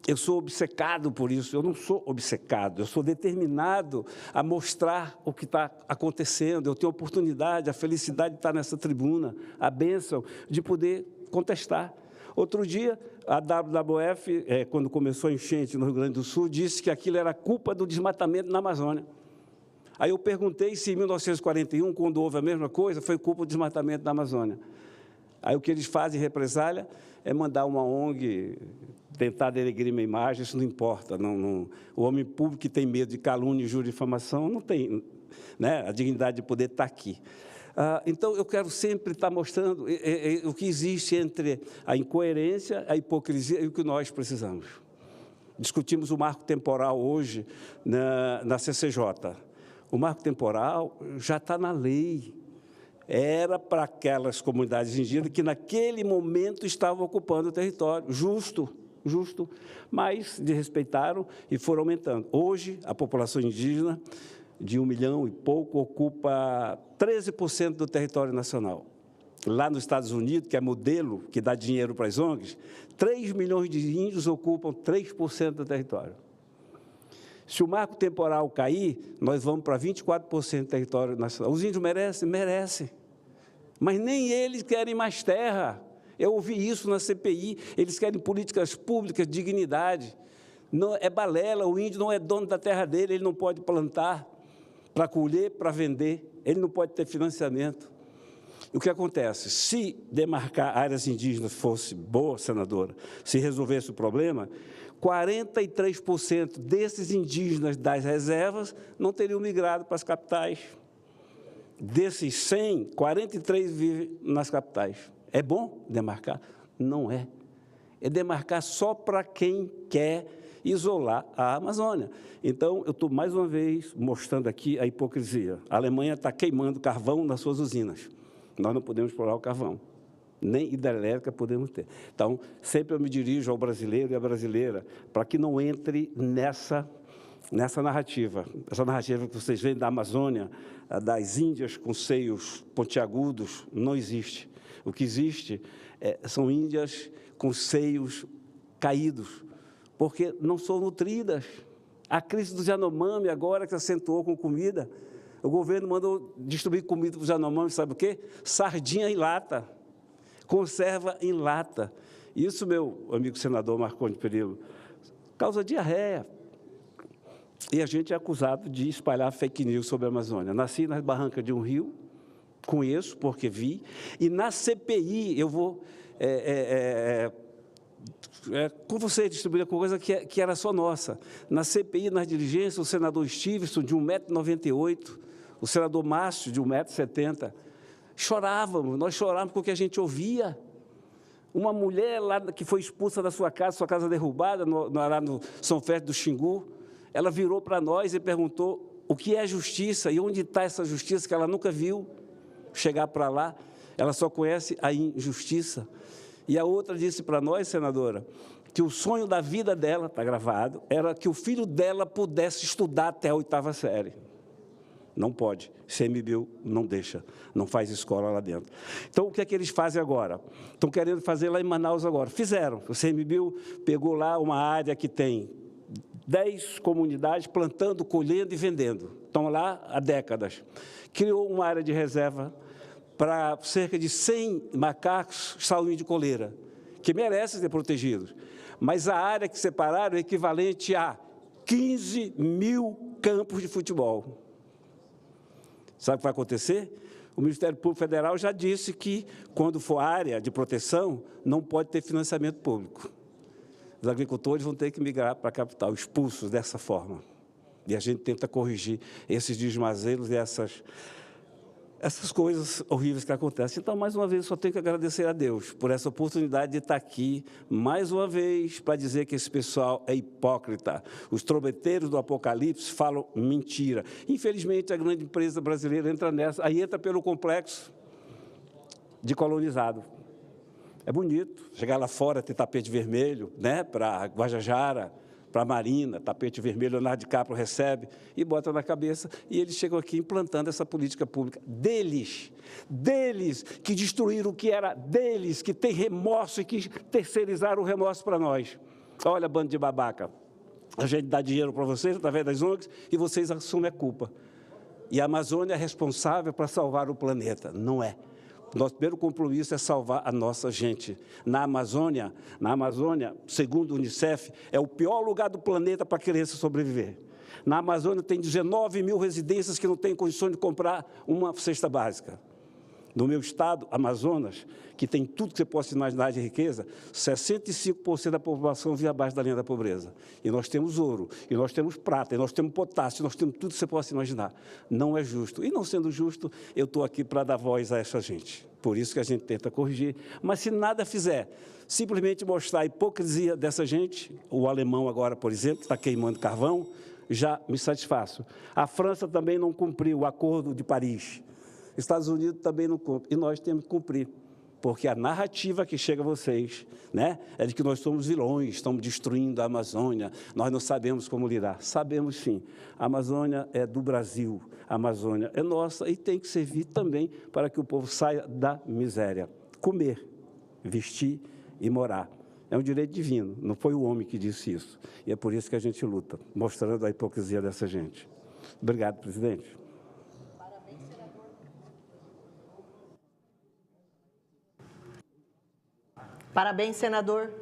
eu sou obcecado por isso. Eu não sou obcecado, eu sou determinado a mostrar o que está acontecendo. Eu tenho a oportunidade, a felicidade de estar nessa tribuna, a bênção de poder contestar. Outro dia, a WWF, quando começou a enchente no Rio Grande do Sul, disse que aquilo era culpa do desmatamento na Amazônia. Aí eu perguntei se em 1941, quando houve a mesma coisa, foi culpa do desmatamento na Amazônia. Aí o que eles fazem, represália, é mandar uma ONG tentar denegrir minha imagem, isso não importa. O homem público que tem medo de calúnia, injúria e difamação não tem, né, a dignidade de poder estar aqui. Então, eu quero sempre estar mostrando o que existe entre a incoerência, a hipocrisia e o que nós precisamos. Discutimos o marco temporal hoje na CCJ. O marco temporal já está na lei. Era para aquelas comunidades indígenas que, naquele momento, estavam ocupando o território. Justo, mas desrespeitaram e foram aumentando. Hoje, a população indígena, de 1 milhão e pouco, ocupa 13% do território nacional. Lá nos Estados Unidos, que é modelo, que dá dinheiro para as ONGs, 3 milhões de índios ocupam 3% do território. Se o marco temporal cair, nós vamos para 24% do território nacional. Os índios merecem? Merecem. Mas nem eles querem mais terra. Eu ouvi isso na CPI, eles querem políticas públicas, dignidade. Não, é balela, o índio não é dono da terra dele, ele não pode plantar para colher, para vender, ele não pode ter financiamento. O que acontece? Se demarcar áreas indígenas fosse boa, senadora, se resolvesse o problema, 43% desses indígenas das reservas não teriam migrado para as capitais. Desses 100, 43 vivem nas capitais. É bom demarcar? Não é. É demarcar só para quem quer isolar a Amazônia. Então, eu estou, mais uma vez, mostrando aqui a hipocrisia. A Alemanha está queimando carvão nas suas usinas. Nós não podemos explorar o carvão. Nem hidrelétrica podemos ter. Então, sempre eu me dirijo ao brasileiro e à brasileira para que não entre nessa narrativa. Essa narrativa que vocês veem da Amazônia, das Índias com seios pontiagudos, não existe. O que existe são índias com seios caídos, porque não são nutridas. A crise do Yanomami agora que se acentuou com comida, o governo mandou distribuir comida para os Yanomami, sabe o quê? Sardinha em lata, conserva em lata. Isso, meu amigo senador Marcondes Perillo, causa diarreia. E a gente é acusado de espalhar fake news sobre a Amazônia. Nasci nas barrancas de um rio, conheço porque vi, e na CPI eu vou com você distribuir a coisa que era só nossa. Na CPI, nas diligências, o senador Stevenson, de 1,98 m, o senador Márcio, de 1,70 m, nós chorávamos porque a gente ouvia. Uma mulher lá que foi expulsa da sua casa derrubada, lá no São Félix do Xingu, ela virou para nós e perguntou o que é justiça e onde está essa justiça que ela nunca viu chegar para lá. Ela só conhece a injustiça. E a outra disse para nós, senadora, que o sonho da vida dela, está gravado, era que o filho dela pudesse estudar até a 8ª série. Não pode. CMBio não deixa, não faz escola lá dentro. Então, o que é que eles fazem agora? Estão querendo fazer lá em Manaus agora. Fizeram. O CMBio pegou lá uma área que tem 10 comunidades plantando, colhendo e vendendo. Estão lá há décadas. Criou uma área de reserva para cerca de 100 macacos saúde de coleira, que merecem ser protegidos. Mas a área que separaram é equivalente a 15 mil campos de futebol. Sabe o que vai acontecer? O Ministério Público Federal já disse que, quando for área de proteção, não pode ter financiamento público. Os agricultores vão ter que migrar para a capital, expulsos dessa forma. E a gente tenta corrigir esses desmazelos e essas coisas horríveis que acontecem. Então, mais uma vez, só tenho que agradecer a Deus por essa oportunidade de estar aqui, mais uma vez, para dizer que esse pessoal é hipócrita. Os trombeteiros do Apocalipse falam mentira. Infelizmente, a grande empresa brasileira entra nessa, aí entra pelo complexo de colonizado. É bonito chegar lá fora, ter tapete vermelho, né, para Guajajara, para a Marina, tapete vermelho, Leonardo DiCaprio recebe e bota na cabeça, e eles chegam aqui implantando essa política pública deles que destruíram o que era deles, que tem remorso e que terceirizaram o remorso para nós. Olha, bando de babaca, a gente dá dinheiro para vocês, através das ONGs, e vocês assumem a culpa. E a Amazônia é responsável para salvar o planeta, não é. Nosso primeiro compromisso é salvar a nossa gente. Na Amazônia, segundo o Unicef, é o pior lugar do planeta para a criança sobreviver. Na Amazônia tem 19 mil residências que não têm condições de comprar uma cesta básica. No meu estado, Amazonas, que tem tudo que você possa imaginar de riqueza, 65% da população vive abaixo da linha da pobreza. E nós temos ouro, e nós temos prata, e nós temos potássio, e nós temos tudo que você possa imaginar. Não é justo. E não sendo justo, eu estou aqui para dar voz a essa gente. Por isso que a gente tenta corrigir. Mas se nada fizer, simplesmente mostrar a hipocrisia dessa gente, o alemão agora, por exemplo, está queimando carvão, já me satisfaço. A França também não cumpriu o Acordo de Paris. Estados Unidos também não cumpre. E nós temos que cumprir. Porque a narrativa que chega a vocês, né, é de que nós somos vilões, estamos destruindo a Amazônia, nós não sabemos como lidar. Sabemos sim. A Amazônia é do Brasil, a Amazônia é nossa e tem que servir também para que o povo saia da miséria. Comer, vestir e morar. É um direito divino, não foi o homem que disse isso. E é por isso que a gente luta, mostrando a hipocrisia dessa gente. Obrigado, presidente. Parabéns, senador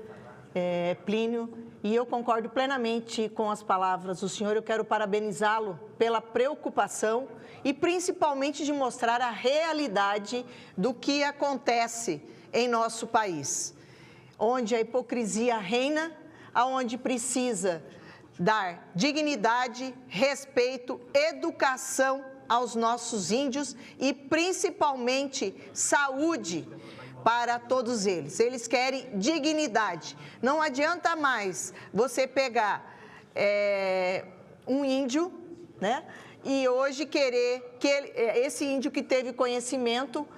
Plínio. E eu concordo plenamente com as palavras do senhor. Eu quero parabenizá-lo pela preocupação e principalmente de mostrar a realidade do que acontece em nosso país, onde a hipocrisia reina, aonde precisa dar dignidade, respeito, educação aos nossos índios e principalmente saúde para todos eles. Eles querem dignidade. Não adianta mais você pegar um índio, né, e hoje querer que esse índio que teve conhecimento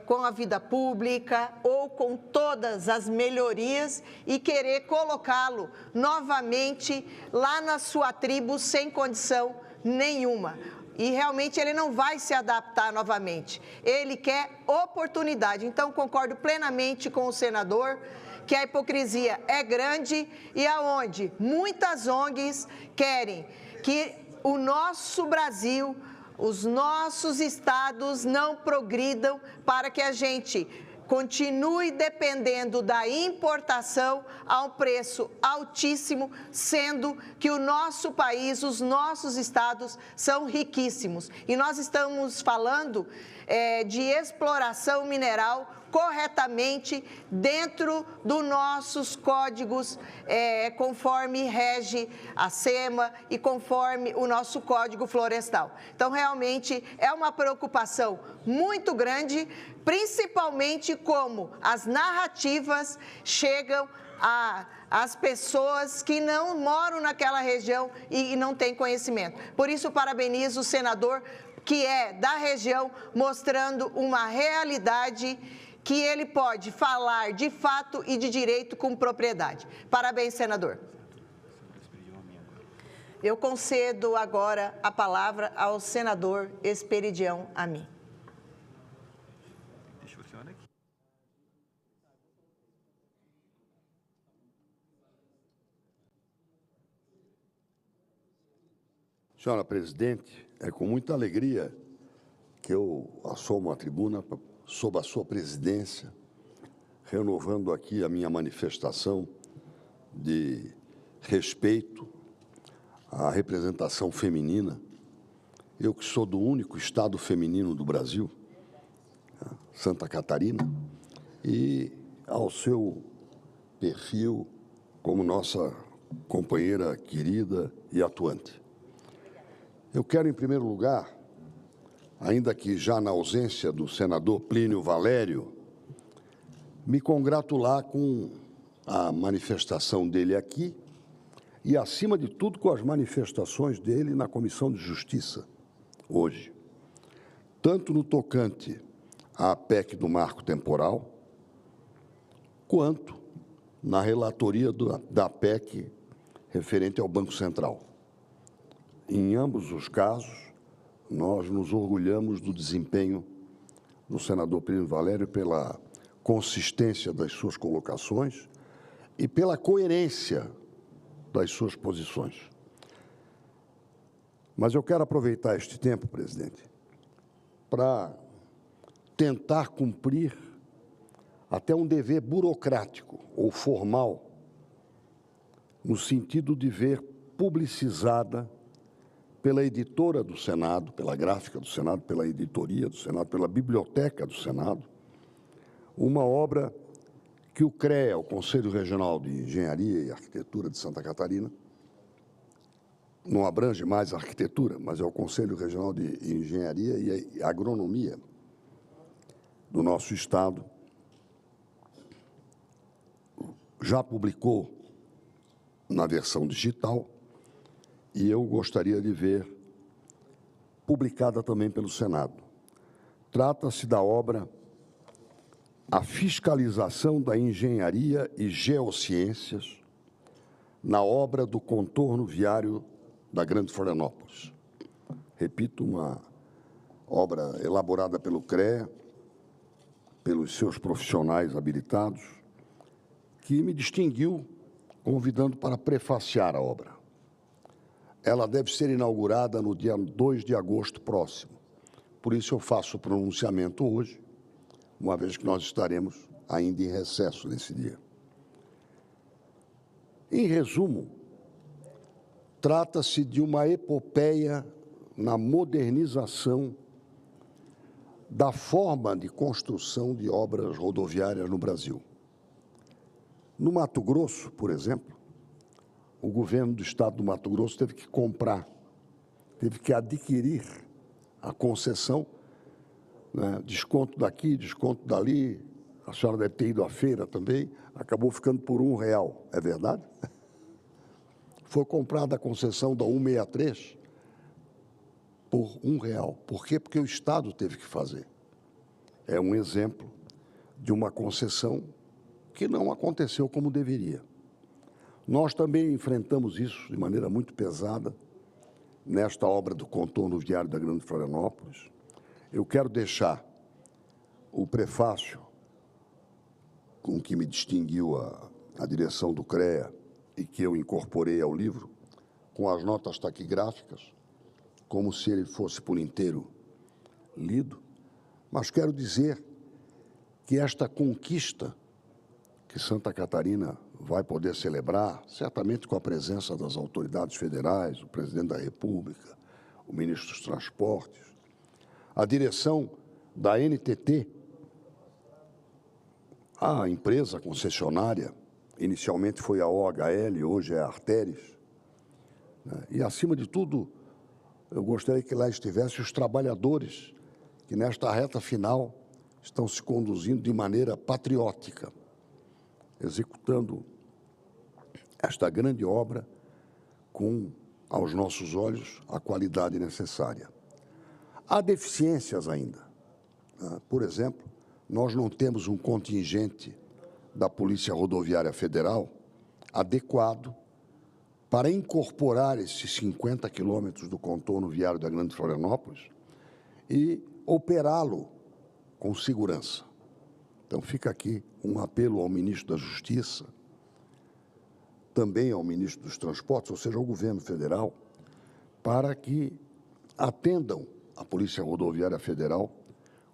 com a vida pública ou com todas as melhorias e querer colocá-lo novamente lá na sua tribo sem condição nenhuma. E realmente ele não vai se adaptar novamente. Ele quer oportunidade. Então, concordo plenamente com o senador que a hipocrisia é grande e aonde muitas ONGs querem que o nosso Brasil, os nossos estados não progridam para que a gente continue dependendo da importação a um preço altíssimo, sendo que o nosso país, os nossos estados são riquíssimos. E nós estamos falando de exploração mineral corretamente dentro dos nossos códigos, conforme rege a SEMA e conforme o nosso Código Florestal. Então, realmente, é uma preocupação muito grande, principalmente como as narrativas chegam às pessoas que não moram naquela região e não têm conhecimento. Por isso, parabenizo o senador, que é da região, mostrando uma realidade que ele pode falar de fato e de direito com propriedade. Parabéns, senador. Eu concedo agora a palavra ao senador Esperidião Amin. Senhora presidente, é com muita alegria que eu assomo a tribuna sob a sua presidência, renovando aqui a minha manifestação de respeito à representação feminina. Eu que sou do único estado feminino do Brasil, Santa Catarina, e ao seu perfil como nossa companheira querida e atuante. Eu quero, em primeiro lugar, ainda que já na ausência do senador Plínio Valério, me congratular com a manifestação dele aqui e, acima de tudo, com as manifestações dele na Comissão de Justiça, hoje. Tanto no tocante à PEC do marco temporal, quanto na relatoria da PEC referente ao Banco Central. Em ambos os casos, nós nos orgulhamos do desempenho do senador Plínio Valério pela consistência das suas colocações e pela coerência das suas posições. Mas eu quero aproveitar este tempo, presidente, para tentar cumprir até um dever burocrático ou formal, no sentido de ver publicizada pela editora do Senado, pela gráfica do Senado, pela editoria do Senado, pela biblioteca do Senado, uma obra que o CREA, o Conselho Regional de Engenharia e Arquitetura de Santa Catarina, não abrange mais a arquitetura, mas é o Conselho Regional de Engenharia e Agronomia do nosso estado, já publicou na versão digital e eu gostaria de ver publicada também pelo Senado. Trata-se da obra A Fiscalização da Engenharia e Geociências na obra do contorno viário da Grande Florianópolis. Repito, uma obra elaborada pelo CREA, pelos seus profissionais habilitados, que me distinguiu convidando para prefaciar a obra. Ela deve ser inaugurada no dia 2 de agosto próximo. Por isso eu faço o pronunciamento hoje, uma vez que nós estaremos ainda em recesso nesse dia. Em resumo, trata-se de uma epopeia na modernização da forma de construção de obras rodoviárias no Brasil. No Mato Grosso, por exemplo, o governo do estado do Mato Grosso teve que comprar, teve que adquirir a concessão, né, desconto daqui, desconto dali, a senhora deve ter ido à feira também, acabou ficando por R$1, é verdade? Foi comprada a concessão da 163 por R$1. Por quê? Porque o Estado teve que fazer. É um exemplo de uma concessão que não aconteceu como deveria. Nós também enfrentamos isso de maneira muito pesada nesta obra do contorno viário da Grande Florianópolis. Eu quero deixar o prefácio com que me distinguiu a direção do CREA e que eu incorporei ao livro, com as notas taquigráficas, como se ele fosse por inteiro lido, mas quero dizer que esta conquista que Santa Catarina vai poder celebrar, certamente com a presença das autoridades federais, o presidente da República, o ministro dos Transportes, a direção da NTT, a empresa concessionária, inicialmente foi a OHL, hoje é a Arteris, né? E, acima de tudo, eu gostaria que lá estivessem os trabalhadores que, nesta reta final, estão se conduzindo de maneira patriótica, executando esta grande obra com, aos nossos olhos, a qualidade necessária. Há deficiências ainda. Por exemplo, nós não temos um contingente da Polícia Rodoviária Federal adequado para incorporar esses 50 quilômetros do contorno viário da Grande Florianópolis e operá-lo com segurança. Então, fica aqui um apelo ao ministro da Justiça, também ao ministro dos Transportes, ou seja, ao governo federal, para que atendam a Polícia Rodoviária Federal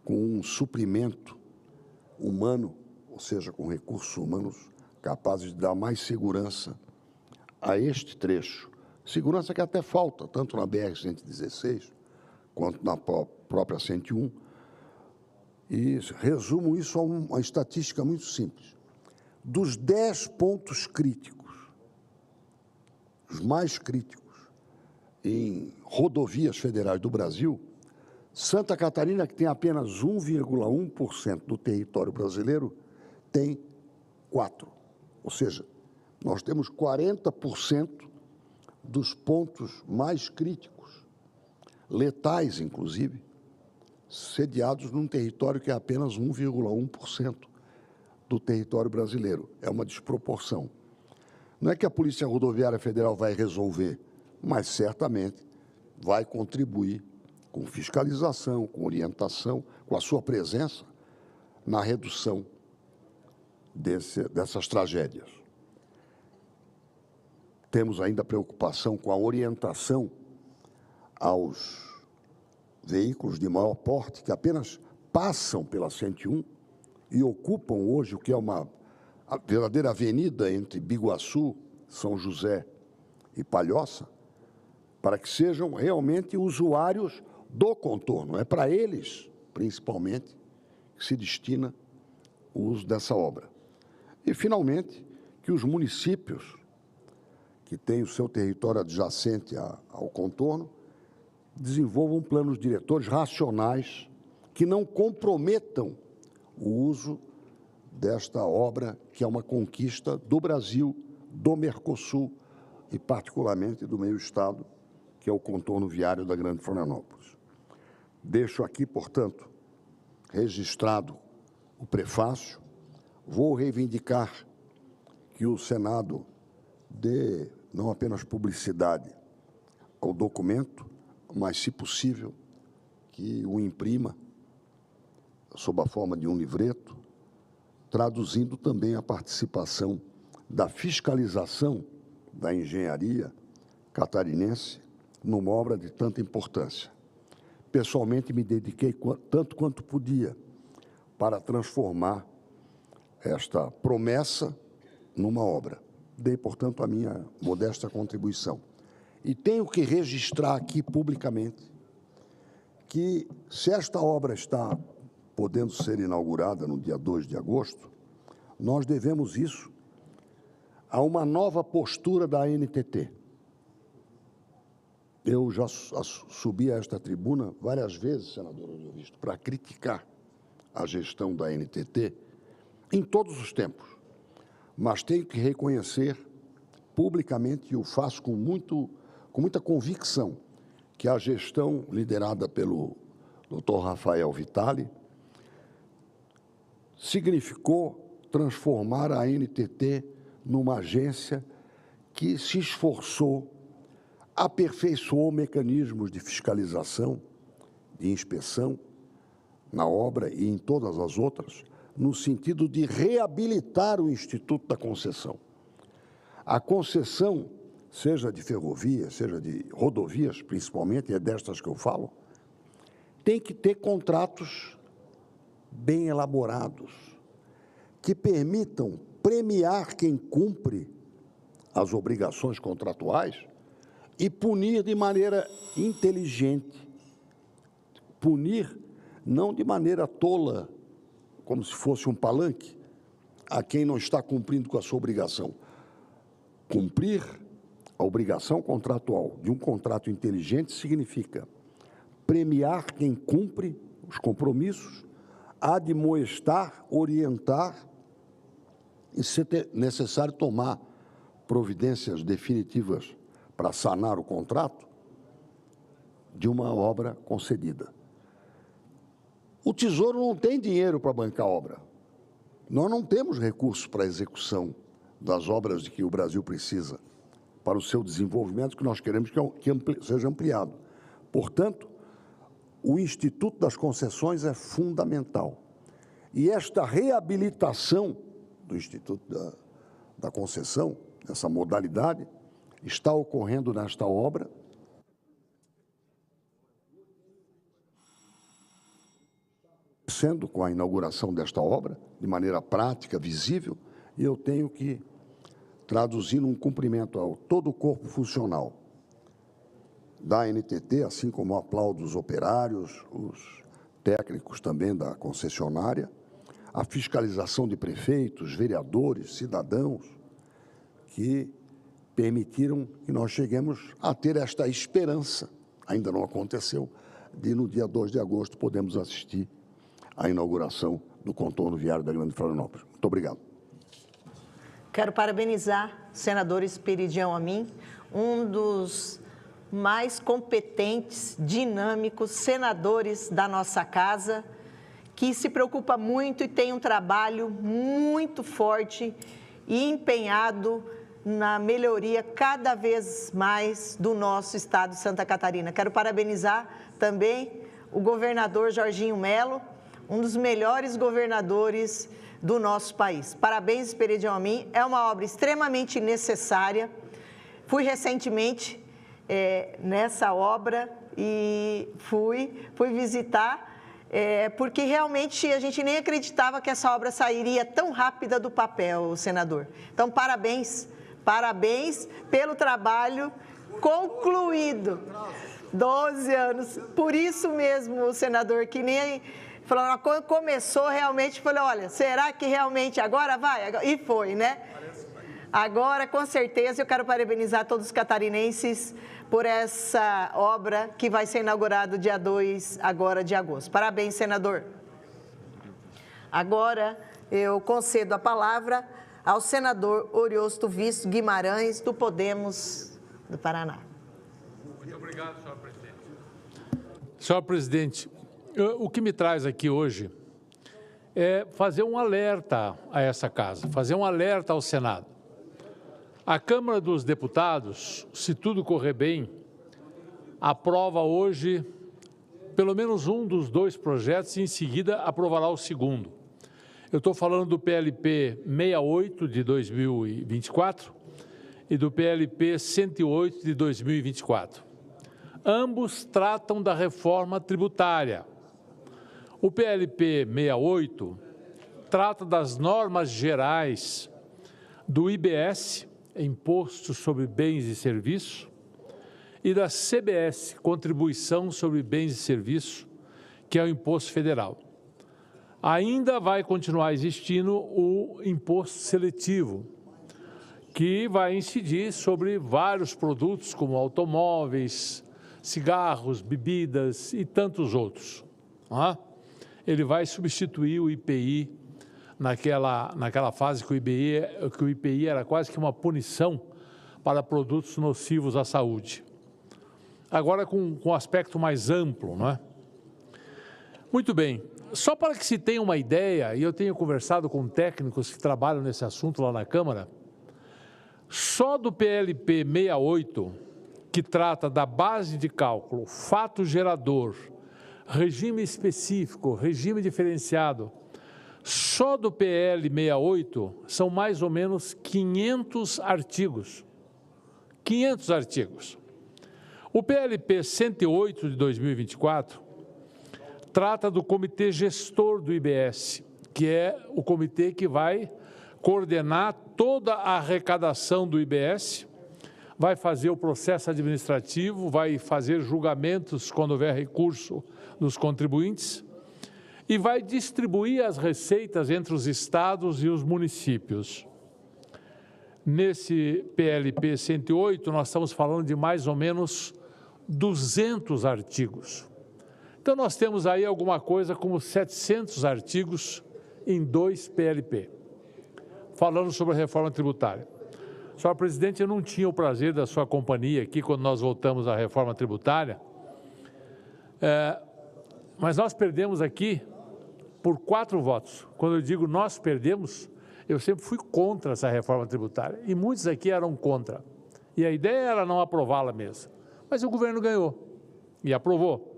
com um suprimento humano, ou seja, com recursos humanos capazes de dar mais segurança a este trecho. Segurança que até falta, tanto na BR-116 quanto na própria 101. E resumo isso a uma estatística muito simples. Dos 10 pontos críticos, os mais críticos, em rodovias federais do Brasil, Santa Catarina, que tem apenas 1,1% do território brasileiro, tem 4. Ou seja, nós temos 40% dos pontos mais críticos, letais, inclusive, sediados num território que é apenas 1,1% do território brasileiro. É uma desproporção. Não é que a Polícia Rodoviária Federal vai resolver, mas certamente vai contribuir com fiscalização, com orientação, com a sua presença na redução dessas tragédias. Temos ainda preocupação com a orientação aos veículos de maior porte que apenas passam pela 101 e ocupam hoje o que é uma verdadeira avenida entre Biguaçu, São José e Palhoça, para que sejam realmente usuários do contorno. É para eles, principalmente, que se destina o uso dessa obra. E, finalmente, que os municípios que têm o seu território adjacente ao contorno desenvolvam planos diretores racionais que não comprometam o uso desta obra, que é uma conquista do Brasil, do Mercosul e, particularmente, do meio estado, que é o contorno viário da Grande Florianópolis. Deixo aqui, portanto, registrado o prefácio. Vou reivindicar que o Senado dê não apenas publicidade ao documento, mas, se possível, que o imprima sob a forma de um livreto, traduzindo também a participação da fiscalização da engenharia catarinense numa obra de tanta importância. Pessoalmente, me dediquei tanto quanto podia para transformar esta promessa numa obra. Dei, portanto, a minha modesta contribuição. E tenho que registrar aqui publicamente que, se esta obra está podendo ser inaugurada no dia 2 de agosto, nós devemos isso a uma nova postura da ANTT. Eu já subi a esta tribuna várias vezes, senador Odilvisto, para criticar a gestão da ANTT em todos os tempos, mas tenho que reconhecer publicamente, e o faço com muita convicção, que a gestão liderada pelo Dr. Rafael Vitali significou transformar a ANTT numa agência que se esforçou, aperfeiçoou mecanismos de fiscalização, de inspeção na obra e em todas as outras, no sentido de reabilitar o Instituto da Concessão. A concessão, seja de ferrovia, seja de rodovias, principalmente, é destas que eu falo, tem que ter contratos bem elaborados, que permitam premiar quem cumpre as obrigações contratuais e punir de maneira inteligente. Punir não de maneira tola, como se fosse um palanque, a quem não está cumprindo com a sua obrigação. Cumprir a obrigação contratual de um contrato inteligente significa premiar quem cumpre os compromissos, admoestar, orientar e, se necessário, tomar providências definitivas para sanar o contrato de uma obra concedida. O Tesouro não tem dinheiro para bancar a obra. Nós não temos recursos para a execução das obras de que o Brasil precisa para o seu desenvolvimento, que nós queremos que seja ampliado. Portanto, o Instituto das Concessões é fundamental. E esta reabilitação do Instituto da Concessão, essa modalidade, está ocorrendo nesta obra. Sendo com a inauguração desta obra, de maneira prática, visível, e eu tenho que traduzir num cumprimento a todo o corpo funcional da ANTT, assim como aplaudo os operários, os técnicos também da concessionária, a fiscalização de prefeitos, vereadores, cidadãos, que permitiram que nós cheguemos a ter esta esperança, ainda não aconteceu, de no dia 2 de agosto podemos assistir à inauguração do contorno viário da Grande Florianópolis. Muito obrigado. Quero parabenizar o senador Esperidião Amin, um dos mais competentes, dinâmicos senadores da nossa casa, que se preocupa muito e tem um trabalho muito forte e empenhado na melhoria cada vez mais do nosso estado de Santa Catarina. Quero parabenizar também o governador Jorginho Melo, um dos melhores governadores do nosso país. Parabéns, Esperidião Amin, é uma obra extremamente necessária. Fui recentemente nessa obra e fui visitar, porque realmente a gente nem acreditava que essa obra sairia tão rápida do papel, senador. Então, parabéns pelo trabalho concluído. 12 anos. Por isso mesmo, o senador, que nem falou, quando começou realmente, falou, olha, será que realmente agora vai? E foi, né? Agora, com certeza, eu quero parabenizar todos os catarinenses por essa obra que vai ser inaugurada dia 2 agora de agosto. Parabéns, senador. Agora, eu concedo a palavra ao senador Oriosto Visto Guimarães, do Podemos do Paraná. Muito obrigado, senhor presidente. Senhor presidente, o que me traz aqui hoje é fazer um alerta a essa casa, fazer um alerta ao Senado. A Câmara dos Deputados, se tudo correr bem, aprova hoje pelo menos um dos dois projetos e em seguida aprovará o segundo. Eu estou falando do PLP 68 de 2024 e do PLP 108 de 2024. Ambos tratam da reforma tributária. O PLP 68 trata das normas gerais do IBS, Imposto sobre Bens e Serviços, e da CBS, Contribuição sobre Bens e Serviços, que é o Imposto Federal. Ainda vai continuar existindo o imposto seletivo, que vai incidir sobre vários produtos, como automóveis, cigarros, bebidas e tantos outros. Ele vai substituir o IPI naquela fase que o IPI era quase que uma punição para produtos nocivos à saúde. Agora com um aspecto mais amplo, não é? Muito bem. Só para que se tenha uma ideia, e eu tenho conversado com técnicos que trabalham nesse assunto lá na Câmara, só do PLP 68, que trata da base de cálculo, fato gerador, regime específico, regime diferenciado, só do PL 68 são mais ou menos 500 artigos. 500 artigos. O PLP 108 de 2024 trata do comitê gestor do IBS, que é o comitê que vai coordenar toda a arrecadação do IBS, vai fazer o processo administrativo, vai fazer julgamentos quando houver recurso dos contribuintes e vai distribuir as receitas entre os estados e os municípios. Nesse PLP 108, nós estamos falando de mais ou menos 200 artigos. Então, nós temos aí alguma coisa como 700 artigos em 2 PLP, falando sobre a reforma tributária. Senhor presidente, eu não tinha o prazer da sua companhia aqui quando nós votamos a reforma tributária, mas nós perdemos aqui por 4 votos. Quando eu digo nós perdemos, eu sempre fui contra essa reforma tributária e muitos aqui eram contra. E a ideia era não aprová-la mesmo, mas o governo ganhou e aprovou.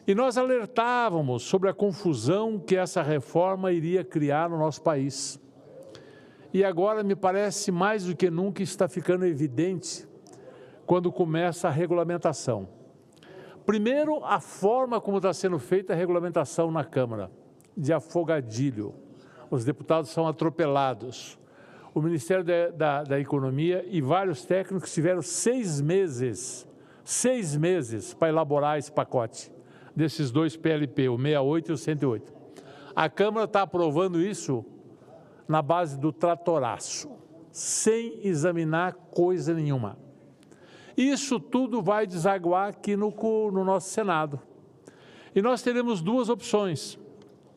E nós alertávamos sobre a confusão que essa reforma iria criar no nosso país. E agora me parece mais do que nunca está ficando evidente quando começa a regulamentação. Primeiro, a forma como está sendo feita a regulamentação na Câmara, de afogadilho. Os deputados são atropelados. O Ministério da Economia e vários técnicos tiveram 6 meses para elaborar esse pacote desses 2 PLP, o 68 e o 108. A Câmara está aprovando isso na base do tratoraço, sem examinar coisa nenhuma. Isso tudo vai desaguar aqui no nosso Senado. E nós teremos 2 opções: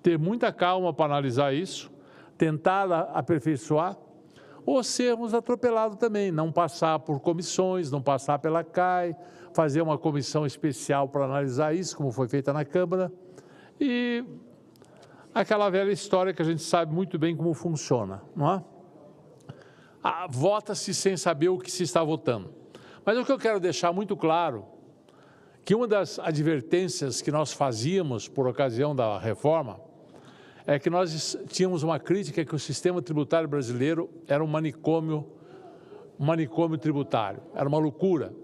ter muita calma para analisar isso, tentar aperfeiçoar, ou sermos atropelados também, não passar por comissões, não passar pela CAI, fazer uma comissão especial para analisar isso, como foi feita na Câmara, e aquela velha história que a gente sabe muito bem como funciona, não é? Vota-se sem saber o que se está votando. Mas o que eu quero deixar muito claro, que uma das advertências que nós fazíamos por ocasião da reforma, é que nós tínhamos uma crítica que o sistema tributário brasileiro era um manicômio tributário, era uma loucura.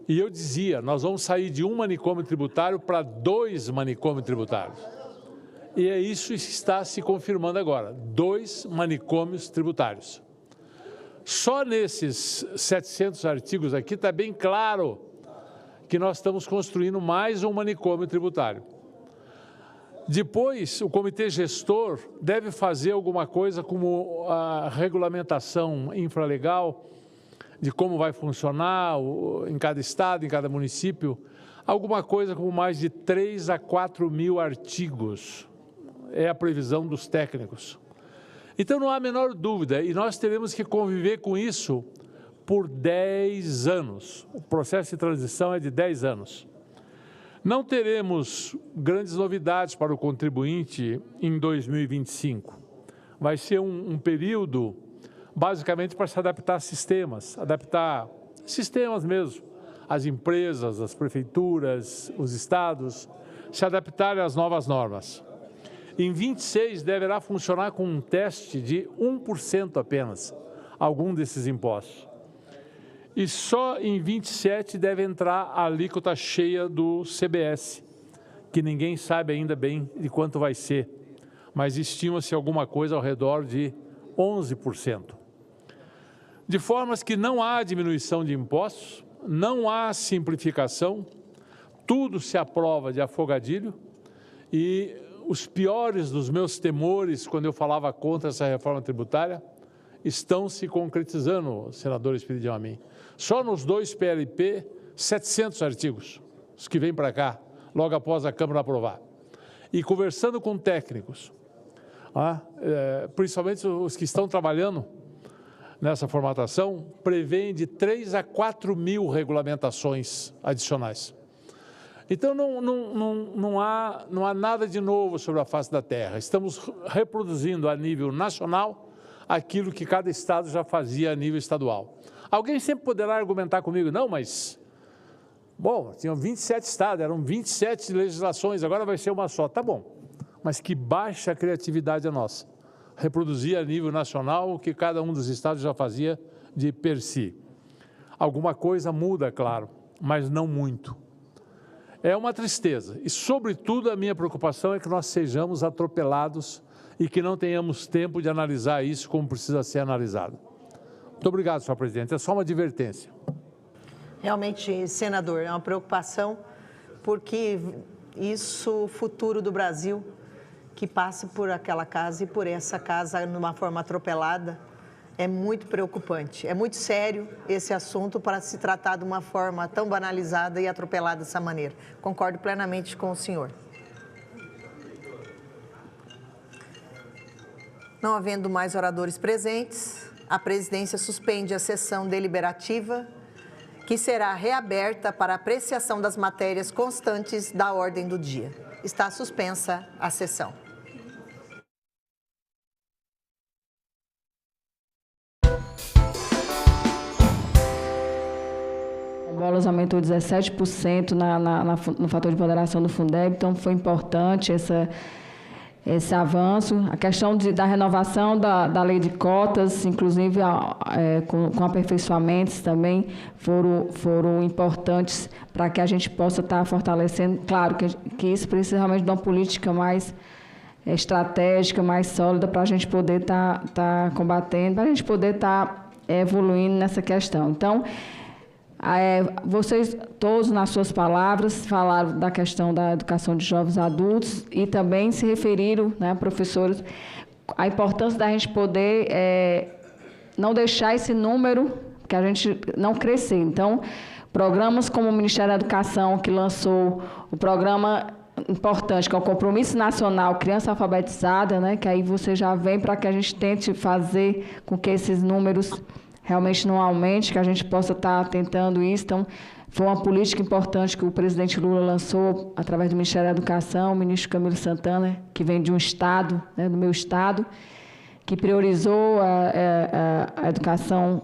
E eu dizia, nós vamos sair de um manicômio tributário para 2 manicômios tributários. E é isso que está se confirmando agora, 2 manicômios tributários. só nesses 700 artigos aqui está bem claro que nós estamos construindo mais um manicômio tributário. Depois, o comitê gestor deve fazer alguma coisa como a regulamentação infralegal de como vai funcionar em cada estado, em cada município, alguma coisa como mais de 3 a 4 mil artigos. É a previsão dos técnicos. Então, não há a menor dúvida, e nós teremos que conviver com isso por 10 anos. O processo de transição é de 10 anos. Não teremos grandes novidades para o contribuinte em 2025. Vai ser um período, basicamente, para se adaptar a sistemas mesmo. As empresas, as prefeituras, os estados, se adaptarem às novas normas. Em 26, deverá funcionar com um teste de 1% apenas, algum desses impostos. E só em 27 deve entrar a alíquota cheia do CBS, que ninguém sabe ainda bem de quanto vai ser, mas estima-se alguma coisa ao redor de 11%. De formas que não há diminuição de impostos, não há simplificação, tudo se aprova de afogadilho e os piores dos meus temores, quando eu falava contra essa reforma tributária, estão se concretizando, senador Espiridião Amin. Só nos 2 PLP, 700 artigos, os que vêm para cá, logo após a Câmara aprovar. E conversando com técnicos, principalmente os que estão trabalhando nessa formatação, prevêem de 3 a 4 mil regulamentações adicionais. Então, não há nada de novo sobre a face da terra. Estamos reproduzindo a nível nacional aquilo que cada estado já fazia a nível estadual. Alguém sempre poderá argumentar comigo, não, mas, bom, tinham 27 estados, eram 27 legislações, agora vai ser uma só. Tá bom, mas que baixa criatividade a nossa. Reproduzir a nível nacional o que cada um dos estados já fazia de per si. Alguma coisa muda, claro, mas não muito. É uma tristeza e, sobretudo, a minha preocupação é que nós sejamos atropelados e que não tenhamos tempo de analisar isso como precisa ser analisado. Muito obrigado, senhor presidente. É só uma advertência. Realmente, senador, é uma preocupação porque isso, o futuro do Brasil, que passa por aquela casa e por essa casa numa forma atropelada, é muito preocupante. É muito sério esse assunto para se tratar de uma forma tão banalizada e atropelada dessa maneira. Concordo plenamente com o senhor. Não havendo mais oradores presentes, a presidência suspende a sessão deliberativa, que será reaberta para apreciação das matérias constantes da ordem do dia. Está suspensa a sessão. A bolas aumentou 17% no fator de ponderação do Fundeb, então foi importante esse avanço. A questão da renovação da lei de cotas, inclusive com aperfeiçoamentos também, foram importantes para que a gente possa estar fortalecendo. Claro que isso precisa realmente de uma política mais estratégica, mais sólida, para a gente poder estar combatendo, para a gente poder estar evoluindo nessa questão. Então, vocês todos, nas suas palavras, falaram da questão da educação de jovens adultos e também se referiram, né, professores, a importância da gente poder não deixar esse número, que a gente não crescer. Então, programas como o Ministério da Educação, que lançou o programa importante, que é o Compromisso Nacional Criança Alfabetizada, né, que aí você já vem para que a gente tente fazer com que esses números realmente não aumente, que a gente possa estar tentando isso. Então, foi uma política importante que o presidente Lula lançou através do Ministério da Educação, o ministro Camilo Santana, que vem de um estado, né, do meu estado, que priorizou a educação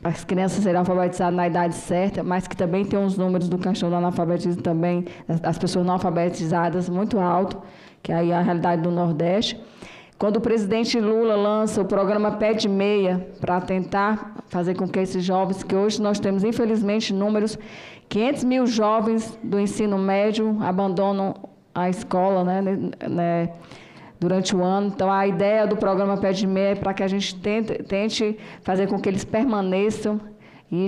para as crianças serem alfabetizadas na idade certa, mas que também tem uns números do questão do analfabetismo também, das pessoas não alfabetizadas, muito alto, que aí é a realidade do Nordeste. Quando o presidente Lula lança o programa Pé de Meia, para tentar fazer com que esses jovens, que hoje nós temos, infelizmente, números, 500 mil jovens do ensino médio abandonam a escola, né, durante o ano. Então, a ideia do programa Pé de Meia é para que a gente tente fazer com que eles permaneçam, e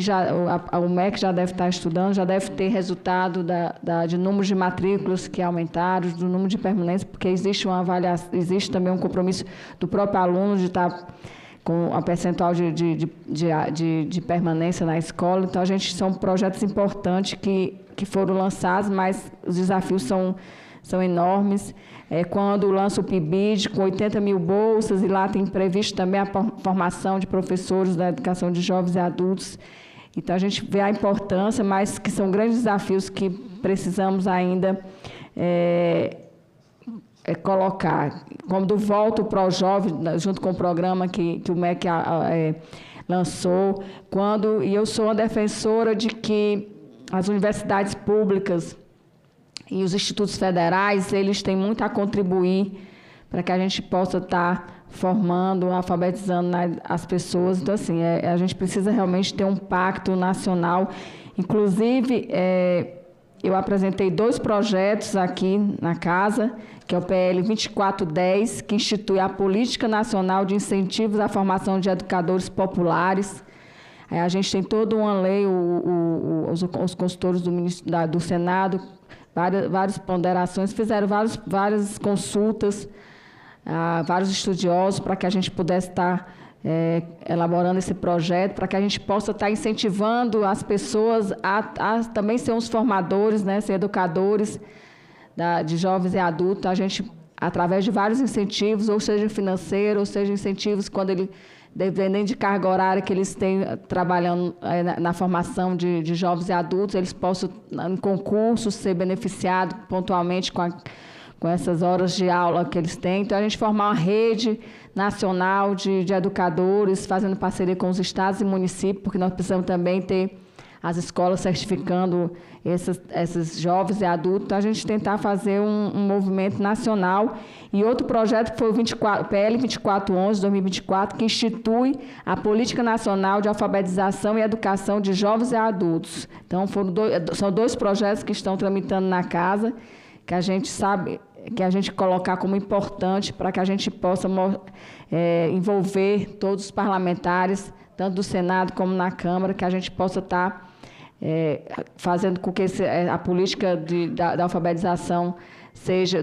o MEC já deve estar estudando, já deve ter resultado de número de matrículas que aumentaram, do número de permanência, porque existe uma avaliação, existe também um compromisso do próprio aluno de estar com a percentual de permanência na escola. Então, são projetos importantes que foram lançados, mas os desafios são enormes. Quando lança o PIBID, com 80 mil bolsas, e lá tem previsto também a formação de professores da educação de jovens e adultos. Então, a gente vê a importância, mas que são grandes desafios que precisamos ainda colocar. Como do Volta Pro Jovem, junto com o programa que o MEC lançou, e eu sou uma defensora de que as universidades públicas e os institutos federais, eles têm muito a contribuir para que a gente possa estar formando, alfabetizando as pessoas. Então, assim, a gente precisa realmente ter um pacto nacional. Inclusive, eu apresentei 2 projetos aqui na casa, que é o PL 2410, que institui a Política Nacional de Incentivos à Formação de Educadores Populares. A gente tem toda uma lei, os consultores do Senado, várias ponderações, fizeram várias consultas a vários estudiosos para que a gente pudesse estar elaborando esse projeto, para que a gente possa estar incentivando as pessoas a também ser uns formadores, né, ser educadores de jovens e adultos. A gente, através de vários incentivos, ou seja financeiro, ou seja incentivos dependendo de carga horária que eles têm trabalhando na formação de jovens e adultos, eles possam, em concursos, ser beneficiados pontualmente com essas horas de aula que eles têm. Então, a gente formar uma rede nacional de educadores, fazendo parceria com os estados e municípios, porque nós precisamos também ter as escolas certificando esses jovens e adultos. Então, a gente tentar fazer um movimento nacional. E outro projeto que foi o PL 2411, 2024, que institui a Política Nacional de Alfabetização e Educação de Jovens e Adultos. Então, são 2 projetos que estão tramitando na casa, que a gente sabe, que a gente colocar como importante para que a gente possa envolver todos os parlamentares, tanto do Senado como na Câmara, que a gente possa estar fazendo com que a política da alfabetização seja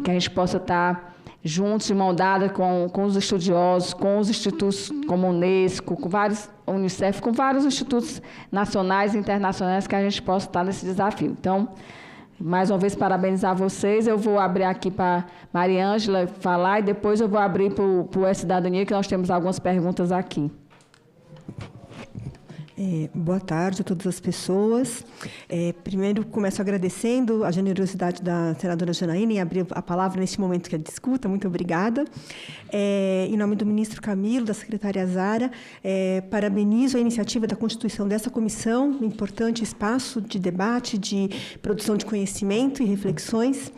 que a gente possa estar juntos, de mão dada com os estudiosos, com os institutos como a Unesco, com vários Unicef, com vários institutos nacionais e internacionais, que a gente possa estar nesse desafio. Então, mais uma vez, parabenizar vocês. Eu vou abrir aqui para Maria Ângela falar, e depois eu vou abrir para o Cidadania, que nós temos algumas perguntas aqui. Boa tarde a todas as pessoas. Primeiro, começo agradecendo a generosidade da senadora Janaína em abrir a palavra neste momento que a discuta. Muito obrigada. Em nome do ministro Camilo, da secretária Zara, parabenizo a iniciativa da constituição dessa comissão, um importante espaço de debate, de produção de conhecimento e reflexões.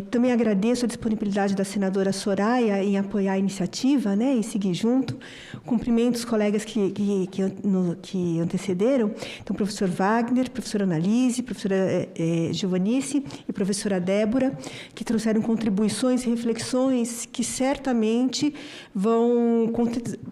Também agradeço a disponibilidade da senadora Soraya em apoiar a iniciativa, né, e seguir junto. Cumprimento os colegas que antecederam, então, professor Wagner, professora Analise, professora Giovanice e professora Débora, que trouxeram contribuições e reflexões que certamente vão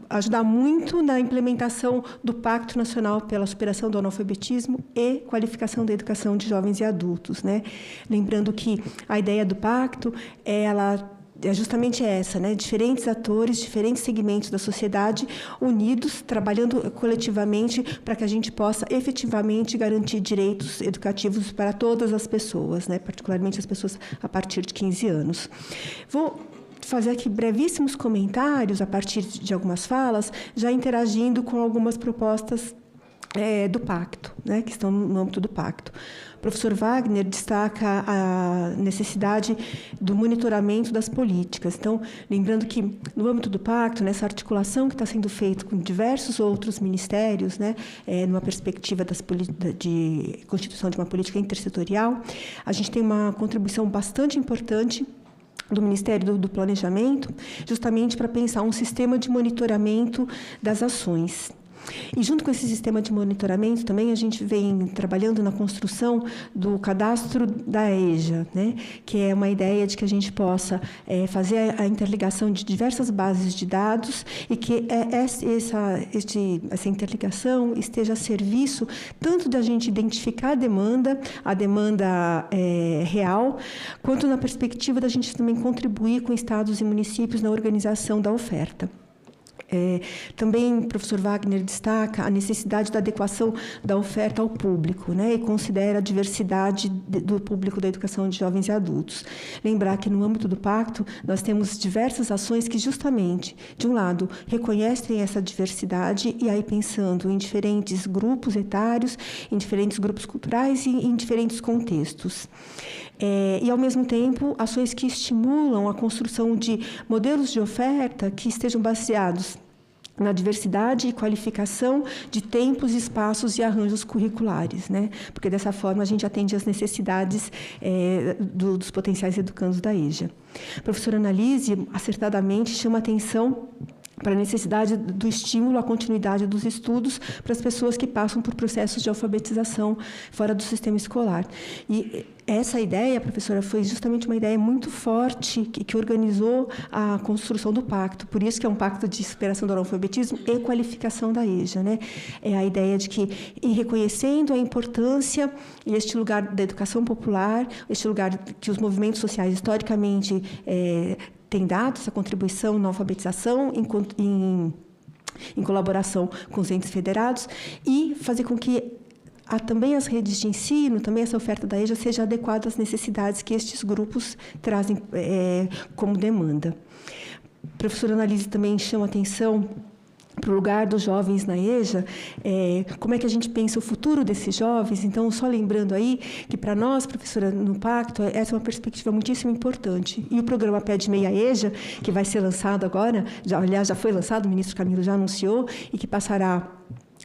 ajudar muito na implementação do Pacto Nacional pela Superação do Analfabetismo e Qualificação da Educação de Jovens e Adultos, né? Lembrando que a ideia do pacto é justamente essa, né? Diferentes atores, diferentes segmentos da sociedade unidos, trabalhando coletivamente para que a gente possa efetivamente garantir direitos educativos para todas as pessoas, né? Particularmente as pessoas a partir de 15 anos. Vou fazer aqui brevíssimos comentários a partir de algumas falas, já interagindo com algumas propostas do pacto, né, que estão no âmbito do pacto. O professor Wagner destaca a necessidade do monitoramento das políticas. Então, lembrando que, no âmbito do pacto, nessa articulação que está sendo feita com diversos outros ministérios, né, numa perspectiva de constituição de uma política intersetorial, a gente tem uma contribuição bastante importante do Ministério do Planejamento, justamente para pensar um sistema de monitoramento das ações. E junto com esse sistema de monitoramento, também a gente vem trabalhando na construção do cadastro da EJA, né? Que é uma ideia de que a gente possa fazer a interligação de diversas bases de dados e que essa interligação esteja a serviço tanto de a gente identificar a demanda real, quanto na perspectiva da gente também contribuir com estados e municípios na organização da oferta. Também o professor Wagner destaca a necessidade da adequação da oferta ao público, né, e considera a diversidade do público da educação de jovens e adultos. Lembrar que, no âmbito do pacto, nós temos diversas ações que, justamente, de um lado, reconhecem essa diversidade e aí pensando em diferentes grupos etários, em diferentes grupos culturais e em diferentes contextos. E, ao mesmo tempo, ações que estimulam a construção de modelos de oferta que estejam baseados na diversidade e qualificação de tempos, espaços e arranjos curriculares, né? Porque, dessa forma, a gente atende às necessidades dos potenciais educandos da EJA. A professora Annalise, acertadamente, chama atenção para a necessidade do estímulo à continuidade dos estudos para as pessoas que passam por processos de alfabetização fora do sistema escolar. E essa ideia, professora, foi justamente uma ideia muito forte que organizou a construção do pacto. Por isso que é um pacto de superação do analfabetismo e qualificação da EJA, né? É a ideia de que, em reconhecendo a importância e este lugar da educação popular, este lugar que os movimentos sociais historicamente tem dado essa contribuição na alfabetização em colaboração com os entes federados e fazer com que também as redes de ensino, também essa oferta da EJA seja adequada às necessidades que estes grupos trazem como demanda. A professora Annalise também chama atenção para o lugar dos jovens na EJA, como é que a gente pensa o futuro desses jovens. Então, só lembrando aí que, para nós, professora, no Pacto, essa é uma perspectiva muitíssimo importante. E o programa Pé de Meia EJA, que vai ser lançado agora, aliás, já foi lançado, o ministro Camilo já anunciou, e que passará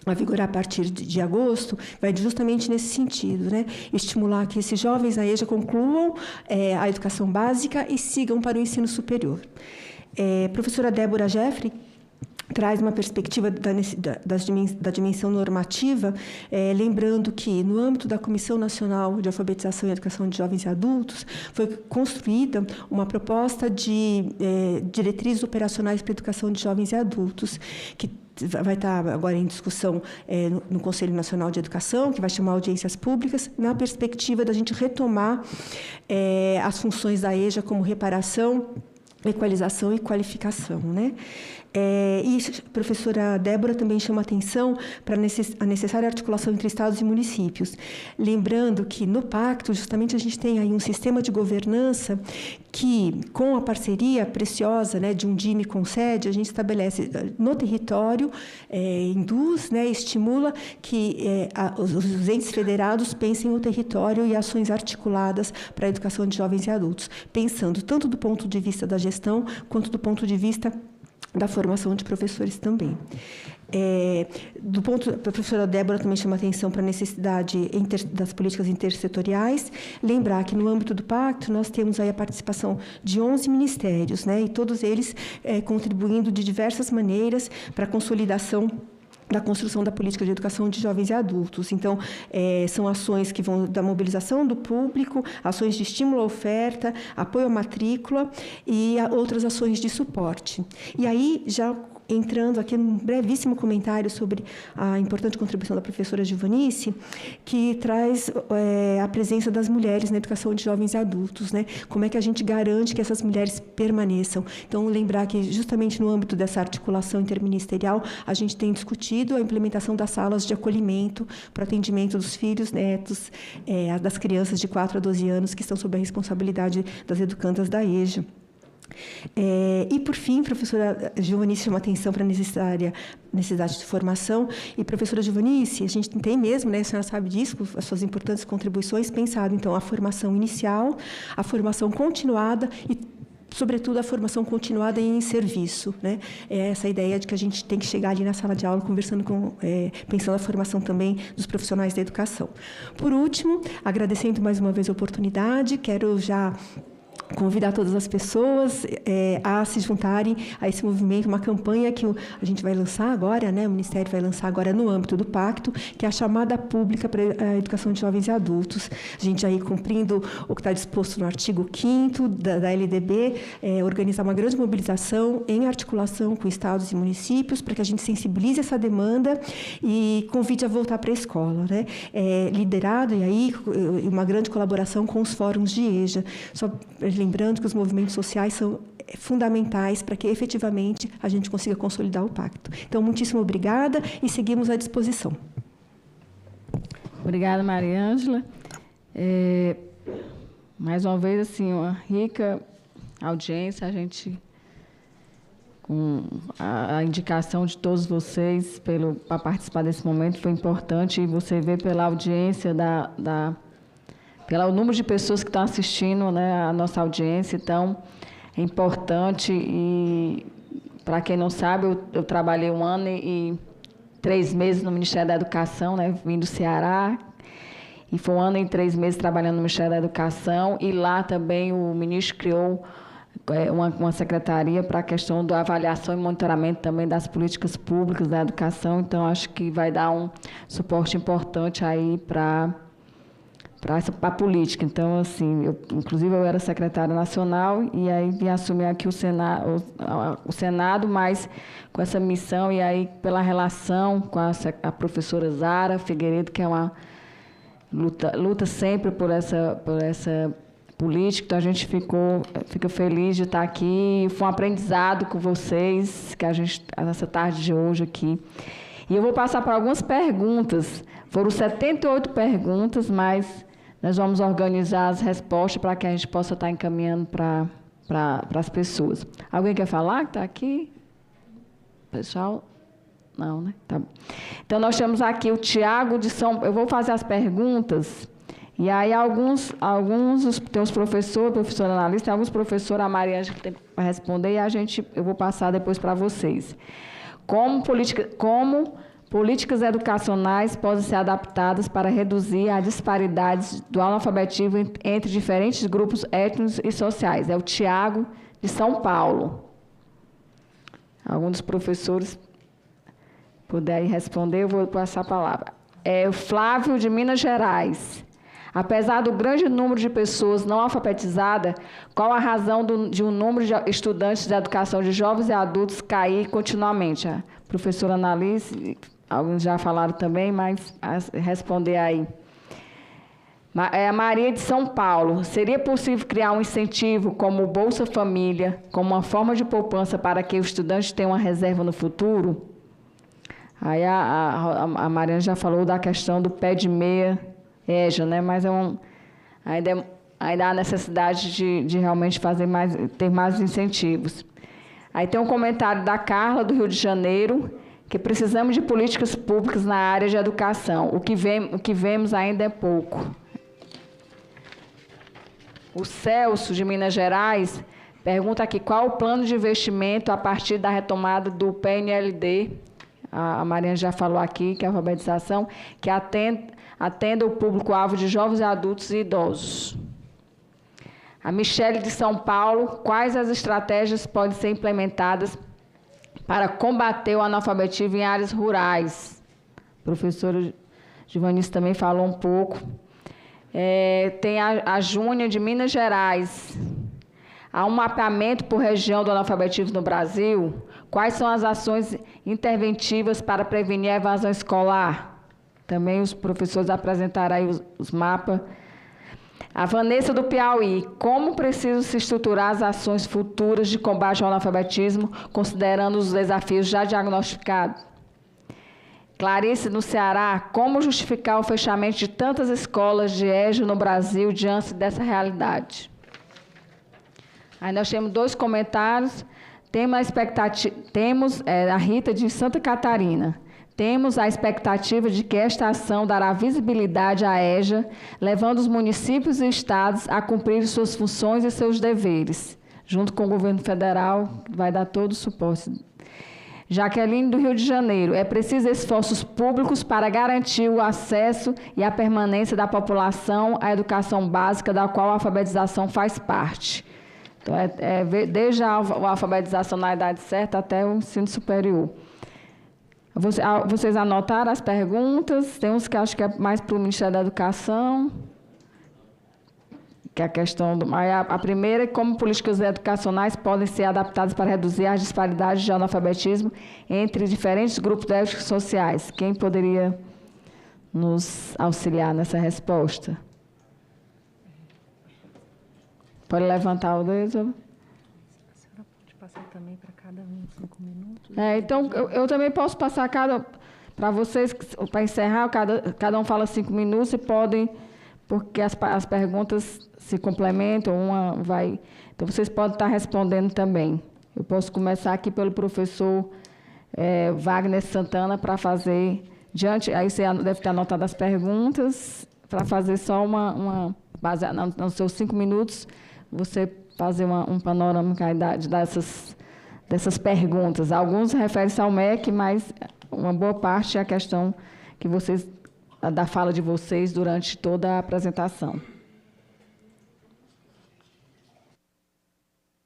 a vigorar a partir de agosto, vai justamente nesse sentido, né? Estimular que esses jovens na EJA concluam a educação básica e sigam para o ensino superior. Professora Débora Jeffrey traz uma perspectiva da dimensão normativa, lembrando que, no âmbito da Comissão Nacional de Alfabetização e Educação de Jovens e Adultos, foi construída uma proposta de diretrizes operacionais para a educação de jovens e adultos, que vai estar agora em discussão no Conselho Nacional de Educação, que vai chamar audiências públicas, na perspectiva da gente retomar as funções da EJA como reparação, equalização e qualificação, né? E a professora Débora também chama atenção para a necessária articulação entre estados e municípios. Lembrando que, no Pacto, justamente a gente tem aí um sistema de governança que, com a parceria preciosa, né, de Undime com sede, a gente estabelece no território, induz, né, estimula que os entes federados pensem no território e ações articuladas para a educação de jovens e adultos, pensando tanto do ponto de vista da gestão, quanto do ponto de vista da formação de professores também. A professora Débora também chama atenção para a necessidade das políticas intersetoriais. Lembrar que, no âmbito do Pacto, nós temos aí a participação de 11 ministérios, né, e todos eles contribuindo de diversas maneiras para a consolidação da construção da política de educação de jovens e adultos. Então, são ações que vão da mobilização do público, ações de estímulo à oferta, apoio à matrícula e outras ações de suporte. E aí, já entrando aqui num brevíssimo comentário sobre a importante contribuição da professora Gilvanice, que traz a presença das mulheres na educação de jovens e adultos, né? Como é que a gente garante que essas mulheres permaneçam? Então, lembrar que, justamente no âmbito dessa articulação interministerial, a gente tem discutido a implementação das salas de acolhimento para atendimento dos filhos, netos, das crianças de 4 a 12 anos que estão sob a responsabilidade das educandas da EJA. E, por fim, a professora Gilvanice chama atenção para a necessidade de formação. E, professora Gilvanice, a gente tem mesmo, né, a senhora sabe disso, as suas importantes contribuições, pensado, então, a formação inicial, a formação continuada e, sobretudo, a formação continuada em serviço, né? É essa ideia de que a gente tem que chegar ali na sala de aula conversando pensando a formação também dos profissionais da educação. Por último, agradecendo mais uma vez a oportunidade, quero já convidar todas as pessoas a se juntarem a esse movimento, uma campanha que a gente vai lançar agora, né? O Ministério vai lançar agora no âmbito do Pacto, que é a chamada pública para a educação de jovens e adultos. A gente aí cumprindo o que está disposto no artigo 5º da LDB, organizar uma grande mobilização em articulação com estados e municípios para que a gente sensibilize essa demanda e convide a voltar para a escola, né? Liderado, e aí uma grande colaboração com os fóruns de EJA. Só lembrando que os movimentos sociais são fundamentais para que efetivamente a gente consiga consolidar o pacto. Então, muitíssimo obrigada e seguimos à disposição. Obrigada, Maria Ângela. Mais uma vez, assim, uma rica audiência, a gente, com a indicação de todos vocês para participar desse momento, foi importante, e você vê pela audiência, pelo número de pessoas que estão assistindo, né, a nossa audiência, então é importante. E, para quem não sabe, eu trabalhei 1 ano e 3 meses no Ministério da Educação, né, vim do Ceará, e foi 1 ano e 3 meses trabalhando no Ministério da Educação, e lá também o ministro criou uma secretaria para a questão da avaliação e monitoramento também das políticas públicas da educação. Então, acho que vai dar um suporte importante aí para a política. Então, assim, inclusive eu era secretária nacional e aí vim assumir aqui o Senado, mas com essa missão, e aí pela relação com a professora Zara Figueiredo, que é uma luta sempre por essa política. Então, a gente fica feliz de estar aqui. Foi um aprendizado com vocês, nessa tarde de hoje aqui. E eu vou passar para algumas perguntas. Foram 78 perguntas, mas nós vamos organizar as respostas para que a gente possa estar encaminhando para as pessoas. Alguém quer falar que está aqui? Pessoal? Não, né? Tá bom. Então, nós temos aqui o Tiago de São... Eu vou fazer as perguntas, e aí tem os professores, professor analista, tem alguns professores, a Maria Ângela tem para responder, e eu vou passar depois para vocês. Como políticas educacionais podem ser adaptadas para reduzir a disparidade do analfabetismo entre diferentes grupos étnicos e sociais? É o Tiago, de São Paulo. Algum dos professores puder responder, eu vou passar a palavra. O Flávio, de Minas Gerais. Apesar do grande número de pessoas não alfabetizadas, qual a razão de um número de estudantes de educação de jovens e adultos cair continuamente? A professora Annalise, alguns já falaram também, mas responder aí. A Maria de São Paulo. Seria possível criar um incentivo como o Bolsa Família, como uma forma de poupança para que o estudante tenha uma reserva no futuro? Aí a Mariana já falou da questão do pé de meia EJA, né? Mas ainda há necessidade de realmente ter mais incentivos. Aí tem um comentário da Carla, do Rio de Janeiro, que precisamos de políticas públicas na área de educação. O que vemos ainda é pouco. O Celso, de Minas Gerais, pergunta aqui qual o plano de investimento a partir da retomada do PNLD. A Mariana já falou aqui que é a alfabetização, que atenda o público-alvo de jovens adultos e idosos. A Michele, de São Paulo, quais as estratégias podem ser implementadas para combater o analfabetismo em áreas rurais? A professora Givanice também falou um pouco. Tem a Júnia, de Minas Gerais. Há um mapeamento por região do analfabetismo no Brasil? Quais são as ações interventivas para prevenir a evasão escolar? Também os professores apresentaram aí os mapas. A Vanessa, do Piauí. Como precisam se estruturar as ações futuras de combate ao analfabetismo, considerando os desafios já diagnosticados? Clarice, no Ceará. Como justificar o fechamento de tantas escolas de EJA no Brasil diante dessa realidade? Aí nós temos 2 comentários. Temos a Rita, de Santa Catarina. Temos a expectativa de que esta ação dará visibilidade à EJA, levando os municípios e estados a cumprir suas funções e seus deveres, junto com o governo federal, que vai dar todo o suporte. Jaqueline, do Rio de Janeiro. É preciso esforços públicos para garantir o acesso e a permanência da população à educação básica, da qual a alfabetização faz parte. Então, desde a alfabetização na idade certa até o ensino superior. Vocês anotaram as perguntas? Tem uns que acho que é mais para o Ministério da Educação, que é a questão do... A primeira é como políticas educacionais podem ser adaptadas para reduzir as disparidades de analfabetismo entre diferentes grupos étnicos sociais. Quem poderia nos auxiliar nessa resposta? Pode levantar o dedo. A senhora pode passar também para cada um 5 minutos? Então, eu também posso passar para vocês, para encerrar, cada um fala 5 minutos e podem, porque as perguntas se complementam, uma vai... Então, vocês podem estar respondendo também. Eu posso começar aqui pelo professor Wagner Santana para fazer... Aí você deve ter anotado as perguntas, para fazer só uma base, nos seus 5 minutos, você fazer um panorama dessas perguntas. Alguns referem-se ao MEC, mas uma boa parte é a questão da fala de vocês durante toda a apresentação.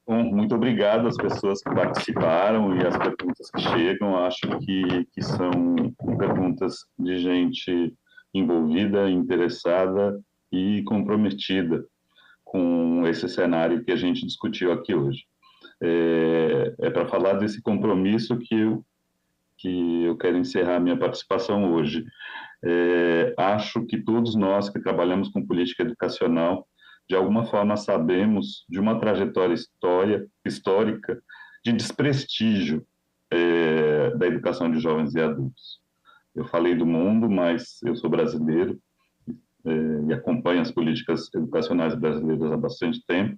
Bom, muito obrigado às pessoas que participaram e às perguntas que chegam. Acho que são perguntas de gente envolvida, interessada e comprometida com esse cenário que a gente discutiu aqui hoje. É para falar desse compromisso que eu quero encerrar minha participação hoje. Acho que todos nós que trabalhamos com política educacional, de alguma forma sabemos de uma trajetória histórica de desprestígio da educação de jovens e adultos. Eu falei do mundo, mas eu sou brasileiro e acompanho as políticas educacionais brasileiras há bastante tempo.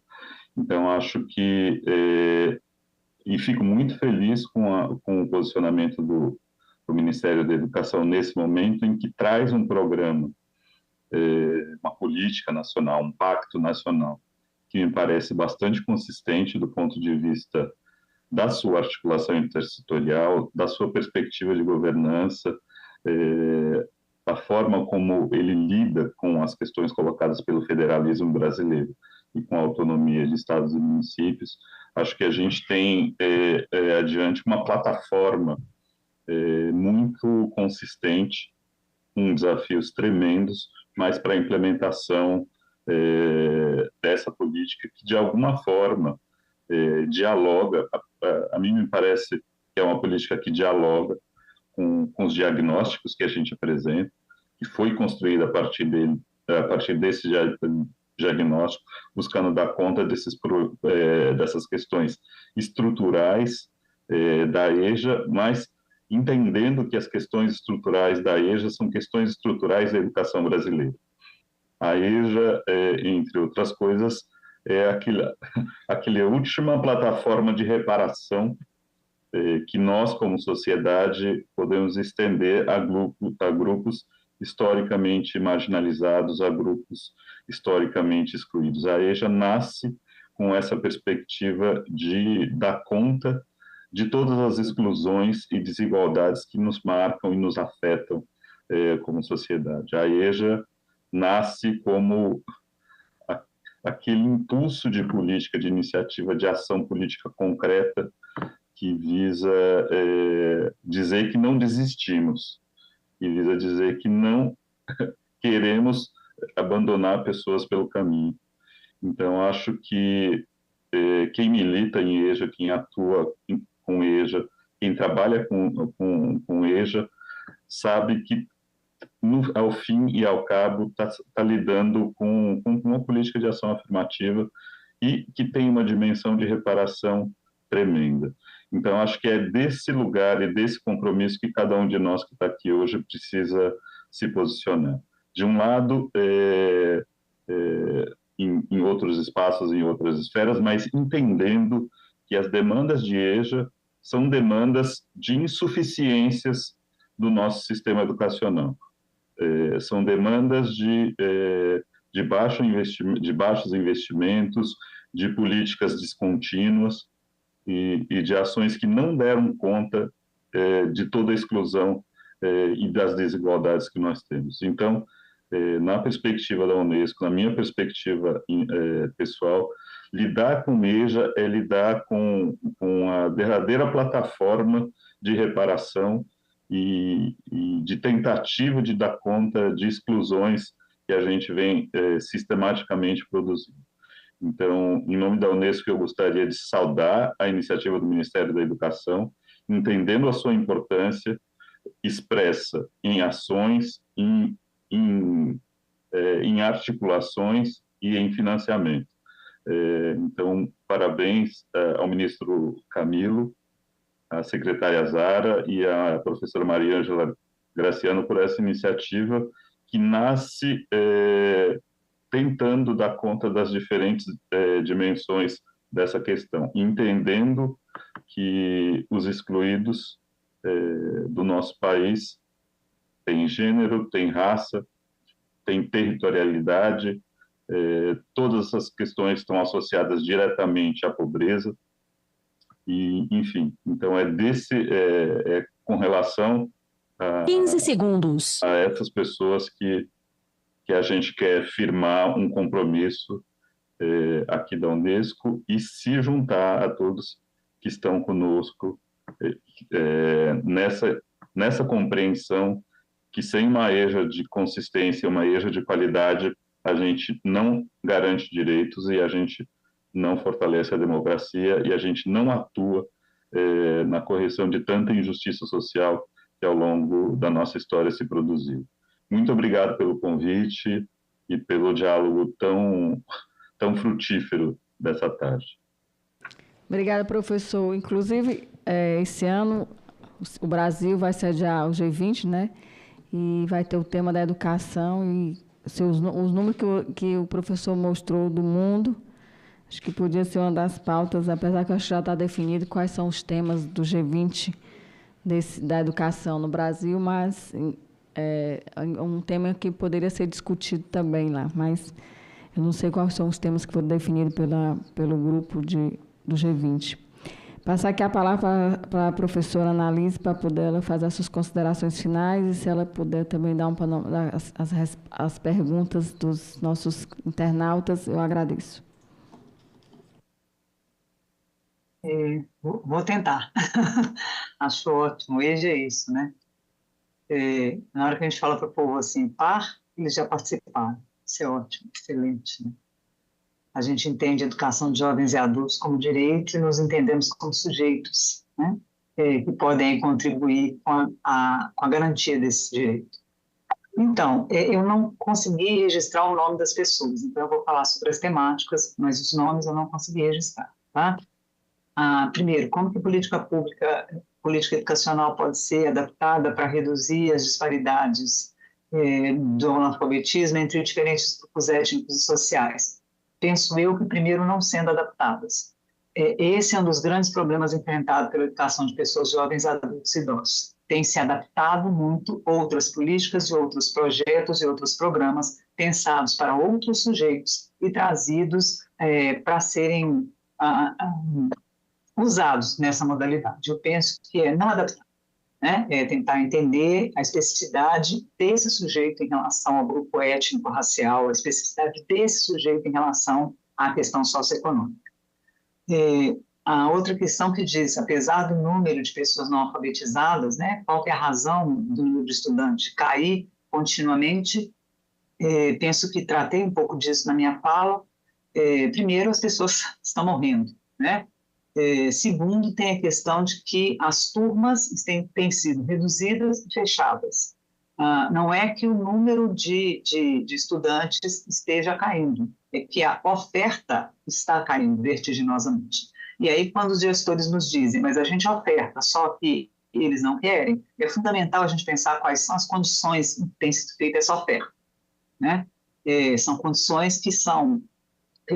Então, acho que... e fico muito feliz com o posicionamento do Ministério da Educação nesse momento, em que traz um programa, uma política nacional, um pacto nacional, que me parece bastante consistente do ponto de vista da sua articulação intersetorial, da sua perspectiva de governança, a forma como ele lida com as questões colocadas pelo federalismo brasileiro e com a autonomia de estados e municípios. Acho que a gente tem adiante uma plataforma muito consistente, com desafios tremendos, mas para a implementação dessa política que, de alguma forma, dialoga, a mim me parece que é uma política que dialoga com os diagnósticos que a gente apresenta, que foi construída a partir desse diagnóstico, buscando dar conta dessas questões estruturais da EJA, mas entendendo que as questões estruturais da EJA são questões estruturais da educação brasileira. A EJA, entre outras coisas, é aquela última plataforma de reparação que nós, como sociedade, podemos estender a grupos historicamente marginalizados, a grupos historicamente excluídos. A EJA nasce com essa perspectiva de dar conta de todas as exclusões e desigualdades que nos marcam e nos afetam como sociedade. A EJA nasce como aquele impulso de política, de iniciativa, de ação política concreta que visa dizer que não desistimos, que visa dizer que não queremos abandonar pessoas pelo caminho. Então, acho que quem milita em EJA, quem atua com EJA, quem trabalha com EJA, sabe que, ao fim e ao cabo, está lidando com uma política de ação afirmativa e que tem uma dimensão de reparação tremenda. Então, acho que é desse lugar e desse compromisso que cada um de nós que está aqui hoje precisa se posicionar. De um lado, em outros espaços, em outras esferas, mas entendendo que as demandas de EJA são demandas de insuficiências do nosso sistema educacional. São demandas de baixos investimentos, de políticas descontínuas e de ações que não deram conta de toda a exclusão e das desigualdades que nós temos. Então, na perspectiva da Unesco, na minha perspectiva pessoal, lidar com o MEJA é lidar com a derradeira plataforma de reparação e de tentativa de dar conta de exclusões que a gente vem sistematicamente produzindo. Então, em nome da Unesco, eu gostaria de saudar a iniciativa do Ministério da Educação, entendendo a sua importância expressa em ações, em articulações e em financiamento. Então, parabéns ao ministro Camilo, à secretária Zara e à professora Maria Ângela Graciano por essa iniciativa que nasce tentando dar conta das diferentes dimensões dessa questão, entendendo que os excluídos do nosso país têm gênero, têm raça, têm territorialidade, todas essas questões estão associadas diretamente à pobreza, e, enfim, então com relação a 15 segundos. A essas pessoas que a gente quer firmar um compromisso aqui da Unesco e se juntar a todos que estão conosco nessa compreensão que sem uma EJA de consistência, uma EJA de qualidade, a gente não garante direitos e a gente não fortalece a democracia e a gente não atua na correção de tanta injustiça social que ao longo da nossa história se produziu. Muito obrigado pelo convite e pelo diálogo tão frutífero dessa tarde. Obrigada, professor. Inclusive, esse ano, o Brasil vai sediar o G20, né? E vai ter o tema da educação e os números que o professor mostrou do mundo. Acho que podia ser uma das pautas, apesar que acho que já está definido quais são os temas do G20 da educação no Brasil, mas é um tema que poderia ser discutido também lá. Mas eu não sei quais são os temas que foram definidos pelo grupo do G20. Passar aqui a palavra para a professora Annalise, para poder ela fazer as suas considerações finais e se ela puder também dar as perguntas dos nossos internautas, eu agradeço. Vou tentar. Acho ótimo. EJA é isso, né? Na hora que a gente fala para o povo assim, eles já participaram. Isso é ótimo, excelente, né? A gente entende a educação de jovens e adultos como direito e nos entendemos como sujeitos, né? Que podem contribuir com a garantia desse direito. Então, eu não consegui registrar o nome das pessoas, então eu vou falar sobre as temáticas, mas os nomes eu não consegui registrar, tá? Primeiro, como que a política educacional pode ser adaptada para reduzir as disparidades do analfabetismo entre diferentes grupos étnicos e sociais? Penso eu que, primeiro, não sendo adaptadas. Esse é um dos grandes problemas enfrentados pela educação de pessoas jovens, adultos e idosos. Tem se adaptado muito outras políticas e outros projetos e outros programas pensados para outros sujeitos e trazidos para serem usados nessa modalidade. Eu penso que é não adaptar, né? É tentar entender a especificidade desse sujeito em relação ao grupo étnico-racial, a especificidade desse sujeito em relação à questão socioeconômica. A outra questão que diz, apesar do número de pessoas não alfabetizadas, né, qual que é a razão do número de estudantes cair continuamente? Penso que tratei um pouco disso na minha fala. Primeiro, as pessoas estão morrendo, né? Segundo, tem a questão de que as turmas têm sido reduzidas e fechadas. Não é que o número de estudantes esteja caindo, é que a oferta está caindo vertiginosamente. E aí, quando os gestores nos dizem, mas a gente oferta, só que eles não querem, é fundamental a gente pensar quais são as condições em que tem sido feita essa oferta, né? São condições que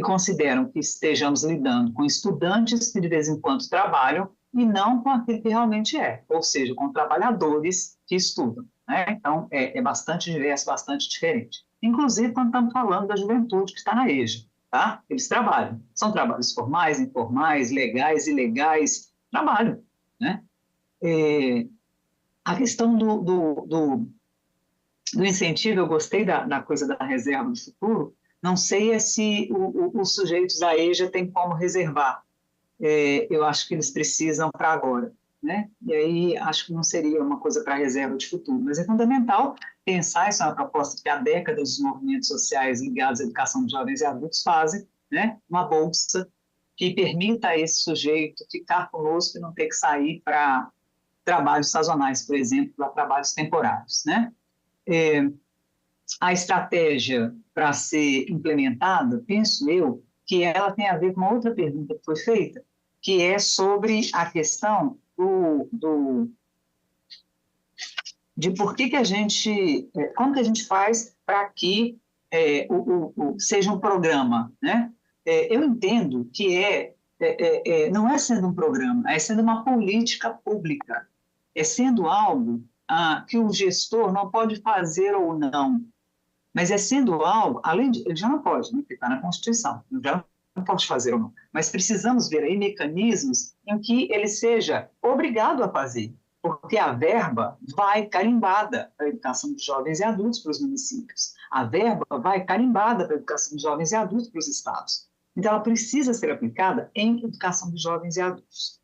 consideram que estejamos lidando com estudantes que de vez em quando trabalham e não com aquilo que realmente é, ou seja, com trabalhadores que estudam, né? Então, é bastante diverso, bastante diferente. Inclusive, quando estamos falando da juventude que está na EJA, tá? Eles trabalham. São trabalhos formais, informais, legais, ilegais, trabalham, né? A questão do incentivo, eu gostei da coisa da reserva do futuro, Não sei se os sujeitos da EJA têm como reservar. Eu acho que eles precisam para agora, né? E aí acho que não seria uma coisa para reserva de futuro, mas é fundamental pensar, isso é uma proposta que há décadas os movimentos sociais ligados à educação de jovens e adultos fazem, né? Uma bolsa que permita a esse sujeito ficar conosco e não ter que sair para trabalhos sazonais, por exemplo, para trabalhos temporários, né? A estratégia para ser implementada, penso eu, que ela tem a ver com uma outra pergunta que foi feita, que é sobre a questão de por que a gente, como que a gente faz para que seja um programa, né? Eu entendo que não é sendo um programa, é sendo uma política pública, é sendo algo que o gestor não pode fazer ou não, mas é sendo algo, além de, ele já não pode, né, porque está na Constituição, já não pode fazer ou não, mas precisamos ver aí mecanismos em que ele seja obrigado a fazer, porque a verba vai carimbada para a educação de jovens e adultos para os municípios, a verba vai carimbada para a educação de jovens e adultos para os estados. Então, ela precisa ser aplicada em educação de jovens e adultos.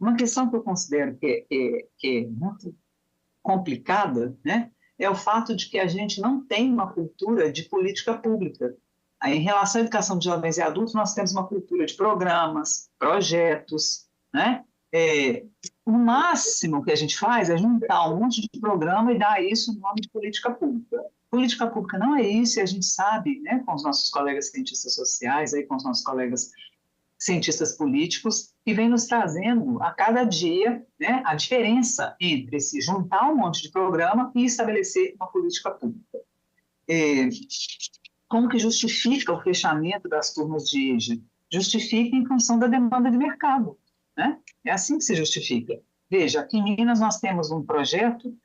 Uma questão que eu considero que é muito complicada, né, é o fato de que a gente não tem uma cultura de política pública. Aí, em relação à educação de jovens e adultos, nós temos uma cultura de programas, projetos, né? O máximo que a gente faz é juntar um monte de programa e dar isso no nome de política pública. Política pública não é isso, e a gente sabe, né, com os nossos colegas cientistas sociais, aí, com os nossos colegas cientistas políticos, que vem nos trazendo a cada dia, né, a diferença entre se juntar um monte de programa e estabelecer uma política pública. Como que justifica o fechamento das turmas de EJA? Justifica em função da demanda de mercado, né? É assim que se justifica. Veja, aqui em Minas nós temos um projeto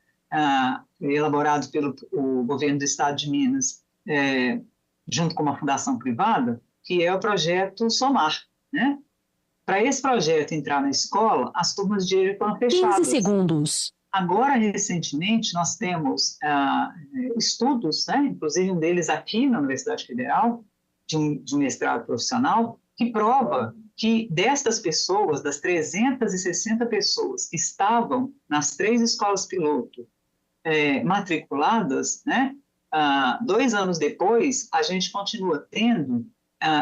elaborado pelo governo do estado de Minas, junto com uma fundação privada, que é o projeto SOMAR, né? Para esse projeto entrar na escola, as turmas de EJA foram fechadas. 15 segundos. Agora, recentemente, nós temos estudos, né, inclusive um deles aqui na Universidade Federal, de um mestrado profissional, que prova que destas pessoas, das 360 pessoas que estavam nas 3 escolas piloto matriculadas, né, 2 anos depois, a gente continua tendo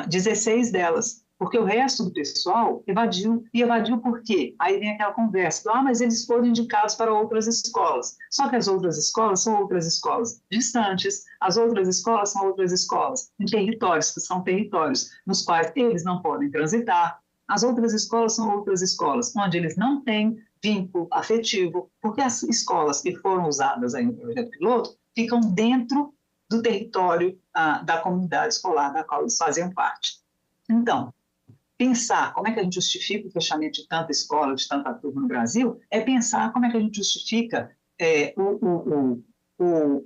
16 delas, porque o resto do pessoal evadiu. E evadiu por quê? Aí vem aquela conversa, mas eles foram indicados para outras escolas. Só que as outras escolas são outras escolas distantes, as outras escolas são outras escolas, em territórios que são territórios nos quais eles não podem transitar. As outras escolas são outras escolas, onde eles não têm vínculo afetivo, porque as escolas que foram usadas aí no projeto piloto ficam dentro do território da comunidade escolar da qual eles faziam parte. Então, pensar como é que a gente justifica o fechamento de tanta escola, de tanta turma no Brasil, é pensar como é que a gente justifica o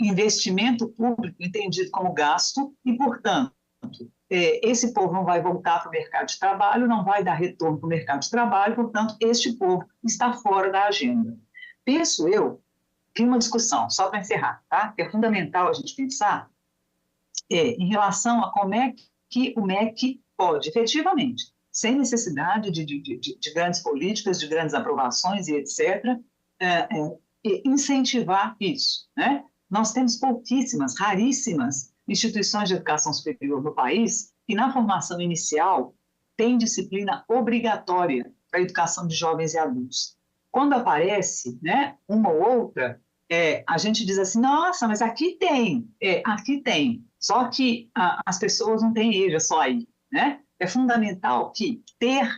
investimento público entendido como gasto e, portanto, esse povo não vai voltar para o mercado de trabalho, não vai dar retorno para o mercado de trabalho, portanto, este povo está fora da agenda. Penso eu que uma discussão, só para encerrar, tá? Que é fundamental a gente pensar em relação a como é que o MEC pode, efetivamente, sem necessidade de grandes políticas, de grandes aprovações e etc., incentivar isso, né? Nós temos pouquíssimas, raríssimas instituições de educação superior no país que, na formação inicial, têm disciplina obrigatória para a educação de jovens e adultos. Quando aparece, né, uma ou outra, a gente diz assim, nossa, mas aqui tem. Aqui tem. Só que as pessoas não têm EJA só aí, né? É fundamental que ter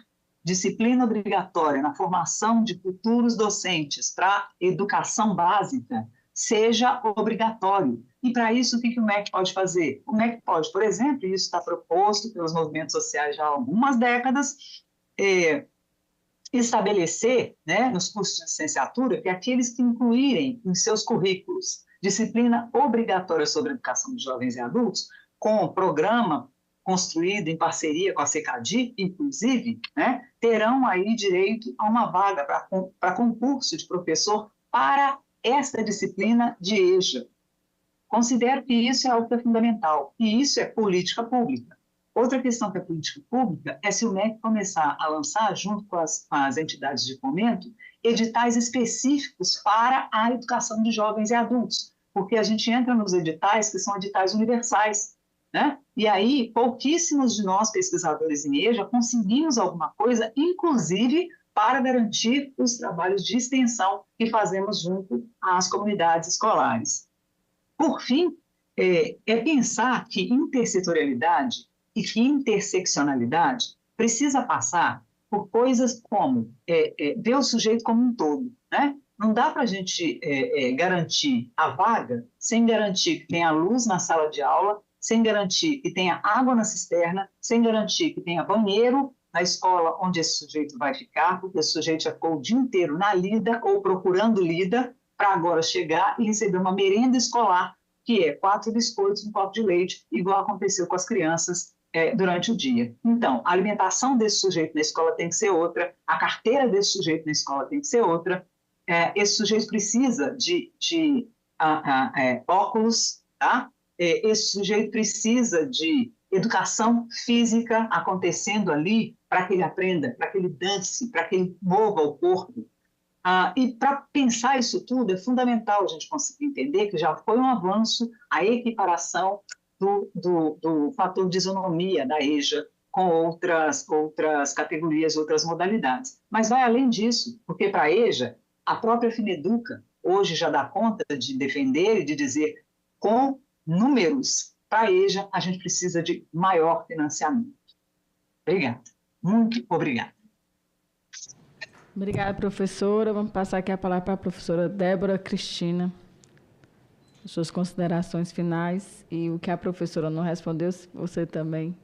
disciplina obrigatória na formação de futuros docentes para educação básica seja obrigatório. E, para isso, o que o MEC pode fazer? O MEC pode, por exemplo, e isso está proposto pelos movimentos sociais já há algumas décadas, estabelecer, né, nos cursos de licenciatura, que aqueles que incluírem em seus currículos disciplina obrigatória sobre educação de jovens e adultos, com programa construído em parceria com a CECADI, inclusive, né, terão aí direito a uma vaga para concurso de professor para esta disciplina de EJA. Considero que isso é algo que é fundamental, e isso é política pública. Outra questão que é política pública é se o MEC começar a lançar, junto com as entidades de fomento, editais específicos para a educação de jovens e adultos, porque a gente entra nos editais que são editais universais, né? E aí, pouquíssimos de nós, pesquisadores em EJA, conseguimos alguma coisa, inclusive para garantir os trabalhos de extensão que fazemos junto às comunidades escolares. Por fim, é pensar que intersetorialidade e que interseccionalidade precisa passar por coisas como ver o sujeito como um todo, né? Não dá para a gente garantir a vaga sem garantir que tenha luz na sala de aula, sem garantir que tenha água na cisterna, sem garantir que tenha banheiro na escola onde esse sujeito vai ficar, porque esse sujeito já ficou o dia inteiro na lida ou procurando lida para agora chegar e receber uma merenda escolar, que é 4 biscoitos e um copo de leite, igual aconteceu com as crianças durante o dia. Então, a alimentação desse sujeito na escola tem que ser outra, a carteira desse sujeito na escola tem que ser outra, esse sujeito precisa de óculos, tá? Esse sujeito precisa de educação física acontecendo ali para que ele aprenda, para que ele dance, para que ele mova o corpo. E para pensar isso tudo, é fundamental a gente conseguir entender que já foi um avanço a equiparação do fator de isonomia da EJA com outras categorias, outras modalidades. Mas vai além disso, porque para a EJA, a própria Fineduca hoje já dá conta de defender e de dizer com números, para a EJA a gente precisa de maior financiamento. Obrigada. Muito obrigada. Obrigada, professora. Vamos passar aqui a palavra para a professora Débora Cristina. As suas considerações finais e o que a professora não respondeu, se você também,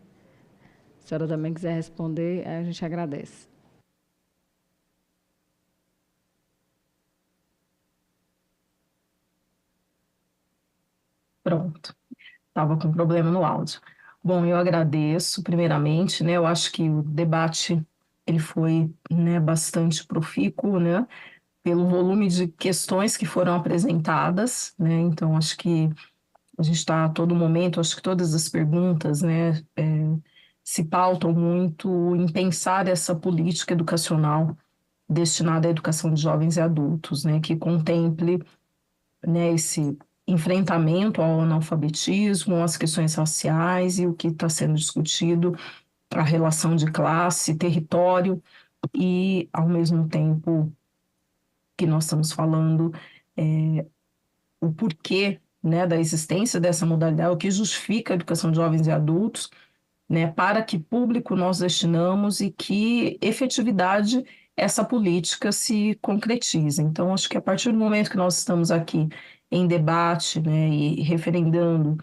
se a senhora também quiser responder, a gente agradece. Pronto. Estava com problema no áudio. Bom, eu agradeço, primeiramente, né? Eu acho que o debate ele foi, né, bastante profícuo, né? Pelo volume de questões que foram apresentadas, né? Então, acho que a gente está a todo momento, acho que todas as perguntas, né, se pautam muito em pensar essa política educacional destinada à educação de jovens e adultos, né, que contemple, né, esse enfrentamento ao analfabetismo, às questões raciais e o que está sendo discutido, a relação de classe, território e, ao mesmo tempo, que nós estamos falando o porquê, né, da existência dessa modalidade, o que justifica a educação de jovens e adultos, né, para que público nós destinamos e que efetividade essa política se concretiza. Então, acho que a partir do momento que nós estamos aqui em debate, né, e referendando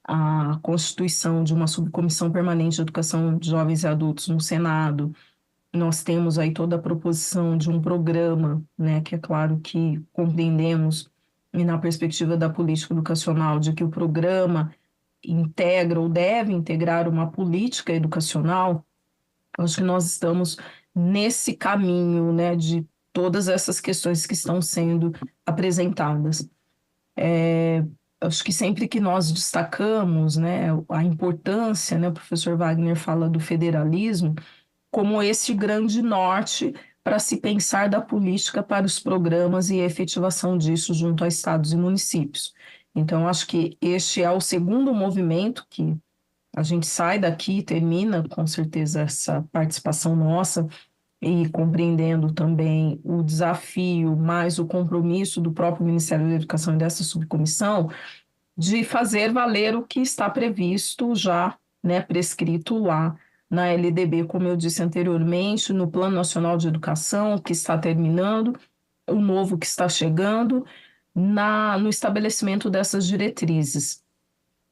a constituição de uma subcomissão permanente de educação de jovens e adultos no Senado, nós temos aí toda a proposição de um programa, né, que é claro que compreendemos, e na perspectiva da política educacional, de que o programa integra ou deve integrar uma política educacional. Acho que nós estamos nesse caminho, né, de todas essas questões que estão sendo apresentadas. Acho que sempre que nós destacamos, né, a importância, né, o professor Wagner fala do federalismo, como esse grande norte para se pensar da política para os programas e a efetivação disso junto a estados e municípios. Então, acho que este é o segundo movimento que a gente sai daqui e termina, com certeza, essa participação nossa e compreendendo também o desafio, mais o compromisso do próprio Ministério da Educação e dessa subcomissão de fazer valer o que está previsto já, né, prescrito lá na LDB, como eu disse anteriormente, no Plano Nacional de Educação, que está terminando, o novo que está chegando, no estabelecimento dessas diretrizes,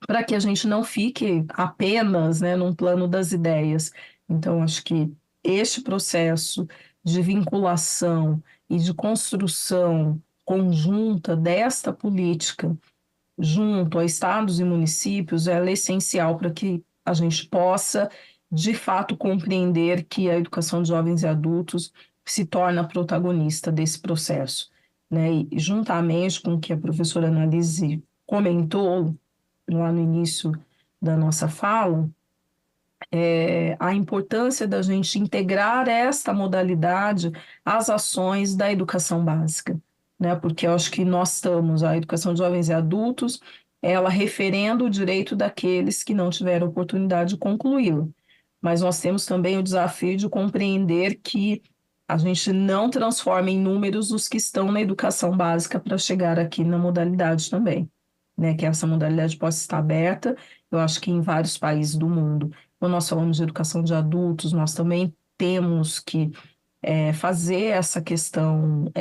para que a gente não fique apenas, né, num plano das ideias. Então, acho que este processo de vinculação e de construção conjunta desta política junto a estados e municípios ela é essencial para que a gente possa, de fato, compreender que a educação de jovens e adultos se torna protagonista desse processo, né? E juntamente com o que a professora Annalise comentou lá no início da nossa fala, a importância da gente integrar esta modalidade às ações da educação básica, né? Porque eu acho que nós estamos, a educação de jovens e adultos, ela referendo o direito daqueles que não tiveram oportunidade de concluí-la. Mas nós temos também o desafio de compreender que a gente não transforma em números os que estão na educação básica para chegar aqui na modalidade também, né? Que essa modalidade possa estar aberta, eu acho que em vários países do mundo. Quando nós falamos de educação de adultos, nós também temos que fazer essa questão,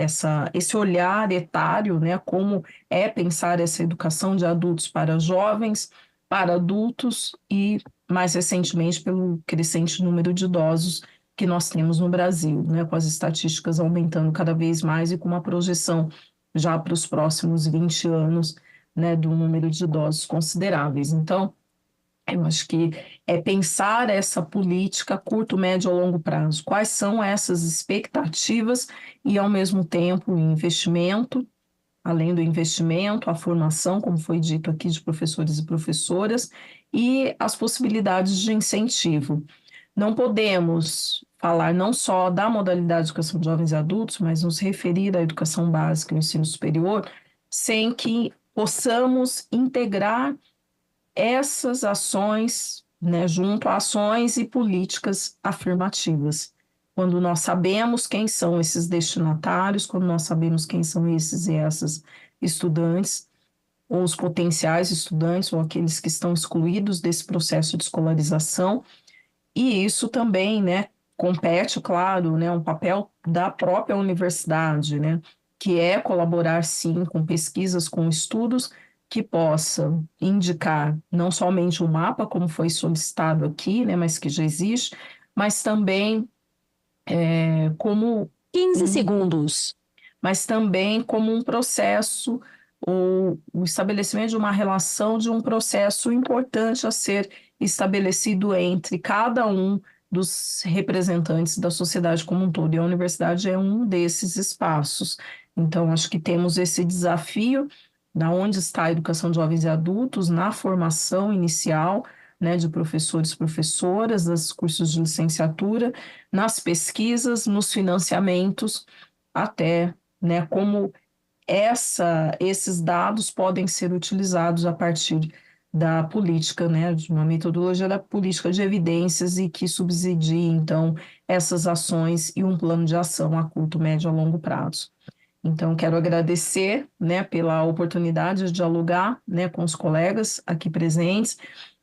esse olhar etário, né? Como é pensar essa educação de adultos para jovens, para adultos e, mais recentemente, pelo crescente número de idosos que nós temos no Brasil, né? Com as estatísticas aumentando cada vez mais e com uma projeção já para os próximos 20 anos, né? Do número de idosos consideráveis. Então, eu acho que é pensar essa política a curto, médio ou longo prazo. Quais são essas expectativas e, ao mesmo tempo, o investimento, além do investimento, a formação, como foi dito aqui, de professores e professoras, e as possibilidades de incentivo. Não podemos falar não só da modalidade de educação de jovens e adultos, mas nos referir à educação básica e ao ensino superior, sem que possamos integrar essas ações, né, junto a ações e políticas afirmativas. Quando nós sabemos quem são esses destinatários, quando nós sabemos quem são esses e essas estudantes, ou os potenciais estudantes, ou aqueles que estão excluídos desse processo de escolarização, e isso também, né, compete, claro, né, um papel da própria universidade, né, que é colaborar, sim, com pesquisas, com estudos, que possa indicar não somente o mapa, como foi solicitado aqui, né, mas que já existe, mas também como 15 segundos, mas também como um processo, ou o estabelecimento de uma relação, de um processo importante a ser estabelecido entre cada um dos representantes da sociedade como um todo, e a universidade é um desses espaços. Então, acho que temos esse desafio da onde está a educação de jovens e adultos, na formação inicial, né, de professores e professoras, dos cursos de licenciatura, nas pesquisas, nos financiamentos, até, né, como esses dados podem ser utilizados a partir da política, né, de uma metodologia da política de evidências e que subsidie, então, essas ações e um plano de ação a curto, médio e a longo prazo. Então, quero agradecer, né, pela oportunidade de dialogar, né, com os colegas aqui presentes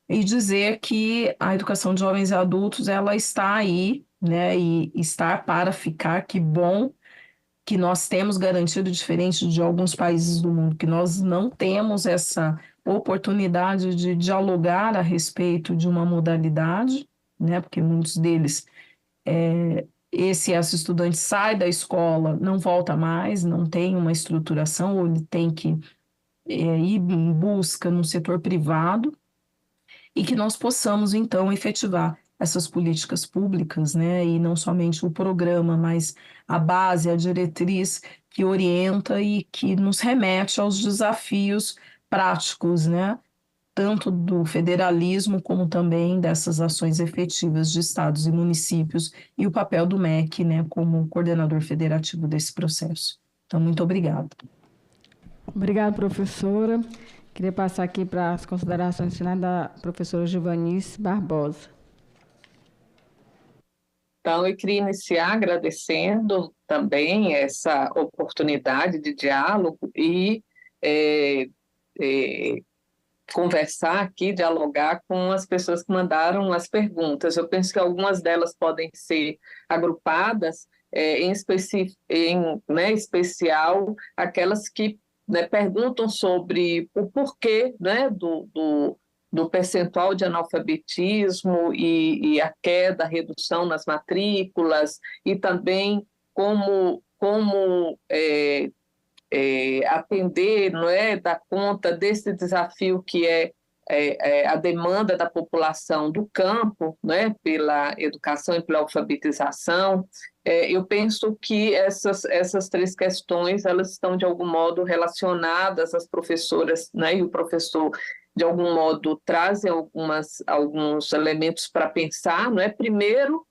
e dizer que a educação de jovens e adultos, ela está aí, né, e está para ficar. Que bom que nós temos garantido, diferente de alguns países do mundo, que nós não temos essa oportunidade de dialogar a respeito de uma modalidade, né, porque muitos deles esse estudante sai da escola, não volta mais, não tem uma estruturação, ou ele tem que ir em busca no setor privado, e que nós possamos, então, efetivar essas políticas públicas, né, e não somente o programa, mas a base, a diretriz que orienta e que nos remete aos desafios práticos, né, tanto do federalismo como também dessas ações efetivas de estados e municípios e o papel do MEC, né, como coordenador federativo desse processo. Então, muito obrigada. Obrigada, professora. Queria passar aqui para as considerações finais da professora Gilvanice Barbosa. Então, eu queria iniciar agradecendo também essa oportunidade de diálogo e conversar aqui, dialogar com as pessoas que mandaram as perguntas. Eu penso que algumas delas podem ser agrupadas, em especial aquelas que, né, perguntam sobre o porquê, né, do percentual de analfabetismo e a queda, a redução nas matrículas, e também como atender, não é, dar conta desse desafio que é a demanda da população do campo, né, pela educação e pela alfabetização, eu penso que essas três questões elas estão, de algum modo, relacionadas. As professoras, né, e o professor, de algum modo, trazem alguns elementos para pensar. Não é? Primeiro,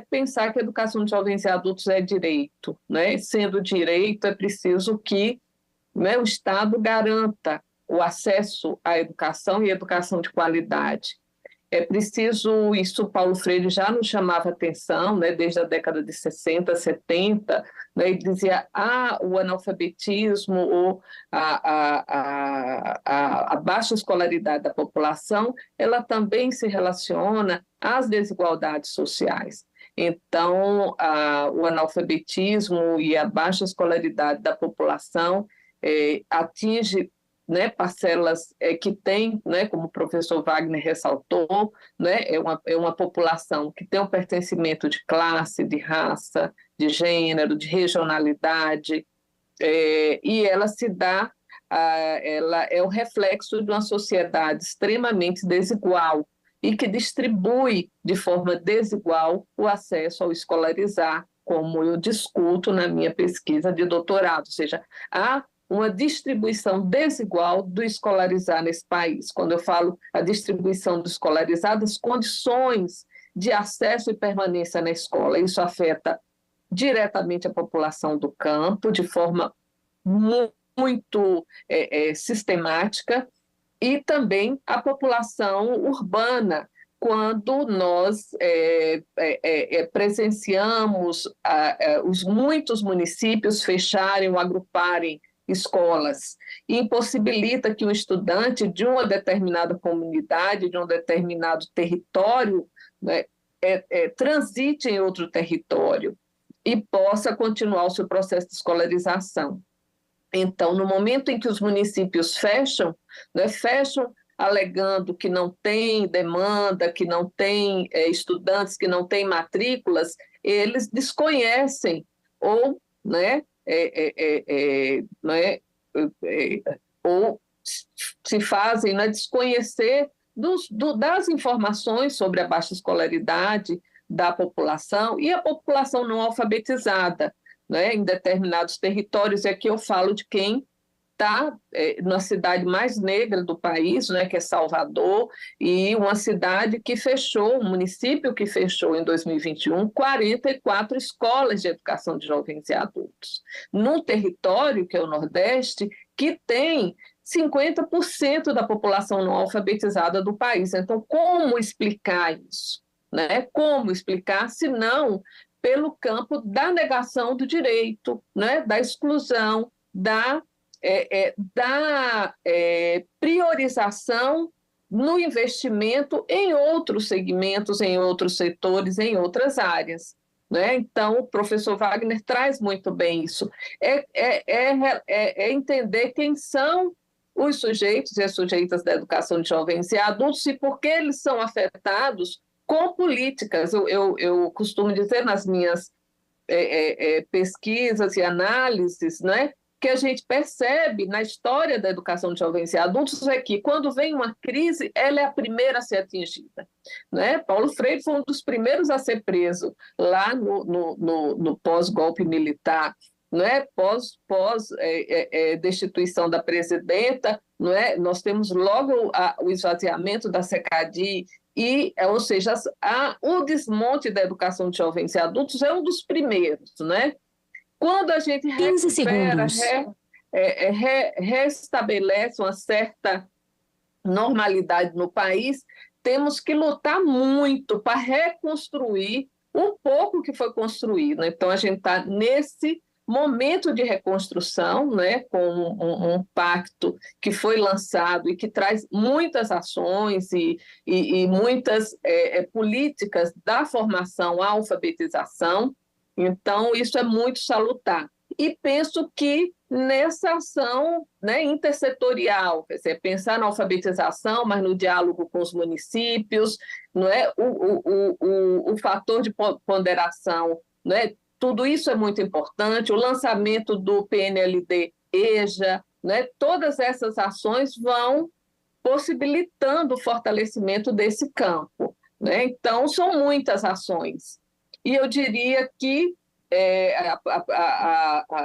pensar que a educação de jovens e adultos é direito. Né? Sendo direito, é preciso que, né, o Estado garanta o acesso à educação e educação de qualidade. É preciso, isso Paulo Freire já nos chamava atenção, né, desde a década de 60, 70, né, e dizia, o analfabetismo ou a baixa escolaridade da população, ela também se relaciona às desigualdades sociais. Então, o analfabetismo e a baixa escolaridade da população atinge, né, parcelas que têm, né, como o professor Wagner ressaltou, né, é uma população que tem um pertencimento de classe, de raça, de gênero, de regionalidade, e ela se dá, ela é o reflexo de uma sociedade extremamente desigual e que distribui de forma desigual o acesso ao escolarizar, como eu discuto na minha pesquisa de doutorado, ou seja, há uma distribuição desigual do escolarizar nesse país. Quando eu falo a distribuição do escolarizar, das condições de acesso e permanência na escola, isso afeta diretamente a população do campo, de forma muito sistemática, e também a população urbana, quando nós presenciamos os muitos municípios fecharem ou agruparem escolas, e impossibilita que um estudante de uma determinada comunidade, de um determinado território, né, transite em outro território e possa continuar o seu processo de escolarização. Então, no momento em que os municípios fecham, né, fecham alegando que não tem demanda, que não tem estudantes, que não tem matrículas, eles desconhecem ou, né, ou se fazem, né, desconhecer das informações sobre a baixa escolaridade da população e a população não alfabetizada, né, em determinados territórios. E aqui eu falo de quem está na cidade mais negra do país, né, que é Salvador, e uma cidade que fechou, um município que fechou em 2021 44 escolas de educação de jovens e adultos, num território, que é o Nordeste, que tem 50% da população não alfabetizada do país. Então, como explicar isso? Né? Como explicar, se não pelo campo da negação do direito, né? Da exclusão, da priorização no investimento em outros segmentos, em outros setores, em outras áreas. Né? Então, o professor Wagner traz muito bem isso. Entender quem são os sujeitos e as sujeitas da educação de jovens e adultos e por que eles são afetados com políticas. Eu costumo dizer nas minhas pesquisas e análises, né, que a gente percebe na história da educação de jovens e adultos é que, quando vem uma crise, ela é a primeira a ser atingida. Né? Paulo Freire foi um dos primeiros a ser preso lá no pós-golpe militar, não é? Destituição da presidenta, não é? Nós temos logo o esvaziamento da SECADI, ou seja, o desmonte da educação de jovens e adultos é um dos primeiros, né? Quando a gente restabelece uma certa normalidade no país, temos que lutar muito para reconstruir um pouco que foi construído. Então, a gente está nesse momento de reconstrução, né, com um pacto que foi lançado e que traz muitas ações e muitas políticas da formação à alfabetização. Então, isso é muito salutar. E penso que nessa ação, né, intersetorial, quer dizer, pensar na alfabetização, mas no diálogo com os municípios, não é? O fator de ponderação, não é? Tudo isso é muito importante. O lançamento do PNLD-EJA, né? Todas essas ações vão possibilitando o fortalecimento desse campo, né? Então, são muitas ações. E eu diria que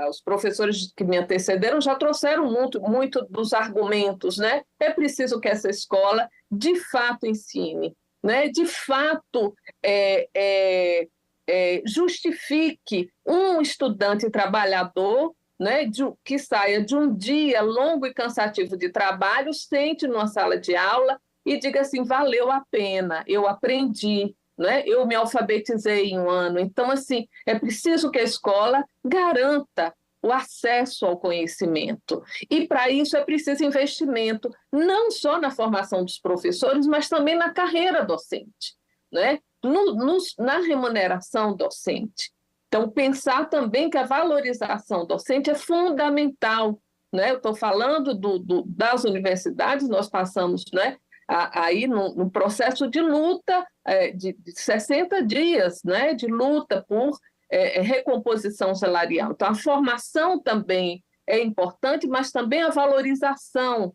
os professores que me antecederam já trouxeram muito dos argumentos, né? É preciso que essa escola, de fato, ensine, né? De fato, justifique um estudante trabalhador, né? Que saia de um dia longo e cansativo de trabalho, sente numa sala de aula e diga assim, valeu a pena, eu aprendi, né? Eu me alfabetizei em um ano. Então, assim, é preciso que a escola garanta o acesso ao conhecimento. E, para isso, é preciso investimento, não só na formação dos professores, mas também na carreira docente, né? Na remuneração docente. Então, pensar também que a valorização docente é fundamental, né? Eu estou falando das universidades, nós passamos, né, aí no processo de luta de 60 dias, né, de luta por recomposição salarial. Então, a formação também é importante, mas também a valorização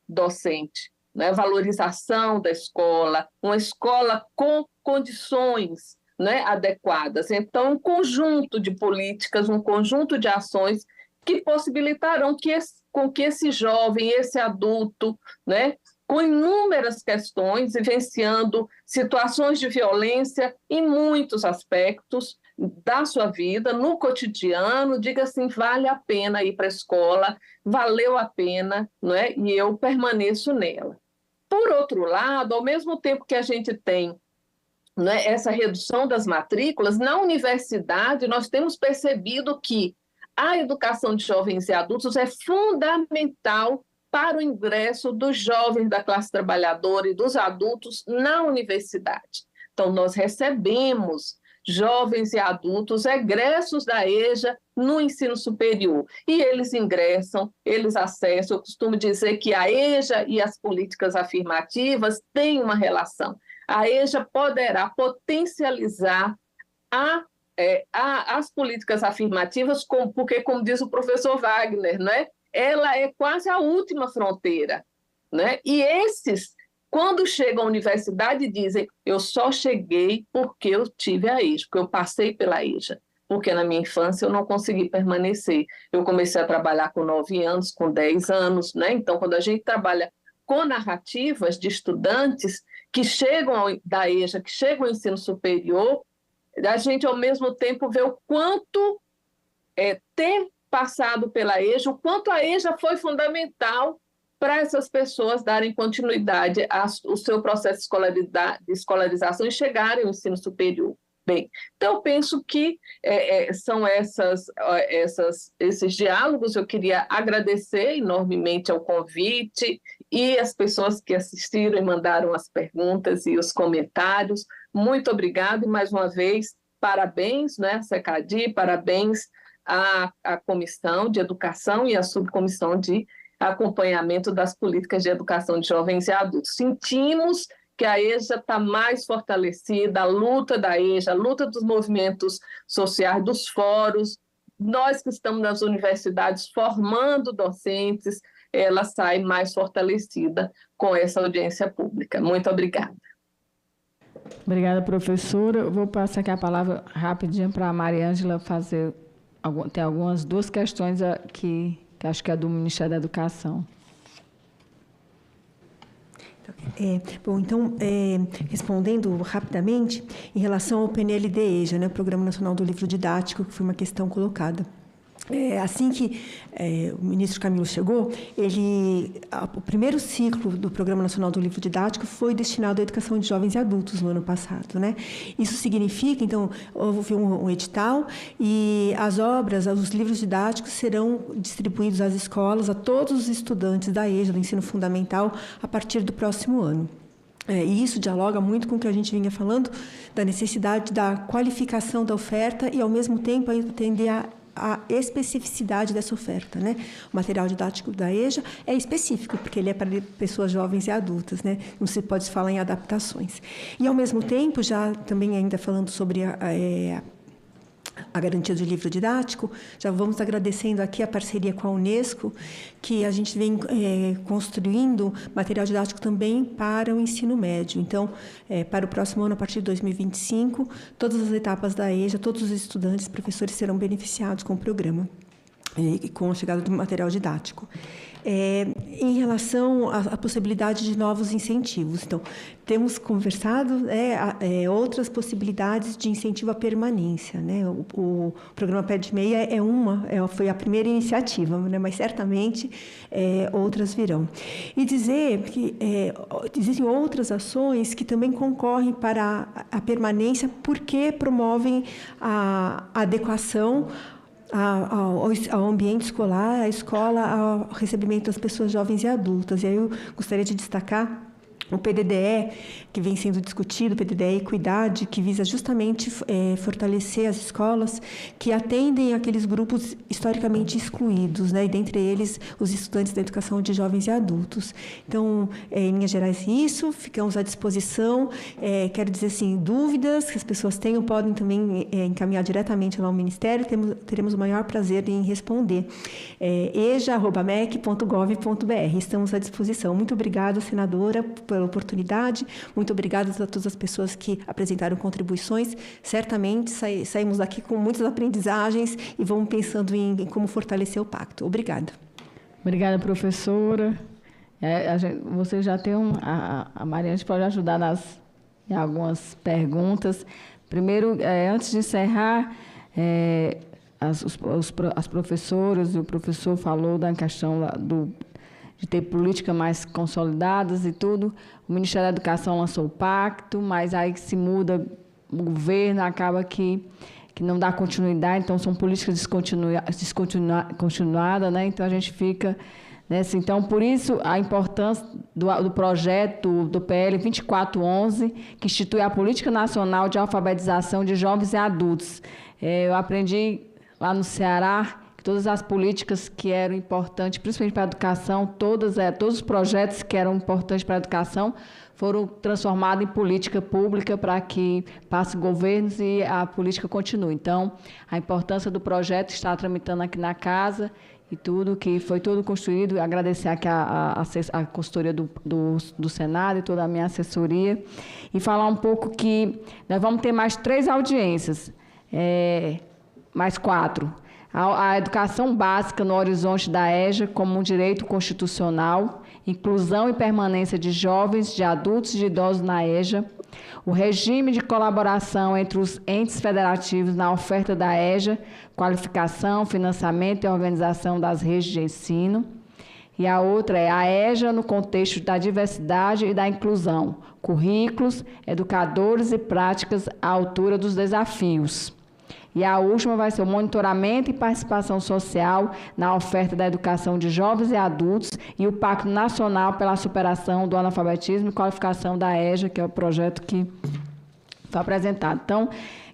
docente, né, valorização da escola, uma escola com condições, né, adequadas. Então, um conjunto de políticas, um conjunto de ações que possibilitarão com que esse jovem, esse adulto, né, com inúmeras questões, vivenciando situações de violência em muitos aspectos da sua vida, no cotidiano, diga assim, vale a pena ir para a escola, valeu a pena, não é? E eu permaneço nela. Por outro lado, ao mesmo tempo que a gente tem, né, essa redução das matrículas, na universidade nós temos percebido que a educação de jovens e adultos é fundamental para o ingresso dos jovens da classe trabalhadora e dos adultos na universidade. Então, nós recebemos jovens e adultos egressos da EJA no ensino superior. E eles ingressam, eles acessam. Eu costumo dizer que a EJA e as políticas afirmativas têm uma relação. A EJA poderá potencializar as políticas afirmativas, porque, como diz o professor Wagner, né, ela é quase a última fronteira, né? E esses, quando chegam à universidade, dizem, eu só cheguei porque eu tive a EJA, porque eu passei pela EJA, porque na minha infância eu não consegui permanecer. Eu comecei a trabalhar com 9 anos, com 10 anos, né? Então, quando a gente trabalha com narrativas de estudantes que chegam da EJA, que chegam ao ensino superior, a gente, ao mesmo tempo, vê o quanto ter passado pela EJA, o quanto a EJA foi fundamental para essas pessoas darem continuidade ao seu processo de escolarização e chegarem ao ensino superior. Bem, então eu penso que são esses diálogos. Eu queria agradecer enormemente ao convite e as pessoas que assistiram e mandaram as perguntas e os comentários. Muito obrigada e, mais uma vez, parabéns, né, CECADI, parabéns à Comissão de Educação e à Subcomissão de Acompanhamento das Políticas de Educação de Jovens e Adultos. Sentimos que a EJA está mais fortalecida, a luta da EJA, a luta dos movimentos sociais, dos fóruns, nós que estamos nas universidades formando docentes, ela sai mais fortalecida com essa audiência pública. Muito obrigada. Obrigada, professora. Eu vou passar aqui a palavra rapidinho para a Mariângela fazer... Tem algumas 2 questões que acho que é do Ministério da Educação. Respondendo rapidamente, em relação ao PNLD-EJA, né, Programa Nacional do Livro Didático, que foi uma questão colocada. Assim que o ministro Camilo chegou, o primeiro ciclo do Programa Nacional do Livro Didático foi destinado à educação de jovens e adultos no ano passado, né? Isso significa, então, houve um edital e as obras, os livros didáticos serão distribuídos às escolas, a todos os estudantes da EJA, do ensino fundamental, a partir do próximo ano. E isso dialoga muito com o que a gente vinha falando, da necessidade da qualificação da oferta e, ao mesmo tempo, atender a especificidade dessa oferta, né? O material didático da EJA é específico, porque ele é para pessoas jovens e adultas, né? Não se pode falar em adaptações. E, ao mesmo tempo, já também ainda falando sobre a garantia do livro didático, já vamos agradecendo aqui a parceria com a Unesco, que a gente vem construindo material didático também para o ensino médio. Então, para o próximo ano, a partir de 2025, todas as etapas da EJA, todos os estudantes e professores serão beneficiados com o programa e com a chegada do material didático. Em relação à possibilidade de novos incentivos, então, temos conversado outras possibilidades de incentivo à permanência, né? O programa Pé de Meia foi a primeira iniciativa, né? Mas certamente outras virão. E dizer que existem outras ações que também concorrem para a permanência porque promovem a adequação ao ambiente escolar, à escola, ao recebimento das pessoas jovens e adultas. E aí eu gostaria de destacar o PDDE, que vem sendo discutido, o PDDE Equidade, que visa justamente fortalecer as escolas que atendem aqueles grupos historicamente excluídos, né? E dentre eles os estudantes da educação de jovens e adultos. Então, em linhas gerais, isso, ficamos à disposição. Quero dizer assim, dúvidas que as pessoas tenham, podem também encaminhar diretamente lá ao Ministério, teremos o maior prazer em responder. eja@mec.gov.br, estamos à disposição. Muito obrigada, senadora, pela oportunidade. Muito obrigada a todas as pessoas que apresentaram contribuições. Certamente saímos daqui com muitas aprendizagens e vamos pensando em como fortalecer o pacto. Obrigada. Obrigada, professora. Você já tem a Mariane pode ajudar em algumas perguntas. Primeiro, antes de encerrar, as professoras e o professor falou da questão de ter políticas mais consolidadas e tudo. O Ministério da Educação lançou o pacto, mas aí que se muda o governo, acaba que não dá continuidade, então são políticas descontinuadas, né? Então a gente fica nessa. Então, por isso, a importância do projeto do PL 2411, que institui a Política Nacional de Alfabetização de Jovens e Adultos. Eu aprendi lá no Ceará que todas as políticas que eram importantes, principalmente para a educação, todos os projetos que eram importantes para a educação foram transformados em política pública para que passe governos e a política continue. Então, a importância do projeto está tramitando aqui na casa e tudo, que foi tudo construído. Agradecer aqui a consultoria do Senado e toda a minha assessoria. E falar um pouco que nós vamos ter mais 3 audiências, mais 4. A educação básica no horizonte da EJA como um direito constitucional, inclusão e permanência de jovens, de adultos e de idosos na EJA, o regime de colaboração entre os entes federativos na oferta da EJA, qualificação, financiamento e organização das redes de ensino. E a outra é a EJA no contexto da diversidade e da inclusão, currículos, educadores e práticas à altura dos desafios. E a última vai ser o monitoramento e participação social na oferta da educação de jovens e adultos e o Pacto Nacional pela Superação do Analfabetismo e Qualificação da EJA, que é o projeto que foi apresentado. Então,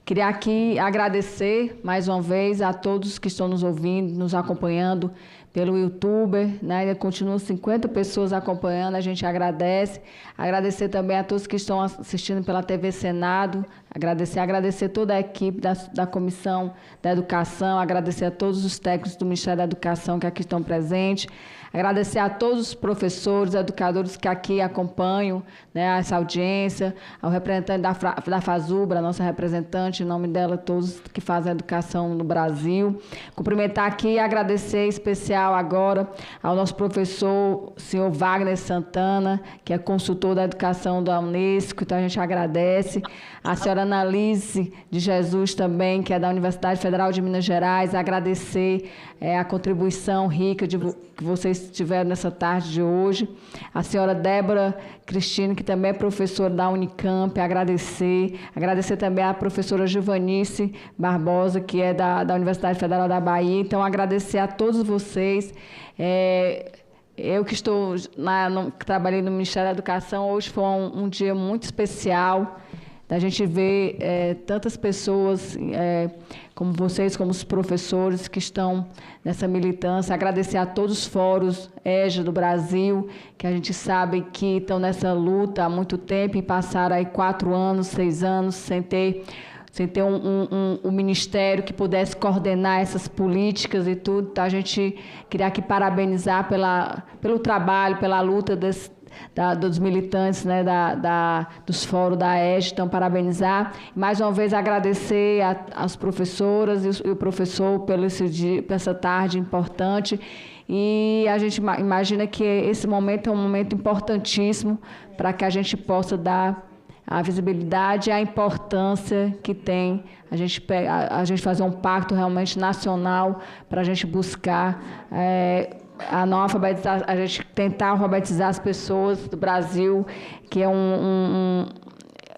queria aqui agradecer mais uma vez a todos que estão nos ouvindo, nos acompanhando pelo YouTube, né? Continuam 50 pessoas acompanhando, a gente agradece. Agradecer também a todos que estão assistindo pela TV Senado, agradecer toda a equipe da Comissão da Educação, agradecer a todos os técnicos do Ministério da Educação que aqui estão presentes, agradecer a todos os professores, educadores que aqui acompanham, né, essa audiência, ao representante da FASUBRA, a nossa representante, em nome dela, todos que fazem a educação no Brasil. Cumprimentar aqui e agradecer em especial agora ao nosso professor, senhor Wagner Santana, que é consultor da educação da Unesco, então a gente agradece. A senhora Annalise de Jesus também, que é da Universidade Federal de Minas Gerais, agradecer a contribuição rica que vocês tiveram nessa tarde de hoje. A senhora Débora Cristina, que também é professora da Unicamp, agradecer também a professora Gilvanice Barbosa, que é da Universidade Federal da Bahia. Então, agradecer a todos vocês. Eu que trabalhei no Ministério da Educação, hoje foi um dia muito especial, da gente ver tantas pessoas como vocês, como os professores que estão nessa militância. Agradecer a todos os fóruns EJA do Brasil, que a gente sabe que estão nessa luta há muito tempo e passaram aí 4 anos, 6 anos sem ter sem ter um ministério que pudesse coordenar essas políticas e tudo. Então, a gente queria aqui parabenizar pelo trabalho, pela luta dos militantes, né, dos fóruns da EJA, então parabenizar. Mais uma vez agradecer às professoras e o professor por essa tarde importante. E a gente imagina que esse momento é um momento importantíssimo para que a gente possa dar a visibilidade e a importância que tem a gente fazer um pacto realmente nacional para a gente buscar a não alfabetizar, a gente tentar alfabetizar as pessoas do Brasil, que é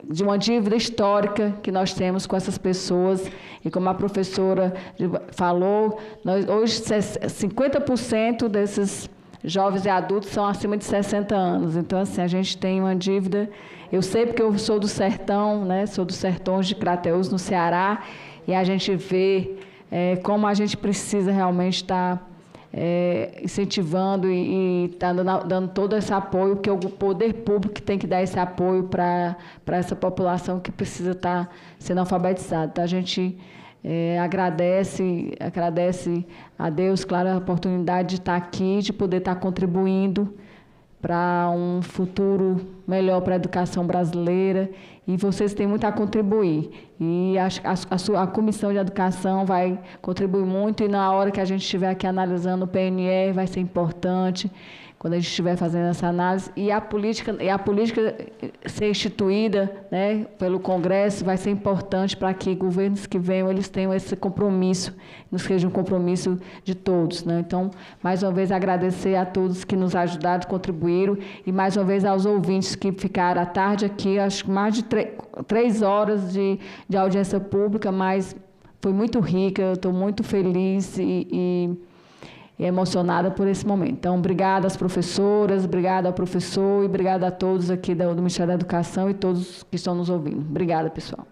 de uma dívida histórica que nós temos com essas pessoas. E como a professora falou, hoje 50% desses jovens e adultos são acima de 60 anos. Então, assim, a gente tem uma dívida. Eu sei porque eu sou do sertão, né? Sou dos sertões de Crateús, no Ceará, e a gente vê como a gente precisa realmente estar incentivando e tá dando todo esse apoio, porque o poder público tem que dar esse apoio para essa população que precisa estar sendo alfabetizada. Então, a gente agradece a Deus, claro, a oportunidade de estar aqui, de poder estar contribuindo para um futuro melhor para a educação brasileira, e vocês têm muito a contribuir. E a Comissão de Educação vai contribuir muito, e na hora que a gente estiver aqui analisando o PNE, vai ser importante, quando a gente estiver fazendo essa análise. E a política ser instituída, né, pelo Congresso vai ser importante para que governos que venham, eles tenham esse compromisso, não seja um compromisso de todos, né? Então, mais uma vez, agradecer a todos que nos ajudaram, contribuíram, e mais uma vez aos ouvintes que ficaram à tarde aqui, acho que mais de 3 horas de audiência pública, mas foi muito rica, eu estou muito feliz e emocionada por esse momento. Então, obrigada às professoras, obrigada ao professor e obrigada a todos aqui do Ministério da Educação e todos que estão nos ouvindo. Obrigada, pessoal.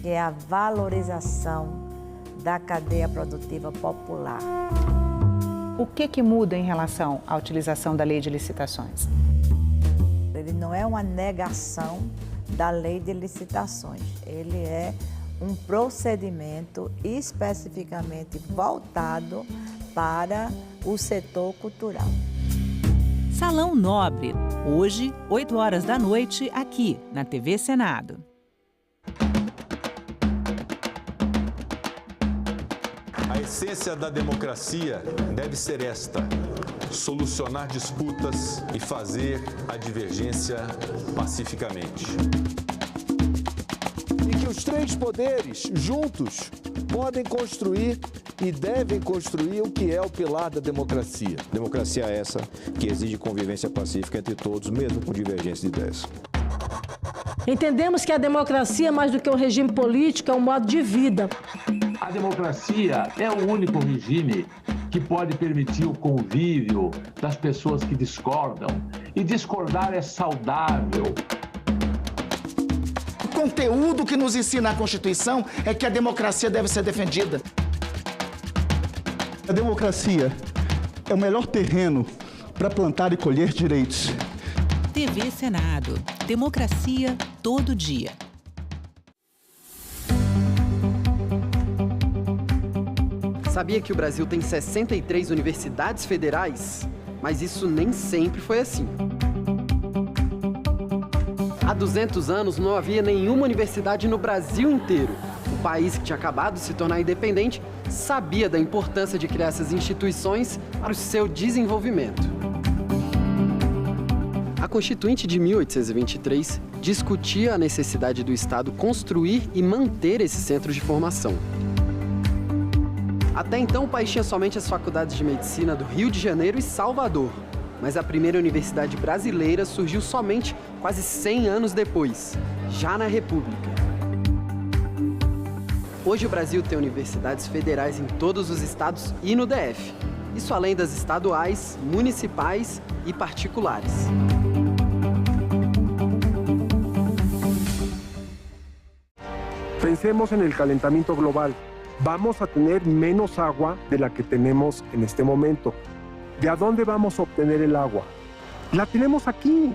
É a valorização da cadeia produtiva popular. O que muda em relação à utilização da lei de licitações? Ele não é uma negação da lei de licitações, ele é um procedimento especificamente voltado para o setor cultural. Salão Nobre, hoje, 8 horas da noite, aqui na TV Senado. A essência da democracia deve ser esta: solucionar disputas e fazer a divergência pacificamente. E que os 3 poderes, juntos, podem construir e devem construir o que é o pilar da democracia. Democracia é essa que exige convivência pacífica entre todos, mesmo com divergência de ideias. Entendemos que a democracia, mais do que um regime político, é um modo de vida. A democracia é o único regime que pode permitir o convívio das pessoas que discordam. E discordar é saudável. O conteúdo que nos ensina a Constituição é que a democracia deve ser defendida. A democracia é o melhor terreno para plantar e colher direitos. TV Senado. Democracia todo dia. Sabia que o Brasil tem 63 universidades federais? Mas isso nem sempre foi assim. Há 200 anos não havia nenhuma universidade no Brasil inteiro. O país, que tinha acabado de se tornar independente, sabia da importância de criar essas instituições para o seu desenvolvimento. A Constituinte de 1823 discutia a necessidade do Estado construir e manter esses centros de formação. Até então, o país tinha somente as faculdades de medicina do Rio de Janeiro e Salvador. Mas a primeira universidade brasileira surgiu somente quase 100 anos depois, já na República. Hoje o Brasil tem universidades federais em todos os estados e no DF. Isso além das estaduais, municipais e particulares. Pensemos en el calentamiento global. Vamos a tener menos agua de la que tenemos en este momento. ¿De a dónde vamos a obtener el agua? La tenemos aquí.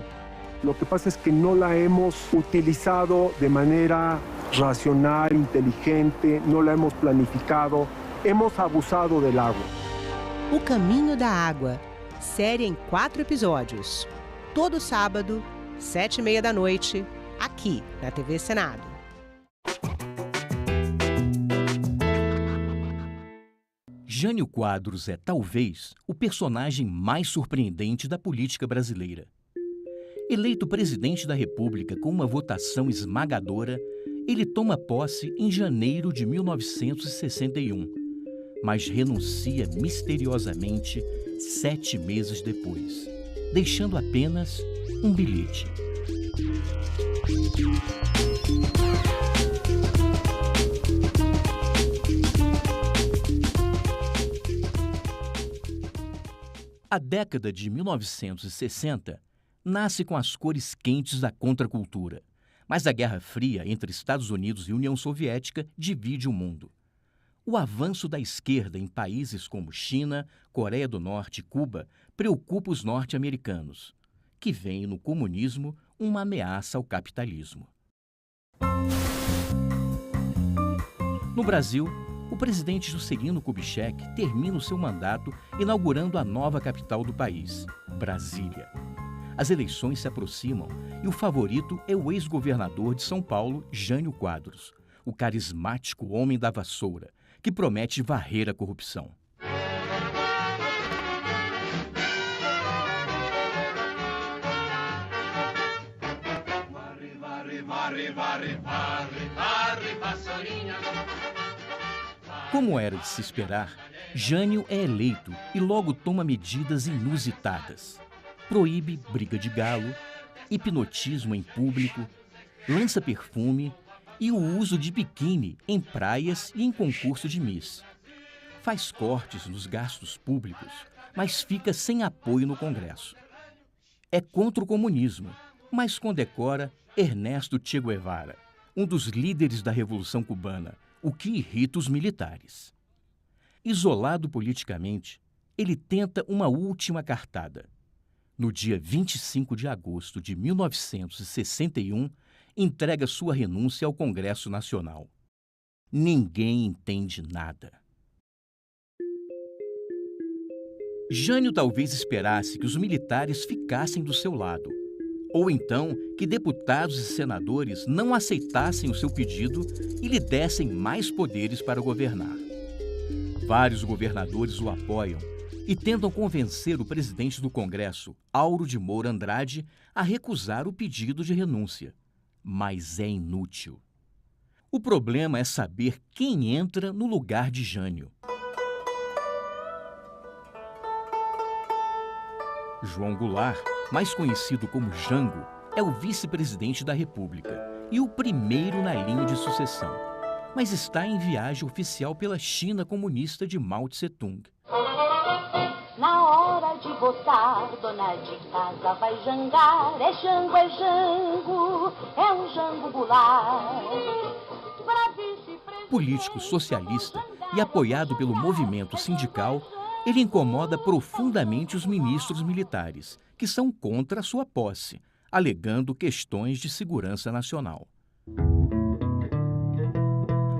Lo que pasa es que no la hemos utilizado de manera racional, inteligente, no la hemos planificado, hemos abusado del agua. O Caminho da Água, série em 4 episódios. Todo sábado, 19h30, aqui na TV Senado. Jânio Quadros é, talvez, o personagem mais surpreendente da política brasileira. Eleito presidente da República com uma votação esmagadora, ele toma posse em janeiro de 1961, mas renuncia misteriosamente 7 meses depois, deixando apenas um bilhete. A década de 1960 nasce com as cores quentes da contracultura, mas a Guerra Fria entre Estados Unidos e União Soviética divide o mundo. O avanço da esquerda em países como China, Coreia do Norte e Cuba preocupa os norte-americanos, que veem no comunismo uma ameaça ao capitalismo. No Brasil, o presidente Juscelino Kubitschek termina o seu mandato inaugurando a nova capital do país, Brasília. As eleições se aproximam e o favorito é o ex-governador de São Paulo, Jânio Quadros, o carismático homem da vassoura, que promete varrer a corrupção. Como era de se esperar, Jânio é eleito e logo toma medidas inusitadas. Proíbe briga de galo, hipnotismo em público, lança perfume e o uso de biquíni em praias e em concurso de Miss. Faz cortes nos gastos públicos, mas fica sem apoio no Congresso. É contra o comunismo, mas condecora Ernesto Che Guevara, um dos líderes da Revolução Cubana, o que irrita os militares. Isolado politicamente, ele tenta uma última cartada. No dia 25 de agosto de 1961, entrega sua renúncia ao Congresso Nacional. Ninguém entende nada. Jânio talvez esperasse que os militares ficassem do seu lado, ou então que deputados e senadores não aceitassem o seu pedido e lhe dessem mais poderes para governar. Vários governadores o apoiam e tentam convencer o presidente do Congresso, Auro de Moura Andrade, a recusar o pedido de renúncia. Mas é inútil. O problema é saber quem entra no lugar de Jânio. João Goulart, mais conhecido como Jango, é o vice-presidente da República e o primeiro na linha de sucessão, mas está em viagem oficial pela China comunista de Mao Tse-tung. Na hora de votar, dona de casa vai jangar. É Jango, é um Jango Goulart. Político socialista e apoiado pelo movimento sindical, ele incomoda profundamente os ministros militares, que são contra a sua posse, alegando questões de segurança nacional.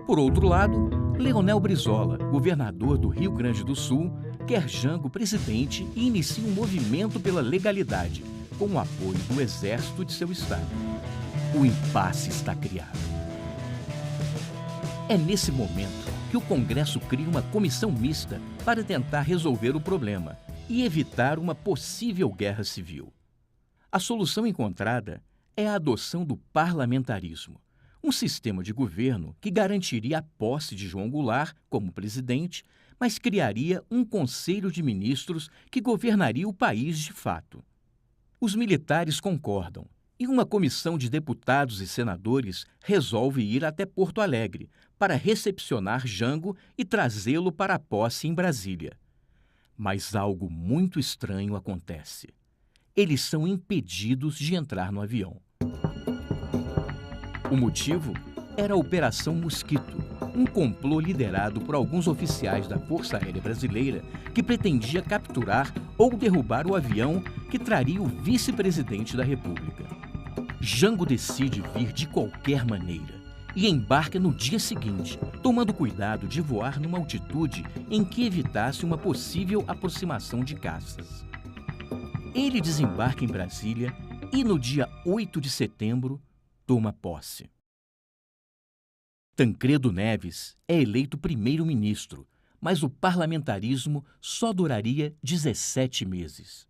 Por outro lado, Leonel Brizola, governador do Rio Grande do Sul, quer Jango presidente e inicia um movimento pela legalidade, com o apoio do exército de seu estado. O impasse está criado. É nesse momento que o Congresso cria uma comissão mista para tentar resolver o problema e evitar uma possível guerra civil. A solução encontrada é a adoção do parlamentarismo, um sistema de governo que garantiria a posse de João Goulart como presidente, mas criaria um conselho de ministros que governaria o país de fato. Os militares concordam e uma comissão de deputados e senadores resolve ir até Porto Alegre para recepcionar Jango e trazê-lo para a posse em Brasília. Mas algo muito estranho acontece. Eles são impedidos de entrar no avião. O motivo? era a Operação Mosquito, um complô liderado por alguns oficiais da Força Aérea Brasileira que pretendia capturar ou derrubar o avião que traria o vice-presidente da República. Jango decide vir de qualquer maneira e embarca no dia seguinte, tomando cuidado de voar numa altitude em que evitasse uma possível aproximação de caças. Ele desembarca em Brasília e, no dia 8 de setembro, toma posse. Tancredo Neves é eleito primeiro-ministro, mas o parlamentarismo só duraria 17 meses.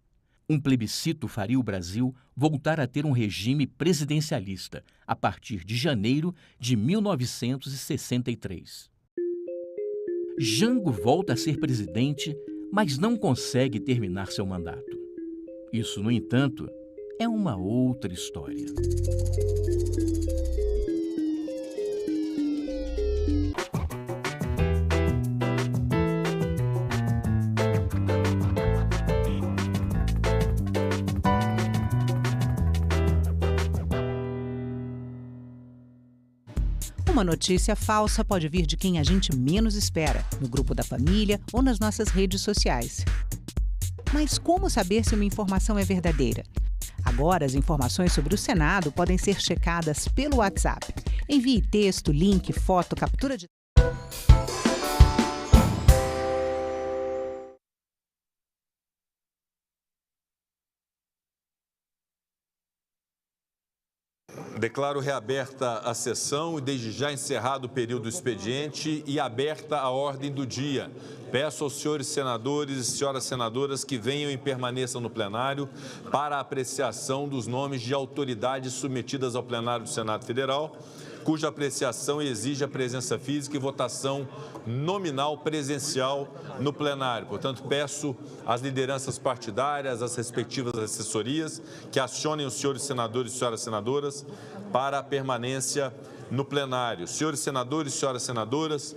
Um plebiscito faria o Brasil voltar a ter um regime presidencialista a partir de janeiro de 1963. Jango volta a ser presidente, mas não consegue terminar seu mandato. Isso, no entanto, é uma outra história. Uma notícia falsa pode vir de quem a gente menos espera, no grupo da família ou nas nossas redes sociais. Mas como saber se uma informação é verdadeira? Agora, as informações sobre o Senado podem ser checadas pelo WhatsApp. Envie texto, link, foto, captura de... Declaro reaberta a sessão e desde já encerrado o período do expediente e aberta a ordem do dia. Peço aos senhores senadores e senhoras senadoras que venham e permaneçam no plenário para a apreciação dos nomes de autoridades submetidas ao plenário do Senado Federal, cuja apreciação exige a presença física e votação nominal presencial no plenário. Portanto, peço às lideranças partidárias, às respectivas assessorias, que acionem os senhores senadores e senhoras senadoras para a permanência no plenário. Senhores senadores e senhoras senadoras,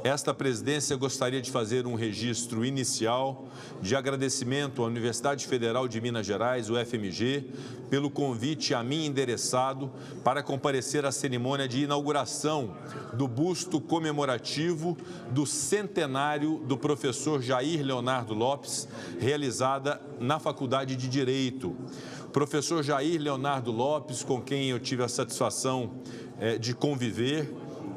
esta presidência gostaria de fazer um registro inicial de agradecimento à Universidade Federal de Minas Gerais, UFMG, pelo convite a mim endereçado para comparecer à cerimônia de inauguração do busto comemorativo do centenário do professor Jair Leonardo Lopes, realizada na Faculdade de Direito. O professor Jair Leonardo Lopes, com quem eu tive a satisfação de conviver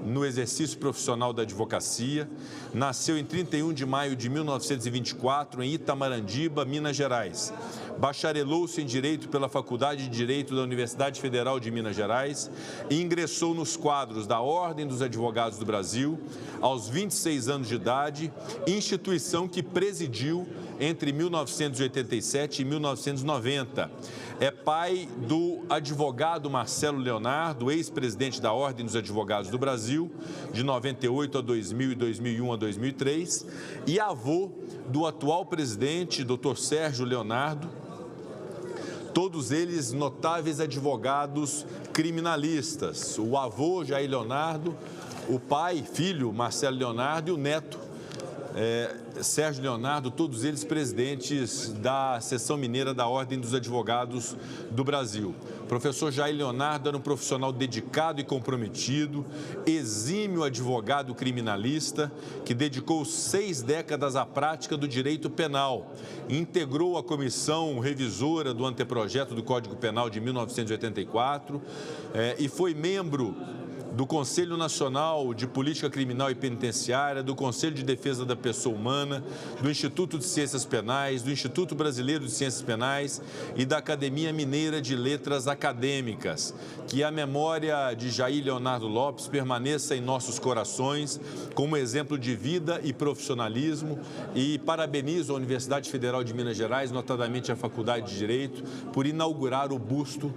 no exercício profissional da advocacia, nasceu em 31 de maio de 1924 em Itamarandiba, Minas Gerais. Bacharelou-se em Direito pela Faculdade de Direito da Universidade Federal de Minas Gerais e ingressou nos quadros da Ordem dos Advogados do Brasil aos 26 anos de idade, instituição que presidiu entre 1987 e 1990. É pai do advogado Marcelo Leonardo, ex-presidente da Ordem dos Advogados do Brasil, de 98 a 2000 e 2001 a 2003, e avô do atual presidente, Dr. Sérgio Leonardo, todos eles notáveis advogados criminalistas. O avô, Jair Leonardo, o pai, filho, Marcelo Leonardo, e o neto, Sérgio Leonardo, todos eles presidentes da seção mineira da Ordem dos Advogados do Brasil. O professor Jair Leonardo era um profissional dedicado e comprometido, exímio advogado criminalista, que dedicou 6 décadas à prática do direito penal. Integrou a comissão revisora do anteprojeto do Código Penal de 1984 e foi membro do Conselho Nacional de Política Criminal e Penitenciária, do Conselho de Defesa da Pessoa Humana, do Instituto de Ciências Penais, do Instituto Brasileiro de Ciências Penais e da Academia Mineira de Letras Acadêmicas. Que a memória de Jair Leonardo Lopes permaneça em nossos corações como exemplo de vida e profissionalismo, e parabenizo a Universidade Federal de Minas Gerais, notadamente a Faculdade de Direito, por inaugurar o busto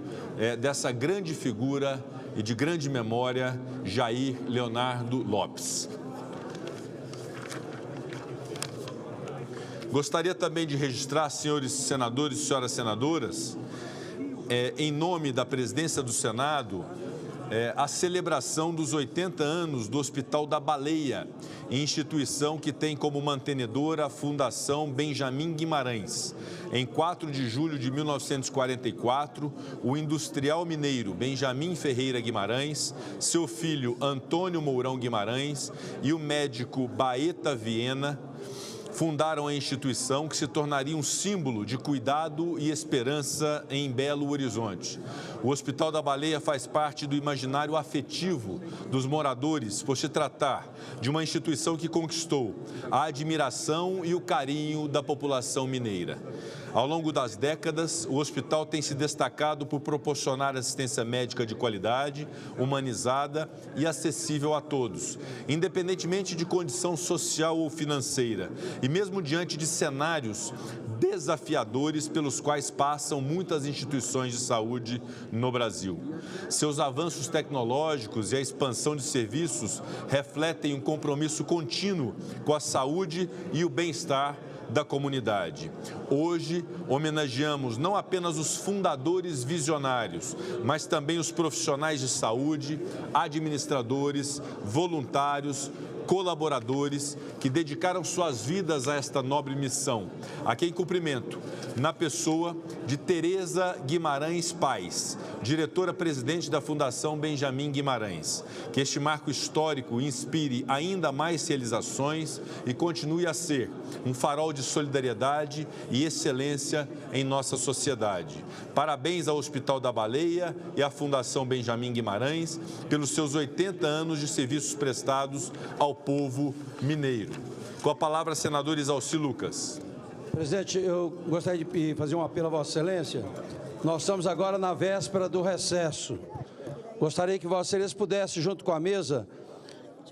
dessa grande figura e de grande memória, Jair Leonardo Lopes. Gostaria também de registrar, senhores senadores e senhoras senadoras, em nome da presidência do Senado, a celebração dos 80 anos do Hospital da Baleia, instituição que tem como mantenedora a Fundação Benjamin Guimarães. Em 4 de julho de 1944, o industrial mineiro Benjamin Ferreira Guimarães, seu filho Antônio Mourão Guimarães e o médico Baeta Viena fundaram a instituição que se tornaria um símbolo de cuidado e esperança em Belo Horizonte. O Hospital da Baleia faz parte do imaginário afetivo dos moradores por se tratar de uma instituição que conquistou a admiração e o carinho da população mineira. Ao longo das décadas, o hospital tem se destacado por proporcionar assistência médica de qualidade, humanizada e acessível a todos, independentemente de condição social ou financeira, e mesmo diante de cenários desafiadores pelos quais passam muitas instituições de saúde no Brasil. Seus avanços tecnológicos e a expansão de serviços refletem um compromisso contínuo com a saúde e o bem-estar da comunidade. Hoje, homenageamos não apenas os fundadores visionários, mas também os profissionais de saúde, administradores, voluntários, colaboradores que dedicaram suas vidas a esta nobre missão, a quem cumprimento na pessoa de Tereza Guimarães Paes, diretora-presidente da Fundação Benjamin Guimarães. Que este marco histórico inspire ainda mais realizações e continue a ser um farol de solidariedade e excelência em nossa sociedade. Parabéns ao Hospital da Baleia e à Fundação Benjamin Guimarães pelos seus 80 anos de serviços prestados ao povo mineiro. Com a palavra, senador Isalci Lucas. Presidente, eu gostaria de fazer um apelo a Vossa Excelência. Nós estamos agora na véspera do recesso. Gostaria que Vossa Excelência pudesse, junto com a mesa,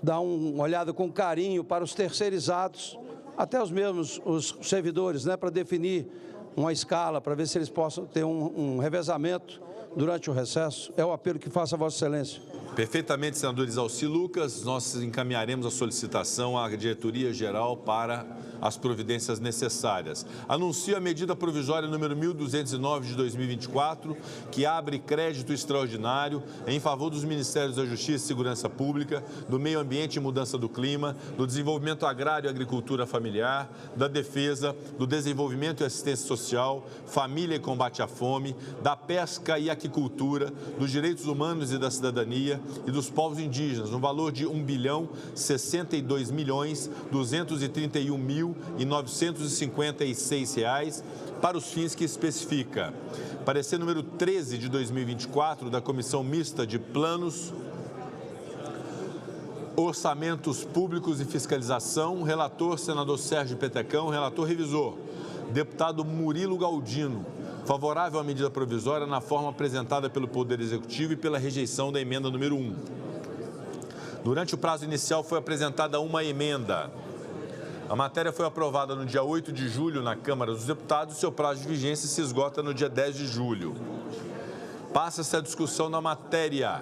dar uma olhada com carinho para os terceirizados, até os mesmos os servidores, né, para definir uma escala, para ver se eles possam ter um revezamento durante o recesso. É o apelo que faço a Vossa Excelência. Perfeitamente, senador Isalci Lucas. Nós encaminharemos a solicitação à diretoria-geral para as providências necessárias. Anuncio a medida provisória número 1209 de 2024, que abre crédito extraordinário em favor dos Ministérios da Justiça e Segurança Pública, do Meio Ambiente e Mudança do Clima, do Desenvolvimento Agrário e Agricultura Familiar, da Defesa, do Desenvolvimento e Assistência Social, Família e Combate à Fome, da Pesca e Aquicultura, dos Direitos Humanos e da Cidadania e dos Povos Indígenas, no valor de R$ 1.062.231.956 para os fins que especifica. Parecer número 13 de 2024 da Comissão Mista de Planos, Orçamentos Públicos e Fiscalização, relator senador Sérgio Petecão, relator revisor, deputado Murilo Galdino. Favorável à medida provisória na forma apresentada pelo Poder Executivo e pela rejeição da emenda número 1. Durante o prazo inicial foi apresentada uma emenda. A matéria foi aprovada no dia 8 de julho na Câmara dos Deputados e seu prazo de vigência se esgota no dia 10 de julho. Passa-se a discussão na matéria.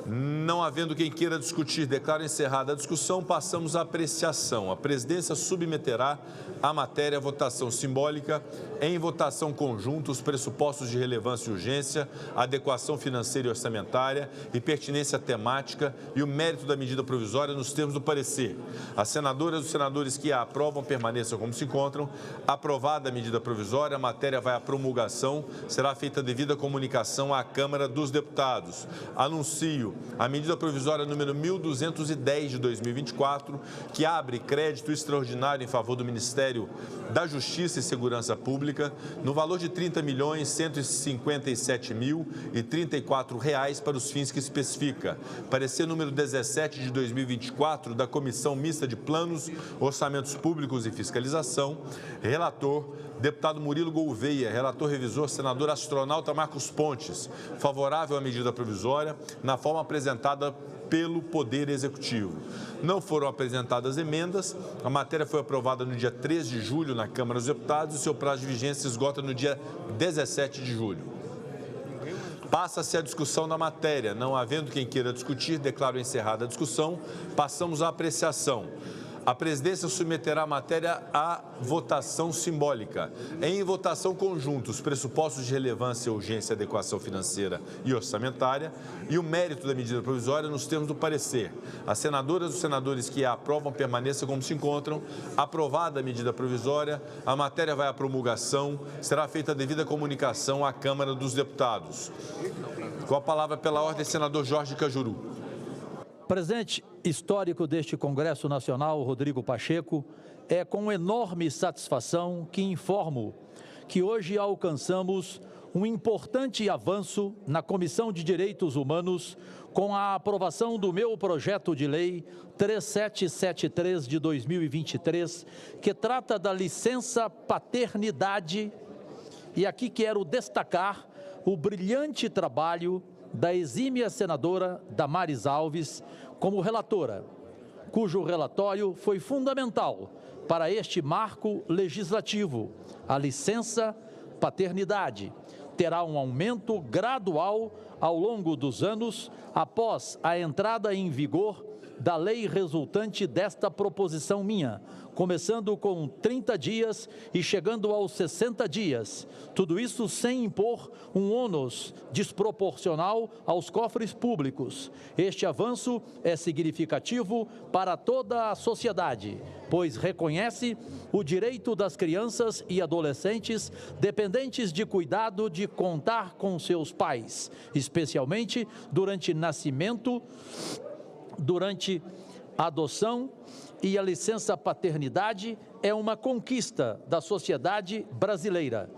Não havendo quem queira discutir, declaro encerrada a discussão, passamos à apreciação. A presidência submeterá a matéria à votação simbólica, em votação conjunta, os pressupostos de relevância e urgência, adequação financeira e orçamentária e pertinência temática e o mérito da medida provisória nos termos do parecer. As senadoras e os senadores que a aprovam permaneçam como se encontram. Aprovada a medida provisória, a matéria vai à promulgação, será feita devida comunicação à Câmara dos Deputados. Anuncio a medida provisória número 1210 de 2024, que abre crédito extraordinário em favor do Ministério da Justiça e Segurança Pública, no valor de R$ 30.157.034 para os fins que especifica. Parecer número 17 de 2024 da Comissão Mista de Planos, Orçamentos Públicos e Fiscalização, relator deputado Murilo Gouveia, relator revisor, senador astronauta Marcos Pontes, favorável à medida provisória, na forma apresentada pelo Poder Executivo. Não foram apresentadas emendas, a matéria foi aprovada no dia 3 de julho na Câmara dos Deputados e seu prazo de vigência se esgota no dia 17 de julho. Passa-se a discussão da matéria. Não havendo quem queira discutir, declaro encerrada a discussão. Passamos à apreciação. A presidência submeterá a matéria à votação simbólica. Em votação conjunta, os pressupostos de relevância, urgência, adequação financeira e orçamentária e o mérito da medida provisória nos termos do parecer. As senadoras e os senadores que a aprovam permaneçam como se encontram. Aprovada a medida provisória, a matéria vai à promulgação. Será feita a devida comunicação à Câmara dos Deputados. Com a palavra pela ordem, senador Jorge Cajuru. Presidente histórico deste Congresso Nacional, Rodrigo Pacheco, é com enorme satisfação que informo que hoje alcançamos um importante avanço na Comissão de Direitos Humanos com a aprovação do meu projeto de lei 3773 de 2023, que trata da licença paternidade. E aqui quero destacar o brilhante trabalho da exímia senadora Damares Alves como relatora, cujo relatório foi fundamental para este marco legislativo. A licença paternidade terá um aumento gradual ao longo dos anos após a entrada em vigor da lei resultante desta proposição minha, começando com 30 dias e chegando aos 60 dias. Tudo isso sem impor um ônus desproporcional aos cofres públicos. Este avanço é significativo para toda a sociedade, pois reconhece o direito das crianças e adolescentes dependentes de cuidado de contar com seus pais, especialmente durante nascimento, durante a adoção, e a licença paternidade é uma conquista da sociedade brasileira.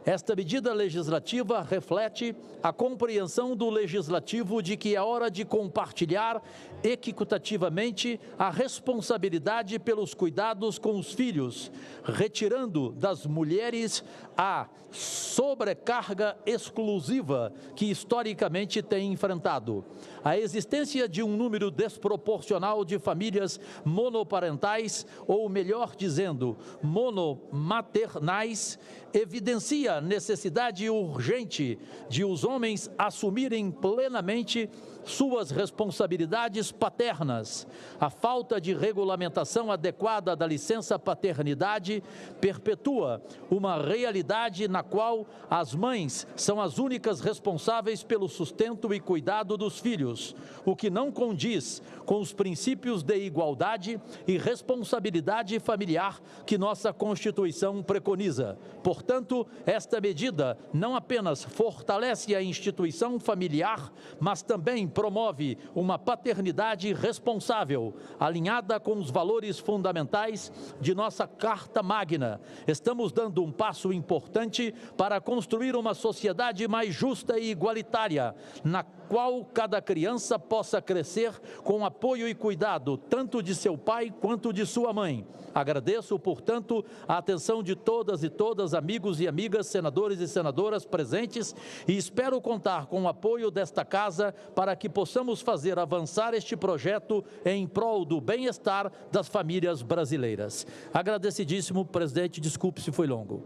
Esta medida legislativa reflete a compreensão do legislativo de que é hora de compartilhar equitativamente a responsabilidade pelos cuidados com os filhos, retirando das mulheres a sobrecarga exclusiva que historicamente tem enfrentado. A existência de um número desproporcional de famílias monoparentais, ou melhor dizendo, monomaternais, evidencia a necessidade urgente de os homens assumirem plenamente suas responsabilidades paternas. A falta de regulamentação adequada da licença paternidade perpetua uma realidade na qual as mães são as únicas responsáveis pelo sustento e cuidado dos filhos, o que não condiz com os princípios de igualdade e responsabilidade familiar que nossa Constituição preconiza. Portanto, esta medida não apenas fortalece a instituição familiar, mas também promove uma paternidade responsável, alinhada com os valores fundamentais de nossa Carta Magna. Estamos dando um passo importante para construir uma sociedade mais justa e igualitária, na qual cada criança possa crescer com apoio e cuidado, tanto de seu pai quanto de sua mãe. Agradeço, portanto, a atenção de todas e todas, amigos e amigas, senadores e senadoras presentes, e espero contar com o apoio desta Casa para que possamos fazer avançar este projeto em prol do bem-estar das famílias brasileiras. Agradecidíssimo, presidente, desculpe se foi longo.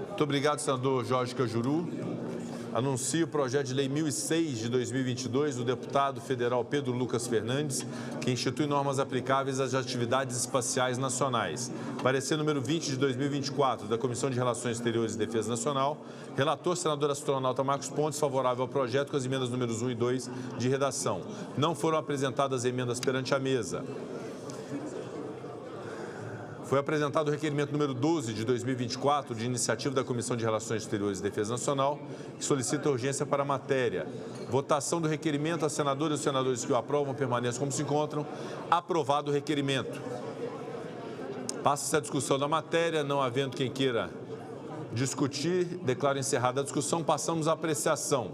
Muito obrigado, senador Jorge Cajuru. Anuncio o projeto de lei 1006 de 2022 do deputado federal Pedro Lucas Fernandes, que institui normas aplicáveis às atividades espaciais nacionais. Parecer número 20 de 2024 da Comissão de Relações Exteriores e Defesa Nacional. Relator, senador astronauta Marcos Pontes, favorável ao projeto com as emendas números 1 e 2 de redação. Não foram apresentadas emendas perante a mesa. Foi apresentado o requerimento número 12 de 2024, de iniciativa da Comissão de Relações Exteriores e Defesa Nacional, que solicita urgência para a matéria. Votação do requerimento. As senadoras e os senadores que o aprovam permaneçam como se encontram. Aprovado o requerimento. Passa-se a discussão da matéria. Não havendo quem queira discutir, declaro encerrada a discussão. Passamos à apreciação.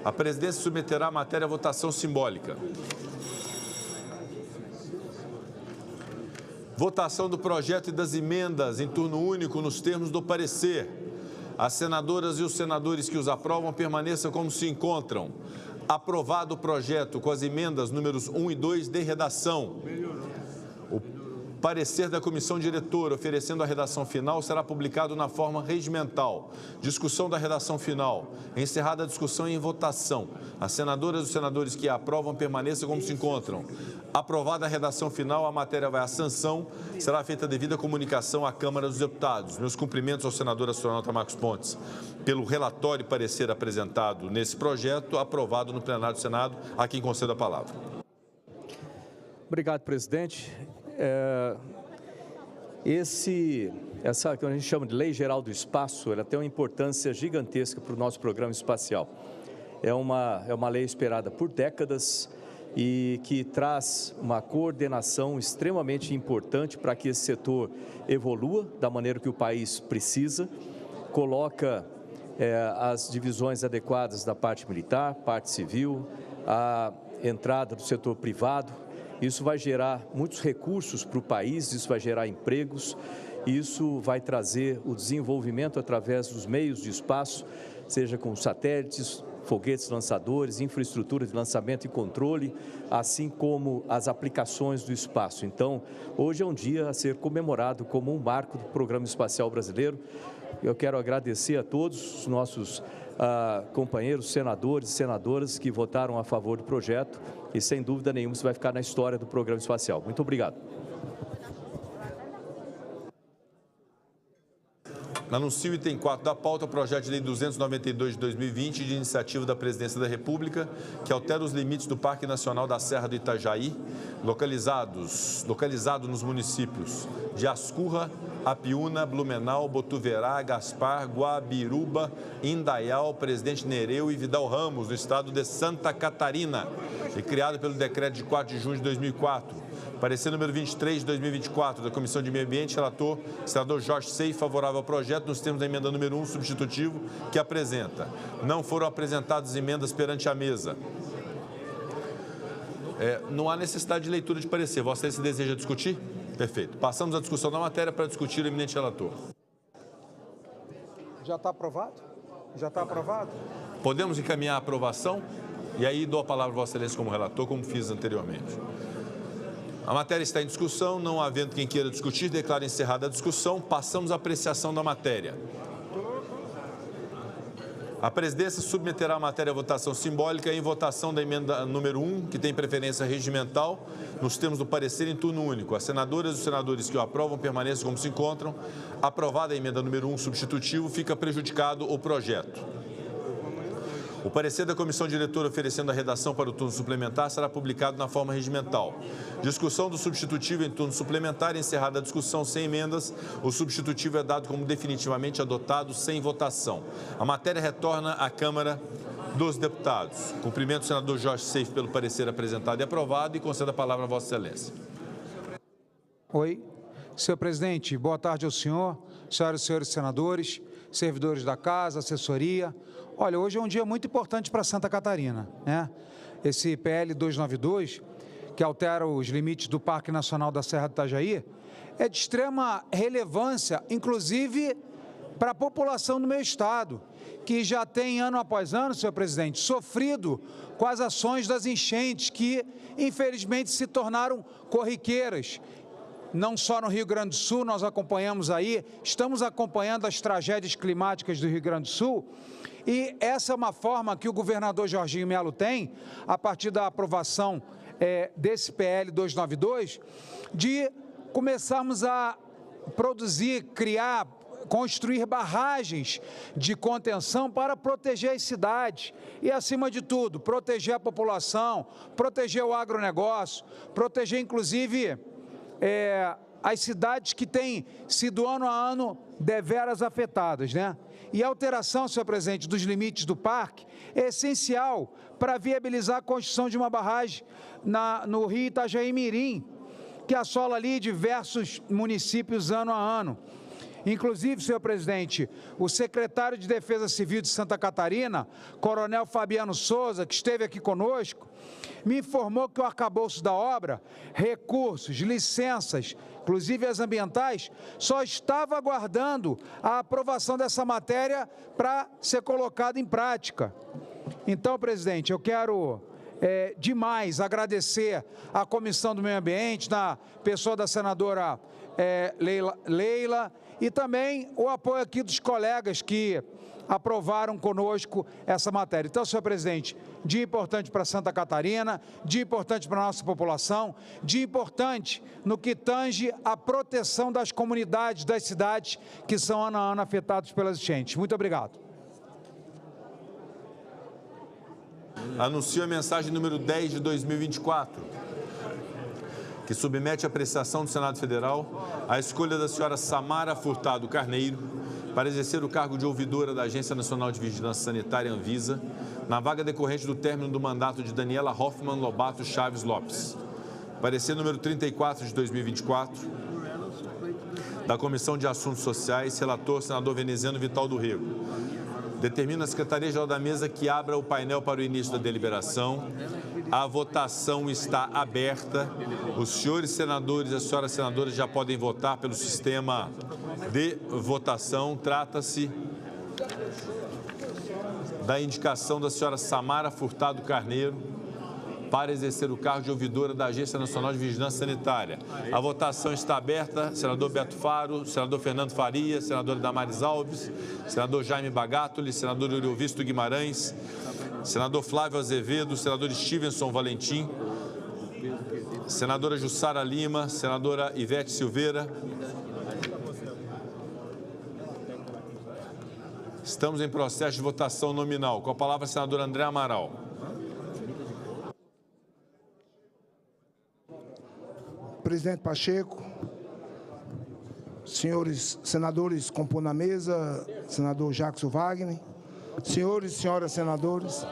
A presidência submeterá a matéria à votação simbólica. Votação do projeto e das emendas em turno único nos termos do parecer. As senadoras e os senadores que os aprovam permaneçam como se encontram. Aprovado o projeto com as emendas números 1 e 2 de redação. Parecer da comissão diretora oferecendo a redação final será publicado na forma regimental. Discussão da redação final. Encerrada a discussão em votação. As senadoras e os senadores que a aprovam permaneçam como se encontram. Aprovada a redação final, a matéria vai à sanção. Será feita a devida comunicação à Câmara dos Deputados. Meus cumprimentos ao senador astronauta Marcos Pontes pelo relatório e parecer apresentado nesse projeto, aprovado no plenário do Senado. A quem concedo a palavra. Obrigado, presidente. Essa que a gente chama de Lei Geral do Espaço, ela tem uma importância gigantesca para o nosso programa espacial. É uma lei esperada por décadas e que traz uma coordenação extremamente importante para que esse setor evolua da maneira que o país precisa, coloca as divisões adequadas da parte militar, parte civil, a entrada do setor privado. Isso vai gerar muitos recursos para o país, isso vai gerar empregos, isso vai trazer o desenvolvimento através dos meios de espaço, seja com satélites, foguetes lançadores, infraestrutura de lançamento e controle, assim como as aplicações do espaço. Então, hoje é um dia a ser comemorado como um marco do programa espacial brasileiro. Eu quero agradecer a todos os nossos companheiros, senadores e senadoras que votaram a favor do projeto e, sem dúvida nenhuma, isso vai ficar na história do programa espacial. Muito obrigado. Anuncio o item 4 da pauta, projeto de lei 292 de 2020, de iniciativa da Presidência da República, que altera os limites do Parque Nacional da Serra do Itajaí, localizado nos municípios de Ascurra, Apiúna, Blumenau, Botuverá, Gaspar, Guabiruba, Indaial, Presidente Nereu e Vidal Ramos, no estado de Santa Catarina, e criado pelo decreto de 4 de junho de 2004. Parecer número 23 de 2024 da Comissão de Meio Ambiente, relator, senador Jorge Sey, favorável ao projeto nos termos da emenda número 1, substitutivo, que apresenta. Não foram apresentadas emendas perante a mesa. Não há necessidade de leitura de parecer. Vossa Excelência deseja discutir? Perfeito. Passamos à discussão da matéria para discutir o eminente relator. Já está aprovado? Já está aprovado? Podemos encaminhar a aprovação? E aí dou a palavra a Vossa Excelência como relator, como fiz anteriormente. A matéria está em discussão, não havendo quem queira discutir, declaro encerrada a discussão. Passamos à apreciação da matéria. A presidência submeterá a matéria à votação simbólica em votação da emenda número 1, que tem preferência regimental, nos termos do parecer em turno único. As senadoras e os senadores que o aprovam permaneçam como se encontram. Aprovada a emenda número 1, substitutivo, fica prejudicado o projeto. O parecer da comissão diretora oferecendo a redação para o turno suplementar será publicado na forma regimental. Discussão do substitutivo em turno suplementar. Encerrada a discussão sem emendas, o substitutivo é dado como definitivamente adotado sem votação. A matéria retorna à Câmara dos Deputados. Cumprimento o senador Jorge Sey pelo parecer apresentado e aprovado e concedo a palavra a Vossa Excelência. Oi, senhor presidente, boa tarde ao senhor, senhoras e senhores senadores, servidores da casa, assessoria. Olha, hoje é um dia muito importante para Santa Catarina, né? Esse PL 292, que altera os limites do Parque Nacional da Serra do Itajaí, é de extrema relevância, inclusive para a população do meu estado, que já tem, ano após ano, senhor presidente, sofrido com as ações das enchentes que, infelizmente, se tornaram corriqueiras. Não só no Rio Grande do Sul, nós acompanhamos aí, estamos acompanhando as tragédias climáticas do Rio Grande do Sul, e essa é uma forma que o governador Jorginho Melo tem, a partir da aprovação desse PL 292, de começarmos a produzir, criar, construir barragens de contenção para proteger as cidades e, acima de tudo, proteger a população, proteger o agronegócio, proteger, inclusive, as cidades que têm sido ano a ano deveras afetadas, né? E a alteração, senhor presidente, dos limites do parque é essencial para viabilizar a construção de uma barragem no rio Itajaí-Mirim, que assola ali diversos municípios ano a ano. Inclusive, senhor presidente, o secretário de Defesa Civil de Santa Catarina, coronel Fabiano Souza, que esteve aqui conosco, me informou que o arcabouço da obra, recursos, licenças, inclusive as ambientais, só estava aguardando a aprovação dessa matéria para ser colocada em prática. Então, presidente, eu quero demais agradecer à Comissão do Meio Ambiente, na pessoa da senadora Leila, e também o apoio aqui dos colegas que aprovaram conosco essa matéria. Então, senhor presidente, dia importante para Santa Catarina, dia importante para a nossa população, dia importante no que tange a proteção das comunidades, das cidades que são ano a ano afetadas pelas enchentes. Muito obrigado. Anuncio a mensagem número 10 de 2024, que submete à apreciação do Senado Federal a escolha da senhora Samara Furtado Carneiro para exercer o cargo de ouvidora da Agência Nacional de Vigilância Sanitária, Anvisa, na vaga decorrente do término do mandato de Daniela Hoffmann Lobato Chaves Lopes. Parecer número 34 de 2024, da Comissão de Assuntos Sociais, relator senador Veneziano Vital do Rego. Determina a Secretaria-Geral da Mesa que abra o painel para o início da deliberação. A votação está aberta. Os senhores senadores e as senhoras senadoras já podem votar pelo sistema de votação. Trata-se da indicação da senhora Samara Furtado Carneiro para exercer o cargo de ouvidora da Agência Nacional de Vigilância Sanitária. A votação está aberta. Senador Beto Faro, senador Fernando Faria, senadora Damares Alves, senador Jaime Bagatoli, senador Euriovisto Guimarães, senador Flávio Azevedo, senador Stevenson Valentim, senadora Jussara Lima, senadora Ivete Silveira. Estamos em processo de votação nominal. Com a palavra, senador André Amaral. Presidente Pacheco, senhores senadores compõem na mesa, senador Jackson Wagner, senhores e senhoras senadores,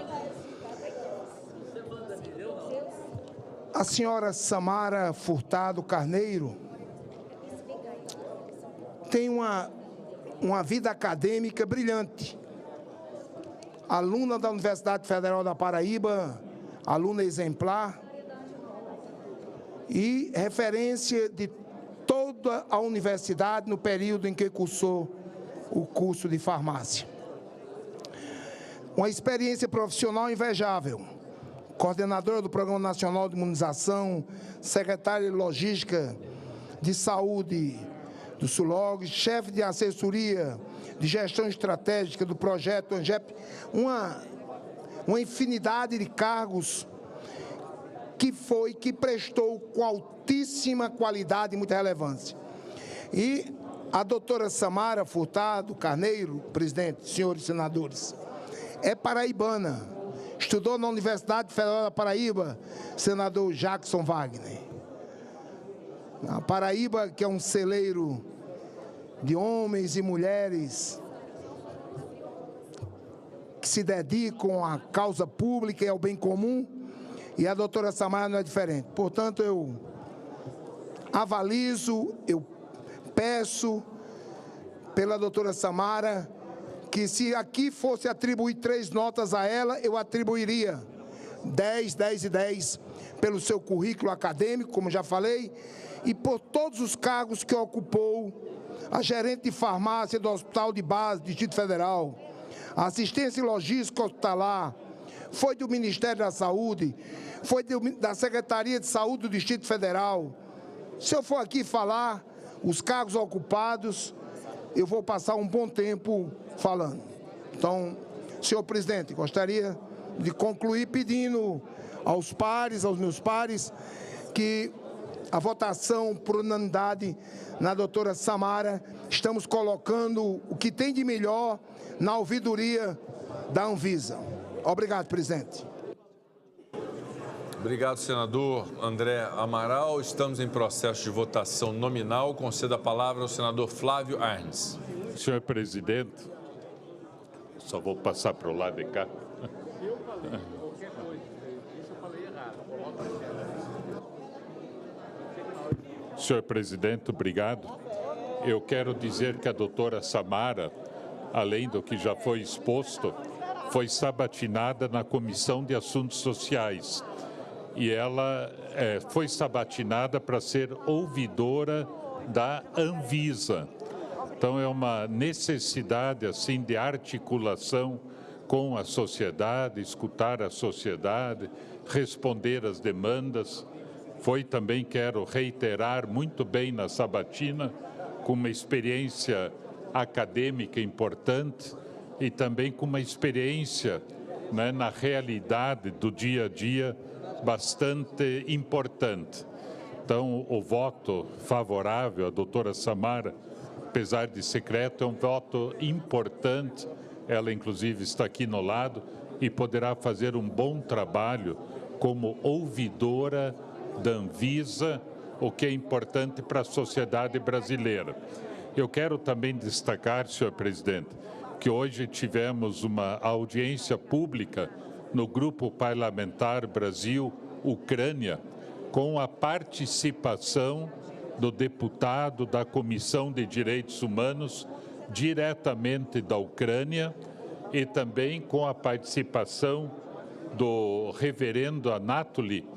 a senhora Samara Furtado Carneiro tem uma vida acadêmica brilhante, aluna da Universidade Federal da Paraíba, aluna exemplar, e referência de toda a universidade no período em que cursou o curso de farmácia. Uma experiência profissional invejável, coordenadora do Programa Nacional de Imunização, secretária de Logística de Saúde do SULOG, chefe de assessoria de gestão estratégica do projeto ANGEP, uma infinidade de cargos que prestou com altíssima qualidade e muita relevância. E a doutora Samara Furtado Carneiro, presidente, senhores senadores, é paraibana, estudou na Universidade Federal da Paraíba, senador Jackson Wagner. A Paraíba, que é um celeiro de homens e mulheres que se dedicam à causa pública e ao bem comum, e a doutora Samara não é diferente. Portanto, eu avalizo, eu peço pela doutora Samara que, se aqui fosse atribuir 3 notas a ela, eu atribuiria 10, 10 e 10 pelo seu currículo acadêmico, como já falei, e por todos os cargos que ocupou: a gerente de farmácia do Hospital de Base do Distrito Federal, a assistência logística hospitalar, foi do Ministério da Saúde, foi da Secretaria de Saúde do Distrito Federal. Se eu for aqui falar os cargos ocupados, eu vou passar um bom tempo falando. Então, senhor presidente, gostaria de concluir pedindo aos pares, aos meus pares, que a votação por unanimidade na doutora Samara, estamos colocando o que tem de melhor na ouvidoria da Anvisa. Obrigado, presidente. Obrigado, senador André Amaral. Estamos em processo de votação nominal. Concedo a palavra ao senador Flávio Arnes. Senhor presidente, só vou passar para o lado de cá. Senhor presidente, obrigado. Eu quero dizer que a doutora Samara, além do que já foi exposto, foi sabatinada na Comissão de Assuntos Sociais. E ela foi sabatinada para ser ouvidora da Anvisa. Então, é uma necessidade assim de articulação com a sociedade, escutar a sociedade, responder às demandas. Foi também, quero reiterar, muito bem na sabatina, com uma experiência acadêmica importante e também com uma experiência, né, na realidade do dia a dia bastante importante. Então, o voto favorável à doutora Samara, apesar de secreto, é um voto importante. Ela, inclusive, está aqui no lado e poderá fazer um bom trabalho como ouvidora da Anvisa, o que é importante para a sociedade brasileira. Eu quero também destacar, senhor presidente, que hoje tivemos uma audiência pública no Grupo Parlamentar Brasil-Ucrânia, com a participação do deputado da Comissão de Direitos Humanos, diretamente da Ucrânia, e também com a participação do reverendo Anatoly,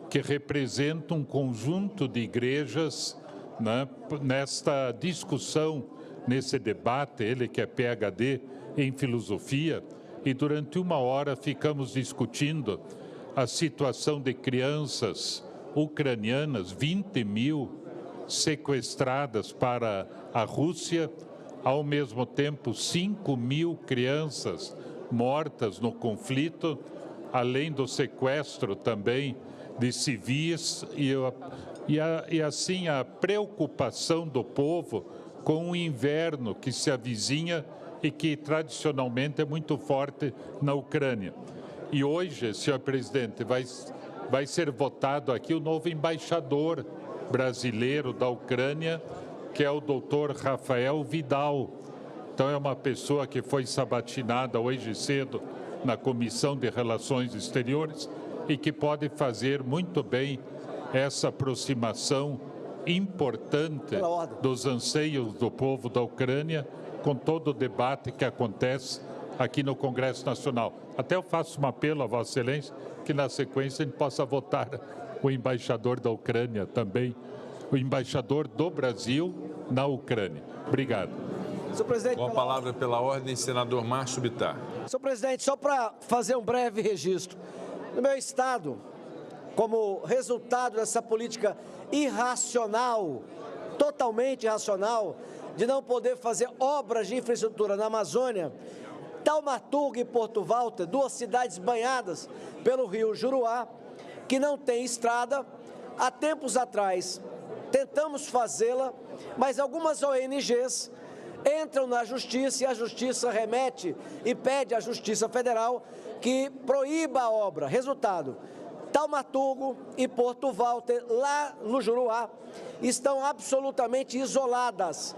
que representa um conjunto de igrejas, né, nesta discussão, nesse debate, ele que é PhD em filosofia, e durante 1 hora ficamos discutindo a situação de crianças ucranianas, 20 mil sequestradas para a Rússia, ao mesmo tempo 5 mil crianças mortas no conflito, além do sequestro também de civis e assim a preocupação do povo com o inverno que se avizinha e que tradicionalmente é muito forte na Ucrânia. E hoje, senhor presidente, vai ser votado aqui o novo embaixador brasileiro da Ucrânia, que é o doutor Rafael Vidal. Então é uma pessoa que foi sabatinada hoje cedo na Comissão de Relações Exteriores e que pode fazer muito bem essa aproximação importante dos anseios do povo da Ucrânia com todo o debate que acontece aqui no Congresso Nacional. Até eu faço um apelo a Vossa Excelência que na sequência a gente possa votar o embaixador da Ucrânia também, o embaixador do Brasil na Ucrânia. Obrigado. Senhor presidente, com a palavra pela ordem, senador Márcio Bittar. Senhor presidente, só para fazer um breve registro. No meu estado, como resultado dessa política irracional, totalmente irracional, de não poder fazer obras de infraestrutura na Amazônia, Taumaturgo e Porto Walter, 2 cidades banhadas pelo rio Juruá, que não tem estrada, há tempos atrás tentamos fazê-la, mas algumas ONGs entram na justiça e a justiça remete e pede à Justiça Federal que proíba a obra. Resultado, Taumaturgo e Porto Walter, lá no Juruá, estão absolutamente isoladas.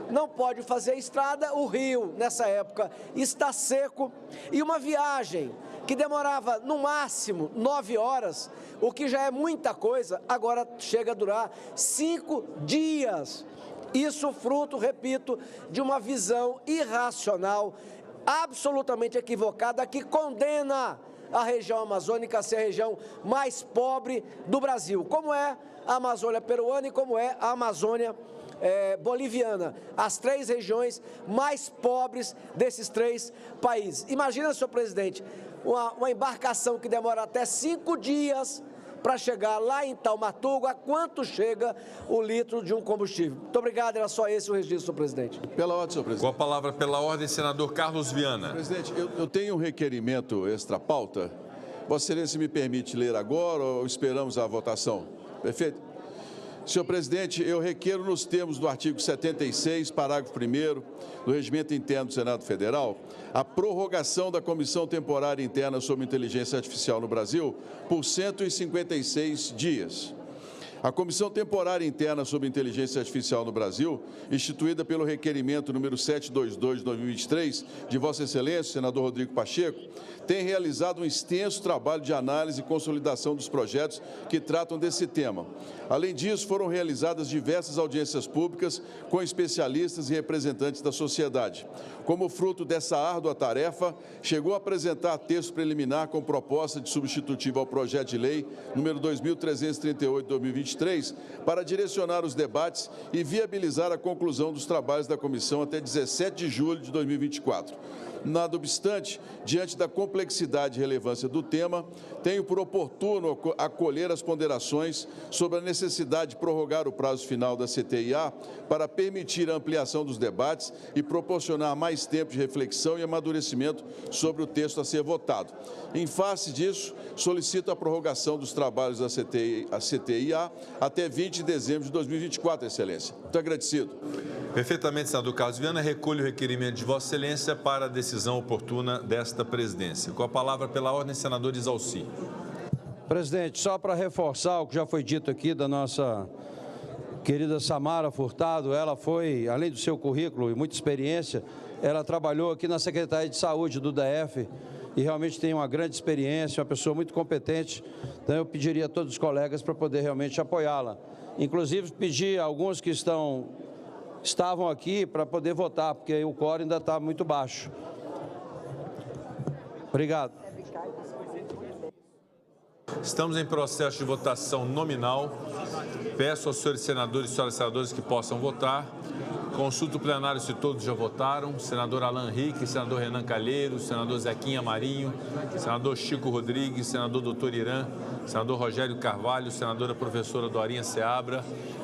Não pode fazer estrada, o rio, nessa época, está seco e uma viagem que demorava, no máximo, 9 horas, o que já é muita coisa, agora chega a durar 5 dias. Isso fruto, repito, de uma visão irracional, absolutamente equivocada, que condena a região amazônica a ser a região mais pobre do Brasil, como é a Amazônia peruana e como é a Amazônia boliviana, as 3 regiões mais pobres desses 3 países. Imagina, senhor presidente, uma embarcação que demora até 5 dias para chegar lá em Taumaturgo, a quanto chega o litro de um combustível. Muito obrigado, era só esse o registro, senhor presidente. Pela ordem, senhor presidente. Com a palavra pela ordem, senador Carlos Viana. Presidente, eu tenho um requerimento extra-pauta. Vossa Excelência me permite ler agora ou esperamos a votação? Perfeito? Senhor presidente, eu requeiro nos termos do artigo 76, parágrafo 1º do Regimento Interno do Senado Federal, a prorrogação da Comissão Temporária Interna sobre Inteligência Artificial no Brasil por 156 dias. A Comissão Temporária Interna sobre Inteligência Artificial no Brasil, instituída pelo requerimento número 722 de 2023 de Vossa Excelência, senador Rodrigo Pacheco, tem realizado um extenso trabalho de análise e consolidação dos projetos que tratam desse tema. Além disso, foram realizadas diversas audiências públicas com especialistas e representantes da sociedade. Como fruto dessa árdua tarefa, chegou a apresentar texto preliminar com proposta de substitutivo ao projeto de lei número 2338 de 2023, 2023 para direcionar os debates e viabilizar a conclusão dos trabalhos da comissão até 17 de julho de 2024. Nada obstante, diante da complexidade e relevância do tema, tenho por oportuno acolher as ponderações sobre a necessidade de prorrogar o prazo final da CTI-A para permitir a ampliação dos debates e proporcionar mais tempo de reflexão e amadurecimento sobre o texto a ser votado. Em face disso, solicito a prorrogação dos trabalhos da CTI-A até 20 de dezembro de 2024, Excelência. Muito agradecido. Perfeitamente, senador Carlos Viana. Recolho o requerimento de Vossa Excelência para a decisão oportuna desta presidência. Com a palavra, pela ordem, senador Isalci. Presidente, só para reforçar o que já foi dito aqui da nossa querida Samara Furtado, ela foi, além do seu currículo e muita experiência, ela trabalhou aqui na Secretaria de Saúde do DF e realmente tem uma grande experiência, uma pessoa muito competente. Então eu pediria a todos os colegas para poder realmente apoiá-la. Inclusive pedir a alguns que estavam aqui para poder votar, porque o quórum ainda está muito baixo. Obrigado. Estamos em processo de votação nominal. Peço aos senhores senadores e senhoras senadoras que possam votar. Consulto o plenário se todos já votaram. Senador Alan Henrique, senador Renan Calheiros, senador Zequinha Marinho, senador Chico Rodrigues, senador Dr. Irã, senador Rogério Carvalho, senadora professora Dorinha Seabra,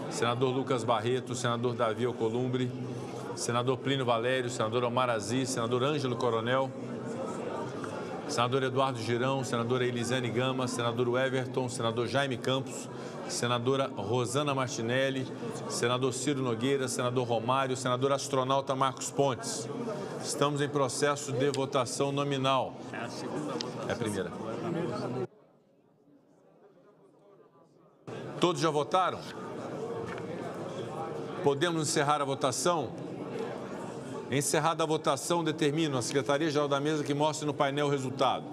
senador Lucas Barreto, senador Davi Alcolumbre, senador Plínio Valério, senador Omar Aziz, senador Ângelo Coronel, senador Eduardo Girão, senadora Elisiane Gama, senador Everton, senador Jaime Campos, senadora Rosana Martinelli, senador Ciro Nogueira, senador Romário, senador astronauta Marcos Pontes. Estamos em processo de votação nominal. É a primeira. Todos já votaram? Podemos encerrar a votação? Encerrada a votação, determino a Secretaria-Geral da Mesa que mostre no painel o resultado.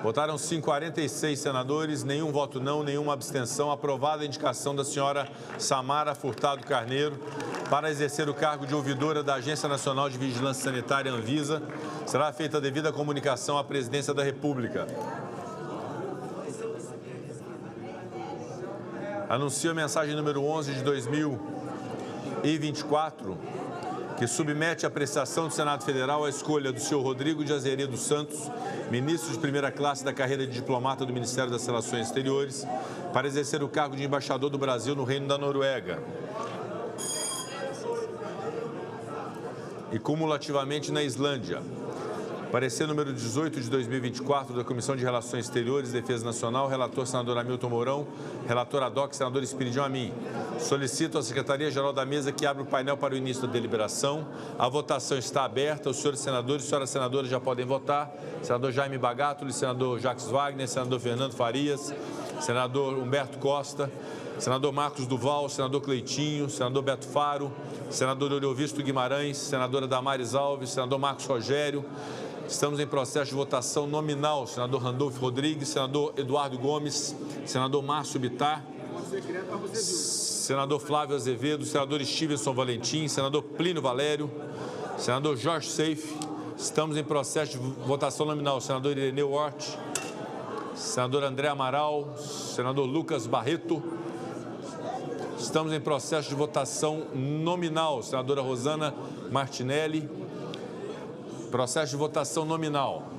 Votaram 46 senadores, nenhum voto não, nenhuma abstenção. Aprovada a indicação da senhora Samara Furtado Carneiro para exercer o cargo de ouvidora da Agência Nacional de Vigilância Sanitária, Anvisa. Será feita a devida comunicação à Presidência da República. Anuncio a mensagem número 11 de 2024, que submete a apreciação do Senado Federal à escolha do senhor Rodrigo de Azeredo Santos, ministro de primeira classe da carreira de diplomata do Ministério das Relações Exteriores, para exercer o cargo de embaixador do Brasil no Reino da Noruega e cumulativamente na Islândia. Parecer número 18 de 2024 da Comissão de Relações Exteriores e Defesa Nacional, relator senador Hamilton Mourão, relator ad hoc senador Espiridião Amin. Solicito à Secretaria-Geral da Mesa que abra o painel para o início da deliberação. A votação está aberta. Os senhores senadores e senhoras senadoras já podem votar. Senador Jaime Bagatoli, senador Jacques Wagner, senador Fernando Farias, senador Humberto Costa, senador Marcos Duval, senador Cleitinho, senador Beto Faro, senador Oriovisto Guimarães, senadora Damares Alves, senador Marcos Rogério. Estamos em processo de votação nominal. Senador Randolfo Rodrigues, senador Eduardo Gomes, senador Márcio Bittar, senador Flávio Azevedo, senador Stevenson Valentim, senador Plínio Valério, senador Jorge Seife. Estamos em processo de votação nominal. Senador Ireneu Hort, senador André Amaral, senador Lucas Barreto. Estamos em processo de votação nominal. Senadora Rosana Martinelli. Processo de votação nominal.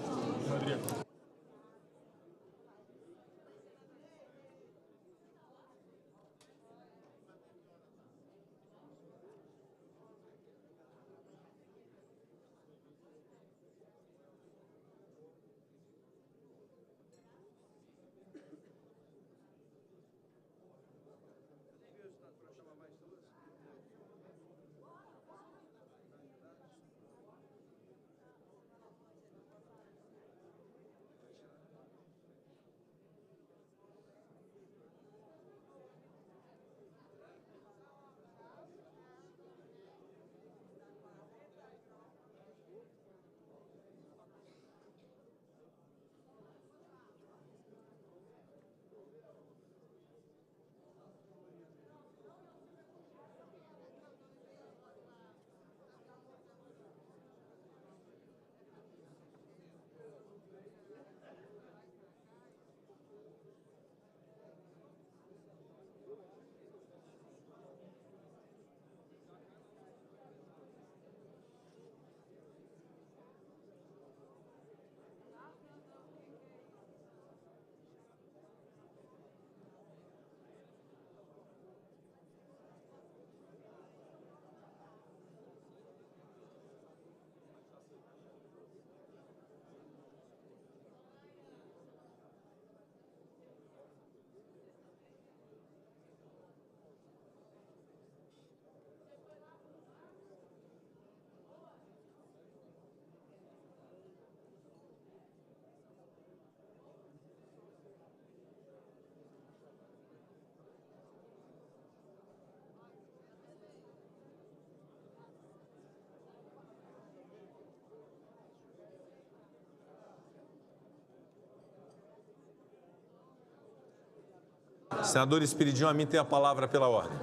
Senador Espiridão Amin tem a palavra pela ordem.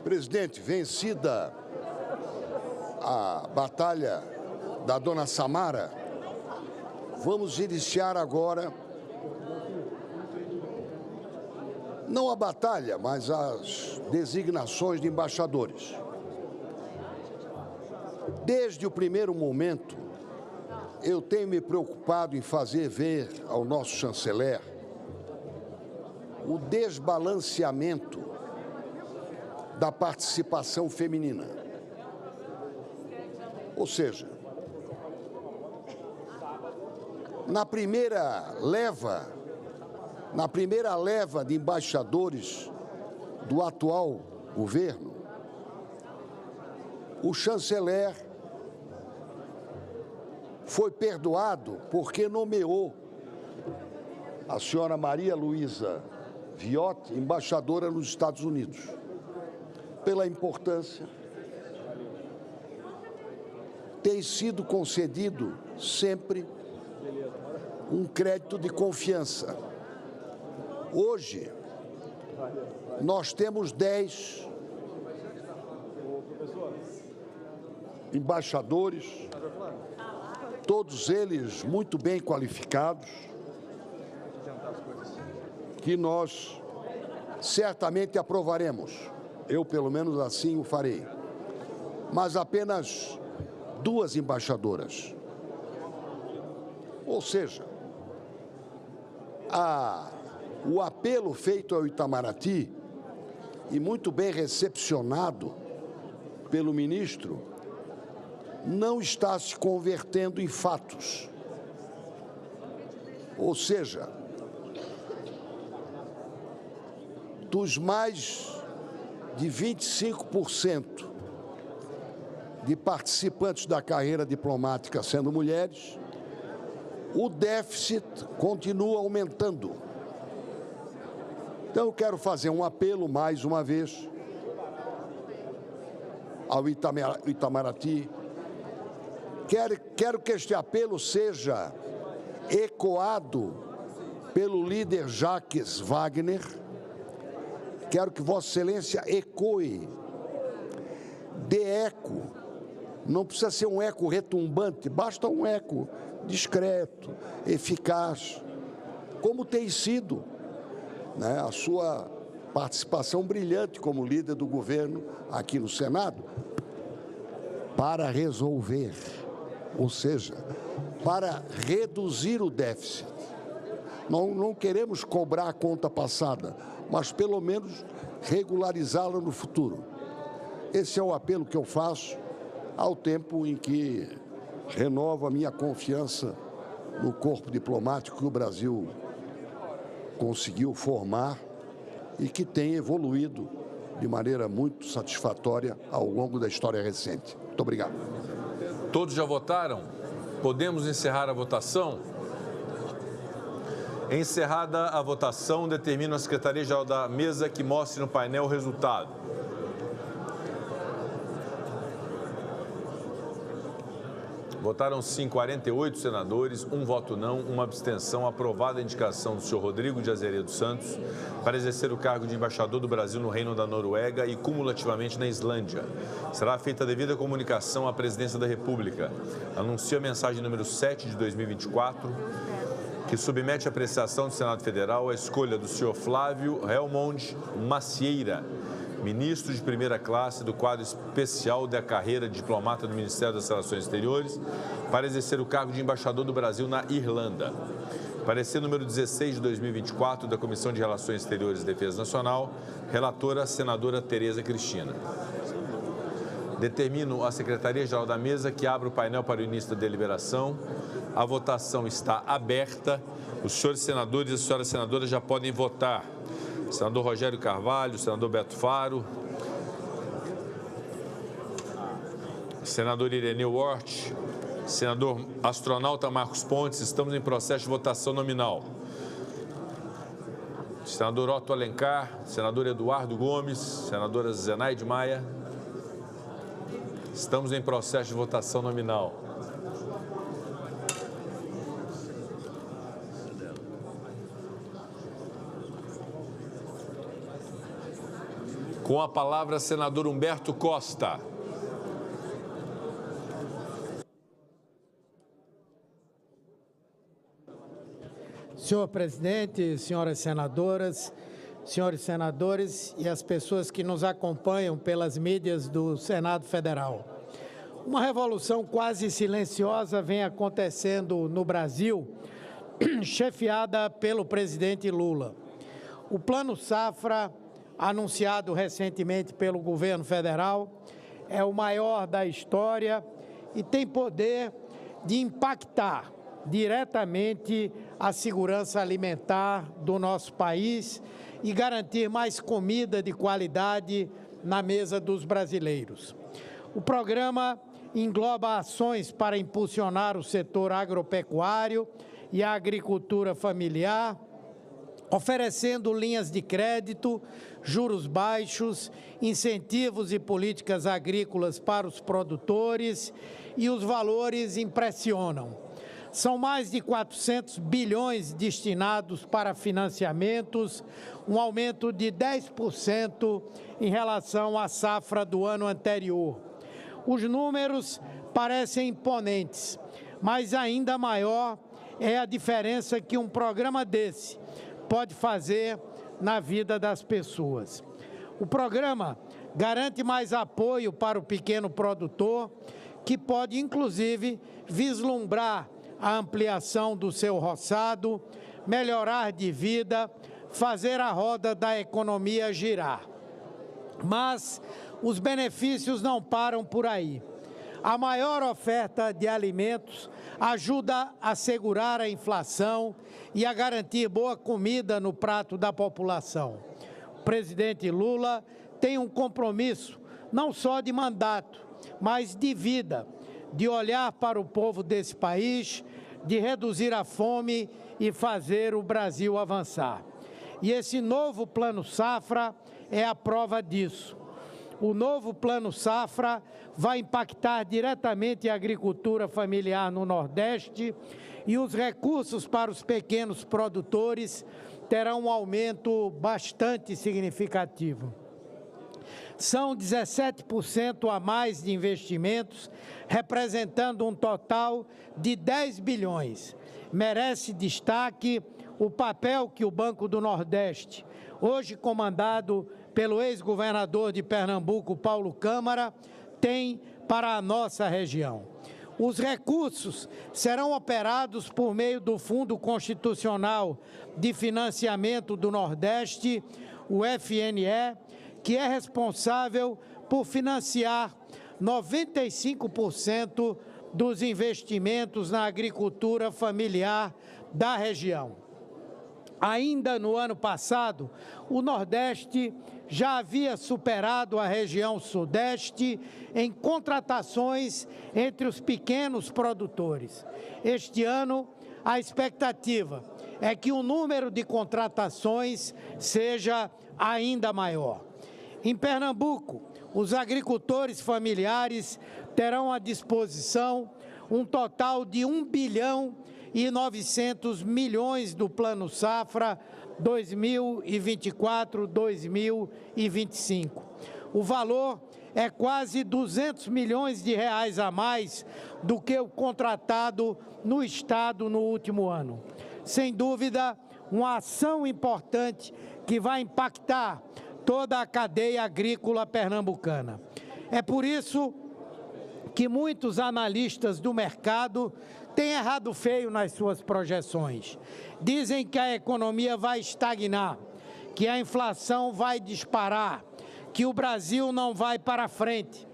Presidente, vencida a batalha da dona Samara, vamos iniciar agora, não a batalha, mas as designações de embaixadores. Desde o primeiro momento, eu tenho me preocupado em fazer ver ao nosso chanceler o desbalanceamento da participação feminina. Ou seja, na primeira leva de embaixadores do atual governo, o chanceler foi perdoado porque nomeou a senhora Maria Luísa Viotti embaixadora nos Estados Unidos, pela importância. Tem sido concedido sempre um crédito de confiança. Hoje, nós temos 10 embaixadores, todos eles muito bem qualificados, que nós certamente aprovaremos. Eu, pelo menos assim, o farei. Mas apenas 2 embaixadoras. Ou seja, o apelo feito ao Itamaraty, e muito bem recepcionado pelo ministro, não está se convertendo em fatos. Ou seja, dos mais de 25% de participantes da carreira diplomática sendo mulheres, o déficit continua aumentando. Então, eu quero fazer um apelo, mais uma vez, ao Itamaraty. Quero que este apelo seja ecoado pelo líder Jacques Wagner. Quero que Vossa Excelência ecoe, dê eco. Não precisa ser um eco retumbante, basta um eco discreto, eficaz, como tem sido, né, a sua participação brilhante como líder do governo aqui no Senado, para resolver, ou seja, para reduzir o déficit. Não queremos cobrar a conta passada, mas pelo menos regularizá-la no futuro. Esse é o apelo que eu faço ao tempo em que renovo a minha confiança no corpo diplomático que o Brasil conseguiu formar e que tem evoluído de maneira muito satisfatória ao longo da história recente. Muito obrigado. Todos já votaram? Podemos encerrar a votação? Encerrada a votação, determino a Secretaria-Geral da Mesa que mostre no painel o resultado. Votaram sim 48 senadores, 1 voto não, 1 abstenção. Aprovada a indicação do senhor Rodrigo de Azeredo Santos para exercer o cargo de embaixador do Brasil no Reino da Noruega e cumulativamente na Islândia. Será feita a devida comunicação à Presidência da República. Anuncio a mensagem número 7 de 2024, que submete à apreciação do Senado Federal a escolha do senhor Flávio Helmond Macieira, ministro de primeira classe do quadro especial da carreira de diplomata do Ministério das Relações Exteriores, para exercer o cargo de embaixador do Brasil na Irlanda. Parecer número 16 de 2024 da Comissão de Relações Exteriores e Defesa Nacional, relatora senadora Tereza Cristina. Determino a Secretaria-Geral da Mesa que abra o painel para o início da deliberação. A votação está aberta. Os senhores senadores e as senhoras senadoras já podem votar. Senador Rogério Carvalho, senador Beto Faro, senador Ireneu Hort, senador astronauta Marcos Pontes, estamos em processo de votação nominal. Senador Otto Alencar, senador Eduardo Gomes, senadora Zenaide Maia, estamos em processo de votação nominal. Com a palavra, senador Humberto Costa. Senhor presidente, senhoras senadoras, senhores senadores e as pessoas que nos acompanham pelas mídias do Senado Federal. Uma revolução quase silenciosa vem acontecendo no Brasil, chefiada pelo presidente Lula. O Plano Safra, anunciado recentemente pelo governo federal, é o maior da história e tem poder de impactar diretamente a segurança alimentar do nosso país e garantir mais comida de qualidade na mesa dos brasileiros. O programa engloba ações para impulsionar o setor agropecuário e a agricultura familiar, oferecendo linhas de crédito, juros baixos, incentivos e políticas agrícolas para os produtores, e os valores impressionam. São mais de 400 bilhões destinados para financiamentos, um aumento de 10% em relação à safra do ano anterior. Os números parecem imponentes, mas ainda maior é a diferença que um programa desse pode fazer na vida das pessoas. O programa garante mais apoio para o pequeno produtor, que pode, inclusive, vislumbrar a ampliação do seu roçado, melhorar de vida, fazer a roda da economia girar. Mas os benefícios não param por aí. A maior oferta de alimentos ajuda a segurar a inflação e a garantir boa comida no prato da população. O presidente Lula tem um compromisso, não só de mandato, mas de vida, de olhar para o povo desse país, de reduzir a fome e fazer o Brasil avançar. E esse novo Plano Safra é a prova disso. O novo Plano Safra vai impactar diretamente a agricultura familiar no Nordeste e os recursos para os pequenos produtores terão um aumento bastante significativo. São 17% a mais de investimentos, representando um total de 10 bilhões. Merece destaque o papel que o Banco do Nordeste, hoje comandado pelo ex-governador de Pernambuco, Paulo Câmara, tem para a nossa região. Os recursos serão operados por meio do Fundo Constitucional de Financiamento do Nordeste, o FNE, que é responsável por financiar 95% dos investimentos na agricultura familiar da região. Ainda no ano passado, o Nordeste já havia superado a região Sudeste em contratações entre os pequenos produtores. Este ano, a expectativa é que o número de contratações seja ainda maior. Em Pernambuco, os agricultores familiares terão à disposição um total de 1 bilhão e 900 milhões do Plano Safra 2024-2025. O valor é quase 200 milhões de reais a mais do que o contratado no Estado no último ano. Sem dúvida, uma ação importante que vai impactar toda a cadeia agrícola pernambucana. É por isso que muitos analistas do mercado têm errado feio nas suas projeções. Dizem que a economia vai estagnar, que a inflação vai disparar, que o Brasil não vai para frente.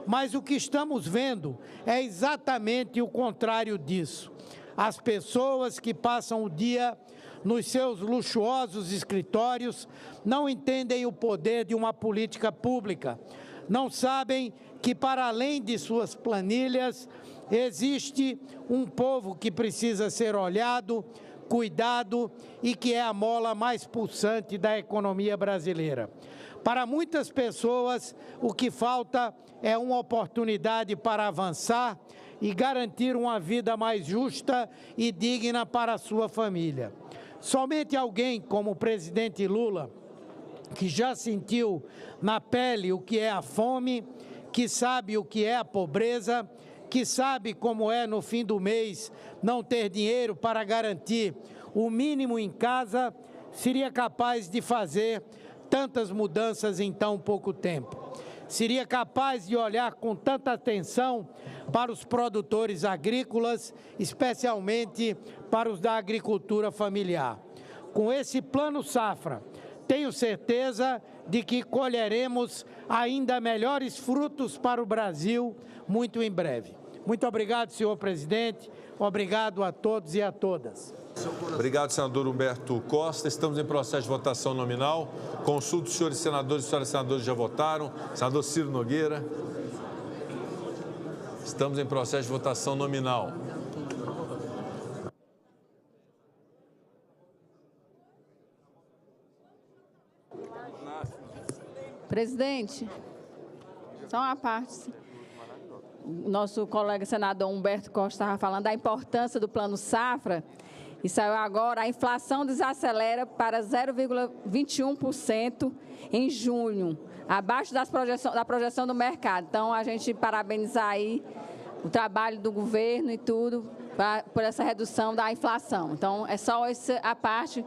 Mas o que estamos vendo é exatamente o contrário disso. As pessoas que passam o dia nos seus luxuosos escritórios não entendem o poder de uma política pública, não sabem que, para além de suas planilhas, existe um povo que precisa ser olhado, cuidado e que é a mola mais pulsante da economia brasileira. Para muitas pessoas, o que falta é uma oportunidade para avançar e garantir uma vida mais justa e digna para a sua família. Somente alguém como o presidente Lula que já sentiu na pele o que é a fome, que sabe o que é a pobreza, que sabe como é no fim do mês não ter dinheiro para garantir o mínimo em casa, seria capaz de fazer tantas mudanças em tão pouco tempo. Seria capaz de olhar com tanta atenção para os produtores agrícolas, especialmente para os da agricultura familiar. Com esse plano safra, tenho certeza de que colheremos ainda melhores frutos para o Brasil muito em breve. Muito obrigado, senhor presidente. Obrigado a todos e a todas. Obrigado, senador Humberto Costa. Estamos em processo de votação nominal. Consulto os senhores senadores e senhoras senadores já votaram. Senador Ciro Nogueira. Estamos em processo de votação nominal. Presidente, só uma parte. O nosso colega senador Humberto Costa estava falando da importância do Plano Safra e saiu agora, a inflação desacelera para 0,21% em junho, abaixo da projeção do mercado. Então, a gente parabenizar aí o trabalho do governo e tudo por essa redução da inflação. Então, é só essa a parte,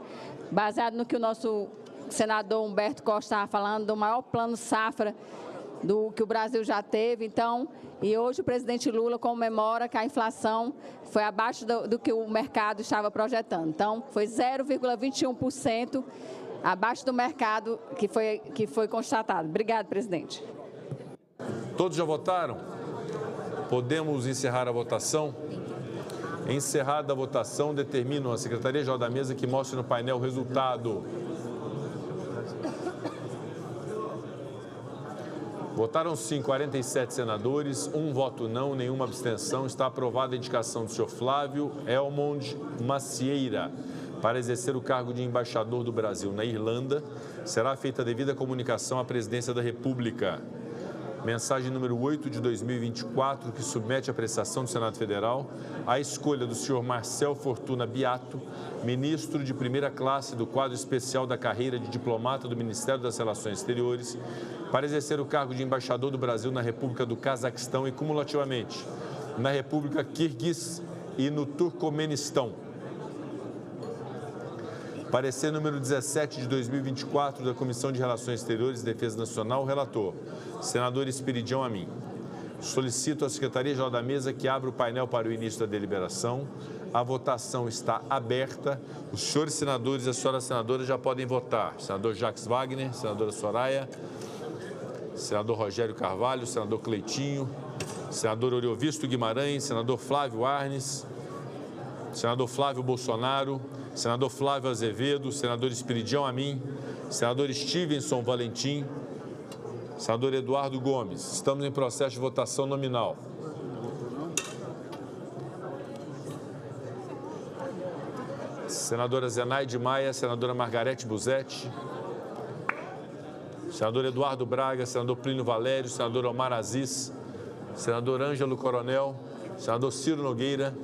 baseado no que o nosso senador Humberto Costa estava falando, do maior plano safra do que o Brasil já teve. Então, e hoje o presidente Lula comemora que a inflação foi abaixo do que o mercado estava projetando. Então, foi 0,21% abaixo do mercado que foi constatado. Obrigado, presidente. Todos já votaram? Podemos encerrar a votação? Encerrada a votação, determino a Secretaria-Geral da Mesa que mostre no painel o resultado. Votaram sim 47 senadores, 1 voto não, nenhuma abstenção. Está aprovada a indicação do senhor Flávio Elmond Macieira para exercer o cargo de embaixador do Brasil na Irlanda. Será feita a devida comunicação à Presidência da República. Mensagem número 8 de 2024, que submete à apreciação do Senado Federal a escolha do senhor Marcel Fortuna Biato, ministro de primeira classe do quadro especial da carreira de diplomata do Ministério das Relações Exteriores, para exercer o cargo de embaixador do Brasil na República do Cazaquistão e, cumulativamente, na República Quirguiz e no Turcomenistão. Parecer número 17 de 2024 da Comissão de Relações Exteriores e Defesa Nacional, relator, senador Esperidião Amin. Solicito à Secretaria-Geral da Mesa que abra o painel para o início da deliberação. A votação está aberta. Os senhores senadores e as senhoras senadoras já podem votar. Senador Jacques Wagner, senadora Soraya, senador Rogério Carvalho, senador Cleitinho, senador Oriovisto Guimarães, senador Flávio Arnes, senador Flávio Bolsonaro, senador Flávio Azevedo, senador Esperidião Amin, senador Stevenson Valentim, senador Eduardo Gomes. Estamos em processo de votação nominal. Senadora Zenaide Maia, senadora Margarete Busetti, senador Eduardo Braga, senador Plínio Valério, senador Omar Aziz, senador Ângelo Coronel, senador Ciro Nogueira,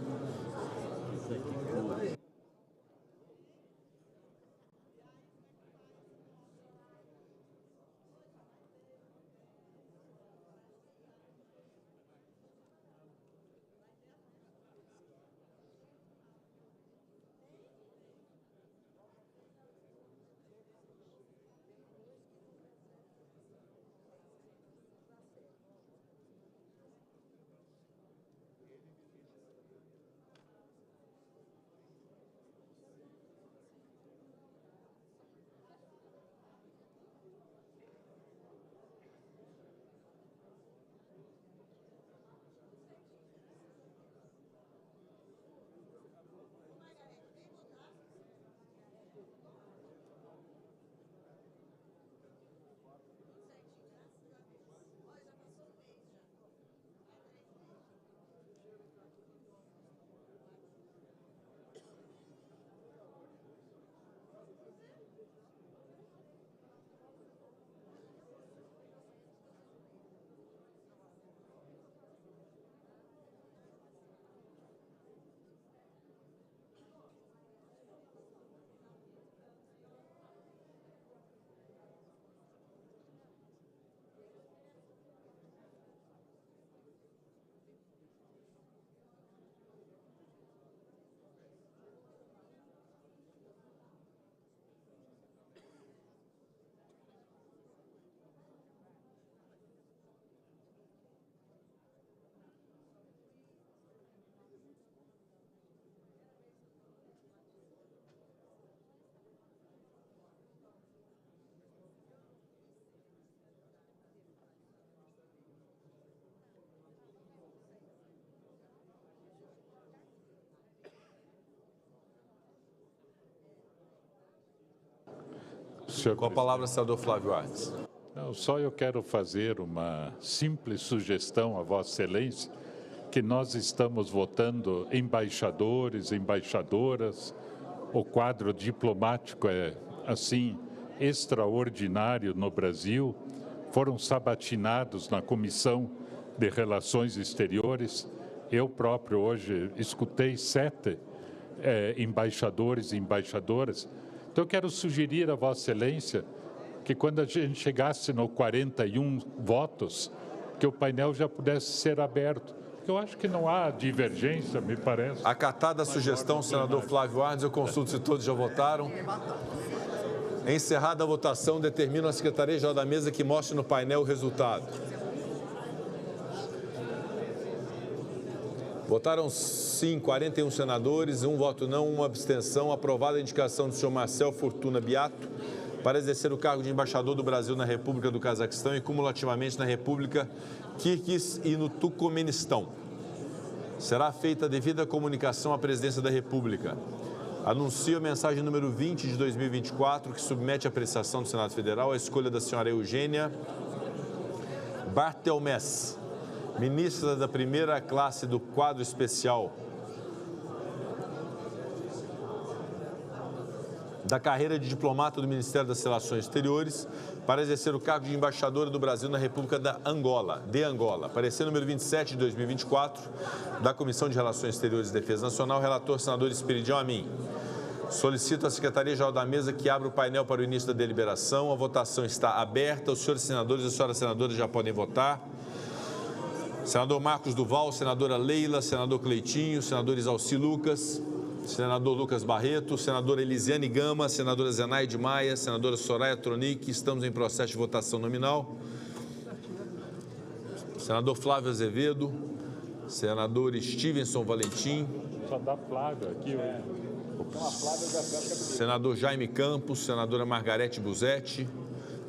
senhor. Com a palavra, senador Flávio Arnes. Não, só eu quero fazer uma simples sugestão a Vossa Excelência, que nós estamos votando embaixadores, embaixadoras, o quadro diplomático é, assim, extraordinário no Brasil, foram sabatinados na Comissão de Relações Exteriores. Eu próprio hoje escutei 7 embaixadores e embaixadoras. Então, eu quero sugerir a Vossa Excelência que quando a gente chegasse no 41 votos, que o painel já pudesse ser aberto. Eu acho que não há divergência, me parece. Acatada a sugestão, senador Flávio Arnes, eu consulto se todos já votaram. Encerrada a votação, determino a Secretaria-Geral da Mesa que mostre no painel o resultado. Votaram sim 41 senadores, 1 voto não, 1 abstenção. Aprovada a indicação do senhor Marcel Fortuna Biato para exercer o cargo de embaixador do Brasil na República do Cazaquistão e cumulativamente na República Quirguiz e no Turcomenistão. Será feita a devida comunicação à Presidência da República. Anuncio a mensagem número 20 de 2024, que submete à apreciação do Senado Federal a escolha da senhora Eugênia Bartelmez, ministra da primeira classe do quadro especial da carreira de diplomata do Ministério das Relações Exteriores, para exercer o cargo de embaixadora do Brasil na República de Angola. Parecer número 27 de 2024, da Comissão de Relações Exteriores e Defesa Nacional, relator senador Esperidião Amin. Solicito à Secretaria-Geral da Mesa que abra o painel para o início da deliberação. A votação está aberta. Os senhores senadores e as senhoras senadoras já podem votar. Senador Marcos Duval, senadora Leila, senador Cleitinho, senador Isalci Lucas, senador Lucas Barreto, senadora Elisiane Gama, senadora Zenaide Maia, senadora Soraya Tronic. Estamos em processo de votação nominal. Senador Flávio Azevedo, senador Stevenson Valentim. Só dá Flávio aqui. Senador Jaime Campos, senadora Margarete Busetti,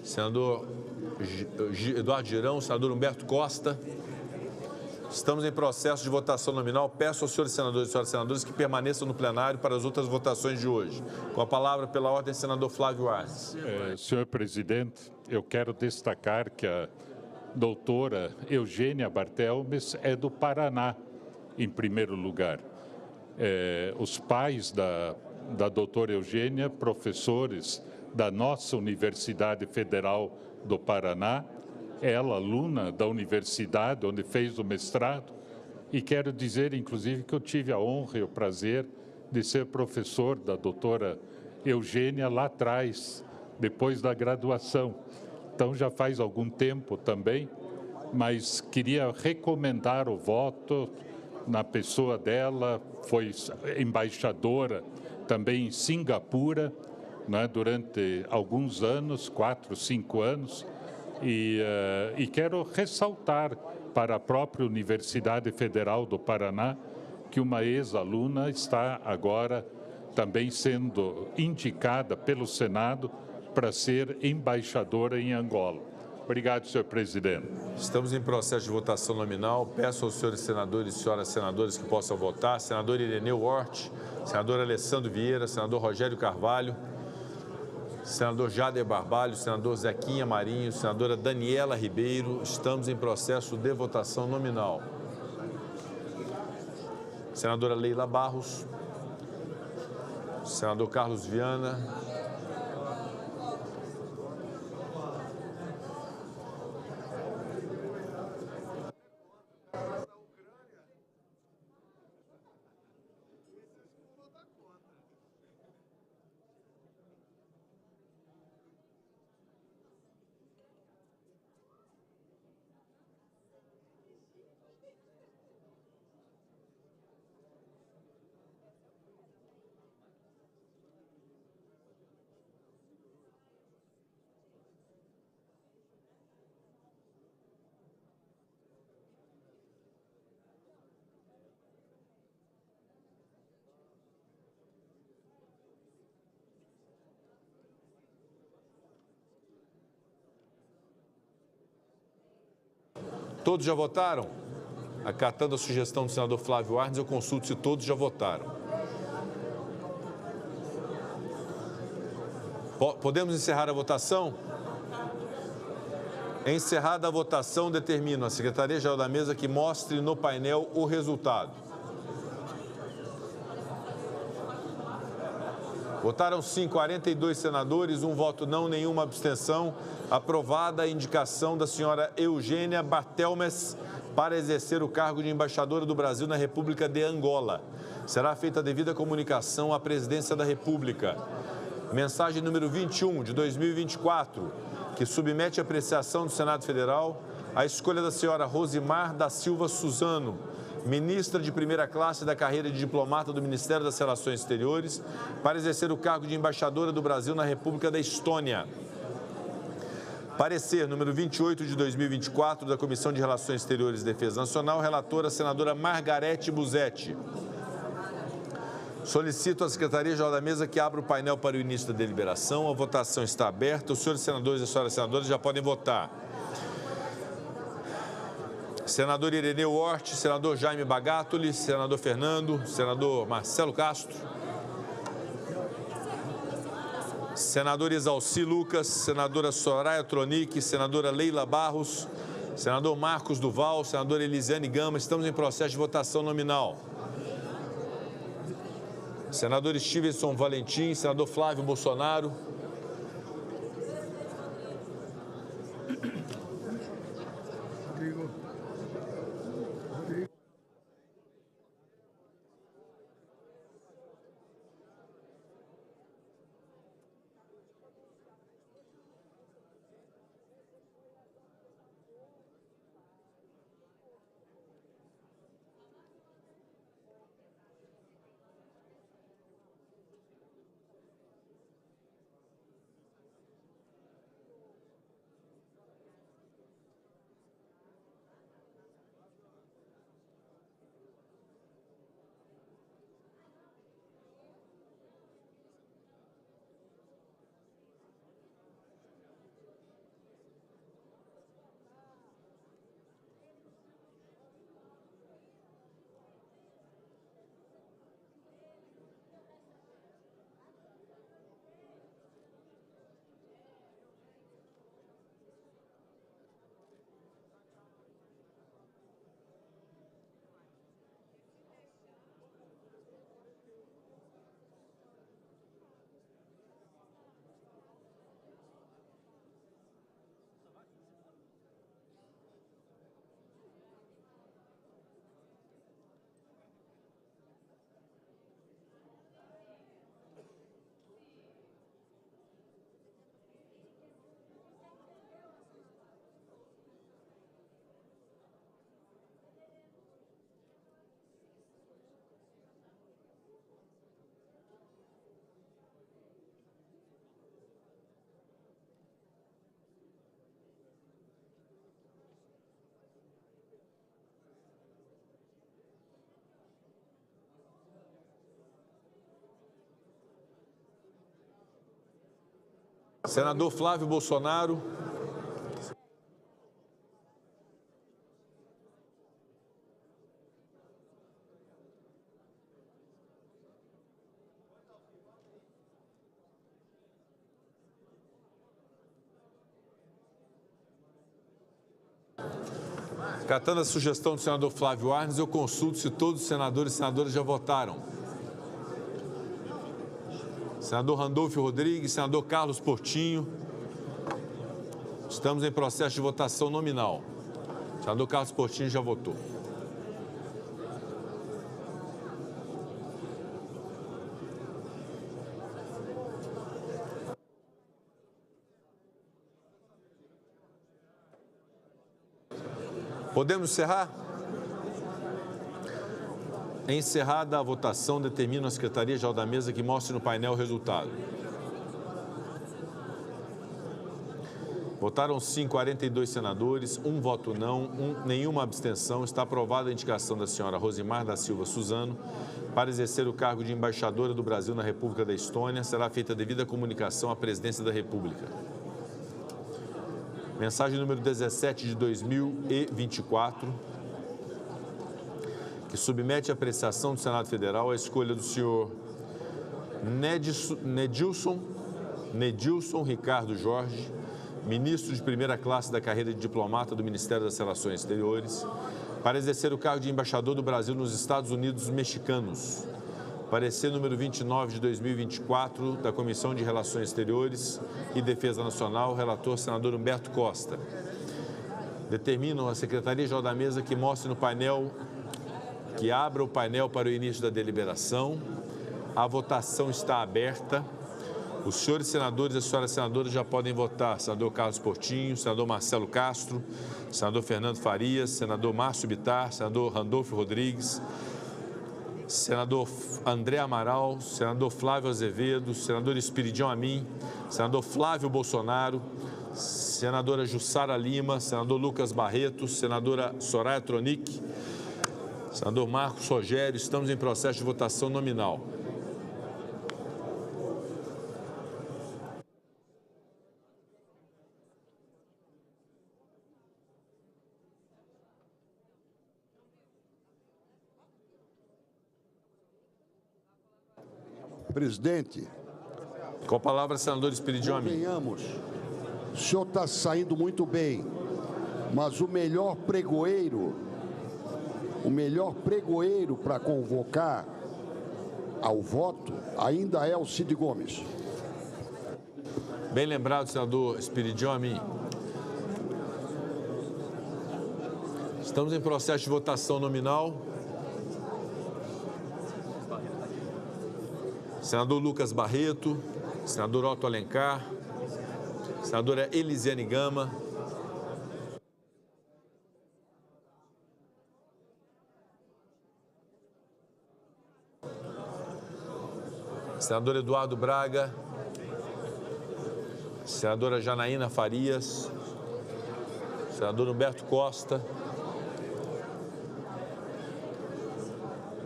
senador Eduardo Girão, senador Humberto Costa. Estamos em processo de votação nominal. Peço aos senhores senadores e senhoras senadoras que permaneçam no plenário para as outras votações de hoje. Com a palavra, pela ordem, senador Flávio Arnes. Senhor presidente, eu quero destacar que a doutora Eugênia Bartelmez é do Paraná, em primeiro lugar. Os pais da doutora Eugênia, professores da nossa Universidade Federal do Paraná, ela, aluna da universidade onde fez o mestrado, e quero dizer, inclusive, que eu tive a honra e o prazer de ser professor da doutora Eugênia lá atrás, depois da graduação. Então, já faz algum tempo também, mas queria recomendar o voto na pessoa dela. Foi embaixadora também em Singapura, né, durante alguns anos, 4, 5 anos, e quero ressaltar para a própria Universidade Federal do Paraná que uma ex-aluna está agora também sendo indicada pelo Senado para ser embaixadora em Angola. Obrigado, senhor presidente. Estamos em processo de votação nominal. Peço aos senhores senadores e senhoras senadoras que possam votar. Senador Ireneu Hort, senador Alessandro Vieira, senador Rogério Carvalho, senador Jader Barbalho, senador Zequinha Marinho, senadora Daniela Ribeiro. Estamos em processo de votação nominal. Senadora Leila Barros, senador Carlos Viana, todos já votaram? Acatando a sugestão do senador Flávio Arnes, eu consulto se todos já votaram. Podemos encerrar a votação? Encerrada a votação, determino a Secretaria-Geral da Mesa que mostre no painel o resultado. Votaram sim 42 senadores, um voto não, nenhuma abstenção. Aprovada a indicação da senhora Eugênia Bartelmes para exercer o cargo de embaixadora do Brasil na República de Angola. Será feita a devida comunicação à Presidência da República. Mensagem número 21 de 2024, que submete à apreciação do Senado Federal a escolha da senhora Rosimar da Silva Suzano, ministra de primeira classe da carreira de diplomata do Ministério das Relações Exteriores, para exercer o cargo de embaixadora do Brasil na República da Estônia. Parecer número 28 de 2024 da Comissão de Relações Exteriores e Defesa Nacional, relatora a senadora Margarete Busetti. Solicito à Secretaria-Geral da Mesa que abra o painel para o início da deliberação. A votação está aberta. Os senhores senadores e as senhoras senadoras já podem votar. Senador Ireneu Hort, senador Jaime Bagatoli, senador Fernando, senador Marcelo Castro, senador Exalci Lucas, senadora Soraya Tronic, senadora Leila Barros, senador Marcos Duval, senadora Elisiane Gama. Estamos em processo de votação nominal. Senador Stevenson Valentim, senador Flávio Bolsonaro. Senador Flávio Bolsonaro. Catando a sugestão do senador Flávio Arnes, eu consulto se todos os senadores e senadoras já votaram. Senador Randolfo Rodrigues, senador Carlos Portinho. Estamos em processo de votação nominal. O senador Carlos Portinho já votou. Podemos encerrar? Encerrada a votação, determino a Secretaria-Geral da Mesa que mostre no painel o resultado. Votaram sim 42 senadores, um voto não, nenhuma abstenção. Está aprovada a indicação da senhora Rosimar da Silva Suzano para exercer o cargo de embaixadora do Brasil na República da Estônia. Será feita a devida comunicação à Presidência da República. Mensagem número 17 de 2024, que submete à apreciação do Senado Federal a escolha do senhor Nedilson Nedilson Ricardo Jorge, ministro de primeira classe da carreira de diplomata do Ministério das Relações Exteriores, para exercer o cargo de embaixador do Brasil nos Estados Unidos Mexicanos. Parecer número 29 de 2024 da Comissão de Relações Exteriores e Defesa Nacional, relator senador Humberto Costa. Determinam a Secretaria-Geral da Mesa que mostre no painel, que abra o painel para o início da deliberação. A votação está aberta. Os senhores senadores e as senhoras senadoras já podem votar. Senador Carlos Portinho, senador Marcelo Castro, senador Fernando Farias, senador Márcio Bittar, senador Randolfo Rodrigues, senador André Amaral, senador Flávio Azevedo, senador Espiridião Amin, senador Flávio Bolsonaro, senadora Jussara Lima, senador Lucas Barreto, senadora Soraya Tronic, senador Marcos Rogério. Estamos em processo de votação nominal. Presidente. Com a palavra, senador Espiridião Amin. Convenhamos, o senhor está saindo muito bem, mas o melhor pregoeiro para convocar ao voto ainda é o Cid Gomes. Bem lembrado, senador Espiridião Amin. Estamos em processo de votação nominal. Senador Lucas Barreto, senador Otto Alencar, senadora Elisiane Gama, senador Eduardo Braga, senadora Janaína Farias, senador Humberto Costa,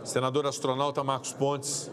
senador astronauta Marcos Pontes,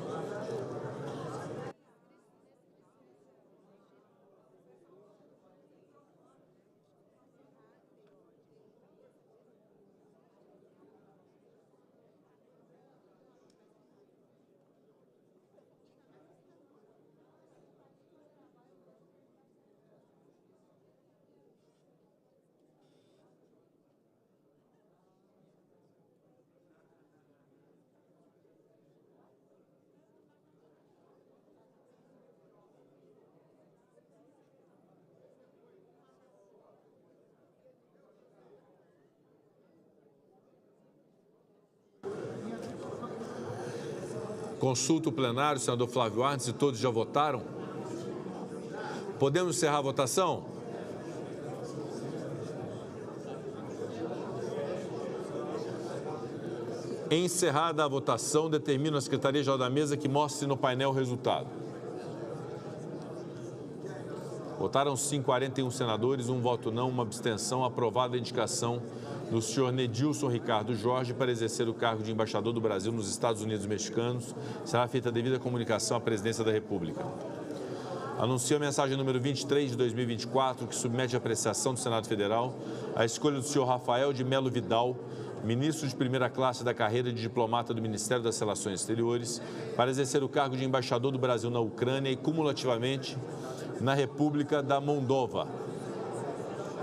consulta o plenário, senador Flávio Arnes, e todos já votaram? Podemos encerrar a votação? Encerrada a votação, determino a Secretaria-Geral da Mesa que mostre no painel o resultado. Votaram sim 41 senadores, um voto não, uma abstenção. Aprovada a indicação do senhor Nedilson Ricardo Jorge para exercer o cargo de embaixador do Brasil nos Estados Unidos Mexicanos. Será feita a devida comunicação à Presidência da República. Anuncio a mensagem número 23 de 2024, que submete à apreciação do Senado Federal a escolha do senhor Rafael de Melo Vidal, ministro de primeira classe da carreira de diplomata do Ministério das Relações Exteriores, para exercer o cargo de embaixador do Brasil na Ucrânia e, cumulativamente, na República da Moldova.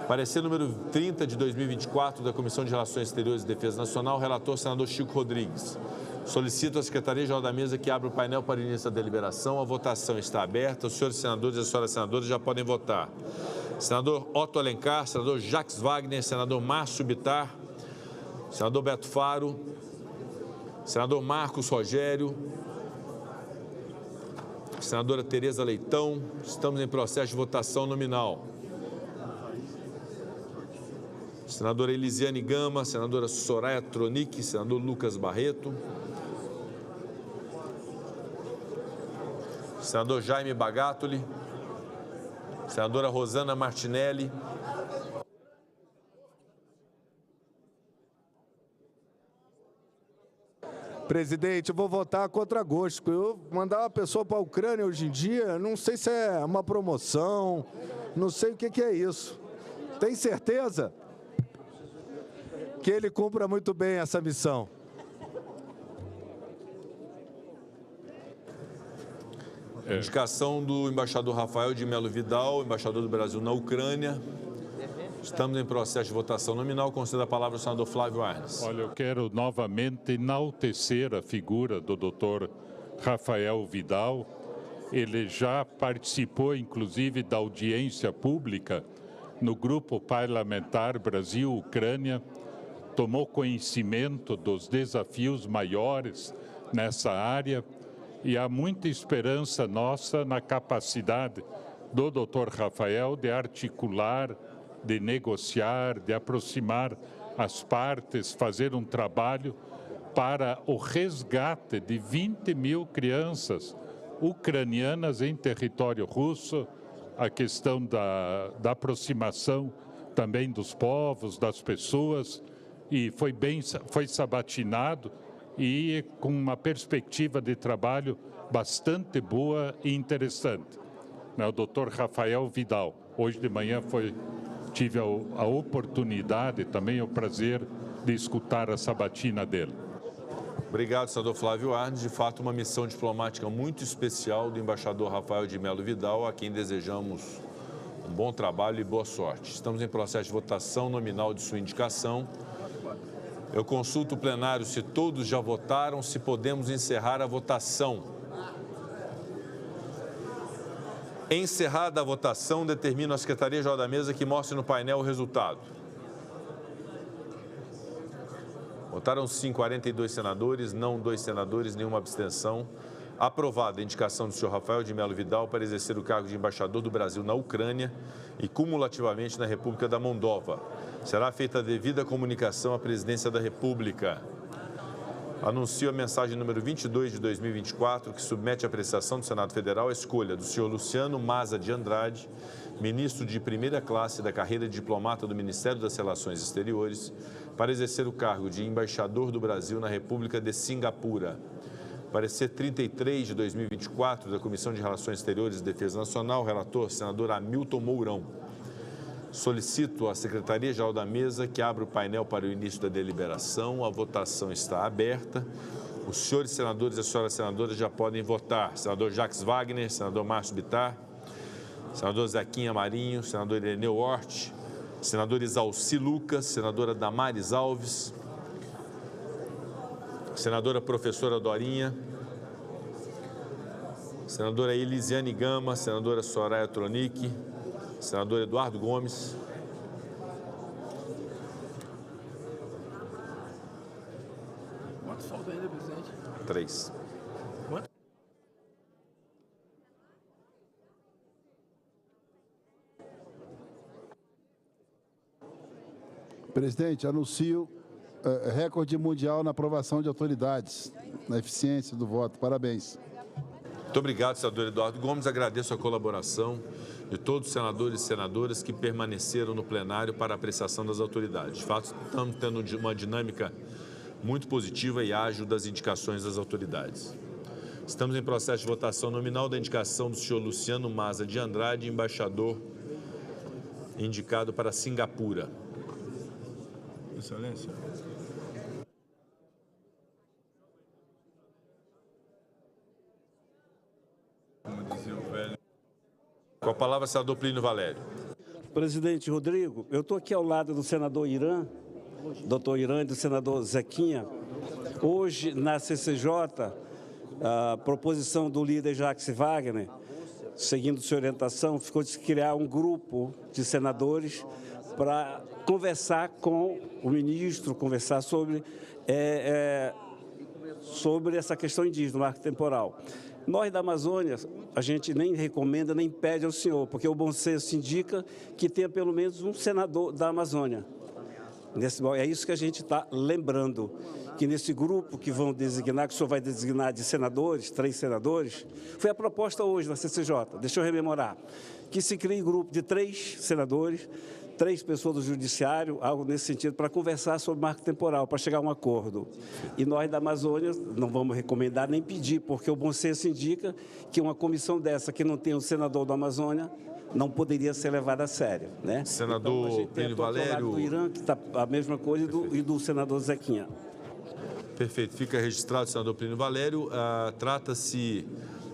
Parecer número 30 de 2024 da Comissão de Relações Exteriores e Defesa Nacional, relator senador Chico Rodrigues. Solicito à Secretaria-Geral da Mesa que abra o painel para o início da deliberação. A votação está aberta. Os senhores senadores e as senhoras senadoras já podem votar. Senador Otto Alencar, senador Jacques Wagner, senador Márcio Bittar, senador Beto Faro, senador Marcos Rogério, senadora Tereza Leitão. Estamos em processo de votação nominal. Senadora Elisiane Gama, senadora Soraya Tronic, senador Lucas Barreto, senador Jaime Bagatoli, senadora Rosana Martinelli, Presidente, eu vou votar contra gosto. Eu mandar uma pessoa para a Ucrânia hoje em dia, não sei se é uma promoção, não sei o que é isso. Tem certeza que ele cumpra muito bem essa missão? Indicação do embaixador Rafael de Melo Vidal, embaixador do Brasil na Ucrânia. Estamos em processo de votação nominal. Concedo a palavra ao senador Flávio Arnes. Olha, eu quero novamente enaltecer a figura do doutor Rafael Vidal. Ele já participou, inclusive, da audiência pública no Grupo Parlamentar Brasil-Ucrânia, tomou conhecimento dos desafios maiores nessa área e há muita esperança nossa na capacidade do doutor Rafael de articular, de negociar, de aproximar as partes, fazer um trabalho para o resgate de 20 mil crianças ucranianas em território russo, a questão da aproximação também dos povos, das pessoas, e foi sabatinado e com uma perspectiva de trabalho bastante boa e interessante. O doutor Rafael Vidal, hoje de manhã tive a oportunidade, também o prazer de escutar a sabatina dele. Obrigado, senador Flávio Arnes. De fato, uma missão diplomática muito especial do embaixador Rafael de Melo Vidal, a quem desejamos um bom trabalho e boa sorte. Estamos em processo de votação nominal de sua indicação. Eu consulto o plenário se todos já votaram, se podemos encerrar a votação. Encerrada a votação, determino a Secretaria-Geral da Mesa que mostre no painel o resultado. Votaram sim 42 senadores, não 2 senadores, nenhuma abstenção. Aprovada a indicação do senhor Rafael de Melo Vidal para exercer o cargo de embaixador do Brasil na Ucrânia e cumulativamente na República da Moldova. Será feita a devida comunicação à Presidência da República. Anuncio a mensagem número 22 de 2024, que submete à apreciação do Senado Federal a escolha do senhor Luciano Maza de Andrade, ministro de primeira classe da carreira de diplomata do Ministério das Relações Exteriores, para exercer o cargo de embaixador do Brasil na República de Singapura. Parecer 33 de 2024 da Comissão de Relações Exteriores e Defesa Nacional, relator, senador Hamilton Mourão. Solicito à Secretaria-Geral da Mesa que abra o painel para o início da deliberação. A votação está aberta. Os senhores senadores e as senhoras senadoras já podem votar. Senador Jacques Wagner, senador Márcio Bittar, senador Zequinha Marinho, senador Ireneu Hort, senador Isalci Lucas, senadora Damares Alves, senadora professora Dorinha, senadora Elisiane Gama, senadora Soraya Tronic, senador Eduardo Gomes, quantos faltam ainda, presidente? 3. Presidente, anuncio recorde mundial na aprovação de autoridades, na eficiência do voto. Parabéns. Muito obrigado, senador Eduardo Gomes. Agradeço a colaboração de todos os senadores e senadoras que permaneceram no plenário para a apreciação das autoridades. De fato, estamos tendo uma dinâmica muito positiva e ágil das indicações das autoridades. Estamos em processo de votação nominal da indicação do senhor Luciano Maza de Andrade, embaixador indicado para Singapura. Excelência. Como dizia o velho. Com a palavra, senador Plínio Valério. Presidente Rodrigo, eu estou aqui ao lado do senador Irã, doutor Irã, e do senador Zequinha. Hoje, na CCJ, a proposição do líder Jacques Wagner, seguindo sua orientação, ficou de criar um grupo de senadores para conversar com o ministro, conversar sobre essa questão indígena, o marco temporal. Nós da Amazônia, a gente nem recomenda, nem pede ao senhor, porque o bom senso indica que tenha pelo menos um senador da Amazônia. É isso que a gente está lembrando, que nesse grupo que vão designar, que o senhor vai designar de senadores, 3 senadores, foi a proposta hoje na CCJ, deixa eu rememorar, que se crie grupo de 3 senadores, 3 pessoas do Judiciário, algo nesse sentido, para conversar sobre marco temporal, para chegar a um acordo. E nós da Amazônia não vamos recomendar nem pedir, porque o bom senso indica que uma comissão dessa que não tem um senador da Amazônia não poderia ser levada a sério, né? Senador então, Plínio Valério. Do Irã, que está a mesma coisa, e do senador Zequinha. Perfeito. Fica registrado, senador Plínio Valério. Trata-se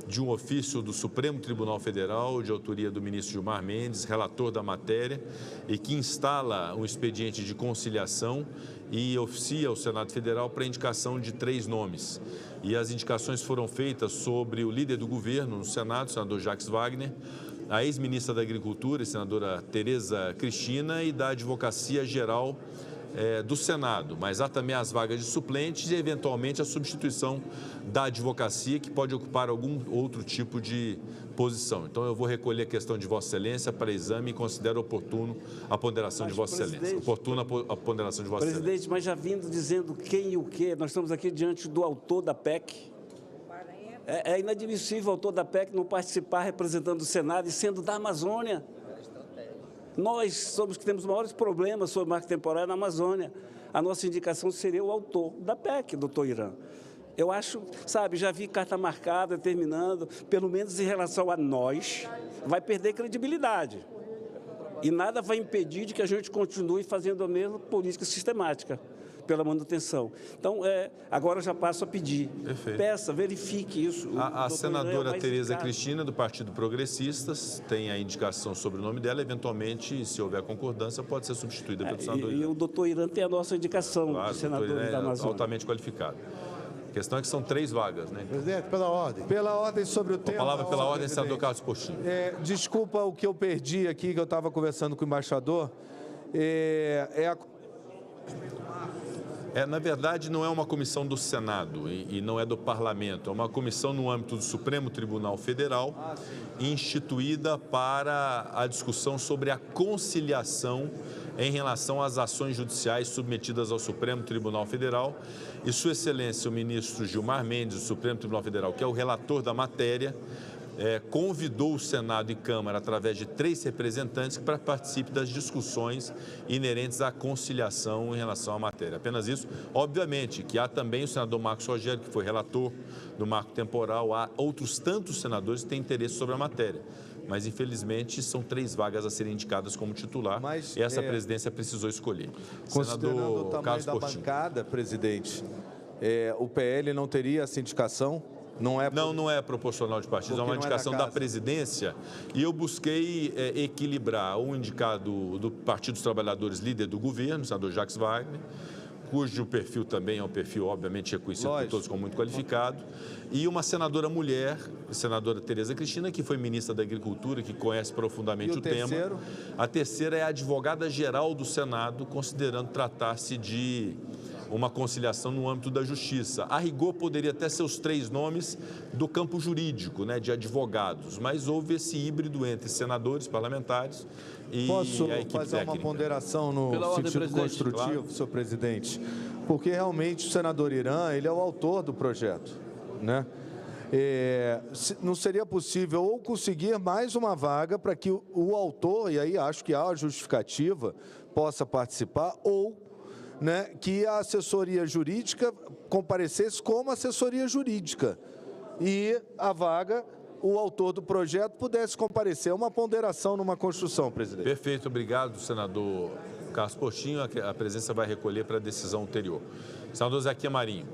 de um ofício do Supremo Tribunal Federal, de autoria do ministro Gilmar Mendes, relator da matéria, e que instala um expediente de conciliação e oficia ao Senado Federal para a indicação de 3 nomes. E as indicações foram feitas sobre o líder do governo no Senado, o senador Jacques Wagner, a ex-ministra da Agricultura, a senadora Tereza Cristina, e da Advocacia Geral do Senado, mas há também as vagas de suplentes e, eventualmente, a substituição da advocacia, que pode ocupar algum outro tipo de posição. Então, eu vou recolher a questão de Vossa Excelência para exame e considero oportuno a ponderação de Vossa Excelência. Oportuna a ponderação de Vossa Excelência. Presidente, mas já vindo dizendo quem e o quê, nós estamos aqui diante do autor da PEC. É inadmissível o autor da PEC não participar representando o Senado e sendo da Amazônia. Nós somos que temos maiores problemas sobre marco temporal na Amazônia. A nossa indicação seria o autor da PEC, doutor Irã. Eu acho, sabe, já vi carta marcada, terminando, pelo menos em relação a nós, vai perder credibilidade. E nada vai impedir de que a gente continue fazendo a mesma política sistemática pela manutenção. Então, agora eu já passo a pedir. Perfeito. Peça, verifique isso. A senadora Tereza Cristina, do Partido Progressistas, tem a indicação sobre o nome dela. Eventualmente, se houver concordância, pode ser substituída pelo senador Irã. E o doutor Irã tem a nossa indicação, claro, de senador da Amazônia. Altamente qualificado. A questão é que são 3 vagas, né? Presidente, pela ordem. Pela ordem sobre o tema. A palavra pela ordem, senador Carlos Postinho. Desculpa o que eu perdi aqui, que eu estava conversando com o embaixador. Na verdade, não é uma comissão do Senado e não é do Parlamento. É uma comissão no âmbito do Supremo Tribunal Federal, instituída para a discussão sobre a conciliação em relação às ações judiciais submetidas ao Supremo Tribunal Federal. E Sua Excelência, o ministro Gilmar Mendes, do Supremo Tribunal Federal, que é o relator da matéria, convidou o Senado e Câmara, através de 3 representantes, para participar das discussões inerentes à conciliação em relação à matéria. Apenas isso. Obviamente que há também o senador Marcos Rogério, que foi relator do marco temporal, há outros tantos senadores que têm interesse sobre a matéria. Mas, infelizmente, são 3 vagas a serem indicadas como titular, e essa presidência precisou escolher. Considerando Senador o tamanho Carlos da Postinho. bancada, presidente, o PL não teria essa indicação? Não é proporcional de partidos, é uma indicação da presidência, e eu busquei equilibrar um indicado do Partido dos Trabalhadores, líder do governo, o senador Jacques Wagner, cujo perfil também é um perfil, obviamente, reconhecido por todos como muito qualificado, e uma senadora mulher, a senadora Tereza Cristina, que foi ministra da Agricultura, que conhece profundamente o tema. A terceira é a advogada-geral do Senado, considerando tratar-se de uma conciliação no âmbito da justiça. A rigor, poderia até ser os 3 nomes do campo jurídico, né, de advogados, mas houve esse híbrido entre senadores, parlamentares e a equipe fazer técnica. uma ponderação no sentido construtivo, claro, senhor presidente? Porque realmente o senador Irã, ele é o autor do projeto, né? Não seria possível ou conseguir mais uma vaga para que o autor, e aí acho que há a justificativa, possa participar, ou que a assessoria jurídica comparecesse como assessoria jurídica e a vaga, o autor do projeto, pudesse comparecer. Uma ponderação numa construção, presidente. Perfeito, obrigado, senador Carlos Postinho. A presença vai recolher para a decisão anterior. Senador Zequinha Marinho.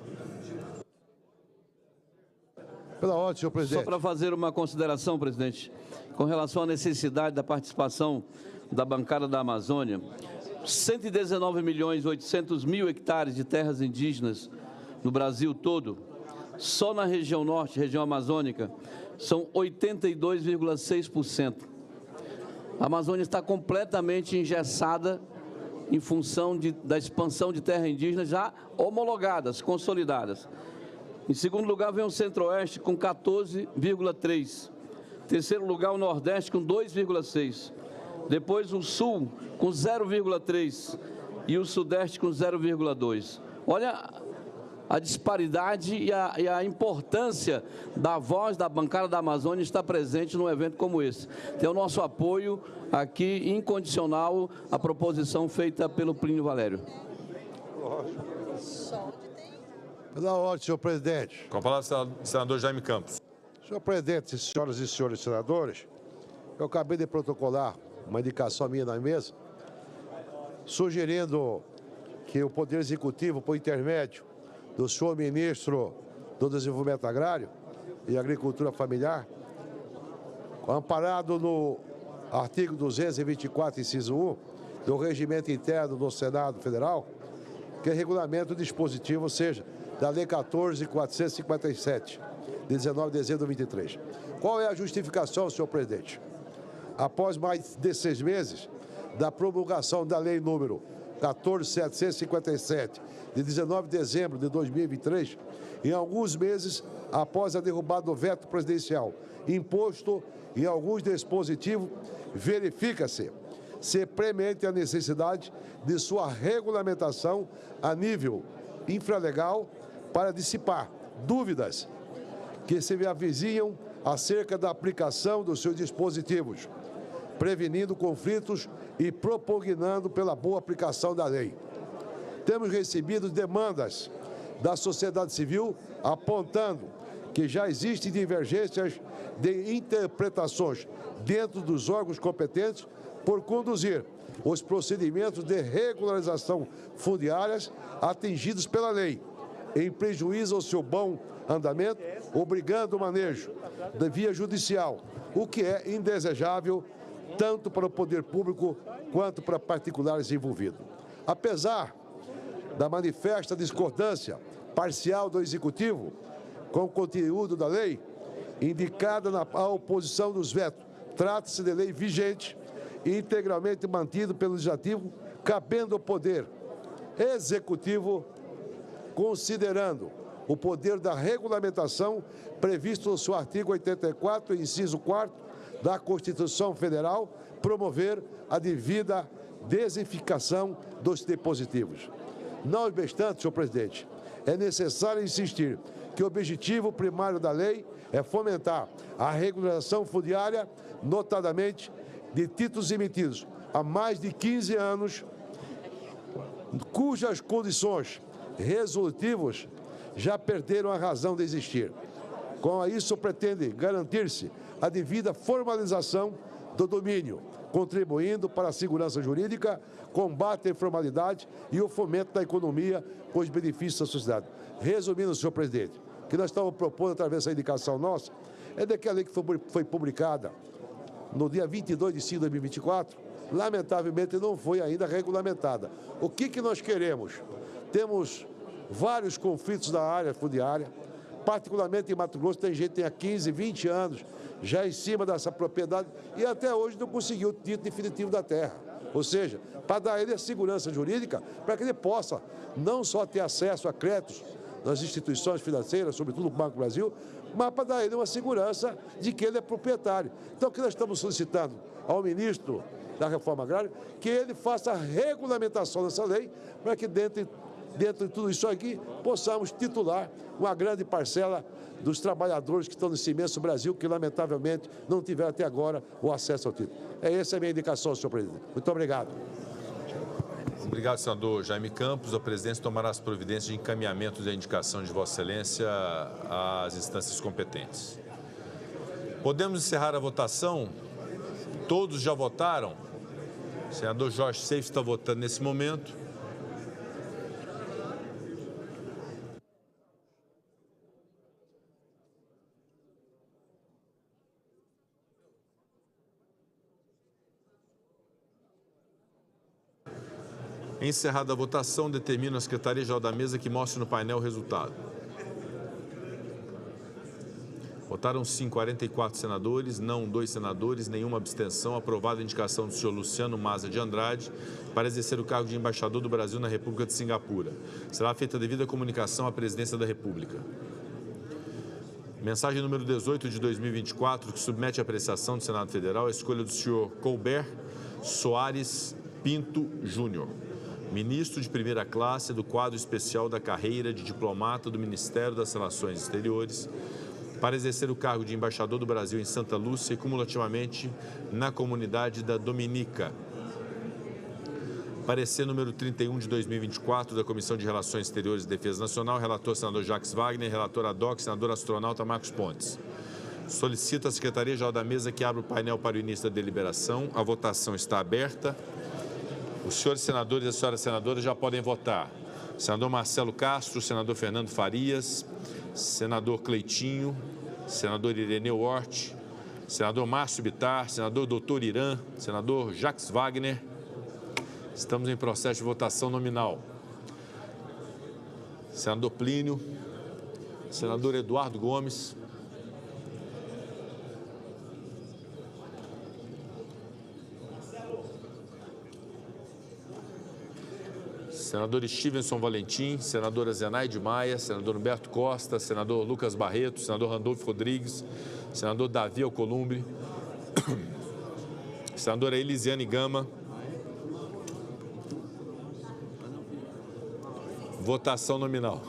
Pela ordem, senhor presidente. Só para fazer uma consideração, presidente, com relação à necessidade da participação da bancada da Amazônia. 119.800.000 hectares de terras indígenas no Brasil todo, só na região norte, região amazônica, são 82,6%. A Amazônia está completamente engessada em função da expansão de terras indígenas já homologadas, consolidadas. Em segundo lugar, vem o Centro-Oeste com 14,3%. Terceiro lugar, o Nordeste com 2,6%. Depois o Sul com 0,3% e o Sudeste com 0,2%. Olha a disparidade e a importância da voz da bancada da Amazônia estar presente num evento como esse. Tem o nosso apoio aqui incondicional à proposição feita pelo Plínio Valério. Pela ordem, senhor presidente. Com a palavra, senador Jaime Campos. Senhor presidente, senhoras e senhores senadores, eu acabei de protocolar uma indicação minha na mesa, sugerindo que o Poder Executivo, por intermédio do senhor ministro do Desenvolvimento Agrário, e Agricultura Familiar, amparado no artigo 224, inciso 1, do Regimento Interno do Senado Federal, que regulamenta o dispositivo, ou seja, da Lei 14.457, de 19 de dezembro de 2023. Qual é a justificação, senhor presidente? Após mais de 6 meses da promulgação da Lei número 14.757, de 19 de dezembro de 2023, em alguns meses após a derrubada do veto presidencial imposto em alguns dispositivos, verifica-se premente a necessidade de sua regulamentação a nível infralegal para dissipar dúvidas que se avizinham acerca da aplicação dos seus dispositivos, prevenindo conflitos e propugnando pela boa aplicação da lei. Temos recebido demandas da sociedade civil apontando que já existem divergências de interpretações dentro dos órgãos competentes por conduzir os procedimentos de regularização fundiárias atingidos pela lei, em prejuízo ao seu bom andamento, obrigando o manejo da via judicial, o que é indesejável tanto para o poder público quanto para particulares envolvidos. Apesar da manifesta discordância parcial do Executivo com o conteúdo da lei, indicada na oposição dos vetos, trata-se de lei vigente e integralmente mantido pelo Legislativo, cabendo ao Poder Executivo, considerando o poder da regulamentação previsto no seu artigo 84, inciso 4 da Constituição Federal, promover a devida desinficação dos dispositivos. Não obstante, senhor presidente, é necessário insistir que o objetivo primário da lei é fomentar a regularização fundiária, notadamente de títulos emitidos há mais de 15 anos, cujas condições resolutivas já perderam a razão de existir. Com isso, pretende garantir-se a devida formalização do domínio, contribuindo para a segurança jurídica, combate à informalidade e o fomento da economia com os benefícios da sociedade. Resumindo, senhor presidente, o que nós estamos propondo através dessa indicação nossa é de que a lei que foi publicada no dia 22 de 5 de 2024, lamentavelmente não foi ainda regulamentada. O que nós queremos? Temos vários conflitos na área fundiária, particularmente em Mato Grosso, tem gente que tem há 15, 20 anos já em cima dessa propriedade e até hoje não conseguiu o título definitivo da terra. Ou seja, para dar a ele a segurança jurídica, para que ele possa não só ter acesso a créditos das instituições financeiras, sobretudo o Banco do Brasil, mas para dar a ele uma segurança de que ele é proprietário. Então, o que nós estamos solicitando ao ministro da Reforma Agrária, que ele faça a regulamentação dessa lei, para que dentro de tudo isso aqui, possamos titular uma grande parcela dos trabalhadores que estão nesse imenso Brasil, que lamentavelmente não tiveram até agora o acesso ao título. Essa é a minha indicação, senhor presidente. Muito obrigado. Obrigado, senador Jaime Campos. A presidência tomará as providências de encaminhamento da indicação de Vossa Excelência às instâncias competentes. Podemos encerrar a votação? Todos já votaram? O senador Jorge Seif está votando nesse momento. Encerrada a votação, determino a Secretaria-Geral da Mesa que mostre no painel o resultado. Votaram sim 44 senadores, não 2 senadores, nenhuma abstenção. Aprovada a indicação do senhor Luciano Maza de Andrade para exercer o cargo de embaixador do Brasil na República de Singapura. Será feita a devida comunicação à Presidência da República. Mensagem número 18 de 2024, que submete à apreciação do Senado Federal a escolha do senhor Colbert Soares Pinto Júnior, ministro de primeira classe do quadro especial da carreira de diplomata do Ministério das Relações Exteriores, para exercer o cargo de embaixador do Brasil em Santa Lúcia e cumulativamente na comunidade da Dominica. Parecer número 31 de 2024 da Comissão de Relações Exteriores e Defesa Nacional, relator senador Jacques Wagner, relator ad hoc, senador astronauta Marcos Pontes. Solicito à Secretaria-Geral da Mesa que abra o painel para o início da deliberação. A votação está aberta. Os senhores senadores e as senhoras senadoras já podem votar. Senador Marcelo Castro, senador Fernando Farias, senador Cleitinho, senador Ireneu Hort, senador Márcio Bittar, senador Dr. Irã, senador Jacques Wagner. Estamos em processo de votação nominal. Senador Plínio, senador Eduardo Gomes, senador Stevenson Valentim, senadora Zenaide Maia, senador Humberto Costa, senador Lucas Barreto, senador Randolfo Rodrigues, senador Davi Alcolumbre, senadora Elisiane Gama. Votação nominal.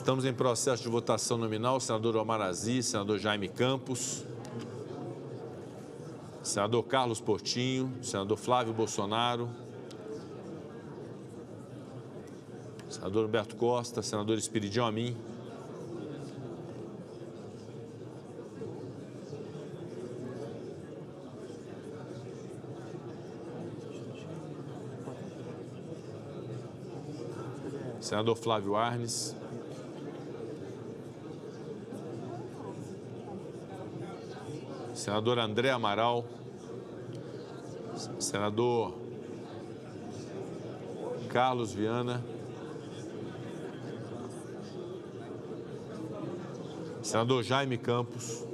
Estamos em processo de votação nominal. Senador Omar Aziz, senador Jaime Campos, senador Carlos Portinho, senador Flávio Bolsonaro, senador Humberto Costa, senador Espiridião Amin, senador Flávio Arnes, senador André Amaral, senador Carlos Viana, senador Jaime Campos,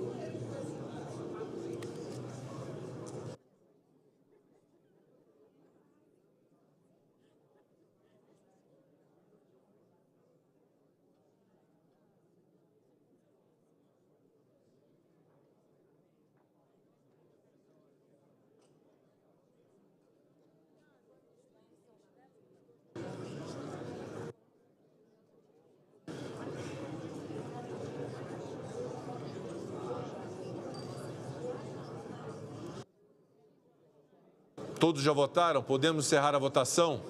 Todos já votaram? Podemos encerrar a votação?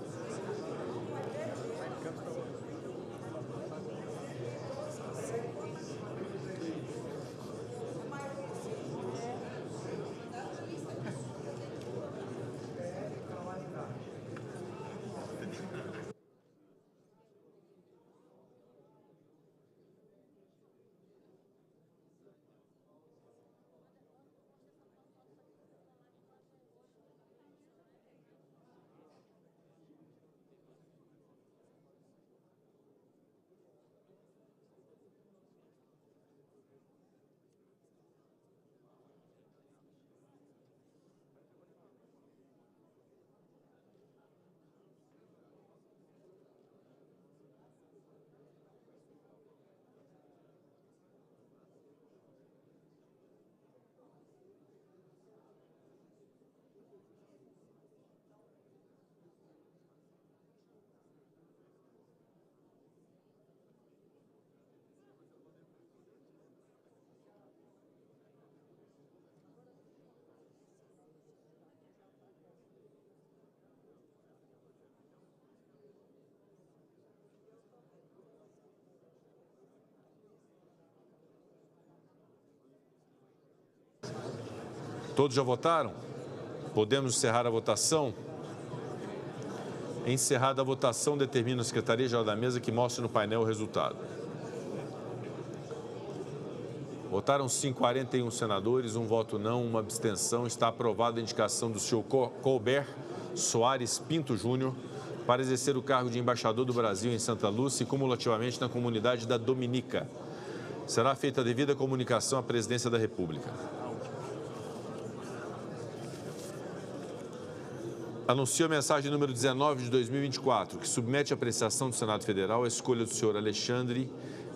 Todos já votaram? Podemos encerrar a votação? Encerrada a votação, determina a Secretaria-Geral da Mesa que mostre no painel o resultado. Votaram 41 senadores, um voto não, uma abstenção. Está aprovada a indicação do senhor Colbert Soares Pinto Júnior para exercer o cargo de embaixador do Brasil em Santa Lúcia e cumulativamente na comunidade da Dominica. Será feita a devida comunicação à Presidência da República. Anuncio a mensagem número 19 de 2024, que submete à apreciação do Senado Federal a escolha do senhor Alexandre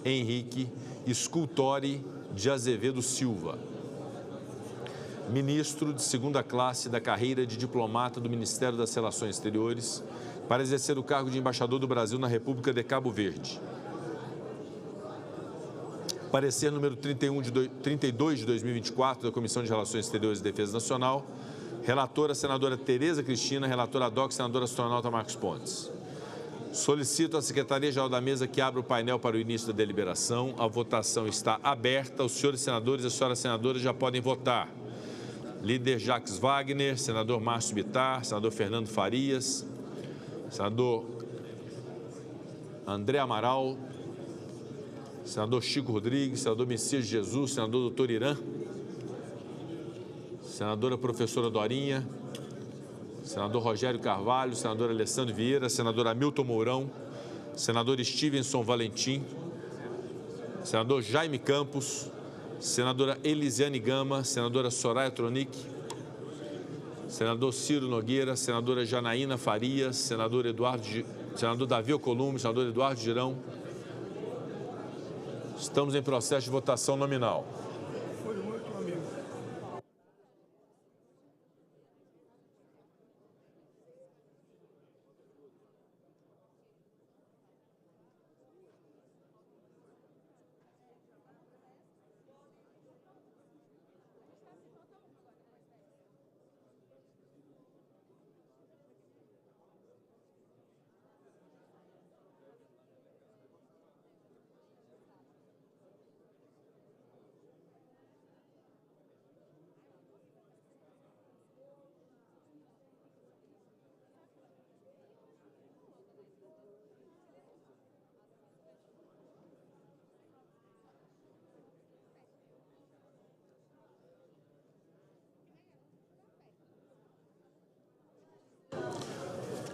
Henrique Scultori de Azevedo Silva, ministro de segunda classe da carreira de diplomata do Ministério das Relações Exteriores, para exercer o cargo de embaixador do Brasil na República de Cabo Verde. Parecer número 32 de 2024 da Comissão de Relações Exteriores e Defesa Nacional. Relatora, senadora Tereza Cristina. Relatora ad hoc, senadora astronauta Marcos Pontes. Solicito à Secretaria-Geral da Mesa que abra o painel para o início da deliberação. A votação está aberta. Os senhores senadores e as senhoras senadoras já podem votar. Líder Jacques Wagner, senador Márcio Bittar, senador Fernando Farias, senador André Amaral, senador Chico Rodrigues, senador Messias de Jesus, senador doutor Irã, senadora professora Dorinha, senador Rogério Carvalho, senador Alessandro Vieira, senador Hamilton Mourão, senador Stevenson Valentim, senador Jaime Campos, senadora Elisiane Gama, senadora Soraya Tronic, senador Ciro Nogueira, senadora Janaína Farias, senador Davi Alcolumbre, senador Eduardo Girão. Estamos em processo de votação nominal.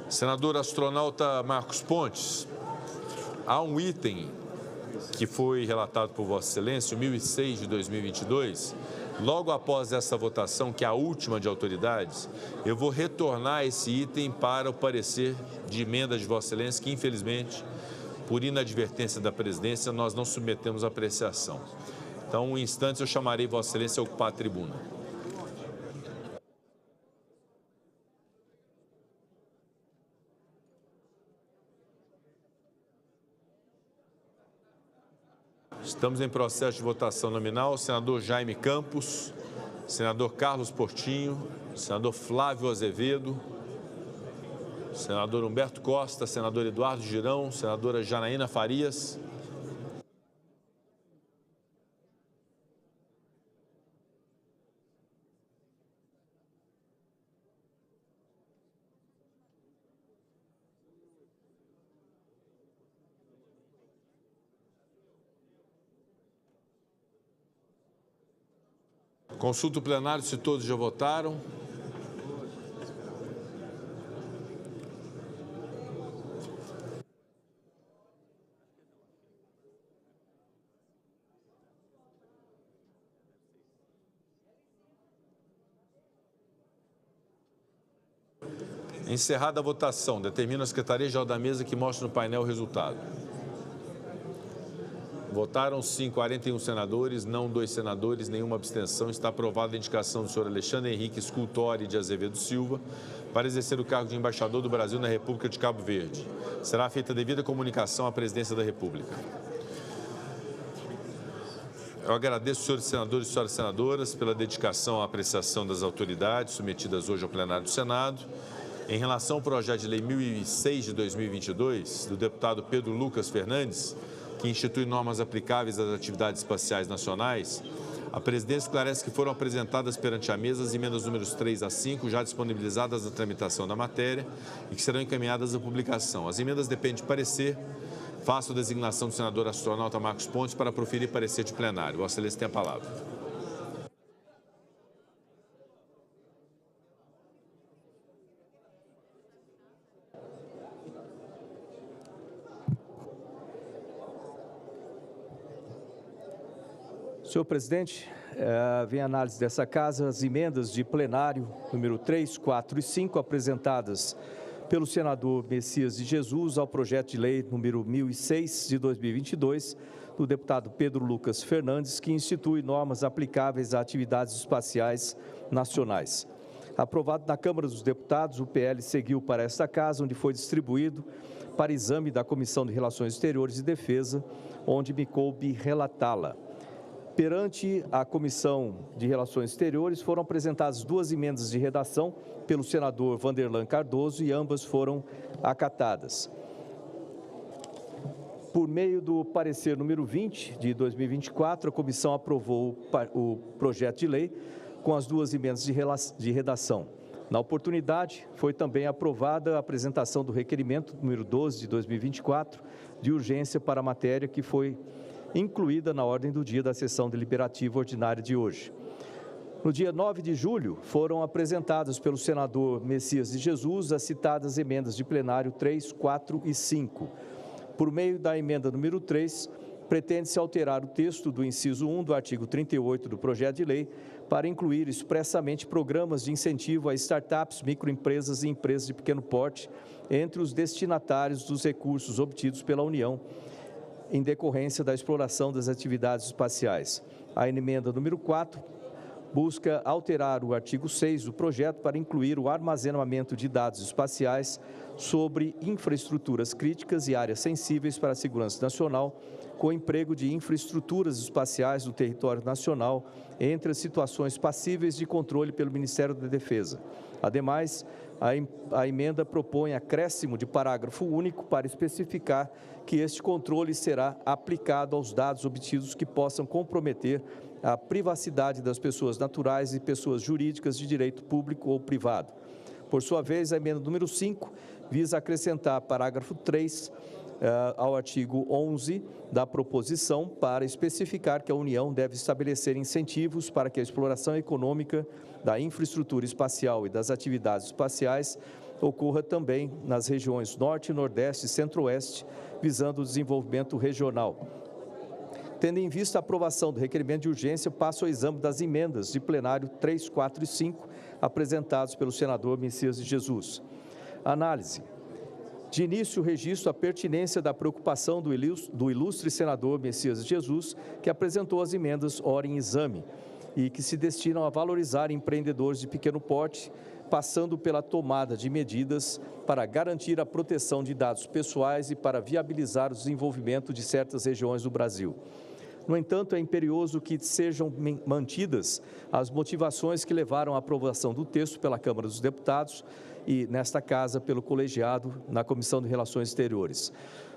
Senador astronauta Marcos Pontes, há um item que foi relatado por Vossa Excelência, o 1006 de 2022. Logo após essa votação, que é a última de autoridades, eu vou retornar esse item para o parecer de emenda de Vossa Excelência, que infelizmente, por inadvertência da presidência, nós não submetemos à apreciação. Então, em instantes, eu chamarei Vossa Excelência a ocupar a tribuna. Estamos em processo de votação nominal. Senador Jaime Campos, senador Carlos Portinho, senador Flávio Azevedo, senador Humberto Costa, senador Eduardo Girão, senadora Janaína Farias. Consulta o plenário se todos já votaram. Encerrada a votação, determina a Secretaria-Geral da Mesa que mostre no painel o resultado. Votaram sim 41 senadores, não 2 senadores, nenhuma abstenção. Está aprovada a indicação do senhor Alexandre Henrique Scultori de Azevedo Silva para exercer o cargo de embaixador do Brasil na República de Cabo Verde. Será feita devida comunicação à presidência da República. Eu agradeço aos senhores senadores e senhoras senadoras pela dedicação à apreciação das autoridades submetidas hoje ao plenário do Senado. Em relação ao projeto de lei 1006 de 2022, do deputado Pedro Lucas Fernandes, que institui normas aplicáveis às atividades espaciais nacionais, a presidência esclarece que foram apresentadas perante a mesa as emendas números 3 a 5, já disponibilizadas na tramitação da matéria e que serão encaminhadas à publicação. As emendas dependem de parecer. Faço a designação do senador astronauta Marcos Pontes para proferir parecer de plenário. Vossa Excelência tem a palavra. Senhor presidente, vem a análise dessa casa as emendas de plenário número 3, 4 e 5 apresentadas pelo senador Messias de Jesus ao projeto de lei número 1006 de 2022 do deputado Pedro Lucas Fernandes, que institui normas aplicáveis a atividades espaciais nacionais. Aprovado na Câmara dos Deputados, o PL seguiu para esta casa, onde foi distribuído para exame da Comissão de Relações Exteriores e Defesa, onde me coube relatá-la. Perante a Comissão de Relações Exteriores, foram apresentadas 2 emendas de redação pelo senador Vanderlan Cardoso e ambas foram acatadas. Por meio do parecer número 20 de 2024, a comissão aprovou o projeto de lei com as duas emendas de redação. Na oportunidade, foi também aprovada a apresentação do requerimento número 12 de 2024, de urgência para a matéria que foi incluída na ordem do dia da sessão deliberativa ordinária de hoje. No dia 9 de julho, foram apresentadas pelo senador Messias de Jesus as citadas emendas de plenário 3, 4 e 5. Por meio da emenda número 3, pretende-se alterar o texto do inciso 1 do artigo 38 do projeto de lei para incluir expressamente programas de incentivo a startups, microempresas e empresas de pequeno porte entre os destinatários dos recursos obtidos pela União em decorrência da exploração das atividades espaciais. A emenda número 4 busca alterar o artigo 6 do projeto para incluir o armazenamento de dados espaciais sobre infraestruturas críticas e áreas sensíveis para a segurança nacional, com o emprego de infraestruturas espaciais no território nacional entre as situações passíveis de controle pelo Ministério da Defesa. Ademais, a emenda propõe acréscimo de parágrafo único para especificar que este controle será aplicado aos dados obtidos que possam comprometer a privacidade das pessoas naturais e pessoas jurídicas de direito público ou privado. Por sua vez, a emenda número 5 visa acrescentar parágrafo 3 ao artigo 11 da proposição para especificar que a União deve estabelecer incentivos para que a exploração econômica da infraestrutura espacial e das atividades espaciais ocorra também nas regiões Norte, Nordeste e Centro-Oeste, visando o desenvolvimento regional. Tendo em vista a aprovação do requerimento de urgência, passo ao exame das emendas de plenário 3, 4 e 5, apresentados pelo senador Messias de Jesus. Análise. De início, registro a pertinência da preocupação do ilustre senador Messias de Jesus, que apresentou as emendas ora em exame e que se destinam a valorizar empreendedores de pequeno porte, passando pela tomada de medidas para garantir a proteção de dados pessoais e para viabilizar o desenvolvimento de certas regiões do Brasil. No entanto, é imperioso que sejam mantidas as motivações que levaram à aprovação do texto pela Câmara dos Deputados e, nesta Casa, pelo colegiado na Comissão de Relações Exteriores.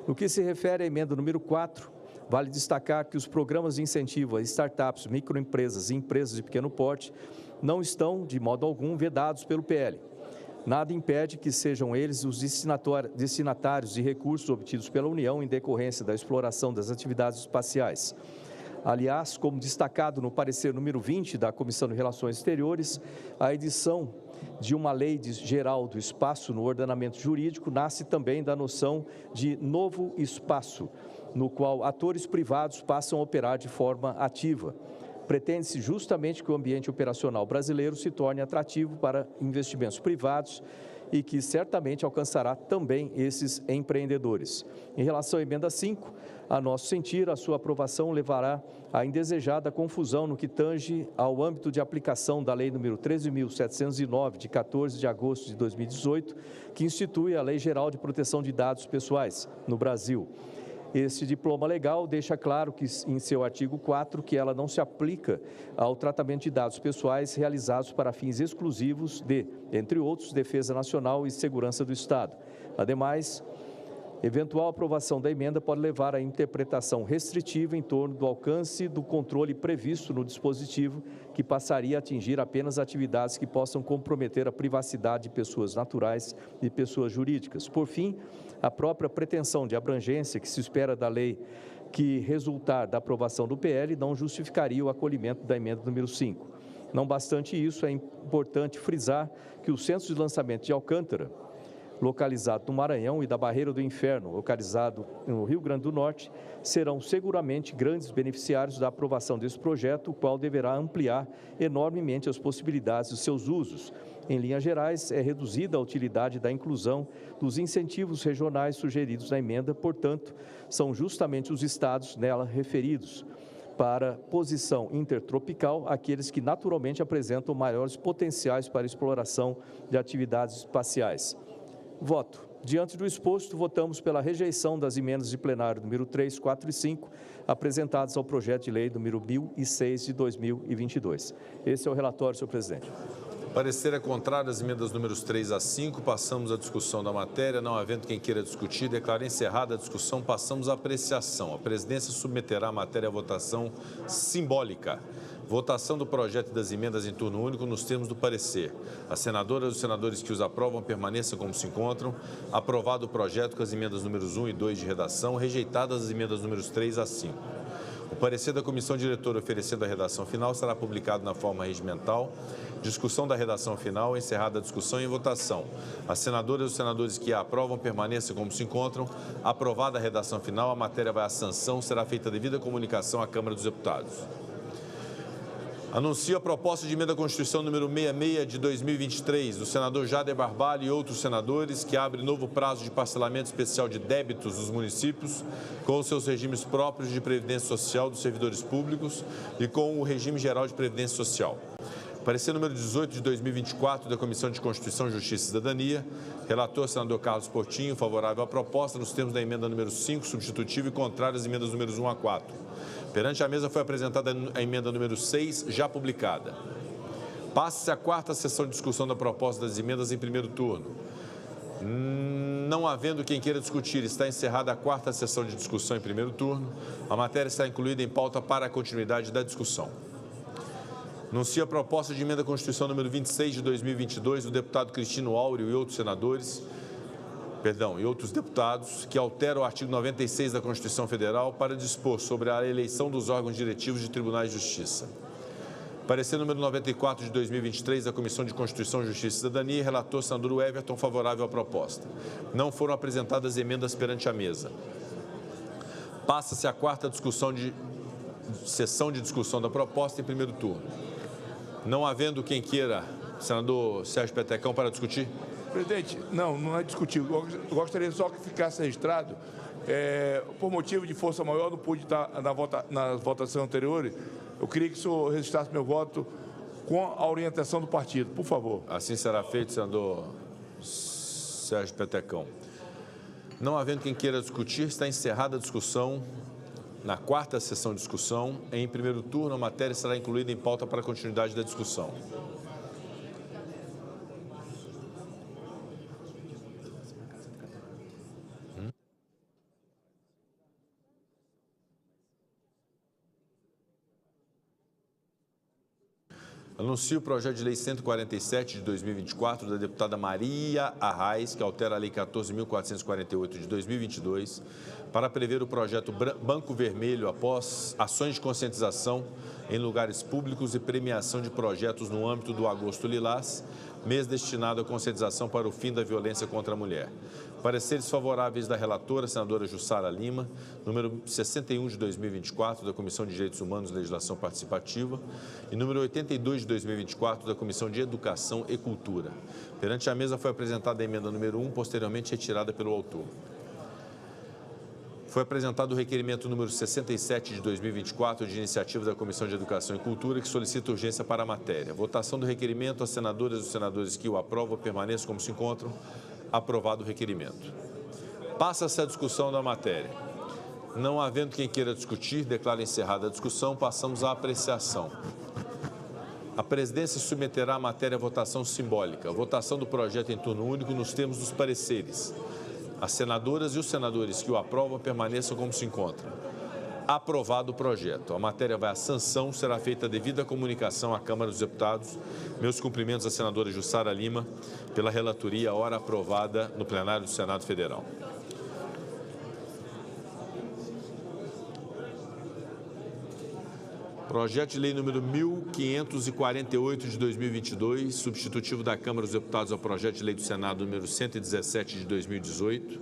No que se refere à emenda número 4, vale destacar que os programas de incentivo a startups, microempresas e empresas de pequeno porte não estão, de modo algum, vedados pelo PL. Nada impede que sejam eles os destinatários de recursos obtidos pela União em decorrência da exploração das atividades espaciais. Aliás, como destacado no parecer número 20 da Comissão de Relações Exteriores, a edição de uma lei geral do espaço no ordenamento jurídico nasce também da noção de novo espaço, no qual atores privados passam a operar de forma ativa. Pretende-se justamente que o ambiente operacional brasileiro se torne atrativo para investimentos privados e que certamente alcançará também esses empreendedores. Em relação à emenda 5, a nosso sentir, a sua aprovação levará à indesejada confusão no que tange ao âmbito de aplicação da Lei nº 13.709, de 14 de agosto de 2018, que institui a Lei Geral de Proteção de Dados Pessoais no Brasil. Este diploma legal deixa claro que, em seu artigo 4, que ela não se aplica ao tratamento de dados pessoais realizados para fins exclusivos de, entre outros, defesa nacional e segurança do Estado. Ademais, eventual aprovação da emenda pode levar à interpretação restritiva em torno do alcance do controle previsto no dispositivo, que passaria a atingir apenas atividades que possam comprometer a privacidade de pessoas naturais e pessoas jurídicas. Por fim, a própria pretensão de abrangência que se espera da lei que resultar da aprovação do PL não justificaria o acolhimento da emenda número 5. Não bastante isso, é importante frisar que os centros de lançamento de Alcântara, localizado no Maranhão, e da Barreira do Inferno, localizado no Rio Grande do Norte, serão seguramente grandes beneficiários da aprovação desse projeto, o qual deverá ampliar enormemente as possibilidades de seus usos. Em linhas gerais, é reduzida a utilidade da inclusão dos incentivos regionais sugeridos na emenda, portanto, são justamente os estados nela referidos para posição intertropical, aqueles que naturalmente apresentam maiores potenciais para exploração de atividades espaciais. Voto. Diante do exposto, votamos pela rejeição das emendas de plenário número 3, 4 e 5, apresentadas ao projeto de lei número 1006 de 2022. Esse é o relatório, senhor presidente. Parecer é contrário às emendas números 3 a 5. Passamos à discussão da matéria. Não havendo quem queira discutir, declaro encerrada a discussão. Passamos à apreciação. A presidência submeterá a matéria à votação simbólica. Votação do projeto e das emendas em turno único nos termos do parecer. As senadoras e os senadores que os aprovam permaneçam como se encontram. Aprovado o projeto com as emendas números 1 e 2 de redação. Rejeitadas as emendas números 3 a 5. O parecer da comissão diretora oferecendo a redação final será publicado na forma regimental. Discussão da redação final, encerrada a discussão e votação. As senadoras e os senadores que a aprovam permaneçam como se encontram. Aprovada a redação final, a matéria vai à sanção, será feita a devida comunicação à Câmara dos Deputados. Anuncio a proposta de emenda à Constituição número 66 de 2023, do senador Jader Barbalho e outros senadores, que abre novo prazo de parcelamento especial de débitos dos municípios, com os seus regimes próprios de previdência social dos servidores públicos e com o regime geral de previdência social. Parecer número 18 de 2024 da Comissão de Constituição, Justiça e Cidadania. Relator, senador Carlos Portinho, favorável à proposta nos termos da emenda número 5, substitutiva, e contrário às emendas números 1 a 4. Perante a mesa foi apresentada a emenda número 6, já publicada. Passe-se a quarta sessão de discussão da proposta das emendas em primeiro turno. Não havendo quem queira discutir, está encerrada a quarta sessão de discussão em primeiro turno. A matéria está incluída em pauta para a continuidade da discussão. Anuncio a proposta de emenda à Constituição número 26 de 2022 do deputado Cristino Áureo e outros senadores, e outros deputados, que altera o artigo 96 da Constituição Federal para dispor sobre a eleição dos órgãos diretivos de tribunais de justiça. Parecer número 94 de 2023 da Comissão de Constituição, Justiça e Cidadania, relator senador Everton, favorável à proposta. Não foram apresentadas emendas perante a mesa. Passa-se a quarta sessão de discussão da proposta em primeiro turno. Não havendo quem queira, senador Sérgio Petecão, para discutir. Presidente, não é discutir. Eu gostaria só que ficasse registrado. Por motivo de força maior, não pude estar na votação anterior. Eu queria que o senhor registrasse meu voto com a orientação do partido, por favor. Assim será feito, senador Sérgio Petecão. Não havendo quem queira discutir, está encerrada a discussão. Na quarta sessão de discussão, em primeiro turno, a matéria será incluída em pauta para a continuidade da discussão. Anuncio o projeto de lei 147 de 2024 da deputada Maria Arraes, que altera a lei 14.448 de 2022, para prever o projeto Banco Vermelho após ações de conscientização em lugares públicos e premiação de projetos no âmbito do Agosto Lilás, mês destinado à conscientização para o fim da violência contra a mulher. Pareceres favoráveis da relatora, senadora Jussara Lima, número 61 de 2024, da Comissão de Direitos Humanos e Legislação Participativa, e número 82 de 2024, da Comissão de Educação e Cultura. Perante a mesa foi apresentada a emenda número 1, posteriormente retirada pelo autor. Foi apresentado o requerimento número 67 de 2024, de iniciativa da Comissão de Educação e Cultura, que solicita urgência para a matéria. Votação do requerimento, as senadoras e os senadores que o aprovam permaneçam como se encontram. Aprovado o requerimento. Passa-se a discussão da matéria. Não havendo quem queira discutir, declaro encerrada a discussão. Passamos à apreciação. A presidência submeterá a matéria à votação simbólica. Votação do projeto em turno único nos termos dos pareceres. As senadoras e os senadores que o aprovam permaneçam como se encontram. Aprovado o projeto. A matéria vai à sanção, será feita a devida comunicação à Câmara dos Deputados. Meus cumprimentos à senadora Jussara Lima pela relatoria, hora aprovada no plenário do Senado Federal. Projeto de lei número 1548 de 2022, substitutivo da Câmara dos Deputados ao projeto de lei do Senado número 117 de 2018,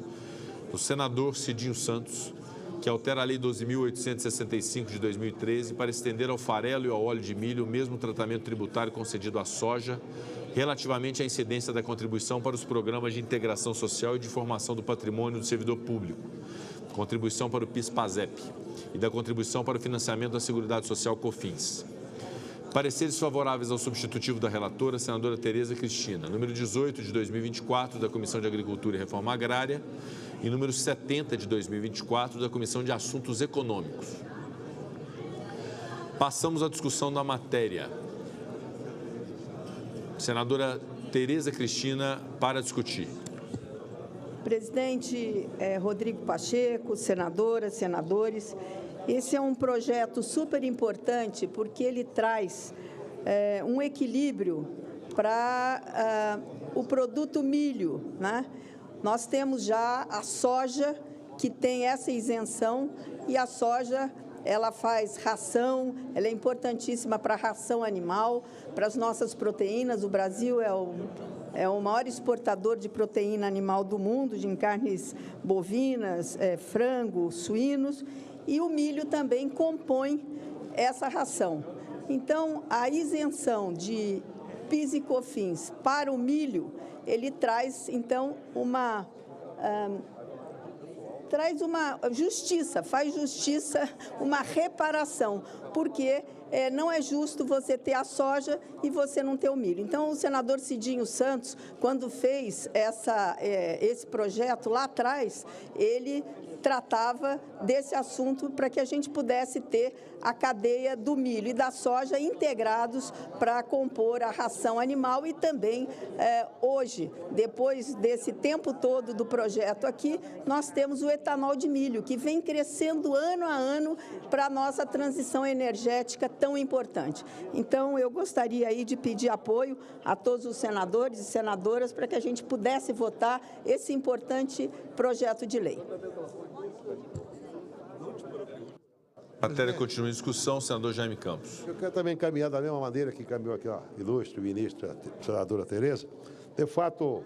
do senador Cidinho Santos, que altera a Lei 12.865 de 2013 para estender ao farelo e ao óleo de milho o mesmo tratamento tributário concedido à soja relativamente à incidência da contribuição para os programas de integração social e de formação do patrimônio do servidor público, contribuição para o PIS/PASEP e da contribuição para o financiamento da Seguridade Social COFINS. Pareceres favoráveis ao substitutivo da relatora, senadora Tereza Cristina, número 18 de 2024 da Comissão de Agricultura e Reforma Agrária e número 70 de 2024 da Comissão de Assuntos Econômicos. Passamos à discussão da matéria. Senadora Tereza Cristina, para discutir. Presidente Rodrigo Pacheco, senadoras, senadores, esse é um projeto super importante porque ele traz um equilíbrio para o produto milho, né? Nós temos já a soja que tem essa isenção e a soja ela faz ração, ela é importantíssima para a ração animal, para as nossas proteínas. O Brasil é o maior exportador de proteína animal do mundo, de carnes bovinas, frango, suínos, e o milho também compõe essa ração. Então, a isenção de PIS e COFINS para o milho, ele traz, então, uma justiça, faz justiça, uma reparação, porque não é justo você ter a soja e você não ter o milho. Então, o senador Cidinho Santos, quando fez esse projeto lá atrás, ele tratava desse assunto para que a gente pudesse ter a cadeia do milho e da soja integrados para compor a ração animal e também, hoje, depois desse tempo todo do projeto aqui, nós temos o etanol de milho, que vem crescendo ano a ano para a nossa transição energética tão importante. Então, eu gostaria aí de pedir apoio a todos os senadores e senadoras para que a gente pudesse votar esse importante projeto de lei. A matéria continua em discussão, senador Jaime Campos. Eu quero também encaminhar da mesma maneira que encaminhou aqui a ilustre ministra, a senadora Tereza. De fato,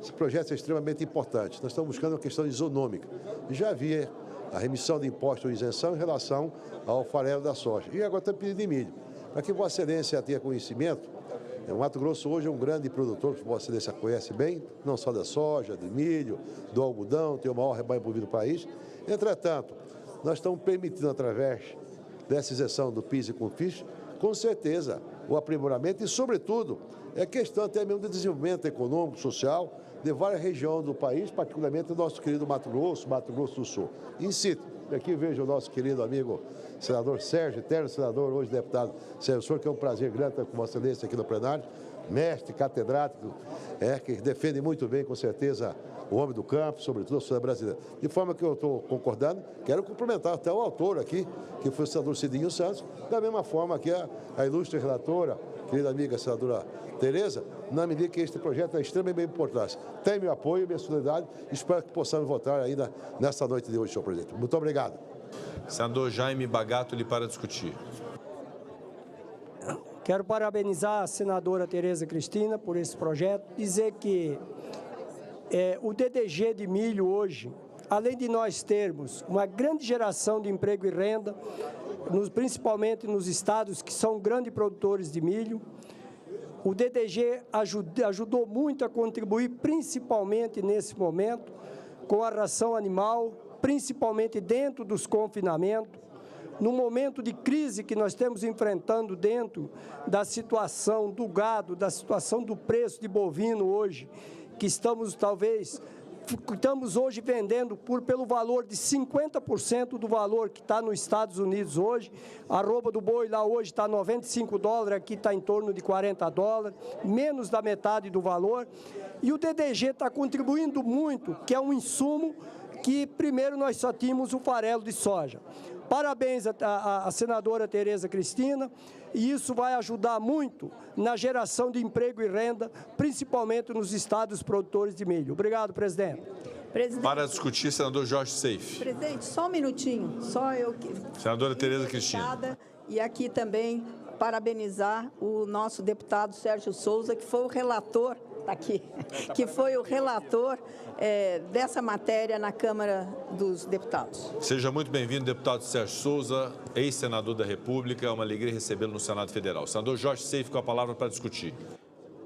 esse projeto é extremamente importante. Nós estamos buscando uma questão isonômica. Já havia a remissão de imposto ou isenção em relação ao farelo da soja. E agora estamos pedindo de milho. Para que Vossa Excelência tenha conhecimento, o Mato Grosso hoje é um grande produtor, que Vossa Excelência conhece bem, não só da soja, do milho, do algodão, tem o maior rebanho bovino do país. Entretanto, nós estamos permitindo, através dessa isenção do PIS e COFINS, com certeza, o aprimoramento e, sobretudo, é questão até mesmo de desenvolvimento econômico, social, de várias regiões do país, particularmente do nosso querido Mato Grosso do Sul. Incito, aqui vejo o nosso querido amigo senador Sérgio, eterno senador, hoje deputado Sérgio Souza, que é um prazer grande estar com Vossa Excelência aqui no plenário, mestre, catedrático, que defende muito bem, com certeza, o homem do campo, sobretudo a sociedade brasileira. De forma que eu estou concordando, quero cumprimentar até o autor aqui, que foi o senador Cidinho Santos, da mesma forma que a ilustre relatora, querida amiga senadora Tereza, na medida que este projeto é extremamente importante. Tem meu apoio, minha solidariedade, espero que possamos votar ainda nesta noite de hoje, senhor presidente. Muito obrigado. Senador Jaime Bagatoli para discutir. Quero parabenizar a senadora Tereza Cristina por esse projeto, dizer que o DDG de milho hoje, além de nós termos uma grande geração de emprego e renda, principalmente nos estados que são grandes produtores de milho, o DDG ajudou muito a contribuir, principalmente nesse momento, com a ração animal, principalmente dentro dos confinamentos, no momento de crise que nós estamos enfrentando dentro da situação do gado, da situação do preço de bovino hoje, que estamos hoje vendendo pelo valor de 50% do valor que está nos Estados Unidos hoje. A arroba do boi lá hoje está $95, aqui está em torno de $40, menos da metade do valor. E o DDG está contribuindo muito, que é um insumo que primeiro nós só tínhamos o farelo de soja. Parabéns à senadora Tereza Cristina, e isso vai ajudar muito na geração de emprego e renda, principalmente nos estados produtores de milho. Obrigado, presidente. Para discutir, senador Jorge Seife. Presidente, só um minutinho. Senadora Tereza Cristina. E aqui também parabenizar o nosso deputado Sérgio Souza, que foi o relator, que foi o relator dessa matéria na Câmara dos Deputados. Seja muito bem-vindo, deputado Sérgio Souza, ex-senador da República. É uma alegria recebê-lo no Senado Federal. Senador Jorge Seife com a palavra para discutir.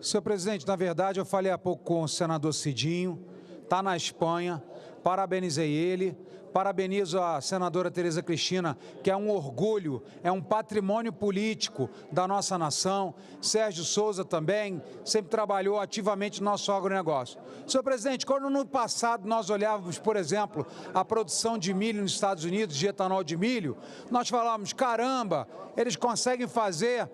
Senhor presidente, na verdade, eu falei há pouco com o senador Cidinho, está na Espanha, parabenizei ele, parabenizo a senadora Tereza Cristina, que é um orgulho, é um patrimônio político da nossa nação. Sérgio Souza também sempre trabalhou ativamente no nosso agronegócio. Senhor presidente, quando no passado nós olhávamos, por exemplo, a produção de milho nos Estados Unidos, de etanol de milho, nós falávamos, caramba, eles conseguem fazer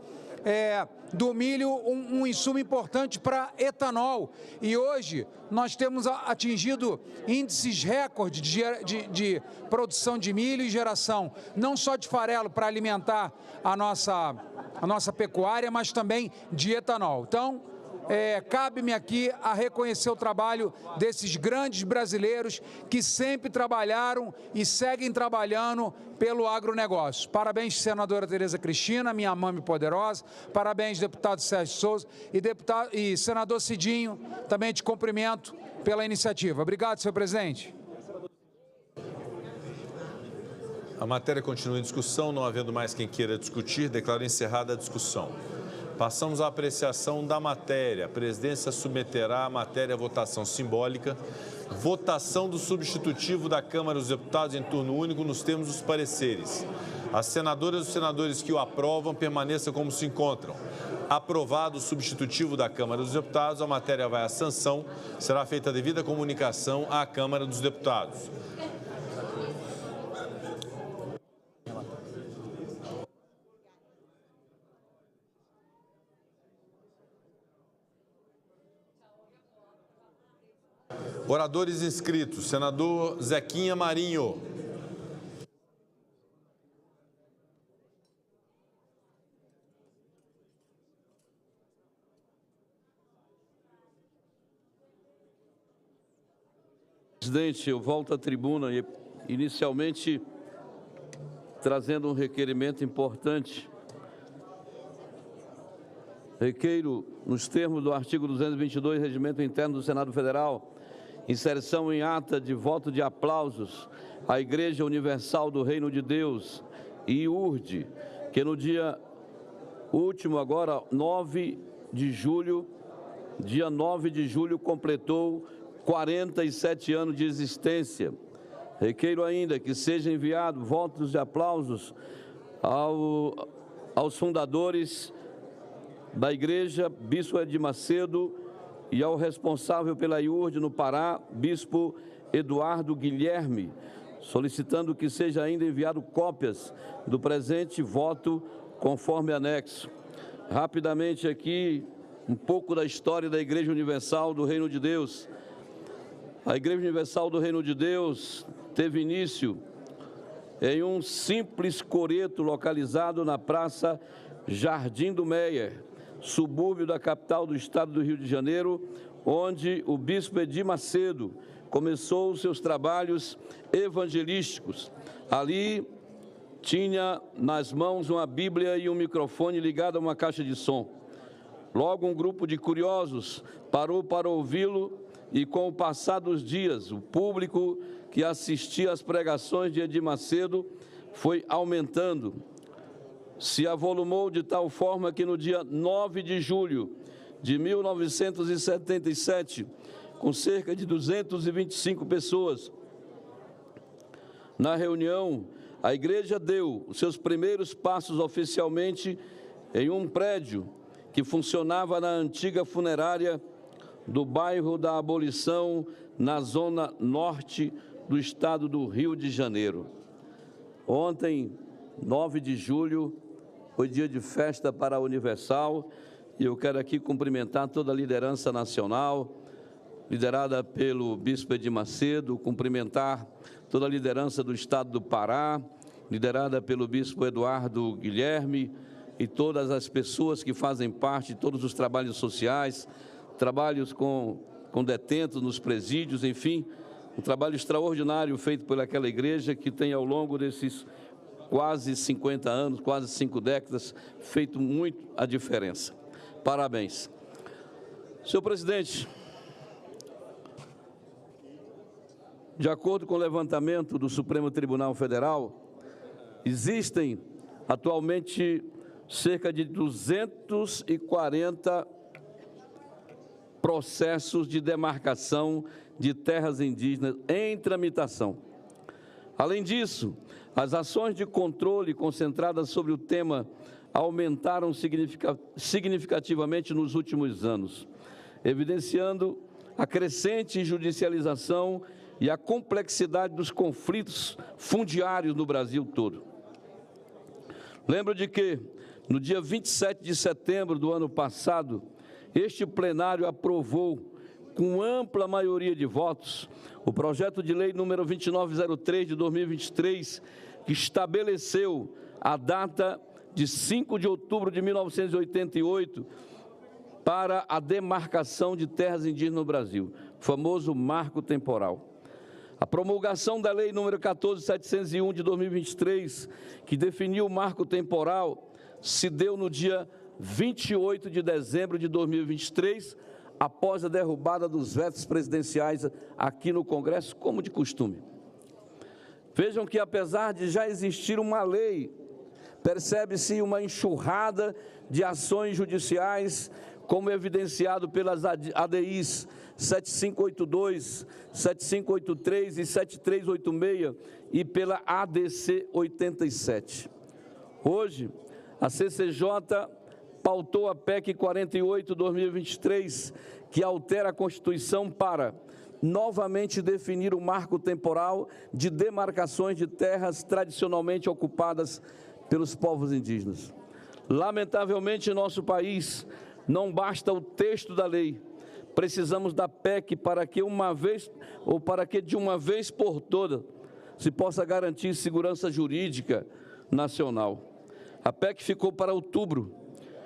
do milho um insumo importante para etanol. E hoje nós temos atingido índices recordes de produção de milho e geração, não só de farelo para alimentar a nossa pecuária, mas também de etanol. Então, cabe-me aqui a reconhecer o trabalho desses grandes brasileiros que sempre trabalharam e seguem trabalhando pelo agronegócio. Parabéns, senadora Tereza Cristina, minha mãe poderosa. Parabéns, deputado Sérgio Souza e senador Cidinho, também te cumprimento pela iniciativa. Obrigado, senhor presidente. A matéria continua em discussão, não havendo mais quem queira discutir, declaro encerrada a discussão. Passamos à apreciação da matéria. A presidência submeterá a matéria à votação simbólica. Votação do substitutivo da Câmara dos Deputados em turno único nos termos dos pareceres. As senadoras e os senadores que o aprovam permaneçam como se encontram. Aprovado o substitutivo da Câmara dos Deputados, a matéria vai à sanção. Será feita a devida comunicação à Câmara dos Deputados. Oradores inscritos, senador Zequinha Marinho. Presidente, eu volto à tribuna e inicialmente trazendo um requerimento importante. Requeiro, nos termos do artigo 222 do Regimento Interno do Senado Federal, inserção em ata de voto de aplausos à Igreja Universal do Reino de Deus, IURD, que no dia último, agora, 9 de julho, dia 9 de julho, completou 47 anos de existência. Requeiro ainda que seja enviado votos de aplausos aos fundadores da Igreja, Bispo Edir Macedo, e ao responsável pela IURD no Pará, Bispo Eduardo Guilherme, solicitando que seja ainda enviado cópias do presente voto conforme anexo. Rapidamente aqui, um pouco da história da Igreja Universal do Reino de Deus. A Igreja Universal do Reino de Deus teve início em um simples coreto localizado na Praça Jardim do Meier, subúrbio da capital do estado do Rio de Janeiro, onde o bispo Edir Macedo começou os seus trabalhos evangelísticos. Ali tinha nas mãos uma Bíblia e um microfone ligado a uma caixa de som. Logo um grupo de curiosos parou para ouvi-lo e, com o passar dos dias, o público que assistia às pregações de Edir Macedo foi aumentando. Se avolumou de tal forma que no dia 9 de julho de 1977, com cerca de 225 pessoas, na reunião, a igreja deu os seus primeiros passos oficialmente em um prédio que funcionava na antiga funerária do bairro da Abolição, na zona norte do estado do Rio de Janeiro. Ontem, 9 de julho, foi dia de festa para a Universal e eu quero aqui cumprimentar toda a liderança nacional, liderada pelo Bispo Edir Macedo, cumprimentar toda a liderança do estado do Pará, liderada pelo Bispo Eduardo Guilherme e todas as pessoas que fazem parte de todos os trabalhos sociais, trabalhos com detentos nos presídios, enfim, um trabalho extraordinário feito por aquela igreja que tem ao longo desses quase 50 anos, quase 5 décadas, feito muito a diferença. Parabéns. Senhor presidente, de acordo com o levantamento do Supremo Tribunal Federal, existem atualmente cerca de 240 processos de demarcação de terras indígenas em tramitação. Além disso, as ações de controle concentradas sobre o tema aumentaram significativamente nos últimos anos, evidenciando a crescente judicialização e a complexidade dos conflitos fundiários no Brasil todo. Lembro de que, no dia 27 de setembro do ano passado, este plenário aprovou, com ampla maioria de votos, o projeto de lei número 2903 de 2023, que estabeleceu a data de 5 de outubro de 1988 para a demarcação de terras indígenas no Brasil, o famoso marco temporal. A promulgação da lei número 14.701 de 2023, que definiu o marco temporal, se deu no dia 28 de dezembro de 2023, após a derrubada dos vetos presidenciais aqui no Congresso, como de costume. Vejam que, apesar de já existir uma lei, percebe-se uma enxurrada de ações judiciais, como evidenciado pelas ADIs 7582, 7583 e 7386 e pela ADC 87. Hoje, a CCJ pautou a PEC 48/2023, que altera a Constituição para novamente definir o marco temporal de demarcações de terras tradicionalmente ocupadas pelos povos indígenas. Lamentavelmente, em nosso país, não basta o texto da lei. Precisamos da PEC para que de uma vez por todas se possa garantir segurança jurídica nacional. A PEC ficou para outubro,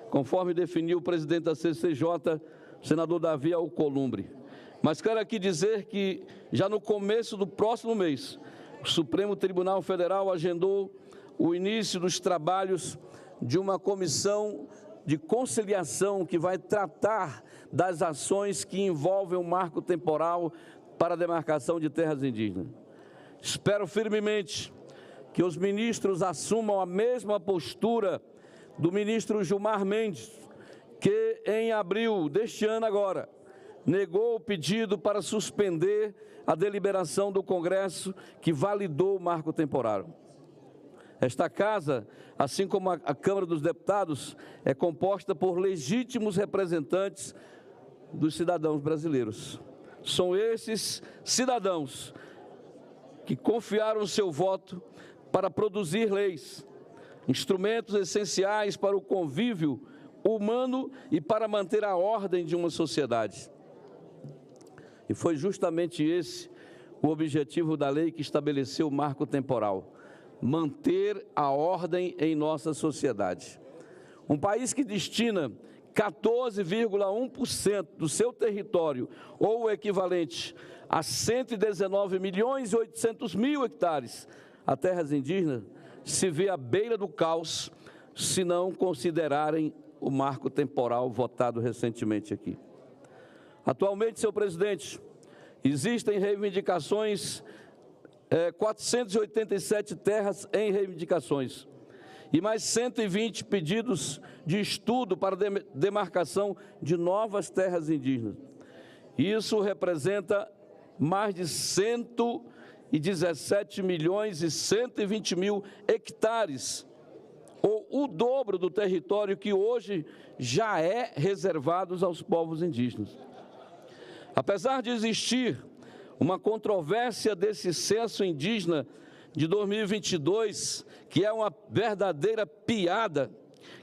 conforme definiu o presidente da CCJ, senador Davi Alcolumbre. Mas quero aqui dizer que, já no começo do próximo mês, o Supremo Tribunal Federal agendou o início dos trabalhos de uma comissão de conciliação que vai tratar das ações que envolvem o marco temporal para a demarcação de terras indígenas. Espero firmemente que os ministros assumam a mesma postura do ministro Gilmar Mendes, que em abril deste ano agora, negou o pedido para suspender a deliberação do Congresso que validou o marco temporal. Esta casa, assim como a Câmara dos Deputados, é composta por legítimos representantes dos cidadãos brasileiros. São esses cidadãos que confiaram seu voto para produzir leis, instrumentos essenciais para o convívio humano e para manter a ordem de uma sociedade. E foi justamente esse o objetivo da lei que estabeleceu o marco temporal: manter a ordem em nossa sociedade. Um país que destina 14,1% do seu território, ou o equivalente a 119.800.000 hectares, a terras indígenas, se vê à beira do caos, se não considerarem o marco temporal votado recentemente aqui. Atualmente, senhor presidente, existem reivindicações, 487 terras em reivindicações e mais 120 pedidos de estudo para demarcação de novas terras indígenas. Isso representa mais de 117.120.000 hectares, ou o dobro do território que hoje já é reservado aos povos indígenas. Apesar de existir uma controvérsia desse censo indígena de 2022, que é uma verdadeira piada,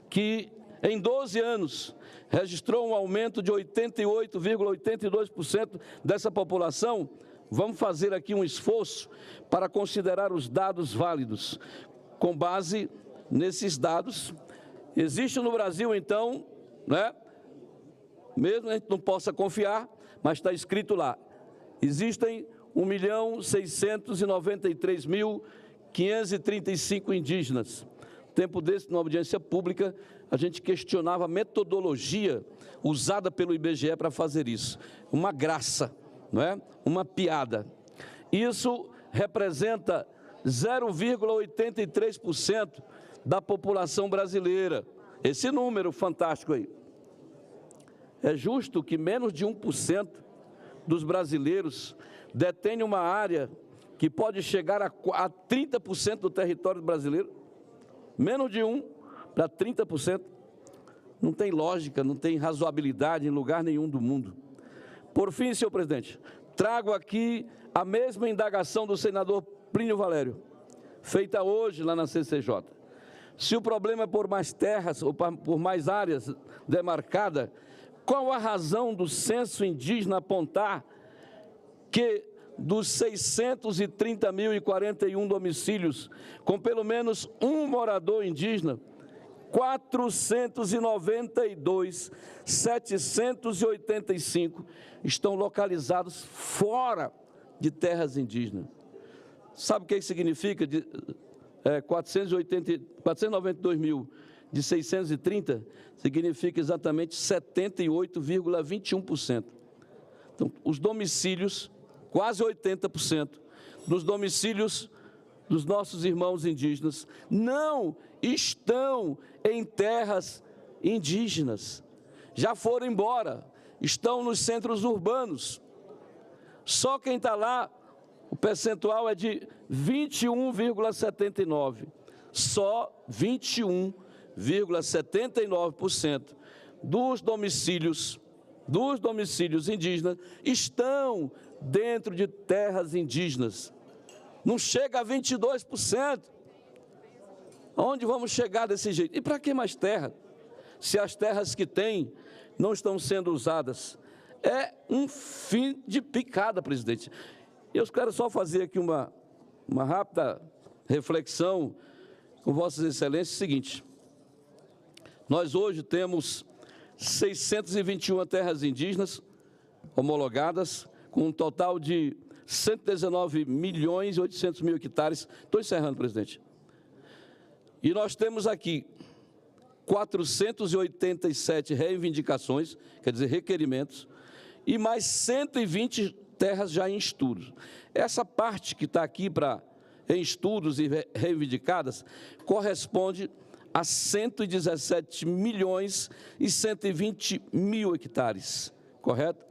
que em 12 anos registrou um aumento de 88,82% dessa população, vamos fazer aqui um esforço para considerar os dados válidos. Com base nesses dados, existe no Brasil, então, mesmo que a gente não possa confiar, mas está escrito lá, existem 1.693.535 indígenas. Tempo desse, numa audiência pública, a gente questionava a metodologia usada pelo IBGE para fazer isso. Uma graça, não é? Uma piada. Isso representa 0,83% da população brasileira. Esse número fantástico aí. É justo que menos de 1% dos brasileiros detêm uma área que pode chegar a 30% do território brasileiro? Menos de 1 para 30%. Não tem lógica, não tem razoabilidade em lugar nenhum do mundo. Por fim, senhor presidente, trago aqui a mesma indagação do senador Plínio Valério, feita hoje lá na CCJ. Se o problema é por mais terras ou por mais áreas demarcadas, qual a razão do censo indígena apontar que dos 630.041 domicílios com pelo menos um morador indígena, 492.785 estão localizados fora de terras indígenas? Sabe o que isso significa? 492.000 de 630 significa exatamente 78,21%. Então, os domicílios, quase 80% dos domicílios dos nossos irmãos indígenas não estão em terras indígenas. Já foram embora, estão nos centros urbanos. Só quem está lá, o percentual é de 21,79%. Só 21,79% dos domicílios indígenas estão dentro de terras indígenas. Não chega a 22%. Onde vamos chegar desse jeito? E para que mais terra? Se as terras que tem não estão sendo usadas. É um fim de picada, presidente. Eu quero só fazer aqui uma rápida reflexão com Vossas Excelências. É o seguinte: nós hoje temos 621 terras indígenas homologadas, com um total de 119.800.000 hectares. Estou encerrando, presidente. E nós temos aqui 487 reivindicações, quer dizer, requerimentos, e mais 120 terras já em estudos. Essa parte que está aqui em estudos e reivindicadas corresponde a 117.120.000 hectares, correto?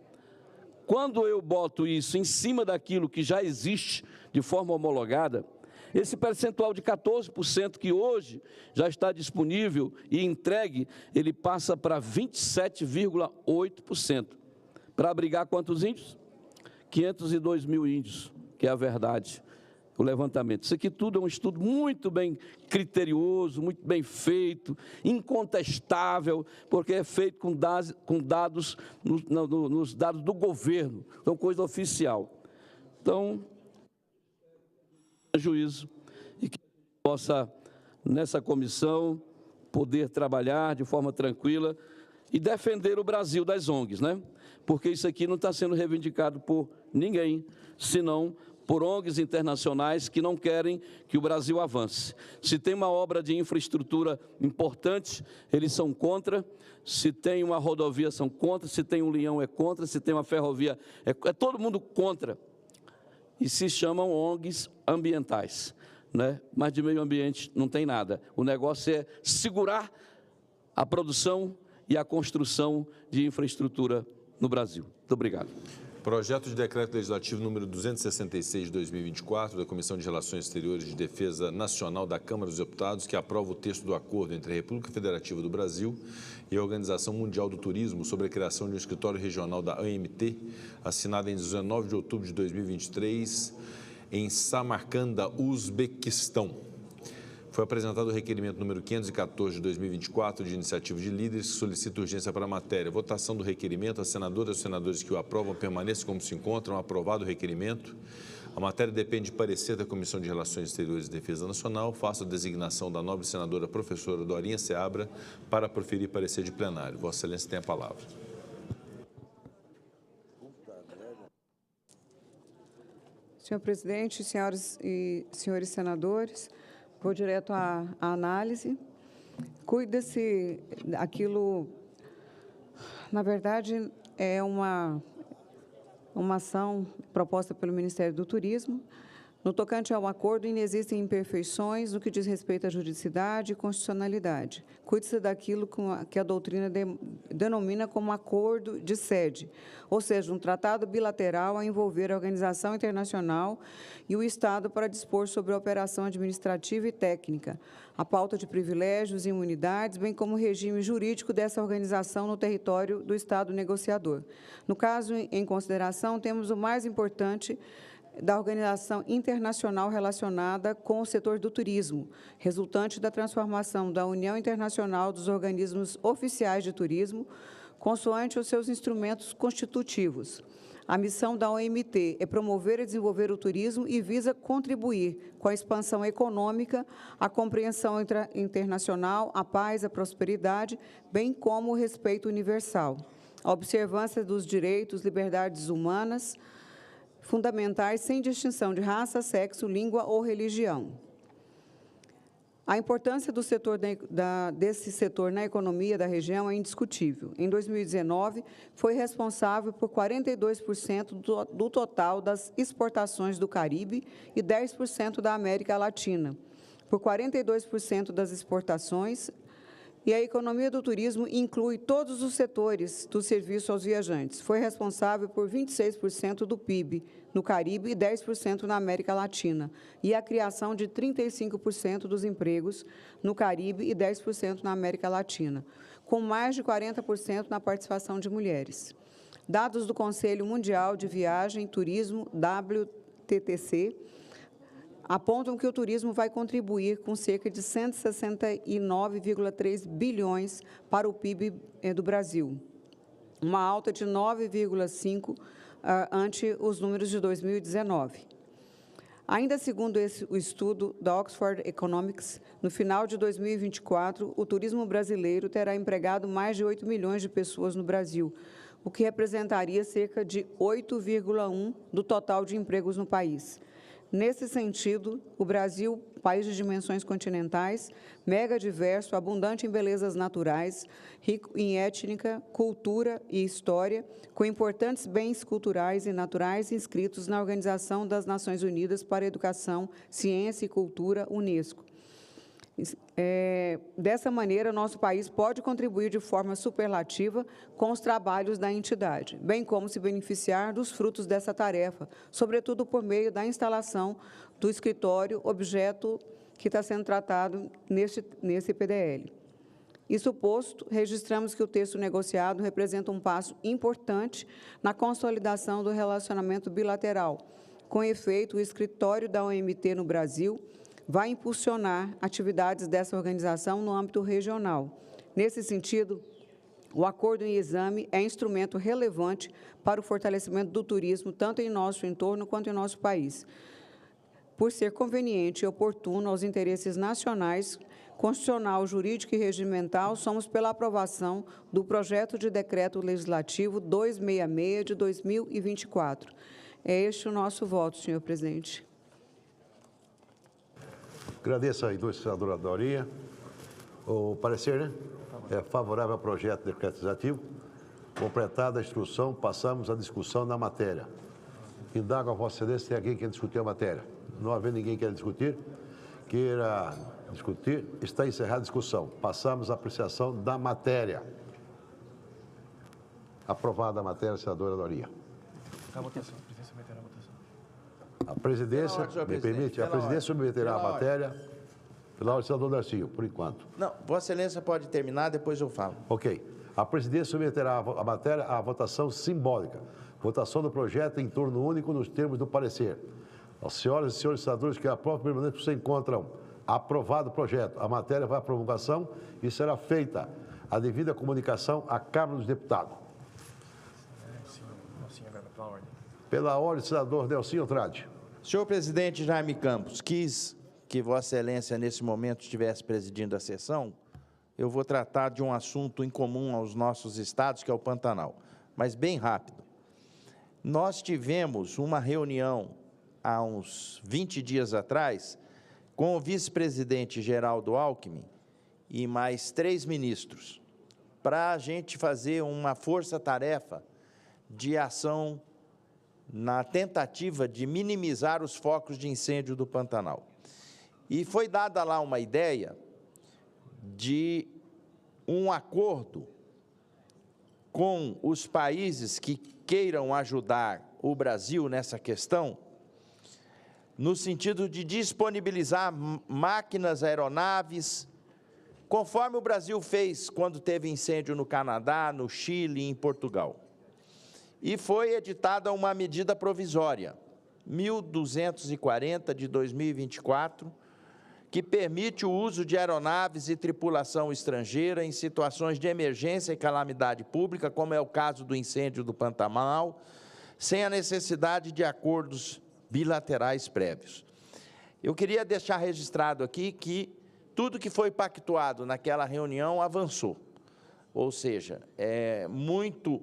Quando eu boto isso em cima daquilo que já existe de forma homologada, esse percentual de 14% que hoje já está disponível e entregue, ele passa para 27,8%. Para abrigar quantos índios? 502 mil índios, que é a verdade, o levantamento. Isso aqui tudo é um estudo muito bem criterioso, muito bem feito, incontestável, porque é feito com dados, nos dados do governo, então coisa oficial. Então, juízo, e que possa, nessa comissão, poder trabalhar de forma tranquila e defender o Brasil das ONGs, né? Porque isso aqui não está sendo reivindicado por ninguém, senão por ONGs internacionais que não querem que o Brasil avance. Se tem uma obra de infraestrutura importante, eles são contra. Se tem uma rodovia, são contra. Se tem um leão, é contra. Se tem uma ferrovia, é todo mundo contra. E se chamam ONGs ambientais, né? Mas de meio ambiente não tem nada. O negócio é segurar a produção e a construção de infraestrutura no Brasil. Muito obrigado. Projeto de Decreto Legislativo número 266 de 2024 da Comissão de Relações Exteriores de Defesa Nacional da Câmara dos Deputados, que aprova o texto do acordo entre a República Federativa do Brasil e a Organização Mundial do Turismo sobre a criação de um escritório regional da AMT, assinado em 19 de outubro de 2023 em Samarcanda, Uzbequistão. Foi apresentado o requerimento número 514 de 2024 de iniciativa de líderes que solicita urgência para a matéria. Votação do requerimento. As senadoras e os senadores que o aprovam permaneçam como se encontram. Aprovado o requerimento. A matéria depende de parecer da Comissão de Relações Exteriores e Defesa Nacional. Faço a designação da nobre senadora professora Dorinha Seabra para proferir parecer de plenário. Vossa Excelência tem a palavra. Senhor presidente, senhoras e senhores senadores, vou direto à análise. Cuida-se aquilo, na verdade, é uma ação proposta pelo Ministério do Turismo. No tocante ao acordo, ainda existem imperfeições no que diz respeito à juridicidade e constitucionalidade. Cuide-se daquilo que a doutrina denomina como acordo de sede, ou seja, um tratado bilateral a envolver a organização internacional e o Estado para dispor sobre a operação administrativa e técnica, a pauta de privilégios e imunidades, bem como o regime jurídico dessa organização no território do Estado negociador. No caso em consideração, temos o mais importante, da organização internacional relacionada com o setor do turismo, resultante da transformação da União Internacional dos Organismos Oficiais de Turismo, consoante os seus instrumentos constitutivos. A missão da OMT é promover e desenvolver o turismo e visa contribuir com a expansão econômica, a compreensão internacional, a paz, a prosperidade, bem como o respeito universal, a observância dos direitos, liberdades humanas fundamentais, sem distinção de raça, sexo, língua ou religião. A importância do setor desse setor na economia da região é indiscutível. Em 2019, foi responsável por 42% do total das exportações do Caribe e 10% da América Latina, por 42% das exportações, e a economia do turismo inclui todos os setores do serviço aos viajantes. Foi responsável por 26% do PIB no Caribe e 10% na América Latina, e a criação de 35% dos empregos no Caribe e 10% na América Latina, com mais de 40% na participação de mulheres. Dados do Conselho Mundial de Viagem e Turismo, WTTC, apontam que o turismo vai contribuir com cerca de 169,3 bilhões para o PIB do Brasil, uma alta de 9,5% ante os números de 2019. Ainda segundo o estudo da Oxford Economics, no final de 2024, o turismo brasileiro terá empregado mais de 8 milhões de pessoas no Brasil, o que representaria cerca de 8,1% do total de empregos no país. Nesse sentido, o Brasil, país de dimensões continentais, mega diverso, abundante em belezas naturais, rico em étnica, cultura e história, com importantes bens culturais e naturais inscritos na Organização das Nações Unidas para a Educação, Ciência e Cultura, Unesco. Dessa maneira, nosso país pode contribuir de forma superlativa com os trabalhos da entidade, bem como se beneficiar dos frutos dessa tarefa, sobretudo por meio da instalação do escritório, objeto que está sendo tratado nesse PDL. Isso posto, registramos que o texto negociado representa um passo importante na consolidação do relacionamento bilateral. Com efeito, o escritório da OMT no Brasil vai impulsionar atividades dessa organização no âmbito regional. Nesse sentido, o acordo em exame é instrumento relevante para o fortalecimento do turismo, tanto em nosso entorno quanto em nosso país, por ser conveniente e oportuno aos interesses nacionais, constitucional, jurídico e regimental, somos pela aprovação do projeto de decreto legislativo 266 de 2024. É este o nosso voto, senhor presidente. Agradeço a ilustre senadora Doria. O parecer, né? É favorável ao projeto de decreto legislativo. Completada a instrução, passamos à discussão da matéria. Indago a Vossa Excelência se tem alguém que quer discutir a matéria. Não havendo ninguém que queira discutir, está encerrada a discussão. Passamos à apreciação da matéria. Aprovada a matéria, senadora Doria. A votação. A presidência submeterá a votação. A presidência, me permite, a presidência submeterá a matéria pela ordem do senador Darcílio, por enquanto. Não, Vossa Excelência pode terminar, depois eu falo. Ok. A presidência submeterá a matéria à votação simbólica. Votação do projeto em turno único nos termos do parecer. As senhoras e senhores senadores que aprovam permanente se encontram. Aprovado o projeto. A matéria vai à promulgação e será feita a devida comunicação à Câmara dos Deputados. Pela ordem, senador Delcinho Trade. Senhor presidente Jaime Campos, quis que Vossa Excelência, nesse momento, estivesse presidindo a sessão. Eu vou tratar de um assunto em comum aos nossos estados, que é o Pantanal, mas bem rápido. Nós tivemos uma reunião há uns 20 dias atrás com o vice-presidente Geraldo Alckmin e mais 3 ministros, para a gente fazer uma força-tarefa de ação na tentativa de minimizar os focos de incêndio do Pantanal. E foi dada lá uma ideia de um acordo com os países que queiram ajudar o Brasil nessa questão, no sentido de disponibilizar máquinas, aeronaves, conforme o Brasil fez quando teve incêndio no Canadá, no Chile e em Portugal. E foi editada uma medida provisória. 1240 de 2024, que permite o uso de aeronaves e tripulação estrangeira em situações de emergência e calamidade pública, como é o caso do incêndio do Pantanal, sem a necessidade de acordos bilaterais prévios. Eu queria deixar registrado aqui que tudo que foi pactuado naquela reunião avançou, ou seja, muito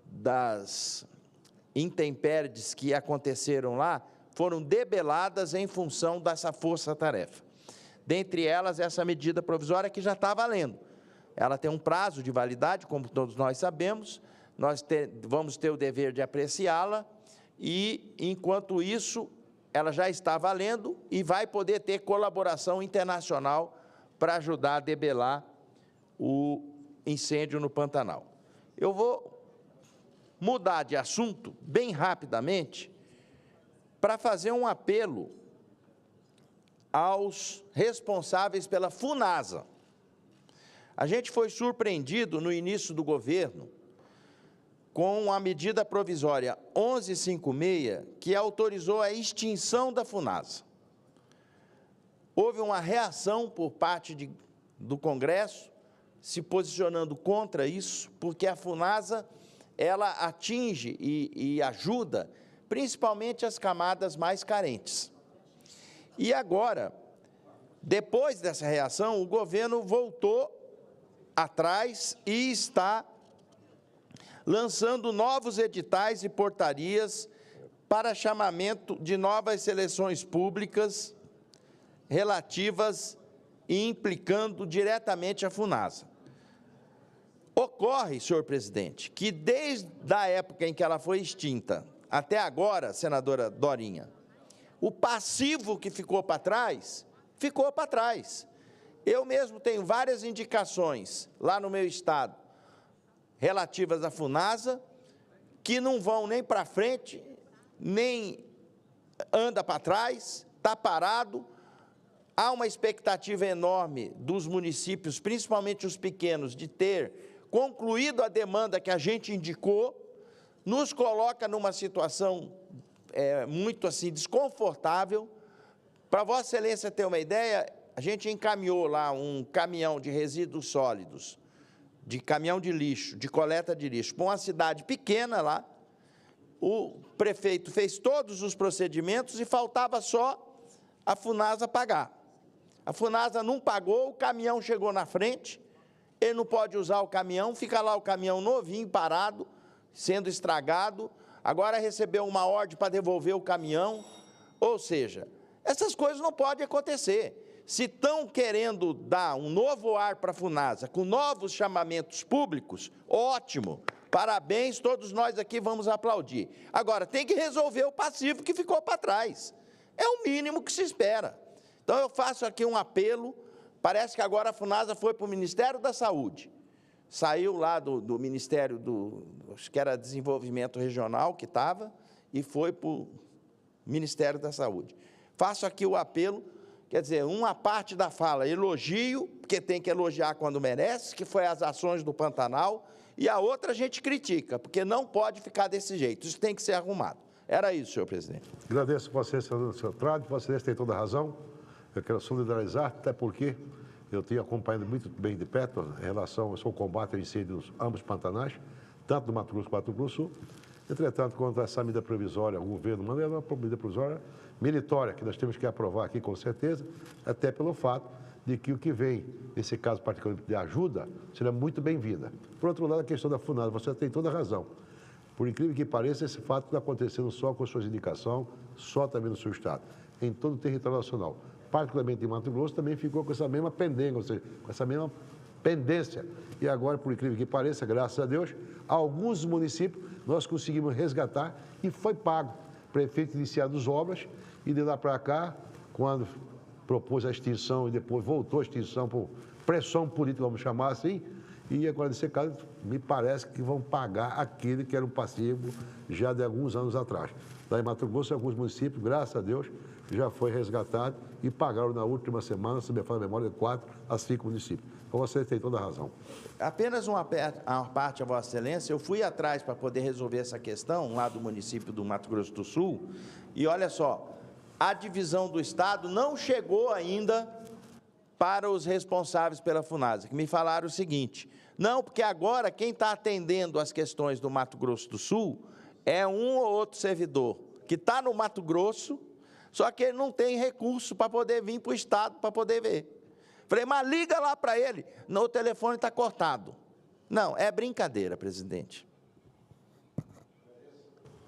das intempéries que aconteceram lá foram debeladas em função dessa força-tarefa. Dentre elas, essa medida provisória que já está valendo. Ela tem um prazo de validade, como todos nós sabemos, nós vamos ter o dever de apreciá-la e, enquanto isso, ela já está valendo e vai poder ter colaboração internacional para ajudar a debelar o incêndio no Pantanal. Eu vou mudar de assunto bem rapidamente para fazer um apelo aos responsáveis pela FUNASA. A gente foi surpreendido no início do governo com a medida provisória 1156, que autorizou a extinção da FUNASA. Houve uma reação por parte do Congresso, se posicionando contra isso, porque a FUNASA, ela atinge e ajuda principalmente as camadas mais carentes. E agora, depois dessa reação, o governo voltou atrás e está lançando novos editais e portarias para chamamento de novas seleções públicas relativas e implicando diretamente a FUNASA. Ocorre, senhor presidente, que desde a época em que ela foi extinta até agora, senadora Dorinha, o passivo que ficou para trás, ficou para trás. Eu mesmo tenho várias indicações lá no meu estado, relativas à FUNASA, que não vão nem para frente, nem anda para trás, está parado. Há uma expectativa enorme dos municípios, principalmente os pequenos, de ter concluído a demanda que a gente indicou, nos coloca numa situação muito assim desconfortável. Para Vossa Excelência ter uma ideia, a gente encaminhou lá um caminhão de resíduos sólidos, de caminhão de lixo, de coleta de lixo, para uma cidade pequena lá. O prefeito fez todos os procedimentos e faltava só a FUNASA pagar. A FUNASA não pagou, o caminhão chegou na frente, ele não pode usar o caminhão, fica lá o caminhão novinho, parado, sendo estragado, agora recebeu uma ordem para devolver o caminhão. Ou seja, essas coisas não podem acontecer. Se estão querendo dar um novo ar para a FUNASA, com novos chamamentos públicos, ótimo, parabéns, todos nós aqui vamos aplaudir. Agora, tem que resolver o passivo que ficou para trás. É o mínimo que se espera. Então, eu faço aqui um apelo, parece que agora a FUNASA foi para o Ministério da Saúde, saiu lá do Ministério acho que era Desenvolvimento Regional que estava, e foi para o Ministério da Saúde. Faço aqui o apelo, quer dizer, uma parte da fala, elogio, porque tem que elogiar quando merece, que foi as ações do Pantanal, e a outra a gente critica, porque não pode ficar desse jeito, isso tem que ser arrumado. Era isso, senhor presidente. Agradeço a Vossa Excelência, senador Centrado, Vossa Excelência tem toda a razão. Eu quero solidarizar, até porque eu tenho acompanhado muito bem de perto em relação ao combate ao incêndio nos ambos pantanais, tanto no Mato Grosso quanto no Mato Sul. Entretanto, quanto a essa medida provisória, o governo manda uma medida provisória meritória, que nós temos que aprovar aqui com certeza, até pelo fato de que o que vem, nesse caso particular de ajuda, será muito bem-vinda. Por outro lado, a questão da FUNASA, você tem toda a razão. Por incrível que pareça, esse fato não está acontecendo só com suas indicações, só também no seu estado, em todo o território nacional. Particularmente em Mato Grosso, também ficou com essa mesma pendenga, ou seja, com essa mesma pendência. E agora, por incrível que pareça, graças a Deus, alguns municípios nós conseguimos resgatar e foi pago. O prefeito iniciado as obras e de lá para cá, quando propôs a extinção e depois voltou a extinção por pressão política, vamos chamar assim, e agora, nesse caso, me parece que vão pagar aquele que era um passivo já de alguns anos atrás. Lá em Mato Grosso, alguns municípios, graças a Deus, já foi resgatado e pagaram na última semana, se me fala a memória, de 4 a 5 municípios. Você tem toda a razão. Apenas uma parte a Vossa Excelência, eu fui atrás para poder resolver essa questão lá do município do Mato Grosso do Sul, e olha só, a divisão do Estado não chegou ainda para os responsáveis pela FUNASA, que me falaram o seguinte: não, porque agora quem está atendendo as questões do Mato Grosso do Sul é um ou outro servidor que está no Mato Grosso, só que ele não tem recurso para poder vir para o Estado para poder ver. Falei, mas liga lá para ele. No telefone está cortado. Não, é brincadeira, presidente.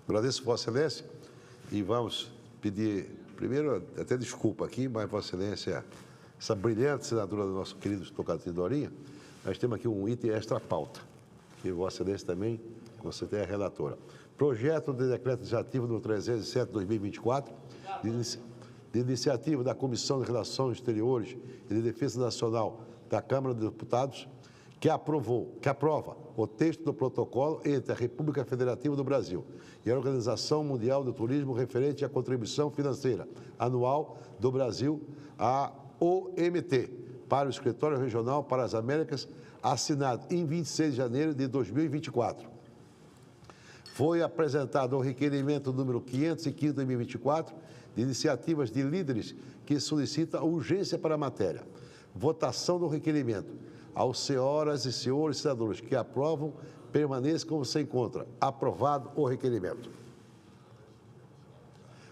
Agradeço, Vossa Excelência, e vamos pedir, primeiro, até desculpa aqui, mas Vossa Excelência, essa brilhante senadora do nosso querido Tocantins Dorinha, nós temos aqui um item extra-pauta, que Vossa Excelência também, você tem a relatora. Projeto de decreto legislativo número 307/2024, de iniciativa da Comissão de Relações Exteriores e de Defesa Nacional da Câmara dos Deputados, que aprova o texto do protocolo entre a República Federativa do Brasil e a Organização Mundial do Turismo referente à contribuição financeira anual do Brasil à OMT para o Escritório Regional para as Américas, assinado em 26 de janeiro de 2024. Foi apresentado o requerimento número 515 de 2024, de iniciativas de líderes que solicitam urgência para a matéria. Votação do requerimento. Aos senhoras e senhores senadores que aprovam, permaneça como se encontra. Aprovado o requerimento.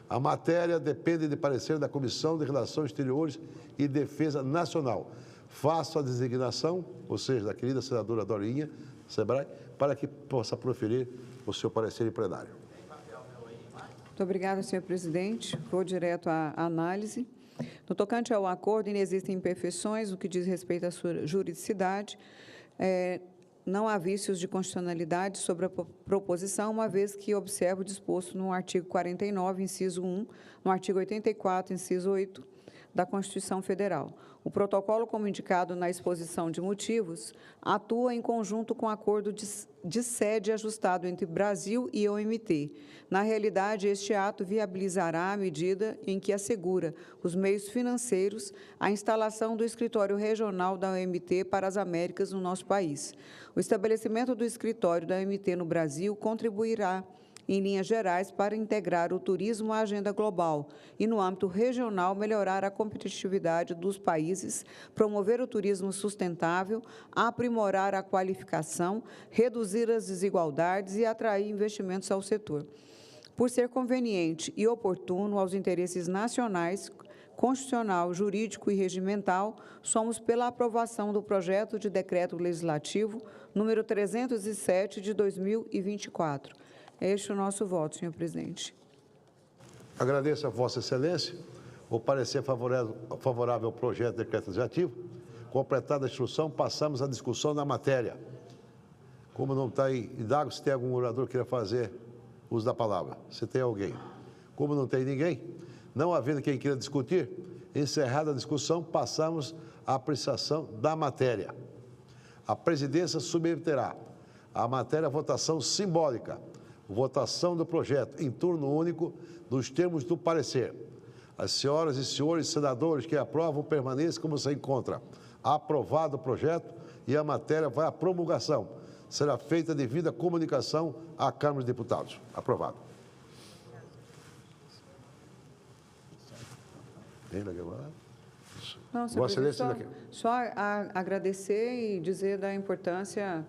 A matéria depende de parecer da Comissão de Relações Exteriores e Defesa Nacional. Faço a designação, ou seja, da querida senadora Dorinha Sebrae, para que possa proferir o seu parecer em plenário. Muito obrigada, senhor presidente. Vou direto à análise. No tocante ao acordo, inexistem imperfeições no que diz respeito à sua juridicidade. Não há vícios de constitucionalidade sobre a proposição, uma vez que observo o disposto no artigo 49, inciso 1, no artigo 84, inciso 8, da Constituição Federal. O protocolo, como indicado na exposição de motivos, atua em conjunto com o acordo de sede ajustado entre Brasil e OMT. Na realidade, este ato viabilizará a medida em que assegura os meios financeiros à instalação do escritório regional da OMT para as Américas no nosso país. O estabelecimento do escritório da OMT no Brasil contribuirá, em linhas gerais, para integrar o turismo à agenda global e, no âmbito regional, melhorar a competitividade dos países, promover o turismo sustentável, aprimorar a qualificação, reduzir as desigualdades e atrair investimentos ao setor. Por ser conveniente e oportuno aos interesses nacionais, constitucional, jurídico e regimental, somos pela aprovação do projeto de decreto legislativo número 307 de 2024. Este é o nosso voto, senhor presidente. Agradeço a Vossa Excelência o parecer favorável ao projeto de decreto legislativo. Completada a instrução, passamos à discussão da matéria. Como não está aí, indago se tem algum orador que queira fazer uso da palavra. Se tem alguém. Como não tem ninguém, não havendo quem queira discutir, encerrada a discussão, passamos à apreciação da matéria. A presidência submeterá a matéria à votação simbólica. Votação do projeto em turno único, nos termos do parecer. As senhoras e senhores senadores que aprovam, permaneçam como se encontra. Aprovado o projeto e a matéria vai à promulgação. Será feita devida comunicação à Câmara dos Deputados. Aprovado. Não, senhor presidente, só agradecer e dizer da importância,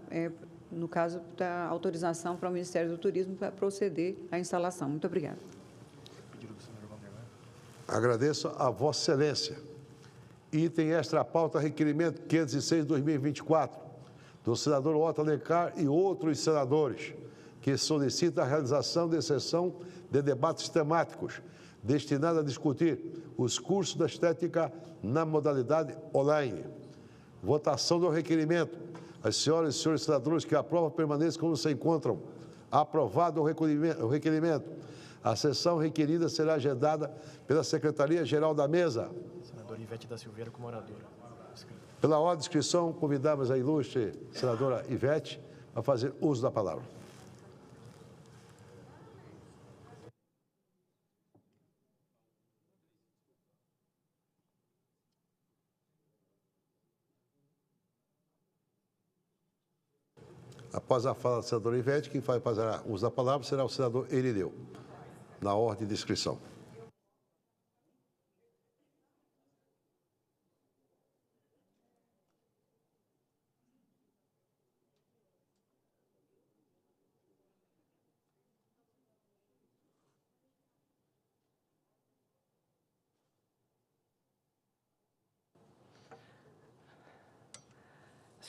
no caso da autorização para o Ministério do Turismo para proceder à instalação. Muito obrigada. Agradeço a Vossa Excelência. Item extra-pauta, requerimento 506/2024, do senador Otto Alencar e outros senadores, que solicita a realização de sessão de debates temáticos, destinada a discutir os cursos da estética na modalidade online. Votação do requerimento. As senhoras e senhores senadores que aprovam, permaneçam como se encontram. Aprovado o requerimento. A sessão requerida será agendada pela Secretaria-Geral da Mesa. Senadora Ivete da Silveira como oradora. Pela ordem de inscrição, convidamos a ilustre senadora Ivete a fazer uso da palavra. Após a fala da senadora Ivete, quem vai fazer uso da palavra será o senador Irineu, na ordem de inscrição.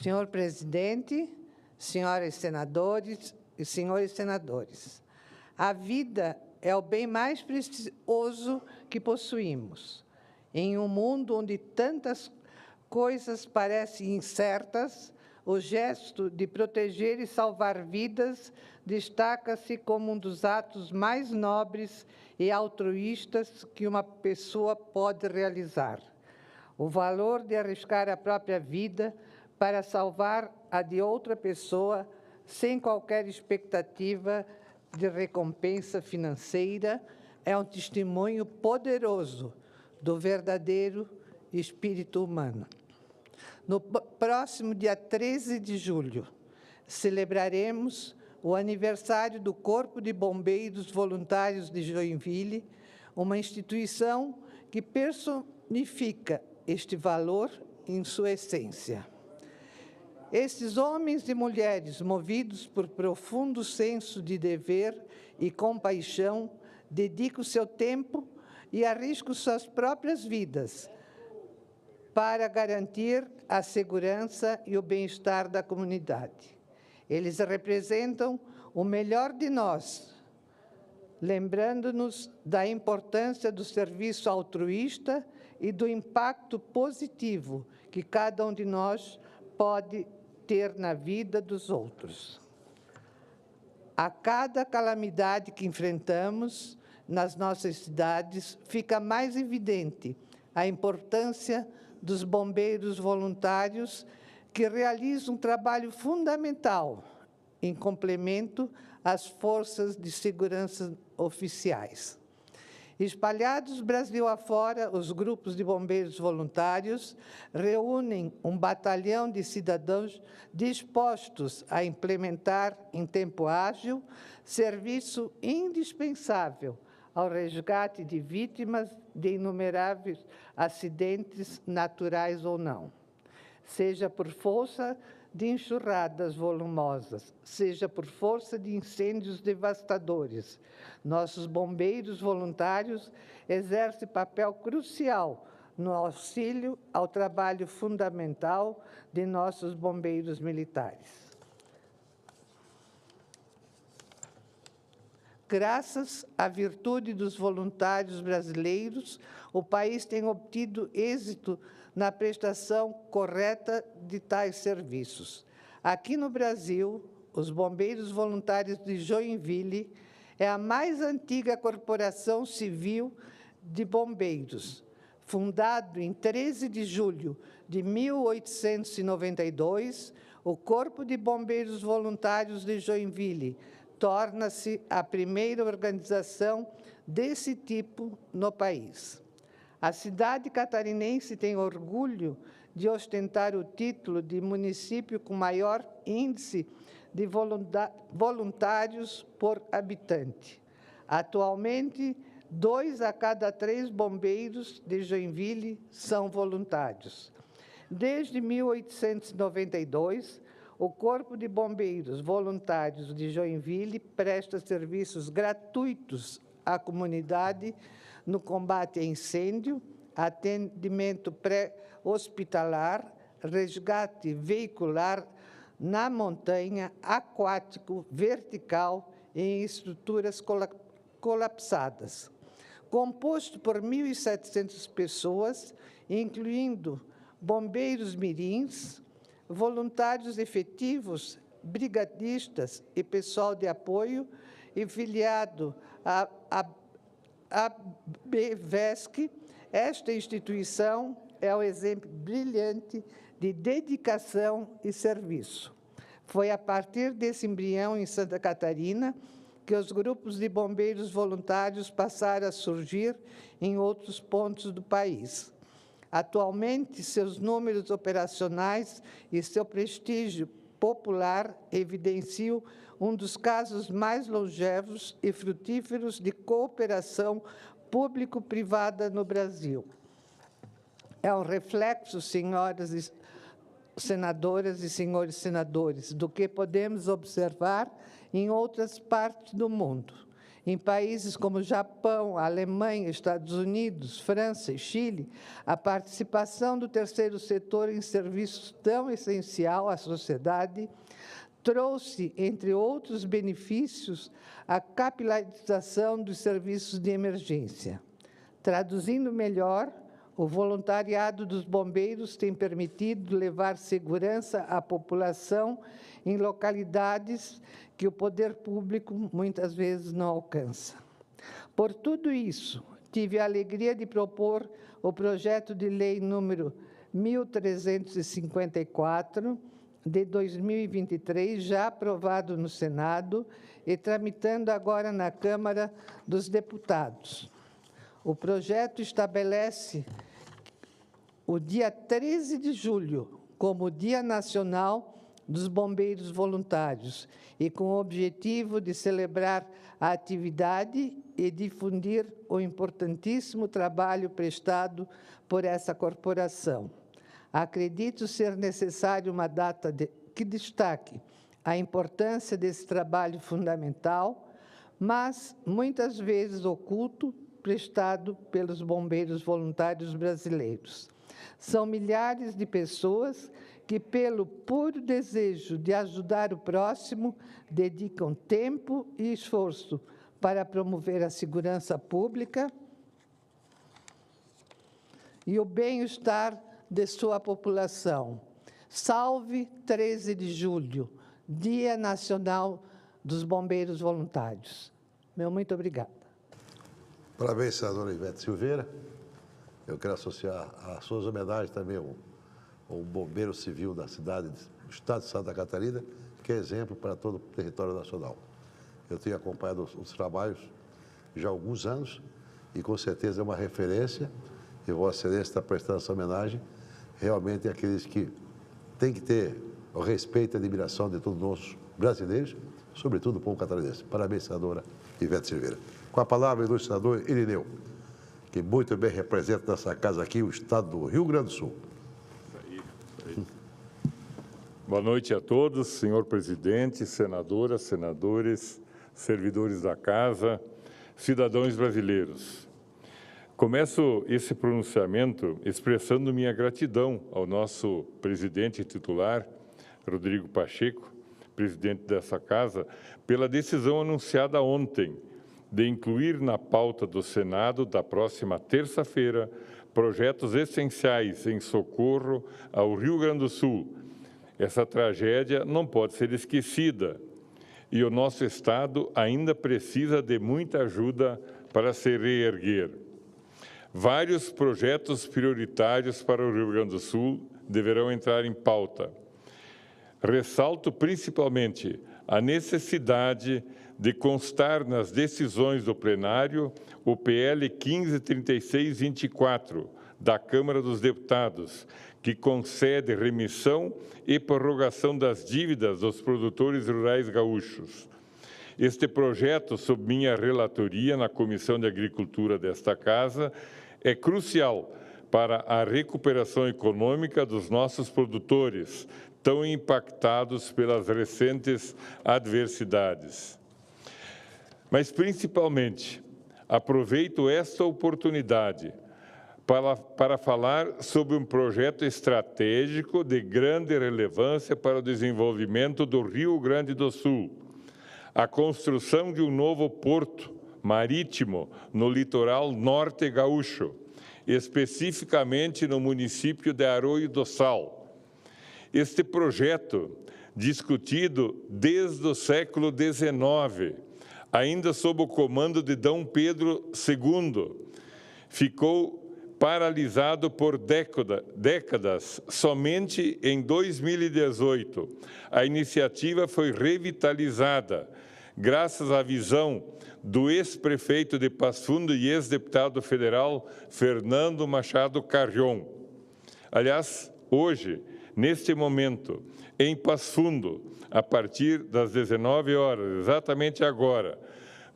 Senhor presidente, senhoras senadores e senhores senadores, a vida é o bem mais precioso que possuímos. Em um mundo onde tantas coisas parecem incertas, o gesto de proteger e salvar vidas destaca-se como um dos atos mais nobres e altruístas que uma pessoa pode realizar. O valor de arriscar a própria vida para salvar a de outra pessoa sem qualquer expectativa de recompensa financeira é um testemunho poderoso do verdadeiro espírito humano. No próximo dia 13 de julho, celebraremos o aniversário do Corpo de Bombeiros Voluntários de Joinville, uma instituição que personifica este valor em sua essência. Estes homens e mulheres, movidos por profundo senso de dever e compaixão, dedicam seu tempo e arriscam suas próprias vidas para garantir a segurança e o bem-estar da comunidade. Eles representam o melhor de nós, lembrando-nos da importância do serviço altruísta e do impacto positivo que cada um de nós pode ter na vida dos outros. A cada calamidade que enfrentamos nas nossas cidades, fica mais evidente a importância dos bombeiros voluntários que realizam um trabalho fundamental em complemento às forças de segurança oficiais. Espalhados Brasil afora, os grupos de bombeiros voluntários reúnem um batalhão de cidadãos dispostos a implementar em tempo ágil serviço indispensável ao resgate de vítimas de inumeráveis acidentes naturais ou não, seja por força de enxurradas volumosas, seja por força de incêndios devastadores. Nossos bombeiros voluntários exercem papel crucial no auxílio ao trabalho fundamental de nossos bombeiros militares. Graças à virtude dos voluntários brasileiros, o país tem obtido êxito na prestação correta de tais serviços. Aqui no Brasil, os Bombeiros Voluntários de Joinville é a mais antiga corporação civil de bombeiros. Fundado em 13 de julho de 1892, o Corpo de Bombeiros Voluntários de Joinville torna-se a primeira organização desse tipo no país. A cidade catarinense tem orgulho de ostentar o título de município com maior índice de voluntários por habitante. Atualmente, 2 a cada 3 bombeiros de Joinville são voluntários. Desde 1892, o Corpo de Bombeiros Voluntários de Joinville presta serviços gratuitos à comunidade no combate a incêndio, atendimento pré-hospitalar, resgate veicular na montanha, aquático, vertical e em estruturas colapsadas. Composto por 1.700 pessoas, incluindo bombeiros mirins, voluntários efetivos, brigadistas e pessoal de apoio, e filiado à BVESC, esta instituição é um exemplo brilhante de dedicação e serviço. Foi a partir desse embrião em Santa Catarina que os grupos de bombeiros voluntários passaram a surgir em outros pontos do país. Atualmente, seus números operacionais e seu prestígio popular evidenciam um dos casos mais longevos e frutíferos de cooperação público-privada no Brasil. É um reflexo, senhoras senadoras e senhores senadores, do que podemos observar em outras partes do mundo. Em países como Japão, Alemanha, Estados Unidos, França e Chile, a participação do terceiro setor em serviços tão essencial à sociedade trouxe, entre outros benefícios, a capilarização dos serviços de emergência. Traduzindo melhor, o voluntariado dos bombeiros tem permitido levar segurança à população em localidades que o poder público muitas vezes não alcança. Por tudo isso, tive a alegria de propor o projeto de lei número 1354, de 2023, já aprovado no Senado e tramitando agora na Câmara dos Deputados. O projeto estabelece o dia 13 de julho como Dia Nacional dos Bombeiros Voluntários e com o objetivo de celebrar a atividade e difundir o importantíssimo trabalho prestado por essa corporação. Acredito ser necessário uma data que destaque a importância desse trabalho fundamental, mas muitas vezes oculto, prestado pelos bombeiros voluntários brasileiros. São milhares de pessoas que, pelo puro desejo de ajudar o próximo, dedicam tempo e esforço para promover a segurança pública e o bem-estar de sua população. Salve 13 de julho, Dia Nacional dos Bombeiros Voluntários. Meu muito obrigada. Parabéns, senadora Ivete Silveira. Eu quero associar às suas homenagens também ao bombeiro civil da cidade, do estado de Santa Catarina, que é exemplo para todo o território nacional. Eu tenho acompanhado os trabalhos já há alguns anos e, com certeza, é uma referência, e Vossa Excelência está prestando essa homenagem realmente àqueles que têm que ter o respeito e a admiração de todos nós brasileiros, sobretudo o povo catarinense. Parabéns, senadora Ivete Silveira. Com a palavra, o senador Irineu, que muito bem representa nessa casa aqui o estado do Rio Grande do Sul. Boa noite a todos, senhor presidente, senadoras, senadores, servidores da casa, cidadãos brasileiros. Começo esse pronunciamento expressando minha gratidão ao nosso presidente titular, Rodrigo Pacheco, presidente dessa casa, pela decisão anunciada ontem de incluir na pauta do Senado da próxima terça-feira projetos essenciais em socorro ao Rio Grande do Sul. Essa tragédia não pode ser esquecida e o nosso Estado ainda precisa de muita ajuda para se reerguer. Vários projetos prioritários para o Rio Grande do Sul deverão entrar em pauta. Ressalto principalmente a necessidade de constar nas decisões do plenário o PL 1536-24 da Câmara dos Deputados, que concede remissão e prorrogação das dívidas dos produtores rurais gaúchos. Este projeto, sob minha relatoria na Comissão de Agricultura desta Casa, é crucial para a recuperação econômica dos nossos produtores, tão impactados pelas recentes adversidades. Mas, principalmente, aproveito esta oportunidade para falar sobre um projeto estratégico de grande relevância para o desenvolvimento do Rio Grande do Sul, a construção de um novo porto marítimo no litoral norte gaúcho, especificamente no município de Arroio do Sal. Este projeto, discutido desde o século XIX, ainda sob o comando de Dom Pedro II, ficou paralisado por décadas. Somente em 2018, a iniciativa foi revitalizada, graças à visão do ex-prefeito de Passo Fundo e ex-deputado federal Fernando Machado Carrion. Aliás, hoje, neste momento, em Passo Fundo, a partir das 19 horas, exatamente agora,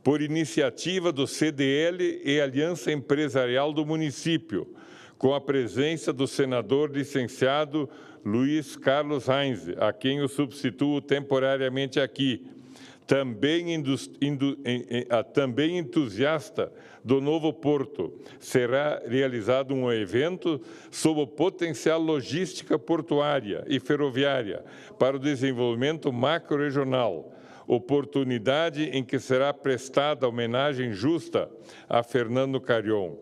por iniciativa do CDL e Aliança Empresarial do município, com a presença do senador licenciado Luiz Carlos Reins, a quem eu substituo temporariamente aqui, também entusiasta do novo porto. Será realizado um evento sobre o potencial logística portuária e ferroviária para o desenvolvimento macro-regional, oportunidade em que será prestada homenagem justa a Fernando Carrion.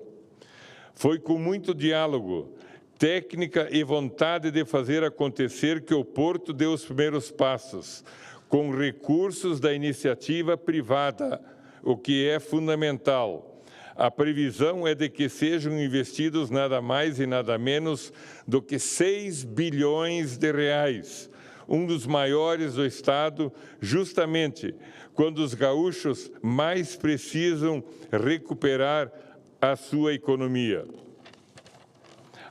Foi com muito diálogo, técnica e vontade de fazer acontecer que o porto deu os primeiros passos, com recursos da iniciativa privada, o que é fundamental. A previsão é de que sejam investidos nada mais e nada menos do que 6 bilhões de reais, um dos maiores do Estado, justamente quando os gaúchos mais precisam recuperar a sua economia.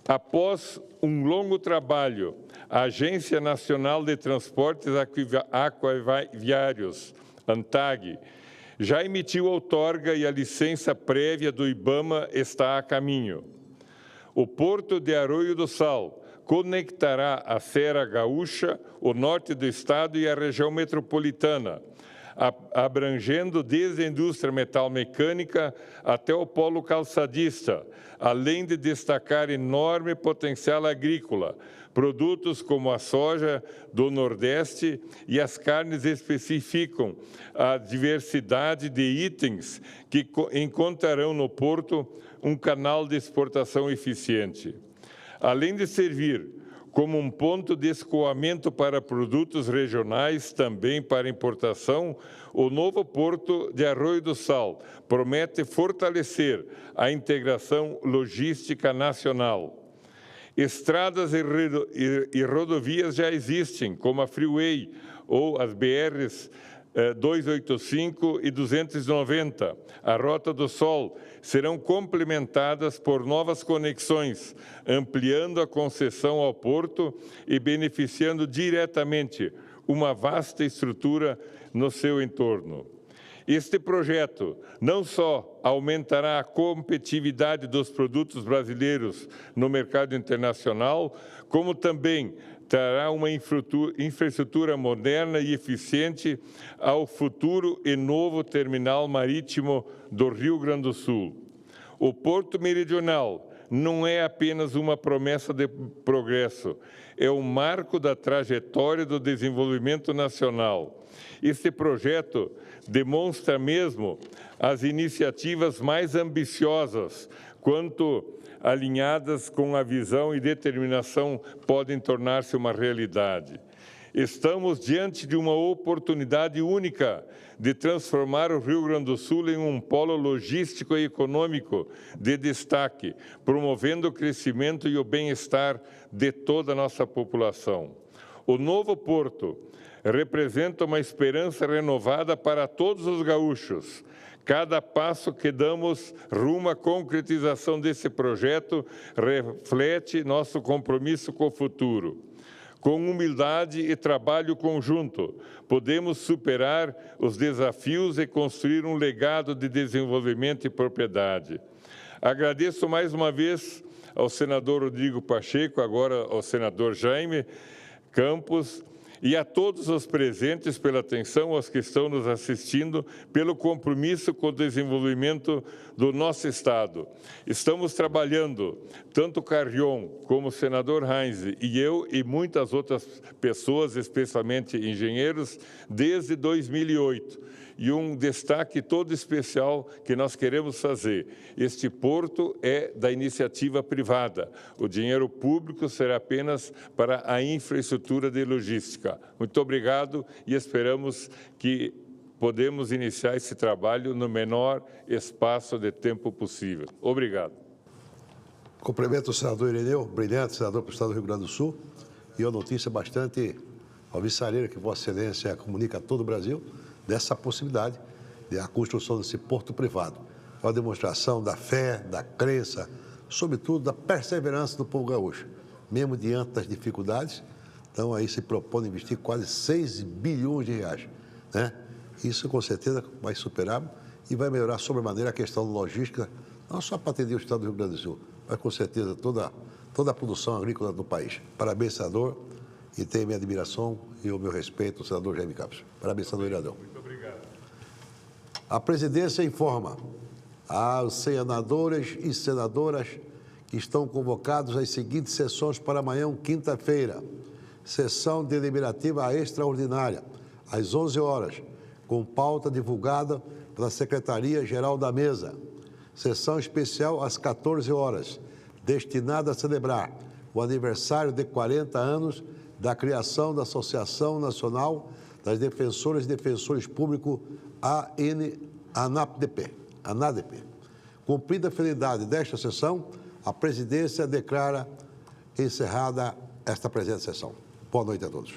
Após um longo trabalho, a Agência Nacional de Transportes Aquaviários, ANTAG, já emitiu a outorga e a licença prévia do IBAMA está a caminho. O Porto de Arroio do Sal conectará a Serra Gaúcha, o norte do estado e a região metropolitana, abrangendo desde a indústria metalmecânica até o polo calçadista, além de destacar enorme potencial agrícola, produtos como a soja do Nordeste e as carnes especificam a diversidade de itens que encontrarão no porto um canal de exportação eficiente. Além de servir como um ponto de escoamento para produtos regionais, também para importação, o novo Porto de Arroio do Sal promete fortalecer a integração logística nacional. Estradas e rodovias já existem, como a Freeway ou as BRs 285 e 290, a Rota do Sol, serão complementadas por novas conexões, ampliando a concessão ao porto e beneficiando diretamente uma vasta estrutura no seu entorno. Este projeto não só aumentará a competitividade dos produtos brasileiros no mercado internacional, como também trará uma infraestrutura moderna e eficiente ao futuro e novo terminal marítimo do Rio Grande do Sul. O Porto Meridional não é apenas uma promessa de progresso, é um marco da trajetória do desenvolvimento nacional. Este projeto demonstra mesmo as iniciativas mais ambiciosas, quanto alinhadas com a visão e determinação podem tornar-se uma realidade. Estamos diante de uma oportunidade única de transformar o Rio Grande do Sul em um polo logístico e econômico de destaque, promovendo o crescimento e o bem-estar de toda a nossa população. O novo porto representa uma esperança renovada para todos os gaúchos. Cada passo que damos rumo à concretização desse projeto reflete nosso compromisso com o futuro. Com humildade e trabalho conjunto, podemos superar os desafios e construir um legado de desenvolvimento e propriedade. Agradeço mais uma vez ao senador Rodrigo Pacheco, agora ao senador Jaime Campos, e a todos os presentes pela atenção, aos que estão nos assistindo, pelo compromisso com o desenvolvimento do nosso Estado. Estamos trabalhando, tanto Carrion como o senador Reins e eu e muitas outras pessoas, especialmente engenheiros, desde 2008. E um destaque todo especial que nós queremos fazer. Este porto é da iniciativa privada. O dinheiro público será apenas para a infraestrutura de logística. Muito obrigado e esperamos que podemos iniciar esse trabalho no menor espaço de tempo possível. Obrigado. Cumprimento o senador Irineu, brilhante senador para o Estado do Rio Grande do Sul, e uma notícia bastante alvissareira que Vossa Excelência comunica a todo o Brasil, dessa possibilidade de a construção desse porto privado. É uma demonstração da fé, da crença, sobretudo da perseverança do povo gaúcho. Mesmo diante das dificuldades, Então, aí se propõe investir quase 6 bilhões de reais, né? Isso, com certeza, vai superar e vai melhorar sobremaneira a questão logística, não só para atender o estado do Rio Grande do Sul, mas, com certeza, toda a produção agrícola do país. Parabéns, senador, e tenha minha admiração e o meu respeito, senador Jaime Campos. Parabéns, senador Iradão. Muito obrigado. A presidência informa aos senadores e senadoras que estão convocados às seguintes sessões para amanhã, quinta-feira. Sessão deliberativa extraordinária, às 11 horas, com pauta divulgada pela Secretaria-Geral da Mesa. Sessão especial às 14 horas, destinada a celebrar o aniversário de 40 anos da criação da Associação Nacional das Defensoras e Defensores Públicos, ANADP. Cumprida a finalidade desta sessão, a presidência declara encerrada esta presente sessão. Boa noite a todos.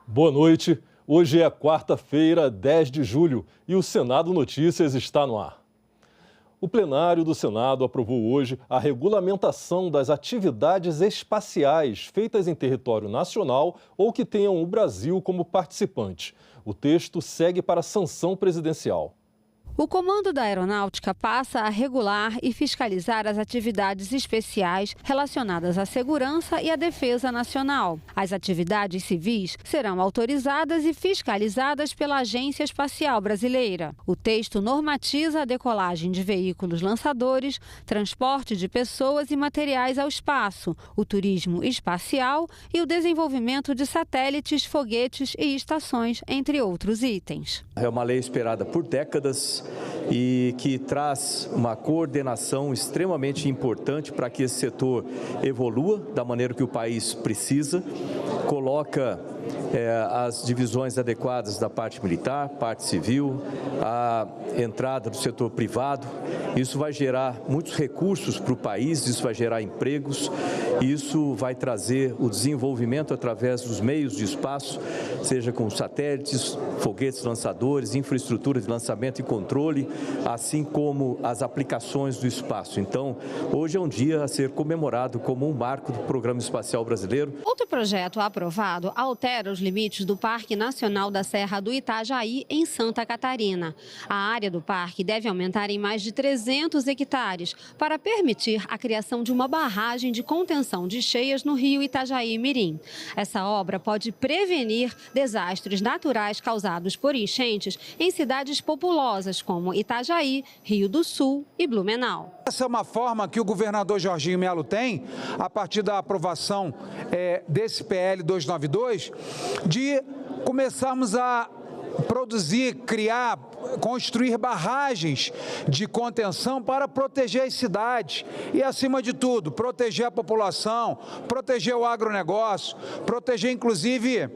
Boa noite. Hoje é quarta-feira, 10 de julho, e o Senado Notícias está no ar. O plenário do Senado aprovou hoje a regulamentação das atividades espaciais feitas em território nacional ou que tenham o Brasil como participante. O texto segue para sanção presidencial. O Comando da Aeronáutica passa a regular e fiscalizar as atividades especiais relacionadas à segurança e à defesa nacional. As atividades civis serão autorizadas e fiscalizadas pela Agência Espacial Brasileira. O texto normatiza a decolagem de veículos lançadores, transporte de pessoas e materiais ao espaço, o turismo espacial e o desenvolvimento de satélites, foguetes e estações, entre outros itens. É uma lei esperada por décadas e que traz uma coordenação extremamente importante para que esse setor evolua da maneira que o país precisa, coloca as divisões adequadas da parte militar, parte civil, a entrada do setor privado. Isso vai gerar muitos recursos para o país, isso vai gerar empregos, isso vai trazer o desenvolvimento através dos meios de espaço, seja com satélites, foguetes lançadores, infraestrutura de lançamento e controle, assim como as aplicações do espaço. Então, hoje é um dia a ser comemorado como um marco do Programa Espacial Brasileiro. Outro projeto aprovado altera os limites do Parque Nacional da Serra do Itajaí, em Santa Catarina. A área do parque deve aumentar em mais de 300 hectares para permitir a criação de uma barragem de contenção de cheias no rio Itajaí-Mirim. Essa obra pode prevenir desastres naturais causados por enchentes em cidades populosas como Itajaí, Rio do Sul e Blumenau. Essa é uma forma que o governador Jorginho Melo tem, a partir da aprovação desse PL 292, de começarmos a produzir, criar, construir barragens de contenção para proteger as cidades e, acima de tudo, proteger a população, proteger o agronegócio, proteger, inclusive,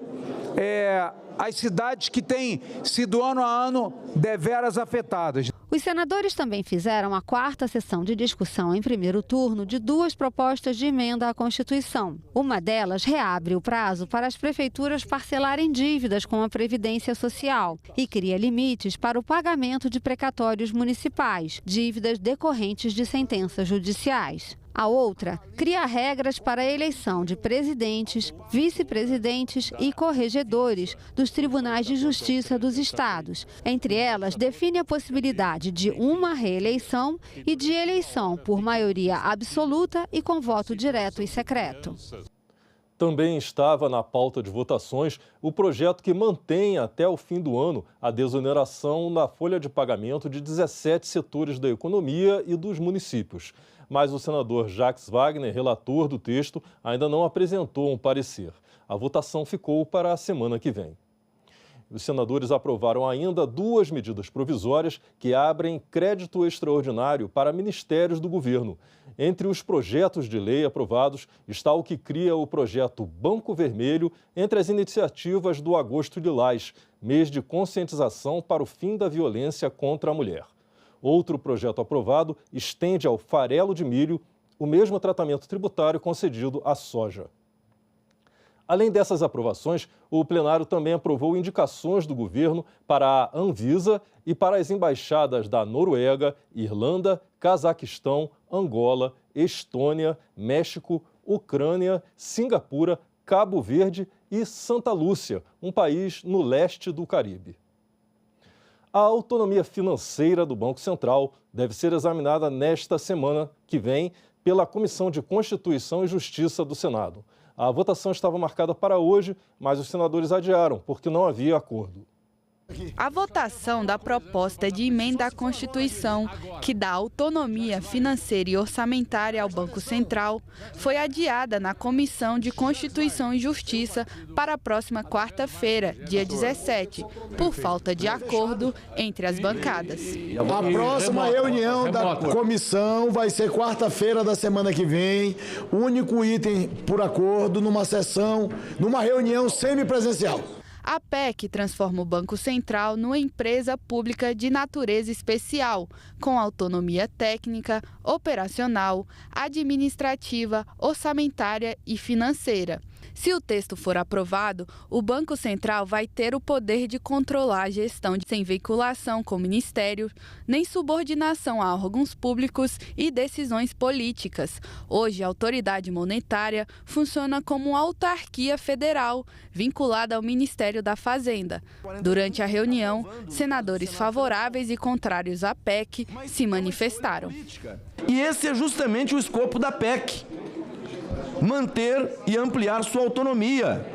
as cidades que têm sido ano a ano deveras afetadas. Os senadores também fizeram a quarta sessão de discussão em primeiro turno de duas propostas de emenda à Constituição. Uma delas reabre o prazo para as prefeituras parcelarem dívidas com a Previdência Social e cria limites para o pagamento de precatórios municipais, dívidas decorrentes de sentenças judiciais. A outra cria regras para a eleição de presidentes, vice-presidentes e corregedores dos tribunais de justiça dos estados. Entre elas, define a possibilidade de uma reeleição e de eleição por maioria absoluta e com voto direto e secreto. Também estava na pauta de votações o projeto que mantém até o fim do ano a desoneração na folha de pagamento de 17 setores da economia e dos municípios. Mas o senador Jacques Wagner, relator do texto, ainda não apresentou um parecer. A votação ficou para a semana que vem. Os senadores aprovaram ainda 2 medidas provisórias que abrem crédito extraordinário para ministérios do governo. Entre os projetos de lei aprovados está o que cria o projeto Banco Vermelho entre as iniciativas do Agosto Lilás, mês de conscientização para o fim da violência contra a mulher. Outro projeto aprovado estende ao farelo de milho o mesmo tratamento tributário concedido à soja. Além dessas aprovações, o plenário também aprovou indicações do governo para a Anvisa e para as embaixadas da Noruega, Irlanda, Cazaquistão, Angola, Estônia, México, Ucrânia, Singapura, Cabo Verde e Santa Lúcia, um país no leste do Caribe. A autonomia financeira do Banco Central deve ser examinada nesta semana que vem pela Comissão de Constituição e Justiça do Senado. A votação estava marcada para hoje, mas os senadores adiaram, porque não havia acordo. A votação da proposta de emenda à Constituição, que dá autonomia financeira e orçamentária ao Banco Central, foi adiada na Comissão de Constituição e Justiça para a próxima quarta-feira, dia 17, por falta de acordo entre as bancadas. A próxima reunião da comissão vai ser quarta-feira da semana que vem, único item por acordo numa reunião semipresencial. A PEC transforma o Banco Central numa empresa pública de natureza especial, com autonomia técnica, operacional, administrativa, orçamentária e financeira. Se o texto for aprovado, o Banco Central vai ter o poder de controlar a gestão sem vinculação com ministérios, nem subordinação a órgãos públicos e decisões políticas. Hoje, a autoridade monetária funciona como uma autarquia federal, vinculada ao Ministério da Fazenda. Durante a reunião, senadores favoráveis e contrários à PEC se manifestaram. E esse é justamente o escopo da PEC. Manter e ampliar sua autonomia.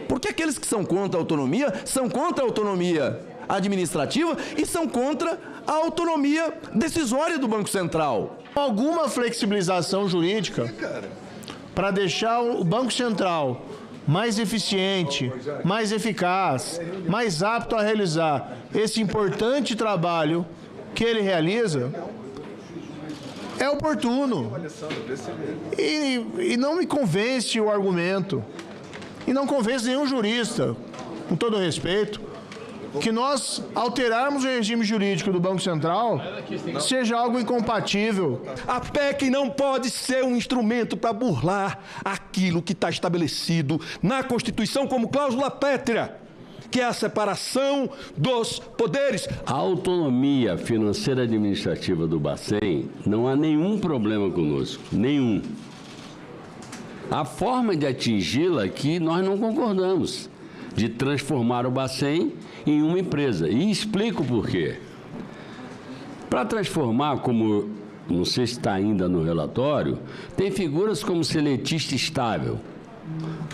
Porque aqueles que são contra a autonomia são contra a autonomia administrativa e são contra a autonomia decisória do Banco Central. Alguma flexibilização jurídica para deixar o Banco Central mais eficiente, mais eficaz, mais apto a realizar esse importante trabalho que ele realiza, é oportuno. E não me convence o argumento, e não convence nenhum jurista, com todo respeito, que nós alterarmos o regime jurídico do Banco Central seja algo incompatível. A PEC não pode ser um instrumento para burlar aquilo que está estabelecido na Constituição como cláusula pétrea, que é a separação dos poderes. A autonomia financeira administrativa do Bacen, não há nenhum problema conosco, nenhum. A forma de atingi-la que nós não concordamos, de transformar o Bacen em uma empresa. E explico por quê. Para transformar, como não sei se está ainda no relatório, tem figuras como seletista estável.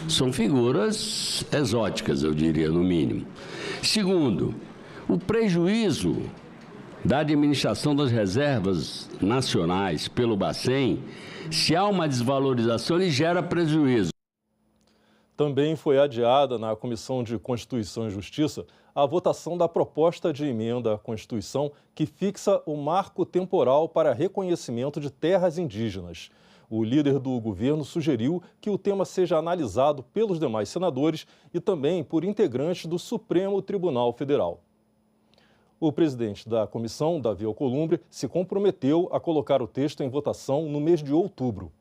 São figuras exóticas, eu diria, no mínimo. Segundo, o prejuízo da administração das reservas nacionais pelo Bacen, se há uma desvalorização, ele gera prejuízo. Também foi adiada na Comissão de Constituição e Justiça a votação da proposta de emenda à Constituição que fixa o marco temporal para reconhecimento de terras indígenas. O líder do governo sugeriu que o tema seja analisado pelos demais senadores e também por integrantes do Supremo Tribunal Federal. O presidente da comissão, Davi Alcolumbre, se comprometeu a colocar o texto em votação no mês de outubro.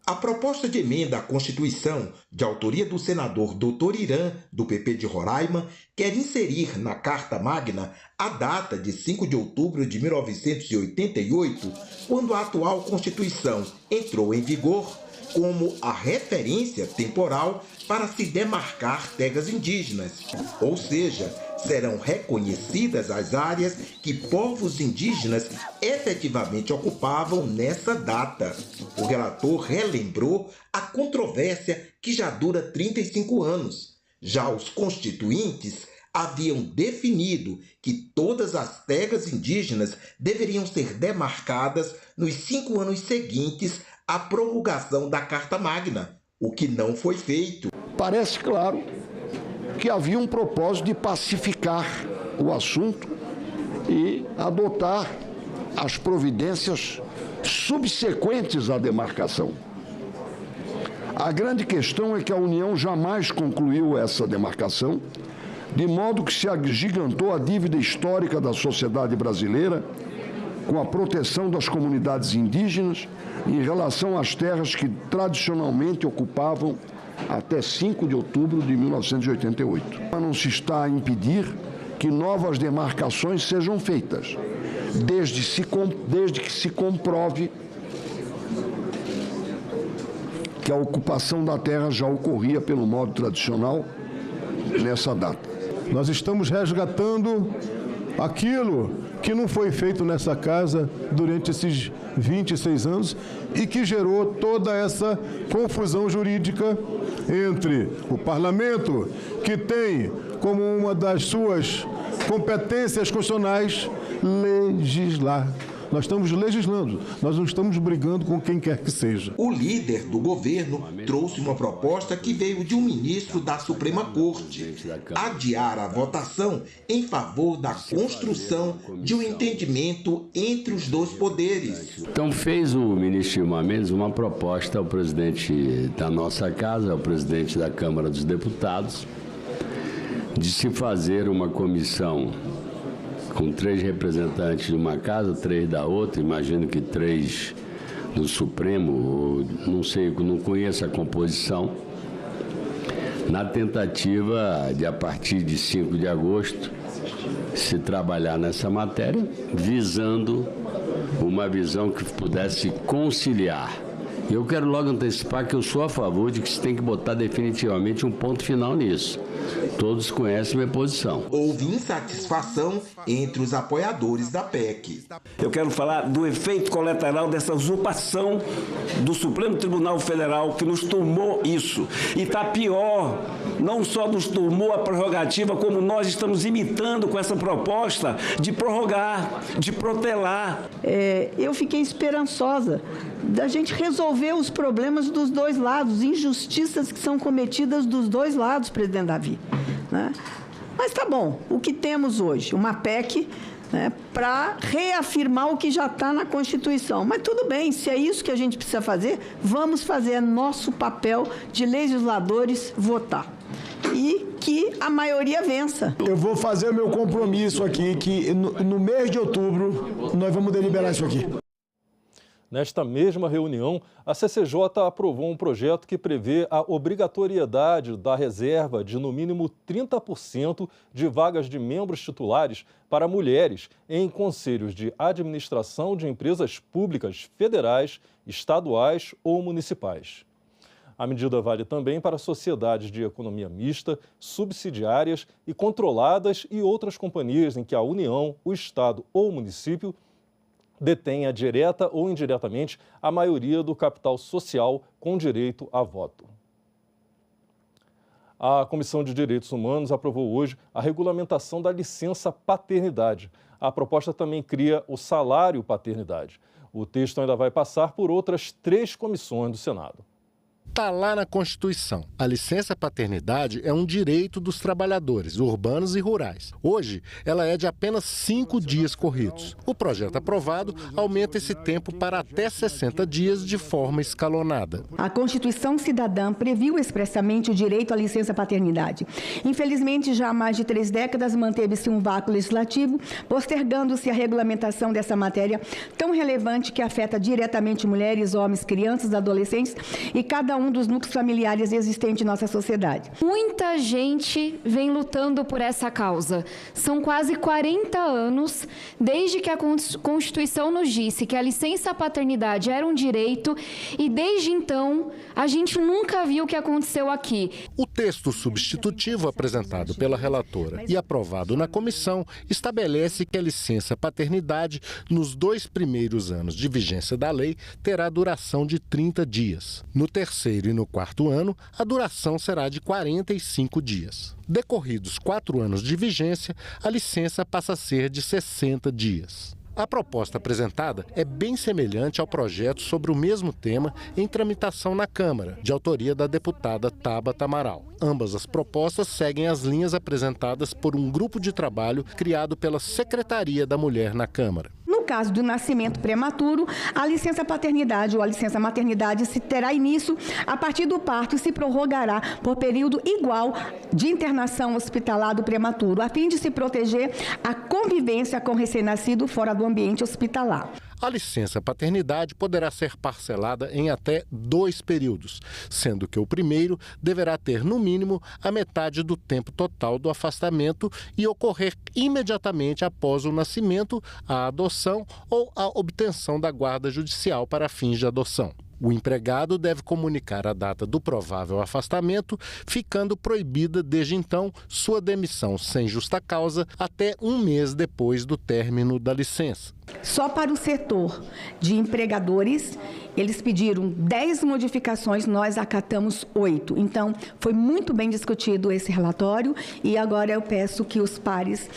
A proposta de emenda à Constituição, de autoria do senador Dr. Irã, do PP de Roraima, quer inserir na Carta Magna a data de 5 de outubro de 1988, quando a atual Constituição entrou em vigor, como a referência temporal para se demarcar terras indígenas, ou seja, serão reconhecidas as áreas que povos indígenas efetivamente ocupavam nessa data. O relator relembrou a controvérsia que já dura 35 anos. Já os constituintes haviam definido que todas as terras indígenas deveriam ser demarcadas nos 5 anos seguintes à promulgação da Carta Magna, o que não foi feito. Parece claro que havia um propósito de pacificar o assunto e adotar as providências subsequentes à demarcação. A grande questão é que a União jamais concluiu essa demarcação, de modo que se agigantou a dívida histórica da sociedade brasileira com a proteção das comunidades indígenas em relação às terras que tradicionalmente ocupavam até 5 de outubro de 1988. Não se está a impedir que novas demarcações sejam feitas, desde que se comprove que a ocupação da terra já ocorria pelo modo tradicional nessa data. Nós estamos resgatando aquilo que não foi feito nessa casa durante esses 26 anos e que gerou toda essa confusão jurídica entre o parlamento, que tem como uma das suas competências constitucionais legislar. Nós estamos legislando, nós não estamos brigando com quem quer que seja. O líder do governo trouxe uma proposta que veio de um ministro da Suprema Corte: adiar a votação em favor da construção de um entendimento entre os dois poderes. Então fez o ministro Gilmar Mendes uma proposta ao presidente da nossa casa, ao presidente da Câmara dos Deputados, de se fazer uma comissão com 3 representantes de uma casa, 3 da outra, imagino que 3 do Supremo, não sei, não conheço a composição, na tentativa de, a partir de 5 de agosto, se trabalhar nessa matéria, visando uma visão que pudesse conciliar. Eu quero logo antecipar que eu sou a favor de que se tem que botar definitivamente um ponto final nisso. Todos conhecem minha posição. Houve insatisfação entre os apoiadores da PEC. Eu quero falar do efeito colateral dessa usurpação do Supremo Tribunal Federal, que nos tomou isso. E está pior, não só nos tomou a prerrogativa, como nós estamos imitando com essa proposta de prorrogar, de protelar. Eu fiquei esperançosa da gente resolver os problemas dos dois lados, injustiças que são cometidas dos dois lados, presidente Davi. Né? Mas tá bom, o que temos hoje? Uma PEC, né, para reafirmar o que já está na Constituição. Mas tudo bem, se é isso que a gente precisa fazer, vamos fazer nosso papel de legisladores votar. E que a maioria vença. Eu vou fazer o meu compromisso aqui, que no mês de outubro nós vamos deliberar isso aqui. Nesta mesma reunião, a CCJ aprovou um projeto que prevê a obrigatoriedade da reserva de, no mínimo, 30% de vagas de membros titulares para mulheres em conselhos de administração de empresas públicas federais, estaduais ou municipais. A medida vale também para sociedades de economia mista, subsidiárias e controladas e outras companhias em que a União, o Estado ou o município detenha direta ou indiretamente a maioria do capital social com direito a voto. A Comissão de Direitos Humanos aprovou hoje a regulamentação da licença paternidade. A proposta também cria o salário paternidade. O texto ainda vai passar por outras 3 comissões do Senado. Está lá na Constituição. A licença paternidade é um direito dos trabalhadores urbanos e rurais. Hoje, ela é de apenas 5 dias corridos. O projeto aprovado aumenta esse tempo para até 60 dias de forma escalonada. A Constituição Cidadã previu expressamente o direito à licença paternidade. Infelizmente, já há mais de 3 décadas manteve-se um vácuo legislativo, postergando-se a regulamentação dessa matéria tão relevante que afeta diretamente mulheres, homens, crianças, adolescentes e cada um dos núcleos familiares existentes em nossa sociedade. Muita gente vem lutando por essa causa. São quase 40 anos desde que a Constituição nos disse que a licença paternidade era um direito e desde então a gente nunca viu o que aconteceu aqui. O texto substitutivo apresentado pela relatora e aprovado na comissão estabelece que a licença paternidade nos 2 primeiros anos de vigência da lei terá duração de 30 dias. No terceiro e no 4º ano, a duração será de 45 dias. Decorridos 4 anos de vigência, a licença passa a ser de 60 dias. A proposta apresentada é bem semelhante ao projeto sobre o mesmo tema em tramitação na Câmara, de autoria da deputada Tabata Amaral. Ambas as propostas seguem as linhas apresentadas por um grupo de trabalho criado pela Secretaria da Mulher na Câmara. No caso do nascimento prematuro, a licença paternidade ou a licença maternidade se terá início a partir do parto e se prorrogará por período igual de internação hospitalar do prematuro, a fim de se proteger a convivência com o recém-nascido fora do ambiente hospitalar. A licença paternidade poderá ser parcelada em até 2 períodos, sendo que o primeiro deverá ter, no mínimo, a metade do tempo total do afastamento e ocorrer imediatamente após o nascimento, a adoção ou a obtenção da guarda judicial para fins de adoção. O empregado deve comunicar a data do provável afastamento, ficando proibida desde então sua demissão sem justa causa até 1 mês depois do término da licença. Só para o setor de empregadores, eles pediram 10 modificações, nós acatamos 8. Então, foi muito bem discutido esse relatório e agora eu peço que os pares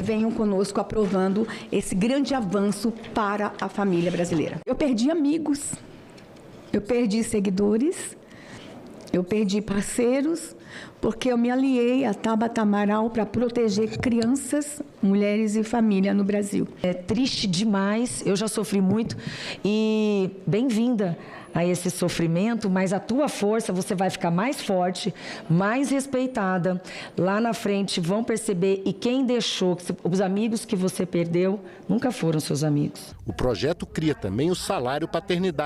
venham conosco aprovando esse grande avanço para a família brasileira. Eu perdi amigos. Eu perdi seguidores, eu perdi parceiros, porque eu me aliei a Tabata Amaral para proteger crianças, mulheres e família no Brasil. É triste demais, eu já sofri muito e bem-vinda a esse sofrimento, mas a tua força, você vai ficar mais forte, mais respeitada. Lá na frente vão perceber e quem deixou, os amigos que você perdeu, nunca foram seus amigos. O projeto cria também o salário paternidade.